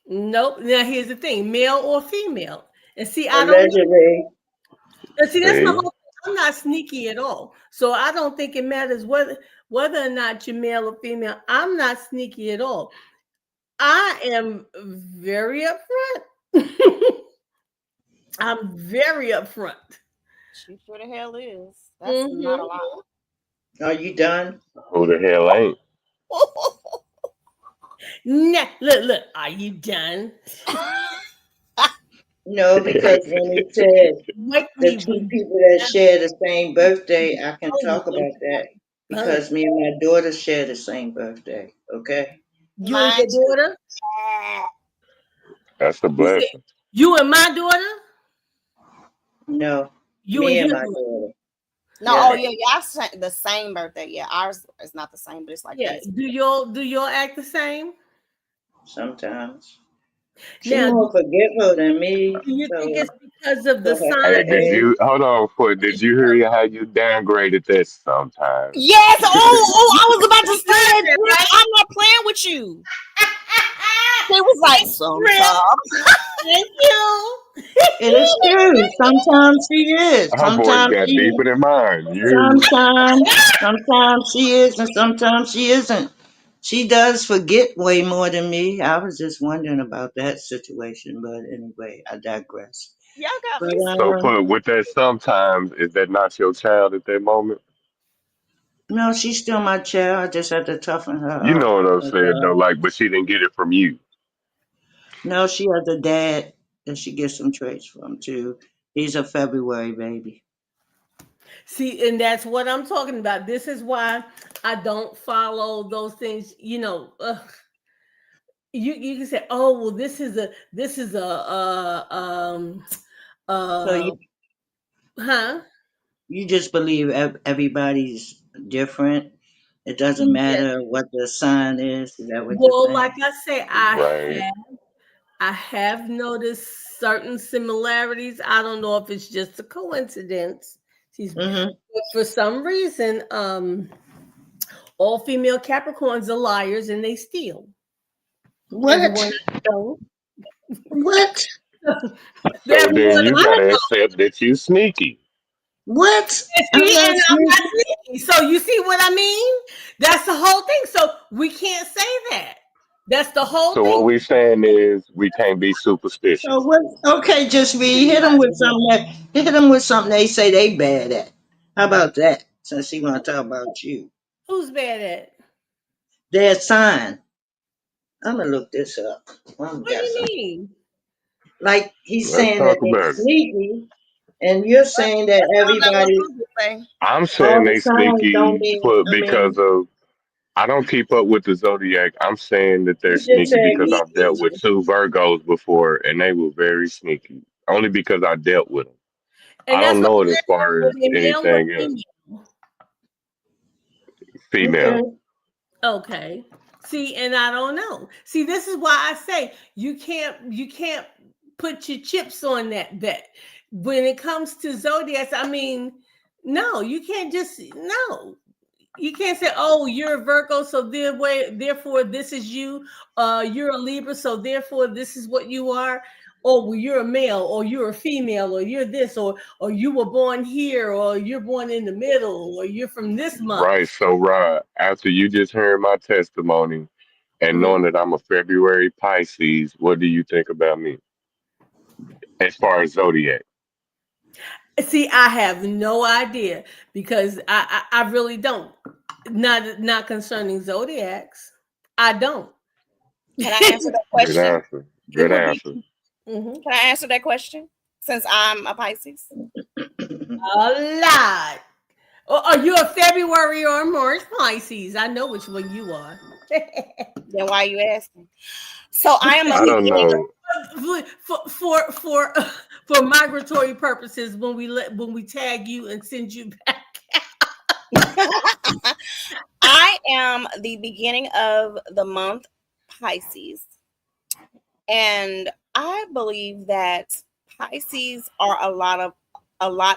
[SPEAKER 2] Nope. Now here's the thing: male or female. And see, I don't know.
[SPEAKER 5] Allegedly,
[SPEAKER 2] And see, that's my
[SPEAKER 7] See?
[SPEAKER 2] whole thing. I'm not sneaky at all. So I don't think it matters whether or not you're male or female. I'm not sneaky at all. I am very upfront. I'm very upfront.
[SPEAKER 3] she sure the hell is. That's not a
[SPEAKER 2] Hmm.
[SPEAKER 3] lie.
[SPEAKER 5] are you done?
[SPEAKER 7] Who the hell ain't?
[SPEAKER 2] Nah, look. Are you done?
[SPEAKER 5] No, because when he said
[SPEAKER 2] Make
[SPEAKER 5] the
[SPEAKER 2] me
[SPEAKER 5] two
[SPEAKER 2] be
[SPEAKER 5] people that share the same birthday, I can
[SPEAKER 2] done.
[SPEAKER 5] talk about that
[SPEAKER 2] Fun.
[SPEAKER 5] because me and my daughter share the same birthday. Okay.
[SPEAKER 2] You and
[SPEAKER 3] Mine
[SPEAKER 2] your
[SPEAKER 3] too.
[SPEAKER 2] daughter?
[SPEAKER 7] That's a
[SPEAKER 2] You said
[SPEAKER 7] blessing.
[SPEAKER 2] you and my daughter?
[SPEAKER 5] No,
[SPEAKER 2] You and
[SPEAKER 5] me and
[SPEAKER 2] his
[SPEAKER 5] my
[SPEAKER 2] daughter?
[SPEAKER 5] daughter.
[SPEAKER 3] No, oh
[SPEAKER 5] Yeah.
[SPEAKER 3] yeah, yeah. The same birthday. Yeah, ours is not the same, but it's like
[SPEAKER 2] Yeah.
[SPEAKER 3] days.
[SPEAKER 2] Do y'all act the same?
[SPEAKER 5] Sometimes she
[SPEAKER 2] Now,
[SPEAKER 5] more forgetful than me,
[SPEAKER 2] do you think
[SPEAKER 5] so
[SPEAKER 2] it's because of the
[SPEAKER 5] for her,
[SPEAKER 7] Hey,
[SPEAKER 2] sign?
[SPEAKER 5] her
[SPEAKER 7] did
[SPEAKER 5] age.
[SPEAKER 7] you hold on for did you hear how you downgraded that sometimes?
[SPEAKER 3] Yes. Oh, I was about to
[SPEAKER 2] You
[SPEAKER 3] say
[SPEAKER 2] heard
[SPEAKER 3] that.
[SPEAKER 2] that,
[SPEAKER 3] Bitch.
[SPEAKER 2] right?
[SPEAKER 3] I'm not playing with you. It was like
[SPEAKER 2] Real.
[SPEAKER 3] sometimes.
[SPEAKER 2] Thank you.
[SPEAKER 5] It is true. Sometimes she is.
[SPEAKER 7] Her voice
[SPEAKER 5] Sometimes
[SPEAKER 7] got
[SPEAKER 5] she.
[SPEAKER 7] deeper than mine. You hear me?
[SPEAKER 5] Sometimes she is, and sometimes she isn't. She does forget way more than me. I was just wondering about that situation, but anyway, I digress.
[SPEAKER 3] Y'all got
[SPEAKER 5] But
[SPEAKER 3] me.
[SPEAKER 7] So for with that sometimes, is that not your child at that moment?
[SPEAKER 5] no, she's still my child. I just had to toughen her
[SPEAKER 7] You
[SPEAKER 5] up.
[SPEAKER 7] know what I'm
[SPEAKER 5] But,
[SPEAKER 7] saying though, like but she didn't get it from you.
[SPEAKER 5] no, she has a dad that she gets some traits from too. He's a February baby.
[SPEAKER 2] See, and that's what I'm talking about. This is why I don't follow those things. You can say, "Oh, well, this is a
[SPEAKER 5] So
[SPEAKER 2] uh huh."
[SPEAKER 5] you just believe everybody's different. It doesn't
[SPEAKER 2] Yes.
[SPEAKER 5] matter what the sign is. Is that what you're
[SPEAKER 2] Well, like
[SPEAKER 5] saying?
[SPEAKER 2] I say,
[SPEAKER 7] Right.
[SPEAKER 2] I have noticed certain similarities. I don't know if it's just a coincidence.
[SPEAKER 5] Mm-hmm.
[SPEAKER 2] But for some reason, all female Capricorns are liars and they steal.
[SPEAKER 5] What?
[SPEAKER 2] Everyone knows.
[SPEAKER 5] What?
[SPEAKER 7] So then
[SPEAKER 2] Everyone
[SPEAKER 7] you
[SPEAKER 2] I
[SPEAKER 7] gotta
[SPEAKER 2] know.
[SPEAKER 7] accept that you sneaky.
[SPEAKER 5] What? I'm
[SPEAKER 2] See,
[SPEAKER 5] not
[SPEAKER 2] and I'm not
[SPEAKER 5] sneaky.
[SPEAKER 2] sneaky. So you see what I mean? That's the whole thing. So we can't say that. That's the whole
[SPEAKER 7] So what
[SPEAKER 2] thing.
[SPEAKER 7] we're saying is we can't be
[SPEAKER 5] So
[SPEAKER 7] superstitious.
[SPEAKER 5] what? Okay, just read. Hit them with something that. Hit them with something they say they bad at. How about that? Since he want to talk about you,
[SPEAKER 2] Who's bad at?
[SPEAKER 5] their sign. I'm gonna look this up.
[SPEAKER 2] What do you mean?
[SPEAKER 5] Like he's
[SPEAKER 7] Let's
[SPEAKER 5] saying that
[SPEAKER 7] talk
[SPEAKER 5] they're
[SPEAKER 7] about it.
[SPEAKER 5] sneaky, and you're saying that
[SPEAKER 8] That sounds like what
[SPEAKER 5] everybody,
[SPEAKER 8] Google say.
[SPEAKER 7] I'm
[SPEAKER 5] all
[SPEAKER 7] saying
[SPEAKER 5] the
[SPEAKER 7] they
[SPEAKER 5] signs don't
[SPEAKER 7] sneaky
[SPEAKER 5] mean.
[SPEAKER 7] for
[SPEAKER 5] I
[SPEAKER 7] because
[SPEAKER 5] mean,
[SPEAKER 7] of I don't keep up with the zodiac. I'm saying that they're
[SPEAKER 5] you just
[SPEAKER 7] sneaky
[SPEAKER 5] said
[SPEAKER 7] because
[SPEAKER 5] he
[SPEAKER 7] I've dealt with
[SPEAKER 5] sneaky.
[SPEAKER 7] two Virgos before and they were very sneaky. Only because I dealt with them.
[SPEAKER 2] And
[SPEAKER 7] I
[SPEAKER 2] that's
[SPEAKER 7] don't
[SPEAKER 2] what
[SPEAKER 7] know it
[SPEAKER 2] I'm
[SPEAKER 7] as
[SPEAKER 2] asking.
[SPEAKER 7] far
[SPEAKER 2] Were
[SPEAKER 7] as
[SPEAKER 2] they male or
[SPEAKER 7] anything else.
[SPEAKER 2] female?
[SPEAKER 5] Okay.
[SPEAKER 7] Female.
[SPEAKER 2] Okay. See, and I don't know. See, this is why I say you can't put your chips on that bet. When it comes to zodiacs, I mean, no, you can't just no. You can't say, "Oh, you're a Virgo, so therefore this is you. You're a Libra, so therefore this is what you are." Or well, you're a male, or you're a female, or you're this, or you were born here, or you're born in the middle, or you're from this month.
[SPEAKER 7] Right. So Rod, after you just heard my testimony and
[SPEAKER 2] Mhm.
[SPEAKER 7] knowing that I'm a February Pisces, what do you think about me as far as zodiac?
[SPEAKER 2] See, I have no idea because I really don't. Not concerning zodiacs. I don't.
[SPEAKER 8] Can I answer that
[SPEAKER 7] Good
[SPEAKER 8] question?
[SPEAKER 7] answer.
[SPEAKER 2] It
[SPEAKER 7] Good
[SPEAKER 2] would be
[SPEAKER 7] answer.
[SPEAKER 2] mhm,
[SPEAKER 8] Can I answer that question? Since I'm a Pisces.
[SPEAKER 2] a lot. Are you a February or a March Pisces? I know which one you are.
[SPEAKER 8] Then why are you asking? So I am a
[SPEAKER 7] I don't
[SPEAKER 8] beginning.
[SPEAKER 7] know.
[SPEAKER 2] For migratory purposes, when we tag you and send you back.
[SPEAKER 8] I am the beginning of the month Pisces. And I believe that Pisces are a lot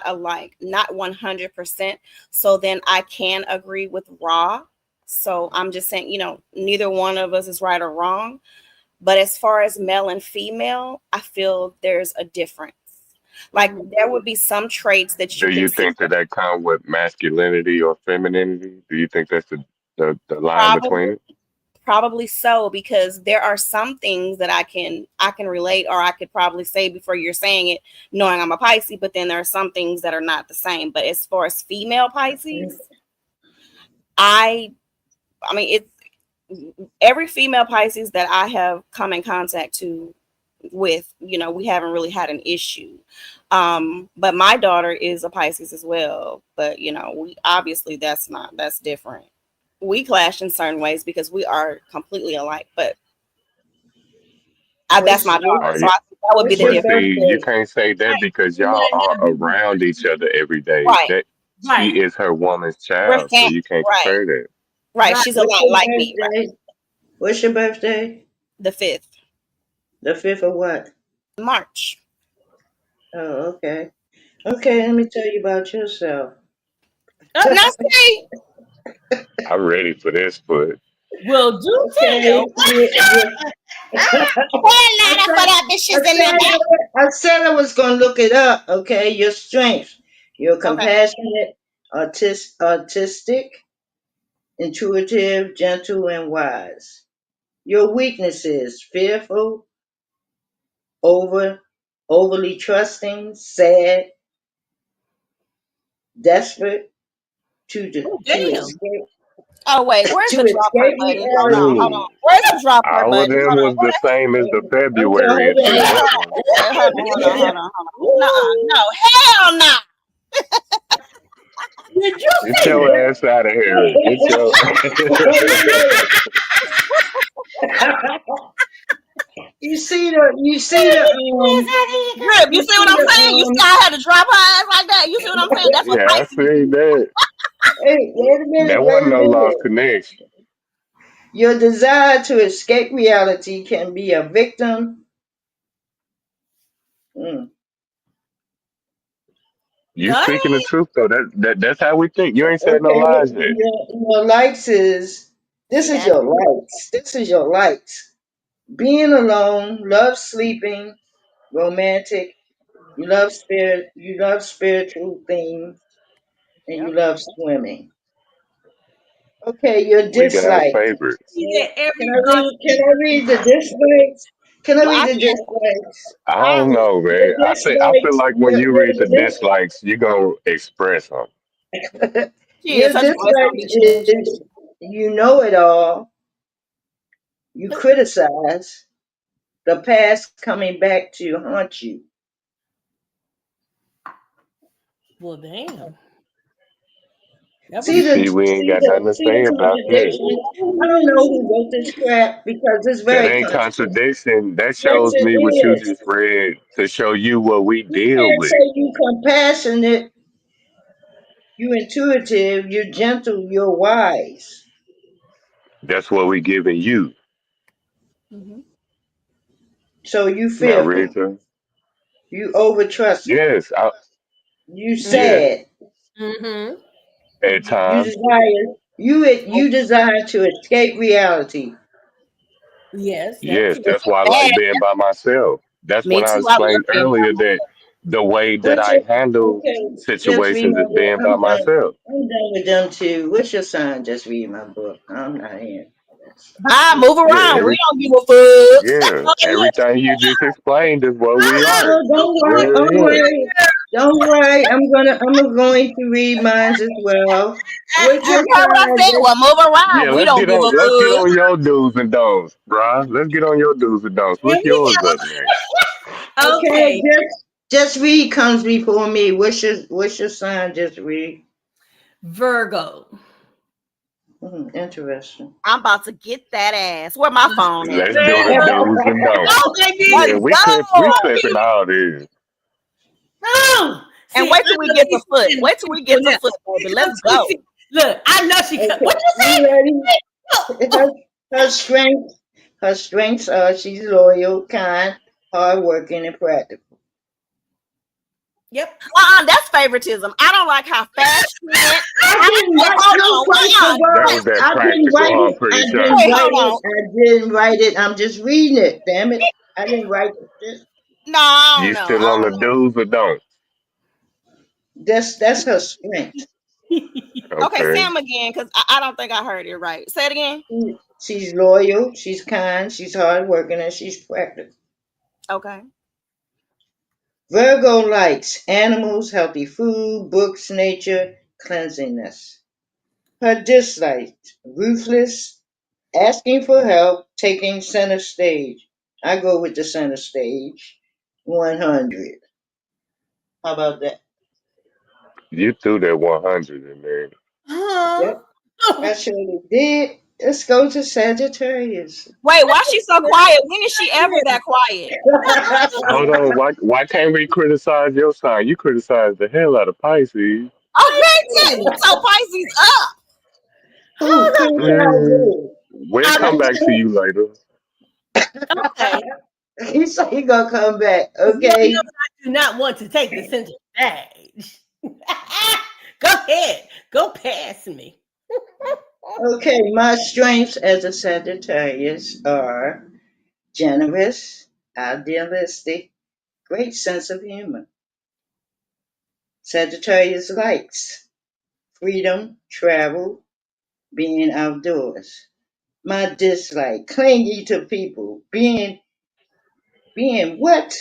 [SPEAKER 8] alike, not 100%. So then I can agree with Ra. So I'm just saying, neither one of us is right or wrong. But as far as male and female, I feel there's a difference. Like there would be some traits that you
[SPEAKER 7] Do
[SPEAKER 8] can
[SPEAKER 7] you
[SPEAKER 8] see.
[SPEAKER 7] think that comes with masculinity or femininity? Do you think that's the line between
[SPEAKER 8] Probably,
[SPEAKER 7] it?
[SPEAKER 8] probably so, because there are some things that I can relate, or I could probably say before you're saying it, knowing I'm a Pisces. But then there are some things that are not the same. But as far as female Pisces, I mean it's every female Pisces that I have come in contact with, we haven't really had an issue. But my daughter is a Pisces as well. But we obviously that's different. We clash in certain ways because we are completely alike. But that's
[SPEAKER 5] what's
[SPEAKER 8] my daughter,
[SPEAKER 7] Are
[SPEAKER 8] so
[SPEAKER 7] you?
[SPEAKER 8] I think that would be
[SPEAKER 5] what's
[SPEAKER 8] the
[SPEAKER 5] your
[SPEAKER 7] But
[SPEAKER 8] difference.
[SPEAKER 7] see, you
[SPEAKER 5] birthday?
[SPEAKER 7] can't say that because
[SPEAKER 2] You
[SPEAKER 7] y'all
[SPEAKER 2] might
[SPEAKER 7] are
[SPEAKER 2] not be
[SPEAKER 7] around each other every day.
[SPEAKER 8] Right,
[SPEAKER 7] That she
[SPEAKER 2] right,
[SPEAKER 7] is her woman's
[SPEAKER 8] we're
[SPEAKER 7] child, so
[SPEAKER 8] fam-
[SPEAKER 7] you can't
[SPEAKER 8] right,
[SPEAKER 7] compare that.
[SPEAKER 8] right.
[SPEAKER 2] right.
[SPEAKER 8] She's a
[SPEAKER 5] What's
[SPEAKER 8] lot
[SPEAKER 5] your
[SPEAKER 8] like me, right?
[SPEAKER 5] birthday? What's your birthday?
[SPEAKER 8] The 5th
[SPEAKER 5] The 5th of what?
[SPEAKER 8] March.
[SPEAKER 5] Oh, okay. Okay, let me tell you about yourself.
[SPEAKER 8] Now see,
[SPEAKER 7] I'm ready for this, but
[SPEAKER 2] Well, do
[SPEAKER 5] Okay.
[SPEAKER 2] tell.
[SPEAKER 5] I
[SPEAKER 8] not for
[SPEAKER 5] said,
[SPEAKER 8] that bitches in the back.
[SPEAKER 5] I said I was going to look it up. Okay, your strengths. You're
[SPEAKER 8] Okay.
[SPEAKER 5] compassionate, artistic, intuitive, gentle, and wise. Your weaknesses: fearful, over, overly trusting, sad, desperate,
[SPEAKER 2] Oh,
[SPEAKER 5] to
[SPEAKER 2] damn.
[SPEAKER 5] escape
[SPEAKER 8] Oh wait, where's
[SPEAKER 5] to
[SPEAKER 8] the drop heart
[SPEAKER 5] escape
[SPEAKER 8] button? Hold on, hold
[SPEAKER 5] reality.
[SPEAKER 8] on.
[SPEAKER 7] ooh,
[SPEAKER 8] Where's the drop heart
[SPEAKER 7] all of
[SPEAKER 8] button?
[SPEAKER 7] them
[SPEAKER 8] Hold on.
[SPEAKER 7] was the same as the
[SPEAKER 5] Okay,
[SPEAKER 7] February
[SPEAKER 5] hold
[SPEAKER 7] until
[SPEAKER 5] on.
[SPEAKER 7] that one.
[SPEAKER 8] Wait, hold on. No, hell no.
[SPEAKER 2] Did you
[SPEAKER 7] Get
[SPEAKER 2] say
[SPEAKER 7] your
[SPEAKER 2] that?
[SPEAKER 7] ass out of here. Get your
[SPEAKER 5] You see the
[SPEAKER 8] Grip, you
[SPEAKER 5] you
[SPEAKER 8] see
[SPEAKER 5] see
[SPEAKER 8] what I'm
[SPEAKER 5] the
[SPEAKER 8] saying? You see how I had to drop her ass like that? You see what I'm saying? That's what
[SPEAKER 7] Yeah, I
[SPEAKER 8] Pisces
[SPEAKER 7] see
[SPEAKER 8] do.
[SPEAKER 7] that.
[SPEAKER 5] hey,
[SPEAKER 7] That
[SPEAKER 5] wait
[SPEAKER 7] wasn't
[SPEAKER 5] a
[SPEAKER 7] no lost
[SPEAKER 5] minute.
[SPEAKER 7] connection.
[SPEAKER 5] Your desire to escape reality can be a victim. Mm.
[SPEAKER 7] You
[SPEAKER 2] Go ahead.
[SPEAKER 7] speaking the truth though. That's how we think. You ain't said no
[SPEAKER 5] Okay,
[SPEAKER 7] lies yet.
[SPEAKER 5] your likes is this
[SPEAKER 8] See
[SPEAKER 5] is
[SPEAKER 8] that?
[SPEAKER 5] your likes. This is your likes. being alone, love sleeping, romantic. You love spiritual things, and you
[SPEAKER 8] Yep.
[SPEAKER 5] love swimming. Okay, your
[SPEAKER 7] We got
[SPEAKER 5] dislikes.
[SPEAKER 7] favorites.
[SPEAKER 2] See that
[SPEAKER 5] Can
[SPEAKER 2] every
[SPEAKER 5] I
[SPEAKER 2] box.
[SPEAKER 5] read? Can I read the dislikes? Can I
[SPEAKER 8] Well,
[SPEAKER 5] read
[SPEAKER 8] I
[SPEAKER 5] the
[SPEAKER 8] can
[SPEAKER 5] dislikes?
[SPEAKER 7] I don't
[SPEAKER 8] finally.
[SPEAKER 7] know,
[SPEAKER 5] The
[SPEAKER 7] man. I feel
[SPEAKER 5] dislikes.
[SPEAKER 7] like when you read the
[SPEAKER 5] Your,
[SPEAKER 7] dislikes, you're gonna express them.
[SPEAKER 8] Shit,
[SPEAKER 5] your
[SPEAKER 8] such voice gonna
[SPEAKER 5] dislikes
[SPEAKER 8] be changed.
[SPEAKER 5] is you know it all. You criticize. The past coming back to haunt you.
[SPEAKER 2] Well, damn. That
[SPEAKER 5] See
[SPEAKER 2] was
[SPEAKER 5] the
[SPEAKER 7] See, we ain't got nothing to
[SPEAKER 5] see the
[SPEAKER 7] say about that.
[SPEAKER 5] contradiction. I don't know who wrote this crap because it's
[SPEAKER 7] That
[SPEAKER 5] very
[SPEAKER 7] ain't
[SPEAKER 5] contradictory.
[SPEAKER 7] contradiction. That
[SPEAKER 5] Yes,
[SPEAKER 7] shows
[SPEAKER 5] it
[SPEAKER 7] me what you
[SPEAKER 5] is.
[SPEAKER 7] just read to show you what we
[SPEAKER 5] You
[SPEAKER 7] deal
[SPEAKER 5] can't
[SPEAKER 7] with.
[SPEAKER 5] say you compassionate, you intuitive, you're gentle, you're wise.
[SPEAKER 7] That's what we giving you.
[SPEAKER 8] Hmm.
[SPEAKER 5] So you
[SPEAKER 7] Now,
[SPEAKER 5] fearful,
[SPEAKER 7] Rita.
[SPEAKER 5] you overtrusting,
[SPEAKER 7] Yes,
[SPEAKER 5] you
[SPEAKER 7] yes.
[SPEAKER 5] sad,
[SPEAKER 2] Mm-hmm.
[SPEAKER 7] At
[SPEAKER 5] you
[SPEAKER 7] times,
[SPEAKER 5] desire,
[SPEAKER 2] Oh,
[SPEAKER 5] you desire to escape reality.
[SPEAKER 2] yes, that
[SPEAKER 7] yes.
[SPEAKER 2] too.
[SPEAKER 7] That's why I like
[SPEAKER 8] Bad.
[SPEAKER 7] being by myself. That's
[SPEAKER 8] Me
[SPEAKER 7] when I
[SPEAKER 8] too. I love
[SPEAKER 7] explained
[SPEAKER 8] being
[SPEAKER 7] earlier that the way that
[SPEAKER 5] What's
[SPEAKER 7] I
[SPEAKER 5] your
[SPEAKER 7] handle
[SPEAKER 5] okay? Just read
[SPEAKER 7] situations
[SPEAKER 5] my
[SPEAKER 7] is
[SPEAKER 5] book.
[SPEAKER 7] being by myself.
[SPEAKER 5] I'm done with them too. What's your sign? Just read my book. I'm not in all that stuff.
[SPEAKER 8] bye, move
[SPEAKER 7] Yeah,
[SPEAKER 8] around. We
[SPEAKER 7] every
[SPEAKER 8] don't give a fuck.
[SPEAKER 7] yeah, everything you just explained is what we are.
[SPEAKER 5] Oh, don't worry, don't
[SPEAKER 7] Yeah,
[SPEAKER 5] worry, don't worry. I'm going to read mine as well. What's
[SPEAKER 8] You
[SPEAKER 5] your
[SPEAKER 8] heard what I
[SPEAKER 5] sign?
[SPEAKER 8] said? Well, move
[SPEAKER 7] yeah.
[SPEAKER 8] around. We don't give a
[SPEAKER 7] Let's get
[SPEAKER 8] fuck.
[SPEAKER 7] on your do's and don'ts, bruh. Let's get on your do's and don'ts.
[SPEAKER 2] Here
[SPEAKER 7] What's
[SPEAKER 2] we
[SPEAKER 7] yours up next?
[SPEAKER 2] go.
[SPEAKER 5] Okay,
[SPEAKER 2] Okay.
[SPEAKER 5] just read comes before me. What's your sign? Just read.
[SPEAKER 2] Virgo.
[SPEAKER 5] Interesting.
[SPEAKER 8] I'm about to get that ass. Where my phone at?
[SPEAKER 7] Let's do the do's and don'ts.
[SPEAKER 2] Go, baby.
[SPEAKER 7] Yeah,
[SPEAKER 8] Let's
[SPEAKER 7] we
[SPEAKER 8] go.
[SPEAKER 7] clipping all this.
[SPEAKER 2] Go.
[SPEAKER 8] And
[SPEAKER 2] See,
[SPEAKER 8] wait
[SPEAKER 2] I
[SPEAKER 8] till we
[SPEAKER 2] know
[SPEAKER 8] get to
[SPEAKER 2] she's
[SPEAKER 8] foot.
[SPEAKER 2] sitting
[SPEAKER 8] Wait till we get to
[SPEAKER 2] now.
[SPEAKER 8] foot, baby. Let's
[SPEAKER 2] Look,
[SPEAKER 8] go.
[SPEAKER 2] look, I know she could. What
[SPEAKER 5] Okay,
[SPEAKER 2] you
[SPEAKER 5] you
[SPEAKER 2] say?
[SPEAKER 5] ready?
[SPEAKER 2] Oh,
[SPEAKER 5] Her,
[SPEAKER 2] oh.
[SPEAKER 5] her strengths, her strengths are she's loyal, kind, hardworking, and practical.
[SPEAKER 2] Yep.
[SPEAKER 8] That's favoritism. I don't like how fast she went.
[SPEAKER 5] I didn't write
[SPEAKER 8] Hold
[SPEAKER 5] no
[SPEAKER 8] on.
[SPEAKER 5] question,
[SPEAKER 7] That
[SPEAKER 5] bro.
[SPEAKER 7] was that
[SPEAKER 5] I didn't
[SPEAKER 7] practical,
[SPEAKER 5] write
[SPEAKER 7] huh,
[SPEAKER 5] it. I
[SPEAKER 7] pretty
[SPEAKER 5] didn't
[SPEAKER 8] Wait,
[SPEAKER 7] chocolate.
[SPEAKER 5] write
[SPEAKER 8] hold
[SPEAKER 5] it.
[SPEAKER 8] on.
[SPEAKER 5] I didn't write it. I'm just reading it. Damn it. I didn't write it.
[SPEAKER 8] No, I don't
[SPEAKER 7] You
[SPEAKER 8] know.
[SPEAKER 7] still on the do's or don'ts?
[SPEAKER 5] That's her strength.
[SPEAKER 8] Okay,
[SPEAKER 7] Okay.
[SPEAKER 8] Sam again, because I don't think I heard it right. Say it again.
[SPEAKER 5] She's loyal, she's kind, she's hardworking, and she's practical.
[SPEAKER 8] Okay.
[SPEAKER 5] Virgo likes animals, healthy food, books, nature, cleanliness. Her dislikes ruthless, asking for help, taking center stage. I go with the center stage. 100. How about that?
[SPEAKER 7] You threw that 100 in there.
[SPEAKER 2] Huh?
[SPEAKER 5] Yep, I surely did. Let's go to Sagittarius.
[SPEAKER 8] Wait, why she so quiet? When is she ever that quiet?
[SPEAKER 7] Hold on. Why can't we criticize your sign? You criticize the hell out of Pisces.
[SPEAKER 8] Okay, so Pisces up.
[SPEAKER 5] Who
[SPEAKER 2] Hold
[SPEAKER 5] criticized
[SPEAKER 7] Mm,
[SPEAKER 5] who?
[SPEAKER 7] we'll come back to you later.
[SPEAKER 2] on. Okay.
[SPEAKER 5] He said he gonna come back.
[SPEAKER 2] Because Lord knows
[SPEAKER 5] Okay.
[SPEAKER 2] I do not want to take the center stage. Go ahead. Go past me.
[SPEAKER 5] Okay. My strengths as a Sagittarius are generous, idealistic, great sense of humor. Sagittarius likes freedom, travel, being outdoors. My dislike, clingy to people, being what?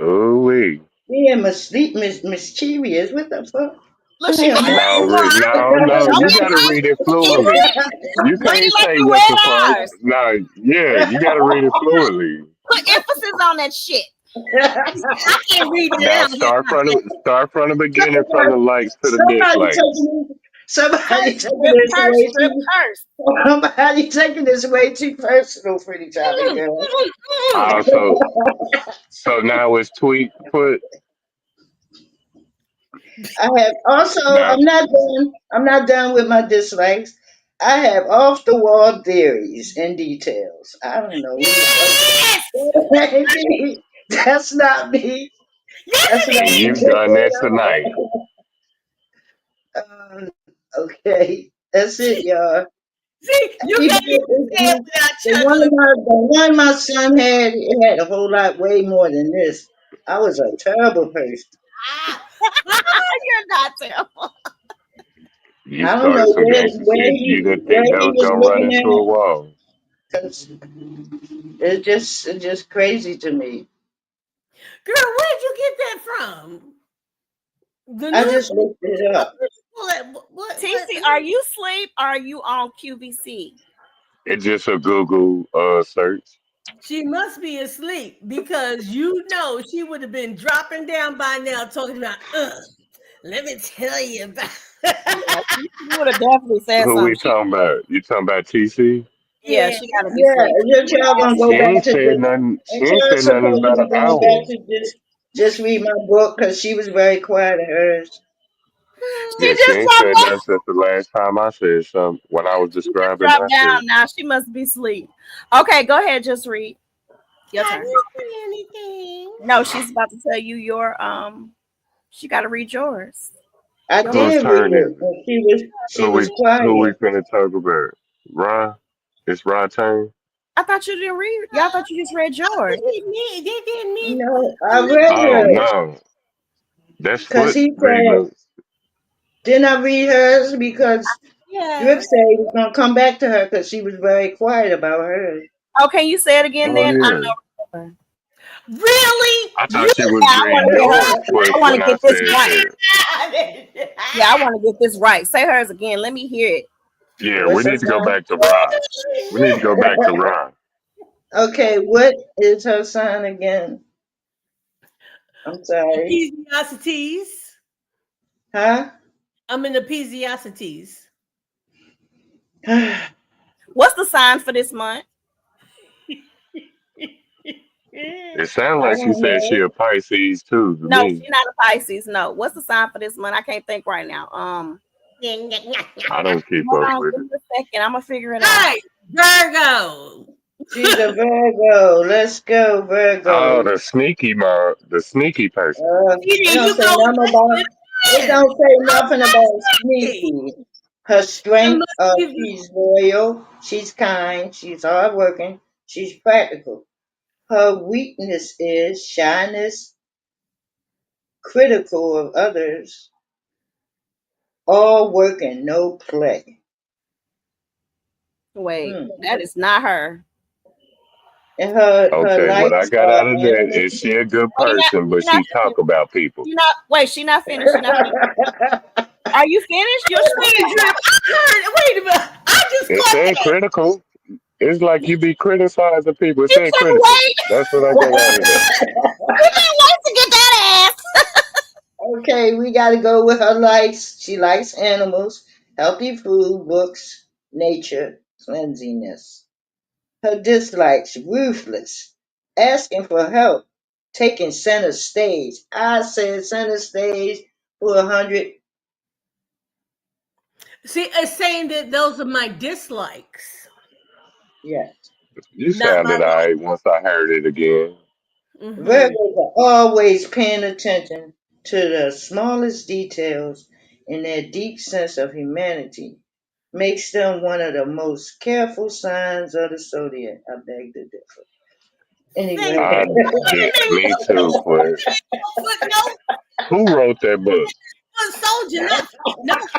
[SPEAKER 7] Ooh wee.
[SPEAKER 5] Being mischievous. What the fuck?
[SPEAKER 8] Look, she
[SPEAKER 5] Being
[SPEAKER 8] gonna
[SPEAKER 7] No,
[SPEAKER 8] move
[SPEAKER 7] Rick.
[SPEAKER 8] on.
[SPEAKER 7] No, no.
[SPEAKER 8] Don't
[SPEAKER 7] You
[SPEAKER 8] get
[SPEAKER 7] gotta read it
[SPEAKER 8] frustrated. Keep
[SPEAKER 7] fluently.
[SPEAKER 8] reading.
[SPEAKER 7] You
[SPEAKER 8] Read it
[SPEAKER 7] can't
[SPEAKER 8] like
[SPEAKER 7] say
[SPEAKER 8] you
[SPEAKER 7] what the
[SPEAKER 8] read
[SPEAKER 7] fuck.
[SPEAKER 8] ours.
[SPEAKER 7] No, yeah, you gotta read it fluently.
[SPEAKER 8] Put emphasis on that shit.
[SPEAKER 2] I can't read it
[SPEAKER 7] Now
[SPEAKER 2] out here.
[SPEAKER 7] start from the beginning, from the likes to the
[SPEAKER 5] somebody
[SPEAKER 7] dislikes.
[SPEAKER 5] taking somebody
[SPEAKER 8] Curse,
[SPEAKER 5] taking
[SPEAKER 8] strip,
[SPEAKER 5] this
[SPEAKER 8] curse,
[SPEAKER 5] way
[SPEAKER 8] strip,
[SPEAKER 5] too
[SPEAKER 8] curse.
[SPEAKER 5] somebody taking this way too personal, pretty Charlie girl.
[SPEAKER 7] So now it's tweet put.
[SPEAKER 5] I have also
[SPEAKER 7] Now
[SPEAKER 5] I'm not done with my dislikes. I have off the wall theories and details. I don't know who the
[SPEAKER 2] Yes!
[SPEAKER 5] fuck that's not me.
[SPEAKER 2] Yes,
[SPEAKER 5] That's not
[SPEAKER 2] it
[SPEAKER 7] you
[SPEAKER 2] is!
[SPEAKER 7] done that tonight.
[SPEAKER 5] okay. That's it, y'all.
[SPEAKER 2] See, you
[SPEAKER 5] He
[SPEAKER 2] can't even say it
[SPEAKER 5] did-
[SPEAKER 2] without
[SPEAKER 5] The
[SPEAKER 2] chuckling.
[SPEAKER 5] one my son had, it had a whole lot way more than this. I was a terrible person.
[SPEAKER 2] Ah,
[SPEAKER 8] You're not terrible.
[SPEAKER 7] You
[SPEAKER 5] I don't
[SPEAKER 7] started
[SPEAKER 5] know
[SPEAKER 7] some gangster shit. You didn't think
[SPEAKER 5] where
[SPEAKER 7] that
[SPEAKER 5] he
[SPEAKER 7] was
[SPEAKER 5] was
[SPEAKER 7] gonna run
[SPEAKER 5] looking
[SPEAKER 7] into a
[SPEAKER 5] at.
[SPEAKER 7] wall.
[SPEAKER 5] 'Cause it's just crazy to me.
[SPEAKER 2] girl, where'd you get that from? The
[SPEAKER 5] I
[SPEAKER 2] news.
[SPEAKER 5] just looked it up.
[SPEAKER 2] What?
[SPEAKER 8] TC, are you asleep? Or are you on QVC?
[SPEAKER 7] It's just a Google search.
[SPEAKER 2] She must be asleep because you know she would have been dropping down by now talking about, let me tell you about.
[SPEAKER 8] Yeah, you would have definitely said
[SPEAKER 7] Who we
[SPEAKER 8] something.
[SPEAKER 7] talking about? You talking about TC?
[SPEAKER 8] Yeah,
[SPEAKER 2] Yeah.
[SPEAKER 8] she gotta be
[SPEAKER 5] Yeah,
[SPEAKER 8] asleep.
[SPEAKER 5] y'all gonna
[SPEAKER 7] She
[SPEAKER 5] go back
[SPEAKER 7] ain't
[SPEAKER 5] to
[SPEAKER 7] said nothing. She
[SPEAKER 5] ain't
[SPEAKER 7] ain't
[SPEAKER 5] y'all
[SPEAKER 7] said nothing
[SPEAKER 5] supposed to
[SPEAKER 7] about
[SPEAKER 5] be
[SPEAKER 7] an
[SPEAKER 5] going back
[SPEAKER 7] hour.
[SPEAKER 5] to just read my book because she was very quiet at hers.
[SPEAKER 8] She
[SPEAKER 7] Yeah, she
[SPEAKER 8] just
[SPEAKER 7] ain't
[SPEAKER 8] dropped
[SPEAKER 7] said
[SPEAKER 8] down.
[SPEAKER 7] nothing since the last time I said something when I was
[SPEAKER 8] She just
[SPEAKER 7] describing
[SPEAKER 8] dropped
[SPEAKER 7] my
[SPEAKER 8] down
[SPEAKER 7] shit.
[SPEAKER 8] now. She must be asleep. Okay, go ahead, just read. Your
[SPEAKER 2] I
[SPEAKER 8] turn.
[SPEAKER 2] didn't say anything.
[SPEAKER 8] No, she's about to tell you your she gotta read yours.
[SPEAKER 5] I
[SPEAKER 8] Your
[SPEAKER 7] Whose
[SPEAKER 5] did
[SPEAKER 8] little
[SPEAKER 5] read
[SPEAKER 7] turn is
[SPEAKER 5] it,
[SPEAKER 7] it?
[SPEAKER 5] and she
[SPEAKER 7] Who
[SPEAKER 5] was
[SPEAKER 7] we who we
[SPEAKER 5] quiet.
[SPEAKER 7] finna talk about? Ron? It's Ron turn?
[SPEAKER 8] I thought you didn't read. Y'all thought you just read yours.
[SPEAKER 2] They didn't mean.
[SPEAKER 5] No, I read
[SPEAKER 7] Oh
[SPEAKER 5] hers
[SPEAKER 7] no. That's
[SPEAKER 5] because
[SPEAKER 7] foot
[SPEAKER 5] he
[SPEAKER 7] reading
[SPEAKER 5] said,
[SPEAKER 7] the
[SPEAKER 5] didn't I read hers because Drip
[SPEAKER 2] Yeah.
[SPEAKER 5] said he was gonna come back to her because she was very quiet about hers.
[SPEAKER 8] Oh, can you say it again
[SPEAKER 7] Oh
[SPEAKER 8] then? I
[SPEAKER 7] yeah.
[SPEAKER 8] know.
[SPEAKER 2] Really?
[SPEAKER 7] I
[SPEAKER 2] You
[SPEAKER 7] thought she was
[SPEAKER 8] Yeah, I want
[SPEAKER 7] reading
[SPEAKER 8] to hear
[SPEAKER 7] yours,
[SPEAKER 8] her.
[SPEAKER 7] foot,
[SPEAKER 8] I want
[SPEAKER 7] when
[SPEAKER 8] to
[SPEAKER 7] I
[SPEAKER 8] get this
[SPEAKER 7] said
[SPEAKER 8] right.
[SPEAKER 7] that.
[SPEAKER 8] Yeah, I want to get this right. Say hers again. Let me hear it.
[SPEAKER 7] Yeah, we
[SPEAKER 5] What's her
[SPEAKER 7] need to go
[SPEAKER 5] sign?
[SPEAKER 7] back to Ron. We need to go back to Ron.
[SPEAKER 5] Okay, what is her sign again? I'm sorry.
[SPEAKER 2] Ecclesiastes.
[SPEAKER 5] Huh?
[SPEAKER 2] I'm in Ecclesiastes.
[SPEAKER 8] What's the sign for this month?
[SPEAKER 7] It sounds
[SPEAKER 5] I
[SPEAKER 7] like she
[SPEAKER 5] don't
[SPEAKER 7] said she
[SPEAKER 5] know.
[SPEAKER 7] a Pisces too to
[SPEAKER 8] No,
[SPEAKER 7] me.
[SPEAKER 8] she's not a Pisces. No. What's the sign for this month? I can't think right now.
[SPEAKER 7] I don't keep
[SPEAKER 8] Hold
[SPEAKER 7] up
[SPEAKER 8] on,
[SPEAKER 7] with
[SPEAKER 8] give
[SPEAKER 7] it.
[SPEAKER 8] me a second. I'm gonna figure it out.
[SPEAKER 2] Hey, Virgo.
[SPEAKER 5] She's a Virgo. Let's go,
[SPEAKER 7] Oh,
[SPEAKER 5] Virgo.
[SPEAKER 7] the sneaky person.
[SPEAKER 2] See,
[SPEAKER 5] It
[SPEAKER 2] there
[SPEAKER 5] don't
[SPEAKER 2] you
[SPEAKER 5] say
[SPEAKER 2] go
[SPEAKER 5] nothing about it
[SPEAKER 2] again.
[SPEAKER 5] don't say
[SPEAKER 2] I'm
[SPEAKER 5] nothing
[SPEAKER 2] not
[SPEAKER 5] about
[SPEAKER 2] sneaky.
[SPEAKER 5] sneaky. Her
[SPEAKER 2] I
[SPEAKER 5] strength,
[SPEAKER 2] must give you.
[SPEAKER 5] she's loyal, she's kind, she's hardworking, she's practical. Her weakness is shyness, critical of others, all work and no play.
[SPEAKER 8] Wait,
[SPEAKER 5] Hmm.
[SPEAKER 8] that is not her.
[SPEAKER 5] And her
[SPEAKER 7] Okay, what I
[SPEAKER 5] likes
[SPEAKER 7] got
[SPEAKER 5] are
[SPEAKER 7] out of that
[SPEAKER 5] animals.
[SPEAKER 7] is she a good
[SPEAKER 8] Wait,
[SPEAKER 7] person, but
[SPEAKER 8] she not
[SPEAKER 7] she talk about people.
[SPEAKER 8] she not wait, she not finished. She not finished. Are you finished? You're
[SPEAKER 2] Wait, Drip, I heard. Wait a minute. I just
[SPEAKER 7] It
[SPEAKER 2] caught
[SPEAKER 7] said
[SPEAKER 2] that.
[SPEAKER 7] critical. It's like you be criticizing people. It
[SPEAKER 8] you
[SPEAKER 7] said
[SPEAKER 8] can't
[SPEAKER 7] critical.
[SPEAKER 8] wait.
[SPEAKER 7] That's what I got out of that.
[SPEAKER 8] You can't wait to get that ass.
[SPEAKER 5] Okay, we got to go with her likes. She likes animals, healthy food, books, nature, cleanliness. Her dislikes, ruthless, asking for help, taking center stage. I said center stage for 100.
[SPEAKER 2] See, it's saying that those are my dislikes,
[SPEAKER 5] Yes.
[SPEAKER 7] You
[SPEAKER 2] not my
[SPEAKER 7] sounded all right once I heard it again.
[SPEAKER 2] like.
[SPEAKER 5] Virgos are always paying attention to the smallest details, and their deep sense of humanity makes them one of the most careful signs of the zodiac. I beg to differ.
[SPEAKER 2] Thank
[SPEAKER 5] Anyway,
[SPEAKER 2] you.
[SPEAKER 7] I
[SPEAKER 2] Wait a
[SPEAKER 7] did
[SPEAKER 2] minute.
[SPEAKER 7] me too, but
[SPEAKER 2] Footnote.
[SPEAKER 7] who wrote that book?
[SPEAKER 2] Foot soldier, not footnote.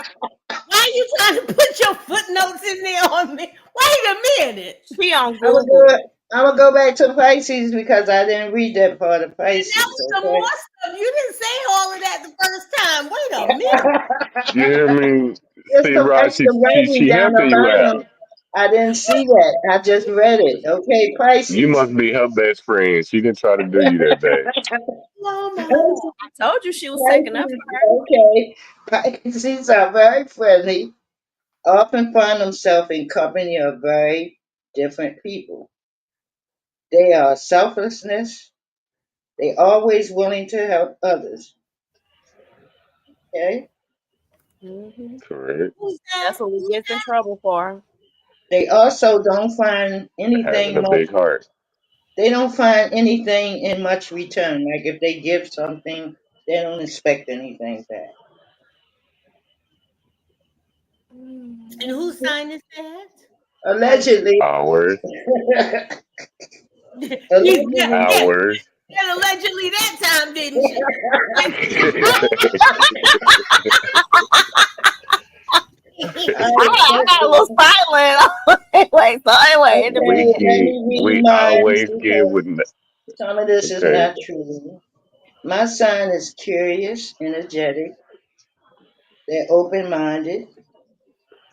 [SPEAKER 2] Why are you trying to put your footnotes in there on me? Wait a minute.
[SPEAKER 8] She on
[SPEAKER 5] I would
[SPEAKER 8] Google.
[SPEAKER 5] go. I would go back to Pisces because I didn't read that part of
[SPEAKER 2] And that
[SPEAKER 5] Pisces.
[SPEAKER 2] was some more stuff. You didn't say all of that the first time. Wait a minute.
[SPEAKER 7] You
[SPEAKER 5] Okay.
[SPEAKER 7] hear me?
[SPEAKER 5] There's
[SPEAKER 7] See,
[SPEAKER 5] some
[SPEAKER 7] Rod,
[SPEAKER 5] extra
[SPEAKER 7] she
[SPEAKER 5] writing down the
[SPEAKER 7] helping you
[SPEAKER 5] bottom.
[SPEAKER 7] out.
[SPEAKER 5] I didn't see that. I just read it. Okay,
[SPEAKER 7] You
[SPEAKER 5] Pisces.
[SPEAKER 7] must be her best friend. She didn't try to do you that bad.
[SPEAKER 2] Oh my Lord.
[SPEAKER 5] Pisces,
[SPEAKER 8] I told you she was taking up for her.
[SPEAKER 5] okay. Pisces are very friendly, often find themselves in company of very different people. They are selflessness. They always willing to help others. Okay.
[SPEAKER 8] Hmm.
[SPEAKER 7] Correct.
[SPEAKER 2] Who's that?
[SPEAKER 8] That's what we
[SPEAKER 2] Who's
[SPEAKER 8] get in trouble for.
[SPEAKER 5] They also don't find
[SPEAKER 7] Having
[SPEAKER 5] anything
[SPEAKER 7] a
[SPEAKER 5] much.
[SPEAKER 7] big heart.
[SPEAKER 5] They don't find anything in much return. Like if they give something, they don't expect anything back.
[SPEAKER 2] and whose sign is that?
[SPEAKER 5] Allegedly.
[SPEAKER 7] Hours,
[SPEAKER 2] You
[SPEAKER 5] Allegedly.
[SPEAKER 2] got allegedly that time, didn't you?
[SPEAKER 8] I got a little silent. Wait, so anyway, in the
[SPEAKER 7] we
[SPEAKER 5] Okay,
[SPEAKER 8] beginning.
[SPEAKER 5] let
[SPEAKER 7] get,
[SPEAKER 5] me
[SPEAKER 7] we
[SPEAKER 5] read mine
[SPEAKER 7] always get
[SPEAKER 5] because
[SPEAKER 7] with,
[SPEAKER 5] some of this is
[SPEAKER 7] okay,
[SPEAKER 5] not true. My son is curious, energetic, they're open minded,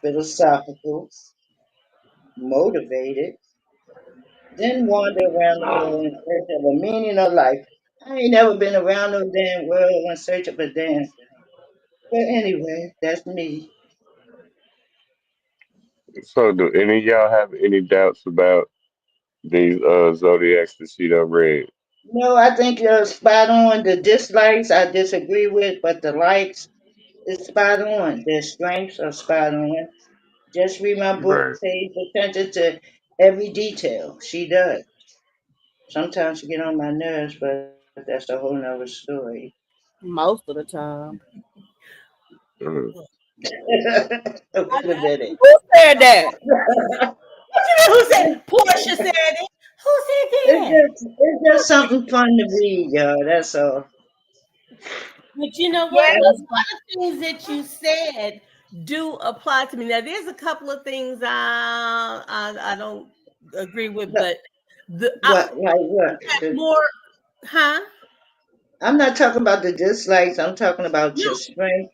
[SPEAKER 5] philosophical, motivated, then wander around the world in search of a meaning of life. I ain't never been around no damn world in search of a damn thing. But anyway, that's me.
[SPEAKER 7] so do any of y'all have any doubts about these zodiacs that she done read?
[SPEAKER 5] No, I think you're spot on. The dislikes I disagree with, but the likes is spot on. Their strengths are spot on. Just read my book,
[SPEAKER 7] Right.
[SPEAKER 5] pays attention to every detail. She does. Sometimes she get on my nerves, but that's a whole nother story.
[SPEAKER 8] Most of the time.
[SPEAKER 7] Mm.
[SPEAKER 5] Wait a minute.
[SPEAKER 8] Who said that?
[SPEAKER 2] What you mean? Who said Portia said it? Who said that?
[SPEAKER 5] It's just something fun to read, y'all. That's all.
[SPEAKER 2] But you know what? A
[SPEAKER 8] Yes.
[SPEAKER 2] lot of things that you said do apply to me. Now, there's a couple of things I don't agree with,
[SPEAKER 5] No,
[SPEAKER 2] but the
[SPEAKER 5] what? Like what?
[SPEAKER 2] more, huh?
[SPEAKER 5] I'm not talking about the dislikes. I'm talking about
[SPEAKER 2] No,
[SPEAKER 5] your strength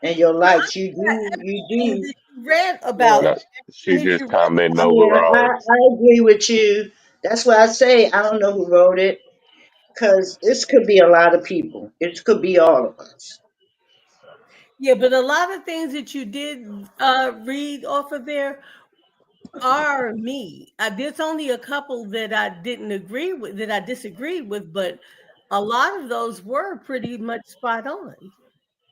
[SPEAKER 5] and your
[SPEAKER 2] no,
[SPEAKER 5] likes. You
[SPEAKER 2] everything
[SPEAKER 5] do.
[SPEAKER 2] that you read
[SPEAKER 5] Yeah.
[SPEAKER 2] about,
[SPEAKER 7] No, she
[SPEAKER 2] everything that
[SPEAKER 7] just
[SPEAKER 2] you read
[SPEAKER 7] commenting
[SPEAKER 2] about.
[SPEAKER 5] Yeah,
[SPEAKER 7] overall.
[SPEAKER 5] I agree with you. That's why I say I don't know who wrote it because this could be a lot of people. It could be all of us.
[SPEAKER 2] Yeah, but a lot of things that you did read off of there are me. There's only a couple that I didn't agree with, that I disagreed with, but a lot of those were pretty much spot on.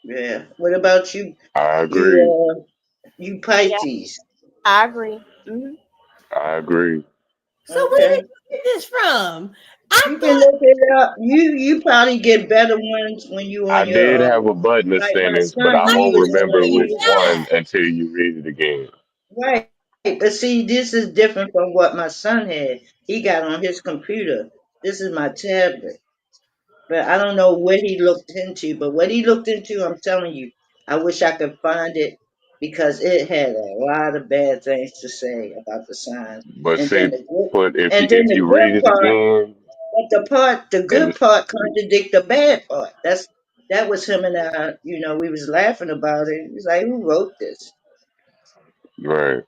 [SPEAKER 5] Yeah. What about you?
[SPEAKER 7] I agree.
[SPEAKER 5] You you
[SPEAKER 8] Yeah,
[SPEAKER 5] Pisces.
[SPEAKER 8] I agree. Hmm.
[SPEAKER 7] I agree.
[SPEAKER 2] So where did
[SPEAKER 5] Okay.
[SPEAKER 2] you get this from? I
[SPEAKER 5] You can
[SPEAKER 2] thought
[SPEAKER 5] look it up. You probably get better ones when you
[SPEAKER 7] I
[SPEAKER 5] on
[SPEAKER 7] did
[SPEAKER 5] your
[SPEAKER 7] have a button of
[SPEAKER 5] like my
[SPEAKER 7] sentence, but
[SPEAKER 5] son
[SPEAKER 7] I
[SPEAKER 2] I
[SPEAKER 5] when he
[SPEAKER 7] won't
[SPEAKER 5] was
[SPEAKER 7] remember
[SPEAKER 5] young, he
[SPEAKER 2] did
[SPEAKER 7] which
[SPEAKER 5] was
[SPEAKER 7] one
[SPEAKER 2] not.
[SPEAKER 7] until you read it again.
[SPEAKER 5] right. But see, this is different from what my son had. He got on his computer. This is my tablet. But I don't know what he looked into. But what he looked into, I'm telling you, I wish I could find it because it had a lot of bad things to say about the signs.
[SPEAKER 7] But
[SPEAKER 5] And then
[SPEAKER 7] see,
[SPEAKER 5] the good,
[SPEAKER 7] but
[SPEAKER 5] and then
[SPEAKER 7] if
[SPEAKER 5] the
[SPEAKER 7] you read
[SPEAKER 5] good
[SPEAKER 7] it
[SPEAKER 5] part,
[SPEAKER 7] again,
[SPEAKER 5] but the
[SPEAKER 7] and
[SPEAKER 5] good part contradict the bad part. That was him and I. We was laughing about it. He's like, "Who wrote this?"
[SPEAKER 7] right,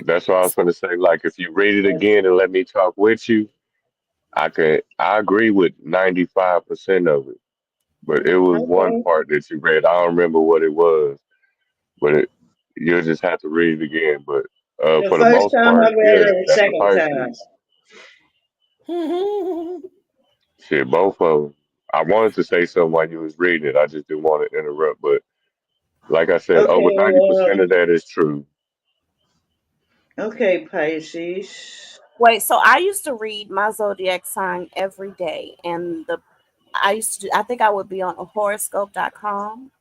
[SPEAKER 7] that's what I was
[SPEAKER 8] So,
[SPEAKER 7] gonna say. Like, if you read it again and let me talk with you, I agree with 95% of it. But it was one
[SPEAKER 5] Okay.
[SPEAKER 7] part that you read. I don't remember what it was, but you'll just have to read it again. But
[SPEAKER 5] The
[SPEAKER 7] for the
[SPEAKER 5] first
[SPEAKER 7] most
[SPEAKER 5] time I
[SPEAKER 7] part,
[SPEAKER 5] read
[SPEAKER 7] yeah,
[SPEAKER 5] it, the
[SPEAKER 7] that's a
[SPEAKER 5] second
[SPEAKER 7] Pisces.
[SPEAKER 5] time.
[SPEAKER 7] Shit, both of them. I wanted to say something while you was reading it. I just didn't want to interrupt. But like I said, over
[SPEAKER 5] Okay.
[SPEAKER 7] 90% of that is true.
[SPEAKER 5] Okay, Pisces.
[SPEAKER 8] wait, so I used to read my zodiac sign every day, and I used to, I think I would be on horoscope.com.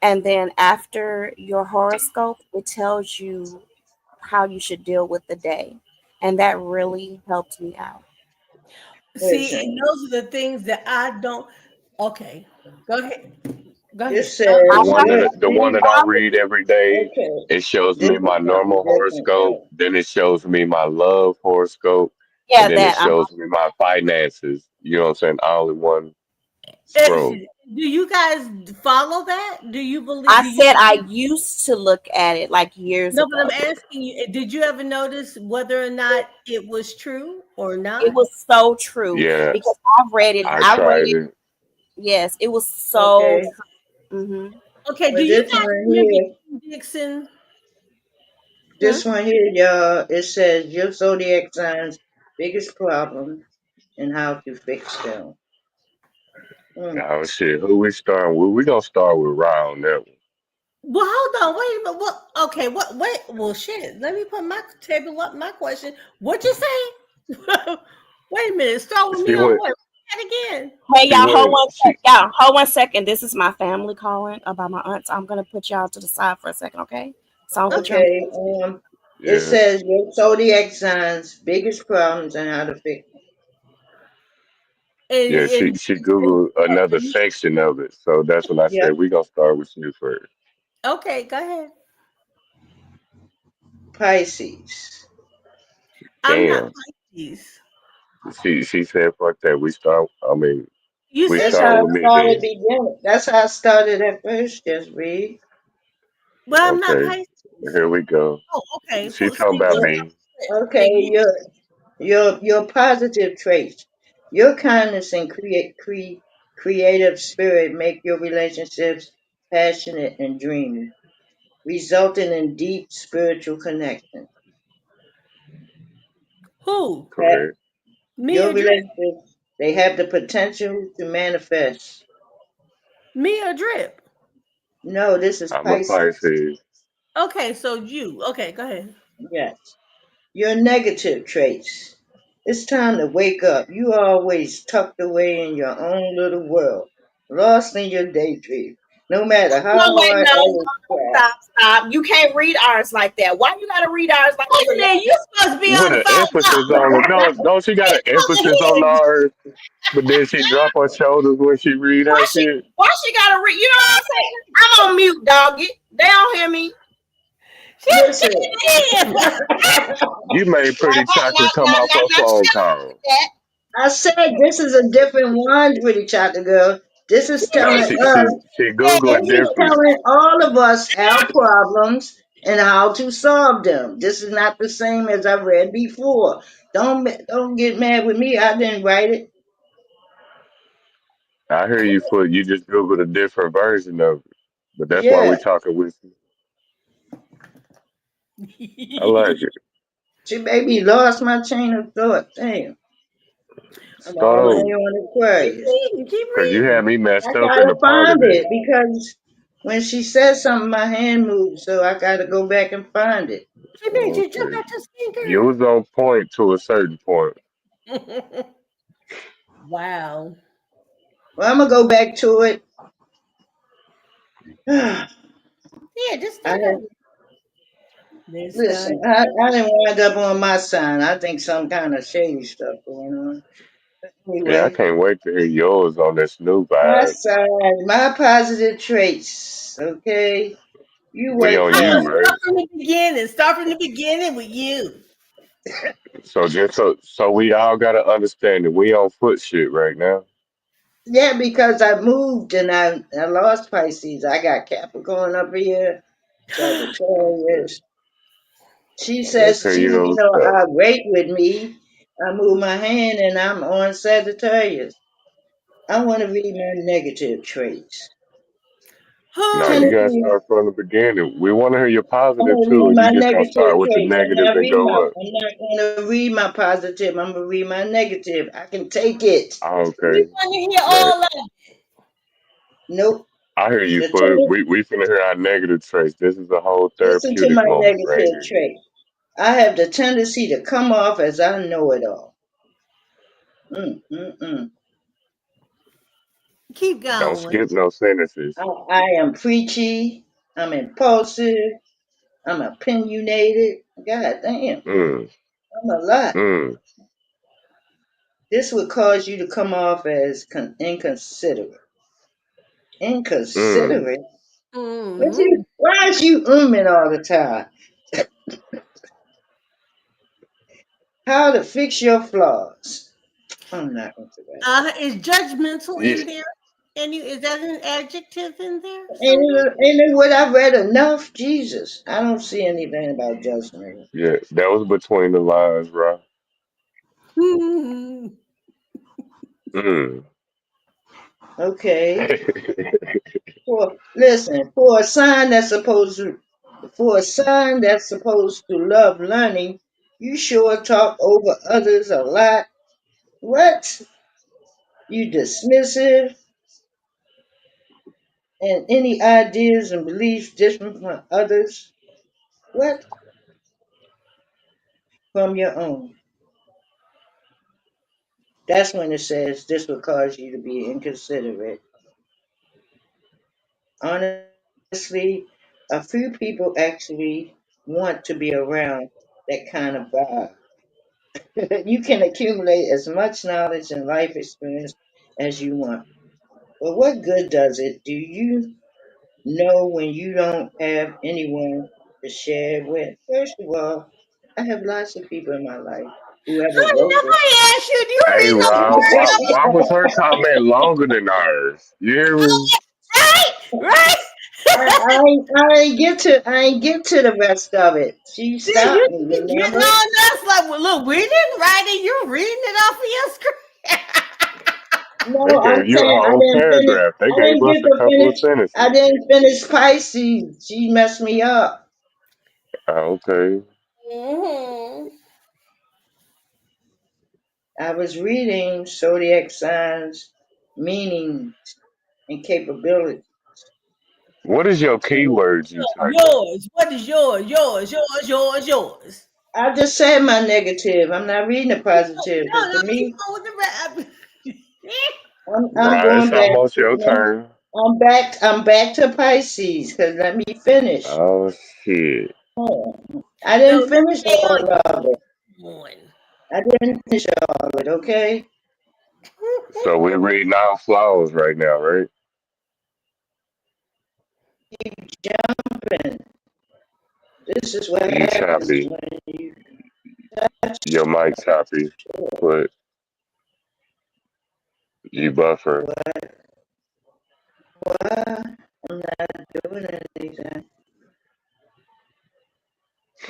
[SPEAKER 8] And then after your horoscope, it tells you how you should deal with the day. And that really helped me out.
[SPEAKER 2] See, and
[SPEAKER 5] Listen,
[SPEAKER 2] those are the things that I don't. Okay, go ahead. Go
[SPEAKER 5] it
[SPEAKER 2] ahead.
[SPEAKER 7] The
[SPEAKER 5] says
[SPEAKER 7] one
[SPEAKER 5] your
[SPEAKER 7] that I read every day,
[SPEAKER 5] okay.
[SPEAKER 7] it shows
[SPEAKER 5] This
[SPEAKER 7] me
[SPEAKER 5] is
[SPEAKER 7] my
[SPEAKER 5] something
[SPEAKER 7] normal
[SPEAKER 5] different
[SPEAKER 7] horoscope.
[SPEAKER 5] though.
[SPEAKER 7] Then it shows me my love horoscope, and
[SPEAKER 8] Yeah,
[SPEAKER 7] then it
[SPEAKER 8] that.
[SPEAKER 7] shows me my finances. You know what I'm saying? All in one scroll.
[SPEAKER 2] Do you guys follow that? Do you believe?
[SPEAKER 8] I
[SPEAKER 2] Do you?
[SPEAKER 8] said I used to look at it like years
[SPEAKER 2] No, but I'm
[SPEAKER 8] ago.
[SPEAKER 2] asking you. Did you ever notice whether or not it was true or
[SPEAKER 8] It
[SPEAKER 2] not?
[SPEAKER 8] was so true
[SPEAKER 7] Yeah,
[SPEAKER 8] because I read it.
[SPEAKER 7] I
[SPEAKER 8] I read
[SPEAKER 7] tried
[SPEAKER 8] it.
[SPEAKER 7] it.
[SPEAKER 8] Yes, it was so
[SPEAKER 5] Okay.
[SPEAKER 8] true. Hmm.
[SPEAKER 2] Okay. Do
[SPEAKER 5] But
[SPEAKER 2] you
[SPEAKER 5] this
[SPEAKER 2] guys
[SPEAKER 5] one
[SPEAKER 2] remember
[SPEAKER 5] here,
[SPEAKER 2] Dixon? Hmm?
[SPEAKER 5] this one here, y'all, it says your zodiac signs biggest problem and how to fix them. Mm.
[SPEAKER 7] Oh shit, who we starting with? We gonna start with Ryan on that one.
[SPEAKER 2] Well, hold on. Wait a minute. What? Okay. What? Wait. Well, shit. Let me put my table up. My question. What you say? Wait a minute. Start with
[SPEAKER 7] She
[SPEAKER 2] me on
[SPEAKER 7] went.
[SPEAKER 2] what? Say it again.
[SPEAKER 8] Hey
[SPEAKER 7] She
[SPEAKER 8] y'all, hold
[SPEAKER 7] went.
[SPEAKER 8] one sec.
[SPEAKER 7] She.
[SPEAKER 8] Y'all, hold 1 second. This is my family calling about my aunts. I'm gonna put y'all to the side for a second, okay? So I'm gonna put you on.
[SPEAKER 5] Okay. It
[SPEAKER 7] Yeah,
[SPEAKER 5] says your zodiac signs, biggest problems, and how to fix them.
[SPEAKER 7] yeah. She Googled another section of it, so that's when I
[SPEAKER 5] Yeah.
[SPEAKER 7] said we gonna start with you first.
[SPEAKER 2] Okay, go ahead.
[SPEAKER 5] Pisces.
[SPEAKER 2] I'm not
[SPEAKER 7] Damn.
[SPEAKER 2] Pisces.
[SPEAKER 7] She said fuck that. We start. I mean,
[SPEAKER 2] You
[SPEAKER 7] we
[SPEAKER 2] said
[SPEAKER 5] That's
[SPEAKER 7] start
[SPEAKER 5] how I
[SPEAKER 7] with me
[SPEAKER 5] started
[SPEAKER 7] then.
[SPEAKER 5] beginning. That's how I started at first, just read.
[SPEAKER 2] well, I'm not
[SPEAKER 7] Okay.
[SPEAKER 2] Pisces.
[SPEAKER 7] Here we go.
[SPEAKER 2] Oh, okay.
[SPEAKER 7] She
[SPEAKER 2] So
[SPEAKER 7] talking about me.
[SPEAKER 5] Okay,
[SPEAKER 2] okay,
[SPEAKER 5] your positive traits. Your kindness and creative spirit make your relationships passionate and dreamy, resulting in deep spiritual connection.
[SPEAKER 2] who?
[SPEAKER 5] That
[SPEAKER 7] Correct.
[SPEAKER 2] Me
[SPEAKER 5] your
[SPEAKER 2] or Drip?
[SPEAKER 5] relationships, they have the potential to manifest.
[SPEAKER 2] Me or Drip?
[SPEAKER 5] No, this is
[SPEAKER 7] I'm a
[SPEAKER 5] Pisces.
[SPEAKER 7] Pisces.
[SPEAKER 2] Okay, so you. Okay, go ahead.
[SPEAKER 5] Yes. Your negative traits. It's time to wake up. You are always tucked away in your own little world, lost in your daydream. No matter how
[SPEAKER 8] No, wait,
[SPEAKER 5] hard
[SPEAKER 8] no,
[SPEAKER 5] others try.
[SPEAKER 8] stop. You can't read ours like that. Why you gotta read ours like
[SPEAKER 2] Wait
[SPEAKER 8] it's
[SPEAKER 2] a
[SPEAKER 8] a
[SPEAKER 2] minute, you supposed to be
[SPEAKER 7] With
[SPEAKER 2] on
[SPEAKER 7] an
[SPEAKER 2] fire.
[SPEAKER 7] emphasis on it. No, no, she got an emphasis on ours, but then she drop her shoulders when she read her shit.
[SPEAKER 8] Why she gotta read? You know what I'm saying? I'm on mute, doggy. They don't hear me.
[SPEAKER 2] She
[SPEAKER 5] Listen,
[SPEAKER 2] did.
[SPEAKER 7] You made Pretty Chocolate come off her
[SPEAKER 8] Not
[SPEAKER 7] phone call.
[SPEAKER 8] that.
[SPEAKER 5] I said this is a different one, pretty chocolate girl. This is
[SPEAKER 7] No,
[SPEAKER 5] telling us,
[SPEAKER 7] she
[SPEAKER 5] this
[SPEAKER 7] Googling
[SPEAKER 5] is
[SPEAKER 7] different.
[SPEAKER 5] telling all of us our problems and how to solve them. This is not the same as I read before. Don't get mad with me. I didn't write it.
[SPEAKER 7] I hear you put you just Googled a different version of it. But that's why
[SPEAKER 5] Yeah,
[SPEAKER 7] we talking with you. I like it.
[SPEAKER 5] she made me lost my chain of thought. Damn, I'm
[SPEAKER 7] Start
[SPEAKER 5] all the way
[SPEAKER 7] over.
[SPEAKER 5] on
[SPEAKER 2] Keep
[SPEAKER 5] Aquarius.
[SPEAKER 2] reading. Keep
[SPEAKER 7] Cause you had
[SPEAKER 2] reading.
[SPEAKER 7] me
[SPEAKER 5] I
[SPEAKER 7] messed up in
[SPEAKER 5] gotta
[SPEAKER 7] the part
[SPEAKER 5] find
[SPEAKER 7] of
[SPEAKER 5] it
[SPEAKER 7] it.
[SPEAKER 5] because when she said something, my hand moved, so I gotta go back and find it.
[SPEAKER 2] She made you jump
[SPEAKER 7] Okay.
[SPEAKER 2] out
[SPEAKER 7] You
[SPEAKER 2] your
[SPEAKER 7] was on point to a certain point.
[SPEAKER 2] skin, wow.
[SPEAKER 5] Well, I'm gonna go back to it. I
[SPEAKER 2] Yeah, just start over. This guy.
[SPEAKER 5] listen. I didn't wind up on my sign. I think some kind of shady stuff going on.
[SPEAKER 7] Yeah, I
[SPEAKER 5] Anyway,
[SPEAKER 7] can't wait to hear yours on this new
[SPEAKER 5] my
[SPEAKER 7] vibe.
[SPEAKER 5] sign, my positive traits. Okay, you
[SPEAKER 7] We
[SPEAKER 5] work
[SPEAKER 7] on
[SPEAKER 2] I'm
[SPEAKER 7] you,
[SPEAKER 2] gonna
[SPEAKER 5] hard.
[SPEAKER 7] right?
[SPEAKER 2] start from the beginning. Start from the beginning with you.
[SPEAKER 7] So just so we all gotta understand that we on foot shit right now.
[SPEAKER 5] Yeah, because I moved and I lost Pisces. I got Capricorn up here, Sagittarius. She
[SPEAKER 7] Let's
[SPEAKER 5] says
[SPEAKER 7] hear
[SPEAKER 5] she's,
[SPEAKER 7] your stuff.
[SPEAKER 5] irate with me. I move my hand and I'm on Sagittarius. I want to read my negative traits.
[SPEAKER 7] No, you
[SPEAKER 2] Who?
[SPEAKER 7] gotta
[SPEAKER 5] Tendency,
[SPEAKER 7] start from the beginning. We want to hear your
[SPEAKER 5] I'm
[SPEAKER 7] positive
[SPEAKER 5] going to read
[SPEAKER 7] too. You
[SPEAKER 5] my
[SPEAKER 7] just gonna
[SPEAKER 5] negative
[SPEAKER 7] start with the
[SPEAKER 5] traits.
[SPEAKER 7] negatives and go up.
[SPEAKER 5] I'm not going to read my positive. I'm going to read my negative. I can take it.
[SPEAKER 2] We
[SPEAKER 7] Okay,
[SPEAKER 2] want to hear
[SPEAKER 7] but
[SPEAKER 2] all of it.
[SPEAKER 5] Nope.
[SPEAKER 7] I hear you
[SPEAKER 5] The
[SPEAKER 7] for
[SPEAKER 5] tend-
[SPEAKER 7] we finna hear our negative traits. This is a whole
[SPEAKER 5] Listen to
[SPEAKER 7] therapeutic
[SPEAKER 5] my
[SPEAKER 7] moment right
[SPEAKER 5] negative
[SPEAKER 7] here.
[SPEAKER 5] trait. I have the tendency to come off as I know it all. Mm, mm, mm.
[SPEAKER 2] Keep
[SPEAKER 7] Don't
[SPEAKER 2] going.
[SPEAKER 7] skip no sentences.
[SPEAKER 5] I am preachy. I'm impulsive. I'm opinionated. God damn,
[SPEAKER 7] Mm,
[SPEAKER 5] I'm a lot.
[SPEAKER 7] mm,
[SPEAKER 5] This would cause you to come off as inconsiderate.
[SPEAKER 7] mm.
[SPEAKER 5] Inconsiderate?
[SPEAKER 2] Hmm.
[SPEAKER 5] Why is you all the time? How to fix your flaws. I'm not interested.
[SPEAKER 2] Is judgmental
[SPEAKER 7] Yeah,
[SPEAKER 2] in there? Any is that an adjective in there somewhere?
[SPEAKER 5] Ain't it what I read enough? Jesus, I don't see anything about judgment.
[SPEAKER 7] yeah. That was between the lines, right?
[SPEAKER 2] Hmm.
[SPEAKER 7] Mm.
[SPEAKER 5] Okay. For a sign that's supposed to love learning, you sure talk over others a lot. What? You dismissive and any ideas and beliefs different from others? What? From your own. That's when it says this will cause you to be inconsiderate. Honestly, a few people actually. want to be around that kind of vibe. You can accumulate as much knowledge and life experience as you want. But what good does it do you know when you don't have anyone to share it with? First of all, I have lots of people in my life who have a
[SPEAKER 2] Honey,
[SPEAKER 5] vocal.
[SPEAKER 2] nobody asked you. Do you
[SPEAKER 7] Hey
[SPEAKER 2] read those
[SPEAKER 7] Rob, why was her
[SPEAKER 2] words?
[SPEAKER 7] comment longer than ours? You hear me?
[SPEAKER 2] Right? Right?
[SPEAKER 5] I ain't get to the rest of it. She
[SPEAKER 2] See, you
[SPEAKER 5] stopped me,
[SPEAKER 2] keep getting
[SPEAKER 5] remember?
[SPEAKER 2] on us like, well, look, we didn't write it. You're reading it off of your screen.
[SPEAKER 7] They
[SPEAKER 5] No, I'm
[SPEAKER 7] gave you a
[SPEAKER 5] saying I
[SPEAKER 7] whole
[SPEAKER 5] didn't finish.
[SPEAKER 7] paragraph. They
[SPEAKER 5] I
[SPEAKER 7] gave
[SPEAKER 5] didn't
[SPEAKER 7] us
[SPEAKER 5] get
[SPEAKER 7] a
[SPEAKER 5] to
[SPEAKER 7] couple of
[SPEAKER 5] finish. I
[SPEAKER 7] sentences.
[SPEAKER 5] didn't finish Pisces. She messed me up.
[SPEAKER 7] Okay.
[SPEAKER 2] Mm-hmm.
[SPEAKER 5] I was reading zodiac signs, meanings, and capability.
[SPEAKER 7] What is your
[SPEAKER 5] And
[SPEAKER 7] keywords you type in?
[SPEAKER 2] Yours. What is yours? Yours.
[SPEAKER 5] I just said my negative. I'm not reading the positive because
[SPEAKER 2] No,
[SPEAKER 5] to
[SPEAKER 2] keep
[SPEAKER 5] me,
[SPEAKER 2] on with the rap.
[SPEAKER 5] I'm
[SPEAKER 7] Right,
[SPEAKER 5] going
[SPEAKER 7] it's
[SPEAKER 5] back.
[SPEAKER 7] almost your turn.
[SPEAKER 5] I'm back. I'm back to Pisces because let me finish.
[SPEAKER 7] Oh shit.
[SPEAKER 5] I
[SPEAKER 2] No,
[SPEAKER 5] didn't
[SPEAKER 2] let's
[SPEAKER 5] finish
[SPEAKER 2] stay
[SPEAKER 5] all of it.
[SPEAKER 2] on.
[SPEAKER 5] I didn't finish all of it. Okay.
[SPEAKER 7] So we're reading our flaws right now, right?
[SPEAKER 5] Jumping. This is what
[SPEAKER 7] You
[SPEAKER 5] happens
[SPEAKER 7] choppy.
[SPEAKER 5] when you
[SPEAKER 7] Your mic choppy. But you buffer.
[SPEAKER 5] what? I'm not doing anything.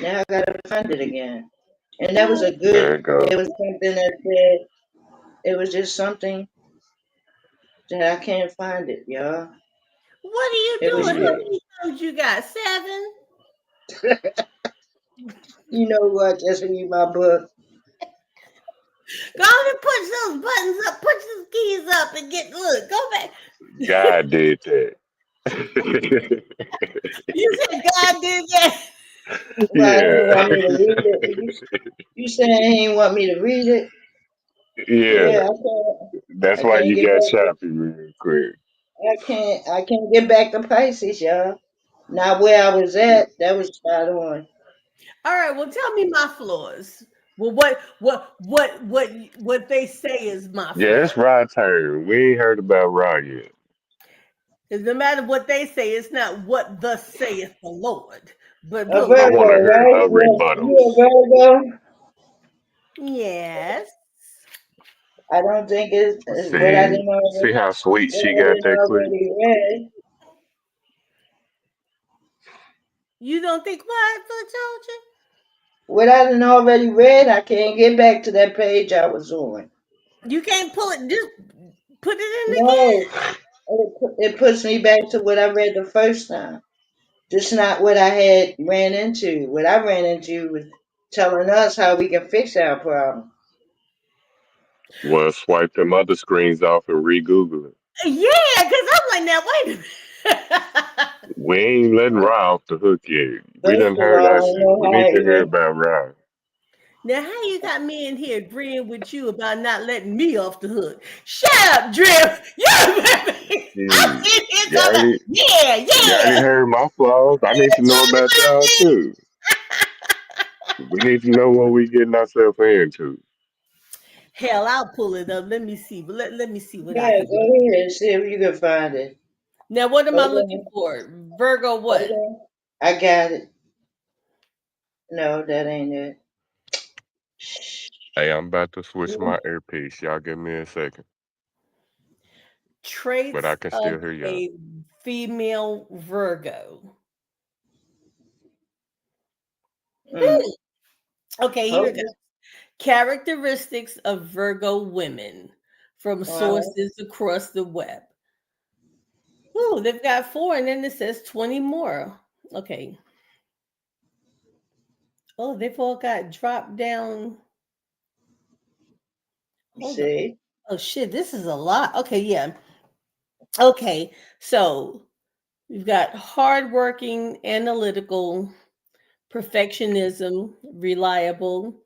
[SPEAKER 5] Now I gotta find it again. And that was a good.
[SPEAKER 7] There it go.
[SPEAKER 5] It was something that said. It was just something that I can't find it, y'all.
[SPEAKER 2] What are you
[SPEAKER 5] It was.
[SPEAKER 2] doing? How
[SPEAKER 7] Yeah.
[SPEAKER 2] many times you got? 7?
[SPEAKER 5] You know what? Just read my book.
[SPEAKER 2] Go on and push those buttons up, push those keys up, and get look. Go back.
[SPEAKER 7] God did that.
[SPEAKER 2] You said God did that.
[SPEAKER 5] Why he
[SPEAKER 7] Yeah.
[SPEAKER 5] want me to read it? You saying he ain't want me to read it?
[SPEAKER 7] Yeah.
[SPEAKER 5] Yeah, I can't.
[SPEAKER 7] That's
[SPEAKER 5] I
[SPEAKER 7] why
[SPEAKER 5] can't
[SPEAKER 7] you
[SPEAKER 5] get
[SPEAKER 7] got
[SPEAKER 5] back.
[SPEAKER 7] choppy real quick.
[SPEAKER 5] I can't get back to Pisces, y'all. Not where I was at. That was spot on.
[SPEAKER 2] All right. Well, tell me my flaws. Well, what they say is my
[SPEAKER 7] Yeah,
[SPEAKER 2] flaw.
[SPEAKER 7] it's Rod turn. We ain't heard about Rod yet.
[SPEAKER 2] Because no matter what they say, it's not what thus saith the Lord. But
[SPEAKER 5] A
[SPEAKER 2] look,
[SPEAKER 7] I want to
[SPEAKER 5] Virgo,
[SPEAKER 7] hear
[SPEAKER 5] right?
[SPEAKER 7] her
[SPEAKER 5] You
[SPEAKER 7] rebuttals.
[SPEAKER 5] a Virgo?
[SPEAKER 2] yes.
[SPEAKER 5] I don't think it's what I
[SPEAKER 7] See,
[SPEAKER 5] didn't already,
[SPEAKER 7] see how sweet
[SPEAKER 5] what
[SPEAKER 7] she
[SPEAKER 5] I
[SPEAKER 7] got
[SPEAKER 5] didn't
[SPEAKER 7] that clip.
[SPEAKER 5] already read.
[SPEAKER 2] You don't think what, Georgia?
[SPEAKER 5] What I didn't already read, I can't get back to that page I was on.
[SPEAKER 2] You can't pull it. Just put it in again.
[SPEAKER 5] No, it puts me back to what I read the first time. Just not what I had ran into. What I ran into was telling us how we can fix our problem.
[SPEAKER 7] Well, swipe them other screens off and re-Google it.
[SPEAKER 2] Yeah, because I'm like, now wait a minute.
[SPEAKER 7] We ain't letting Rod off the hook yet. We
[SPEAKER 5] First
[SPEAKER 7] done
[SPEAKER 5] of
[SPEAKER 7] heard
[SPEAKER 5] all,
[SPEAKER 7] our
[SPEAKER 5] I don't
[SPEAKER 7] shit. We
[SPEAKER 5] know how
[SPEAKER 7] need to
[SPEAKER 5] it
[SPEAKER 7] hear
[SPEAKER 5] went.
[SPEAKER 7] about Rod.
[SPEAKER 2] Now, how you got me in here agreeing with you about not letting me off the hook? Shut up, Drip. You I'm
[SPEAKER 7] Shit.
[SPEAKER 2] in here
[SPEAKER 7] You
[SPEAKER 2] talking about,
[SPEAKER 7] already,
[SPEAKER 2] yeah,
[SPEAKER 7] you already
[SPEAKER 2] yeah.
[SPEAKER 7] heard my flaws. I need to know
[SPEAKER 2] Talking
[SPEAKER 7] about
[SPEAKER 2] about
[SPEAKER 7] y'all
[SPEAKER 2] me.
[SPEAKER 7] too. We need to know what we getting ourselves into.
[SPEAKER 2] Hell, I'll pull it up. Let me see. But let me see what I
[SPEAKER 5] Yeah,
[SPEAKER 2] can
[SPEAKER 5] go
[SPEAKER 2] do.
[SPEAKER 5] ahead and see if you can find it.
[SPEAKER 2] Now, what am I
[SPEAKER 5] Hold
[SPEAKER 2] looking
[SPEAKER 5] on.
[SPEAKER 2] for? Virgo,
[SPEAKER 5] Hold
[SPEAKER 2] what?
[SPEAKER 5] on. I got it. No, that ain't it.
[SPEAKER 7] Hey, I'm about to switch my earpiece. Y'all give me a second. But I
[SPEAKER 2] Traits
[SPEAKER 7] can
[SPEAKER 2] of
[SPEAKER 7] still hear y'all.
[SPEAKER 2] a female Virgo.
[SPEAKER 5] Mm.
[SPEAKER 2] Okay, here it
[SPEAKER 5] Hold
[SPEAKER 2] goes.
[SPEAKER 5] on.
[SPEAKER 2] Characteristics of Virgo women from sources across the web. Oh, they've got 4, and then it says 20 more. Okay. Oh, they've all got drop down. Hold on.
[SPEAKER 5] See?
[SPEAKER 2] Oh shit, this is a lot. Okay, yeah. Okay, so we've got hardworking, analytical, perfectionism, reliable,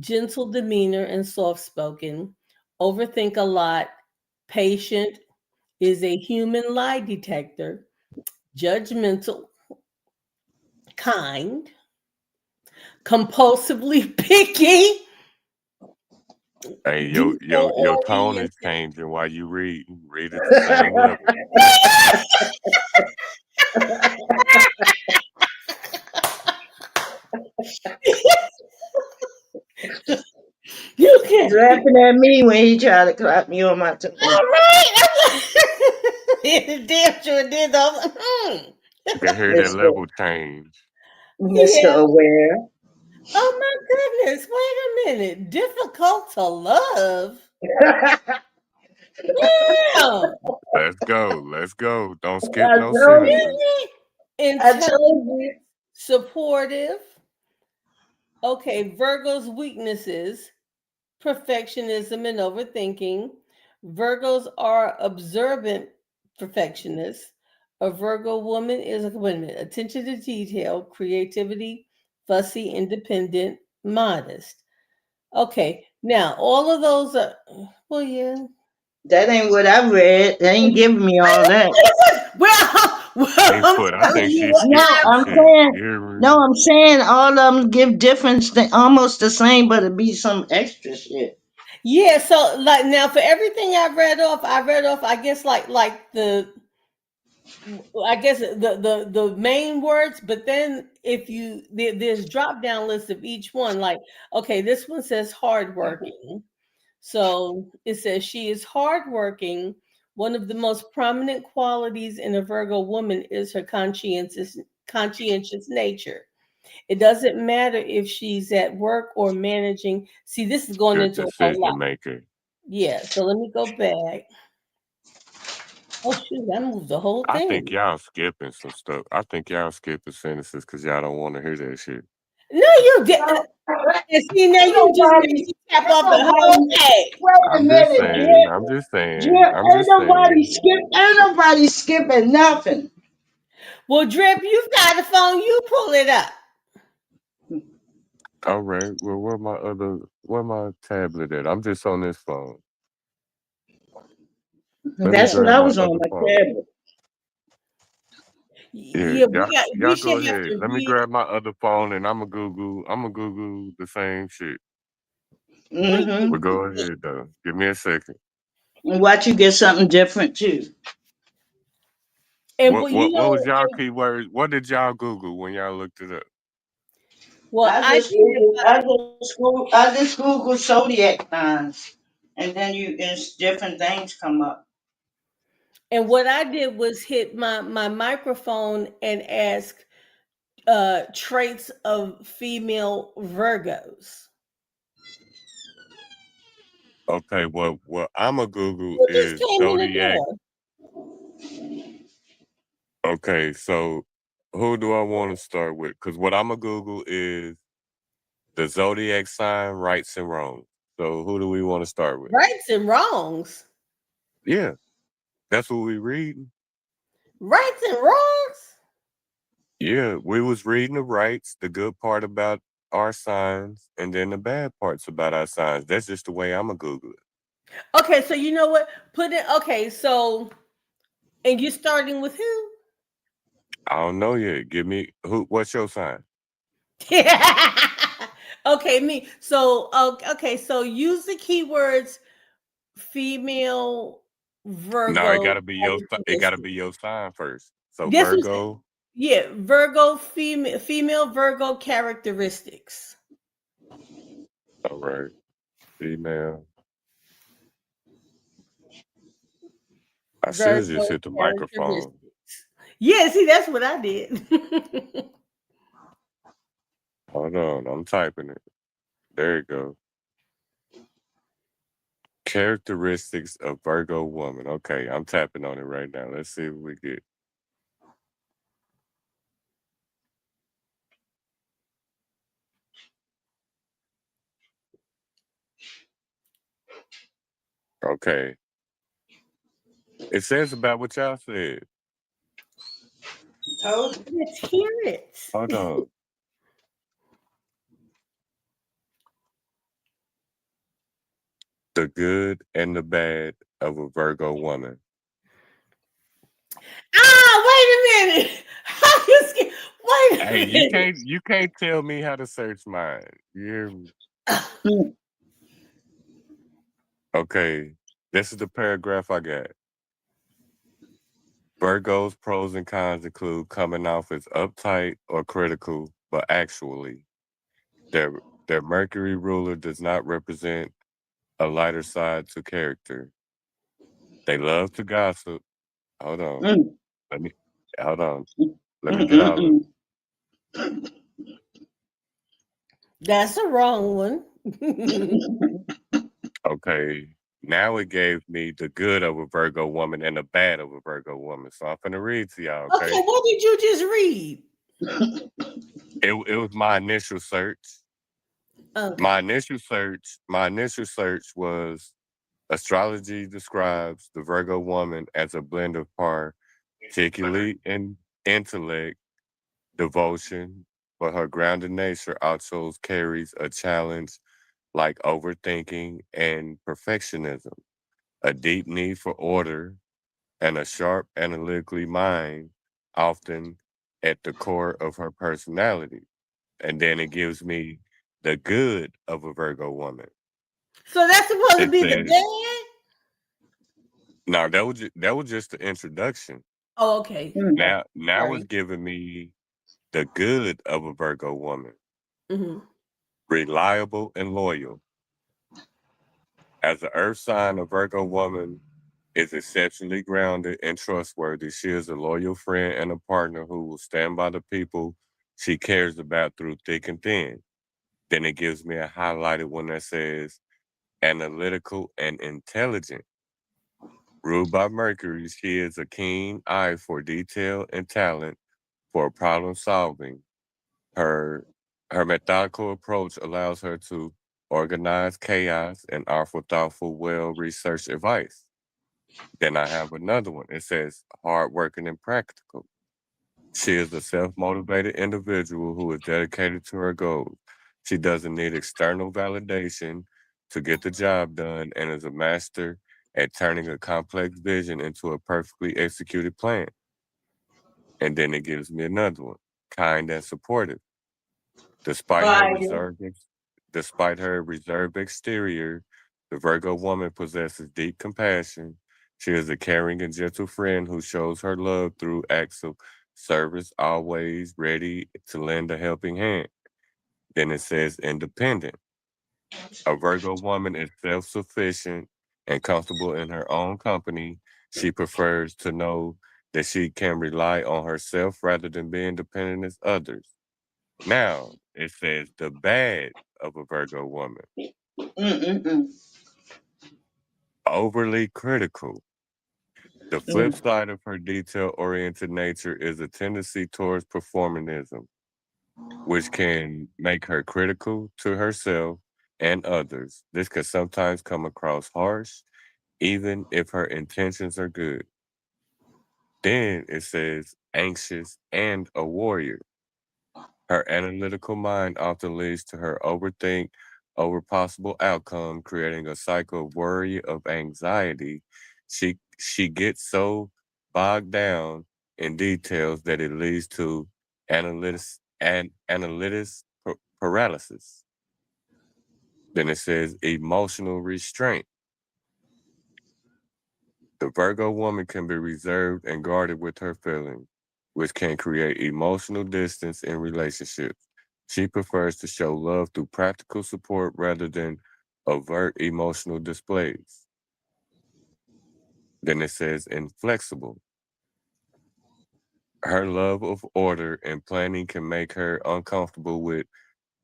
[SPEAKER 2] gentle demeanor, and soft spoken, overthink a lot, patient, is a human lie detector, judgmental, kind. compulsively picky,
[SPEAKER 7] Hey, your tone is
[SPEAKER 2] detail-oriented.
[SPEAKER 7] changing while you read. Read at the same level.
[SPEAKER 2] You can.
[SPEAKER 5] Laughing at me when he tried to clap me on my toe.
[SPEAKER 2] All right. It damn sure did though.
[SPEAKER 7] You can hear that level change.
[SPEAKER 5] Mr.
[SPEAKER 2] Yeah.
[SPEAKER 5] Aware.
[SPEAKER 2] Oh my goodness. Wait a minute. Difficult to love. Yeah.
[SPEAKER 7] Let's go. Let's go. Don't skip
[SPEAKER 5] I
[SPEAKER 7] no
[SPEAKER 5] told
[SPEAKER 7] sentences.
[SPEAKER 5] you. I
[SPEAKER 2] Intelligent,
[SPEAKER 5] told you.
[SPEAKER 2] supportive. Okay, Virgo's weaknesses: perfectionism and overthinking. Virgos are observant perfectionists. A Virgo woman is attention to detail, creativity, fussy, independent, modest. Okay, now all of those are well, yeah.
[SPEAKER 5] That ain't what I read. They ain't giving me all that.
[SPEAKER 2] Well,
[SPEAKER 7] Hey,
[SPEAKER 2] I'm
[SPEAKER 7] Foot, I
[SPEAKER 2] telling
[SPEAKER 7] think
[SPEAKER 2] you
[SPEAKER 7] she
[SPEAKER 2] what
[SPEAKER 5] No,
[SPEAKER 7] skipped some
[SPEAKER 5] I'm
[SPEAKER 7] shit.
[SPEAKER 5] saying.
[SPEAKER 7] You hear me?
[SPEAKER 5] No, I'm saying all of them give different, almost the same, but it be some extra shit.
[SPEAKER 2] Yeah, so like now for everything I read off, I guess like the the main words, but then if you there's drop down lists of each one. Like, okay, this one says hardworking. So it says she is hardworking. One of the most prominent qualities in a Virgo woman is her conscientious nature. It doesn't matter if she's at work or managing. See, this is going
[SPEAKER 7] Good
[SPEAKER 2] into a whole lot.
[SPEAKER 7] decision maker.
[SPEAKER 2] Yeah, so let me go back. Oh shoot, I moved the whole
[SPEAKER 7] I
[SPEAKER 2] thing.
[SPEAKER 7] think y'all skipping some stuff. I think y'all skipping sentences because y'all don't want to hear that shit.
[SPEAKER 2] No, you did. And see, now you just made me tap off the whole page.
[SPEAKER 5] Wait a
[SPEAKER 7] I'm just
[SPEAKER 5] minute,
[SPEAKER 7] saying.
[SPEAKER 5] Jim.
[SPEAKER 7] I'm just saying.
[SPEAKER 5] Jim,
[SPEAKER 7] I'm just saying.
[SPEAKER 5] ain't nobody skipping nothing.
[SPEAKER 2] Well, Drip, you've got the phone. You pull it up.
[SPEAKER 7] All right. Well, where my tablet at? I'm just on this phone.
[SPEAKER 5] That's what I was on my tablet.
[SPEAKER 7] Yeah,
[SPEAKER 2] we
[SPEAKER 7] y'all
[SPEAKER 2] should
[SPEAKER 7] go
[SPEAKER 2] have
[SPEAKER 7] ahead.
[SPEAKER 2] to
[SPEAKER 7] Let me
[SPEAKER 2] read.
[SPEAKER 7] grab my other phone and I'm gonna Google the same shit.
[SPEAKER 5] Mm-hmm.
[SPEAKER 7] But go ahead though. Give me a second.
[SPEAKER 5] And watch you get something different too.
[SPEAKER 2] And
[SPEAKER 7] What was y'all keywords? What did y'all Google when y'all looked it up?
[SPEAKER 2] Well,
[SPEAKER 5] I just Googled zodiac signs, and then it's different things come up.
[SPEAKER 2] and what I did was hit my microphone and ask traits of female Virgos.
[SPEAKER 7] Okay, what I'm a Google
[SPEAKER 2] Who just
[SPEAKER 7] is
[SPEAKER 2] came in the
[SPEAKER 7] zodiac.
[SPEAKER 2] door?
[SPEAKER 7] Okay, so who do I want to start with? Because what I'm a Google is the zodiac sign, rights and wrongs. So who do we want to start with?
[SPEAKER 2] Rights and wrongs.
[SPEAKER 7] Yeah, that's what we reading.
[SPEAKER 2] Rights and wrongs.
[SPEAKER 7] Yeah, we was reading the rights, the good part about our signs, and then the bad parts about our signs. That's just the way I'm going to Google it.
[SPEAKER 2] Okay, so you know what? Okay, so, and you starting with who?
[SPEAKER 7] I don't know yet. Give me, what's your sign?
[SPEAKER 2] Okay, me. So, okay, so use the keywords female Virgo.
[SPEAKER 7] No, it gotta be your sign first. So
[SPEAKER 2] Guess
[SPEAKER 7] Virgo.
[SPEAKER 2] Yeah, Virgo female Virgo characteristics.
[SPEAKER 7] All right. Female. I should have just hit the microphone.
[SPEAKER 2] Yeah, see, that's what I did.
[SPEAKER 7] Hold on, I'm typing it. There you go. Characteristics of Virgo woman. Okay, I'm tapping on it right now. Let's see what we get. Okay. It says about what y'all said.
[SPEAKER 2] Let's hear it.
[SPEAKER 7] Hold on. The good and the bad of a Virgo woman.
[SPEAKER 2] Wait a minute. How you
[SPEAKER 7] Hey, you can't tell me how to search mine. You hear me? Okay, this is the paragraph I got. Virgo's pros and cons include coming off as uptight or critical, but actually, their Mercury ruler does not represent a lighter side to character. They love to gossip. Hold on.
[SPEAKER 5] Mm,
[SPEAKER 7] Let me hold on. Let me
[SPEAKER 5] mm,
[SPEAKER 7] get out of it.
[SPEAKER 5] mm,
[SPEAKER 2] That's a wrong one.
[SPEAKER 7] Okay. Now it gave me the good of a Virgo woman and the bad of a Virgo woman. So I'm gonna read to y'all,
[SPEAKER 2] Okay,
[SPEAKER 7] okay?
[SPEAKER 2] what did you just read?
[SPEAKER 7] It was my initial search.
[SPEAKER 2] Okay.
[SPEAKER 7] My initial search was astrology describes the Virgo woman as a blend of particularly in intellect, devotion, but her grounded nature also carries a challenge like overthinking and perfectionism, a deep need for order, and a sharp analytically mind, often at the core of her personality. And then it gives me the good of a Virgo woman.
[SPEAKER 2] So that's supposed to
[SPEAKER 7] It
[SPEAKER 2] be the
[SPEAKER 7] says,
[SPEAKER 2] bad?
[SPEAKER 7] now that was just the introduction.
[SPEAKER 2] Oh, okay.
[SPEAKER 5] mm.
[SPEAKER 7] Now it's
[SPEAKER 2] Sorry.
[SPEAKER 7] giving me the good of a Virgo woman,
[SPEAKER 2] Hmm.
[SPEAKER 7] reliable and loyal. As an earth sign, a Virgo woman is exceptionally grounded and trustworthy. She is a loyal friend and a partner who will stand by the people she cares about through thick and thin. Then it gives me a highlighted one that says analytical and intelligent. Ruled by Mercury, she is a keen eye for detail and talent for problem solving. Her methodical approach allows her to organize chaos and offer thoughtful, well-researched advice. Then I have another one. It says hardworking and practical. She is a self-motivated individual who is dedicated to her goals. She doesn't need external validation to get the job done and is a master at turning a complex vision into a perfectly executed plan. And then it gives me another one, kind and supportive. Despite her
[SPEAKER 5] Right.
[SPEAKER 7] reserved, despite her reserved exterior, the Virgo woman possesses deep compassion. She is a caring and gentle friend who shows her love through acts of service, always ready to lend a helping hand. Then it says independent. A Virgo woman is self-sufficient and comfortable in her own company. She prefers to know that she can rely on herself rather than being dependent as others. Now, it says the bad of a Virgo woman,
[SPEAKER 5] Mm-mm-mm.
[SPEAKER 7] overly critical. The flip
[SPEAKER 5] Mm.
[SPEAKER 7] side of her detail oriented nature is a tendency towards performatism, which can make her critical to herself and others. This can sometimes come across harsh, even if her intentions are good. Then it says anxious and a warrior. Her analytical mind often leads to her overthink over possible outcome, creating a cycle of worry of anxiety. She gets so bogged down in details that it leads to analytics paralysis. Then it says emotional restraint. The Virgo woman can be reserved and guarded with her feelings, which can create emotional distance in relationships. She prefers to show love through practical support rather than overt emotional displays. Then it says inflexible. Her love of order and planning can make her uncomfortable with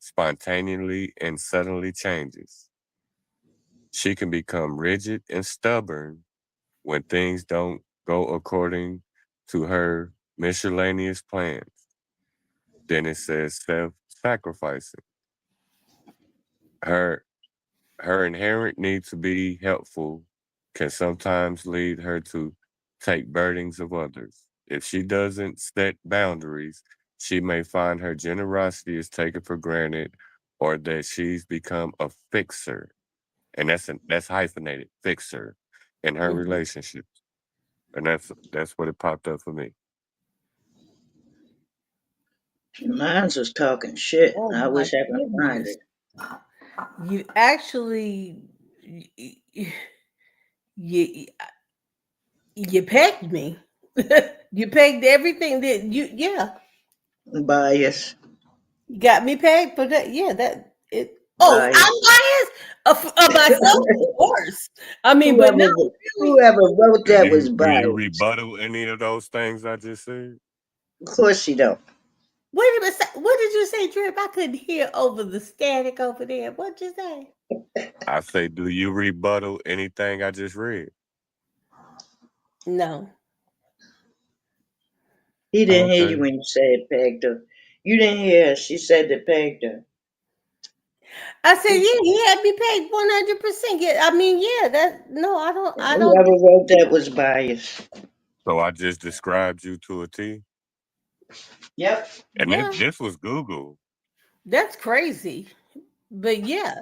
[SPEAKER 7] spontaneously and suddenly changes. She can become rigid and stubborn when things don't go according to her miscellaneous plans. Then it says self-sacrificing. Her her inherent need to be helpful can sometimes lead her to take burdens of others. If she doesn't set boundaries, she may find her generosity is taken for granted or that she's become a fixer. And that's hyphenated, fixer in her
[SPEAKER 2] Mhm.
[SPEAKER 7] relationship. And that's what it popped up for me.
[SPEAKER 5] Mine was talking shit.
[SPEAKER 2] Oh
[SPEAKER 5] I
[SPEAKER 2] my
[SPEAKER 5] wish I could find
[SPEAKER 2] goodness.
[SPEAKER 5] it.
[SPEAKER 2] You actually you you pegged me. You pegged everything that you yeah.
[SPEAKER 5] Bias.
[SPEAKER 2] You got me pegged for that. Yeah, that it oh,
[SPEAKER 5] Bias.
[SPEAKER 2] I'm biased of myself, of course. I mean, but no,
[SPEAKER 5] Whoever
[SPEAKER 2] really.
[SPEAKER 5] whoever wrote
[SPEAKER 9] Do
[SPEAKER 5] that was
[SPEAKER 9] you
[SPEAKER 5] biased.
[SPEAKER 9] rebuttal any of those things I just said?
[SPEAKER 5] Of course you don't.
[SPEAKER 2] Wait a minute. What did you say, Drip? I couldn't hear over the static over there. What'd you say?
[SPEAKER 9] I say, do you rebuttal anything I just read?
[SPEAKER 2] No.
[SPEAKER 5] He didn't hear you
[SPEAKER 9] Okay.
[SPEAKER 5] when you said pegged her. You didn't hear her. She said that pegged her.
[SPEAKER 2] I said, yeah, he had me paid 100%. Yeah, I mean, yeah, that no, I don't
[SPEAKER 5] Whoever wrote that was biased.
[SPEAKER 9] So I just described you to a T.
[SPEAKER 5] Yep.
[SPEAKER 9] And
[SPEAKER 2] yeah,
[SPEAKER 9] this was Google.
[SPEAKER 2] that's crazy. But yeah.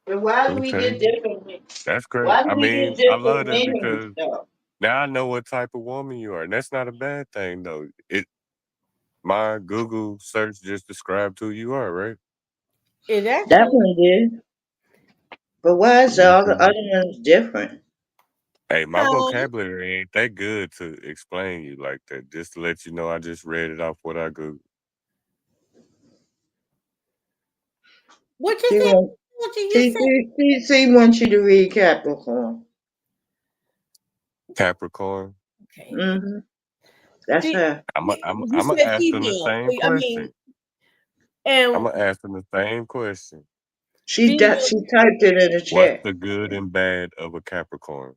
[SPEAKER 5] But why do we
[SPEAKER 9] Okay.
[SPEAKER 5] get different?
[SPEAKER 9] That's great.
[SPEAKER 5] Why do
[SPEAKER 9] I
[SPEAKER 5] we get
[SPEAKER 9] mean, I love
[SPEAKER 5] different
[SPEAKER 9] that
[SPEAKER 5] names
[SPEAKER 9] because
[SPEAKER 5] though?
[SPEAKER 9] now I know what type of woman you are. And that's not a bad thing though. My Google search just described who you are, right?
[SPEAKER 2] It actually
[SPEAKER 5] Definitely did. But why is all the
[SPEAKER 9] Okay.
[SPEAKER 5] other ones different?
[SPEAKER 9] Hey, my
[SPEAKER 2] um
[SPEAKER 9] vocabulary ain't that good to explain you like that. Just to let you know, I just read it off what I Googled.
[SPEAKER 2] what you
[SPEAKER 5] She
[SPEAKER 2] said?
[SPEAKER 5] wants
[SPEAKER 2] You said
[SPEAKER 5] she wants you to read Capricorn.
[SPEAKER 9] Capricorn.
[SPEAKER 2] okay.
[SPEAKER 5] Mm-hmm. That's
[SPEAKER 2] She,
[SPEAKER 5] her.
[SPEAKER 2] you
[SPEAKER 9] I'm gonna
[SPEAKER 2] said
[SPEAKER 9] ask them the
[SPEAKER 2] female.
[SPEAKER 9] same
[SPEAKER 2] I mean,
[SPEAKER 9] question. I'm
[SPEAKER 2] and
[SPEAKER 9] gonna ask them the same question.
[SPEAKER 2] female
[SPEAKER 5] She typed it in the
[SPEAKER 9] What's
[SPEAKER 5] chat.
[SPEAKER 9] the good and bad of a Capricorn?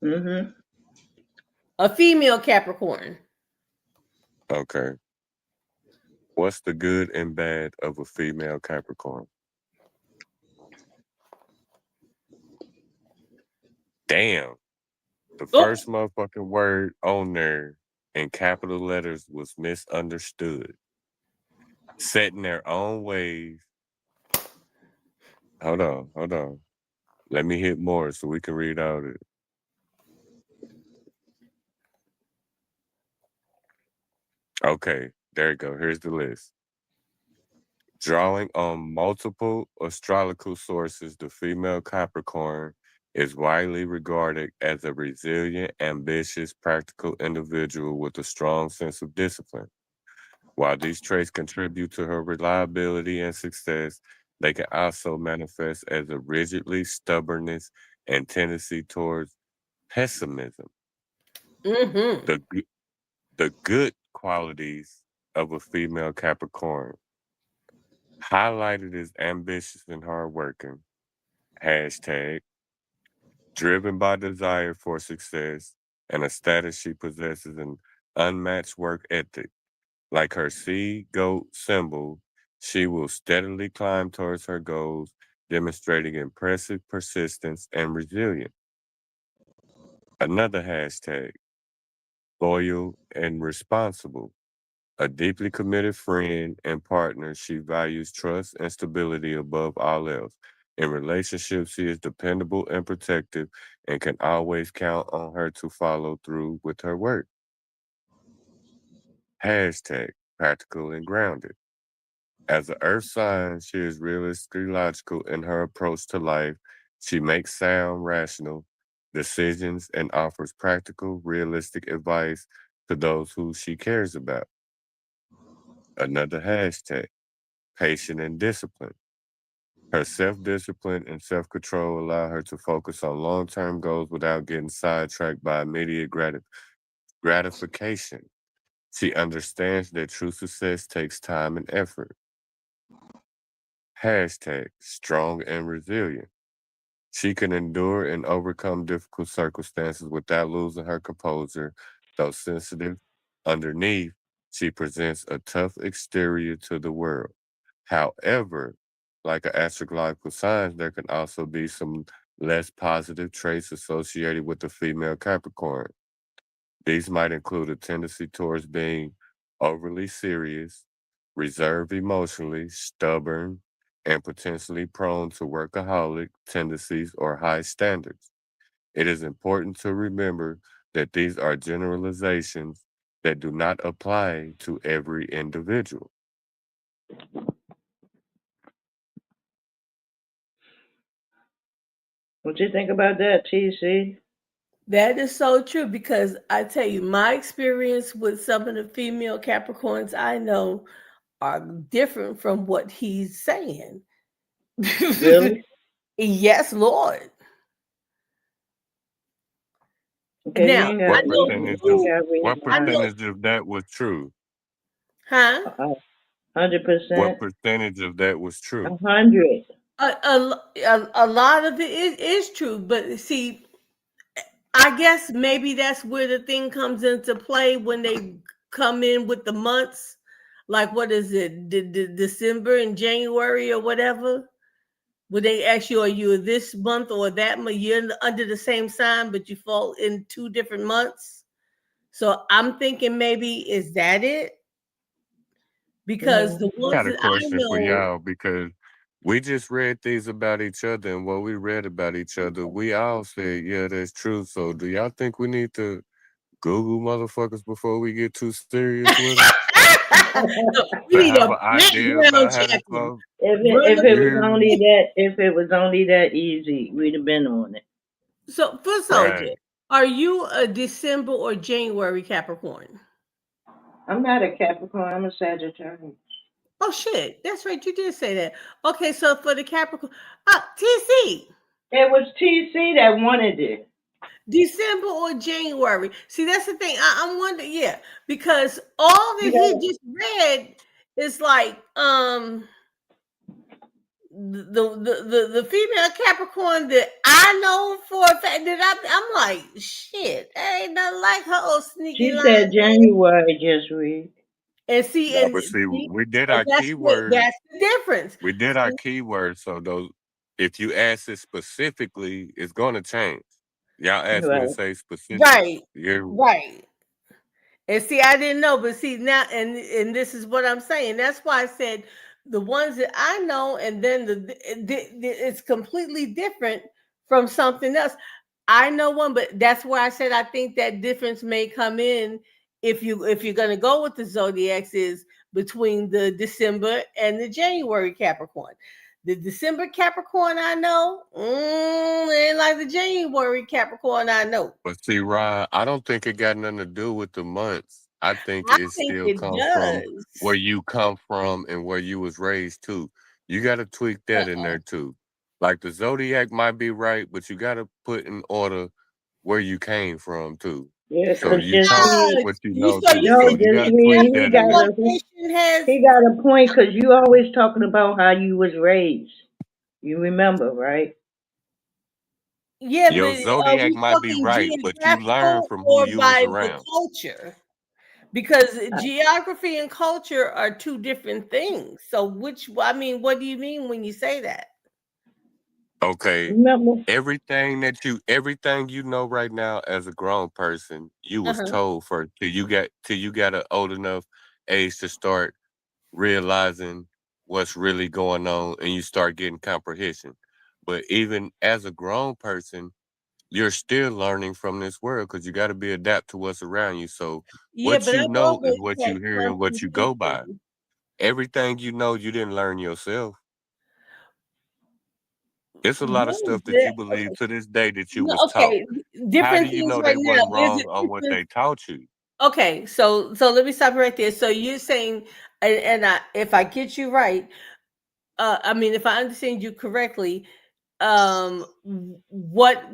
[SPEAKER 5] Mm-hmm.
[SPEAKER 2] a female Capricorn.
[SPEAKER 9] Okay. What's the good and bad of a female Capricorn? Damn. The
[SPEAKER 2] Oh,
[SPEAKER 9] first motherfucking word on there in capital letters was misunderstood. Set in their own ways. Hold on. Let me hit more so we can read out it. Okay, there you go. Here's the list. Drawing on multiple astrological sources, the female Capricorn is widely regarded as a resilient, ambitious, practical individual with a strong sense of discipline. While these traits contribute to her reliability and success, they can also manifest as a rigidly stubbornness and tendency towards pessimism.
[SPEAKER 2] mm-hmm.
[SPEAKER 9] The, the good qualities of a female Capricorn highlighted as ambitious and hardworking, hashtag, driven by desire for success and a status she possesses an unmatched work ethic. Like her sea goat symbol, she will steadily climb towards her goals, demonstrating impressive persistence and resilience. Another hashtag, loyal and responsible. A deeply committed friend and partner, she values trust and stability above all else. In relationships, she is dependable and protective and can always count on her to follow through with her work. Hashtag practical and grounded. As an earth sign, she is realistically logical in her approach to life. She makes sound, rational decisions and offers practical, realistic advice to those who she cares about. Another hashtag, patient and discipline. Her self discipline and self control allow her to focus on long term goals without getting sidetracked by immediate gratification. She understands that true success takes time and effort. Hashtag strong and resilient. She can endure and overcome difficult circumstances without losing her composure. Though sensitive, underneath, she presents a tough exterior to the world. However, like an astrological sign, there can also be some less positive traits associated with the female Capricorn. These might include a tendency towards being overly serious, reserved emotionally, stubborn, and potentially prone to workaholic tendencies or high standards. It is important to remember that these are generalizations that do not apply to every individual.
[SPEAKER 5] What you think about that, TC?
[SPEAKER 2] That is so true because I tell you, my experience with some of the female Capricorns I know are different from what he's saying.
[SPEAKER 5] Really?
[SPEAKER 2] Yes, Lord.
[SPEAKER 5] Okay,
[SPEAKER 2] Now,
[SPEAKER 5] you ain't
[SPEAKER 2] I
[SPEAKER 9] What
[SPEAKER 5] got
[SPEAKER 2] know
[SPEAKER 9] percentage
[SPEAKER 5] you
[SPEAKER 9] of
[SPEAKER 5] ain't
[SPEAKER 2] you,
[SPEAKER 5] got read
[SPEAKER 9] what
[SPEAKER 2] I
[SPEAKER 5] mine.
[SPEAKER 2] know,
[SPEAKER 9] percentage of that was true?
[SPEAKER 2] huh?
[SPEAKER 5] 100%.
[SPEAKER 9] What percentage of that was true?
[SPEAKER 5] 100.
[SPEAKER 2] A lot of it is true, but see, I guess maybe that's where the thing comes into play when they come in with the months. Like, what is it, December and January or whatever? Would they ask you, are you this month or that month? You're under the same sign, but you fall in 2 different months. So I'm thinking maybe is that it? Because the
[SPEAKER 9] I
[SPEAKER 2] ones
[SPEAKER 9] got a
[SPEAKER 2] that I
[SPEAKER 9] question for
[SPEAKER 2] know,
[SPEAKER 9] y'all because we just read things about each other, and what we read about each other, we all said, yeah, that's true. So do y'all think we need to Google motherfuckers before we get too serious with them
[SPEAKER 2] no, we
[SPEAKER 9] to
[SPEAKER 2] need
[SPEAKER 9] have
[SPEAKER 2] a
[SPEAKER 9] an idea
[SPEAKER 2] background
[SPEAKER 9] about how this
[SPEAKER 2] checking.
[SPEAKER 9] flows?
[SPEAKER 2] Run
[SPEAKER 5] If
[SPEAKER 2] a
[SPEAKER 5] it
[SPEAKER 9] You
[SPEAKER 5] was
[SPEAKER 9] hear me?
[SPEAKER 5] only that, if it was only that easy, we'd have been on it.
[SPEAKER 2] So, Foot Soldier,
[SPEAKER 9] Right.
[SPEAKER 2] are you a December or January Capricorn?
[SPEAKER 5] I'm not a Capricorn. I'm a Sagittarius.
[SPEAKER 2] Oh shit, that's right. You did say that. Okay, so for the Capricorn, TC,
[SPEAKER 5] It was TC that wanted it.
[SPEAKER 2] December or January? See, that's the thing. I'm wondering, yeah, because all that
[SPEAKER 5] You
[SPEAKER 2] he
[SPEAKER 5] know,
[SPEAKER 2] just read is like the female Capricorn that I know for a fact that I'm like, shit, that ain't nothing like her old sneaky
[SPEAKER 5] she
[SPEAKER 2] line.
[SPEAKER 5] said January, just read.
[SPEAKER 2] And see,
[SPEAKER 9] No, but see, we did our keyword.
[SPEAKER 2] that's the difference.
[SPEAKER 9] We did our keywords, so those if you ask it specifically, it's going to change. Y'all asked me to
[SPEAKER 5] Right.
[SPEAKER 9] say specific.
[SPEAKER 2] Right,
[SPEAKER 9] Yeah,
[SPEAKER 2] right. And see, I didn't know, but see now, and this is what I'm saying. That's why I said the ones that I know, and then it's completely different from something else. I know one, but that's where I said I think that difference may come in if you're going to go with the zodiacs is between the December and the January Capricorn. The December Capricorn I know ain't like the January Capricorn I know.
[SPEAKER 9] but see, Ryan, I don't think it got nothing to do with the months. I think
[SPEAKER 2] I
[SPEAKER 9] it
[SPEAKER 2] think
[SPEAKER 9] still
[SPEAKER 2] it
[SPEAKER 9] comes from
[SPEAKER 2] does.
[SPEAKER 9] where you come from and where you was raised too. You got to tweak that in there too. Like the zodiac might be right, but you got to put in order where you came from too.
[SPEAKER 5] Yeah,
[SPEAKER 9] So
[SPEAKER 5] because
[SPEAKER 9] you
[SPEAKER 5] just
[SPEAKER 9] talk
[SPEAKER 5] read.
[SPEAKER 9] what you
[SPEAKER 2] You
[SPEAKER 9] know
[SPEAKER 2] so
[SPEAKER 9] too.
[SPEAKER 2] you
[SPEAKER 5] No,
[SPEAKER 9] So
[SPEAKER 2] think
[SPEAKER 9] you got
[SPEAKER 5] just
[SPEAKER 9] to
[SPEAKER 5] read.
[SPEAKER 9] tweak
[SPEAKER 2] every
[SPEAKER 9] that in there.
[SPEAKER 2] location has
[SPEAKER 5] He got a point because you always talking about how you was raised. You remember, right?
[SPEAKER 2] yeah, but
[SPEAKER 9] Your
[SPEAKER 2] are
[SPEAKER 9] zodiac
[SPEAKER 2] we
[SPEAKER 9] might be
[SPEAKER 2] talking
[SPEAKER 9] right, but you learn
[SPEAKER 2] geographical
[SPEAKER 9] from who
[SPEAKER 2] or
[SPEAKER 9] you was
[SPEAKER 2] by the
[SPEAKER 9] around.
[SPEAKER 2] culture? Because
[SPEAKER 5] I
[SPEAKER 2] geography and culture are 2 different things. So I mean, what do you mean when you say that?
[SPEAKER 9] Okay.
[SPEAKER 5] remember.
[SPEAKER 9] Everything you know right now as a grown person, you was
[SPEAKER 2] Uh-huh.
[SPEAKER 9] told for till you got an old enough age to start realizing what's really going on and you start getting comprehension. But even as a grown person, you're still learning from this world because you got to be adapt to what's around you. So
[SPEAKER 2] Yeah,
[SPEAKER 9] what
[SPEAKER 2] but
[SPEAKER 9] you
[SPEAKER 2] I've
[SPEAKER 9] know is
[SPEAKER 2] always
[SPEAKER 9] what
[SPEAKER 2] had
[SPEAKER 9] you hear and what you go by.
[SPEAKER 2] comprehension.
[SPEAKER 9] Everything you know, you didn't learn yourself. It's a lot of
[SPEAKER 2] What is
[SPEAKER 9] stuff that you
[SPEAKER 2] that?
[SPEAKER 9] believe to this day that you
[SPEAKER 2] No,
[SPEAKER 9] was taught.
[SPEAKER 2] okay,
[SPEAKER 9] How do
[SPEAKER 2] different
[SPEAKER 9] you
[SPEAKER 2] things
[SPEAKER 9] know
[SPEAKER 2] right
[SPEAKER 9] they
[SPEAKER 2] now.
[SPEAKER 9] wasn't
[SPEAKER 2] There's
[SPEAKER 9] wrong
[SPEAKER 2] a
[SPEAKER 9] on what
[SPEAKER 2] difference.
[SPEAKER 9] they taught you?
[SPEAKER 2] Okay, so let me stop right there. So you're saying, if I get you right, I mean, if I understand you correctly, what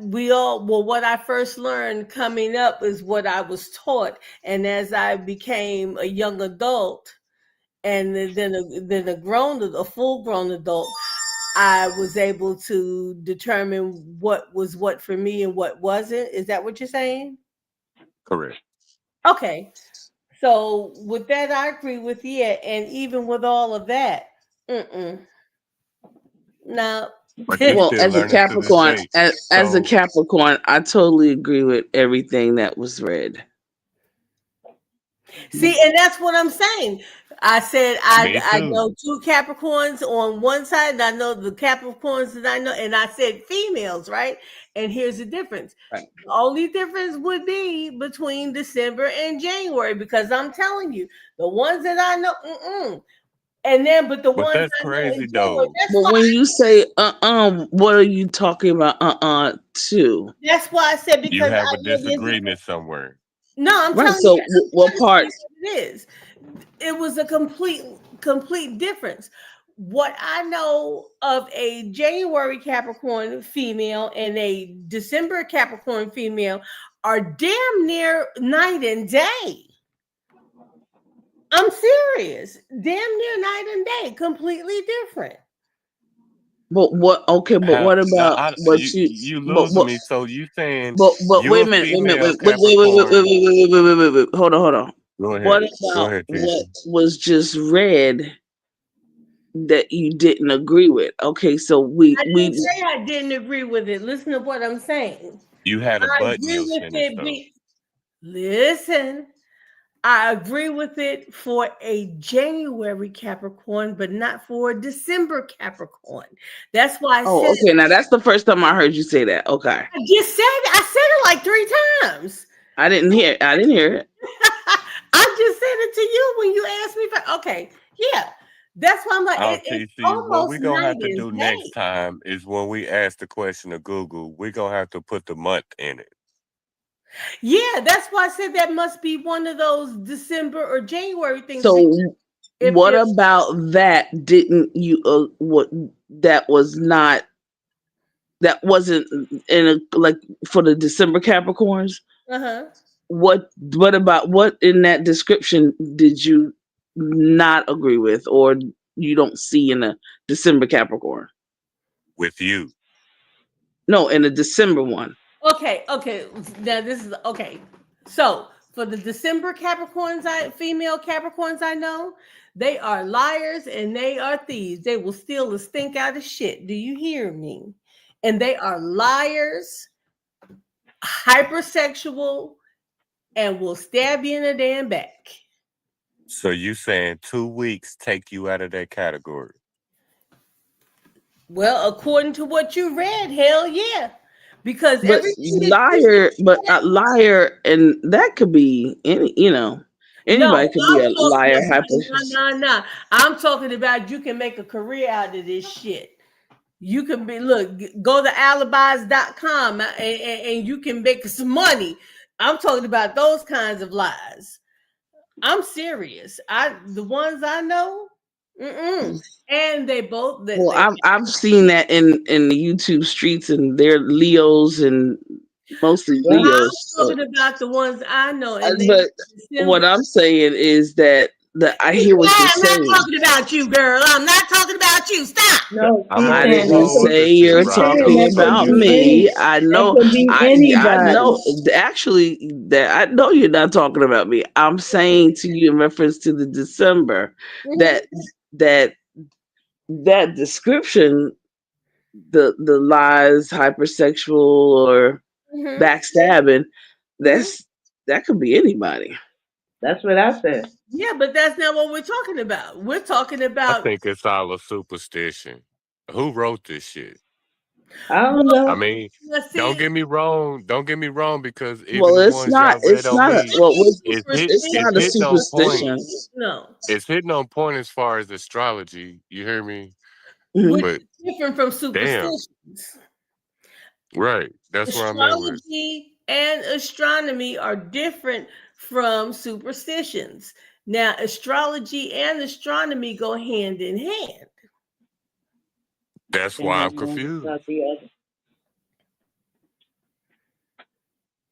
[SPEAKER 2] I first learned coming up is what I was taught, and as I became a young adult, and then a full grown adult, I was able to determine what was what for me and what wasn't. Is that what you're saying?
[SPEAKER 9] Correct.
[SPEAKER 2] Okay. So with that, I agree with you. And even with all of that, no.
[SPEAKER 9] But you
[SPEAKER 6] Well,
[SPEAKER 9] still
[SPEAKER 6] as a
[SPEAKER 9] learning to this
[SPEAKER 6] Capricorn,
[SPEAKER 9] day.
[SPEAKER 6] as a
[SPEAKER 9] So
[SPEAKER 6] Capricorn, I totally agree with everything that was read.
[SPEAKER 2] See, and that's what I'm saying. I said
[SPEAKER 9] Me
[SPEAKER 2] I
[SPEAKER 9] too.
[SPEAKER 2] know two Capricorns on one side, and I know the Capricorns that I know, and I said females, right? And here's the difference.
[SPEAKER 6] Right.
[SPEAKER 2] The only difference would be between December and January, because I'm telling you, the ones that I know, and then but the
[SPEAKER 9] But
[SPEAKER 2] ones
[SPEAKER 9] that's
[SPEAKER 2] I know in
[SPEAKER 9] crazy
[SPEAKER 2] January,
[SPEAKER 9] though.
[SPEAKER 2] that's
[SPEAKER 6] But
[SPEAKER 2] fine.
[SPEAKER 6] when you say what are you talking about? Too.
[SPEAKER 2] That's why I said
[SPEAKER 9] You
[SPEAKER 2] because
[SPEAKER 9] have
[SPEAKER 2] I
[SPEAKER 9] a
[SPEAKER 2] live in.
[SPEAKER 9] disagreement somewhere.
[SPEAKER 2] No, I'm
[SPEAKER 6] Right.
[SPEAKER 2] telling
[SPEAKER 6] So
[SPEAKER 2] you,
[SPEAKER 6] what
[SPEAKER 2] I'm
[SPEAKER 6] part?
[SPEAKER 2] telling you what it is. It was a complete difference. What I know of a January Capricorn female and a December Capricorn female are damn near night and day. I'm serious. Damn near night and day. Completely different.
[SPEAKER 6] But what? Okay, but
[SPEAKER 9] How
[SPEAKER 6] what about what
[SPEAKER 9] you
[SPEAKER 6] But
[SPEAKER 9] losing me? So you saying
[SPEAKER 6] but
[SPEAKER 9] you
[SPEAKER 6] wait
[SPEAKER 9] a
[SPEAKER 6] a minute,
[SPEAKER 9] female
[SPEAKER 6] wait,
[SPEAKER 9] Capricorn?
[SPEAKER 6] wait. Hold on.
[SPEAKER 9] Go
[SPEAKER 6] What
[SPEAKER 9] ahead. Go
[SPEAKER 6] about
[SPEAKER 9] ahead,
[SPEAKER 6] what
[SPEAKER 9] TC.
[SPEAKER 6] was just read that you didn't agree with? Okay, so
[SPEAKER 2] I didn't say I didn't agree with it. Listen to what I'm saying.
[SPEAKER 9] You had a
[SPEAKER 2] I
[SPEAKER 9] butt in
[SPEAKER 2] agree
[SPEAKER 9] your
[SPEAKER 2] with
[SPEAKER 9] sentence
[SPEAKER 2] it.
[SPEAKER 9] though.
[SPEAKER 2] Listen. I agree with it for a January Capricorn, but not for a December Capricorn. That's why I said
[SPEAKER 6] okay. Now that's the first time I heard you say that. Okay,
[SPEAKER 2] I said it like 3 times.
[SPEAKER 6] I didn't hear it.
[SPEAKER 2] I just said it to you when you asked me for okay. Yeah. That's why I'm like, it's
[SPEAKER 9] TC, what
[SPEAKER 2] almost
[SPEAKER 9] we gonna
[SPEAKER 2] night
[SPEAKER 9] have to do
[SPEAKER 2] and
[SPEAKER 9] next
[SPEAKER 2] day.
[SPEAKER 9] time is when we ask the question to Google, we're gonna have to put the month in it.
[SPEAKER 2] Yeah, that's why I said that must be one of those December or January things.
[SPEAKER 6] So what
[SPEAKER 2] if
[SPEAKER 6] about that? Didn't you? What that was not. That wasn't in a like for the December Capricorns. What about what in that description did you not agree with, or you don't see in a December Capricorn?
[SPEAKER 9] With you.
[SPEAKER 6] No, in the December one.
[SPEAKER 2] Okay. Now this is okay. So for the December Capricorns, female Capricorns I know, they are liars and they are thieves. They will steal the stink out of shit. Do you hear me? And they are liars, hypersexual, and will stab you in the damn back.
[SPEAKER 9] So you saying 2 weeks take you out of that category?
[SPEAKER 2] Well, according to what you read, hell yeah. Because
[SPEAKER 6] But liar, and that could be any, anybody could be a liar.
[SPEAKER 2] No. I'm talking about you can make a career out of this shit. You can go to alibis.com and you can make some money. I'm talking about those kinds of lies. I'm serious. The ones I know, and they both.
[SPEAKER 6] I've seen that in the YouTube streets, and they're Leos and mostly Leos.
[SPEAKER 2] I'm talking about the ones I know.
[SPEAKER 6] But what I'm saying is that I hear what you're saying.
[SPEAKER 2] I'm not talking about you, girl. I'm not talking about you. Stop.
[SPEAKER 10] No,
[SPEAKER 6] I didn't say you're talking about me. I know. I know. Actually, that I know you're not talking about me. I'm saying to you in reference to the December that description, the lies, hypersexual, or backstabbing, that could be anybody.
[SPEAKER 10] That's what I said.
[SPEAKER 2] Yeah, but that's not what we're talking about. We're talking about.
[SPEAKER 9] I think it's all a superstition. Who wrote this shit?
[SPEAKER 10] I don't know.
[SPEAKER 9] I mean, don't get me wrong. Don't get me wrong, because even
[SPEAKER 6] Well,
[SPEAKER 9] the
[SPEAKER 6] it's
[SPEAKER 9] ones
[SPEAKER 6] not.
[SPEAKER 9] y'all read
[SPEAKER 6] It's
[SPEAKER 9] on
[SPEAKER 6] not.
[SPEAKER 9] me,
[SPEAKER 6] It's not a
[SPEAKER 9] hitting on point.
[SPEAKER 6] superstition.
[SPEAKER 2] No,
[SPEAKER 9] It's hitting on point as far as astrology. You hear me?
[SPEAKER 2] which
[SPEAKER 9] But
[SPEAKER 2] is different from superstitions.
[SPEAKER 9] Right. That's where I'm at with it.
[SPEAKER 2] Astrology and astronomy are different from superstitions. Now, astrology and astronomy go hand in hand.
[SPEAKER 9] That's why I'm confused.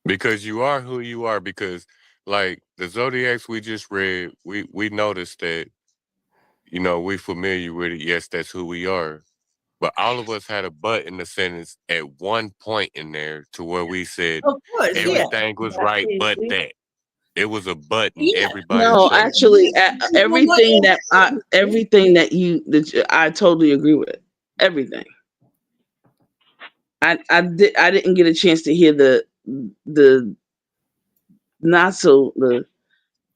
[SPEAKER 9] Because you are who you are. Because, like, the zodiacs we just read, we noticed that, we familiar with it. Yes, that's who we are. But all of us had a but in the sentence at one point in there to where we said everything was right, but that. It was a but in everybody's
[SPEAKER 6] No,
[SPEAKER 9] sentence.
[SPEAKER 6] actually, everything that I totally agree with. Everything. I didn't get a chance to hear the not so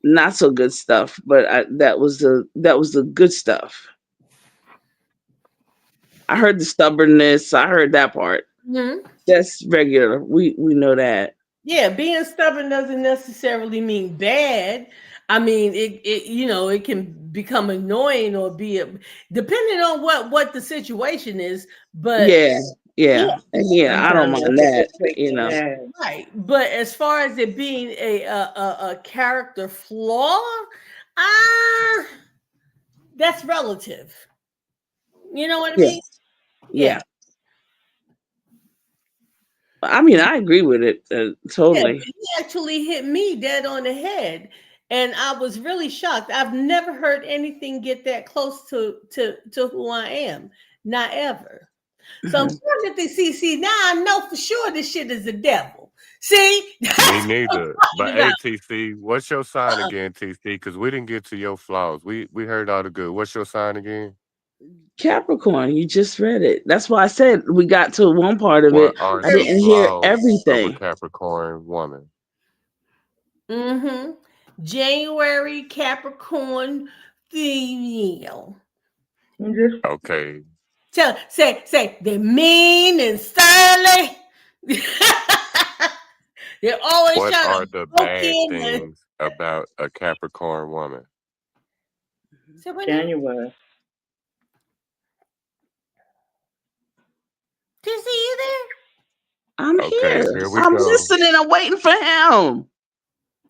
[SPEAKER 6] not so good stuff, but that was the good stuff. I heard the stubbornness. I heard that part.
[SPEAKER 2] Mhm.
[SPEAKER 6] That's regular. We know that.
[SPEAKER 2] Yeah, being stubborn doesn't necessarily mean bad. I mean, it can become annoying or depending on what the situation is. But
[SPEAKER 6] Yeah,
[SPEAKER 2] yeah,
[SPEAKER 6] yeah. I don't
[SPEAKER 10] Sometimes
[SPEAKER 6] mind
[SPEAKER 10] that's a
[SPEAKER 6] that.
[SPEAKER 10] good trait to have.
[SPEAKER 2] right. But as far as it being a character flaw, ah, that's relative. You know what I
[SPEAKER 6] Yeah,
[SPEAKER 2] mean? Yeah.
[SPEAKER 6] yeah. I mean, I agree with it
[SPEAKER 2] Yeah, but
[SPEAKER 6] totally.
[SPEAKER 2] he actually hit me dead on the head, and I was really shocked. I've never heard anything get that close to who I am, not ever. So I'm
[SPEAKER 6] Mhm.
[SPEAKER 2] sure that they see. Now I know for sure this shit is the devil. See, that's
[SPEAKER 9] Me
[SPEAKER 2] what I'm
[SPEAKER 9] neither. But
[SPEAKER 2] talking about.
[SPEAKER 9] hey, TC, what's your sign
[SPEAKER 2] Uh-uh.
[SPEAKER 9] again, TC? Because we didn't get to your flaws. We heard all the good. What's your sign again?
[SPEAKER 6] Capricorn, you just read it. That's why I said we got to one part of it.
[SPEAKER 9] What are
[SPEAKER 6] I
[SPEAKER 9] the
[SPEAKER 6] didn't hear
[SPEAKER 9] flaws of a
[SPEAKER 6] everything.
[SPEAKER 9] Capricorn woman?
[SPEAKER 2] Mm-hmm. January Capricorn female.
[SPEAKER 10] I'm just
[SPEAKER 9] Okay.
[SPEAKER 2] Say they're mean and surly. They're always
[SPEAKER 9] What
[SPEAKER 2] trying
[SPEAKER 9] are
[SPEAKER 2] to
[SPEAKER 9] the
[SPEAKER 2] poke
[SPEAKER 9] bad
[SPEAKER 2] in.
[SPEAKER 9] things about a Capricorn woman?
[SPEAKER 2] So what now?
[SPEAKER 10] January.
[SPEAKER 2] Do you see you there?
[SPEAKER 6] I'm
[SPEAKER 9] Okay,
[SPEAKER 6] here.
[SPEAKER 9] here we
[SPEAKER 6] I'm
[SPEAKER 9] go.
[SPEAKER 6] listening. I'm waiting for him.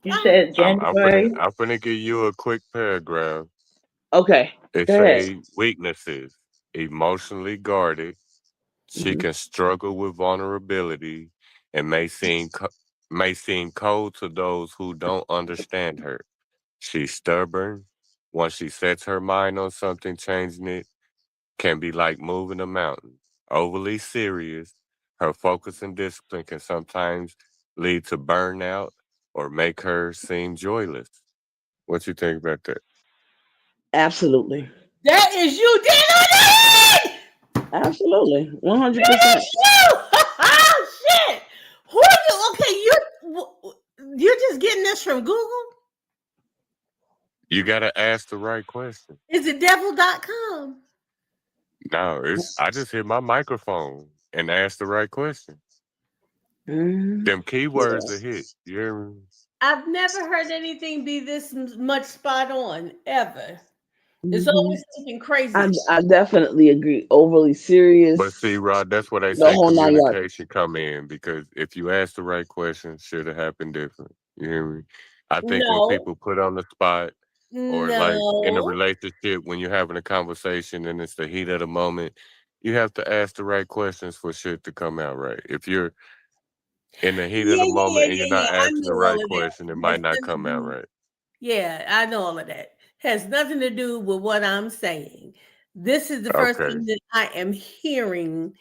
[SPEAKER 10] You
[SPEAKER 2] Oh,
[SPEAKER 10] said
[SPEAKER 9] I'm finna
[SPEAKER 10] January.
[SPEAKER 9] I'm finna give you a quick paragraph.
[SPEAKER 6] Okay,
[SPEAKER 9] It
[SPEAKER 6] go ahead.
[SPEAKER 9] say weaknesses, emotionally guarded. She
[SPEAKER 6] Mhm.
[SPEAKER 9] can struggle with vulnerability and may seem cold to those who don't understand her. She's stubborn. Once she sets her mind on something, changing it can be like moving a mountain. Overly serious, her focus and discipline can sometimes lead to burnout or make her seem joyless. What you think about that?
[SPEAKER 6] Absolutely,
[SPEAKER 2] that is you, dead on the head.
[SPEAKER 6] absolutely,
[SPEAKER 2] That
[SPEAKER 6] 100%.
[SPEAKER 2] is you. Oh shit. Who are you? Okay, you're just getting this from Google.
[SPEAKER 9] You gotta ask the right question.
[SPEAKER 2] Is it devil.com?
[SPEAKER 9] No, I just hit my microphone and asked the right question.
[SPEAKER 6] Mhm.
[SPEAKER 9] Them keywords
[SPEAKER 6] Yeah.
[SPEAKER 9] are hit. You hear me?
[SPEAKER 2] I've never heard anything be this much spot on ever. It's
[SPEAKER 6] Mhm.
[SPEAKER 2] always something crazy.
[SPEAKER 6] I definitely agree. Overly
[SPEAKER 9] But see,
[SPEAKER 6] serious,
[SPEAKER 9] Rod, that's where they
[SPEAKER 6] the
[SPEAKER 9] say
[SPEAKER 6] whole 9 yards.
[SPEAKER 9] communication come in because if you ask the right question, should have happened different. You hear me? I think when
[SPEAKER 2] No,
[SPEAKER 9] people put on the spot or like in a
[SPEAKER 2] no.
[SPEAKER 9] relationship, when you're having a conversation and it's the heat of the moment, you have to ask the right questions for shit to come out right. If you're in the heat of
[SPEAKER 2] Yeah,
[SPEAKER 9] the
[SPEAKER 2] yeah, yeah,
[SPEAKER 9] moment and you're
[SPEAKER 2] yeah,
[SPEAKER 9] not
[SPEAKER 2] yeah. I
[SPEAKER 9] asking the
[SPEAKER 2] know
[SPEAKER 9] right
[SPEAKER 2] all of that.
[SPEAKER 9] question, it
[SPEAKER 2] Has
[SPEAKER 9] might not
[SPEAKER 2] nothing to
[SPEAKER 9] come out
[SPEAKER 2] do.
[SPEAKER 9] right.
[SPEAKER 2] Yeah, I know all of that. Has nothing to do with what I'm saying. This is the first
[SPEAKER 9] Okay.
[SPEAKER 2] time that I am hearing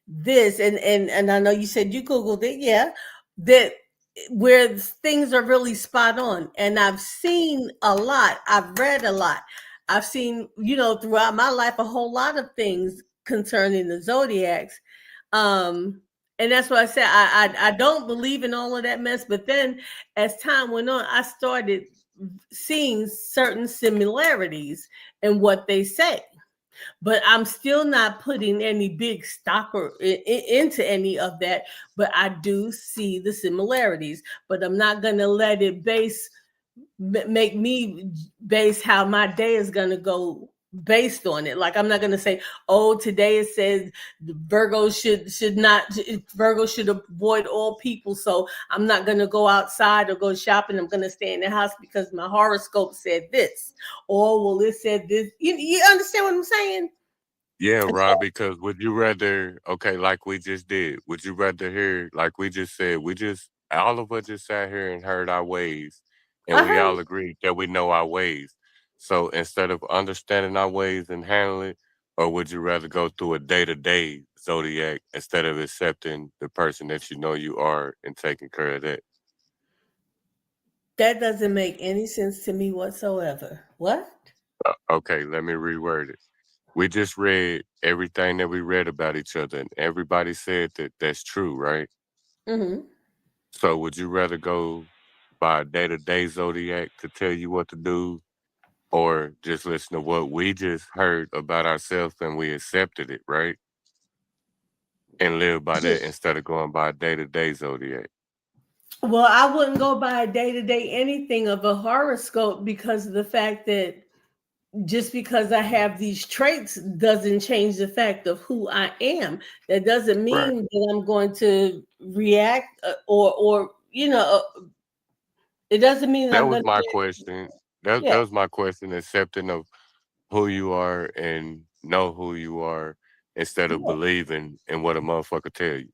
[SPEAKER 2] this, and I know you said you Googled it, yeah, that where things are really spot on. And I've seen a lot, I've read a lot, I've seen, throughout my life a whole lot of things concerning the zodiacs. And that's why I said I don't believe in all of that mess. But then as time went on, I started seeing certain similarities in what they say, but I'm still not putting any big stock into any of that. But I do see the similarities, but I'm not going to let it make me base how my day is going to go based on it. Like I'm not going to say, oh, today it says Virgo Virgo should avoid all people, so I'm not going to go outside or go shopping. I'm going to stay in the house because my horoscope said this, or well, it said this. You understand what I'm saying?
[SPEAKER 9] Yeah, Rob, because would you rather, okay, like we just did, would you rather hear, like we just said, all of us just sat here and heard our ways, and we
[SPEAKER 2] Uh-huh.
[SPEAKER 9] all agreed that we know our ways. So instead of understanding our ways and handle it, or would you rather go through a day-to-day zodiac instead of accepting the person that you know you are and taking care of that?
[SPEAKER 2] That doesn't make any sense to me whatsoever. What?
[SPEAKER 9] Okay, let me reword it. We just read everything that we read about each other, and everybody said that that's true, right?
[SPEAKER 2] Mm-hmm.
[SPEAKER 9] So would you rather go by a day-to-day zodiac to tell you what to do, or just listen to what we just heard about ourselves and we accepted it, right? And live by that instead of going by a day-to-day zodiac.
[SPEAKER 2] Well, I wouldn't go by a day-to-day anything of a horoscope because of the fact that just because I have these traits doesn't change the fact of who I am. That doesn't mean that I'm going to react or it doesn't mean
[SPEAKER 9] That
[SPEAKER 2] I'm
[SPEAKER 9] was
[SPEAKER 2] going
[SPEAKER 9] my
[SPEAKER 2] to.
[SPEAKER 9] question. That
[SPEAKER 2] Yeah,
[SPEAKER 9] was my question, accepting of who you are and know who you are instead of believing in what a motherfucker tell you.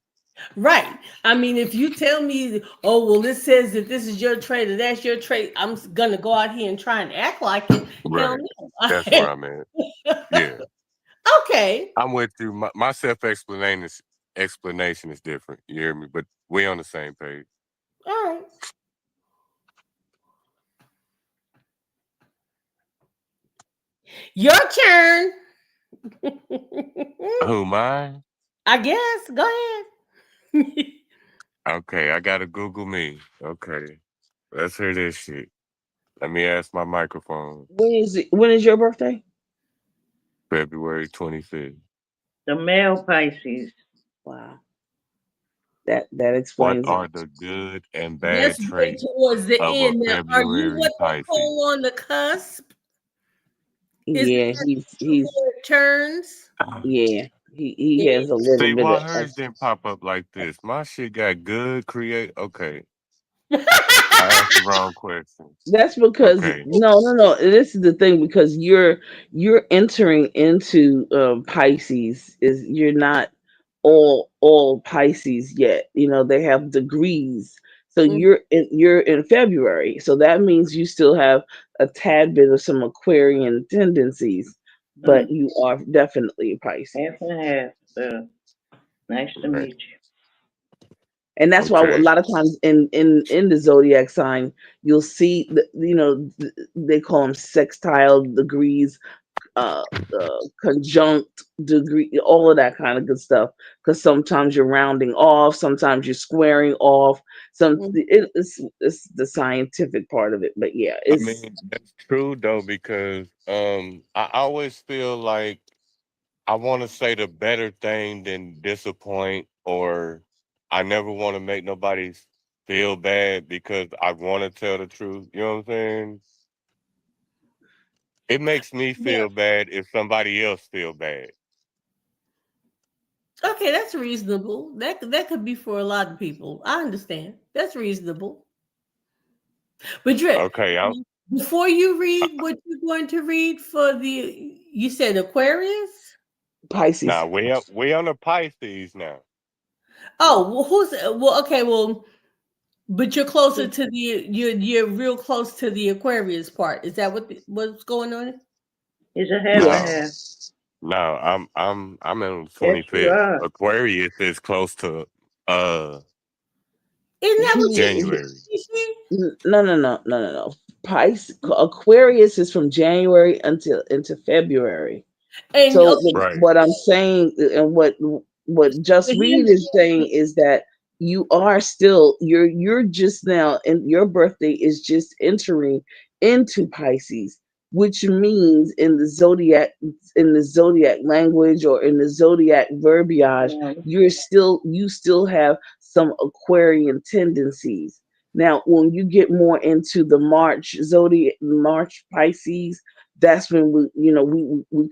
[SPEAKER 2] right. I mean, if you tell me, oh, well, this says that this is your trait or that's your trait, I'm going to go out here and try and act like it. Hell
[SPEAKER 9] Right.
[SPEAKER 2] no.
[SPEAKER 9] That's where I'm at. Yeah.
[SPEAKER 2] Okay.
[SPEAKER 9] I'm with you. My explanation is different. You hear me? But we on the same page.
[SPEAKER 2] All right. Your turn.
[SPEAKER 9] Who, mine?
[SPEAKER 2] I guess. Go ahead.
[SPEAKER 9] Okay, I gotta Google me. Okay. Let's hear this shit. Let me ask my microphone.
[SPEAKER 6] When is your birthday?
[SPEAKER 9] February 25th.
[SPEAKER 10] The male Pisces.
[SPEAKER 6] Wow. That
[SPEAKER 9] What
[SPEAKER 6] explains
[SPEAKER 9] are
[SPEAKER 6] it.
[SPEAKER 9] the good and
[SPEAKER 2] Let's
[SPEAKER 9] bad
[SPEAKER 2] get
[SPEAKER 9] traits
[SPEAKER 2] towards the
[SPEAKER 9] of a
[SPEAKER 2] end. Now, are you
[SPEAKER 9] February
[SPEAKER 2] what they
[SPEAKER 9] Pisces?
[SPEAKER 2] call on the cusp? Is
[SPEAKER 6] Yeah,
[SPEAKER 2] that
[SPEAKER 6] he's
[SPEAKER 2] before it turns?
[SPEAKER 6] yeah. He
[SPEAKER 2] Yeah.
[SPEAKER 6] has a little
[SPEAKER 9] See,
[SPEAKER 6] bit
[SPEAKER 9] why
[SPEAKER 6] of
[SPEAKER 9] hers didn't pop up like this? My shit got good Okay. I asked the wrong question.
[SPEAKER 6] That's because
[SPEAKER 9] Okay.
[SPEAKER 6] no. This is the thing, because you're entering into Pisces. Is You're not all Pisces yet. They have degrees. So
[SPEAKER 2] Mm,
[SPEAKER 6] you're in February. So that means you still have a tad bit of some Aquarian tendencies, but
[SPEAKER 10] Mm,
[SPEAKER 6] you are definitely a Pisces.
[SPEAKER 10] half and half. Nice to
[SPEAKER 9] Right.
[SPEAKER 10] meet you.
[SPEAKER 6] And that's why a
[SPEAKER 9] Okay.
[SPEAKER 6] lot of times in the zodiac sign, you'll see they call them sextile degrees, conjunct degree, all of that kind of good stuff. Because sometimes you're rounding off, sometimes you're squaring off.
[SPEAKER 2] mm.
[SPEAKER 6] It's the scientific part of it, but yeah,
[SPEAKER 9] I
[SPEAKER 6] it's
[SPEAKER 9] mean, that's true though, because I always feel like I want to say the better thing than disappoint, or I never want to make nobody feel bad because I want to tell the truth. You know what I'm saying? It makes me
[SPEAKER 2] Yeah.
[SPEAKER 9] feel bad if somebody else feel bad.
[SPEAKER 2] Okay, that's reasonable. That could be for a lot of people. I understand. That's reasonable. But Drip,
[SPEAKER 9] Okay,
[SPEAKER 2] before you read what you're going to read for you said Aquarius?
[SPEAKER 6] Pisces.
[SPEAKER 9] now we on the Pisces now.
[SPEAKER 2] Oh, okay, well, but you're closer to you're real close to the Aquarius part. Is that what's going on?
[SPEAKER 10] It's a half and
[SPEAKER 6] Yes.
[SPEAKER 9] No,
[SPEAKER 10] half.
[SPEAKER 9] no, I'm in
[SPEAKER 10] Yes, you
[SPEAKER 9] 25th.
[SPEAKER 10] are.
[SPEAKER 9] Aquarius is close to
[SPEAKER 2] Isn't that what
[SPEAKER 9] January.
[SPEAKER 6] No. Aquarius is from January until into February.
[SPEAKER 2] And
[SPEAKER 6] So
[SPEAKER 2] okay,
[SPEAKER 9] Right.
[SPEAKER 6] what I'm saying, and what Just
[SPEAKER 2] but
[SPEAKER 6] Read is saying, is that you are still you're just now, and your birthday is just entering into Pisces, which means in the zodiac language, or in the zodiac verbiage, you still have some Aquarian tendencies. Now, when you get more into the March Pisces, that's when we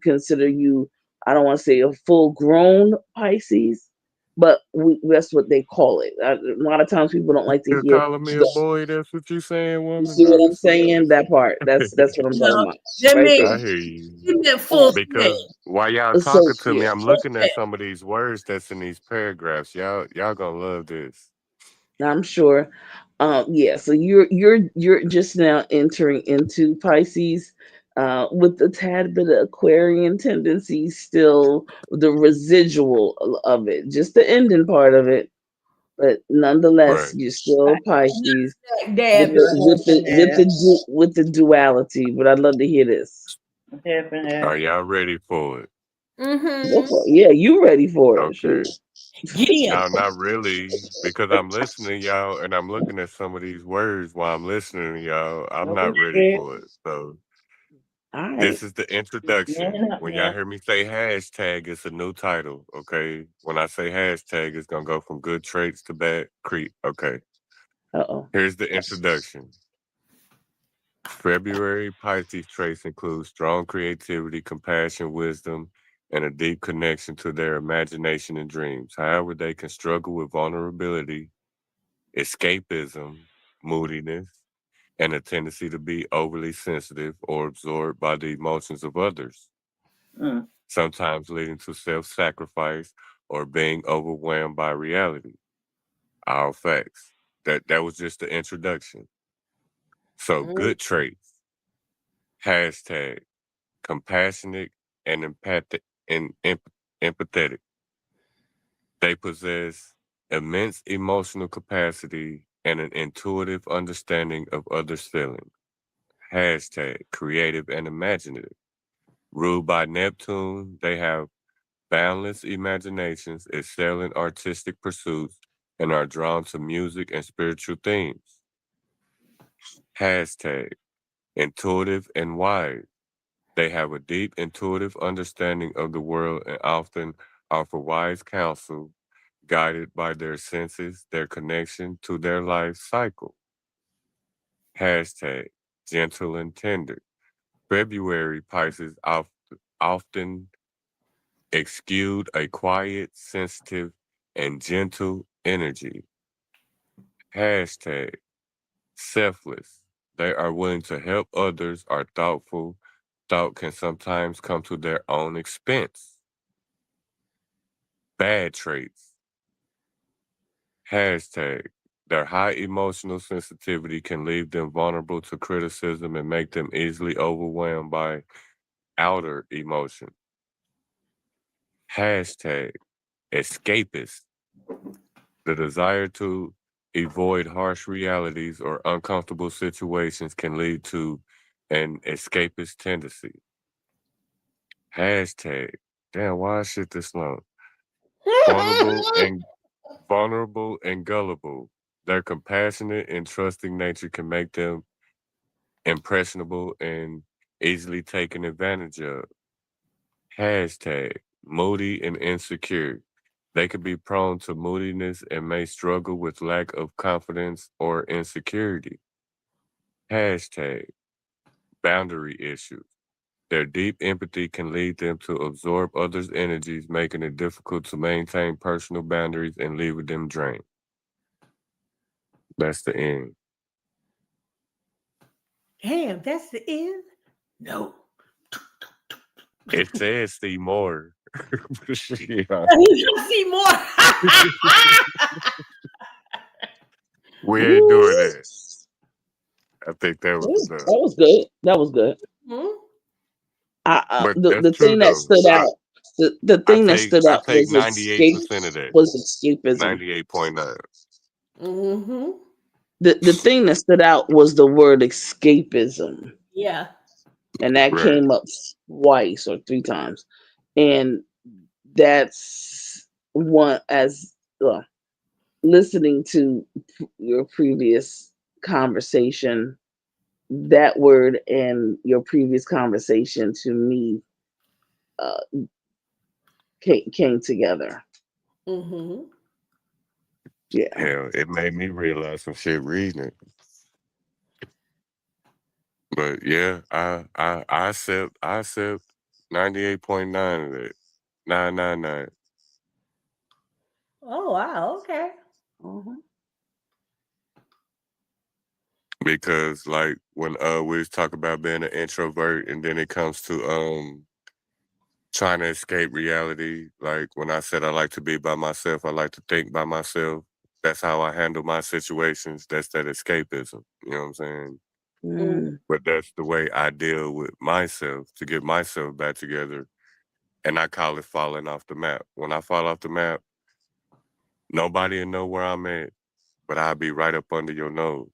[SPEAKER 6] consider you, I don't want to say a full grown Pisces, but that's what they call it. A lot of times people don't like to
[SPEAKER 9] You're
[SPEAKER 6] hear.
[SPEAKER 9] calling me a boy. That's what you saying,
[SPEAKER 6] You
[SPEAKER 9] woman.
[SPEAKER 6] see
[SPEAKER 9] No, I'm
[SPEAKER 6] what I'm
[SPEAKER 9] just playing.
[SPEAKER 6] saying? That part. That's what I'm talking
[SPEAKER 2] no,
[SPEAKER 6] about.
[SPEAKER 2] that
[SPEAKER 6] Right
[SPEAKER 2] meant
[SPEAKER 9] I
[SPEAKER 6] there.
[SPEAKER 9] hear you.
[SPEAKER 2] you meant full
[SPEAKER 9] Because
[SPEAKER 2] state.
[SPEAKER 9] while y'all
[SPEAKER 6] So
[SPEAKER 9] talking to me,
[SPEAKER 6] yeah.
[SPEAKER 9] I'm looking at some of these words that's in these paragraphs. Y'all gonna love this.
[SPEAKER 6] I'm sure. Yeah, so you're just now entering into Pisces, with a tad bit of Aquarian tendencies, still the residual of it, just the ending part of it, but nonetheless,
[SPEAKER 9] Right.
[SPEAKER 6] you're still Pisces
[SPEAKER 2] Dab it.
[SPEAKER 6] with the duality. But I'd love to hear this.
[SPEAKER 10] Half and half.
[SPEAKER 9] Are y'all ready for it?
[SPEAKER 6] Go
[SPEAKER 2] Mm-hmm.
[SPEAKER 6] for it. Yeah, you ready for it?
[SPEAKER 9] Okay.
[SPEAKER 6] Shoot.
[SPEAKER 2] Get
[SPEAKER 9] No,
[SPEAKER 2] him.
[SPEAKER 9] not really, because I'm listening to y'all and I'm looking at some of these words while I'm listening to y'all. I'm
[SPEAKER 10] Don't be
[SPEAKER 9] not ready
[SPEAKER 10] scared.
[SPEAKER 9] for it. So
[SPEAKER 6] All right.
[SPEAKER 9] this is the introduction.
[SPEAKER 10] Man up
[SPEAKER 9] When y'all
[SPEAKER 10] now.
[SPEAKER 9] hear me say hashtag, it's a new title. Okay. When I say hashtag, it's gonna go from good traits to bad creep. Okay.
[SPEAKER 6] Uh-oh.
[SPEAKER 9] Here's the introduction. February Pisces traits include strong creativity, compassion, wisdom, and a deep connection to their imagination and dreams. However, they can struggle with vulnerability, escapism, moodiness, and a tendency to be overly sensitive or absorbed by the emotions of others,
[SPEAKER 10] Mm.
[SPEAKER 9] sometimes leading to self-sacrifice or being overwhelmed by reality. All facts. That was just the introduction. So
[SPEAKER 2] Mhm.
[SPEAKER 9] good traits. Hashtag compassionate and empathic and empathetic. They possess immense emotional capacity and an intuitive understanding of others' feelings. Hashtag creative and imaginative. Ruled by Neptune, they have boundless imaginations, excel in artistic pursuits, and are drawn to music and spiritual themes. Hashtag intuitive and wise. They have a deep intuitive understanding of the world and often offer wise counsel guided by their senses, their connection to their life cycle. Hashtag gentle and tender. February Pisces often exude a quiet, sensitive, and gentle energy. Hashtag selfless. They are willing to help others, are thoughtful. Thought can sometimes come to their own expense. Bad traits. Hashtag their high emotional sensitivity can leave them vulnerable to criticism and make them easily overwhelmed by outer emotion. Hashtag escapist. The desire to avoid harsh realities or uncomfortable situations can lead to an escapist tendency. Hashtag, damn, why is shit this long? Vulnerable and gullible. Their compassionate and trusting nature can make them impressionable and easily taken advantage of. Hashtag moody and insecure. They could be prone to moodiness and may struggle with lack of confidence or insecurity. Hashtag boundary issues. Their deep empathy can lead them to absorb others' energies, making it difficult to maintain personal boundaries and leaving them drained. That's the end.
[SPEAKER 2] Damn, that's the end? No.
[SPEAKER 9] It says see more. Yeah.
[SPEAKER 2] You see more.
[SPEAKER 9] We ain't doing
[SPEAKER 6] Ooh,
[SPEAKER 9] that. I think that was
[SPEAKER 6] that
[SPEAKER 9] enough.
[SPEAKER 6] was good. That was good.
[SPEAKER 2] Mhm.
[SPEAKER 9] But
[SPEAKER 6] The
[SPEAKER 9] that's
[SPEAKER 6] the
[SPEAKER 9] true
[SPEAKER 6] thing that
[SPEAKER 9] though.
[SPEAKER 6] stood out, the thing that stood
[SPEAKER 9] I
[SPEAKER 6] out
[SPEAKER 9] take
[SPEAKER 6] was
[SPEAKER 9] 98% of that.
[SPEAKER 6] escapism.
[SPEAKER 9] 98.9.
[SPEAKER 2] Mhm.
[SPEAKER 6] The thing that stood out was the word escapism,
[SPEAKER 2] Yeah.
[SPEAKER 6] and that
[SPEAKER 9] Right.
[SPEAKER 6] came up twice or three times, and that's one as listening to your previous conversation, that word and your previous conversation to me uh, came together.
[SPEAKER 2] Mhm.
[SPEAKER 6] Yeah.
[SPEAKER 9] Hell, it made me realize some shit reading it. But yeah, I accept 98.9 of it. 999.
[SPEAKER 2] Oh wow. Okay.
[SPEAKER 6] Mhm.
[SPEAKER 9] Because like when we was talking about being an introvert and then it comes to trying to escape reality, like when I said I like to be by myself, I like to think by myself. That's how I handle my situations. That's that escapism. You know what I'm saying?
[SPEAKER 2] Mm.
[SPEAKER 6] Mm.
[SPEAKER 9] But that's the way I deal with myself to get myself back together. And I call it falling off the map. When I fall off the map, nobody will know where I'm at, but I'll be right up under your nose.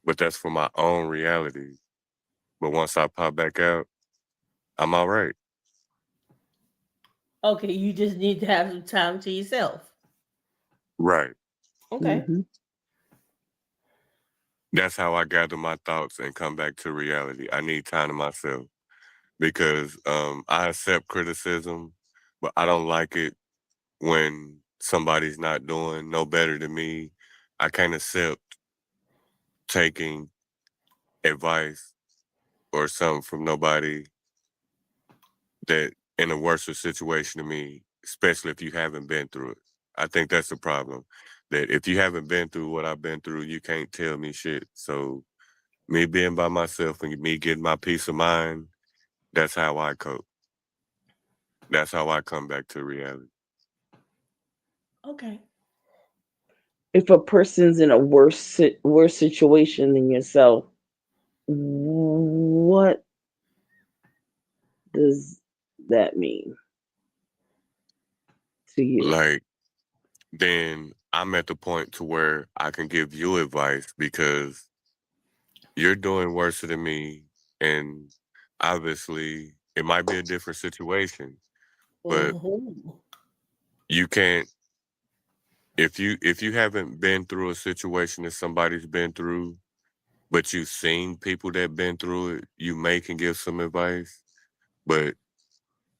[SPEAKER 9] But that's for my own reality. But once I pop back out, I'm all right.
[SPEAKER 2] Okay, you just need to have some time to yourself.
[SPEAKER 9] Right.
[SPEAKER 2] Okay.
[SPEAKER 6] Mm-hmm.
[SPEAKER 9] That's how I gather my thoughts and come back to reality. I need time to myself because I accept criticism, but I don't like it when somebody's not doing no better than me. I can't accept taking advice or something from nobody that in a worse situation than me, especially if you haven't been through it. I think that's the problem. That if you haven't been through what I've been through, you can't tell me shit. So me being by myself and me getting my peace of mind, that's how I cope. That's how I come back to reality.
[SPEAKER 2] Okay.
[SPEAKER 6] If a person's in a worse situation than yourself, what does that mean to you?
[SPEAKER 9] Like, then I'm at the point to where I can give you advice because you're doing worse than me. And obviously, it might be a different situation, but
[SPEAKER 2] Mm-hmm.
[SPEAKER 9] you can't. If you haven't been through a situation that somebody's been through, but you've seen people that been through it, you may can give some advice. But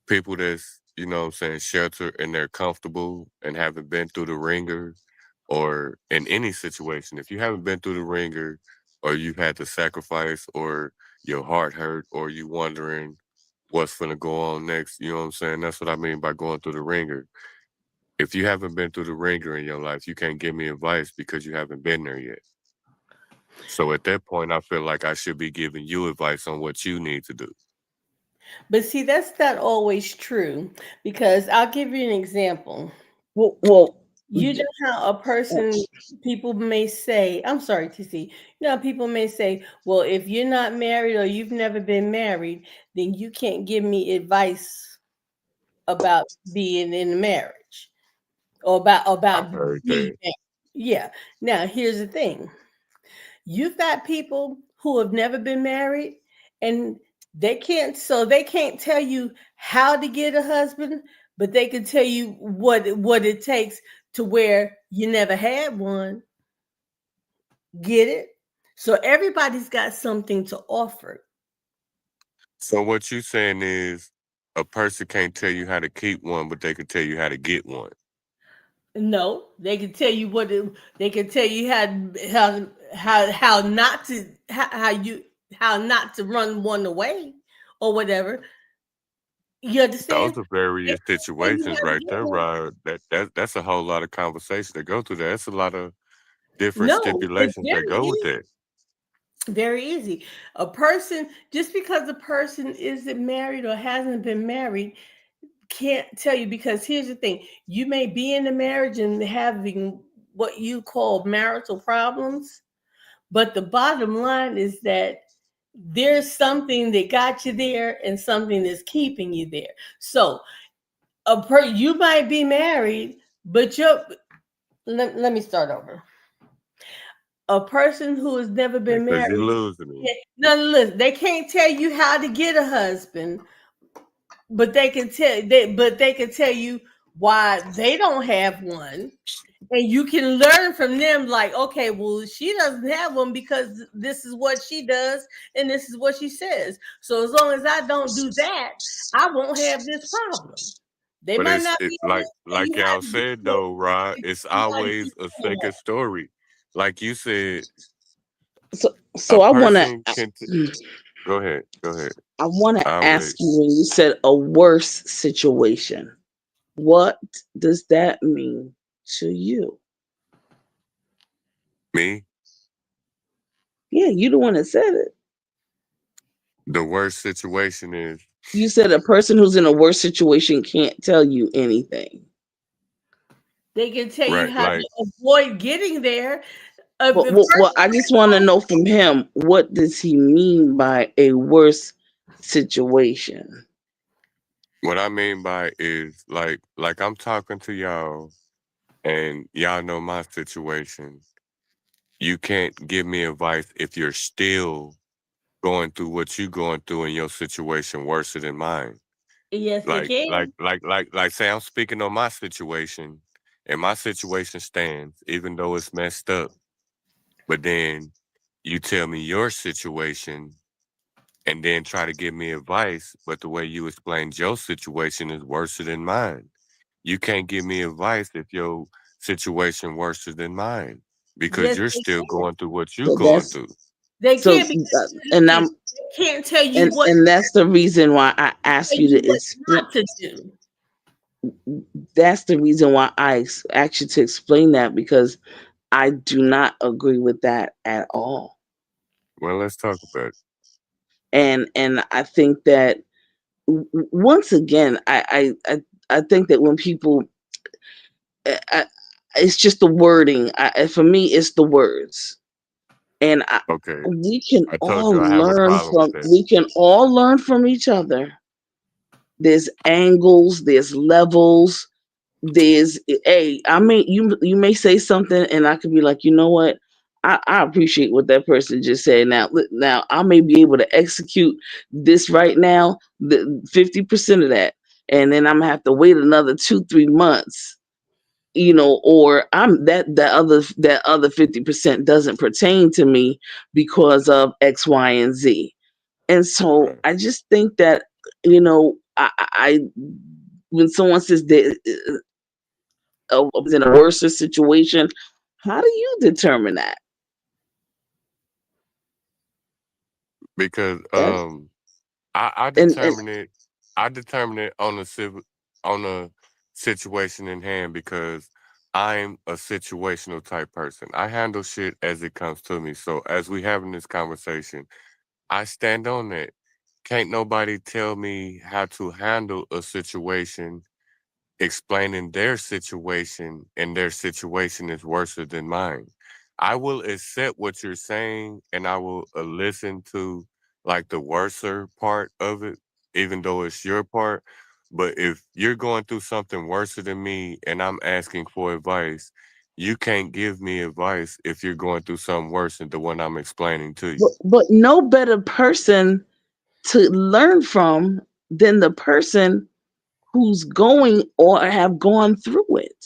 [SPEAKER 9] people that's, you know what I'm saying, sheltered and they're comfortable and haven't been through the ringer or in any situation, if you haven't been through the ringer or you've had to sacrifice or your heart hurt or you wondering what's gonna go on next, you know what I'm saying? That's what I mean by going through the ringer. If you haven't been through the ringer in your life, you can't give me advice because you haven't been there yet. So at that point, I feel like I should be giving you advice on what you need to do.
[SPEAKER 2] But see, that's not always true because I'll give you an example.
[SPEAKER 6] Well,
[SPEAKER 2] You know how a person, people may say, I'm sorry, TC, you know how people may say, well, if you're not married or you've never been married, then you can't give me advice about being in a marriage or
[SPEAKER 9] I've
[SPEAKER 2] about
[SPEAKER 9] heard
[SPEAKER 2] being
[SPEAKER 9] that.
[SPEAKER 2] married. Yeah. Now, here's the thing. You've got people who have never been married and they can't tell you how to get a husband, but they can tell you what it takes to where you never had one. Get it? So everybody's got something to offer.
[SPEAKER 9] So what you saying is a person can't tell you how to keep one, but they can tell you how to get one.
[SPEAKER 2] No, they can tell you they can tell you how not to how not to run one away or whatever. You understand?
[SPEAKER 9] Those are
[SPEAKER 2] They
[SPEAKER 9] various
[SPEAKER 2] can't tell you
[SPEAKER 9] situations
[SPEAKER 2] how to
[SPEAKER 9] right
[SPEAKER 2] get
[SPEAKER 9] there,
[SPEAKER 2] one.
[SPEAKER 9] Rod. That's a whole lot of conversation that go through that. That's a lot of different
[SPEAKER 2] No, it's
[SPEAKER 9] stipulations that
[SPEAKER 2] very
[SPEAKER 9] go with
[SPEAKER 2] easy.
[SPEAKER 9] that.
[SPEAKER 2] Very easy. A person, just because a person isn't married or hasn't been married, can't tell you because here's the thing. You may be in a marriage and having what you call marital problems, but the bottom line is that there's something that got you there and something that's keeping you there. So you might be married, but let me start over. A person who has never been
[SPEAKER 9] Because you're
[SPEAKER 2] married,
[SPEAKER 9] losing me.
[SPEAKER 2] no, listen, they can't tell you how to get a husband, but they can tell you why they don't have one. And you can learn from them, like, okay, well, she doesn't have one because this is what she does and this is what she says. So as long as I don't do that, I won't have this problem. They
[SPEAKER 9] But
[SPEAKER 2] might
[SPEAKER 9] it's
[SPEAKER 2] not
[SPEAKER 9] it,
[SPEAKER 2] be able to tell
[SPEAKER 9] like
[SPEAKER 2] you how
[SPEAKER 9] y'all
[SPEAKER 2] to get
[SPEAKER 9] said
[SPEAKER 2] it,
[SPEAKER 9] though, Rod,
[SPEAKER 2] but
[SPEAKER 9] it's
[SPEAKER 2] you how to
[SPEAKER 9] always
[SPEAKER 2] get
[SPEAKER 9] a
[SPEAKER 2] it.
[SPEAKER 9] second story. Like you said,
[SPEAKER 6] So
[SPEAKER 9] a
[SPEAKER 6] I want to
[SPEAKER 9] person can go ahead. Go ahead.
[SPEAKER 6] I want to
[SPEAKER 9] I'll
[SPEAKER 6] ask
[SPEAKER 9] wait.
[SPEAKER 6] you when you said a worse situation. What does that mean to you?
[SPEAKER 9] Me,
[SPEAKER 6] Yeah, you the one that said it.
[SPEAKER 9] the worst situation is
[SPEAKER 6] You said a person who's in a worse situation can't tell you anything.
[SPEAKER 2] They can tell you
[SPEAKER 9] right,
[SPEAKER 2] how
[SPEAKER 9] like
[SPEAKER 2] to avoid getting there.
[SPEAKER 6] Well,
[SPEAKER 2] The
[SPEAKER 6] well,
[SPEAKER 2] first
[SPEAKER 6] well, I just want to know from him, what does he mean by a worse situation?
[SPEAKER 9] what I mean by is like I'm talking to y'all and y'all know my situation. You can't give me advice if you're still going through what you're going through in your situation worse than mine.
[SPEAKER 2] Yes, they can.
[SPEAKER 9] Say I'm speaking on my situation, and my situation stands, even though it's messed up. But then you tell me your situation and then try to give me advice, but the way you explained your situation is worse than mine. You can't give me advice if your situation worse than mine because
[SPEAKER 2] Yes,
[SPEAKER 9] you're
[SPEAKER 2] they
[SPEAKER 9] still
[SPEAKER 2] can.
[SPEAKER 9] going through what you're
[SPEAKER 6] So
[SPEAKER 9] going
[SPEAKER 6] that's
[SPEAKER 9] through.
[SPEAKER 2] They
[SPEAKER 6] so,
[SPEAKER 2] can because
[SPEAKER 6] and
[SPEAKER 2] listen,
[SPEAKER 6] I'm
[SPEAKER 2] they can't tell you what
[SPEAKER 6] and that's the reason why I
[SPEAKER 2] tell
[SPEAKER 6] ask you
[SPEAKER 2] you
[SPEAKER 6] to
[SPEAKER 2] what
[SPEAKER 6] explain.
[SPEAKER 2] not to do.
[SPEAKER 6] That's the reason why I asked you to explain that, because I do not agree with that at all.
[SPEAKER 9] Well, let's talk about it.
[SPEAKER 6] And I think that once again, I think that when people, I, it's just the wording. For me, it's the words, and
[SPEAKER 9] Okay.
[SPEAKER 6] we can
[SPEAKER 9] I told
[SPEAKER 6] all
[SPEAKER 9] you I have a
[SPEAKER 6] learn
[SPEAKER 9] problem
[SPEAKER 6] from.
[SPEAKER 9] with that.
[SPEAKER 6] We can all learn from each other. There's angles. There's levels. There's I mean, you may say something and I could be like, you know what, I appreciate what that person just said. Now I may be able to execute this right now, the 50% of that, and then I'm gonna have to wait another 2-3 months, or that other 50% doesn't pertain to me because of X, Y, and Z. And so
[SPEAKER 9] Right.
[SPEAKER 6] I just think that, I when someone says that was in a worse situation, how do you determine that?
[SPEAKER 9] Because
[SPEAKER 6] That's,
[SPEAKER 9] I
[SPEAKER 6] and
[SPEAKER 9] determine it. I determine it on a situation in hand because I'm a situational type person. I handle shit as it comes to me. So as we having this conversation, I stand on that. Can't nobody tell me how to handle a situation explaining their situation, and their situation is worse than mine. I will accept what you're saying and I will listen to like the worser part of it, even though it's your part. But if you're going through something worse than me and I'm asking for advice, you can't give me advice if you're going through something worse than the one I'm explaining to you.
[SPEAKER 6] but no better person to learn from than the person who's going or have gone through it.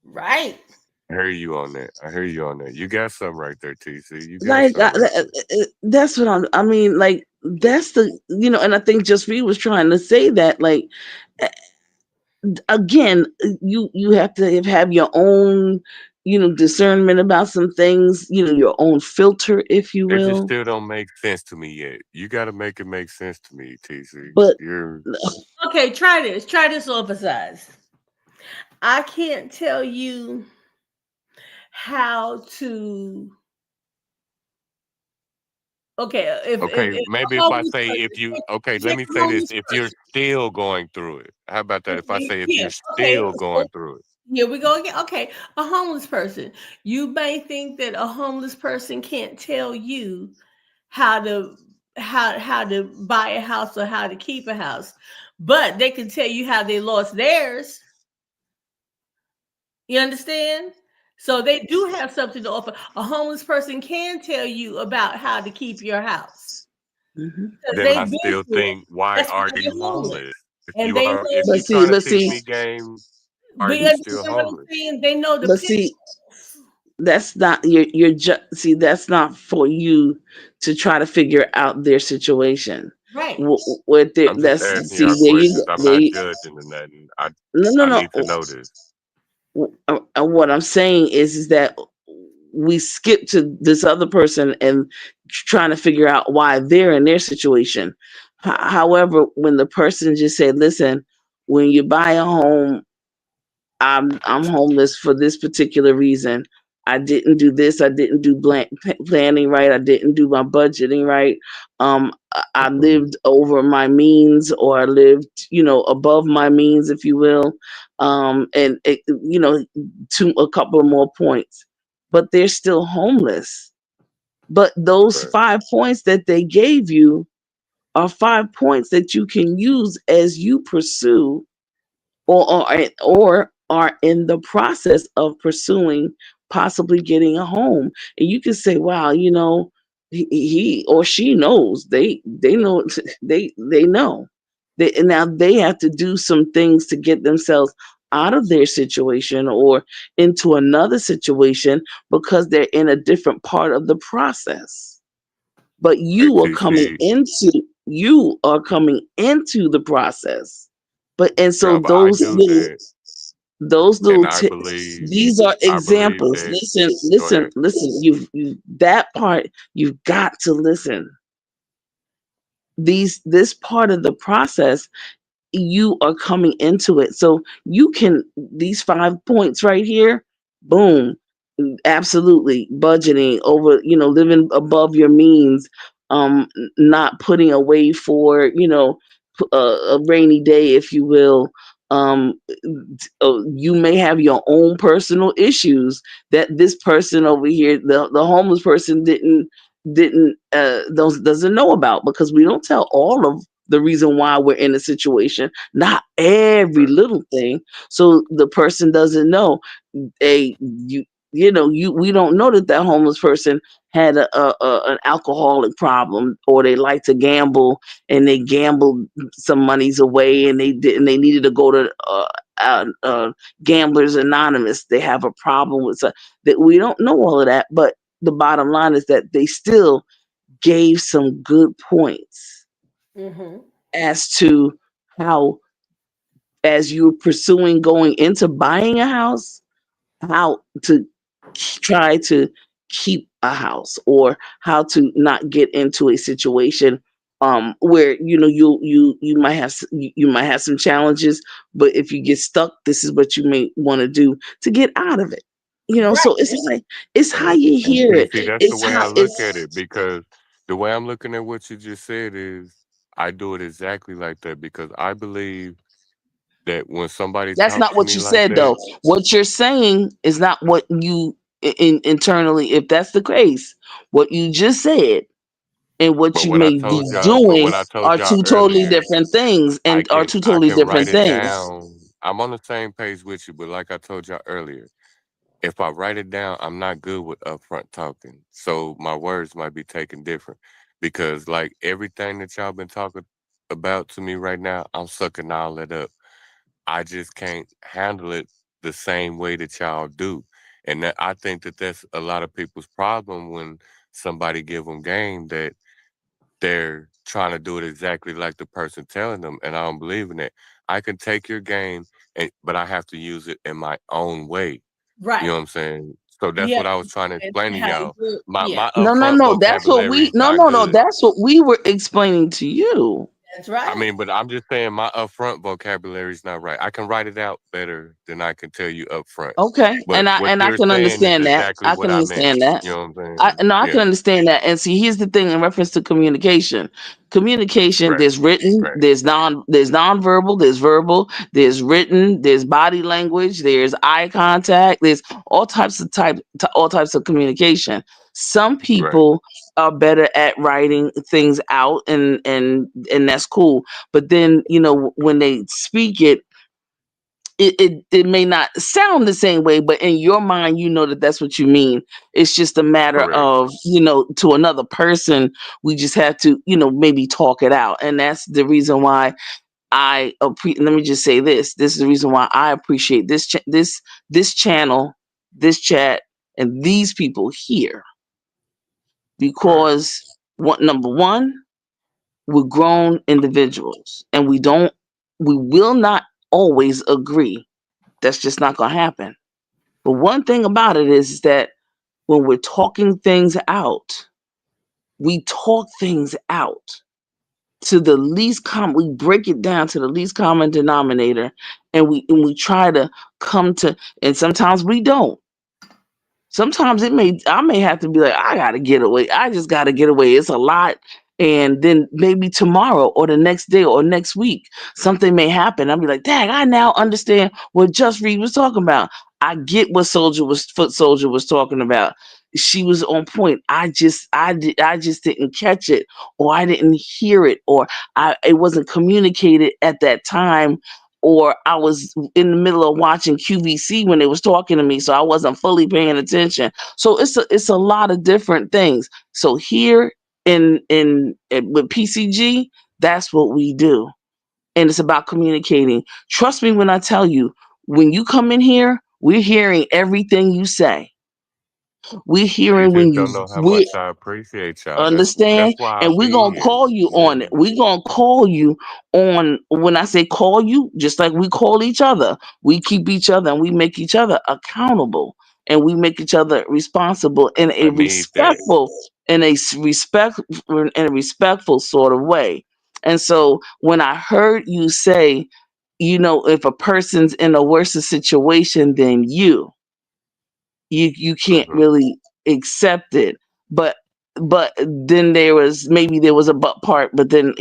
[SPEAKER 2] Right.
[SPEAKER 9] I hear you on that. I hear you on that. You got something right there, TC. You got
[SPEAKER 6] Like
[SPEAKER 9] something right there.
[SPEAKER 6] that's what I mean. Like that's and I think Just Me was trying to say that. Like again, you have to have your own, discernment about some things. Your own filter, if you
[SPEAKER 9] It just
[SPEAKER 6] will.
[SPEAKER 9] still don't make sense to me yet. You got to make it make sense to me, TC.
[SPEAKER 6] But
[SPEAKER 9] You're
[SPEAKER 2] Okay, try this. Try this on for size. I can't tell you how to. Okay, if
[SPEAKER 9] okay. Maybe
[SPEAKER 2] a
[SPEAKER 9] if I
[SPEAKER 2] homeless
[SPEAKER 9] say if
[SPEAKER 2] person,
[SPEAKER 9] you okay,
[SPEAKER 2] if
[SPEAKER 9] let me
[SPEAKER 2] a
[SPEAKER 9] say this:
[SPEAKER 2] homeless
[SPEAKER 9] if you're
[SPEAKER 2] person,
[SPEAKER 9] still going through it, how about that? If I say if
[SPEAKER 2] yeah,
[SPEAKER 9] you're
[SPEAKER 2] okay.
[SPEAKER 9] still
[SPEAKER 2] So
[SPEAKER 9] going through it,
[SPEAKER 2] here we go again. Okay, a homeless person. You may think that a homeless person can't tell you how to how to buy a house or how to keep a house, but they can tell you how they lost theirs. You understand? So they do have something to offer. A homeless person can tell you about how to keep your house
[SPEAKER 6] Mhm.
[SPEAKER 2] because
[SPEAKER 9] then
[SPEAKER 2] they've
[SPEAKER 9] I
[SPEAKER 2] been
[SPEAKER 9] still
[SPEAKER 2] through it.
[SPEAKER 9] think, why
[SPEAKER 2] That's
[SPEAKER 9] are
[SPEAKER 2] why
[SPEAKER 9] you
[SPEAKER 2] they're homeless,
[SPEAKER 9] homeless? If
[SPEAKER 2] and
[SPEAKER 9] you
[SPEAKER 2] they
[SPEAKER 9] are, if
[SPEAKER 2] know.
[SPEAKER 6] but
[SPEAKER 9] you
[SPEAKER 6] see,
[SPEAKER 9] trying to
[SPEAKER 6] but
[SPEAKER 9] teach
[SPEAKER 6] see,
[SPEAKER 9] me game, are
[SPEAKER 2] But you
[SPEAKER 9] you still
[SPEAKER 2] understand what I'm
[SPEAKER 9] homeless?
[SPEAKER 2] saying? They know the
[SPEAKER 6] but
[SPEAKER 2] pit.
[SPEAKER 6] see, that's not you're just see that's not for you to try to figure out their situation.
[SPEAKER 2] Right.
[SPEAKER 6] What
[SPEAKER 9] I'm just
[SPEAKER 6] that's
[SPEAKER 9] asking
[SPEAKER 6] see
[SPEAKER 9] y'all
[SPEAKER 6] there you
[SPEAKER 9] questions.
[SPEAKER 6] go.
[SPEAKER 9] I'm
[SPEAKER 6] There
[SPEAKER 9] not
[SPEAKER 6] you,
[SPEAKER 9] judging or nothing.
[SPEAKER 6] no,
[SPEAKER 9] I
[SPEAKER 6] no,
[SPEAKER 9] need to know this.
[SPEAKER 6] what I'm saying is that we skip to this other person and trying to figure out why they're in their situation. However, when the person just said, "Listen, when you buy a home, I'm homeless for this particular reason. I didn't do this. I didn't do planning right. I didn't do my budgeting right. I lived over my means, or I lived, above my means, if you will. And to a couple of more points, but they're still homeless. But those
[SPEAKER 9] Right.
[SPEAKER 6] 5 points that they gave you are 5 points that you can use as you pursue or are in the process of pursuing possibly getting a home. And you can say, wow, he or she knows, they know, they know. Now they have to do some things to get themselves out of their situation or into another situation because they're in a different part of the process. But
[SPEAKER 9] Hey,
[SPEAKER 6] you are coming
[SPEAKER 9] TC.
[SPEAKER 6] into the process. And so
[SPEAKER 9] Yeah, but I do that,
[SPEAKER 6] those
[SPEAKER 9] and
[SPEAKER 6] little
[SPEAKER 9] I
[SPEAKER 6] tips,
[SPEAKER 9] believe
[SPEAKER 6] these are
[SPEAKER 9] I believe
[SPEAKER 6] examples.
[SPEAKER 9] that.
[SPEAKER 6] Listen,
[SPEAKER 9] Go
[SPEAKER 6] listen,
[SPEAKER 9] ahead.
[SPEAKER 6] listen. You that part you've got to listen. This part of the process, you are coming into it. So you can, these 5 points right here, boom, absolutely budgeting over, living above your means, not putting away for, a rainy day, if you will. You may have your own personal issues that this person over here, the homeless person didn't doesn't know about, because we don't tell all of the reason why we're in a situation, not every
[SPEAKER 9] Right.
[SPEAKER 6] little thing. So the person doesn't know. We don't know that homeless person had an alcoholic problem, or they like to gamble and they gambled some monies away, and they needed to go to Gamblers Anonymous. They have a problem with that. We don't know all of that, but the bottom line is that they still gave some good points
[SPEAKER 2] Mm-hmm.
[SPEAKER 6] as to how, as you're pursuing going into buying a house, how to try to keep a house, or how to not get into a situation where you might have you might have some challenges, but if you get stuck, this is what you may want to do to get out of it.
[SPEAKER 2] Right.
[SPEAKER 6] So it's like, it's how
[SPEAKER 9] And
[SPEAKER 6] you hear it.
[SPEAKER 9] TC, that's the
[SPEAKER 6] It's
[SPEAKER 9] way
[SPEAKER 6] how
[SPEAKER 9] I look at
[SPEAKER 6] it's
[SPEAKER 9] it, because the way I'm looking at what you just said is I do it exactly like that, because I believe that when somebody
[SPEAKER 6] That's
[SPEAKER 9] talks
[SPEAKER 6] not
[SPEAKER 9] to
[SPEAKER 6] what
[SPEAKER 9] me
[SPEAKER 6] you
[SPEAKER 9] like
[SPEAKER 6] said,
[SPEAKER 9] that,
[SPEAKER 6] though. What you're saying is not what you internally. If that's the case, what you just said and what
[SPEAKER 9] but
[SPEAKER 6] you
[SPEAKER 9] what I
[SPEAKER 6] may be
[SPEAKER 9] told y'all, but
[SPEAKER 6] doing
[SPEAKER 9] what I told
[SPEAKER 6] are
[SPEAKER 9] y'all
[SPEAKER 6] two totally
[SPEAKER 9] earlier,
[SPEAKER 6] different things, and are two
[SPEAKER 9] I
[SPEAKER 6] totally
[SPEAKER 9] can write
[SPEAKER 6] different
[SPEAKER 9] it
[SPEAKER 6] things.
[SPEAKER 9] down. I'm on the same page with you, but like I told y'all earlier, if I write it down, I'm not good with upfront talking. So my words might be taken different, because like everything that y'all been talking about to me right now, I'm sucking all that up. I just can't handle it the same way that y'all do. And that, I think that that's a lot of people's problem when somebody give them game, that they're trying to do it exactly like the person telling them, and I don't believe in that. I can take your game, but I have to use it in my own way. You
[SPEAKER 2] Right.
[SPEAKER 9] know what I'm saying? So that's
[SPEAKER 2] Yeah.
[SPEAKER 9] what I was trying to
[SPEAKER 2] And
[SPEAKER 9] explain to
[SPEAKER 2] how to
[SPEAKER 9] y'all.
[SPEAKER 2] do it.
[SPEAKER 9] My
[SPEAKER 2] Yeah.
[SPEAKER 9] my
[SPEAKER 6] No, no,
[SPEAKER 9] upfront
[SPEAKER 6] no. That's what
[SPEAKER 9] vocabulary
[SPEAKER 6] we.
[SPEAKER 9] is
[SPEAKER 6] No,
[SPEAKER 9] not
[SPEAKER 6] no, no.
[SPEAKER 9] good.
[SPEAKER 6] That's what we were explaining to you.
[SPEAKER 2] That's
[SPEAKER 9] I
[SPEAKER 2] right.
[SPEAKER 9] mean, but I'm just saying my upfront vocabulary is not right. I can write it out better than I can tell you upfront.
[SPEAKER 6] Okay,
[SPEAKER 9] But what
[SPEAKER 6] and I
[SPEAKER 9] you're
[SPEAKER 6] can
[SPEAKER 9] saying is
[SPEAKER 6] understand that.
[SPEAKER 9] exactly
[SPEAKER 6] I
[SPEAKER 9] what
[SPEAKER 6] can
[SPEAKER 9] I meant.
[SPEAKER 6] understand that.
[SPEAKER 9] You know what I'm saying?
[SPEAKER 6] I can
[SPEAKER 9] Yeah.
[SPEAKER 6] understand that. And see, here's the thing in reference to communication. Communication,
[SPEAKER 9] Right.
[SPEAKER 6] there's written,
[SPEAKER 9] Right.
[SPEAKER 6] there's nonverbal, there's verbal, there's written, there's body language, there's eye contact, there's all types of communication. Some
[SPEAKER 9] Right.
[SPEAKER 6] people are better at writing things out, and that's cool. But then, when they speak it, it may not sound the same way, but in your mind, you know that that's what you mean. It's just a matter
[SPEAKER 9] Correct.
[SPEAKER 6] of, to another person, we just have to, maybe talk it out. And that's the reason why let me just say this. This is the reason why I appreciate this channel, this chat, and these people here,
[SPEAKER 9] Right.
[SPEAKER 6] because number one, we're grown individuals, and we will not always agree. That's just not going to happen. But one thing about it is that when we're talking things out, we talk things out to the least common. We break it down to the least common denominator, and we try to come to. And sometimes we don't. Sometimes I may have to be like, I gotta get away. I just gotta get away. It's a lot. And then maybe tomorrow or the next day or next week, something may happen. I'll be like, dang, I now understand what Just Read was talking about. I get what Foot Soldier was talking about. She was on point. I just didn't catch it, or I didn't hear it, or it wasn't communicated at that time, or I was in the middle of watching QVC when they was talking to me, so I wasn't fully paying attention. So it's a lot of different things. So here with PCG, that's what we do. and it's about communicating. Trust me when I tell you, when you come in here, we're hearing everything you say. We're
[SPEAKER 9] You
[SPEAKER 6] hearing
[SPEAKER 9] just
[SPEAKER 6] when
[SPEAKER 9] don't know how
[SPEAKER 6] we
[SPEAKER 9] much I appreciate y'all.
[SPEAKER 6] understand,
[SPEAKER 9] That's why I
[SPEAKER 6] and we're
[SPEAKER 9] be
[SPEAKER 6] gonna
[SPEAKER 9] here.
[SPEAKER 6] call you
[SPEAKER 9] You hear
[SPEAKER 6] on it.
[SPEAKER 9] me?
[SPEAKER 6] We're gonna call you on, when I say call you, just like we call each other. We keep each other and we make each other accountable, and we make each other responsible in a
[SPEAKER 9] I need that.
[SPEAKER 6] respectful sort of way. And so when I heard you say, if a person's in a worse situation than you can't
[SPEAKER 9] Mhm.
[SPEAKER 6] really accept it. But then there was a but part, but then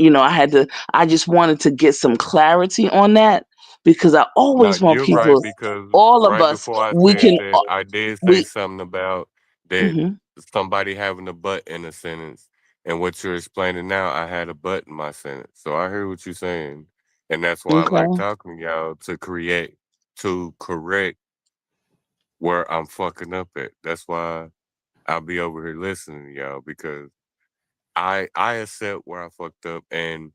[SPEAKER 6] I just wanted to get some clarity on that, because I
[SPEAKER 9] Now
[SPEAKER 6] always want
[SPEAKER 9] you're right,
[SPEAKER 6] people,
[SPEAKER 9] because
[SPEAKER 6] all of
[SPEAKER 9] right
[SPEAKER 6] us,
[SPEAKER 9] before I
[SPEAKER 6] we
[SPEAKER 9] said
[SPEAKER 6] can
[SPEAKER 9] that, I did say
[SPEAKER 6] we
[SPEAKER 9] something about that
[SPEAKER 6] mhm,
[SPEAKER 9] somebody having a butt in a sentence. And what you're explaining now, I had a butt in my sentence. So I hear what you're saying. And that's why I like
[SPEAKER 6] okay.
[SPEAKER 9] talking to y'all to correct where I'm fucking up at. That's why I'll be over here listening to y'all, because I accept where I fucked up, and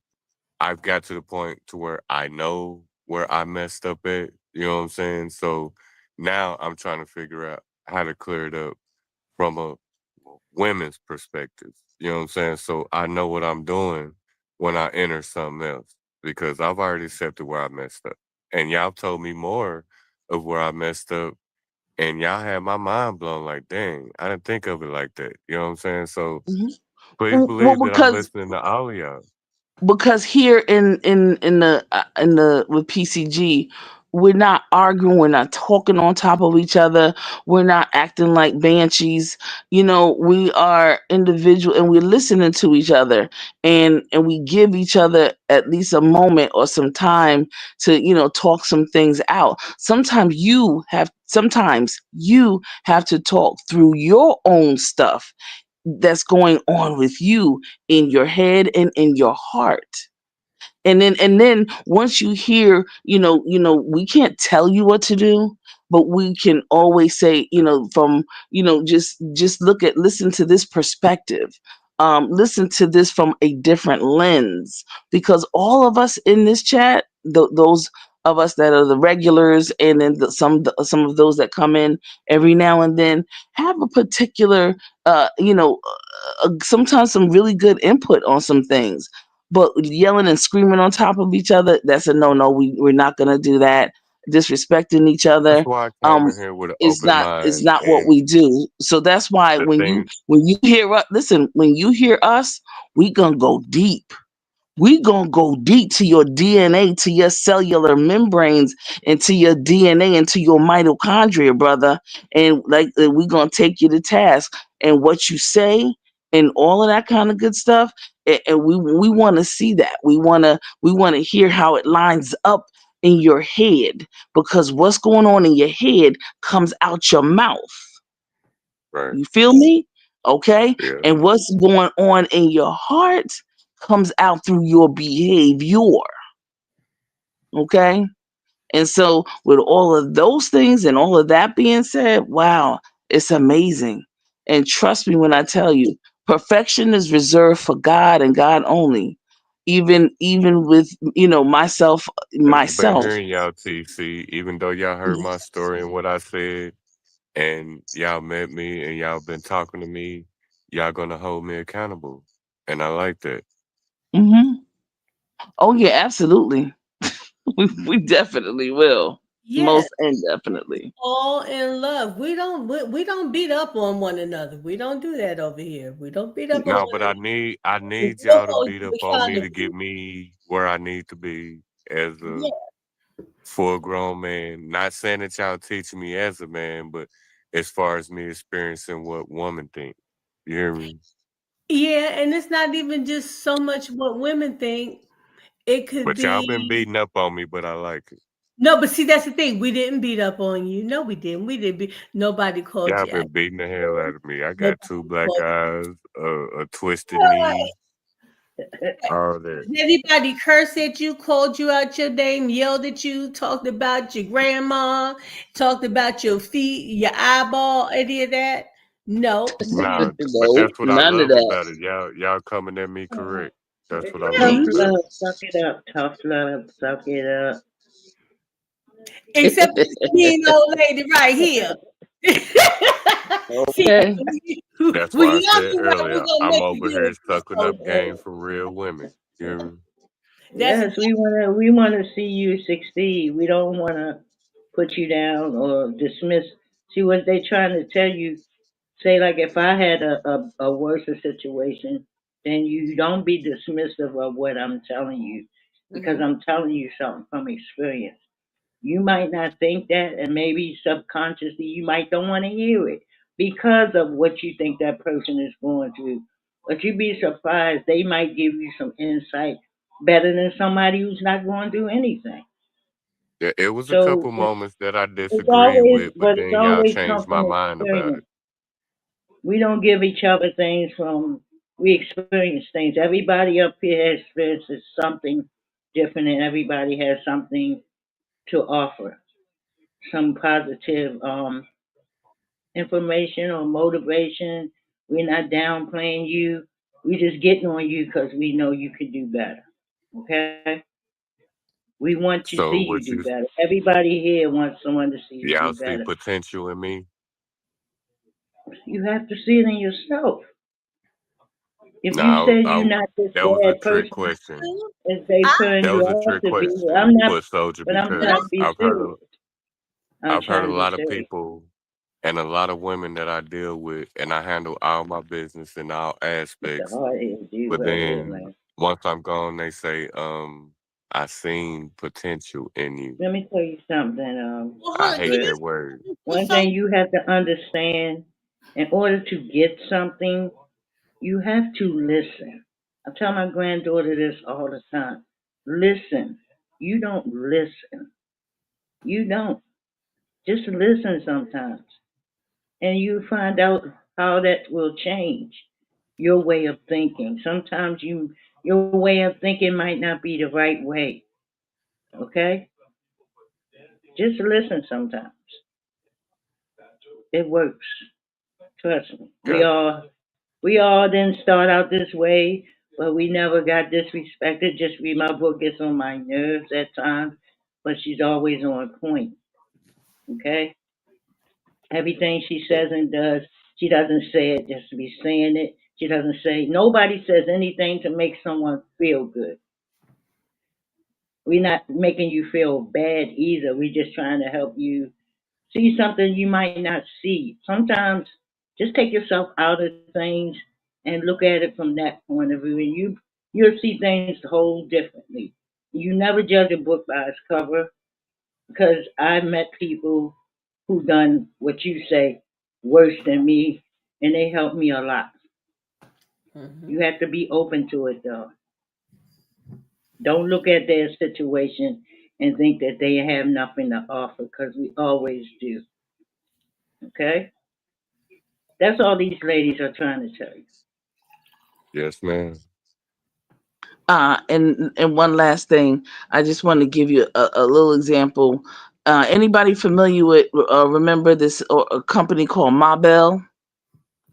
[SPEAKER 9] I've got to the point to where I know where I messed up at. You know what I'm saying? So now I'm trying to figure out how to clear it up from a women's perspective. You know what I'm saying? So I know what I'm doing when I enter something else, because I've already accepted where I messed up. And y'all told me more of where I messed up, and y'all had my mind blown like, dang, I didn't think of it like that. You know what I'm saying? So
[SPEAKER 6] Mhm.
[SPEAKER 9] please
[SPEAKER 6] Well,
[SPEAKER 9] believe that I'm listening to all of y'all.
[SPEAKER 6] because here in the with PCG, we're not arguing, we're not talking on top of each other, we're not acting like banshees. We are individual, and we're listening to each other, and we give each other at least a moment or some time to talk some things out. Sometimes you have to talk through your own stuff that's going on with you in your head and in your heart. And then once you hear, we can't tell you what to do, but we can always say, from, just listen to this perspective. Listen to this from a different lens, because all of us in this chat, those of us that are the regulars, and then some of those that come in every now and then, have a particular, sometimes some really good input on some things. But yelling and screaming on top of each other, that's a no. We're not gonna do that. Disrespecting each
[SPEAKER 9] That's
[SPEAKER 6] other,
[SPEAKER 9] why I came
[SPEAKER 6] um,
[SPEAKER 9] in here with an
[SPEAKER 6] is
[SPEAKER 9] open
[SPEAKER 6] not
[SPEAKER 9] mind.
[SPEAKER 6] what
[SPEAKER 9] And
[SPEAKER 6] we do. So that's why
[SPEAKER 9] the
[SPEAKER 6] when you
[SPEAKER 9] thing,
[SPEAKER 6] when you hear us, listen, when you hear us, we gonna go deep. We gonna go deep to your DNA, to your cellular membranes, into your DNA, into your mitochondria, brother. And like, we gonna take you to task, and what you say, and all of that kind of good stuff. And we want to see that. We want to hear how it lines up in your head, because what's going on in your head comes out your mouth.
[SPEAKER 9] right?
[SPEAKER 6] You feel me? Okay.
[SPEAKER 9] Yeah.
[SPEAKER 6] And what's going on in your heart comes out through your behavior. Okay. And so, with all of those things and all of that being said, wow, it's amazing. And trust me when I tell you, perfection is reserved for God and God only. Even with myself
[SPEAKER 9] I've been
[SPEAKER 6] myself.
[SPEAKER 9] hearing y'all, TC, even though y'all heard my story and what I said, and y'all met me and y'all been talking to me, y'all gonna hold me accountable. And I like that.
[SPEAKER 6] Hmm. Oh yeah, absolutely. We definitely will.
[SPEAKER 2] Yes,
[SPEAKER 6] Most indefinitely.
[SPEAKER 2] all in love. We don't beat up on one another. We don't do that over here. We don't beat up on
[SPEAKER 9] No,
[SPEAKER 2] one
[SPEAKER 9] but
[SPEAKER 2] another.
[SPEAKER 9] I
[SPEAKER 2] We
[SPEAKER 9] need
[SPEAKER 2] still
[SPEAKER 9] y'all to
[SPEAKER 2] hold
[SPEAKER 9] beat
[SPEAKER 2] you
[SPEAKER 9] up on me to
[SPEAKER 2] accountable.
[SPEAKER 9] get me where I need to be as a
[SPEAKER 2] Yeah.
[SPEAKER 9] full grown man. Not saying that y'all teaching me as a man, but as far as me experiencing what women think. You hear me?
[SPEAKER 2] Yeah, and it's not even just so much what women think. It could
[SPEAKER 9] But y'all been
[SPEAKER 2] be
[SPEAKER 9] beating up on me, but I like it.
[SPEAKER 2] no, but see, that's the thing. We didn't beat up on you. No, we didn't. We didn't be. Nobody called
[SPEAKER 9] Y'all
[SPEAKER 2] you out.
[SPEAKER 9] been beating the hell out of me. I got two
[SPEAKER 2] Nobody
[SPEAKER 9] black
[SPEAKER 2] called
[SPEAKER 9] eyes, a twisted
[SPEAKER 2] you
[SPEAKER 9] knee,
[SPEAKER 2] out.
[SPEAKER 9] all that.
[SPEAKER 2] Did anybody curse at you, called you out your name, yelled at you, talked about your grandma, talked about your feet, your eyeball, any of that? No.
[SPEAKER 9] Nah, but
[SPEAKER 6] No,
[SPEAKER 9] that's what I
[SPEAKER 6] none of
[SPEAKER 9] love
[SPEAKER 6] that.
[SPEAKER 9] about it. Y'all coming at me correct. That's what I'm
[SPEAKER 10] Tough
[SPEAKER 9] gonna
[SPEAKER 2] Mhm.
[SPEAKER 9] do.
[SPEAKER 10] love, suck it up. Tough love, suck it up.
[SPEAKER 2] Except this mean old lady right here. See,
[SPEAKER 6] Okay.
[SPEAKER 9] That's
[SPEAKER 2] we
[SPEAKER 9] why I
[SPEAKER 2] love
[SPEAKER 9] said
[SPEAKER 2] you, right? We're
[SPEAKER 9] earlier,
[SPEAKER 2] gonna
[SPEAKER 9] I'm
[SPEAKER 2] make you
[SPEAKER 9] over
[SPEAKER 2] get a
[SPEAKER 9] here sucking up
[SPEAKER 2] episode.
[SPEAKER 9] game for real women. You hear me?
[SPEAKER 2] That's
[SPEAKER 10] Yes, we wanna see you succeed. We don't wanna put you down or dismiss. See what they trying to tell you. Say like if I had a worse situation, then you don't be dismissive of what I'm telling you because
[SPEAKER 2] Mhm.
[SPEAKER 10] I'm telling you something from experience. You might not think that, and maybe subconsciously you might don't want to hear it because of what you think that person is going through. But you'd be surprised, they might give you some insight better than somebody who's not going through anything.
[SPEAKER 9] Yeah, it was a
[SPEAKER 10] So
[SPEAKER 9] couple moments that I
[SPEAKER 10] it's
[SPEAKER 9] disagreed
[SPEAKER 10] always,
[SPEAKER 9] with, but
[SPEAKER 10] but it's
[SPEAKER 9] then y'all
[SPEAKER 10] always come
[SPEAKER 9] changed my
[SPEAKER 10] from
[SPEAKER 9] mind about
[SPEAKER 10] experience.
[SPEAKER 9] it.
[SPEAKER 10] We don't give each other things from, we experience things. Everybody up here has experienced something different, and everybody has something to offer. Some positive information or motivation. We're not downplaying you. We just getting on you because we know you can do better. Okay? We want to see
[SPEAKER 9] So
[SPEAKER 10] you
[SPEAKER 9] what
[SPEAKER 10] do
[SPEAKER 9] you
[SPEAKER 10] better. Everybody here wants someone to see you
[SPEAKER 9] y'all
[SPEAKER 10] do
[SPEAKER 9] see
[SPEAKER 10] better.
[SPEAKER 9] potential in me?
[SPEAKER 10] You have to see it in yourself. If you
[SPEAKER 9] No,
[SPEAKER 10] say you're not this
[SPEAKER 9] that was a
[SPEAKER 10] bad
[SPEAKER 9] trick
[SPEAKER 10] person
[SPEAKER 9] question.
[SPEAKER 10] as they
[SPEAKER 2] I
[SPEAKER 10] putting
[SPEAKER 9] That
[SPEAKER 10] you
[SPEAKER 9] was a
[SPEAKER 10] off
[SPEAKER 9] trick
[SPEAKER 10] to be,
[SPEAKER 9] question,
[SPEAKER 10] I'm not,
[SPEAKER 9] Foot Soldier,
[SPEAKER 10] but I'm
[SPEAKER 9] because
[SPEAKER 10] trying to be serious. I'm
[SPEAKER 9] I've heard a
[SPEAKER 10] trying to be
[SPEAKER 9] lot of
[SPEAKER 10] serious.
[SPEAKER 9] people and a lot of women that I deal with, and I handle all my business in all
[SPEAKER 10] It's a
[SPEAKER 9] aspects.
[SPEAKER 10] hard headed dude
[SPEAKER 9] But
[SPEAKER 10] right here,
[SPEAKER 9] then
[SPEAKER 10] man.
[SPEAKER 9] once I'm gone, they say, I seen potential in you.
[SPEAKER 10] Let me tell you something,
[SPEAKER 2] well,
[SPEAKER 9] I
[SPEAKER 2] hold on.
[SPEAKER 9] hate
[SPEAKER 10] Chris.
[SPEAKER 9] that word.
[SPEAKER 10] One thing you have to understand, in order to get something, you have to listen. I tell my granddaughter this all the time. Listen. You don't listen. You don't. Just listen sometimes. And you find out how that will change your way of thinking. Sometimes your way of thinking might not be the right way. Okay? Just listen sometimes. It works. Trust me. We
[SPEAKER 9] Got
[SPEAKER 10] all We all didn't start out this way, but we never got disrespected. Just read my book, gets on my nerves at times, but she's always on point. Okay? Everything she says and does, she doesn't say it just to be saying it. She doesn't say, nobody says anything to make someone feel good. We're not making you feel bad either. We're just trying to help you see something you might not see. Sometimes just take yourself out of things and look at it from that point of view, and you'll see things whole differently. You never judge a book by its cover because I've met people who done what you say worse than me, and they helped me a lot.
[SPEAKER 2] Mhm.
[SPEAKER 10] You have to be open to it though. Don't look at their situation and think that they have nothing to offer because we always do. Okay? That's all these ladies are trying to tell you.
[SPEAKER 9] yes, ma'am.
[SPEAKER 6] And one last thing, I just want to give you a little example. Anybody familiar with remember this a company called Mabel?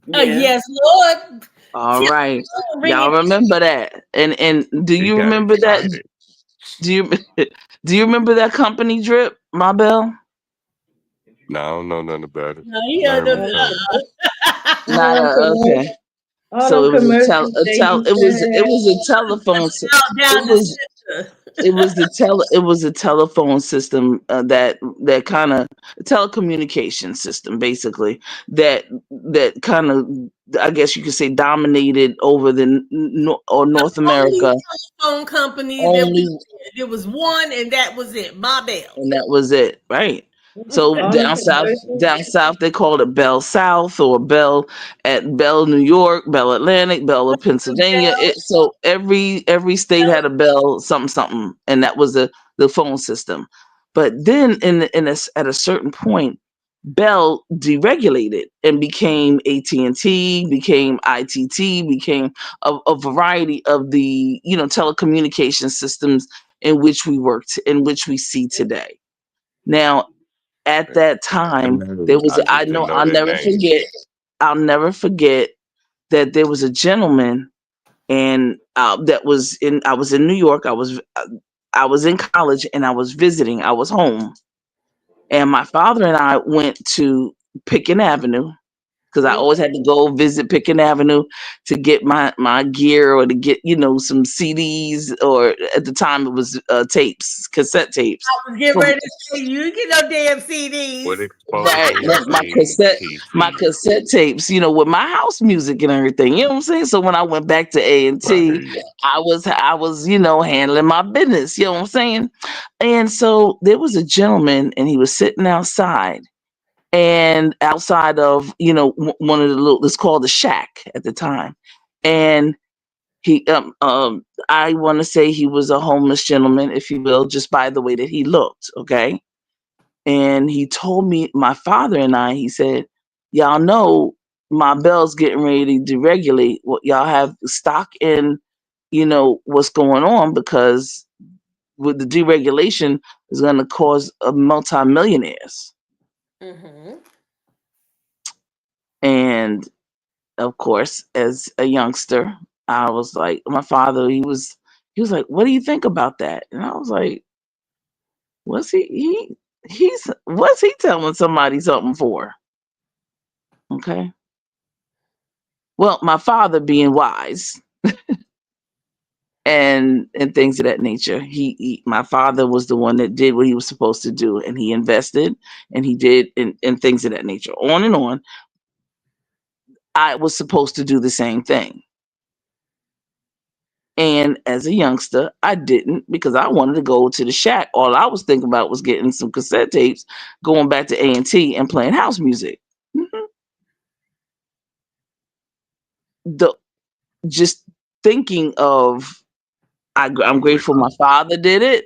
[SPEAKER 10] Yeah.
[SPEAKER 2] Yes, Lord.
[SPEAKER 6] All right,
[SPEAKER 2] Bring
[SPEAKER 6] y'all
[SPEAKER 2] it.
[SPEAKER 6] remember that? And do
[SPEAKER 9] He
[SPEAKER 6] you
[SPEAKER 9] got
[SPEAKER 6] remember that?
[SPEAKER 9] excited.
[SPEAKER 6] Do you do you remember that company, Drip Mabel?
[SPEAKER 9] No, I don't know nothing about it.
[SPEAKER 2] No,
[SPEAKER 9] I
[SPEAKER 2] yeah,
[SPEAKER 9] heard
[SPEAKER 10] All
[SPEAKER 9] me
[SPEAKER 10] them,
[SPEAKER 9] talk.
[SPEAKER 10] all
[SPEAKER 6] Not
[SPEAKER 10] them,
[SPEAKER 6] okay.
[SPEAKER 10] all
[SPEAKER 6] So
[SPEAKER 10] them
[SPEAKER 6] it was
[SPEAKER 10] commercials they used to
[SPEAKER 6] it
[SPEAKER 10] have.
[SPEAKER 6] was a telephone.
[SPEAKER 2] out
[SPEAKER 6] It
[SPEAKER 2] down the
[SPEAKER 6] was
[SPEAKER 2] center.
[SPEAKER 6] it was a telephone system that kind of telecommunication system basically that kind of, I guess you could say, dominated over North
[SPEAKER 2] Only
[SPEAKER 6] America
[SPEAKER 2] telephone company that
[SPEAKER 6] only,
[SPEAKER 2] there was one, and that was it. My bell.
[SPEAKER 6] and that was it, right? So
[SPEAKER 10] All them commercials.
[SPEAKER 6] down south, they called it Bell South or Bell at Bell, New York, Bell Atlantic, Bell of Pennsylvania. So every state had a Bell something something, and that was the phone system. But then at a certain point, Bell deregulated and became AT&T, became ITT, became a variety of the telecommunication systems in which we worked, in which we see today. Now, at that
[SPEAKER 9] I
[SPEAKER 6] time,
[SPEAKER 9] know.
[SPEAKER 6] there was
[SPEAKER 9] I just didn't know their names.
[SPEAKER 6] I'll never forget that there was a gentleman and that was in. I was in New York. I was in college, and I was visiting. I was home, and my father and I went to Pickens Avenue because I always had to go visit Pickens Avenue to get my gear or to get some CDs, or at the time it was tapes, cassette tapes.
[SPEAKER 2] I was getting ready to say you get no damn CDs.
[SPEAKER 9] What
[SPEAKER 6] Right,
[SPEAKER 9] exposed
[SPEAKER 6] my cassette tapes, with my house music and everything. You know what I'm saying? So when I went back to A&T, I was handling my business. You know what I'm saying? And so there was a gentleman, and he was sitting outside, and outside of one of the little, it's called the Shack at the time, and he I want to say he was a homeless gentleman, if you will, just by the way that he looked. Okay. And he told me, my father and I, he said, y'all know my bell's getting ready to deregulate. What y'all have stock in, what's going on, because with the deregulation is going to cause a multimillionaires.
[SPEAKER 2] Mm-hmm.
[SPEAKER 6] And of course, as a youngster, I was like, my father, he was like, what do you think about that? And I was like, what's what's he telling somebody something for? Okay. Well, my father being wise and things of that nature, my father was the one that did what he was supposed to do, and he invested, and he did and things of that nature. On and on. I was supposed to do the same thing. And as a youngster, I didn't, because I wanted to go to the Shack. All I was thinking about was getting some cassette tapes, going back to A&T and playing house music. Just thinking of, I'm grateful my father did it,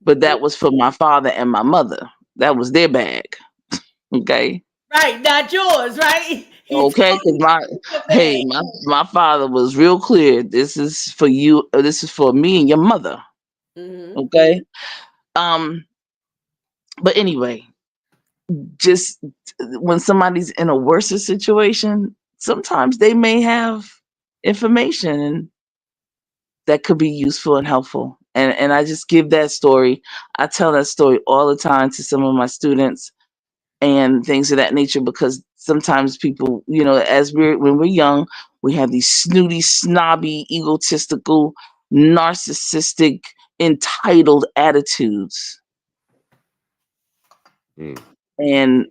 [SPEAKER 6] but that was for my father and my mother. That was their bag. Okay.
[SPEAKER 2] Right, not yours, right?
[SPEAKER 6] Okay, because my father was real clear. This is for you. This is for me and your mother.
[SPEAKER 2] Mm-hmm.
[SPEAKER 6] Okay. But anyway, just when somebody's in a worse situation, sometimes they may have information that could be useful and helpful. And I just give that story. I tell that story all the time to some of my students and things of that nature, because sometimes people, when we're young, we have these snooty, snobby, egotistical, narcissistic, entitled attitudes. And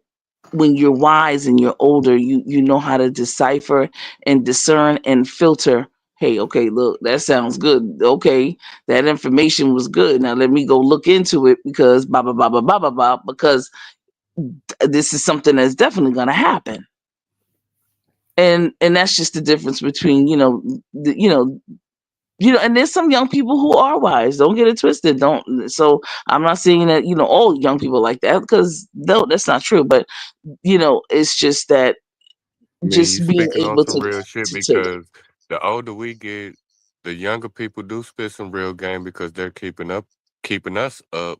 [SPEAKER 6] when you're wise and you're older, you know how to decipher and discern and filter. Hey, okay, look, that sounds good. Okay, that information was good. Now let me go look into it, because blah blah blah blah blah blah blah, because this is something that's definitely going to happen. And that's just the difference between and there's some young people who are wise. Don't get it twisted. So I'm not saying that all young people like that, because no, that's not true. But it's just that
[SPEAKER 9] You
[SPEAKER 6] being
[SPEAKER 9] speaking on
[SPEAKER 6] able
[SPEAKER 9] some real shit,
[SPEAKER 6] to take.
[SPEAKER 9] because the older we get, the younger people do spit some real game, because they're keeping us up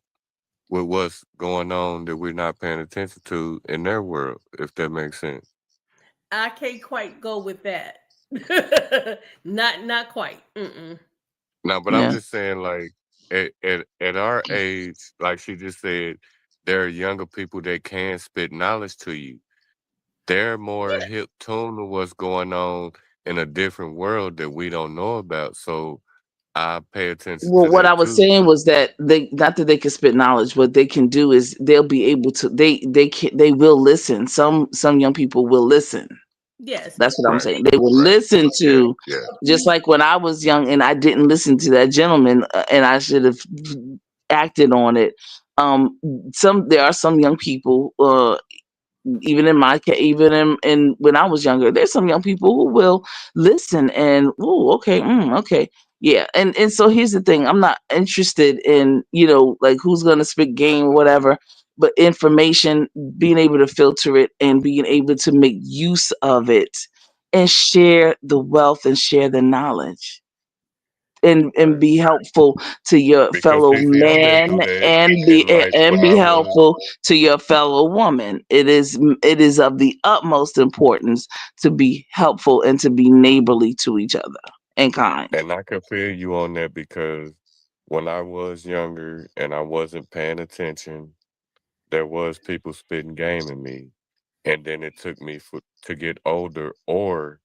[SPEAKER 9] with what's going on that we're not paying attention to in their world, if that makes sense.
[SPEAKER 2] I can't quite go with that. Not quite. Mm-mm.
[SPEAKER 9] No, but I'm just saying, like, at our age, like she just said, there are younger people that can spit knowledge to you. They're more hip tuned to what's going on in a different world that we don't know about. So I pay attention
[SPEAKER 6] Well,
[SPEAKER 9] to
[SPEAKER 6] what I
[SPEAKER 9] that
[SPEAKER 6] was
[SPEAKER 9] too.
[SPEAKER 6] saying was that they, not that they can spit knowledge, what they can do is they'll be able to, they will listen. Some young people will listen.
[SPEAKER 2] Yes.
[SPEAKER 6] That's what I'm saying. They will listen to, just like when I was young and I didn't listen to that gentleman, and I should have acted on it. There are some young people, even in my case, even in when I was younger, there's some young people who will listen and, oh, okay, okay, yeah. And so here's the thing: I'm not interested in like who's gonna spit game or whatever, but information, being able to filter it and being able to make use of it and share the wealth and share the knowledge. and be helpful to your
[SPEAKER 9] Because
[SPEAKER 6] fellow
[SPEAKER 9] Cece, I've been through
[SPEAKER 6] man
[SPEAKER 9] that in life
[SPEAKER 6] and
[SPEAKER 9] when
[SPEAKER 6] be
[SPEAKER 9] I was.
[SPEAKER 6] helpful to your fellow woman. It is of the utmost importance to be helpful and to be neighborly to each other and kind.
[SPEAKER 9] And I can feel you on that because when I was younger and I wasn't paying attention, there was people spitting game at me. And then it took me to get older or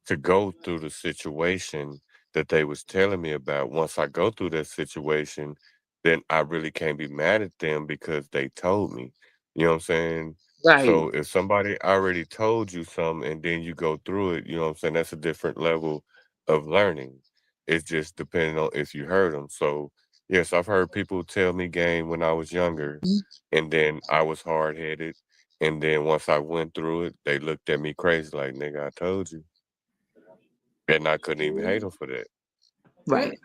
[SPEAKER 9] to go through the situation that they was telling me about. Once I go through that situation, then I really can't be mad at them because they told me. You know what I'm saying?
[SPEAKER 6] Right.
[SPEAKER 9] So if somebody already told you something and then you go through it, you know what I'm saying? That's a different level of learning. It's just depending on if you heard them. So yes, I've heard people tell me game when I was younger, and then I was hard headed. And then once I went through it, they looked at me crazy like, nigga, I told you. And I couldn't even hate them for that.
[SPEAKER 6] Right.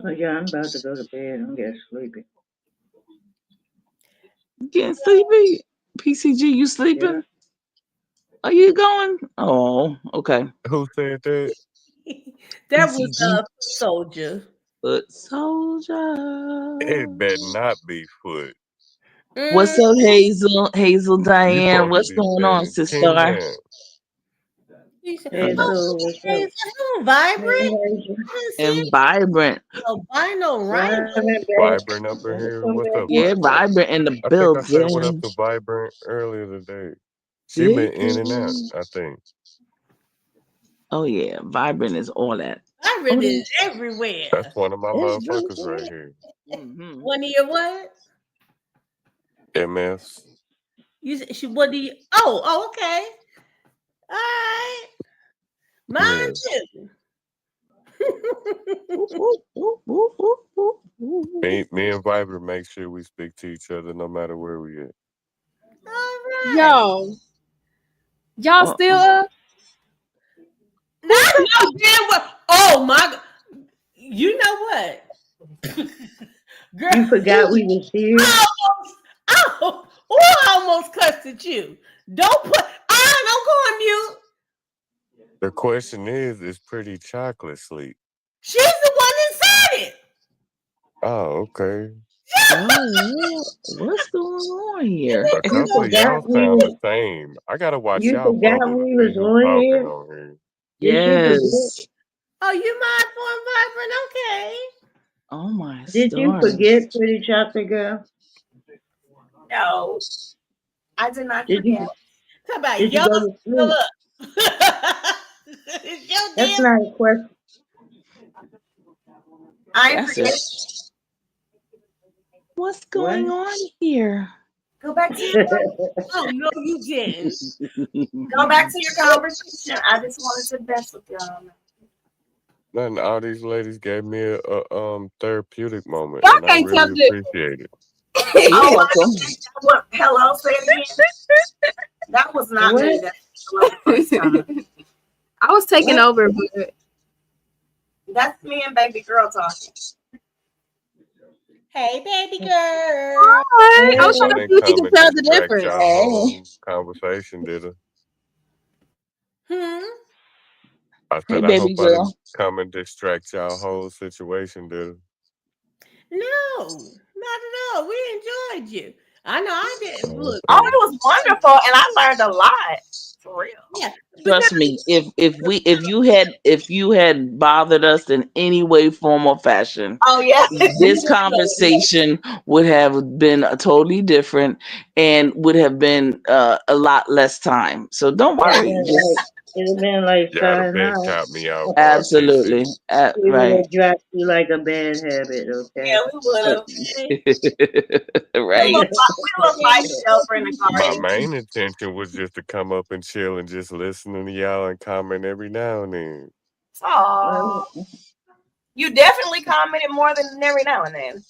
[SPEAKER 10] Oh yeah, I'm about to go to bed. I'm getting sleepy.
[SPEAKER 6] Getting sleepy. PCG, you
[SPEAKER 10] Yeah.
[SPEAKER 6] sleeping? Are you going? Oh, okay.
[SPEAKER 9] Who said that?
[SPEAKER 2] That was
[SPEAKER 6] PCG.
[SPEAKER 2] Soldier.
[SPEAKER 6] Foot
[SPEAKER 9] It
[SPEAKER 6] soldier.
[SPEAKER 9] better not be foot.
[SPEAKER 6] What's
[SPEAKER 2] Mm.
[SPEAKER 6] up, Hazel? Hazel
[SPEAKER 9] You
[SPEAKER 6] Diane.
[SPEAKER 9] supposed to
[SPEAKER 6] What's
[SPEAKER 9] be
[SPEAKER 6] going on,
[SPEAKER 9] saying
[SPEAKER 6] sister?
[SPEAKER 9] 10
[SPEAKER 2] He said,
[SPEAKER 10] Hey,
[SPEAKER 6] Hello.
[SPEAKER 10] so what's
[SPEAKER 2] hey,
[SPEAKER 10] up?
[SPEAKER 2] hello, Vibrant.
[SPEAKER 10] Hey,
[SPEAKER 2] I didn't see
[SPEAKER 6] And Vibrant.
[SPEAKER 2] albino rhino.
[SPEAKER 10] Vibrant,
[SPEAKER 9] Vibrant up in here.
[SPEAKER 10] welcome
[SPEAKER 9] What's
[SPEAKER 10] back.
[SPEAKER 9] up,
[SPEAKER 6] Yeah,
[SPEAKER 9] Vibrant?
[SPEAKER 6] Vibrant in the
[SPEAKER 9] I think I said what up
[SPEAKER 6] building.
[SPEAKER 9] to Vibrant earlier today. She been
[SPEAKER 6] Did
[SPEAKER 9] in and out,
[SPEAKER 6] you?
[SPEAKER 9] I think.
[SPEAKER 6] Oh yeah, Vibrant is all that.
[SPEAKER 2] Vibrant is everywhere.
[SPEAKER 9] That's one of my motherfuckers
[SPEAKER 10] Everywhere.
[SPEAKER 9] right here.
[SPEAKER 6] Mm-hmm.
[SPEAKER 2] One of your what?
[SPEAKER 9] MFs.
[SPEAKER 2] She what do you? Oh, okay. All right. Mine
[SPEAKER 9] Yeah.
[SPEAKER 2] too.
[SPEAKER 9] Me and Vibrant make sure we speak to each other no matter where we at.
[SPEAKER 2] All right.
[SPEAKER 11] Yo, y'all still up?
[SPEAKER 2] Not no damn what. Oh my God. You know what? Girl,
[SPEAKER 10] You forgot we was here.
[SPEAKER 2] oh, I almost cussed at you. Don't go on mute.
[SPEAKER 9] The question is Pretty Chocolate sleep?
[SPEAKER 2] She's the one that said it.
[SPEAKER 9] Oh, okay.
[SPEAKER 6] Oh, what's going on here?
[SPEAKER 9] A
[SPEAKER 10] You
[SPEAKER 9] couple of y'all
[SPEAKER 10] forgot we
[SPEAKER 9] sound the
[SPEAKER 10] was.
[SPEAKER 9] same. I gotta watch
[SPEAKER 10] You
[SPEAKER 9] y'all
[SPEAKER 10] forgot
[SPEAKER 9] bubble to
[SPEAKER 10] we
[SPEAKER 9] see
[SPEAKER 10] was
[SPEAKER 9] who
[SPEAKER 10] on
[SPEAKER 9] talking
[SPEAKER 10] here.
[SPEAKER 9] on here.
[SPEAKER 10] Did you forget?
[SPEAKER 6] Yes.
[SPEAKER 2] Oh, you mind for Vibrant? Okay.
[SPEAKER 6] Oh my
[SPEAKER 10] Did you forget,
[SPEAKER 6] stars.
[SPEAKER 10] Pretty Chocolate Girl?
[SPEAKER 8] No, I did not
[SPEAKER 10] Did
[SPEAKER 8] forget.
[SPEAKER 10] you?
[SPEAKER 2] Talk about
[SPEAKER 10] Did you
[SPEAKER 2] y'all
[SPEAKER 10] go to
[SPEAKER 2] still
[SPEAKER 10] sleep?
[SPEAKER 2] up. It's your
[SPEAKER 10] That's
[SPEAKER 2] damn.
[SPEAKER 10] not a question.
[SPEAKER 8] I ain't
[SPEAKER 6] That's it.
[SPEAKER 8] forget.
[SPEAKER 6] What's
[SPEAKER 10] What?
[SPEAKER 6] going on here?
[SPEAKER 8] Go back to your
[SPEAKER 2] Oh no, you didn't.
[SPEAKER 8] go back to your conversation. I just wanted to best with y'all.
[SPEAKER 9] Nothing. All these ladies gave me a therapeutic moment,
[SPEAKER 11] Y'all
[SPEAKER 9] and I
[SPEAKER 11] can't tell
[SPEAKER 9] really
[SPEAKER 11] the
[SPEAKER 9] appreciate it.
[SPEAKER 6] You're
[SPEAKER 8] Oh,
[SPEAKER 6] welcome.
[SPEAKER 8] what? Hello, say it again. That was not me.
[SPEAKER 10] What?
[SPEAKER 8] That's the first time.
[SPEAKER 11] I was taking
[SPEAKER 10] What?
[SPEAKER 11] over, but
[SPEAKER 8] That's me and baby girl talking.
[SPEAKER 2] Hey, baby girl.
[SPEAKER 11] hi. I was
[SPEAKER 9] I
[SPEAKER 11] trying to
[SPEAKER 9] didn't
[SPEAKER 11] see if you
[SPEAKER 9] come
[SPEAKER 11] could
[SPEAKER 9] and
[SPEAKER 11] tell the
[SPEAKER 9] distract
[SPEAKER 11] difference.
[SPEAKER 9] y'all whole conversation, did I?
[SPEAKER 2] Hmm.
[SPEAKER 9] I
[SPEAKER 6] Hey,
[SPEAKER 9] said I
[SPEAKER 6] baby
[SPEAKER 9] hope I didn't
[SPEAKER 6] girl.
[SPEAKER 9] come and distract y'all whole situation, did I?
[SPEAKER 2] No, not at all. We enjoyed you. I know I did.
[SPEAKER 9] Oh,
[SPEAKER 2] Look,
[SPEAKER 8] Oh,
[SPEAKER 9] okay.
[SPEAKER 8] it was wonderful, and I learned a lot. For real.
[SPEAKER 2] yeah, but
[SPEAKER 6] Trust me, if you had bothered us in any way, form, or fashion,
[SPEAKER 8] Oh yeah.
[SPEAKER 2] we
[SPEAKER 6] this
[SPEAKER 2] would
[SPEAKER 6] conversation would have been a totally different and would have been a lot less time. So don't worry. Just
[SPEAKER 10] It'd have been like
[SPEAKER 9] Y'all have been
[SPEAKER 10] 5 hours.
[SPEAKER 9] caught me off guard,
[SPEAKER 6] absolutely.
[SPEAKER 9] TC.
[SPEAKER 10] We would
[SPEAKER 6] Right.
[SPEAKER 10] have dropped you like a bad habit, okay?
[SPEAKER 8] Yeah, we would have.
[SPEAKER 6] Right.
[SPEAKER 8] We look like each other in the car
[SPEAKER 9] My
[SPEAKER 8] anyway.
[SPEAKER 9] main intention was just to come up and chill and just listen to y'all and comment every now and then.
[SPEAKER 8] Aw. You definitely commented more than every now and then.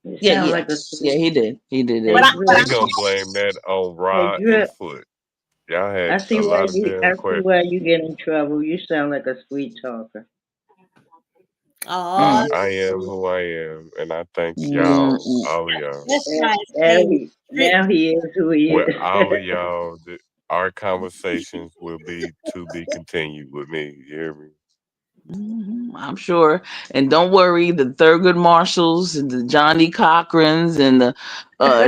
[SPEAKER 10] You
[SPEAKER 6] Yeah,
[SPEAKER 10] sound
[SPEAKER 6] yeah.
[SPEAKER 10] like a
[SPEAKER 6] Yeah, he did. He did
[SPEAKER 10] Hey
[SPEAKER 8] But
[SPEAKER 6] it.
[SPEAKER 8] I
[SPEAKER 9] We
[SPEAKER 10] Drip.
[SPEAKER 9] gonna blame that on
[SPEAKER 10] Hey
[SPEAKER 9] Rod and
[SPEAKER 10] Drip.
[SPEAKER 9] Foot. Y'all
[SPEAKER 10] I
[SPEAKER 9] had
[SPEAKER 10] see
[SPEAKER 9] a
[SPEAKER 10] why
[SPEAKER 9] lot of
[SPEAKER 10] you. I
[SPEAKER 9] damn
[SPEAKER 10] see why
[SPEAKER 9] questions.
[SPEAKER 10] you get in trouble. You sound like a sweet talker.
[SPEAKER 2] Oh,
[SPEAKER 9] I am who I am, and I thank y'all,
[SPEAKER 6] Mm-mm.
[SPEAKER 9] all of y'all.
[SPEAKER 2] that's
[SPEAKER 10] And
[SPEAKER 2] nice.
[SPEAKER 10] now
[SPEAKER 2] Hey,
[SPEAKER 10] he is who he
[SPEAKER 9] With
[SPEAKER 10] is.
[SPEAKER 9] all of y'all, our conversations will be to be continued with me. You hear me?
[SPEAKER 6] I'm sure. And don't worry, the Thurgood Marshalls and the Johnny Cochrans and the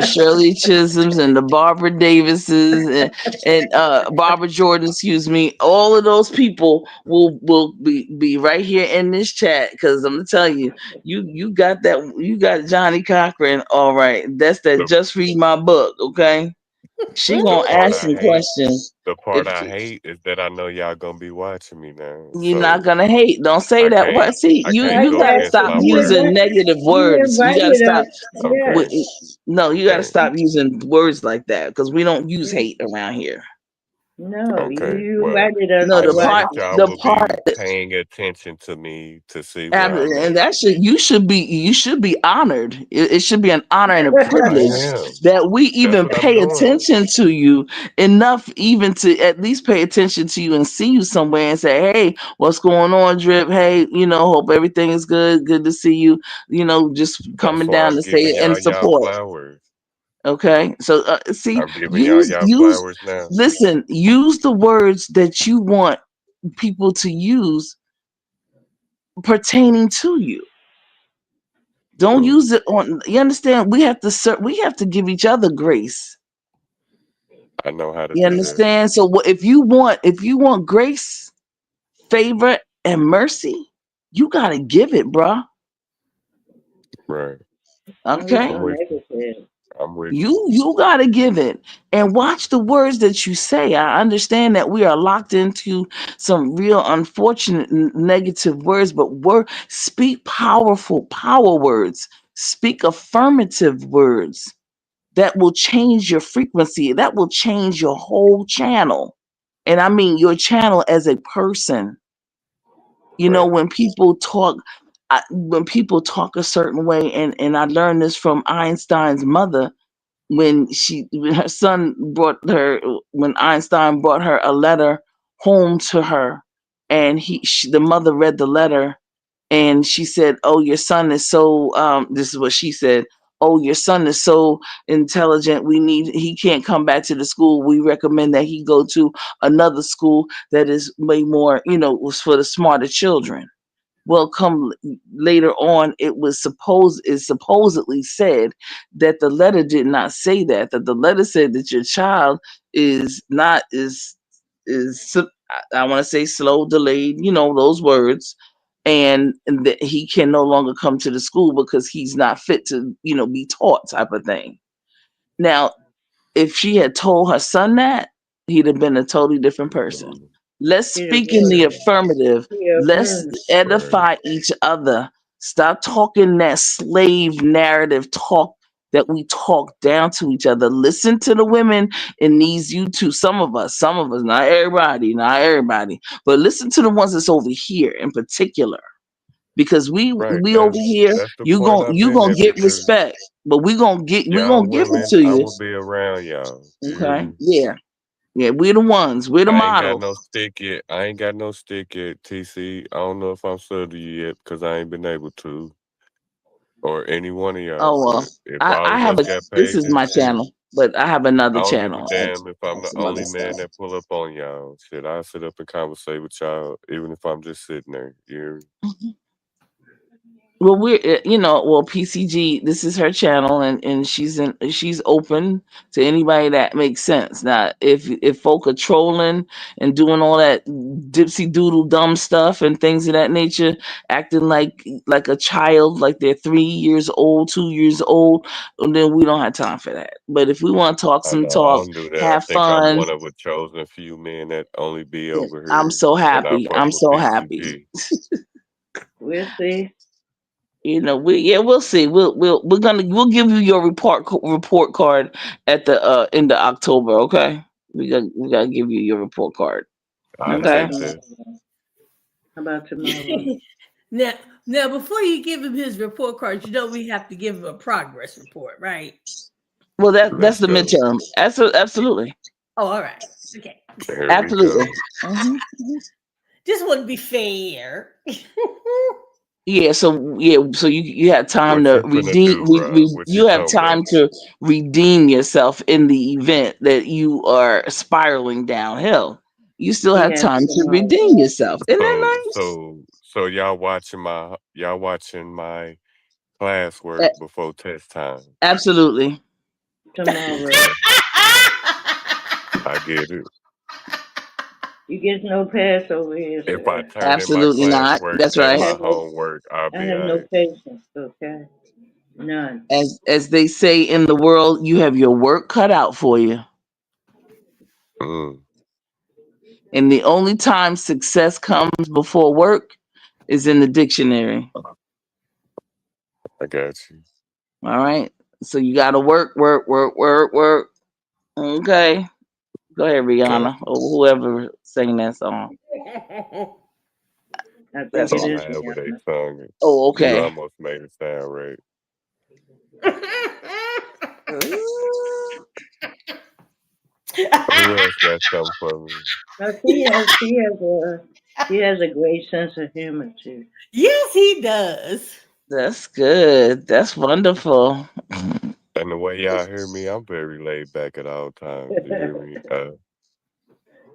[SPEAKER 6] Shirley Chisholms and the Barbara Davises and Barbara Jordan, excuse me, all of those people will be right here in this chat because I'm gonna tell you, you got that, you got Johnny Cochran. All right, that's that.
[SPEAKER 9] The
[SPEAKER 6] Just read my book, okay? She
[SPEAKER 9] the
[SPEAKER 6] gonna
[SPEAKER 9] part
[SPEAKER 6] ask
[SPEAKER 9] I
[SPEAKER 6] some
[SPEAKER 9] hate,
[SPEAKER 6] questions.
[SPEAKER 9] the part
[SPEAKER 6] If
[SPEAKER 9] I hate is that I know y'all gonna be watching me now.
[SPEAKER 6] you're not
[SPEAKER 9] So
[SPEAKER 6] gonna hate. Don't say
[SPEAKER 9] I
[SPEAKER 6] that. What?
[SPEAKER 9] can't
[SPEAKER 6] See,
[SPEAKER 9] I
[SPEAKER 6] you
[SPEAKER 9] can't
[SPEAKER 2] Not
[SPEAKER 6] you
[SPEAKER 9] go
[SPEAKER 6] gotta
[SPEAKER 2] yet,
[SPEAKER 9] against
[SPEAKER 6] stop
[SPEAKER 2] because
[SPEAKER 9] my
[SPEAKER 6] using
[SPEAKER 9] word.
[SPEAKER 6] negative
[SPEAKER 2] you
[SPEAKER 6] words. You gotta
[SPEAKER 2] invited
[SPEAKER 6] stop.
[SPEAKER 2] us. Yeah.
[SPEAKER 9] Okay.
[SPEAKER 6] No, you gotta
[SPEAKER 9] Okay.
[SPEAKER 6] stop using words like that because we don't use hate around here.
[SPEAKER 10] No,
[SPEAKER 9] Okay.
[SPEAKER 10] you
[SPEAKER 9] Well,
[SPEAKER 10] invited us
[SPEAKER 6] No,
[SPEAKER 9] I
[SPEAKER 10] to
[SPEAKER 6] the
[SPEAKER 10] watch
[SPEAKER 9] know
[SPEAKER 6] part,
[SPEAKER 9] that
[SPEAKER 10] it.
[SPEAKER 9] y'all
[SPEAKER 6] the
[SPEAKER 9] will
[SPEAKER 6] part,
[SPEAKER 9] be paying attention to me to see where I'm
[SPEAKER 6] and
[SPEAKER 9] at.
[SPEAKER 6] that should you should be honored. It should be an honor and a
[SPEAKER 9] I
[SPEAKER 6] privilege
[SPEAKER 9] am.
[SPEAKER 6] that we
[SPEAKER 9] That's
[SPEAKER 6] even
[SPEAKER 9] what I'm
[SPEAKER 6] pay
[SPEAKER 9] doing.
[SPEAKER 6] attention to you enough, even to at least pay attention to you and see you somewhere and say, "Hey, what's going on, Drip? Hey, hope everything is good. Good to see you. Just
[SPEAKER 9] That's
[SPEAKER 6] coming
[SPEAKER 9] why
[SPEAKER 6] down
[SPEAKER 9] I'm
[SPEAKER 6] to say
[SPEAKER 9] giving
[SPEAKER 6] it and
[SPEAKER 9] y'all
[SPEAKER 6] support."
[SPEAKER 9] flowers.
[SPEAKER 6] Okay, so see,
[SPEAKER 9] I'm giving y'all
[SPEAKER 6] use
[SPEAKER 9] flowers now.
[SPEAKER 6] listen, use the words that you want people to use pertaining to you. Don't
[SPEAKER 9] True.
[SPEAKER 6] use it on. You understand? We have to give each other grace.
[SPEAKER 9] I know how to
[SPEAKER 6] You
[SPEAKER 9] do that.
[SPEAKER 6] understand? So if you want grace, favor, and mercy, you gotta give it, bruh.
[SPEAKER 9] Right.
[SPEAKER 10] Don't be
[SPEAKER 6] Okay,
[SPEAKER 10] so
[SPEAKER 9] I'm with you.
[SPEAKER 10] negative.
[SPEAKER 9] I'm with you.
[SPEAKER 6] you gotta give it, and watch the words that you say. I understand that we are locked into some real unfortunate negative words, but speak powerful power words. Speak affirmative words that will change your frequency, that will change your whole channel. And I mean your channel as a person.
[SPEAKER 9] Right.
[SPEAKER 6] When people talk a certain way, and I learned this from Einstein's mother when her son brought her when Einstein brought her a letter home to her, and the mother read the letter, and she said, "Oh, your son is so." This is what she said. "Oh, your son is so intelligent. He can't come back to the school. We recommend that he go to another school that is way more, was for the smarter children." Well, come later on, it supposedly said that the letter did not say that. That the letter said that your child is not I want to say slow, delayed, those words, and that he can no longer come to the school because he's not fit to, be taught, type of thing. Now, if she had told her son that, he'd have been a totally different person.
[SPEAKER 9] Absolutely.
[SPEAKER 6] Let's
[SPEAKER 10] She the
[SPEAKER 6] speak in the
[SPEAKER 10] word.
[SPEAKER 6] affirmative.
[SPEAKER 10] She a
[SPEAKER 6] Let's
[SPEAKER 10] word.
[SPEAKER 9] Right.
[SPEAKER 6] edify each other. Stop talking that slave narrative talk that we talk down to each other. Listen to the women in these YouTube. Some of us, not everybody, but listen to the ones that's over here in particular. Because
[SPEAKER 9] Right.
[SPEAKER 6] we over
[SPEAKER 9] And
[SPEAKER 6] here,
[SPEAKER 9] that's the point I've
[SPEAKER 6] you
[SPEAKER 9] been
[SPEAKER 6] gonna
[SPEAKER 9] in
[SPEAKER 6] get
[SPEAKER 9] because
[SPEAKER 6] respect, but we
[SPEAKER 9] y'all
[SPEAKER 6] gonna give it
[SPEAKER 9] women,
[SPEAKER 6] to
[SPEAKER 9] I
[SPEAKER 6] you.
[SPEAKER 9] will be around y'all. You hear
[SPEAKER 6] Okay,
[SPEAKER 9] me?
[SPEAKER 6] yeah, yeah, we're the ones, we're the
[SPEAKER 9] I ain't got
[SPEAKER 6] models.
[SPEAKER 9] no stick yet. I ain't got no stick yet, TC. I don't know if I'm sold to you yet because I ain't been able to, or any one of y'all.
[SPEAKER 6] Oh well,
[SPEAKER 9] But if all
[SPEAKER 6] I
[SPEAKER 9] of
[SPEAKER 6] have
[SPEAKER 9] us
[SPEAKER 6] a.
[SPEAKER 9] got
[SPEAKER 6] This is
[SPEAKER 9] pages,
[SPEAKER 6] my
[SPEAKER 9] shit,
[SPEAKER 6] channel, but I have
[SPEAKER 9] I
[SPEAKER 6] another
[SPEAKER 9] don't give a
[SPEAKER 6] channel
[SPEAKER 9] damn if I'm
[SPEAKER 6] and
[SPEAKER 9] the
[SPEAKER 6] some other
[SPEAKER 9] only
[SPEAKER 6] stuff.
[SPEAKER 9] man that pull up on y'all. Shit, I sit up and conversate with y'all, even if I'm just sitting there. You hear me?
[SPEAKER 6] Well, PCG. This is her channel, and she's open to anybody that makes sense. Now, if folk are trolling and doing all that dipsy doodle dumb stuff and things of that nature, acting like a child, like they're 3 years old, 2 years old, then we don't have time for that. But if we want to talk
[SPEAKER 9] I
[SPEAKER 6] some
[SPEAKER 9] know I
[SPEAKER 6] talk,
[SPEAKER 9] don't do that. I
[SPEAKER 6] have
[SPEAKER 9] think I'm
[SPEAKER 6] fun,
[SPEAKER 9] one of a chosen few men that only be over
[SPEAKER 6] I'm
[SPEAKER 9] here,
[SPEAKER 6] so
[SPEAKER 9] and I
[SPEAKER 6] happy.
[SPEAKER 9] fuck
[SPEAKER 6] I'm
[SPEAKER 9] with
[SPEAKER 6] so happy.
[SPEAKER 9] PCG.
[SPEAKER 10] We'll see.
[SPEAKER 6] We'll see. We'll give you your report card at the end of October. Okay, we gotta give you your report card.
[SPEAKER 9] I
[SPEAKER 10] How about
[SPEAKER 6] Okay.
[SPEAKER 9] take that.
[SPEAKER 10] tomorrow? How about tomorrow?
[SPEAKER 2] now, now, before you give him his report card, we have to give him a progress report, right?
[SPEAKER 6] Well, that's
[SPEAKER 9] Let's
[SPEAKER 6] the
[SPEAKER 9] go.
[SPEAKER 6] midterm. Absolutely,
[SPEAKER 2] Oh, all right. Okay.
[SPEAKER 9] Here we
[SPEAKER 6] absolutely.
[SPEAKER 9] go.
[SPEAKER 6] hmm
[SPEAKER 2] Just want to be fair.
[SPEAKER 6] Yeah. So you have time
[SPEAKER 9] What
[SPEAKER 6] to
[SPEAKER 9] you finna
[SPEAKER 6] redeem.
[SPEAKER 9] do, bro? What you
[SPEAKER 6] You have
[SPEAKER 9] talking
[SPEAKER 6] time
[SPEAKER 9] about?
[SPEAKER 6] to redeem yourself in the event that you are spiraling downhill. You still
[SPEAKER 10] He
[SPEAKER 6] have
[SPEAKER 10] has
[SPEAKER 6] time to
[SPEAKER 10] tomorrow.
[SPEAKER 6] redeem yourself. Isn't
[SPEAKER 9] So,
[SPEAKER 6] that nice?
[SPEAKER 9] so, So y'all watching my classwork
[SPEAKER 6] A-
[SPEAKER 9] before test time.
[SPEAKER 6] Absolutely.
[SPEAKER 10] Tomorrow.
[SPEAKER 9] I get it.
[SPEAKER 10] You get no pass over here,
[SPEAKER 9] If I
[SPEAKER 10] sir.
[SPEAKER 9] turn in my
[SPEAKER 6] Absolutely not.
[SPEAKER 9] classwork
[SPEAKER 6] That's
[SPEAKER 9] and
[SPEAKER 10] I
[SPEAKER 6] right.
[SPEAKER 9] my
[SPEAKER 10] have no,
[SPEAKER 9] homework, I'll
[SPEAKER 10] I
[SPEAKER 9] be
[SPEAKER 10] have
[SPEAKER 9] all
[SPEAKER 10] no
[SPEAKER 9] right.
[SPEAKER 10] patience, okay? None.
[SPEAKER 6] As they say in the world, you have your work cut out for you.
[SPEAKER 9] Mm,
[SPEAKER 6] And the only time success comes before work is in the dictionary.
[SPEAKER 9] I got you.
[SPEAKER 6] All right. So you got to work. Okay. Go ahead,
[SPEAKER 9] Got
[SPEAKER 6] Rihanna,
[SPEAKER 9] you.
[SPEAKER 6] or whoever sang that song.
[SPEAKER 10] I think
[SPEAKER 6] That's
[SPEAKER 10] it
[SPEAKER 9] Or
[SPEAKER 6] all.
[SPEAKER 10] is
[SPEAKER 9] however they
[SPEAKER 10] Rihanna.
[SPEAKER 9] sung it.
[SPEAKER 6] Oh,
[SPEAKER 9] You
[SPEAKER 6] okay.
[SPEAKER 9] almost made it sound right. Who else got something for me?
[SPEAKER 10] No, she has a great sense of humor too.
[SPEAKER 2] Yes, he does.
[SPEAKER 6] That's good. That's wonderful.
[SPEAKER 9] And the way y'all hear me, I'm very laid back at all times. You hear me?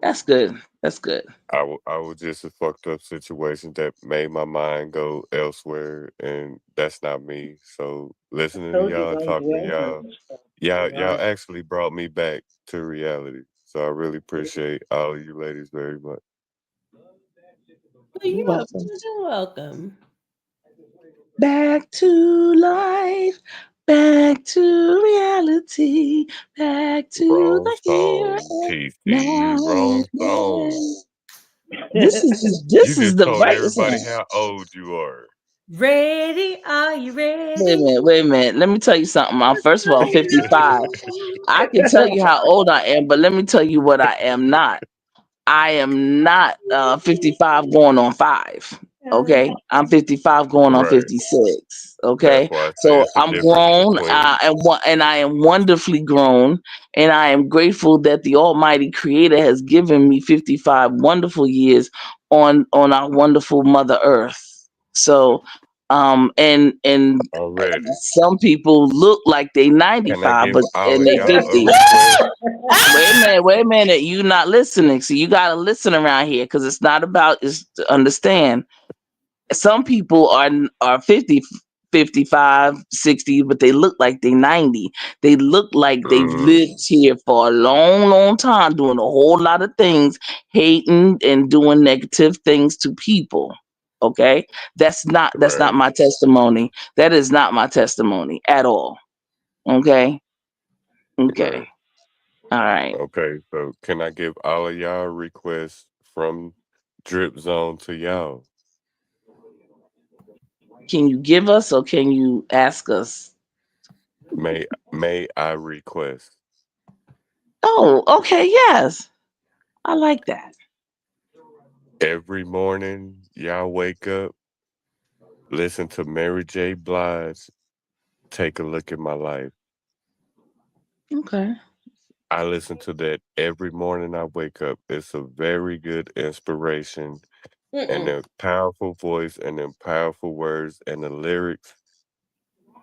[SPEAKER 6] That's good. That's good.
[SPEAKER 9] I was just a fucked up situation that made my mind go elsewhere, and that's not me. So
[SPEAKER 10] I
[SPEAKER 9] listening to
[SPEAKER 10] told you
[SPEAKER 9] y'all,
[SPEAKER 10] don't
[SPEAKER 9] talking to
[SPEAKER 10] dwell on
[SPEAKER 9] y'all,
[SPEAKER 10] this stuff.
[SPEAKER 9] y'all
[SPEAKER 10] Right?
[SPEAKER 9] actually brought me back to reality. So I really appreciate all of you ladies very much.
[SPEAKER 2] Well,
[SPEAKER 6] You're
[SPEAKER 2] you're
[SPEAKER 6] welcome.
[SPEAKER 2] welcome.
[SPEAKER 6] Back to life. Back to reality. Back to
[SPEAKER 9] Wrong
[SPEAKER 6] the here
[SPEAKER 9] song,
[SPEAKER 6] and
[SPEAKER 9] TC. Wrong song.
[SPEAKER 6] now. This is
[SPEAKER 9] You
[SPEAKER 6] this is
[SPEAKER 9] just
[SPEAKER 6] the
[SPEAKER 9] told
[SPEAKER 6] right
[SPEAKER 9] everybody
[SPEAKER 6] song.
[SPEAKER 9] how old you are.
[SPEAKER 2] Ready? Are you
[SPEAKER 6] Wait a
[SPEAKER 2] ready?
[SPEAKER 6] minute, wait a minute. Let me tell you something. First of all, I'm 55. I can tell you how old I am, but let me tell you what I am not. I am not 55 going on 5. Okay. I'm 55 going on
[SPEAKER 9] Right.
[SPEAKER 6] 56.
[SPEAKER 9] That's
[SPEAKER 6] Okay.
[SPEAKER 9] why I say
[SPEAKER 6] So
[SPEAKER 9] it's a
[SPEAKER 6] I'm
[SPEAKER 9] difference
[SPEAKER 6] grown
[SPEAKER 9] between.
[SPEAKER 6] and I am wonderfully grown. And I am grateful that the Almighty Creator has given me 55 wonderful years on our wonderful Mother Earth. So and
[SPEAKER 9] Already.
[SPEAKER 6] some people look like they
[SPEAKER 9] Can I
[SPEAKER 6] 95,
[SPEAKER 9] give
[SPEAKER 6] but
[SPEAKER 9] all
[SPEAKER 6] and
[SPEAKER 9] of
[SPEAKER 6] they
[SPEAKER 9] y'all a
[SPEAKER 6] 50.
[SPEAKER 9] request?
[SPEAKER 6] Wait a minute. You not listening. So you gotta listen around here because it's not about it's to understand. Some people are 50, 55, 60, but they look like they 90. They look like they've
[SPEAKER 9] Mm,
[SPEAKER 6] lived here for a long time, doing a whole lot of things, hating and doing negative things to people. Okay. That's not
[SPEAKER 9] right,
[SPEAKER 6] my testimony. That is not my testimony at all. Okay. Okay.
[SPEAKER 9] right.
[SPEAKER 6] All right.
[SPEAKER 9] Okay, so can I give all of y'all requests from Drip Zone to y'all?
[SPEAKER 6] Can you give us or can you ask us?
[SPEAKER 9] May I request
[SPEAKER 6] Oh, okay, yes. I like that.
[SPEAKER 9] every morning y'all wake up, listen to Mary J. Blige, Take a Look at My Life.
[SPEAKER 6] Okay.
[SPEAKER 9] I listen to that every morning I wake up. It's a very good inspiration and
[SPEAKER 2] Mm-mm.
[SPEAKER 9] a powerful voice and then powerful words and the lyrics.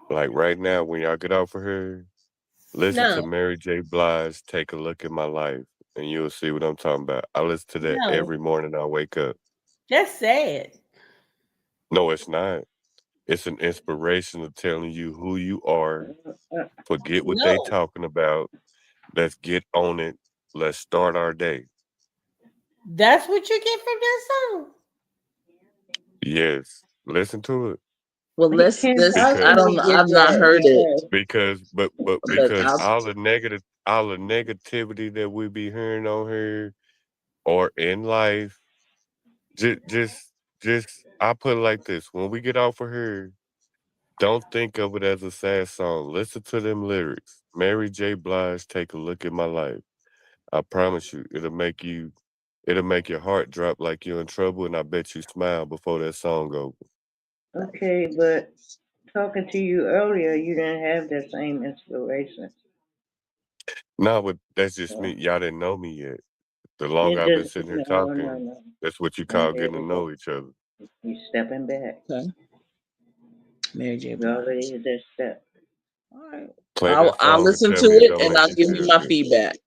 [SPEAKER 9] Like right now, when y'all get off of here, listen to
[SPEAKER 2] No,
[SPEAKER 9] Mary J. Blige, Take a Look at My Life, and you'll see what I'm talking about. I listen to that
[SPEAKER 2] no.
[SPEAKER 9] every morning I wake up.
[SPEAKER 2] That's sad.
[SPEAKER 9] No, it's not. It's an inspiration of telling you who you are. Forget what they
[SPEAKER 2] No.
[SPEAKER 9] talking about. Let's get on it. Let's start our day.
[SPEAKER 2] That's what you get from that song.
[SPEAKER 9] Yes, listen to it
[SPEAKER 6] Well, let's.
[SPEAKER 10] How
[SPEAKER 6] I
[SPEAKER 9] because
[SPEAKER 10] can
[SPEAKER 6] don't
[SPEAKER 10] we
[SPEAKER 6] know.
[SPEAKER 10] get
[SPEAKER 6] I've not
[SPEAKER 10] that?
[SPEAKER 6] heard it, but
[SPEAKER 9] because
[SPEAKER 6] I'll.
[SPEAKER 9] all the negativity that we be hearing on here or in life, just just I put it like this: when we get off of here, don't think of it as a sad song. Listen to them lyrics. Mary J. Blige, Take a Look at My Life. I promise you, it'll make your heart drop like you're in trouble, and I bet you smile before that song over.
[SPEAKER 10] Okay, but talking to you earlier, you didn't have that same inspiration.
[SPEAKER 9] No, but that's just me.
[SPEAKER 10] So
[SPEAKER 9] Y'all didn't know me yet. The longer
[SPEAKER 10] it
[SPEAKER 9] I've been
[SPEAKER 10] just
[SPEAKER 9] sitting here
[SPEAKER 10] no,
[SPEAKER 9] talking,
[SPEAKER 10] no, no.
[SPEAKER 9] that's what you
[SPEAKER 10] Oh,
[SPEAKER 9] call
[SPEAKER 10] here
[SPEAKER 9] getting to
[SPEAKER 10] we
[SPEAKER 9] know
[SPEAKER 10] go.
[SPEAKER 9] each other.
[SPEAKER 10] You stepping back.
[SPEAKER 6] Okay. Mary J.
[SPEAKER 10] You already
[SPEAKER 6] Blige.
[SPEAKER 10] hit that step.
[SPEAKER 6] All right.
[SPEAKER 9] Play
[SPEAKER 6] I'll
[SPEAKER 9] that
[SPEAKER 6] I'll
[SPEAKER 9] song and
[SPEAKER 6] listen
[SPEAKER 9] tell
[SPEAKER 6] to
[SPEAKER 9] me it
[SPEAKER 6] it
[SPEAKER 9] don't
[SPEAKER 6] and
[SPEAKER 9] make
[SPEAKER 6] I'll
[SPEAKER 9] you
[SPEAKER 6] give you
[SPEAKER 9] feel
[SPEAKER 6] my
[SPEAKER 9] good.
[SPEAKER 6] feedback.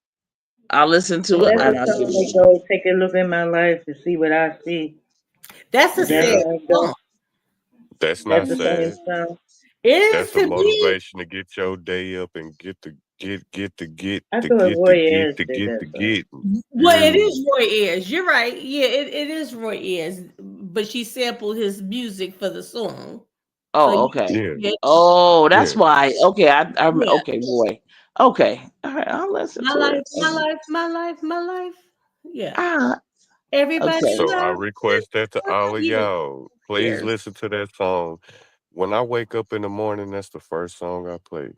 [SPEAKER 6] I'll listen to
[SPEAKER 9] All
[SPEAKER 6] it
[SPEAKER 10] That's
[SPEAKER 6] and
[SPEAKER 10] the
[SPEAKER 9] right.
[SPEAKER 6] I'll give
[SPEAKER 10] song
[SPEAKER 6] you
[SPEAKER 10] that
[SPEAKER 6] my.
[SPEAKER 10] goes, take a look at my life to see what I see.
[SPEAKER 2] That's a
[SPEAKER 10] Is that
[SPEAKER 2] sad
[SPEAKER 10] how it goes?
[SPEAKER 2] song.
[SPEAKER 9] That's not
[SPEAKER 10] That's the
[SPEAKER 9] sad.
[SPEAKER 10] same song.
[SPEAKER 2] It is
[SPEAKER 9] That's a
[SPEAKER 2] to me.
[SPEAKER 9] motivation to get your day up and get the get
[SPEAKER 10] I
[SPEAKER 9] the
[SPEAKER 10] thought
[SPEAKER 9] get the
[SPEAKER 10] Roy
[SPEAKER 9] get
[SPEAKER 10] Ayers
[SPEAKER 9] the
[SPEAKER 10] did
[SPEAKER 9] get
[SPEAKER 10] that
[SPEAKER 9] the
[SPEAKER 10] song.
[SPEAKER 9] get.
[SPEAKER 2] Well, it
[SPEAKER 9] Yeah.
[SPEAKER 2] is Roy Ayers. You're right. Yeah, it is Roy Ayers, but she sampled his music for the song. So
[SPEAKER 6] Oh, okay.
[SPEAKER 9] Yeah.
[SPEAKER 2] yeah,
[SPEAKER 6] Oh, that's
[SPEAKER 9] Yeah.
[SPEAKER 6] why. Okay, I'm
[SPEAKER 2] yeah.
[SPEAKER 6] okay, boy. Okay, all right. I'll listen
[SPEAKER 2] My
[SPEAKER 6] to
[SPEAKER 2] life,
[SPEAKER 6] it.
[SPEAKER 2] my life, my life, my life. Yeah.
[SPEAKER 6] Ah,
[SPEAKER 2] Everybody
[SPEAKER 6] okay.
[SPEAKER 9] So I
[SPEAKER 2] love.
[SPEAKER 9] request that to all of
[SPEAKER 2] Yeah.
[SPEAKER 9] y'all. Please
[SPEAKER 2] Yeah.
[SPEAKER 9] listen to that song. When I wake up in the morning, that's the first song I play.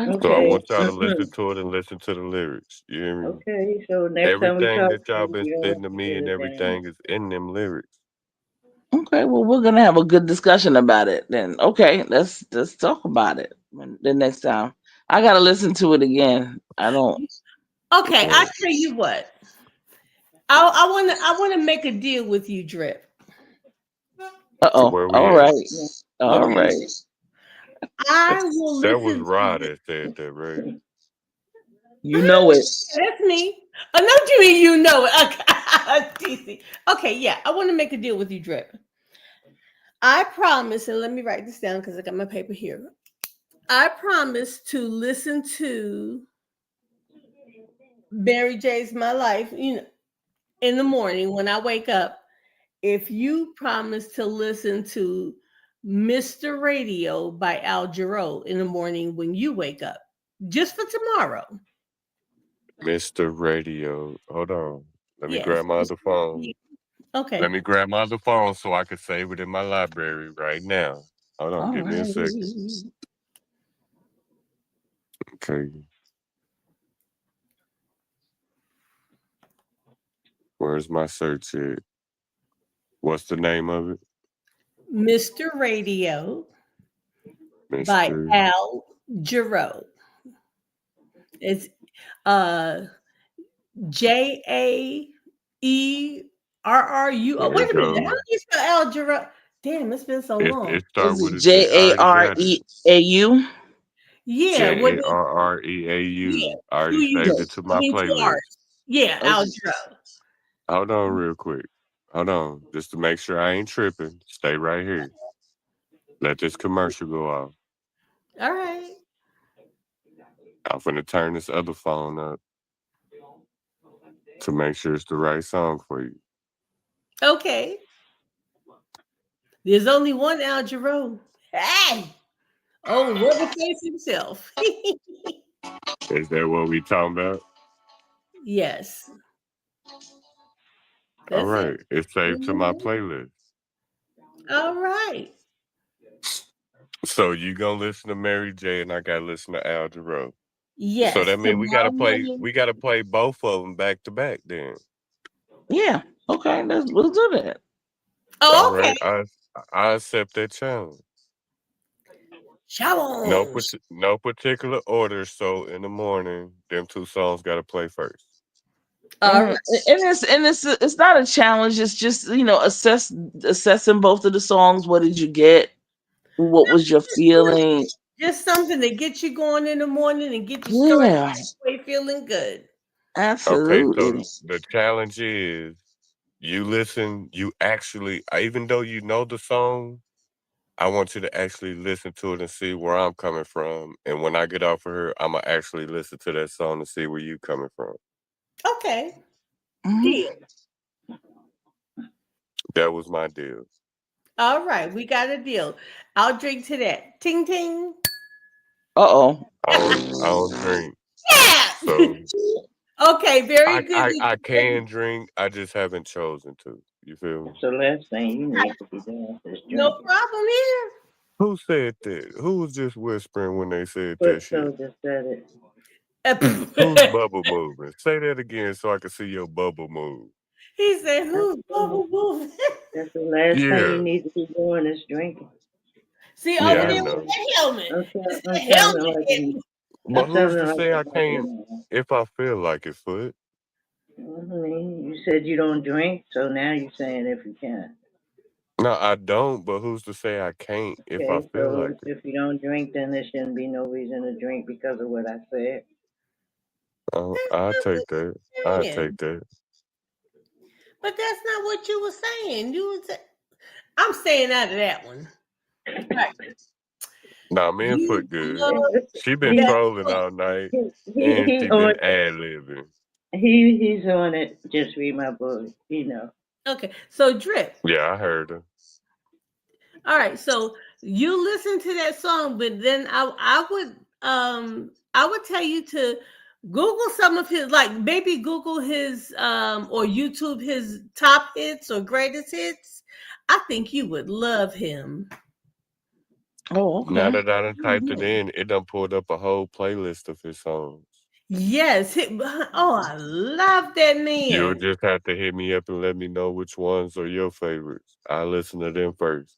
[SPEAKER 9] So I
[SPEAKER 10] Okay.
[SPEAKER 9] want y'all to listen to it and listen to the lyrics. You hear me?
[SPEAKER 10] Okay. So next time we
[SPEAKER 9] Everything
[SPEAKER 10] talk,
[SPEAKER 9] that y'all been
[SPEAKER 10] you don't
[SPEAKER 9] spitting
[SPEAKER 10] want
[SPEAKER 9] to
[SPEAKER 10] to
[SPEAKER 9] me
[SPEAKER 10] get
[SPEAKER 9] and
[SPEAKER 10] it down.
[SPEAKER 9] everything is in them lyrics.
[SPEAKER 6] Okay, well, we're gonna have a good discussion about it then. Okay, let's talk about it the next time. I gotta listen to it again. I don't.
[SPEAKER 2] Okay, I
[SPEAKER 9] Right.
[SPEAKER 2] tell you what. I wanna make a deal with you, Drip.
[SPEAKER 9] So
[SPEAKER 6] Uh-oh.
[SPEAKER 9] where
[SPEAKER 6] All
[SPEAKER 9] we at?
[SPEAKER 6] right. All
[SPEAKER 2] Okay.
[SPEAKER 6] right.
[SPEAKER 2] I will
[SPEAKER 9] That was
[SPEAKER 2] listen
[SPEAKER 9] Rod
[SPEAKER 2] to
[SPEAKER 9] that said that, right?
[SPEAKER 6] You know it.
[SPEAKER 2] that's me. I know what you mean you know it. Okay. Okay, yeah. I want to make a deal with you, Drip. I promise, and let me write this down because I got my paper here. I promise to listen to Mary J's My Life, in the morning when I wake up. If you promise to listen to Mr. Radio by Al Jarreau in the morning when you wake up, just for tomorrow.
[SPEAKER 9] Mr. Radio. Hold on. Let me
[SPEAKER 2] Yes.
[SPEAKER 9] grab my other phone.
[SPEAKER 2] Okay.
[SPEAKER 9] Let me grab my other phone so I can save it in my library right now. Hold on,
[SPEAKER 6] All
[SPEAKER 9] give me a second.
[SPEAKER 6] right.
[SPEAKER 9] Okay. Where's my search at? What's the name of it?
[SPEAKER 2] Mr. Radio by
[SPEAKER 9] Mr.
[SPEAKER 2] Al Jarreau. It's uh Jarrou.
[SPEAKER 9] There
[SPEAKER 2] Wait
[SPEAKER 9] it
[SPEAKER 2] a minute. How do
[SPEAKER 9] goes.
[SPEAKER 2] you spell Al Jarreau? Damn, it's been so long.
[SPEAKER 9] It start
[SPEAKER 6] Is
[SPEAKER 9] with
[SPEAKER 6] it
[SPEAKER 9] a J. I
[SPEAKER 6] J A
[SPEAKER 9] already
[SPEAKER 6] R
[SPEAKER 9] got it.
[SPEAKER 6] E A U?
[SPEAKER 2] Yeah, what
[SPEAKER 9] J A R R E A
[SPEAKER 2] yeah,
[SPEAKER 9] U. I
[SPEAKER 2] two
[SPEAKER 9] already saved it
[SPEAKER 2] U's.
[SPEAKER 9] to
[SPEAKER 2] I
[SPEAKER 9] my
[SPEAKER 2] mean two
[SPEAKER 9] playlist.
[SPEAKER 2] R's. Yeah, Al
[SPEAKER 6] Okay.
[SPEAKER 2] Jarreau.
[SPEAKER 9] Hold on real quick. Hold on. Just to make sure I ain't tripping. Stay right here. Let this commercial go off.
[SPEAKER 2] All right.
[SPEAKER 9] I'm finna turn this other phone up to make sure it's the right song for you.
[SPEAKER 2] Okay. There's only one Al Jarreau. Hey! Oh, Leatherface himself.
[SPEAKER 9] Is that what we talking about?
[SPEAKER 2] Yes.
[SPEAKER 9] All
[SPEAKER 2] That's it.
[SPEAKER 9] right. It's saved to my
[SPEAKER 2] Mhm.
[SPEAKER 9] playlist.
[SPEAKER 2] All right.
[SPEAKER 9] So you gonna listen to Mary J and I gotta listen to Al Jarreau. So
[SPEAKER 2] Yes.
[SPEAKER 9] that means
[SPEAKER 2] Tomorrow morning.
[SPEAKER 9] we gotta play both of them back to back then.
[SPEAKER 6] Yeah. Okay. We'll do that.
[SPEAKER 9] All
[SPEAKER 2] Oh, okay.
[SPEAKER 9] right. I accept that challenge.
[SPEAKER 2] Shalom.
[SPEAKER 9] No particular order. So in the morning, them two songs gotta play first.
[SPEAKER 2] All right.
[SPEAKER 6] It's not a challenge. It's just assessing both of the songs. What did you get? What was your feeling?
[SPEAKER 2] Just something to get you going in the morning and get you started
[SPEAKER 6] Yeah,
[SPEAKER 2] way feeling good.
[SPEAKER 9] Okay, so
[SPEAKER 6] absolutely.
[SPEAKER 9] the challenge is you listen, you actually, even though you know the song, I want you to actually listen to it and see where I'm coming from. And when I get off of here, I'm going to actually listen to that song to see where you coming from.
[SPEAKER 2] Okay.
[SPEAKER 6] Mhm.
[SPEAKER 2] Deal.
[SPEAKER 9] That was my deal.
[SPEAKER 2] All right. We got a deal. I'll drink to that. Ting ting.
[SPEAKER 6] Uh-oh.
[SPEAKER 9] I don't drink.
[SPEAKER 2] Yeah.
[SPEAKER 9] So
[SPEAKER 2] Okay. Very good.
[SPEAKER 9] I can drink. I just haven't chosen to. You feel me?
[SPEAKER 10] That's the last thing you need to be doing is
[SPEAKER 2] No
[SPEAKER 10] drinking.
[SPEAKER 2] problem here.
[SPEAKER 9] Who said that? Who was just whispering when they said
[SPEAKER 10] But
[SPEAKER 9] that shit?
[SPEAKER 10] so just said it.
[SPEAKER 9] Who's bubble moving? Say that again so I can see your bubble move.
[SPEAKER 2] He said,
[SPEAKER 10] That's
[SPEAKER 2] "Who's bubble boo?"
[SPEAKER 10] that's the last thing you
[SPEAKER 9] Yeah.
[SPEAKER 10] need to be doing is drinking.
[SPEAKER 2] See
[SPEAKER 10] You
[SPEAKER 2] over
[SPEAKER 9] Yeah, I
[SPEAKER 2] there
[SPEAKER 10] have
[SPEAKER 2] with
[SPEAKER 9] know.
[SPEAKER 10] to.
[SPEAKER 2] that helmet. It's
[SPEAKER 10] I'm
[SPEAKER 2] the
[SPEAKER 10] sounding
[SPEAKER 2] helmet.
[SPEAKER 10] like a
[SPEAKER 9] But
[SPEAKER 10] I'm
[SPEAKER 9] who's to
[SPEAKER 10] sounding like
[SPEAKER 9] say
[SPEAKER 10] a
[SPEAKER 9] I can't
[SPEAKER 10] mother.
[SPEAKER 9] if I feel like it, Foot?
[SPEAKER 10] I mean, you said you don't drink, so now you're saying if you can.
[SPEAKER 9] No, I don't, but who's to say I can't if I
[SPEAKER 10] Okay,
[SPEAKER 9] feel like
[SPEAKER 10] so
[SPEAKER 9] it?
[SPEAKER 10] if you don't drink, then there shouldn't be no reason to drink because of what I said.
[SPEAKER 9] I'll take that. I'll
[SPEAKER 2] Yeah.
[SPEAKER 9] take that.
[SPEAKER 2] But that's not what you were saying. I'm staying out of that one. Right.
[SPEAKER 9] Nah, me and
[SPEAKER 2] You
[SPEAKER 9] Foot good.
[SPEAKER 2] love
[SPEAKER 9] She been
[SPEAKER 2] that
[SPEAKER 9] trolling
[SPEAKER 2] song.
[SPEAKER 9] all night, and
[SPEAKER 10] He's
[SPEAKER 9] she
[SPEAKER 10] on
[SPEAKER 9] been ad-libbing.
[SPEAKER 10] he's on it. Just read my book,
[SPEAKER 2] Okay, so Drip.
[SPEAKER 9] Yeah, I heard her.
[SPEAKER 2] All right, so you listen to that song, but then I would tell you to Google some of his, like maybe Google his or YouTube his top hits or greatest hits. I think you would love him.
[SPEAKER 6] Oh,
[SPEAKER 9] Now
[SPEAKER 6] okay.
[SPEAKER 9] that I done typed it in, it done pulled up a whole playlist of his songs.
[SPEAKER 2] Yes. Oh, I love that
[SPEAKER 9] You'll
[SPEAKER 2] man.
[SPEAKER 9] just have to hit me up and let me know which ones are your favorites. I listen to them first.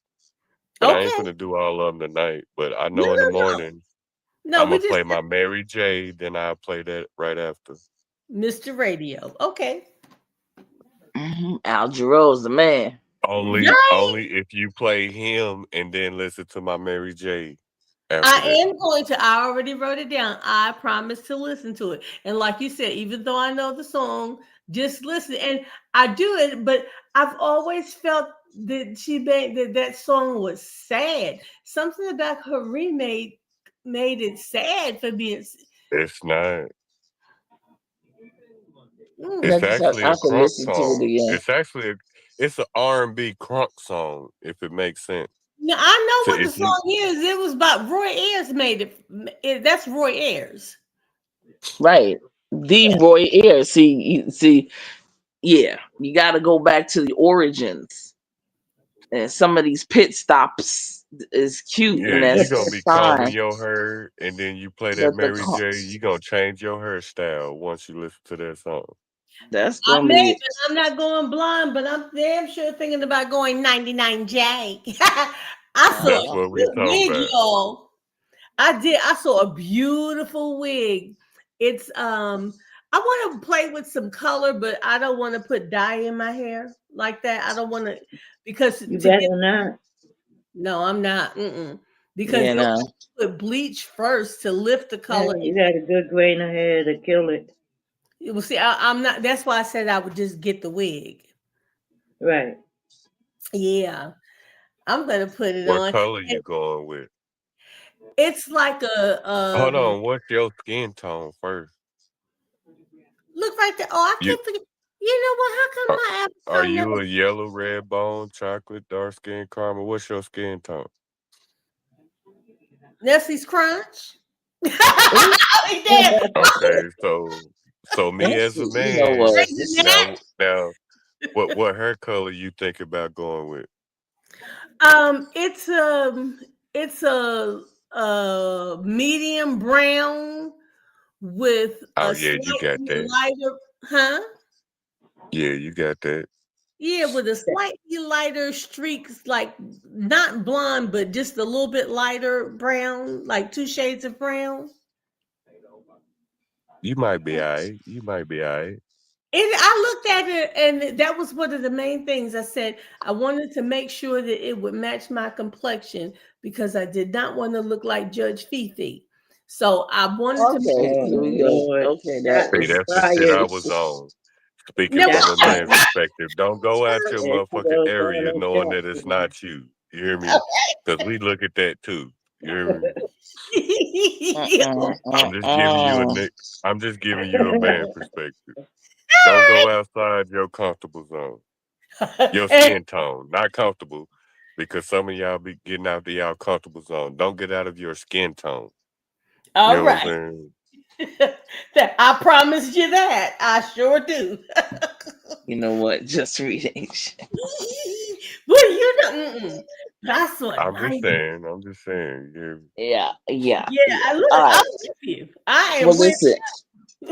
[SPEAKER 9] But I ain't
[SPEAKER 2] Okay.
[SPEAKER 9] gonna do all of them tonight. But I
[SPEAKER 2] No,
[SPEAKER 9] know in the
[SPEAKER 2] no, no.
[SPEAKER 9] morning
[SPEAKER 2] No,
[SPEAKER 9] I'm
[SPEAKER 2] we
[SPEAKER 9] gonna
[SPEAKER 2] just
[SPEAKER 9] play my Mary J. Then I'll play that right after.
[SPEAKER 2] Mr. Radio. Okay.
[SPEAKER 6] Al Jarreau's the man.
[SPEAKER 9] Only if you play him and then listen to my Mary J. After
[SPEAKER 2] I
[SPEAKER 9] that.
[SPEAKER 2] am going to. I already wrote it down. I promise to listen to it. And like you said, even though I know the song, just listen. And I do it, but I've always felt that she made that song was sad. Something about her remake made it sad for me.
[SPEAKER 9] It's not.
[SPEAKER 6] I
[SPEAKER 9] It's actually a
[SPEAKER 6] can
[SPEAKER 9] crunk
[SPEAKER 6] listen to it
[SPEAKER 9] song.
[SPEAKER 6] again.
[SPEAKER 9] It's an R&B crunk song, if it makes sense.
[SPEAKER 2] Now I
[SPEAKER 9] So
[SPEAKER 2] know what the
[SPEAKER 9] if you,
[SPEAKER 2] song is. It was about Roy Ayers made it. That's Roy Ayers.
[SPEAKER 6] Right. The Roy Ayers. See, yeah, you got to go back to the origins. And some of these pit stops is cute,
[SPEAKER 9] yeah,
[SPEAKER 6] and
[SPEAKER 9] you're
[SPEAKER 6] that's
[SPEAKER 9] gonna be combing
[SPEAKER 6] fine.
[SPEAKER 9] your hair, and then you play that
[SPEAKER 6] But
[SPEAKER 9] Mary J. You're gonna change your hairstyle once you listen to that song.
[SPEAKER 6] that's
[SPEAKER 2] I
[SPEAKER 6] gonna
[SPEAKER 2] may,
[SPEAKER 6] be
[SPEAKER 2] but I'm not going blonde, but I'm damn sure thinking about going 99J. I saw
[SPEAKER 9] That's
[SPEAKER 2] a
[SPEAKER 9] what we
[SPEAKER 2] good
[SPEAKER 9] talking
[SPEAKER 2] wig,
[SPEAKER 9] about.
[SPEAKER 2] y'all. I did. I saw a beautiful wig. It's I want to play with some color, but I don't want to put dye in my hair like that. I don't want to because
[SPEAKER 10] You
[SPEAKER 2] to get
[SPEAKER 10] better not.
[SPEAKER 2] no, I'm not. Because
[SPEAKER 6] you
[SPEAKER 2] you'll
[SPEAKER 6] know.
[SPEAKER 2] have to put bleach first to lift the
[SPEAKER 10] Yeah,
[SPEAKER 2] color.
[SPEAKER 10] you got a good grain of hair to kill it.
[SPEAKER 2] Well, see, I'm not. That's why I said I would just get the wig.
[SPEAKER 10] Right.
[SPEAKER 2] Yeah, I'm gonna put it
[SPEAKER 9] What
[SPEAKER 2] on.
[SPEAKER 9] color you going with?
[SPEAKER 2] It's like a
[SPEAKER 9] Hold on, what's your skin tone first?
[SPEAKER 2] look right there. Oh, I
[SPEAKER 9] You
[SPEAKER 2] can't forget. You know what? How come
[SPEAKER 9] are,
[SPEAKER 2] my
[SPEAKER 9] are
[SPEAKER 2] avatar
[SPEAKER 9] you
[SPEAKER 2] never
[SPEAKER 9] a yellow, red bone, chocolate, dark skin, caramel? What's your skin tone?
[SPEAKER 2] Nestle's Crunch?
[SPEAKER 9] Okay, so me as a
[SPEAKER 6] You know
[SPEAKER 9] man,
[SPEAKER 6] what?
[SPEAKER 9] now what hair color you think about going with?
[SPEAKER 2] It's a medium brown with
[SPEAKER 9] Oh
[SPEAKER 2] a
[SPEAKER 9] yeah, you got
[SPEAKER 2] slightly
[SPEAKER 9] that.
[SPEAKER 2] lighter, huh?
[SPEAKER 9] Yeah, you got that.
[SPEAKER 2] Yeah, with a slightly lighter streaks, like not blonde, but just a little bit lighter brown, like 2 shades of brown.
[SPEAKER 9] You might be alright. You might be alright.
[SPEAKER 2] I looked at it, and that was one of the main things I said. I wanted to make sure that it would match my complexion because I did not want to look like Judge Fifi. So I wanted to make
[SPEAKER 6] Okay,
[SPEAKER 10] Oh
[SPEAKER 6] here we go.
[SPEAKER 10] Lord,
[SPEAKER 6] Okay, that
[SPEAKER 10] shots
[SPEAKER 9] See,
[SPEAKER 6] is
[SPEAKER 9] that's the shit
[SPEAKER 10] fired.
[SPEAKER 9] I was on. Speaking
[SPEAKER 2] no.
[SPEAKER 9] from
[SPEAKER 10] Shots
[SPEAKER 9] a
[SPEAKER 2] Well,
[SPEAKER 9] man's
[SPEAKER 10] fired.
[SPEAKER 9] perspective, don't go out your
[SPEAKER 10] There she
[SPEAKER 9] motherfucking
[SPEAKER 10] goes throwing
[SPEAKER 9] area
[SPEAKER 10] them
[SPEAKER 9] knowing that it's
[SPEAKER 10] shots.
[SPEAKER 9] not you. You hear me? Because we look at that too. You hear me? I'm just giving you I'm just giving you a man perspective. Don't go outside your comfortable zone. Your skin tone, not comfortable, because some of y'all be getting out of y'all comfortable zone. Don't get out of your skin tone. You
[SPEAKER 2] All
[SPEAKER 9] know what I'm
[SPEAKER 2] right.
[SPEAKER 9] saying?
[SPEAKER 2] I promised you that. I sure do.
[SPEAKER 6] you know what? Just reading.
[SPEAKER 2] Well, you know, that's what
[SPEAKER 9] I'm just
[SPEAKER 2] 90.
[SPEAKER 9] saying. I'm just saying.
[SPEAKER 6] Yeah.
[SPEAKER 2] Yeah,
[SPEAKER 6] All
[SPEAKER 2] I'm
[SPEAKER 6] right.
[SPEAKER 2] with you. I am
[SPEAKER 6] Well,
[SPEAKER 2] with
[SPEAKER 6] listen,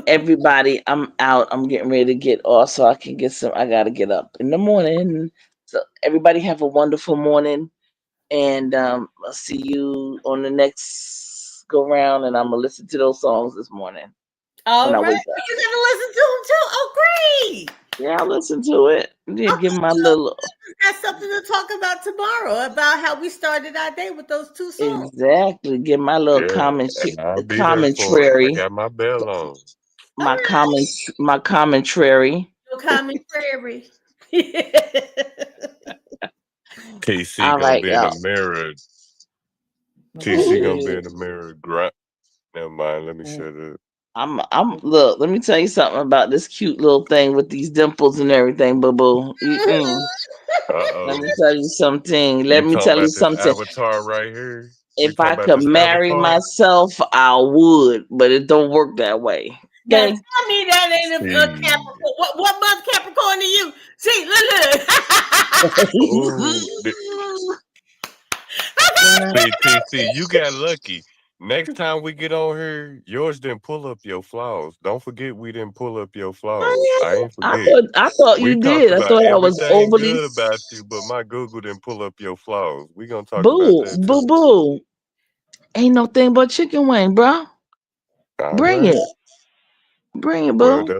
[SPEAKER 6] everybody, I'm out. I'm getting ready to get off so I can get some. I got to get up in the morning. So everybody have a wonderful morning, and I'll see you on the next go round. And I'm gonna listen to those songs this morning
[SPEAKER 2] All
[SPEAKER 6] when I
[SPEAKER 2] right.
[SPEAKER 6] wake up.
[SPEAKER 2] You gotta listen to them too. Oh, great.
[SPEAKER 6] Yeah, I'll listen to it. Yeah,
[SPEAKER 2] Okay,
[SPEAKER 6] give my
[SPEAKER 2] so
[SPEAKER 6] little
[SPEAKER 2] that's something to talk about tomorrow about how we started our day with those 2 songs.
[SPEAKER 6] exactly. Give my little
[SPEAKER 9] Yeah, and I'll be there for it. I
[SPEAKER 6] commentary.
[SPEAKER 9] got my bell on.
[SPEAKER 6] My commentary.
[SPEAKER 2] No commentary.
[SPEAKER 9] TC
[SPEAKER 6] All
[SPEAKER 9] gonna
[SPEAKER 6] right,
[SPEAKER 9] be in the
[SPEAKER 6] y'all.
[SPEAKER 9] mirror. TC gonna be in the mirror. Never mind. Let me shut up.
[SPEAKER 6] Look, let me tell you something about this cute little thing with these dimples and everything, boo boo. Let me
[SPEAKER 9] Uh-oh.
[SPEAKER 6] tell you something.
[SPEAKER 9] You
[SPEAKER 6] Let me
[SPEAKER 9] talking
[SPEAKER 6] tell you
[SPEAKER 9] about this
[SPEAKER 6] something.
[SPEAKER 9] avatar right here? You
[SPEAKER 6] If
[SPEAKER 9] talking
[SPEAKER 6] I
[SPEAKER 9] about
[SPEAKER 6] could
[SPEAKER 9] this
[SPEAKER 6] marry
[SPEAKER 9] avatar?
[SPEAKER 6] myself, I would, but it don't work that way.
[SPEAKER 2] Now
[SPEAKER 6] Okay?
[SPEAKER 2] tell me that ain't a
[SPEAKER 9] See.
[SPEAKER 2] Capricorn. What month Capricorn to you? See, look.
[SPEAKER 9] Ooh. See, TC, you got lucky. Next time we get on here, yours didn't pull up your flaws. Don't forget we didn't pull up your flaws. I ain't forget.
[SPEAKER 6] I thought
[SPEAKER 9] We
[SPEAKER 6] you
[SPEAKER 9] talked
[SPEAKER 6] did. I
[SPEAKER 9] about
[SPEAKER 6] thought I was
[SPEAKER 9] everything
[SPEAKER 6] overly
[SPEAKER 9] good about you, but my Google didn't pull up your flaws. We gonna talk about
[SPEAKER 6] boo,
[SPEAKER 9] that
[SPEAKER 6] boo,
[SPEAKER 9] too.
[SPEAKER 6] boo. Ain't no thing but chicken wing, bro.
[SPEAKER 9] All
[SPEAKER 6] Bring
[SPEAKER 9] right.
[SPEAKER 6] it. Bring it,
[SPEAKER 9] Well,
[SPEAKER 6] boo.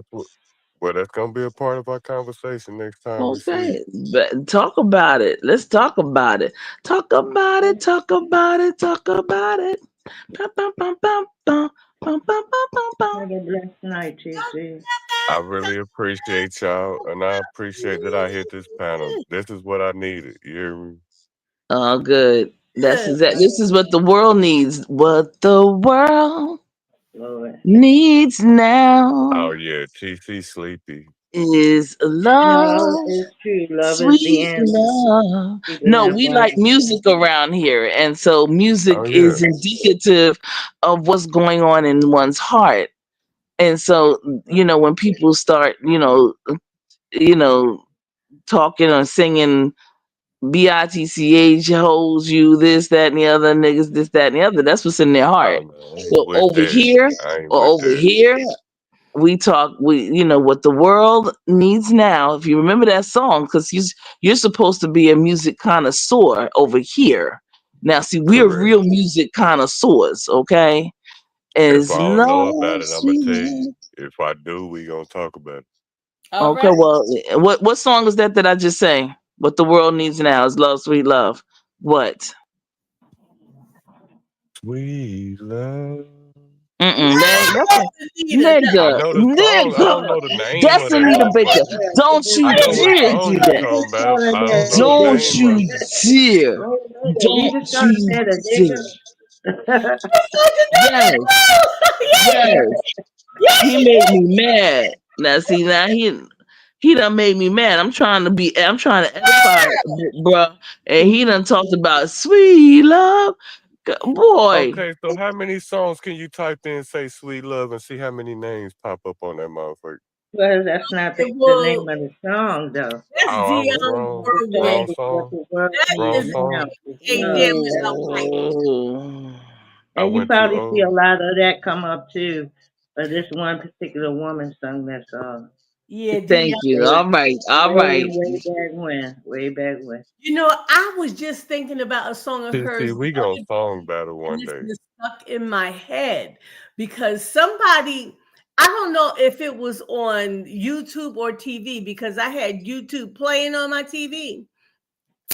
[SPEAKER 9] that's gonna be a part of our conversation next time we see.
[SPEAKER 6] Okay. But talk about it. Let's talk about it. Talk about it. Talk about it. Talk about it. Bum, bum, bum, bum, bum, bum, bum, bum, bum.
[SPEAKER 10] Have a blessed night, TC.
[SPEAKER 9] I really appreciate y'all, and I appreciate that I hit this panel. This is what I needed. You hear me?
[SPEAKER 6] Oh, good. This is what the world needs. What the world
[SPEAKER 10] Lord.
[SPEAKER 6] needs now
[SPEAKER 9] Oh yeah, TC sleepy.
[SPEAKER 6] is
[SPEAKER 10] No,
[SPEAKER 6] love,
[SPEAKER 10] it's true. Love is the
[SPEAKER 6] sweet
[SPEAKER 10] answer.
[SPEAKER 6] love.
[SPEAKER 10] People
[SPEAKER 6] No,
[SPEAKER 10] not
[SPEAKER 6] we like
[SPEAKER 10] finding
[SPEAKER 6] music around here, and so music
[SPEAKER 9] Oh yeah.
[SPEAKER 6] is indicative of what's going on in one's heart. And so, when people start, you know, talking or singing BITCH holds you, this, that, and the other, niggas, this, that, and the other. That's what's in their
[SPEAKER 9] Oh
[SPEAKER 6] heart.
[SPEAKER 9] no, I ain't
[SPEAKER 6] So
[SPEAKER 9] with that. I ain't with
[SPEAKER 6] over
[SPEAKER 9] that.
[SPEAKER 6] here, what the world needs now. If you remember that song, because you're supposed to be a music connoisseur over here. Now, see, we're
[SPEAKER 9] Correct.
[SPEAKER 6] real music connoisseurs, okay?
[SPEAKER 9] If I
[SPEAKER 6] As
[SPEAKER 9] don't know
[SPEAKER 6] long
[SPEAKER 9] about it,
[SPEAKER 6] as
[SPEAKER 9] I'ma tell
[SPEAKER 6] we
[SPEAKER 9] you. If I do, we gonna talk about it.
[SPEAKER 2] All
[SPEAKER 6] Okay,
[SPEAKER 2] right.
[SPEAKER 6] well, what song is that I just sang? What the world needs now is love, sweet love. What?
[SPEAKER 9] Sweet love.
[SPEAKER 2] Anita,
[SPEAKER 9] I
[SPEAKER 6] Nigga,
[SPEAKER 9] know the song. I
[SPEAKER 6] nigga,
[SPEAKER 9] don't know the name
[SPEAKER 6] that's
[SPEAKER 9] of that
[SPEAKER 6] Anita Baker.
[SPEAKER 9] motherfucker.
[SPEAKER 6] Don't
[SPEAKER 10] this
[SPEAKER 9] I
[SPEAKER 6] you
[SPEAKER 9] know what
[SPEAKER 6] dare
[SPEAKER 10] man.
[SPEAKER 6] do
[SPEAKER 9] song you
[SPEAKER 6] that.
[SPEAKER 10] He
[SPEAKER 9] talking about.
[SPEAKER 10] calling
[SPEAKER 9] I don't
[SPEAKER 10] that
[SPEAKER 9] know the
[SPEAKER 6] Don't
[SPEAKER 9] name
[SPEAKER 10] nigga.
[SPEAKER 9] of
[SPEAKER 6] you
[SPEAKER 9] it.
[SPEAKER 6] dare.
[SPEAKER 10] Wait a minute. He
[SPEAKER 6] Don't
[SPEAKER 10] just calling
[SPEAKER 6] you
[SPEAKER 10] that a
[SPEAKER 6] dare.
[SPEAKER 10] nigga.
[SPEAKER 6] Yes, yes. He made me mad. Now see, he done made me mad. I'm trying to edify, bruh. And he done talked about sweet love. Boy,
[SPEAKER 9] Okay, so how many songs can you type in say "sweet love" and see how many names pop up on that motherfucker?
[SPEAKER 10] Well, that's not the name
[SPEAKER 2] well,
[SPEAKER 10] of the song, though.
[SPEAKER 2] that's
[SPEAKER 9] Oh, I was
[SPEAKER 2] Dion's
[SPEAKER 9] wrong.
[SPEAKER 10] The song
[SPEAKER 9] Wrong
[SPEAKER 2] Whirlwind.
[SPEAKER 10] is what
[SPEAKER 9] song.
[SPEAKER 10] the world
[SPEAKER 2] That
[SPEAKER 9] Wrong
[SPEAKER 10] needs
[SPEAKER 2] is
[SPEAKER 10] now.
[SPEAKER 9] song.
[SPEAKER 10] It's
[SPEAKER 2] ain't
[SPEAKER 10] love.
[SPEAKER 2] damn
[SPEAKER 10] That's
[SPEAKER 2] without fight.
[SPEAKER 6] oh.
[SPEAKER 9] I
[SPEAKER 10] And you
[SPEAKER 9] went too
[SPEAKER 10] probably see a
[SPEAKER 9] old.
[SPEAKER 10] lot of that come up too. But this one particular woman sung that song.
[SPEAKER 2] Yeah, Dion.
[SPEAKER 6] Thank you.
[SPEAKER 10] Way,
[SPEAKER 6] All right, all
[SPEAKER 10] way,
[SPEAKER 6] right.
[SPEAKER 10] way back when. Way back when.
[SPEAKER 2] I was just thinking about a song of
[SPEAKER 9] See,
[SPEAKER 2] hers
[SPEAKER 9] we
[SPEAKER 2] the
[SPEAKER 9] gonna
[SPEAKER 2] other day,
[SPEAKER 9] song battle
[SPEAKER 2] and
[SPEAKER 9] one
[SPEAKER 2] this
[SPEAKER 9] day.
[SPEAKER 2] is stuck in my head because somebody, I don't know if it was on YouTube or TV because I had YouTube playing on my TV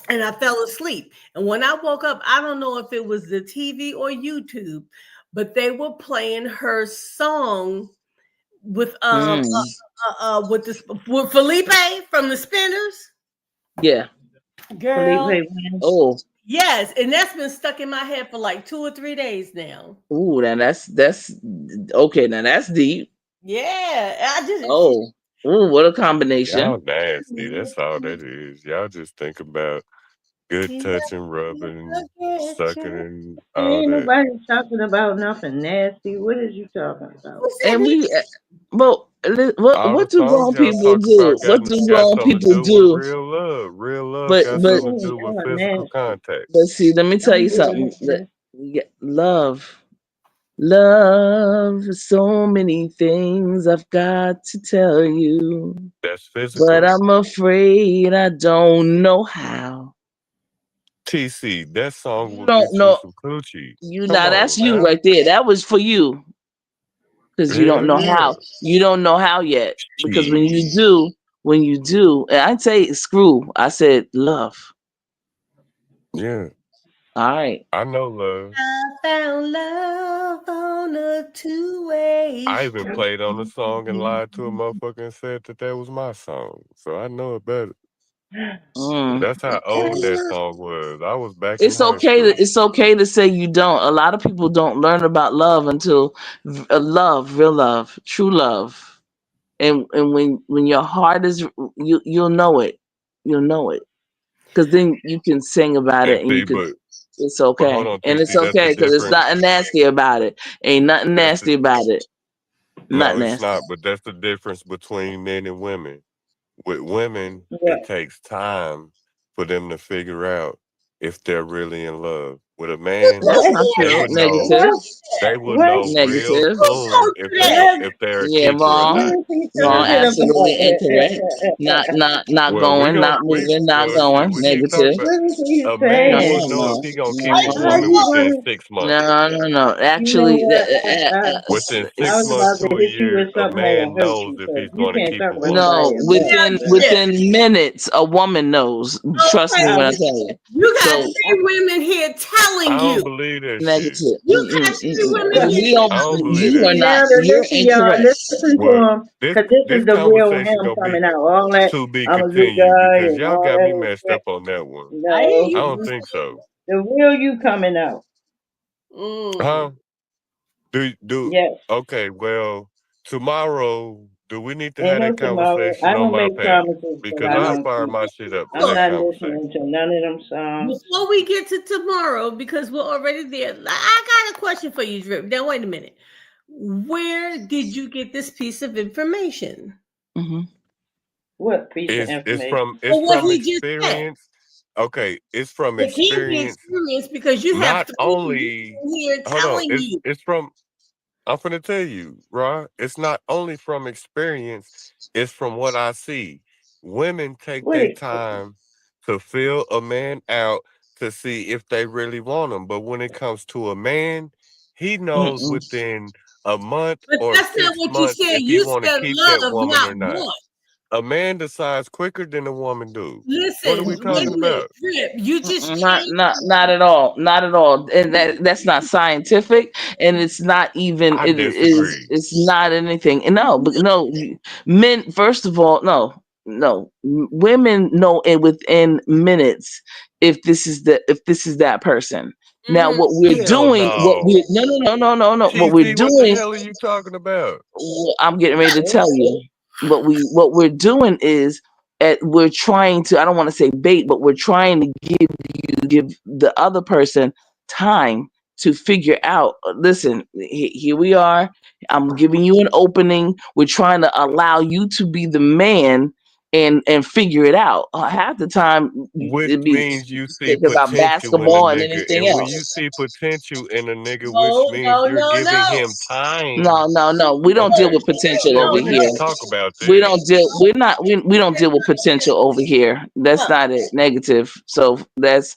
[SPEAKER 2] and I fell asleep. And when I woke up, I don't know if it was the TV or YouTube, but they were playing her song with
[SPEAKER 6] Mm,
[SPEAKER 2] with Felipe from the Spinners.
[SPEAKER 6] yeah.
[SPEAKER 10] Felipe
[SPEAKER 2] Girl,
[SPEAKER 10] Win.
[SPEAKER 6] Oh.
[SPEAKER 2] yes, and that's been stuck in my head for like 2 or 3 days now.
[SPEAKER 6] Ooh, now that's okay. Now that's deep.
[SPEAKER 2] Yeah, I just
[SPEAKER 6] Oh. Ooh, what a combination.
[SPEAKER 9] Y'all nasty. That's all that is. Y'all just think about good touching, rubbing, sucking, and all
[SPEAKER 10] Ain't
[SPEAKER 9] that.
[SPEAKER 10] nobody talking about nothing nasty. What is you talking about?
[SPEAKER 2] who said
[SPEAKER 6] And
[SPEAKER 2] we
[SPEAKER 9] All the
[SPEAKER 6] what do
[SPEAKER 9] songs
[SPEAKER 6] grown
[SPEAKER 9] y'all
[SPEAKER 6] people
[SPEAKER 9] talk
[SPEAKER 6] do?
[SPEAKER 9] about
[SPEAKER 6] What do
[SPEAKER 9] got
[SPEAKER 6] grown
[SPEAKER 9] something to
[SPEAKER 6] people
[SPEAKER 9] do with
[SPEAKER 6] do?
[SPEAKER 9] real love. Real love
[SPEAKER 6] But
[SPEAKER 9] got
[SPEAKER 6] but
[SPEAKER 9] something to
[SPEAKER 10] You
[SPEAKER 9] do
[SPEAKER 10] ain't
[SPEAKER 9] with
[SPEAKER 10] doing
[SPEAKER 9] physical
[SPEAKER 10] nasty.
[SPEAKER 9] contact.
[SPEAKER 6] but see, let me tell
[SPEAKER 10] Don't
[SPEAKER 6] you
[SPEAKER 10] do
[SPEAKER 6] something.
[SPEAKER 10] nothing.
[SPEAKER 6] Love, so many things I've got to tell you,
[SPEAKER 9] That's
[SPEAKER 6] but
[SPEAKER 9] physical.
[SPEAKER 6] I'm afraid I don't know how.
[SPEAKER 9] TC, that song
[SPEAKER 6] You
[SPEAKER 9] will
[SPEAKER 6] don't
[SPEAKER 9] get you
[SPEAKER 6] know
[SPEAKER 9] some coochie.
[SPEAKER 6] you
[SPEAKER 9] Come
[SPEAKER 6] now. That's
[SPEAKER 9] on
[SPEAKER 6] you
[SPEAKER 9] now.
[SPEAKER 6] right there. That was for you because you don't
[SPEAKER 9] Hell
[SPEAKER 6] know
[SPEAKER 9] yeah.
[SPEAKER 6] how. You don't know how yet because
[SPEAKER 9] Shit.
[SPEAKER 6] when you do, and I say screw. I said love.
[SPEAKER 9] Yeah.
[SPEAKER 6] All right.
[SPEAKER 9] I know love.
[SPEAKER 2] I found love on a two-way
[SPEAKER 9] I even
[SPEAKER 2] street.
[SPEAKER 9] played on the song and lied to a motherfucker and said that was my song. So I know it better.
[SPEAKER 6] Mm.
[SPEAKER 9] That's how old that song was. I was back in
[SPEAKER 6] It's
[SPEAKER 9] high
[SPEAKER 6] okay.
[SPEAKER 9] school.
[SPEAKER 6] It's okay to say you don't. A lot of people don't learn about love until love, real love, true love, and when your heart is, you'll know it. You'll know it because then you can sing about
[SPEAKER 9] And
[SPEAKER 6] it and you
[SPEAKER 9] see,
[SPEAKER 6] could.
[SPEAKER 9] but
[SPEAKER 6] It's
[SPEAKER 9] hold
[SPEAKER 6] okay,
[SPEAKER 9] on,
[SPEAKER 6] and it's
[SPEAKER 9] TC. That's the
[SPEAKER 6] okay because it's
[SPEAKER 9] difference.
[SPEAKER 6] nothing nasty about it. Ain't nothing
[SPEAKER 9] That's the
[SPEAKER 6] nasty about it. Not
[SPEAKER 9] no, it's
[SPEAKER 6] nasty.
[SPEAKER 9] not. But that's the difference between men and women. With women,
[SPEAKER 10] Yeah.
[SPEAKER 9] it takes time for them to figure out if they're really in love. With a man,
[SPEAKER 6] That's not
[SPEAKER 9] they
[SPEAKER 6] true.
[SPEAKER 9] would know.
[SPEAKER 6] Negative.
[SPEAKER 9] They would
[SPEAKER 10] What?
[SPEAKER 9] know real
[SPEAKER 6] Negative.
[SPEAKER 9] soon
[SPEAKER 10] What?
[SPEAKER 9] if they're a
[SPEAKER 6] Yeah,
[SPEAKER 9] keeper or
[SPEAKER 6] wrong.
[SPEAKER 9] not.
[SPEAKER 10] What is he
[SPEAKER 6] Wrong.
[SPEAKER 10] talking
[SPEAKER 6] Absolutely incorrect.
[SPEAKER 10] about?
[SPEAKER 6] Not
[SPEAKER 9] Well,
[SPEAKER 6] going. Not moving. Not
[SPEAKER 9] well shit.
[SPEAKER 6] going.
[SPEAKER 9] We ain't talking
[SPEAKER 6] Negative.
[SPEAKER 9] about.
[SPEAKER 10] What is he
[SPEAKER 9] A
[SPEAKER 6] No,
[SPEAKER 9] man
[SPEAKER 10] saying?
[SPEAKER 9] will
[SPEAKER 6] no,
[SPEAKER 9] know if
[SPEAKER 6] no,
[SPEAKER 9] he gonna keep a
[SPEAKER 10] How
[SPEAKER 6] no,
[SPEAKER 9] woman
[SPEAKER 10] you
[SPEAKER 9] within
[SPEAKER 10] gonna?
[SPEAKER 9] 6 months.
[SPEAKER 6] no.
[SPEAKER 10] You know
[SPEAKER 6] Actually,
[SPEAKER 10] what?
[SPEAKER 9] Within
[SPEAKER 10] I
[SPEAKER 9] six
[SPEAKER 10] was
[SPEAKER 9] months
[SPEAKER 10] about
[SPEAKER 9] to
[SPEAKER 10] to
[SPEAKER 9] a
[SPEAKER 10] hit you
[SPEAKER 9] year,
[SPEAKER 10] with
[SPEAKER 9] a
[SPEAKER 10] something that'll
[SPEAKER 9] man
[SPEAKER 10] hurt
[SPEAKER 9] knows
[SPEAKER 10] you
[SPEAKER 9] if
[SPEAKER 10] because
[SPEAKER 9] he's
[SPEAKER 10] you
[SPEAKER 9] going to
[SPEAKER 10] can't
[SPEAKER 9] keep
[SPEAKER 10] talk
[SPEAKER 9] a
[SPEAKER 10] about
[SPEAKER 9] woman.
[SPEAKER 10] nobody
[SPEAKER 6] no.
[SPEAKER 10] emotions.
[SPEAKER 6] Within minutes, a woman knows. Trust me
[SPEAKER 10] I
[SPEAKER 6] when I
[SPEAKER 10] was,
[SPEAKER 6] tell you.
[SPEAKER 2] You got
[SPEAKER 6] So
[SPEAKER 2] three women here
[SPEAKER 9] I
[SPEAKER 2] telling
[SPEAKER 9] don't
[SPEAKER 2] you.
[SPEAKER 9] believe that shit.
[SPEAKER 6] negative.
[SPEAKER 2] You got three women here
[SPEAKER 6] We don't.
[SPEAKER 9] I don't
[SPEAKER 2] telling
[SPEAKER 9] believe
[SPEAKER 2] you.
[SPEAKER 6] You
[SPEAKER 9] that
[SPEAKER 6] are
[SPEAKER 10] see
[SPEAKER 9] shit.
[SPEAKER 6] not.
[SPEAKER 10] now,
[SPEAKER 6] You're
[SPEAKER 10] listen, y'all,
[SPEAKER 6] incorrect.
[SPEAKER 10] listen to
[SPEAKER 9] Well,
[SPEAKER 10] him because this
[SPEAKER 9] this
[SPEAKER 10] is the real
[SPEAKER 9] conversation
[SPEAKER 10] him
[SPEAKER 9] gonna be
[SPEAKER 10] coming out. All that
[SPEAKER 9] to be
[SPEAKER 10] I'm a good
[SPEAKER 9] continued
[SPEAKER 10] guy
[SPEAKER 9] because
[SPEAKER 10] and
[SPEAKER 9] y'all
[SPEAKER 10] all
[SPEAKER 9] got
[SPEAKER 10] that
[SPEAKER 9] me
[SPEAKER 10] is
[SPEAKER 9] messed
[SPEAKER 10] crap.
[SPEAKER 9] up on that one.
[SPEAKER 2] I hear
[SPEAKER 10] No,
[SPEAKER 9] I
[SPEAKER 2] you.
[SPEAKER 9] don't think so.
[SPEAKER 10] the real you coming out.
[SPEAKER 9] Huh?
[SPEAKER 2] Mm.
[SPEAKER 9] Do
[SPEAKER 10] Yes,
[SPEAKER 9] okay, well, tomorrow, do we need to
[SPEAKER 10] ain't
[SPEAKER 9] have
[SPEAKER 10] no
[SPEAKER 9] that
[SPEAKER 10] tomorrow.
[SPEAKER 9] conversation
[SPEAKER 10] I
[SPEAKER 9] on
[SPEAKER 10] don't
[SPEAKER 9] my
[SPEAKER 10] make
[SPEAKER 9] page?
[SPEAKER 10] promises that
[SPEAKER 9] Because
[SPEAKER 10] I
[SPEAKER 9] I'll
[SPEAKER 10] don't
[SPEAKER 9] fire
[SPEAKER 10] keep.
[SPEAKER 9] my shit up for
[SPEAKER 10] I'm
[SPEAKER 9] that
[SPEAKER 10] not
[SPEAKER 9] conversation.
[SPEAKER 10] listening to none of them songs.
[SPEAKER 2] Before we get to tomorrow, because we're already there, I got a question for you, Drip. Now, wait a minute. Where did you get this piece of information?
[SPEAKER 6] Mhm.
[SPEAKER 10] What piece of
[SPEAKER 9] It's
[SPEAKER 10] information?
[SPEAKER 9] it's
[SPEAKER 2] Or what
[SPEAKER 9] from
[SPEAKER 2] he just said?
[SPEAKER 9] experience. Okay, it's from
[SPEAKER 2] It can't be
[SPEAKER 9] experience.
[SPEAKER 2] experience because you have
[SPEAKER 9] Not
[SPEAKER 2] three
[SPEAKER 9] only
[SPEAKER 2] women here
[SPEAKER 9] hold on,
[SPEAKER 2] telling you.
[SPEAKER 9] it's from I'm gonna tell you, Ra. It's not only from experience, it's from what I see. Women take
[SPEAKER 10] What
[SPEAKER 9] their
[SPEAKER 10] it?
[SPEAKER 9] time to feel a man out to see if they really want him. But when it comes to a man, he knows
[SPEAKER 6] Mm-mm.
[SPEAKER 9] within a month
[SPEAKER 2] But
[SPEAKER 9] or
[SPEAKER 2] that's not
[SPEAKER 9] six
[SPEAKER 2] what you
[SPEAKER 9] months
[SPEAKER 2] said.
[SPEAKER 9] if he
[SPEAKER 2] You
[SPEAKER 9] want to
[SPEAKER 2] said
[SPEAKER 9] keep that
[SPEAKER 2] love,
[SPEAKER 9] woman
[SPEAKER 2] not
[SPEAKER 9] or not.
[SPEAKER 2] want.
[SPEAKER 9] A man decides quicker than a woman do. What are
[SPEAKER 2] Listen,
[SPEAKER 9] we
[SPEAKER 2] wait
[SPEAKER 9] talking
[SPEAKER 2] a minute,
[SPEAKER 9] about?
[SPEAKER 2] Drip. You just
[SPEAKER 6] Not at all. Not at all. And that's not scientific, and it's not even.
[SPEAKER 9] I
[SPEAKER 6] It is.
[SPEAKER 9] disagree.
[SPEAKER 6] It's not anything. And no, but no. Men. First of all, no. Women know within minutes if this is that person. Now,
[SPEAKER 2] changed.
[SPEAKER 6] what we're
[SPEAKER 9] Hell
[SPEAKER 6] doing, what
[SPEAKER 9] no.
[SPEAKER 6] we no. What we're
[SPEAKER 9] TC, what the
[SPEAKER 6] doing,
[SPEAKER 9] hell are you talking about?
[SPEAKER 6] I'm getting ready to tell you. What we're doing is we're trying to, I don't want to say bait, but we're trying to give the other person time to figure out, listen, here we are. I'm giving you an opening. We're trying to allow you to be the man and figure it out. Half the time
[SPEAKER 9] Which
[SPEAKER 6] it'd be
[SPEAKER 9] means you see
[SPEAKER 6] thinking about
[SPEAKER 9] potential in a
[SPEAKER 6] basketball and
[SPEAKER 9] nigga.
[SPEAKER 6] anything
[SPEAKER 9] And when you
[SPEAKER 6] else.
[SPEAKER 9] see potential in a nigga, which
[SPEAKER 2] No,
[SPEAKER 9] means
[SPEAKER 2] no,
[SPEAKER 9] you're
[SPEAKER 2] no,
[SPEAKER 9] giving
[SPEAKER 2] no.
[SPEAKER 9] him time.
[SPEAKER 6] No. We don't deal
[SPEAKER 9] Okay.
[SPEAKER 6] with potential
[SPEAKER 9] Then
[SPEAKER 6] over
[SPEAKER 9] we need
[SPEAKER 6] here.
[SPEAKER 9] to talk about
[SPEAKER 6] We
[SPEAKER 9] this.
[SPEAKER 6] don't deal. We're not. We don't deal with potential over here. That's
[SPEAKER 2] No.
[SPEAKER 6] not it. Negative. So that's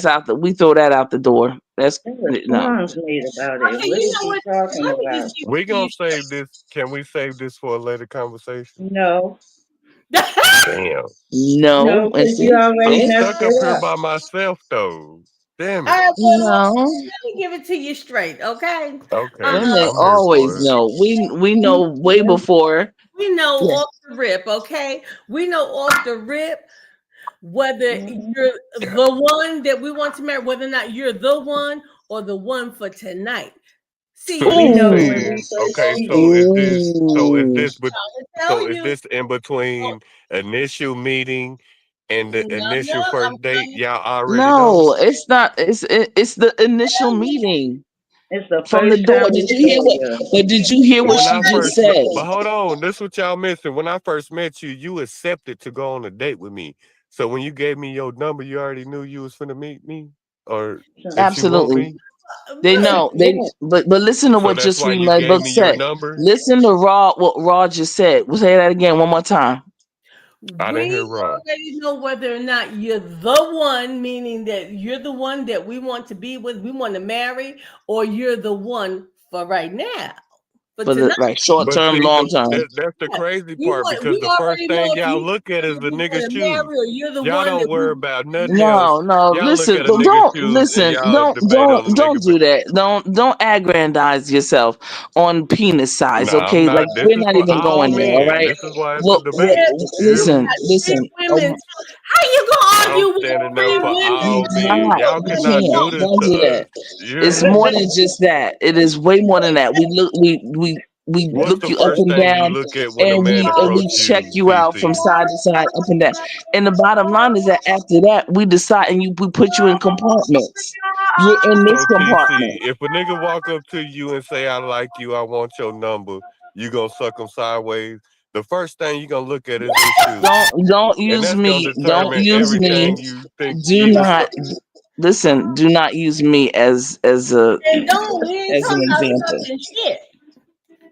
[SPEAKER 6] out the. We throw that out the door. That's
[SPEAKER 10] There were
[SPEAKER 6] no.
[SPEAKER 10] songs made about it.
[SPEAKER 2] Okay,
[SPEAKER 10] What
[SPEAKER 2] you
[SPEAKER 10] is
[SPEAKER 2] know
[SPEAKER 10] he
[SPEAKER 2] what?
[SPEAKER 10] talking
[SPEAKER 2] Let me
[SPEAKER 10] about?
[SPEAKER 2] just give
[SPEAKER 9] We
[SPEAKER 2] it to you.
[SPEAKER 9] gonna save this. Can we save this for a later conversation?
[SPEAKER 10] No,
[SPEAKER 9] Damn.
[SPEAKER 6] No.
[SPEAKER 10] no,
[SPEAKER 6] And
[SPEAKER 10] because you
[SPEAKER 6] see.
[SPEAKER 9] I'm
[SPEAKER 10] already
[SPEAKER 6] See.
[SPEAKER 10] messed
[SPEAKER 9] stuck up
[SPEAKER 10] it
[SPEAKER 9] here
[SPEAKER 10] up.
[SPEAKER 9] by myself though. Damn
[SPEAKER 2] All
[SPEAKER 9] it.
[SPEAKER 2] right, well,
[SPEAKER 6] No.
[SPEAKER 2] let me give it to you straight, okay?
[SPEAKER 9] Okay.
[SPEAKER 6] Women
[SPEAKER 2] Um,
[SPEAKER 9] I'm here
[SPEAKER 6] always
[SPEAKER 9] for it.
[SPEAKER 6] know. We know way
[SPEAKER 10] Yeah.
[SPEAKER 6] before.
[SPEAKER 2] we know
[SPEAKER 6] Yeah.
[SPEAKER 2] off the rip, okay? We know off the rip whether
[SPEAKER 10] Mhm.
[SPEAKER 2] you're the one that we want to marry, whether or not you're the one or the one for tonight.
[SPEAKER 9] So
[SPEAKER 2] See,
[SPEAKER 10] We
[SPEAKER 9] you
[SPEAKER 10] know when
[SPEAKER 6] Ooh.
[SPEAKER 10] we
[SPEAKER 9] saying
[SPEAKER 10] first
[SPEAKER 9] okay,
[SPEAKER 10] meet
[SPEAKER 9] so
[SPEAKER 10] you.
[SPEAKER 6] Ooh.
[SPEAKER 2] tell
[SPEAKER 9] so is
[SPEAKER 2] you.
[SPEAKER 9] this in
[SPEAKER 2] Oh,
[SPEAKER 9] between initial meeting and the
[SPEAKER 2] no,
[SPEAKER 9] initial
[SPEAKER 2] I'm
[SPEAKER 9] first date?
[SPEAKER 2] telling you.
[SPEAKER 9] Y'all already know?
[SPEAKER 6] No, it's not. It's the initial meeting
[SPEAKER 10] It's the
[SPEAKER 6] from the
[SPEAKER 10] first
[SPEAKER 6] door.
[SPEAKER 10] time
[SPEAKER 6] Did
[SPEAKER 10] we
[SPEAKER 6] you hear
[SPEAKER 10] saw
[SPEAKER 6] what?
[SPEAKER 10] you.
[SPEAKER 6] But did you hear what
[SPEAKER 9] When
[SPEAKER 6] she
[SPEAKER 9] I
[SPEAKER 6] just
[SPEAKER 9] first
[SPEAKER 6] said?
[SPEAKER 9] but hold on, this what y'all missing. When I first met you, you accepted to go on a date with me. So when you gave me your number, you already knew you was finna meet me or
[SPEAKER 10] So,
[SPEAKER 9] that you want
[SPEAKER 6] Absolutely.
[SPEAKER 9] me.
[SPEAKER 6] They
[SPEAKER 2] But
[SPEAKER 6] know. They
[SPEAKER 10] yeah.
[SPEAKER 6] but listen to
[SPEAKER 9] So
[SPEAKER 6] what
[SPEAKER 9] that's
[SPEAKER 6] just
[SPEAKER 9] why
[SPEAKER 6] read
[SPEAKER 9] you
[SPEAKER 6] my
[SPEAKER 9] gave
[SPEAKER 6] book
[SPEAKER 9] me your
[SPEAKER 6] said.
[SPEAKER 9] number.
[SPEAKER 6] Listen to Raw what Raw just said. We'll say that again one more time.
[SPEAKER 9] I didn't hear
[SPEAKER 2] we
[SPEAKER 9] wrong.
[SPEAKER 2] already know whether or not you're the one, meaning that you're the one that we want to be with, we want to marry, or you're the one for right now, for
[SPEAKER 6] For the
[SPEAKER 2] tonight.
[SPEAKER 6] like short
[SPEAKER 9] But
[SPEAKER 6] term,
[SPEAKER 9] see,
[SPEAKER 6] long term.
[SPEAKER 9] that's the
[SPEAKER 2] Yeah.
[SPEAKER 9] crazy
[SPEAKER 2] We
[SPEAKER 9] part
[SPEAKER 2] want
[SPEAKER 9] because
[SPEAKER 2] we
[SPEAKER 9] the first
[SPEAKER 2] already know
[SPEAKER 9] thing
[SPEAKER 2] if
[SPEAKER 9] y'all
[SPEAKER 2] you
[SPEAKER 9] look at is
[SPEAKER 2] that
[SPEAKER 9] the
[SPEAKER 2] we want
[SPEAKER 9] nigga
[SPEAKER 2] to
[SPEAKER 9] shoes.
[SPEAKER 2] marry or you're the
[SPEAKER 9] Y'all
[SPEAKER 2] one
[SPEAKER 9] don't
[SPEAKER 2] that
[SPEAKER 9] worry
[SPEAKER 2] we
[SPEAKER 9] about nothing else.
[SPEAKER 6] No.
[SPEAKER 9] Y'all look
[SPEAKER 6] Listen,
[SPEAKER 9] at a nigga
[SPEAKER 6] don't
[SPEAKER 9] shoes and
[SPEAKER 6] listen.
[SPEAKER 9] y'all debate on the nigga.
[SPEAKER 6] Don't do that. Don't aggrandize yourself on penis size.
[SPEAKER 9] Nah, I'm
[SPEAKER 6] Okay, like
[SPEAKER 9] not. This
[SPEAKER 6] we're
[SPEAKER 9] is
[SPEAKER 6] not
[SPEAKER 9] for
[SPEAKER 6] even
[SPEAKER 9] all
[SPEAKER 6] going there. All
[SPEAKER 9] men.
[SPEAKER 6] right.
[SPEAKER 9] This is why it's a
[SPEAKER 6] Well,
[SPEAKER 9] debate. You hear me?
[SPEAKER 6] listen.
[SPEAKER 2] three women. How argue
[SPEAKER 9] I'm
[SPEAKER 2] with
[SPEAKER 9] standing
[SPEAKER 2] free
[SPEAKER 9] up for all
[SPEAKER 2] women.
[SPEAKER 9] men. Y'all
[SPEAKER 6] You
[SPEAKER 9] cannot do
[SPEAKER 6] can't.
[SPEAKER 9] this
[SPEAKER 6] Don't
[SPEAKER 9] to
[SPEAKER 6] do
[SPEAKER 9] us.
[SPEAKER 6] that.
[SPEAKER 9] You hear
[SPEAKER 6] It's
[SPEAKER 9] me?
[SPEAKER 6] more than just that. It is way more than that. We
[SPEAKER 9] What's
[SPEAKER 6] look
[SPEAKER 9] the
[SPEAKER 6] you up
[SPEAKER 9] first
[SPEAKER 6] and
[SPEAKER 9] thing you
[SPEAKER 6] down,
[SPEAKER 9] look at when a
[SPEAKER 6] and
[SPEAKER 9] man
[SPEAKER 6] we
[SPEAKER 9] approach
[SPEAKER 6] check
[SPEAKER 9] you,
[SPEAKER 6] you out from
[SPEAKER 9] TC?
[SPEAKER 6] side to side, up and down. And the bottom line is that after that, we decide and we put you in compartments. You're in this
[SPEAKER 9] So TC,
[SPEAKER 6] compartment.
[SPEAKER 9] if a nigga walk up to you and say, I like you, I want your number, you gonna suck him sideways. The first thing you gonna look at is his shoes.
[SPEAKER 6] Don't
[SPEAKER 9] And
[SPEAKER 6] use
[SPEAKER 9] that's gonna
[SPEAKER 6] me. Don't
[SPEAKER 9] determine
[SPEAKER 6] use me.
[SPEAKER 9] everything you think
[SPEAKER 6] Do
[SPEAKER 9] even
[SPEAKER 6] not listen. Do not use me as
[SPEAKER 2] And don't, we ain't
[SPEAKER 6] as an
[SPEAKER 2] talking about
[SPEAKER 6] example.
[SPEAKER 2] sucking shit.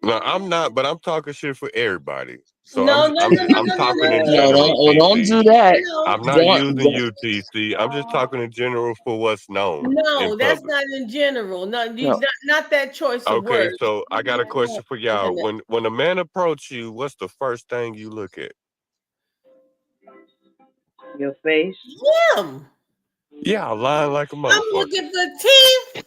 [SPEAKER 9] No, I'm not, but I'm talking shit for everybody. So
[SPEAKER 2] No, no, no, no,
[SPEAKER 9] I'm
[SPEAKER 2] no, no,
[SPEAKER 9] talking
[SPEAKER 2] no,
[SPEAKER 9] in
[SPEAKER 2] no,
[SPEAKER 6] No,
[SPEAKER 9] general,
[SPEAKER 6] don't
[SPEAKER 9] TC.
[SPEAKER 6] do that.
[SPEAKER 2] no.
[SPEAKER 9] I'm not using
[SPEAKER 6] Don't.
[SPEAKER 9] you, TC. I'm just talking in general for what's known in
[SPEAKER 2] No, that's
[SPEAKER 9] public.
[SPEAKER 2] not in general. No,
[SPEAKER 6] No.
[SPEAKER 2] not that choice of
[SPEAKER 9] Okay,
[SPEAKER 2] words.
[SPEAKER 9] so I got a question for y'all. When a man approach you, what's the first thing you look at?
[SPEAKER 10] Your face.
[SPEAKER 2] Him.
[SPEAKER 9] Yeah, I lying like a
[SPEAKER 2] I'm
[SPEAKER 9] motherfucker.
[SPEAKER 2] looking for teeth.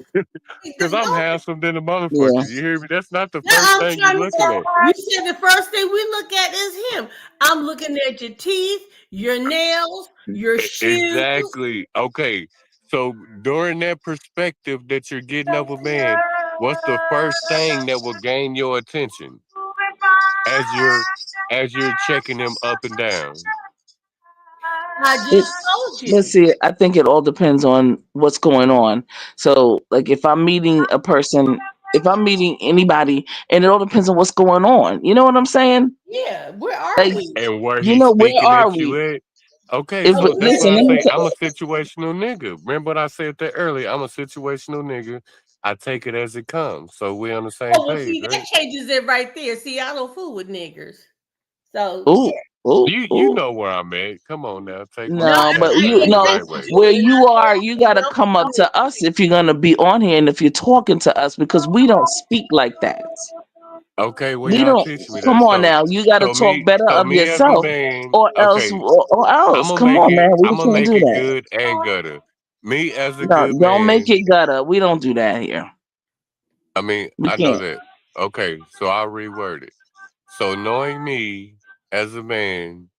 [SPEAKER 9] Because I'm
[SPEAKER 2] Don't.
[SPEAKER 9] handsome than a motherfucker.
[SPEAKER 6] Yeah.
[SPEAKER 9] You hear me? That's not the
[SPEAKER 2] No,
[SPEAKER 9] first
[SPEAKER 2] I'm
[SPEAKER 9] thing you
[SPEAKER 2] trying to
[SPEAKER 9] looking at.
[SPEAKER 2] say. You said the first thing we look at is him. I'm looking at your teeth, your nails, your shoes.
[SPEAKER 9] Exactly. Okay. So during that perspective that you're getting of a man, what's the first thing that will gain your attention as you're checking him up and down?
[SPEAKER 2] I
[SPEAKER 6] It,
[SPEAKER 2] just told you.
[SPEAKER 6] let's see. I think it all depends on what's going on. So, like, if I'm meeting a person, if I'm meeting anybody, and it all depends on what's going on. You know what I'm saying?
[SPEAKER 2] Yeah, where are
[SPEAKER 6] Like,
[SPEAKER 2] we?
[SPEAKER 9] And where
[SPEAKER 6] you
[SPEAKER 9] he's
[SPEAKER 6] know, where
[SPEAKER 9] speaking
[SPEAKER 6] are
[SPEAKER 9] at you
[SPEAKER 6] we?
[SPEAKER 9] at. Okay,
[SPEAKER 6] If
[SPEAKER 9] so that's
[SPEAKER 6] listen,
[SPEAKER 9] why I
[SPEAKER 6] let me
[SPEAKER 9] say I'm a situational nigga. Remember what I said that earlier? I'm a situational nigga. I take it as it comes. So we're on the same
[SPEAKER 2] Oh, well,
[SPEAKER 9] page,
[SPEAKER 2] see, that
[SPEAKER 9] right?
[SPEAKER 2] changes it right there. See, I don't fool with niggers. So,
[SPEAKER 6] ooh,
[SPEAKER 2] yeah.
[SPEAKER 6] ooh,
[SPEAKER 9] You
[SPEAKER 6] ooh.
[SPEAKER 9] know where I'm at. Come on now, take my
[SPEAKER 2] No,
[SPEAKER 6] No, but
[SPEAKER 9] suggestion
[SPEAKER 6] you
[SPEAKER 9] under the
[SPEAKER 6] know
[SPEAKER 9] right way.
[SPEAKER 6] where you are. You got to come up to us if you're gonna be on here, and if you're talking to us, because we don't speak like that.
[SPEAKER 9] Okay, well
[SPEAKER 6] We
[SPEAKER 9] y'all
[SPEAKER 6] don't.
[SPEAKER 9] teach me that.
[SPEAKER 6] Come on now, you got to talk better
[SPEAKER 9] So
[SPEAKER 6] of
[SPEAKER 9] me as a
[SPEAKER 6] yourself,
[SPEAKER 9] man,
[SPEAKER 6] or else,
[SPEAKER 9] okay,
[SPEAKER 6] or else. Come on, man, we
[SPEAKER 9] I'm gonna
[SPEAKER 6] can't
[SPEAKER 9] make
[SPEAKER 6] do
[SPEAKER 9] it
[SPEAKER 6] that.
[SPEAKER 9] good and gutter. Me as a
[SPEAKER 6] No,
[SPEAKER 9] good
[SPEAKER 6] don't make
[SPEAKER 9] man,
[SPEAKER 6] it gutter. We don't do that here.
[SPEAKER 9] I mean,
[SPEAKER 6] We
[SPEAKER 9] I know
[SPEAKER 6] can't.
[SPEAKER 9] that. Okay, so I'll reword it. So knowing me as a man,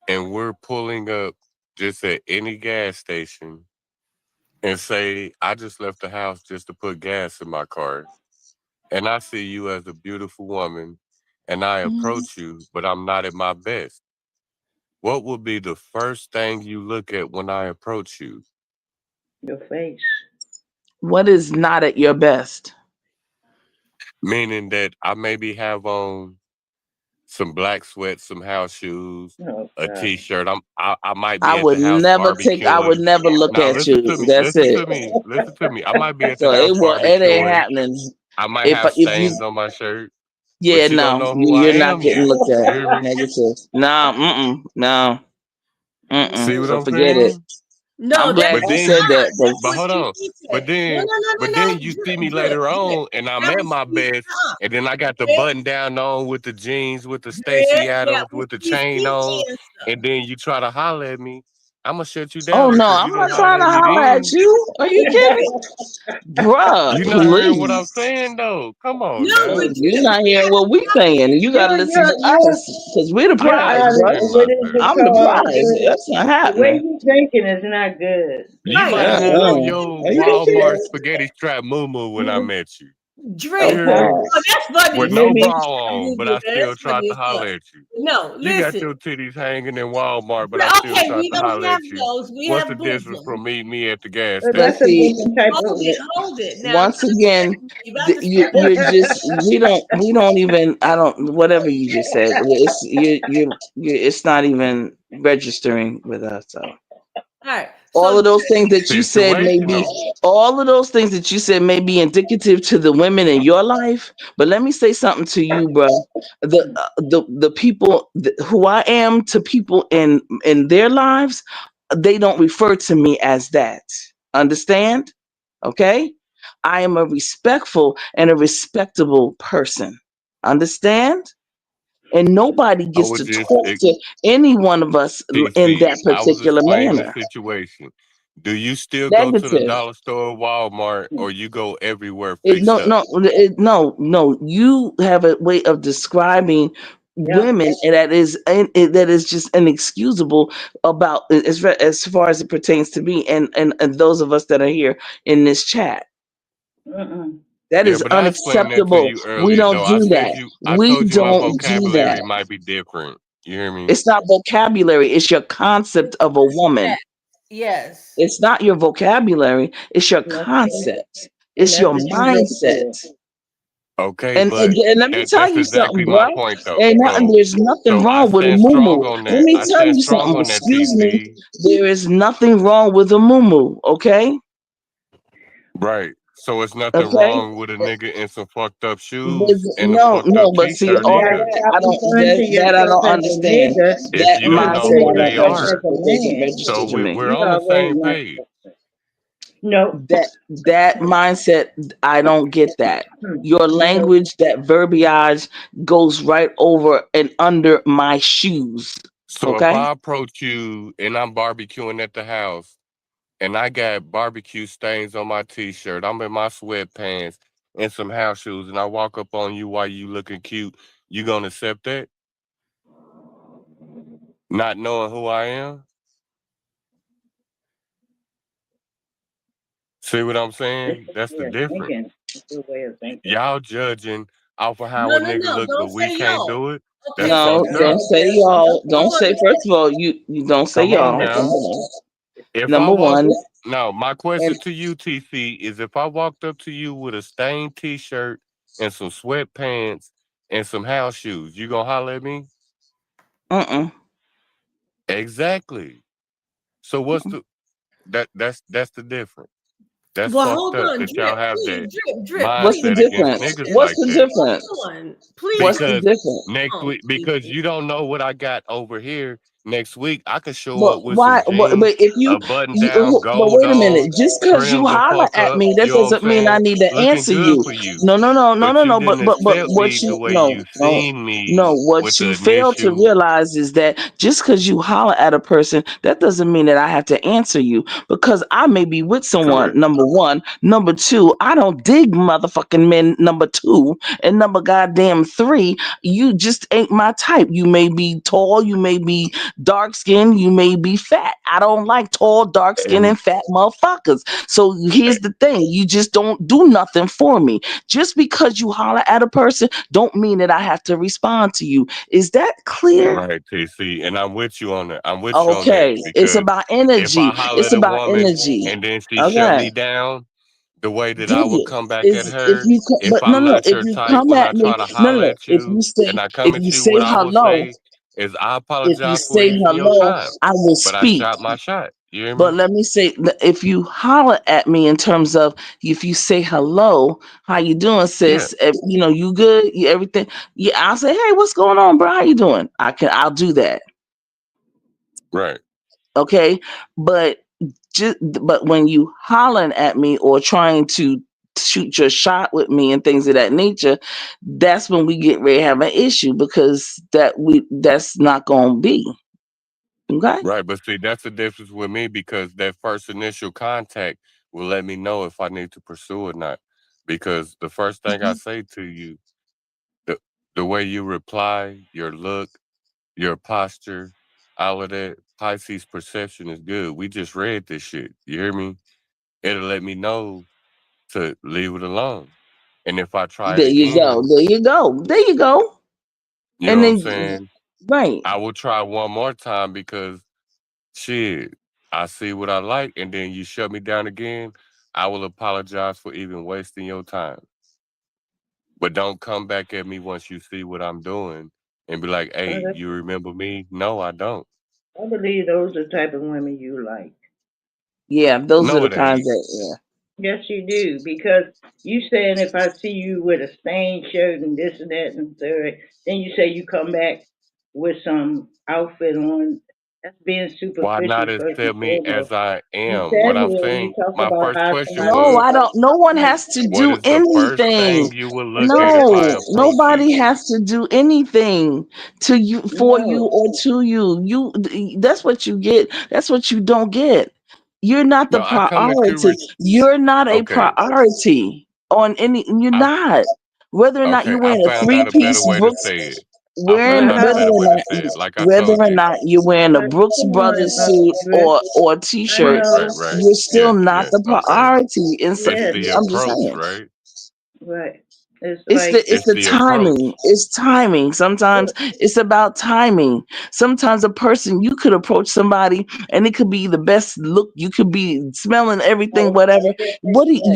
[SPEAKER 9] and we're pulling up just at any gas station and say, I just left the house just to put gas in my car, and I see you as a beautiful woman, and I approach you, but I'm not at my best. What would be the first thing you look at when I approach you?
[SPEAKER 10] Your face.
[SPEAKER 6] What is not at your best?
[SPEAKER 9] Meaning that I maybe have on some black sweats, some house shoes,
[SPEAKER 10] Oh
[SPEAKER 9] a
[SPEAKER 10] God.
[SPEAKER 9] t-shirt. I might
[SPEAKER 6] I
[SPEAKER 9] be at
[SPEAKER 6] would
[SPEAKER 9] the house
[SPEAKER 6] never take. I would
[SPEAKER 9] barbecuing.
[SPEAKER 6] never look
[SPEAKER 9] Now
[SPEAKER 6] at
[SPEAKER 9] listen to
[SPEAKER 6] you.
[SPEAKER 9] me.
[SPEAKER 6] That's
[SPEAKER 9] Listen
[SPEAKER 6] it.
[SPEAKER 9] to me. Listen to me. I might be at the
[SPEAKER 6] So
[SPEAKER 9] house
[SPEAKER 6] it ain't
[SPEAKER 9] barbecuing.
[SPEAKER 6] happening.
[SPEAKER 9] I might
[SPEAKER 6] If
[SPEAKER 9] have
[SPEAKER 6] you
[SPEAKER 9] stains on my shirt,
[SPEAKER 6] yeah,
[SPEAKER 9] but you don't
[SPEAKER 6] no,
[SPEAKER 9] know who I
[SPEAKER 6] you're not
[SPEAKER 9] am
[SPEAKER 6] getting
[SPEAKER 9] yet.
[SPEAKER 6] looked
[SPEAKER 9] You
[SPEAKER 6] at.
[SPEAKER 9] hear me?
[SPEAKER 6] Negative. No, no,
[SPEAKER 9] See what
[SPEAKER 6] So
[SPEAKER 9] I'm
[SPEAKER 6] forget it.
[SPEAKER 9] saying?
[SPEAKER 2] No,
[SPEAKER 6] I'm
[SPEAKER 2] that's
[SPEAKER 6] glad
[SPEAKER 9] But
[SPEAKER 6] you
[SPEAKER 9] then
[SPEAKER 6] said
[SPEAKER 9] you
[SPEAKER 6] that.
[SPEAKER 2] that's
[SPEAKER 6] 'Cause
[SPEAKER 9] but
[SPEAKER 2] what
[SPEAKER 9] hold on.
[SPEAKER 2] you said. No, no, no,
[SPEAKER 9] But
[SPEAKER 2] no, no.
[SPEAKER 9] then you see me
[SPEAKER 2] Drip,
[SPEAKER 9] later
[SPEAKER 2] drip.
[SPEAKER 9] on and I'm
[SPEAKER 2] That
[SPEAKER 9] at
[SPEAKER 2] was
[SPEAKER 9] my
[SPEAKER 2] Steve
[SPEAKER 9] best
[SPEAKER 2] Top.
[SPEAKER 9] and then I got the
[SPEAKER 2] Drip,
[SPEAKER 9] button down on with the jeans, with the Stacy
[SPEAKER 2] drip. That
[SPEAKER 9] Adams,
[SPEAKER 2] was
[SPEAKER 9] with the
[SPEAKER 2] Steve
[SPEAKER 9] chain on,
[SPEAKER 2] answer.
[SPEAKER 9] and then you try to holler at me, I'ma shut you
[SPEAKER 6] oh
[SPEAKER 9] down
[SPEAKER 6] no,
[SPEAKER 9] because you
[SPEAKER 6] I'm
[SPEAKER 9] didn't
[SPEAKER 6] not
[SPEAKER 9] holler
[SPEAKER 6] trying to
[SPEAKER 9] at me
[SPEAKER 6] holler at
[SPEAKER 9] then.
[SPEAKER 6] you. Are you kidding? Bruh,
[SPEAKER 9] You not hearing what I'm
[SPEAKER 6] please.
[SPEAKER 9] saying though. Come on
[SPEAKER 2] No,
[SPEAKER 9] now.
[SPEAKER 2] but
[SPEAKER 6] You're
[SPEAKER 2] you
[SPEAKER 6] not hearing what we saying. You gotta listen to us. Because we're the
[SPEAKER 10] You're
[SPEAKER 9] I
[SPEAKER 6] prize, bruh.
[SPEAKER 9] understand
[SPEAKER 10] what is
[SPEAKER 9] myself.
[SPEAKER 10] it
[SPEAKER 6] I'm the
[SPEAKER 10] called?
[SPEAKER 6] prize. That's not
[SPEAKER 10] The way
[SPEAKER 6] happening.
[SPEAKER 10] you thinking is not good.
[SPEAKER 9] You
[SPEAKER 2] right.
[SPEAKER 9] might have had on your
[SPEAKER 6] Are you
[SPEAKER 9] Walmart
[SPEAKER 6] kidding?
[SPEAKER 9] spaghetti strap moo when I met you. You
[SPEAKER 2] Drip.
[SPEAKER 9] hear me?
[SPEAKER 6] Okay.
[SPEAKER 2] Oh, that's funny.
[SPEAKER 9] With
[SPEAKER 2] You said
[SPEAKER 9] no
[SPEAKER 6] Maybe.
[SPEAKER 9] bra on, but I still
[SPEAKER 2] that's
[SPEAKER 9] tried
[SPEAKER 2] funny
[SPEAKER 9] to
[SPEAKER 2] as fuck.
[SPEAKER 9] holler at you.
[SPEAKER 2] No,
[SPEAKER 9] You got
[SPEAKER 2] listen.
[SPEAKER 9] your titties hanging in Walmart, but I still
[SPEAKER 2] Okay,
[SPEAKER 9] tried
[SPEAKER 2] we
[SPEAKER 9] to
[SPEAKER 2] don't
[SPEAKER 9] holler
[SPEAKER 2] have
[SPEAKER 9] at you.
[SPEAKER 2] those. We
[SPEAKER 9] What's the
[SPEAKER 2] have
[SPEAKER 9] difference
[SPEAKER 2] bosoms.
[SPEAKER 9] from meeting me at the gas
[SPEAKER 10] But
[SPEAKER 6] But
[SPEAKER 10] that's
[SPEAKER 9] station?
[SPEAKER 10] a
[SPEAKER 6] see,
[SPEAKER 10] different type of.
[SPEAKER 2] Hold it. Now,
[SPEAKER 6] once again,
[SPEAKER 2] you about to
[SPEAKER 6] you're just we don't even I don't whatever you just said. It's it's not even registering with us. So
[SPEAKER 2] all right.
[SPEAKER 6] all
[SPEAKER 2] So
[SPEAKER 6] of those things that you said may be
[SPEAKER 9] Situational.
[SPEAKER 6] all of those things that you said may be indicative to the women in your life. But let me say something to you, bro. The people who I am to people in their lives, they don't refer to me as that. Understand? Okay? I am a respectful and a respectable person. Understand? And nobody
[SPEAKER 9] I
[SPEAKER 6] gets
[SPEAKER 9] was
[SPEAKER 6] to
[SPEAKER 9] just
[SPEAKER 6] talk to any one of us in
[SPEAKER 9] TC.
[SPEAKER 6] that
[SPEAKER 9] I was
[SPEAKER 6] particular
[SPEAKER 9] explaining the
[SPEAKER 6] manner.
[SPEAKER 9] situation. Do you still go to the
[SPEAKER 6] Negative.
[SPEAKER 9] dollar store, Walmart, or you go everywhere
[SPEAKER 6] It
[SPEAKER 9] face up?
[SPEAKER 6] no. You have a way of describing women, and that is just inexcusable about as far as it pertains to me and those of us that are here in this chat. That
[SPEAKER 9] Yeah,
[SPEAKER 6] is
[SPEAKER 9] but I explained that to
[SPEAKER 6] unacceptable.
[SPEAKER 9] you
[SPEAKER 6] We
[SPEAKER 9] earlier,
[SPEAKER 6] don't
[SPEAKER 9] though. I
[SPEAKER 6] do
[SPEAKER 9] said
[SPEAKER 6] that.
[SPEAKER 9] you. I
[SPEAKER 6] We
[SPEAKER 9] told you my
[SPEAKER 6] don't do
[SPEAKER 9] vocabulary
[SPEAKER 6] that.
[SPEAKER 9] might be different. You hear me?
[SPEAKER 6] It's not vocabulary. It's your concept of a woman.
[SPEAKER 2] Yes.
[SPEAKER 6] It's not your vocabulary. It's your concept. It's your mindset.
[SPEAKER 9] Okay,
[SPEAKER 6] And
[SPEAKER 9] but
[SPEAKER 6] let me tell
[SPEAKER 9] that's
[SPEAKER 6] you something,
[SPEAKER 9] exactly my
[SPEAKER 6] bro.
[SPEAKER 9] point, though.
[SPEAKER 6] There's nothing
[SPEAKER 9] So I
[SPEAKER 6] wrong with a
[SPEAKER 9] stand
[SPEAKER 6] muumuu.
[SPEAKER 9] strong on
[SPEAKER 6] Let
[SPEAKER 9] that.
[SPEAKER 6] me
[SPEAKER 9] I
[SPEAKER 6] tell
[SPEAKER 9] stand
[SPEAKER 6] you
[SPEAKER 9] strong
[SPEAKER 6] something.
[SPEAKER 9] on that,
[SPEAKER 6] Excuse me.
[SPEAKER 9] TC.
[SPEAKER 6] There is nothing wrong with a muumuu. Okay.
[SPEAKER 9] Right. So it's nothing
[SPEAKER 6] Okay.
[SPEAKER 9] wrong with a nigga in some fucked up
[SPEAKER 6] But
[SPEAKER 9] shoes and a
[SPEAKER 6] no,
[SPEAKER 9] fucked up
[SPEAKER 6] but see,
[SPEAKER 9] t-shirt
[SPEAKER 6] all
[SPEAKER 9] either.
[SPEAKER 6] that I don't.
[SPEAKER 10] Referring to
[SPEAKER 6] That I
[SPEAKER 10] yourself
[SPEAKER 6] don't
[SPEAKER 10] as a
[SPEAKER 6] understand.
[SPEAKER 10] nigga,
[SPEAKER 9] If
[SPEAKER 6] That
[SPEAKER 9] you don't know
[SPEAKER 6] mindset
[SPEAKER 9] who
[SPEAKER 6] I
[SPEAKER 10] consider
[SPEAKER 9] they
[SPEAKER 6] don't
[SPEAKER 10] yourself
[SPEAKER 9] are,
[SPEAKER 10] as
[SPEAKER 6] register.
[SPEAKER 10] a
[SPEAKER 6] It doesn't
[SPEAKER 10] man.
[SPEAKER 6] register
[SPEAKER 9] so
[SPEAKER 6] to me.
[SPEAKER 9] we're
[SPEAKER 10] You
[SPEAKER 9] on the
[SPEAKER 10] already
[SPEAKER 9] same
[SPEAKER 10] know.
[SPEAKER 9] page.
[SPEAKER 10] No.
[SPEAKER 6] That mindset, I don't get that. Your
[SPEAKER 10] No.
[SPEAKER 6] language, that verbiage goes right over and under my shoes.
[SPEAKER 9] So if
[SPEAKER 6] Okay.
[SPEAKER 9] I approach you and I'm barbecuing at the house and I got barbecue stains on my t-shirt, I'm in my sweatpants and some house shoes, and I walk up on you while you looking cute, you gonna accept that? Not knowing who I am? See what I'm saying? That's the difference.
[SPEAKER 10] Thinking. It's your way of thinking.
[SPEAKER 9] Y'all judging off of how
[SPEAKER 2] No,
[SPEAKER 9] a
[SPEAKER 2] no,
[SPEAKER 9] nigga
[SPEAKER 2] no.
[SPEAKER 9] look, but
[SPEAKER 2] Don't
[SPEAKER 9] we
[SPEAKER 2] say
[SPEAKER 9] can't
[SPEAKER 2] y'all.
[SPEAKER 9] do it.
[SPEAKER 2] Okay,
[SPEAKER 9] That's
[SPEAKER 6] No,
[SPEAKER 9] fucked
[SPEAKER 2] so
[SPEAKER 9] up.
[SPEAKER 6] don't say y'all. Don't say. First of all, you don't say
[SPEAKER 9] Come on
[SPEAKER 6] y'all.
[SPEAKER 9] now. If I
[SPEAKER 6] Number
[SPEAKER 9] walk,
[SPEAKER 6] one.
[SPEAKER 9] no, my
[SPEAKER 6] And
[SPEAKER 9] question to you, TC, is if I walked up to you with a stained t-shirt and some sweatpants and some house shoes, you gonna holler at me? Exactly. So what's the that's the difference. That's
[SPEAKER 2] well,
[SPEAKER 9] fucked
[SPEAKER 2] hold
[SPEAKER 9] up
[SPEAKER 2] on,
[SPEAKER 9] that y'all
[SPEAKER 2] drip,
[SPEAKER 9] have
[SPEAKER 2] please,
[SPEAKER 9] that
[SPEAKER 2] drip,
[SPEAKER 6] What's the
[SPEAKER 2] please.
[SPEAKER 9] mindset against
[SPEAKER 6] difference?
[SPEAKER 9] niggas
[SPEAKER 6] What's
[SPEAKER 9] like
[SPEAKER 6] the
[SPEAKER 9] that.
[SPEAKER 6] difference?
[SPEAKER 2] Hold on, please.
[SPEAKER 6] What's the
[SPEAKER 9] Because
[SPEAKER 6] difference?
[SPEAKER 9] next week, because you don't know what I got over here next week, I could show
[SPEAKER 6] But
[SPEAKER 9] up with
[SPEAKER 6] why?
[SPEAKER 9] some jeans,
[SPEAKER 6] But if
[SPEAKER 9] a button down,
[SPEAKER 6] but
[SPEAKER 9] gold
[SPEAKER 6] wait a
[SPEAKER 9] on,
[SPEAKER 6] minute. Just because you
[SPEAKER 9] trimmed the
[SPEAKER 6] holler
[SPEAKER 9] fuck
[SPEAKER 6] at
[SPEAKER 9] up,
[SPEAKER 6] me, that
[SPEAKER 9] you know what I'm
[SPEAKER 6] doesn't mean I
[SPEAKER 9] saying?
[SPEAKER 6] need to
[SPEAKER 9] Looking
[SPEAKER 6] answer
[SPEAKER 9] good
[SPEAKER 6] you.
[SPEAKER 9] for you.
[SPEAKER 6] No,
[SPEAKER 9] But you
[SPEAKER 6] no.
[SPEAKER 9] didn't
[SPEAKER 6] But
[SPEAKER 9] accept
[SPEAKER 6] what
[SPEAKER 9] me the
[SPEAKER 6] you
[SPEAKER 9] way you seen
[SPEAKER 6] no.
[SPEAKER 9] me
[SPEAKER 6] What
[SPEAKER 9] with
[SPEAKER 6] you
[SPEAKER 9] the
[SPEAKER 6] fail to
[SPEAKER 9] initial.
[SPEAKER 6] realize is that just because you holler at a person, that doesn't mean that I have to answer you because I may be with someone.
[SPEAKER 9] Correct.
[SPEAKER 6] Number one, number two, I don't dig motherfucking men. Number two, and number goddamn three, you just ain't my type. You may be tall, you may be dark skinned, you may be fat. I don't like tall, dark skinned,
[SPEAKER 9] And
[SPEAKER 6] and fat motherfuckers. So here's the thing: you just don't do nothing for me. Just because you holler at a person, don't mean that I have to respond to you. Is that clear?
[SPEAKER 9] right, TC, and I'm with you on that. I'm with you on that
[SPEAKER 6] Okay, it's
[SPEAKER 9] because
[SPEAKER 6] about
[SPEAKER 9] if I
[SPEAKER 6] energy.
[SPEAKER 9] holler
[SPEAKER 6] It's
[SPEAKER 9] at a
[SPEAKER 6] about
[SPEAKER 9] woman
[SPEAKER 6] energy.
[SPEAKER 9] and then she shut
[SPEAKER 6] Okay.
[SPEAKER 9] me down, the way that I
[SPEAKER 6] Dig
[SPEAKER 9] would
[SPEAKER 6] it.
[SPEAKER 9] come back at
[SPEAKER 6] Is if
[SPEAKER 9] her,
[SPEAKER 6] you
[SPEAKER 9] if
[SPEAKER 6] but no
[SPEAKER 9] I'm
[SPEAKER 6] no
[SPEAKER 9] not
[SPEAKER 6] if
[SPEAKER 9] your
[SPEAKER 6] you
[SPEAKER 9] type
[SPEAKER 6] come
[SPEAKER 9] when I
[SPEAKER 6] at me
[SPEAKER 9] try to
[SPEAKER 6] no
[SPEAKER 9] holler
[SPEAKER 6] no
[SPEAKER 9] at you and I come
[SPEAKER 6] if
[SPEAKER 9] at
[SPEAKER 6] you
[SPEAKER 9] you,
[SPEAKER 6] say
[SPEAKER 9] what I will
[SPEAKER 6] hello
[SPEAKER 9] say is I
[SPEAKER 6] if you
[SPEAKER 9] apologize for
[SPEAKER 6] say
[SPEAKER 9] using your
[SPEAKER 6] hello
[SPEAKER 9] time,
[SPEAKER 6] I will
[SPEAKER 9] but I
[SPEAKER 6] speak.
[SPEAKER 9] shot my shot. You hear
[SPEAKER 6] But
[SPEAKER 9] me?
[SPEAKER 6] let me say if you holler at me in terms of if you say hello, how you doing,
[SPEAKER 9] Yeah,
[SPEAKER 6] sis? If, you good, you everything. Yeah, I'll say, hey, what's going on, bro? How you doing? I'll do that.
[SPEAKER 9] right.
[SPEAKER 6] Okay, but but when you hollering at me or trying to shoot your shot with me and things of that nature, that's when we get ready to have an issue because that's not gonna be okay.
[SPEAKER 9] Right, but see, that's the difference with me because that first initial contact will let me know if I need to pursue or not. Because the first thing I say to you, the the way you reply, your look, your posture, all of that, Pisces perception is good. We just read this shit. You hear me? It'll let me know to leave it alone. And if I try it
[SPEAKER 6] There you go.
[SPEAKER 9] again,
[SPEAKER 6] There you go. There you go.
[SPEAKER 9] you know
[SPEAKER 6] And
[SPEAKER 9] what I'm
[SPEAKER 6] then
[SPEAKER 9] saying?
[SPEAKER 6] right.
[SPEAKER 9] I will try one more time because shit, I see what I like, and then you shut me down again. I will apologize for even wasting your time. But don't come back at me once you see what I'm doing and be like, hey, you remember me? No, I don't.
[SPEAKER 10] I believe those are the type of women you like.
[SPEAKER 6] Yeah, those are
[SPEAKER 9] No,
[SPEAKER 6] the
[SPEAKER 9] it
[SPEAKER 6] kinds
[SPEAKER 9] ain't.
[SPEAKER 6] that
[SPEAKER 10] Yes, you do. Because you saying if I see you with a stained shirt and this and that and third, then you say you come back with some outfit on. That's being
[SPEAKER 9] Why not
[SPEAKER 10] superficial first and
[SPEAKER 9] accept me
[SPEAKER 10] foremost.
[SPEAKER 9] as I
[SPEAKER 10] You
[SPEAKER 9] am? What
[SPEAKER 10] sat
[SPEAKER 9] I'm
[SPEAKER 10] here and you
[SPEAKER 9] saying,
[SPEAKER 10] talked
[SPEAKER 9] my
[SPEAKER 10] about
[SPEAKER 9] first
[SPEAKER 10] how
[SPEAKER 9] question
[SPEAKER 10] somebody
[SPEAKER 6] no,
[SPEAKER 9] was,
[SPEAKER 10] is
[SPEAKER 6] I don't. No one
[SPEAKER 10] right.
[SPEAKER 6] has to
[SPEAKER 9] what
[SPEAKER 6] do
[SPEAKER 9] is the first
[SPEAKER 6] anything.
[SPEAKER 9] thing you will look at if I
[SPEAKER 6] No,
[SPEAKER 9] approach you?
[SPEAKER 6] nobody has to do anything to you, for you,
[SPEAKER 10] No.
[SPEAKER 6] or to you. That's what you get. That's what you don't get. You're not the
[SPEAKER 9] No, I come at you.
[SPEAKER 6] priority. You're not a
[SPEAKER 9] Okay,
[SPEAKER 6] priority on any. You're
[SPEAKER 9] I
[SPEAKER 6] not. Whether or not
[SPEAKER 9] okay.
[SPEAKER 6] you're
[SPEAKER 9] I
[SPEAKER 6] wearing a
[SPEAKER 9] found out a better
[SPEAKER 6] three-piece
[SPEAKER 9] way to
[SPEAKER 6] Brooks,
[SPEAKER 9] say it.
[SPEAKER 6] wearing
[SPEAKER 9] I'm
[SPEAKER 6] whether
[SPEAKER 9] not
[SPEAKER 6] or
[SPEAKER 9] mad with
[SPEAKER 6] not
[SPEAKER 9] it said. Like I
[SPEAKER 6] whether
[SPEAKER 9] told
[SPEAKER 6] or
[SPEAKER 9] you.
[SPEAKER 6] not you're wearing a Brooks
[SPEAKER 10] Come
[SPEAKER 6] Brothers
[SPEAKER 10] on,
[SPEAKER 6] suit
[SPEAKER 10] Iris.
[SPEAKER 6] or a
[SPEAKER 10] I
[SPEAKER 6] t-shirt,
[SPEAKER 10] know.
[SPEAKER 9] Right.
[SPEAKER 6] you're still
[SPEAKER 9] Yes,
[SPEAKER 6] not
[SPEAKER 9] yes.
[SPEAKER 6] the
[SPEAKER 9] Okay.
[SPEAKER 6] priority. And
[SPEAKER 9] It's
[SPEAKER 10] Yes,
[SPEAKER 9] the
[SPEAKER 6] I'm just
[SPEAKER 9] approach,
[SPEAKER 6] saying.
[SPEAKER 9] right?
[SPEAKER 10] right. It's
[SPEAKER 6] It's
[SPEAKER 10] like
[SPEAKER 6] it's
[SPEAKER 9] It's
[SPEAKER 6] the
[SPEAKER 9] the approach.
[SPEAKER 6] timing. It's timing. Sometimes it's about timing. Sometimes a person you could approach somebody and it could be the best look. You could be smelling everything, whatever.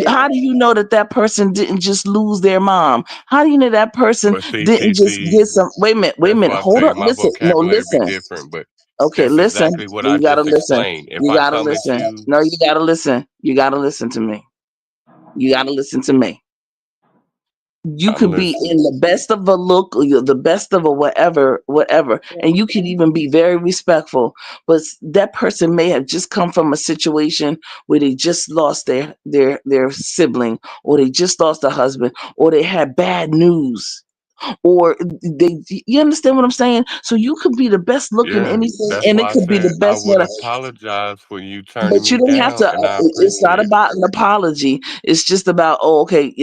[SPEAKER 6] How do you know that that person didn't just lose their mom? How do you know that person
[SPEAKER 9] But see,
[SPEAKER 6] didn't just
[SPEAKER 9] TC,
[SPEAKER 6] get some? Wait a minute. Wait a
[SPEAKER 9] that's
[SPEAKER 6] minute.
[SPEAKER 9] why I
[SPEAKER 6] Hold
[SPEAKER 9] say
[SPEAKER 6] up.
[SPEAKER 9] my
[SPEAKER 6] Listen. No,
[SPEAKER 9] vocabulary be
[SPEAKER 6] listen.
[SPEAKER 9] different. But
[SPEAKER 6] Okay,
[SPEAKER 9] that's
[SPEAKER 6] listen.
[SPEAKER 9] exactly what I
[SPEAKER 6] You gotta
[SPEAKER 9] just
[SPEAKER 6] listen.
[SPEAKER 9] explained. If
[SPEAKER 6] You
[SPEAKER 9] I
[SPEAKER 6] gotta
[SPEAKER 9] come at
[SPEAKER 6] listen.
[SPEAKER 9] you,
[SPEAKER 6] No, you gotta listen. You gotta listen to me. You gotta listen to me. You
[SPEAKER 9] I'm
[SPEAKER 6] could be in
[SPEAKER 9] listening.
[SPEAKER 6] the best of a look or you're the best of a whatever, and you can even be very respectful. But that person may have just come from a situation where they just lost their sibling, or they just lost a husband, or they had bad news, or you understand what I'm saying? So you could be the best looking
[SPEAKER 9] Yeah,
[SPEAKER 6] anything,
[SPEAKER 9] that's
[SPEAKER 6] and it
[SPEAKER 9] why I
[SPEAKER 6] could be
[SPEAKER 9] said
[SPEAKER 6] the
[SPEAKER 9] I
[SPEAKER 6] best
[SPEAKER 9] would
[SPEAKER 6] whatever.
[SPEAKER 9] apologize for you turning
[SPEAKER 6] But you
[SPEAKER 9] me
[SPEAKER 6] don't have to.
[SPEAKER 9] down, and I
[SPEAKER 6] It's not
[SPEAKER 9] appreciate it.
[SPEAKER 6] about an apology. It's just about, oh, okay,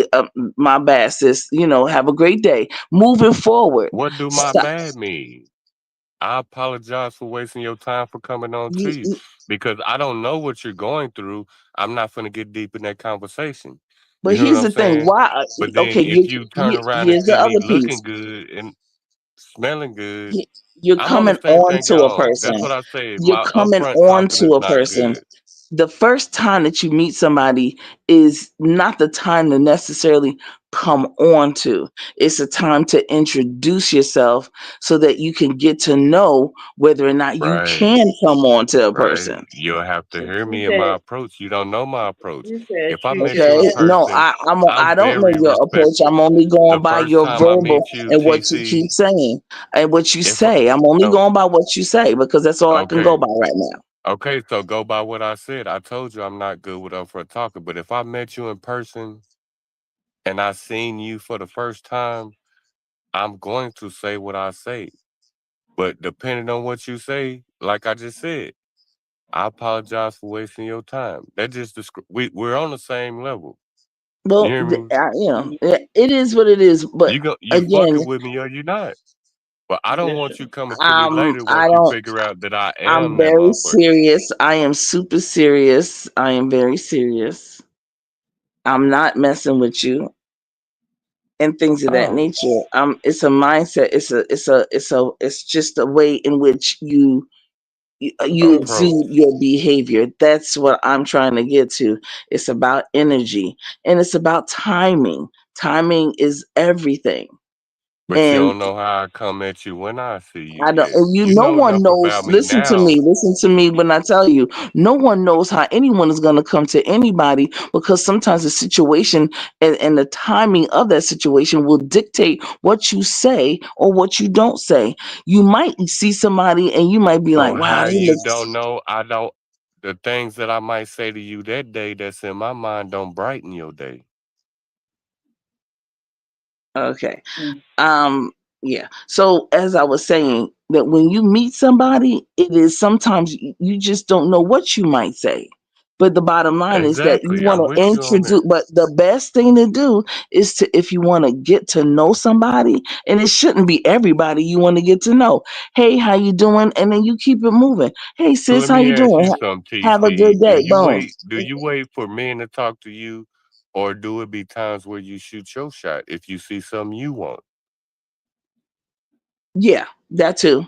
[SPEAKER 6] my bad, sis. Have a great day. Moving forward.
[SPEAKER 9] What do my
[SPEAKER 6] Stop.
[SPEAKER 9] bad mean? I apologize for wasting your time for coming on to
[SPEAKER 6] You,
[SPEAKER 9] you because I don't know what you're going through. I'm not going to get deep in that conversation. You
[SPEAKER 6] but
[SPEAKER 9] hear what
[SPEAKER 6] here's
[SPEAKER 9] I'm
[SPEAKER 6] the thing.
[SPEAKER 9] saying?
[SPEAKER 6] Why?
[SPEAKER 9] But then
[SPEAKER 6] Okay,
[SPEAKER 9] if you turn around and
[SPEAKER 6] here's the
[SPEAKER 9] see me
[SPEAKER 6] other
[SPEAKER 9] looking
[SPEAKER 6] piece.
[SPEAKER 9] good and smelling good,
[SPEAKER 6] You're
[SPEAKER 9] I'm on the
[SPEAKER 6] coming
[SPEAKER 9] same
[SPEAKER 6] on
[SPEAKER 9] thing
[SPEAKER 6] to
[SPEAKER 9] you're
[SPEAKER 6] a
[SPEAKER 9] on. That's
[SPEAKER 6] person.
[SPEAKER 9] what I say.
[SPEAKER 6] You're
[SPEAKER 9] My
[SPEAKER 6] coming
[SPEAKER 9] upfront
[SPEAKER 6] on
[SPEAKER 9] talking
[SPEAKER 6] to
[SPEAKER 9] is
[SPEAKER 6] a
[SPEAKER 9] not
[SPEAKER 6] person.
[SPEAKER 9] good.
[SPEAKER 6] The first time that you meet somebody is not the time to necessarily come on to. It's a time to introduce yourself so that you can get to know whether or not you
[SPEAKER 9] Right.
[SPEAKER 6] can come on to a
[SPEAKER 9] Right.
[SPEAKER 6] person.
[SPEAKER 9] You'll have to hear
[SPEAKER 10] she
[SPEAKER 9] me in my
[SPEAKER 10] said,
[SPEAKER 9] approach. You don't know my approach.
[SPEAKER 10] she said,
[SPEAKER 9] If I
[SPEAKER 10] she
[SPEAKER 9] met
[SPEAKER 10] said,
[SPEAKER 9] you in
[SPEAKER 6] Okay.
[SPEAKER 10] yes.
[SPEAKER 6] No,
[SPEAKER 9] person,
[SPEAKER 6] I
[SPEAKER 9] I'm
[SPEAKER 6] don't know
[SPEAKER 9] very
[SPEAKER 6] your approach. I'm
[SPEAKER 9] respectful.
[SPEAKER 6] only
[SPEAKER 9] The
[SPEAKER 6] going by
[SPEAKER 9] first
[SPEAKER 6] your
[SPEAKER 9] time I
[SPEAKER 6] verbal
[SPEAKER 9] meet you,
[SPEAKER 6] and what you
[SPEAKER 9] TC,
[SPEAKER 6] keep saying and what you
[SPEAKER 9] if
[SPEAKER 6] say. I'm only
[SPEAKER 9] so,
[SPEAKER 6] going by what you say because that's all I can go
[SPEAKER 9] okay,
[SPEAKER 6] by right now.
[SPEAKER 9] okay, so go by what I said. I told you I'm not good with upfront talking, but if I met you in person and I seen you for the first time, I'm going to say what I say. But depending on what you say, like I just said, I apologize for wasting your time. That just we're on the same level. You
[SPEAKER 6] Well,
[SPEAKER 9] hear me?
[SPEAKER 6] it is what it is. But
[SPEAKER 9] You
[SPEAKER 6] again,
[SPEAKER 9] fucking with me or you not? But I don't want you
[SPEAKER 10] Listen,
[SPEAKER 9] coming to me later
[SPEAKER 6] I
[SPEAKER 9] once you
[SPEAKER 6] don't.
[SPEAKER 9] figure out that I
[SPEAKER 6] I'm
[SPEAKER 9] am that
[SPEAKER 6] very
[SPEAKER 9] motherfucker.
[SPEAKER 6] serious. I am super serious. I am very serious. I'm not messing with you and things of that
[SPEAKER 9] Oh,
[SPEAKER 6] nature. It's a mindset. It's just a way in which you
[SPEAKER 9] approach.
[SPEAKER 6] exude your behavior. That's what I'm trying to get to. It's about energy and it's about timing. Timing is everything.
[SPEAKER 9] But you
[SPEAKER 6] And
[SPEAKER 9] don't know how I come at you when I see you
[SPEAKER 6] I don't,
[SPEAKER 9] yet. You
[SPEAKER 6] no
[SPEAKER 9] know
[SPEAKER 6] one
[SPEAKER 9] enough
[SPEAKER 6] knows.
[SPEAKER 9] about me now.
[SPEAKER 6] Listen to me when I tell you, no one knows how anyone is going to come to anybody because sometimes the situation and the timing of that situation will dictate what you say or what you don't say. You might see somebody and you might be
[SPEAKER 9] So
[SPEAKER 6] like, wow,
[SPEAKER 9] how
[SPEAKER 6] they
[SPEAKER 9] you
[SPEAKER 6] look.
[SPEAKER 9] don't know I don't the things that I might say to you that day that's in my mind don't brighten your day.
[SPEAKER 6] Okay. Um, yeah. So as I was saying, that when you meet somebody, it is sometimes you just don't know what you might say. But the bottom line is that you
[SPEAKER 9] Exactly.
[SPEAKER 6] want
[SPEAKER 9] I'm
[SPEAKER 6] to
[SPEAKER 9] with you on
[SPEAKER 6] introduce,
[SPEAKER 9] that.
[SPEAKER 6] but the best thing to do is to, if you want to get to know somebody, and it shouldn't be everybody you want to get to know. Hey, how you doing? And then you keep it moving. Hey,
[SPEAKER 9] So
[SPEAKER 6] sis,
[SPEAKER 9] let
[SPEAKER 6] how
[SPEAKER 9] me
[SPEAKER 6] you
[SPEAKER 9] ask
[SPEAKER 6] doing?
[SPEAKER 9] you something,
[SPEAKER 6] Have a
[SPEAKER 9] TC.
[SPEAKER 6] good day. Boom.
[SPEAKER 9] Do you wait for men to talk to you, or do it be times where you shoot your shot if you see something you want?
[SPEAKER 6] Yeah, that too.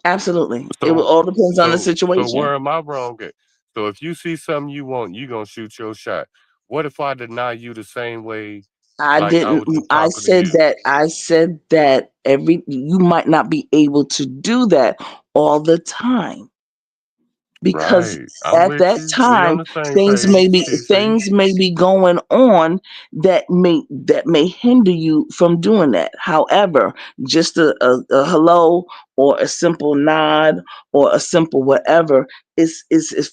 [SPEAKER 6] Absolutely. It
[SPEAKER 9] So
[SPEAKER 6] all depends on the
[SPEAKER 9] so
[SPEAKER 6] situation.
[SPEAKER 9] where am I wrong at? So if you see something you want, you gonna shoot your shot. What if I deny you the same way
[SPEAKER 6] I
[SPEAKER 9] like I
[SPEAKER 6] didn't.
[SPEAKER 9] was just
[SPEAKER 6] I
[SPEAKER 9] talking to
[SPEAKER 6] said
[SPEAKER 9] you?
[SPEAKER 6] that. I said that you might not be able to do that all the time because
[SPEAKER 9] Right. I'm
[SPEAKER 6] at
[SPEAKER 9] with
[SPEAKER 6] that
[SPEAKER 9] you. We on
[SPEAKER 6] time
[SPEAKER 9] the same page, TC.
[SPEAKER 6] things may be going on that may hinder you from doing that. However, just a hello or a simple nod or a simple whatever is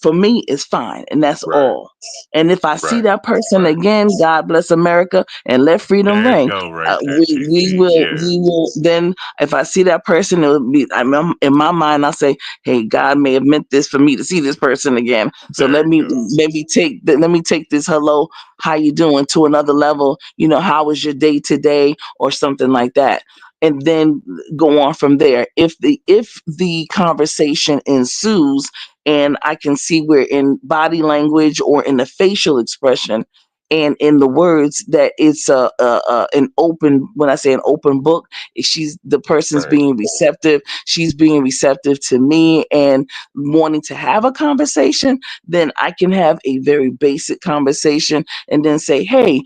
[SPEAKER 6] for me is fine, and that's
[SPEAKER 9] Right,
[SPEAKER 6] all. And if I see
[SPEAKER 9] right,
[SPEAKER 6] that person
[SPEAKER 9] right.
[SPEAKER 6] again, God bless America and let freedom
[SPEAKER 9] There it
[SPEAKER 6] ring.
[SPEAKER 9] go right there,
[SPEAKER 6] We
[SPEAKER 9] TC.
[SPEAKER 6] will
[SPEAKER 9] Yeah,
[SPEAKER 6] we will then, if I see that person, it will be, in my mind I'll say, hey, God may have meant this for me to see this person again. So
[SPEAKER 9] there
[SPEAKER 6] let
[SPEAKER 9] you
[SPEAKER 6] me
[SPEAKER 9] go.
[SPEAKER 6] let me take this hello, how you doing, to another level. How was your day today, or something like that. and then go on from there. If the conversation ensues and I can see where in body language or in the facial expression and in the words that it's an open, when I say an open book, if the person's
[SPEAKER 9] Right.
[SPEAKER 6] being receptive, she's being receptive to me and wanting to have a conversation, then I can have a very basic conversation and then say, hey,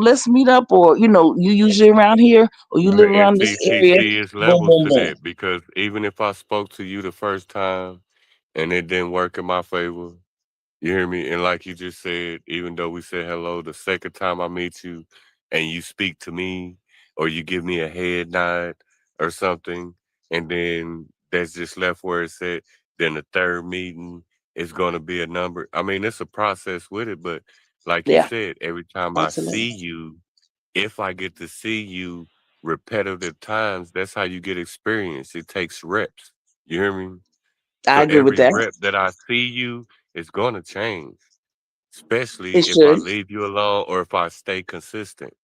[SPEAKER 6] let's meet up, or you usually around here or you live
[SPEAKER 9] Right. And
[SPEAKER 6] around this area.
[SPEAKER 9] see, it's
[SPEAKER 6] Boom,
[SPEAKER 9] levels
[SPEAKER 6] boom,
[SPEAKER 9] to
[SPEAKER 6] boom.
[SPEAKER 9] that because even if I spoke to you the first time and it didn't work in my favor, you hear me? And like you just said, even though we said hello, the second time I meet you and you speak to me or you give me a head nod or something, and then that's just left where it's at, then the third meeting is going to be a number. I mean, it's a process with it, but like you
[SPEAKER 6] Yeah,
[SPEAKER 9] said, every time I
[SPEAKER 6] absolutely.
[SPEAKER 9] see you, if I get to see you repetitive times, that's how you get experience. It takes reps. You hear me?
[SPEAKER 6] I
[SPEAKER 9] So
[SPEAKER 6] agree with
[SPEAKER 9] every
[SPEAKER 6] that.
[SPEAKER 9] rep that I see you is going to change, especially
[SPEAKER 6] It
[SPEAKER 9] if I
[SPEAKER 6] should.
[SPEAKER 9] leave you alone or if I stay consistent.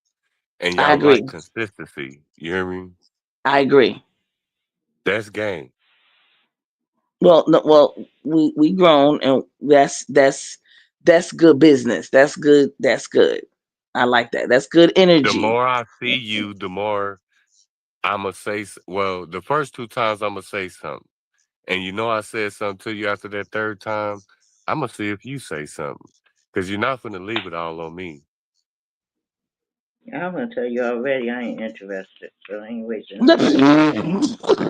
[SPEAKER 9] And
[SPEAKER 6] I
[SPEAKER 9] y'all like
[SPEAKER 6] agree.
[SPEAKER 9] consistency. You hear me?
[SPEAKER 6] I agree.
[SPEAKER 9] That's game.
[SPEAKER 6] Well, no, well, we grown, and that's good business. That's good. That's good. I like that. That's good
[SPEAKER 9] The
[SPEAKER 6] energy.
[SPEAKER 9] more I see you, the more I'm going to say, well, the first two times I'm going to say something. And I said something to you after that third time, I'm going to see if you say something. Because you're not going to leave it all on me.
[SPEAKER 10] I'm gonna tell you already, I ain't interested, so I ain't wasting no time.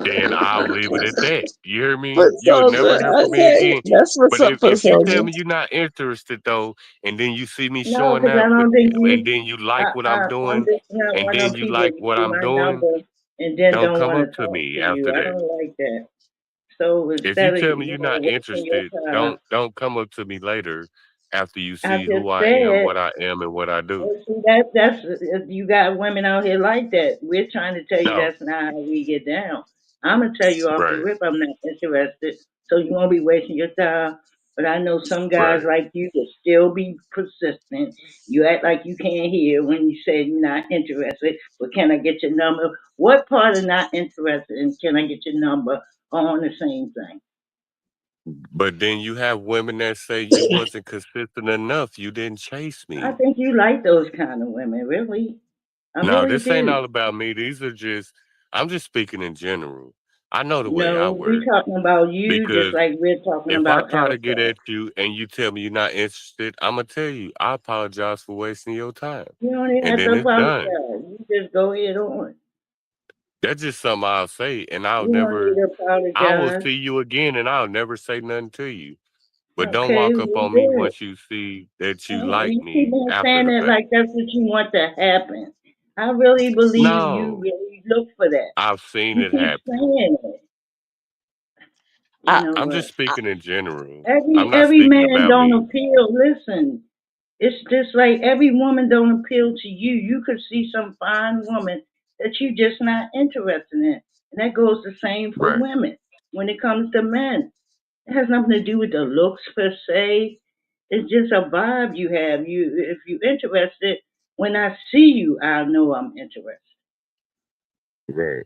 [SPEAKER 9] Then I'll leave it at that. You hear me?
[SPEAKER 6] Foot
[SPEAKER 9] You'll never
[SPEAKER 6] soldier.
[SPEAKER 9] hear from me
[SPEAKER 6] Okay,
[SPEAKER 9] again.
[SPEAKER 6] that's what's
[SPEAKER 9] But
[SPEAKER 6] up, foot
[SPEAKER 9] if you tell
[SPEAKER 6] soldier.
[SPEAKER 9] me you're not interested though, and then you see me
[SPEAKER 10] No,
[SPEAKER 9] showing
[SPEAKER 10] because I
[SPEAKER 9] out,
[SPEAKER 10] don't think
[SPEAKER 9] and
[SPEAKER 10] you.
[SPEAKER 9] then you like what I'm
[SPEAKER 10] I'm
[SPEAKER 9] doing,
[SPEAKER 10] just not
[SPEAKER 9] and
[SPEAKER 10] one of
[SPEAKER 9] then
[SPEAKER 10] them
[SPEAKER 9] you
[SPEAKER 10] people
[SPEAKER 9] like
[SPEAKER 10] give
[SPEAKER 9] what
[SPEAKER 10] you
[SPEAKER 9] I'm
[SPEAKER 10] my
[SPEAKER 9] doing,
[SPEAKER 10] number and then
[SPEAKER 9] don't
[SPEAKER 10] don't
[SPEAKER 9] come
[SPEAKER 10] want to
[SPEAKER 9] up to
[SPEAKER 10] talk
[SPEAKER 9] me
[SPEAKER 10] to you.
[SPEAKER 9] after
[SPEAKER 10] I
[SPEAKER 9] that.
[SPEAKER 10] don't like that. So
[SPEAKER 9] If you
[SPEAKER 10] instead of
[SPEAKER 9] tell me you're not
[SPEAKER 10] wasting your
[SPEAKER 9] interested,
[SPEAKER 10] time,
[SPEAKER 9] don't come up to me later after you
[SPEAKER 10] I
[SPEAKER 9] see
[SPEAKER 10] just
[SPEAKER 9] who I am,
[SPEAKER 10] said.
[SPEAKER 9] what I am, and what I do.
[SPEAKER 10] Well, see, that's you got women out here like that. We're trying to tell you
[SPEAKER 9] No,
[SPEAKER 10] that's not how we get down. I'm gonna tell you off the
[SPEAKER 9] right,
[SPEAKER 10] rip, I'm not interested, so you won't be wasting your time. But I know some guys
[SPEAKER 9] right.
[SPEAKER 10] like you that still be persistent. You act like you can't hear when you say you're not interested. But can I get your number? What part of not interested and can I get your number are on the same thing?
[SPEAKER 9] But then you have women that say you wasn't consistent enough. You didn't chase
[SPEAKER 10] I
[SPEAKER 9] me.
[SPEAKER 10] think you like those kind of women, really. I
[SPEAKER 9] No,
[SPEAKER 10] really
[SPEAKER 9] this ain't
[SPEAKER 10] do.
[SPEAKER 9] all about me. I'm just speaking in general. I know the way I
[SPEAKER 10] No, we
[SPEAKER 9] work
[SPEAKER 10] talking about you just
[SPEAKER 9] because
[SPEAKER 10] like we're talking
[SPEAKER 9] if I
[SPEAKER 10] about
[SPEAKER 9] try to get
[SPEAKER 10] ourselves.
[SPEAKER 9] at you and you tell me you're not interested, I'm going to tell you, I apologize for wasting your time.
[SPEAKER 10] You don't even
[SPEAKER 9] And
[SPEAKER 10] have to
[SPEAKER 9] then it's
[SPEAKER 10] apologize.
[SPEAKER 9] done.
[SPEAKER 10] You just go ahead on.
[SPEAKER 9] That's just something I'll say. And
[SPEAKER 10] You don't need to
[SPEAKER 9] I will
[SPEAKER 10] apologize.
[SPEAKER 9] see you again and I'll never say nothing to you. But don't
[SPEAKER 10] Okay,
[SPEAKER 9] walk up
[SPEAKER 10] well,
[SPEAKER 9] on me
[SPEAKER 10] good.
[SPEAKER 9] once you see that you like
[SPEAKER 10] You keep
[SPEAKER 9] me
[SPEAKER 10] on
[SPEAKER 9] after
[SPEAKER 10] saying
[SPEAKER 9] the
[SPEAKER 10] that
[SPEAKER 9] fact.
[SPEAKER 10] like that's what you want to happen. I really believe you
[SPEAKER 9] No,
[SPEAKER 10] really look for that.
[SPEAKER 9] I've seen
[SPEAKER 10] You
[SPEAKER 9] it
[SPEAKER 10] keep
[SPEAKER 9] happen.
[SPEAKER 10] saying it. You
[SPEAKER 6] I,
[SPEAKER 10] know
[SPEAKER 9] I'm
[SPEAKER 10] what?
[SPEAKER 9] just speaking in general. I'm
[SPEAKER 10] Every
[SPEAKER 9] not
[SPEAKER 10] every
[SPEAKER 9] speaking
[SPEAKER 10] man
[SPEAKER 9] about
[SPEAKER 10] don't
[SPEAKER 9] me.
[SPEAKER 10] appeal. Listen, it's just like every woman don't appeal to you. You could see some fine woman that you just not interested in. And that goes the same for
[SPEAKER 9] Right.
[SPEAKER 10] women when it comes to men. It has nothing to do with the looks per se. It's just a vibe you have. You if you're interested, when I see you, I know I'm interested.
[SPEAKER 9] Right.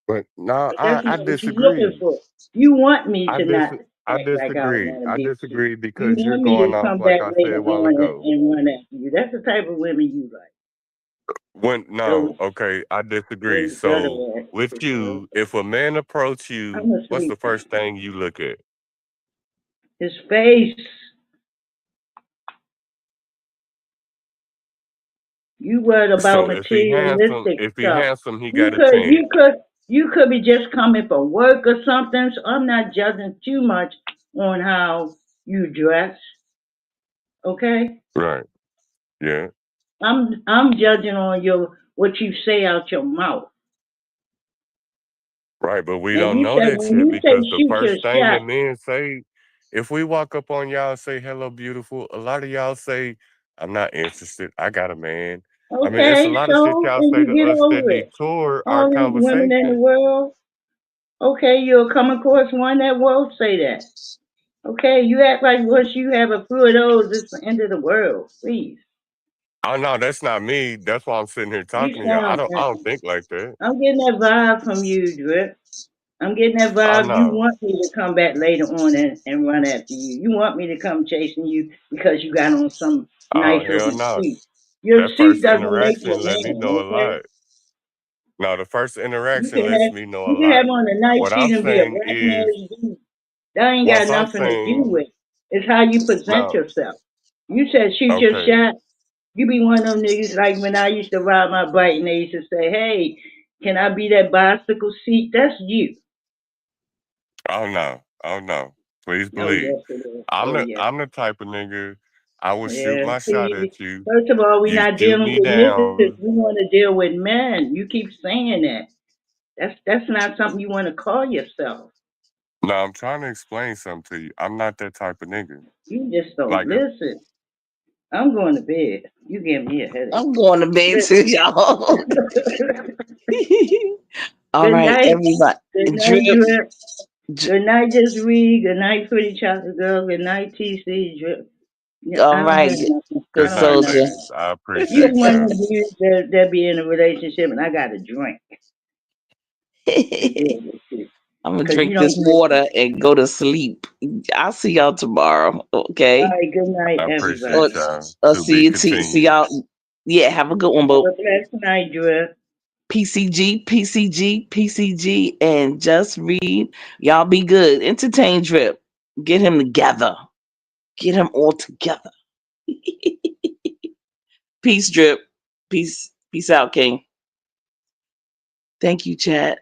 [SPEAKER 9] But no,
[SPEAKER 10] But that's
[SPEAKER 9] I
[SPEAKER 10] not what you're looking
[SPEAKER 9] disagree.
[SPEAKER 10] for. You want me
[SPEAKER 9] I
[SPEAKER 10] to
[SPEAKER 9] dis
[SPEAKER 10] not
[SPEAKER 9] I
[SPEAKER 10] act like I don't
[SPEAKER 9] disagree.
[SPEAKER 10] want to
[SPEAKER 9] I
[SPEAKER 10] be with you.
[SPEAKER 9] disagree
[SPEAKER 10] You
[SPEAKER 9] because you're
[SPEAKER 10] want me
[SPEAKER 9] going
[SPEAKER 10] to
[SPEAKER 9] off
[SPEAKER 10] come
[SPEAKER 9] like
[SPEAKER 10] back
[SPEAKER 9] I said
[SPEAKER 10] later
[SPEAKER 9] a while
[SPEAKER 10] on
[SPEAKER 9] ago.
[SPEAKER 10] and run after you. That's the type of women you like.
[SPEAKER 9] When no,
[SPEAKER 10] Those
[SPEAKER 9] okay, I disagree.
[SPEAKER 10] those
[SPEAKER 9] So
[SPEAKER 10] gutter rats
[SPEAKER 9] with
[SPEAKER 10] for sure.
[SPEAKER 9] you, if a man approach you,
[SPEAKER 10] I'm a
[SPEAKER 9] what's the
[SPEAKER 10] sweet
[SPEAKER 9] first
[SPEAKER 10] thing.
[SPEAKER 9] thing you look at?
[SPEAKER 10] His face. You worried about
[SPEAKER 9] So
[SPEAKER 10] materialistic
[SPEAKER 9] if he
[SPEAKER 10] stuff.
[SPEAKER 9] handsome, he
[SPEAKER 10] You
[SPEAKER 9] got a
[SPEAKER 10] could
[SPEAKER 9] chance.
[SPEAKER 10] you could you could be just coming from work or something. So I'm not judging too much on how you dress. Okay?
[SPEAKER 9] Right. Yeah.
[SPEAKER 10] I'm judging on your what you say out your mouth.
[SPEAKER 9] Right, but we
[SPEAKER 10] And
[SPEAKER 9] don't
[SPEAKER 10] you
[SPEAKER 9] know
[SPEAKER 10] say
[SPEAKER 9] that
[SPEAKER 10] when
[SPEAKER 9] shit
[SPEAKER 10] you
[SPEAKER 9] because
[SPEAKER 10] say
[SPEAKER 9] the
[SPEAKER 10] shoot your
[SPEAKER 9] first thing that
[SPEAKER 10] shot,
[SPEAKER 9] men say, if we walk up on y'all and say hello, beautiful, a lot of y'all say, I'm not interested. I got a man. I mean, it's a
[SPEAKER 10] okay,
[SPEAKER 9] lot of shit
[SPEAKER 10] so
[SPEAKER 9] y'all
[SPEAKER 10] and
[SPEAKER 9] say
[SPEAKER 10] you
[SPEAKER 9] to
[SPEAKER 10] get
[SPEAKER 9] us that
[SPEAKER 10] over it.
[SPEAKER 9] detour our
[SPEAKER 10] All these women in the
[SPEAKER 9] conversation.
[SPEAKER 10] world, okay, you'll come across one that will say that. Okay, you act like once you have a few of those, it's the end of the world. Please.
[SPEAKER 9] Oh no, that's not me. That's why I'm sitting here
[SPEAKER 10] You
[SPEAKER 9] talking to y'all. I
[SPEAKER 10] sound.
[SPEAKER 9] don't think like that.
[SPEAKER 10] I'm getting that vibe from you, Drip. I'm getting that
[SPEAKER 9] Oh
[SPEAKER 10] vibe. You
[SPEAKER 9] no.
[SPEAKER 10] want me to come back later on and run after you. You want me to come chasing you because you got on some
[SPEAKER 9] Oh
[SPEAKER 10] nice
[SPEAKER 9] hell
[SPEAKER 10] looking
[SPEAKER 9] no.
[SPEAKER 10] suit. Your
[SPEAKER 9] That
[SPEAKER 10] suit
[SPEAKER 9] first
[SPEAKER 10] doesn't make you
[SPEAKER 9] interaction
[SPEAKER 10] a
[SPEAKER 9] let me
[SPEAKER 10] man,
[SPEAKER 9] know a
[SPEAKER 10] okay?
[SPEAKER 9] lot. No, the first
[SPEAKER 10] You
[SPEAKER 9] interaction
[SPEAKER 10] can
[SPEAKER 9] lets
[SPEAKER 10] have
[SPEAKER 9] me know a
[SPEAKER 10] you can have
[SPEAKER 9] lot.
[SPEAKER 10] on a nice
[SPEAKER 9] What I'm
[SPEAKER 10] suit and be a
[SPEAKER 9] saying
[SPEAKER 10] black
[SPEAKER 9] is,
[SPEAKER 10] man's dude. That ain't got
[SPEAKER 9] once I'm
[SPEAKER 10] nothing to do
[SPEAKER 9] saying,
[SPEAKER 10] with it. It's how you present
[SPEAKER 9] no,
[SPEAKER 10] yourself. You said shoot your
[SPEAKER 9] okay,
[SPEAKER 10] shot. You be one of them niggas like when I used to ride my bike and they used to say, "Hey, can I be that bicycle seat?" That's you.
[SPEAKER 9] oh no, oh no, please
[SPEAKER 10] Oh
[SPEAKER 9] believe.
[SPEAKER 10] yes, it is.
[SPEAKER 9] I'm
[SPEAKER 10] Oh
[SPEAKER 9] the
[SPEAKER 10] yes.
[SPEAKER 9] I'm the type of nigga I will shoot
[SPEAKER 10] Yeah.
[SPEAKER 9] my shot
[SPEAKER 10] See,
[SPEAKER 9] at you.
[SPEAKER 10] first of all, we're
[SPEAKER 9] You
[SPEAKER 10] not
[SPEAKER 9] shoot
[SPEAKER 10] dealing
[SPEAKER 9] me
[SPEAKER 10] with niggas.
[SPEAKER 9] down.
[SPEAKER 10] We want to deal with men. You keep saying that. That's not something you want to call yourself.
[SPEAKER 9] No, I'm trying to explain something to you. I'm not that type of nigga.
[SPEAKER 10] You just don't
[SPEAKER 9] Like if
[SPEAKER 10] listen. I'm going to bed. You give me a headache.
[SPEAKER 6] I'm going to bed too, y'all. All
[SPEAKER 10] Good
[SPEAKER 6] right,
[SPEAKER 10] night.
[SPEAKER 6] everybody.
[SPEAKER 10] Good night,
[SPEAKER 6] Drip.
[SPEAKER 10] Drip. Good night, Just Read. Good night, Pretty Chocolate Girl. Good night, TC Drip. Yeah, I
[SPEAKER 6] All
[SPEAKER 10] don't
[SPEAKER 6] right,
[SPEAKER 10] have nothing. I
[SPEAKER 6] good
[SPEAKER 9] good
[SPEAKER 10] don't have
[SPEAKER 9] night,
[SPEAKER 6] soldier.
[SPEAKER 10] nothing.
[SPEAKER 9] ladies. I
[SPEAKER 10] You
[SPEAKER 9] appreciate
[SPEAKER 10] one of
[SPEAKER 9] y'all.
[SPEAKER 10] them dudes that be in a relationship and I got to drink to deal with you.
[SPEAKER 6] I'm gonna
[SPEAKER 10] Because you
[SPEAKER 6] drink
[SPEAKER 10] don't
[SPEAKER 6] this
[SPEAKER 10] listen.
[SPEAKER 6] water and go to sleep. I'll see y'all tomorrow.
[SPEAKER 10] All
[SPEAKER 6] Okay.
[SPEAKER 10] right, good night,
[SPEAKER 9] I
[SPEAKER 6] Or,
[SPEAKER 10] everybody.
[SPEAKER 9] appreciate y'all.
[SPEAKER 6] or
[SPEAKER 9] To
[SPEAKER 6] see
[SPEAKER 9] be
[SPEAKER 6] you. See
[SPEAKER 9] continued.
[SPEAKER 6] y'all. Yeah. Have a good one,
[SPEAKER 10] Have
[SPEAKER 6] Bo.
[SPEAKER 10] a blessed night, Drip.
[SPEAKER 6] PCG, PCG, PCG, and just read. Y'all be good. Entertain Drip. Get him together. Get him all together. Peace, Drip. Peace. Peace out, King. Thank you, chat.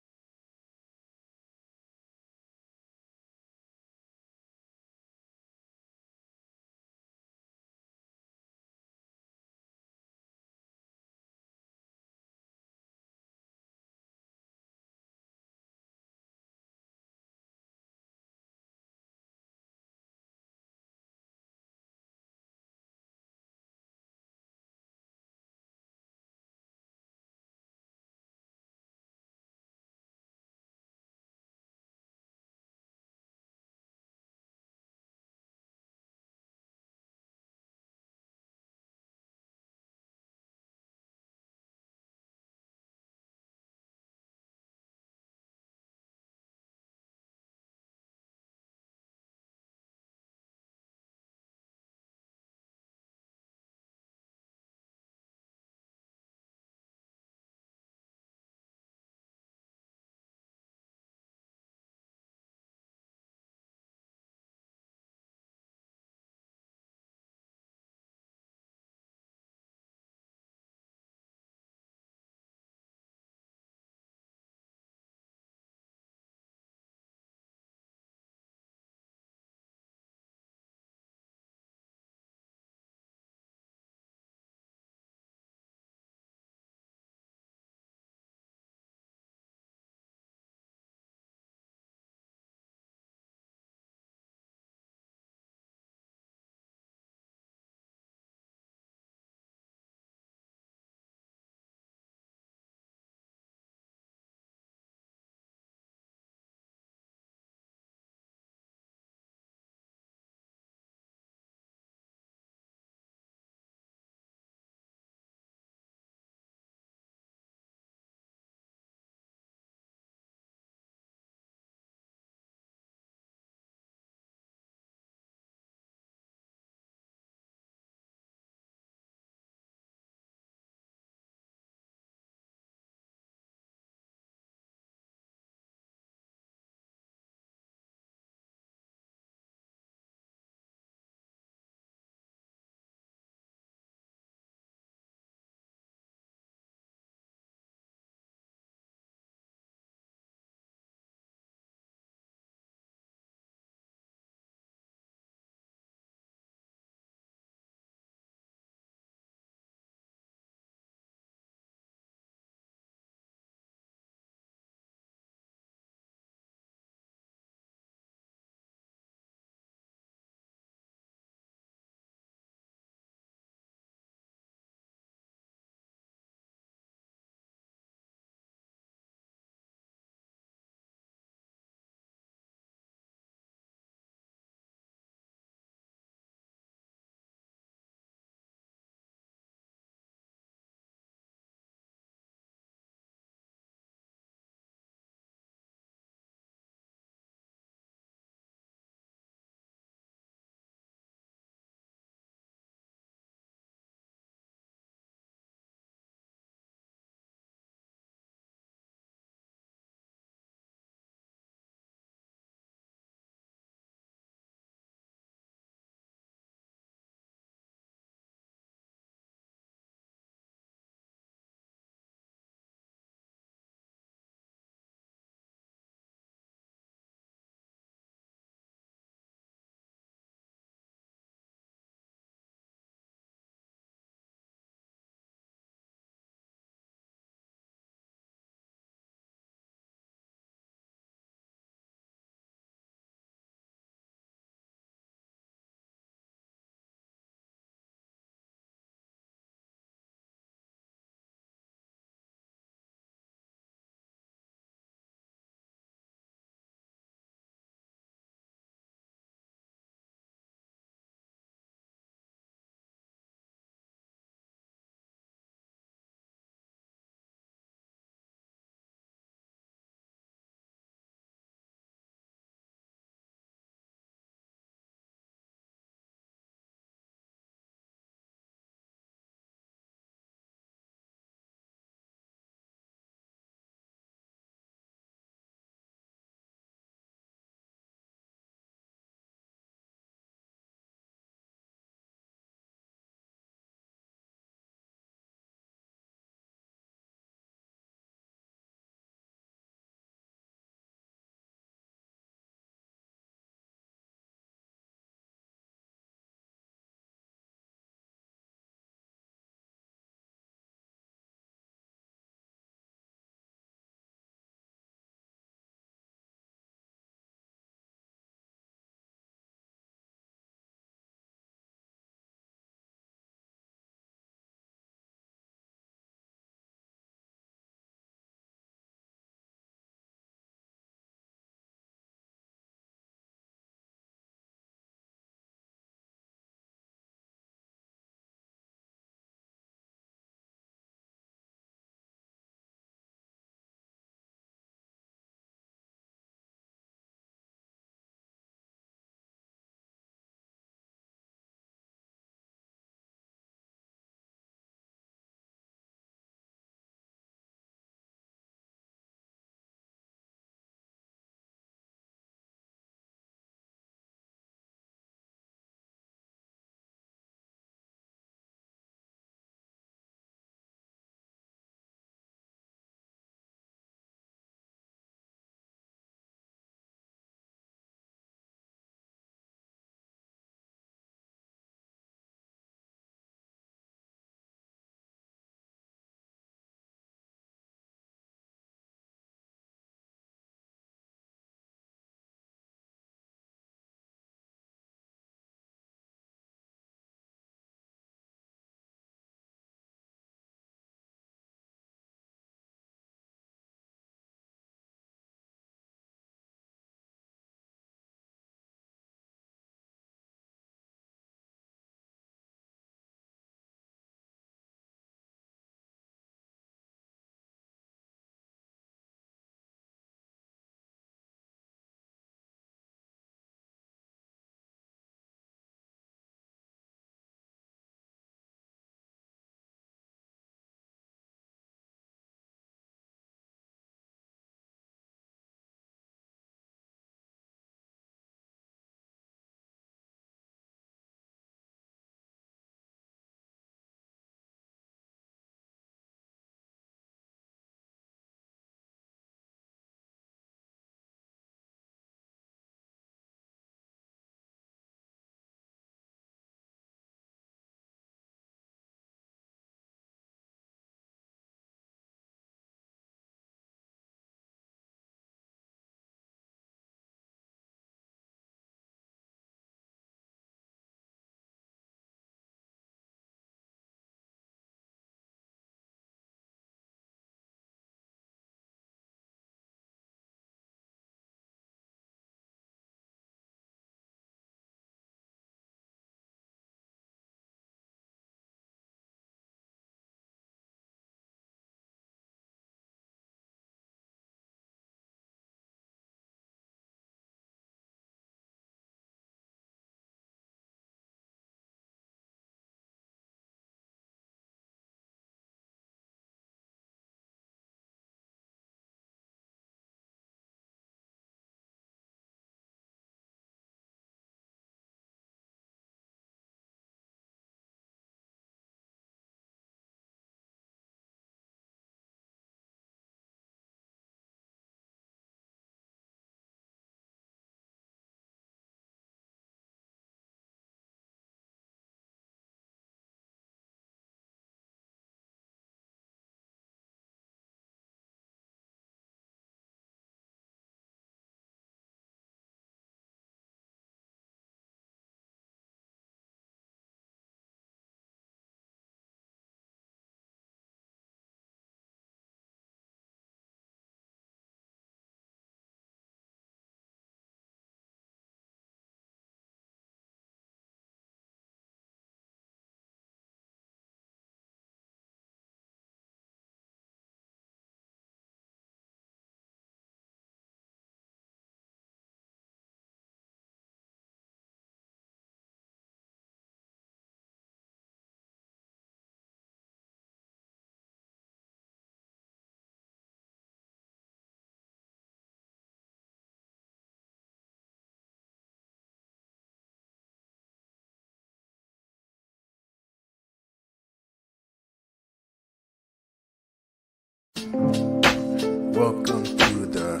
[SPEAKER 1] Welcome to the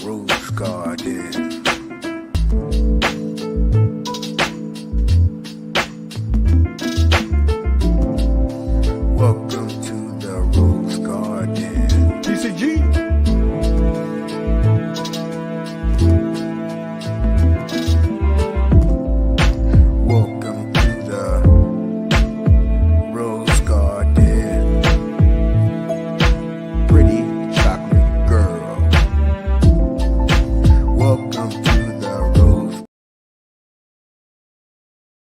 [SPEAKER 1] Rose Garden. Welcome to the Rose Garden. PCG.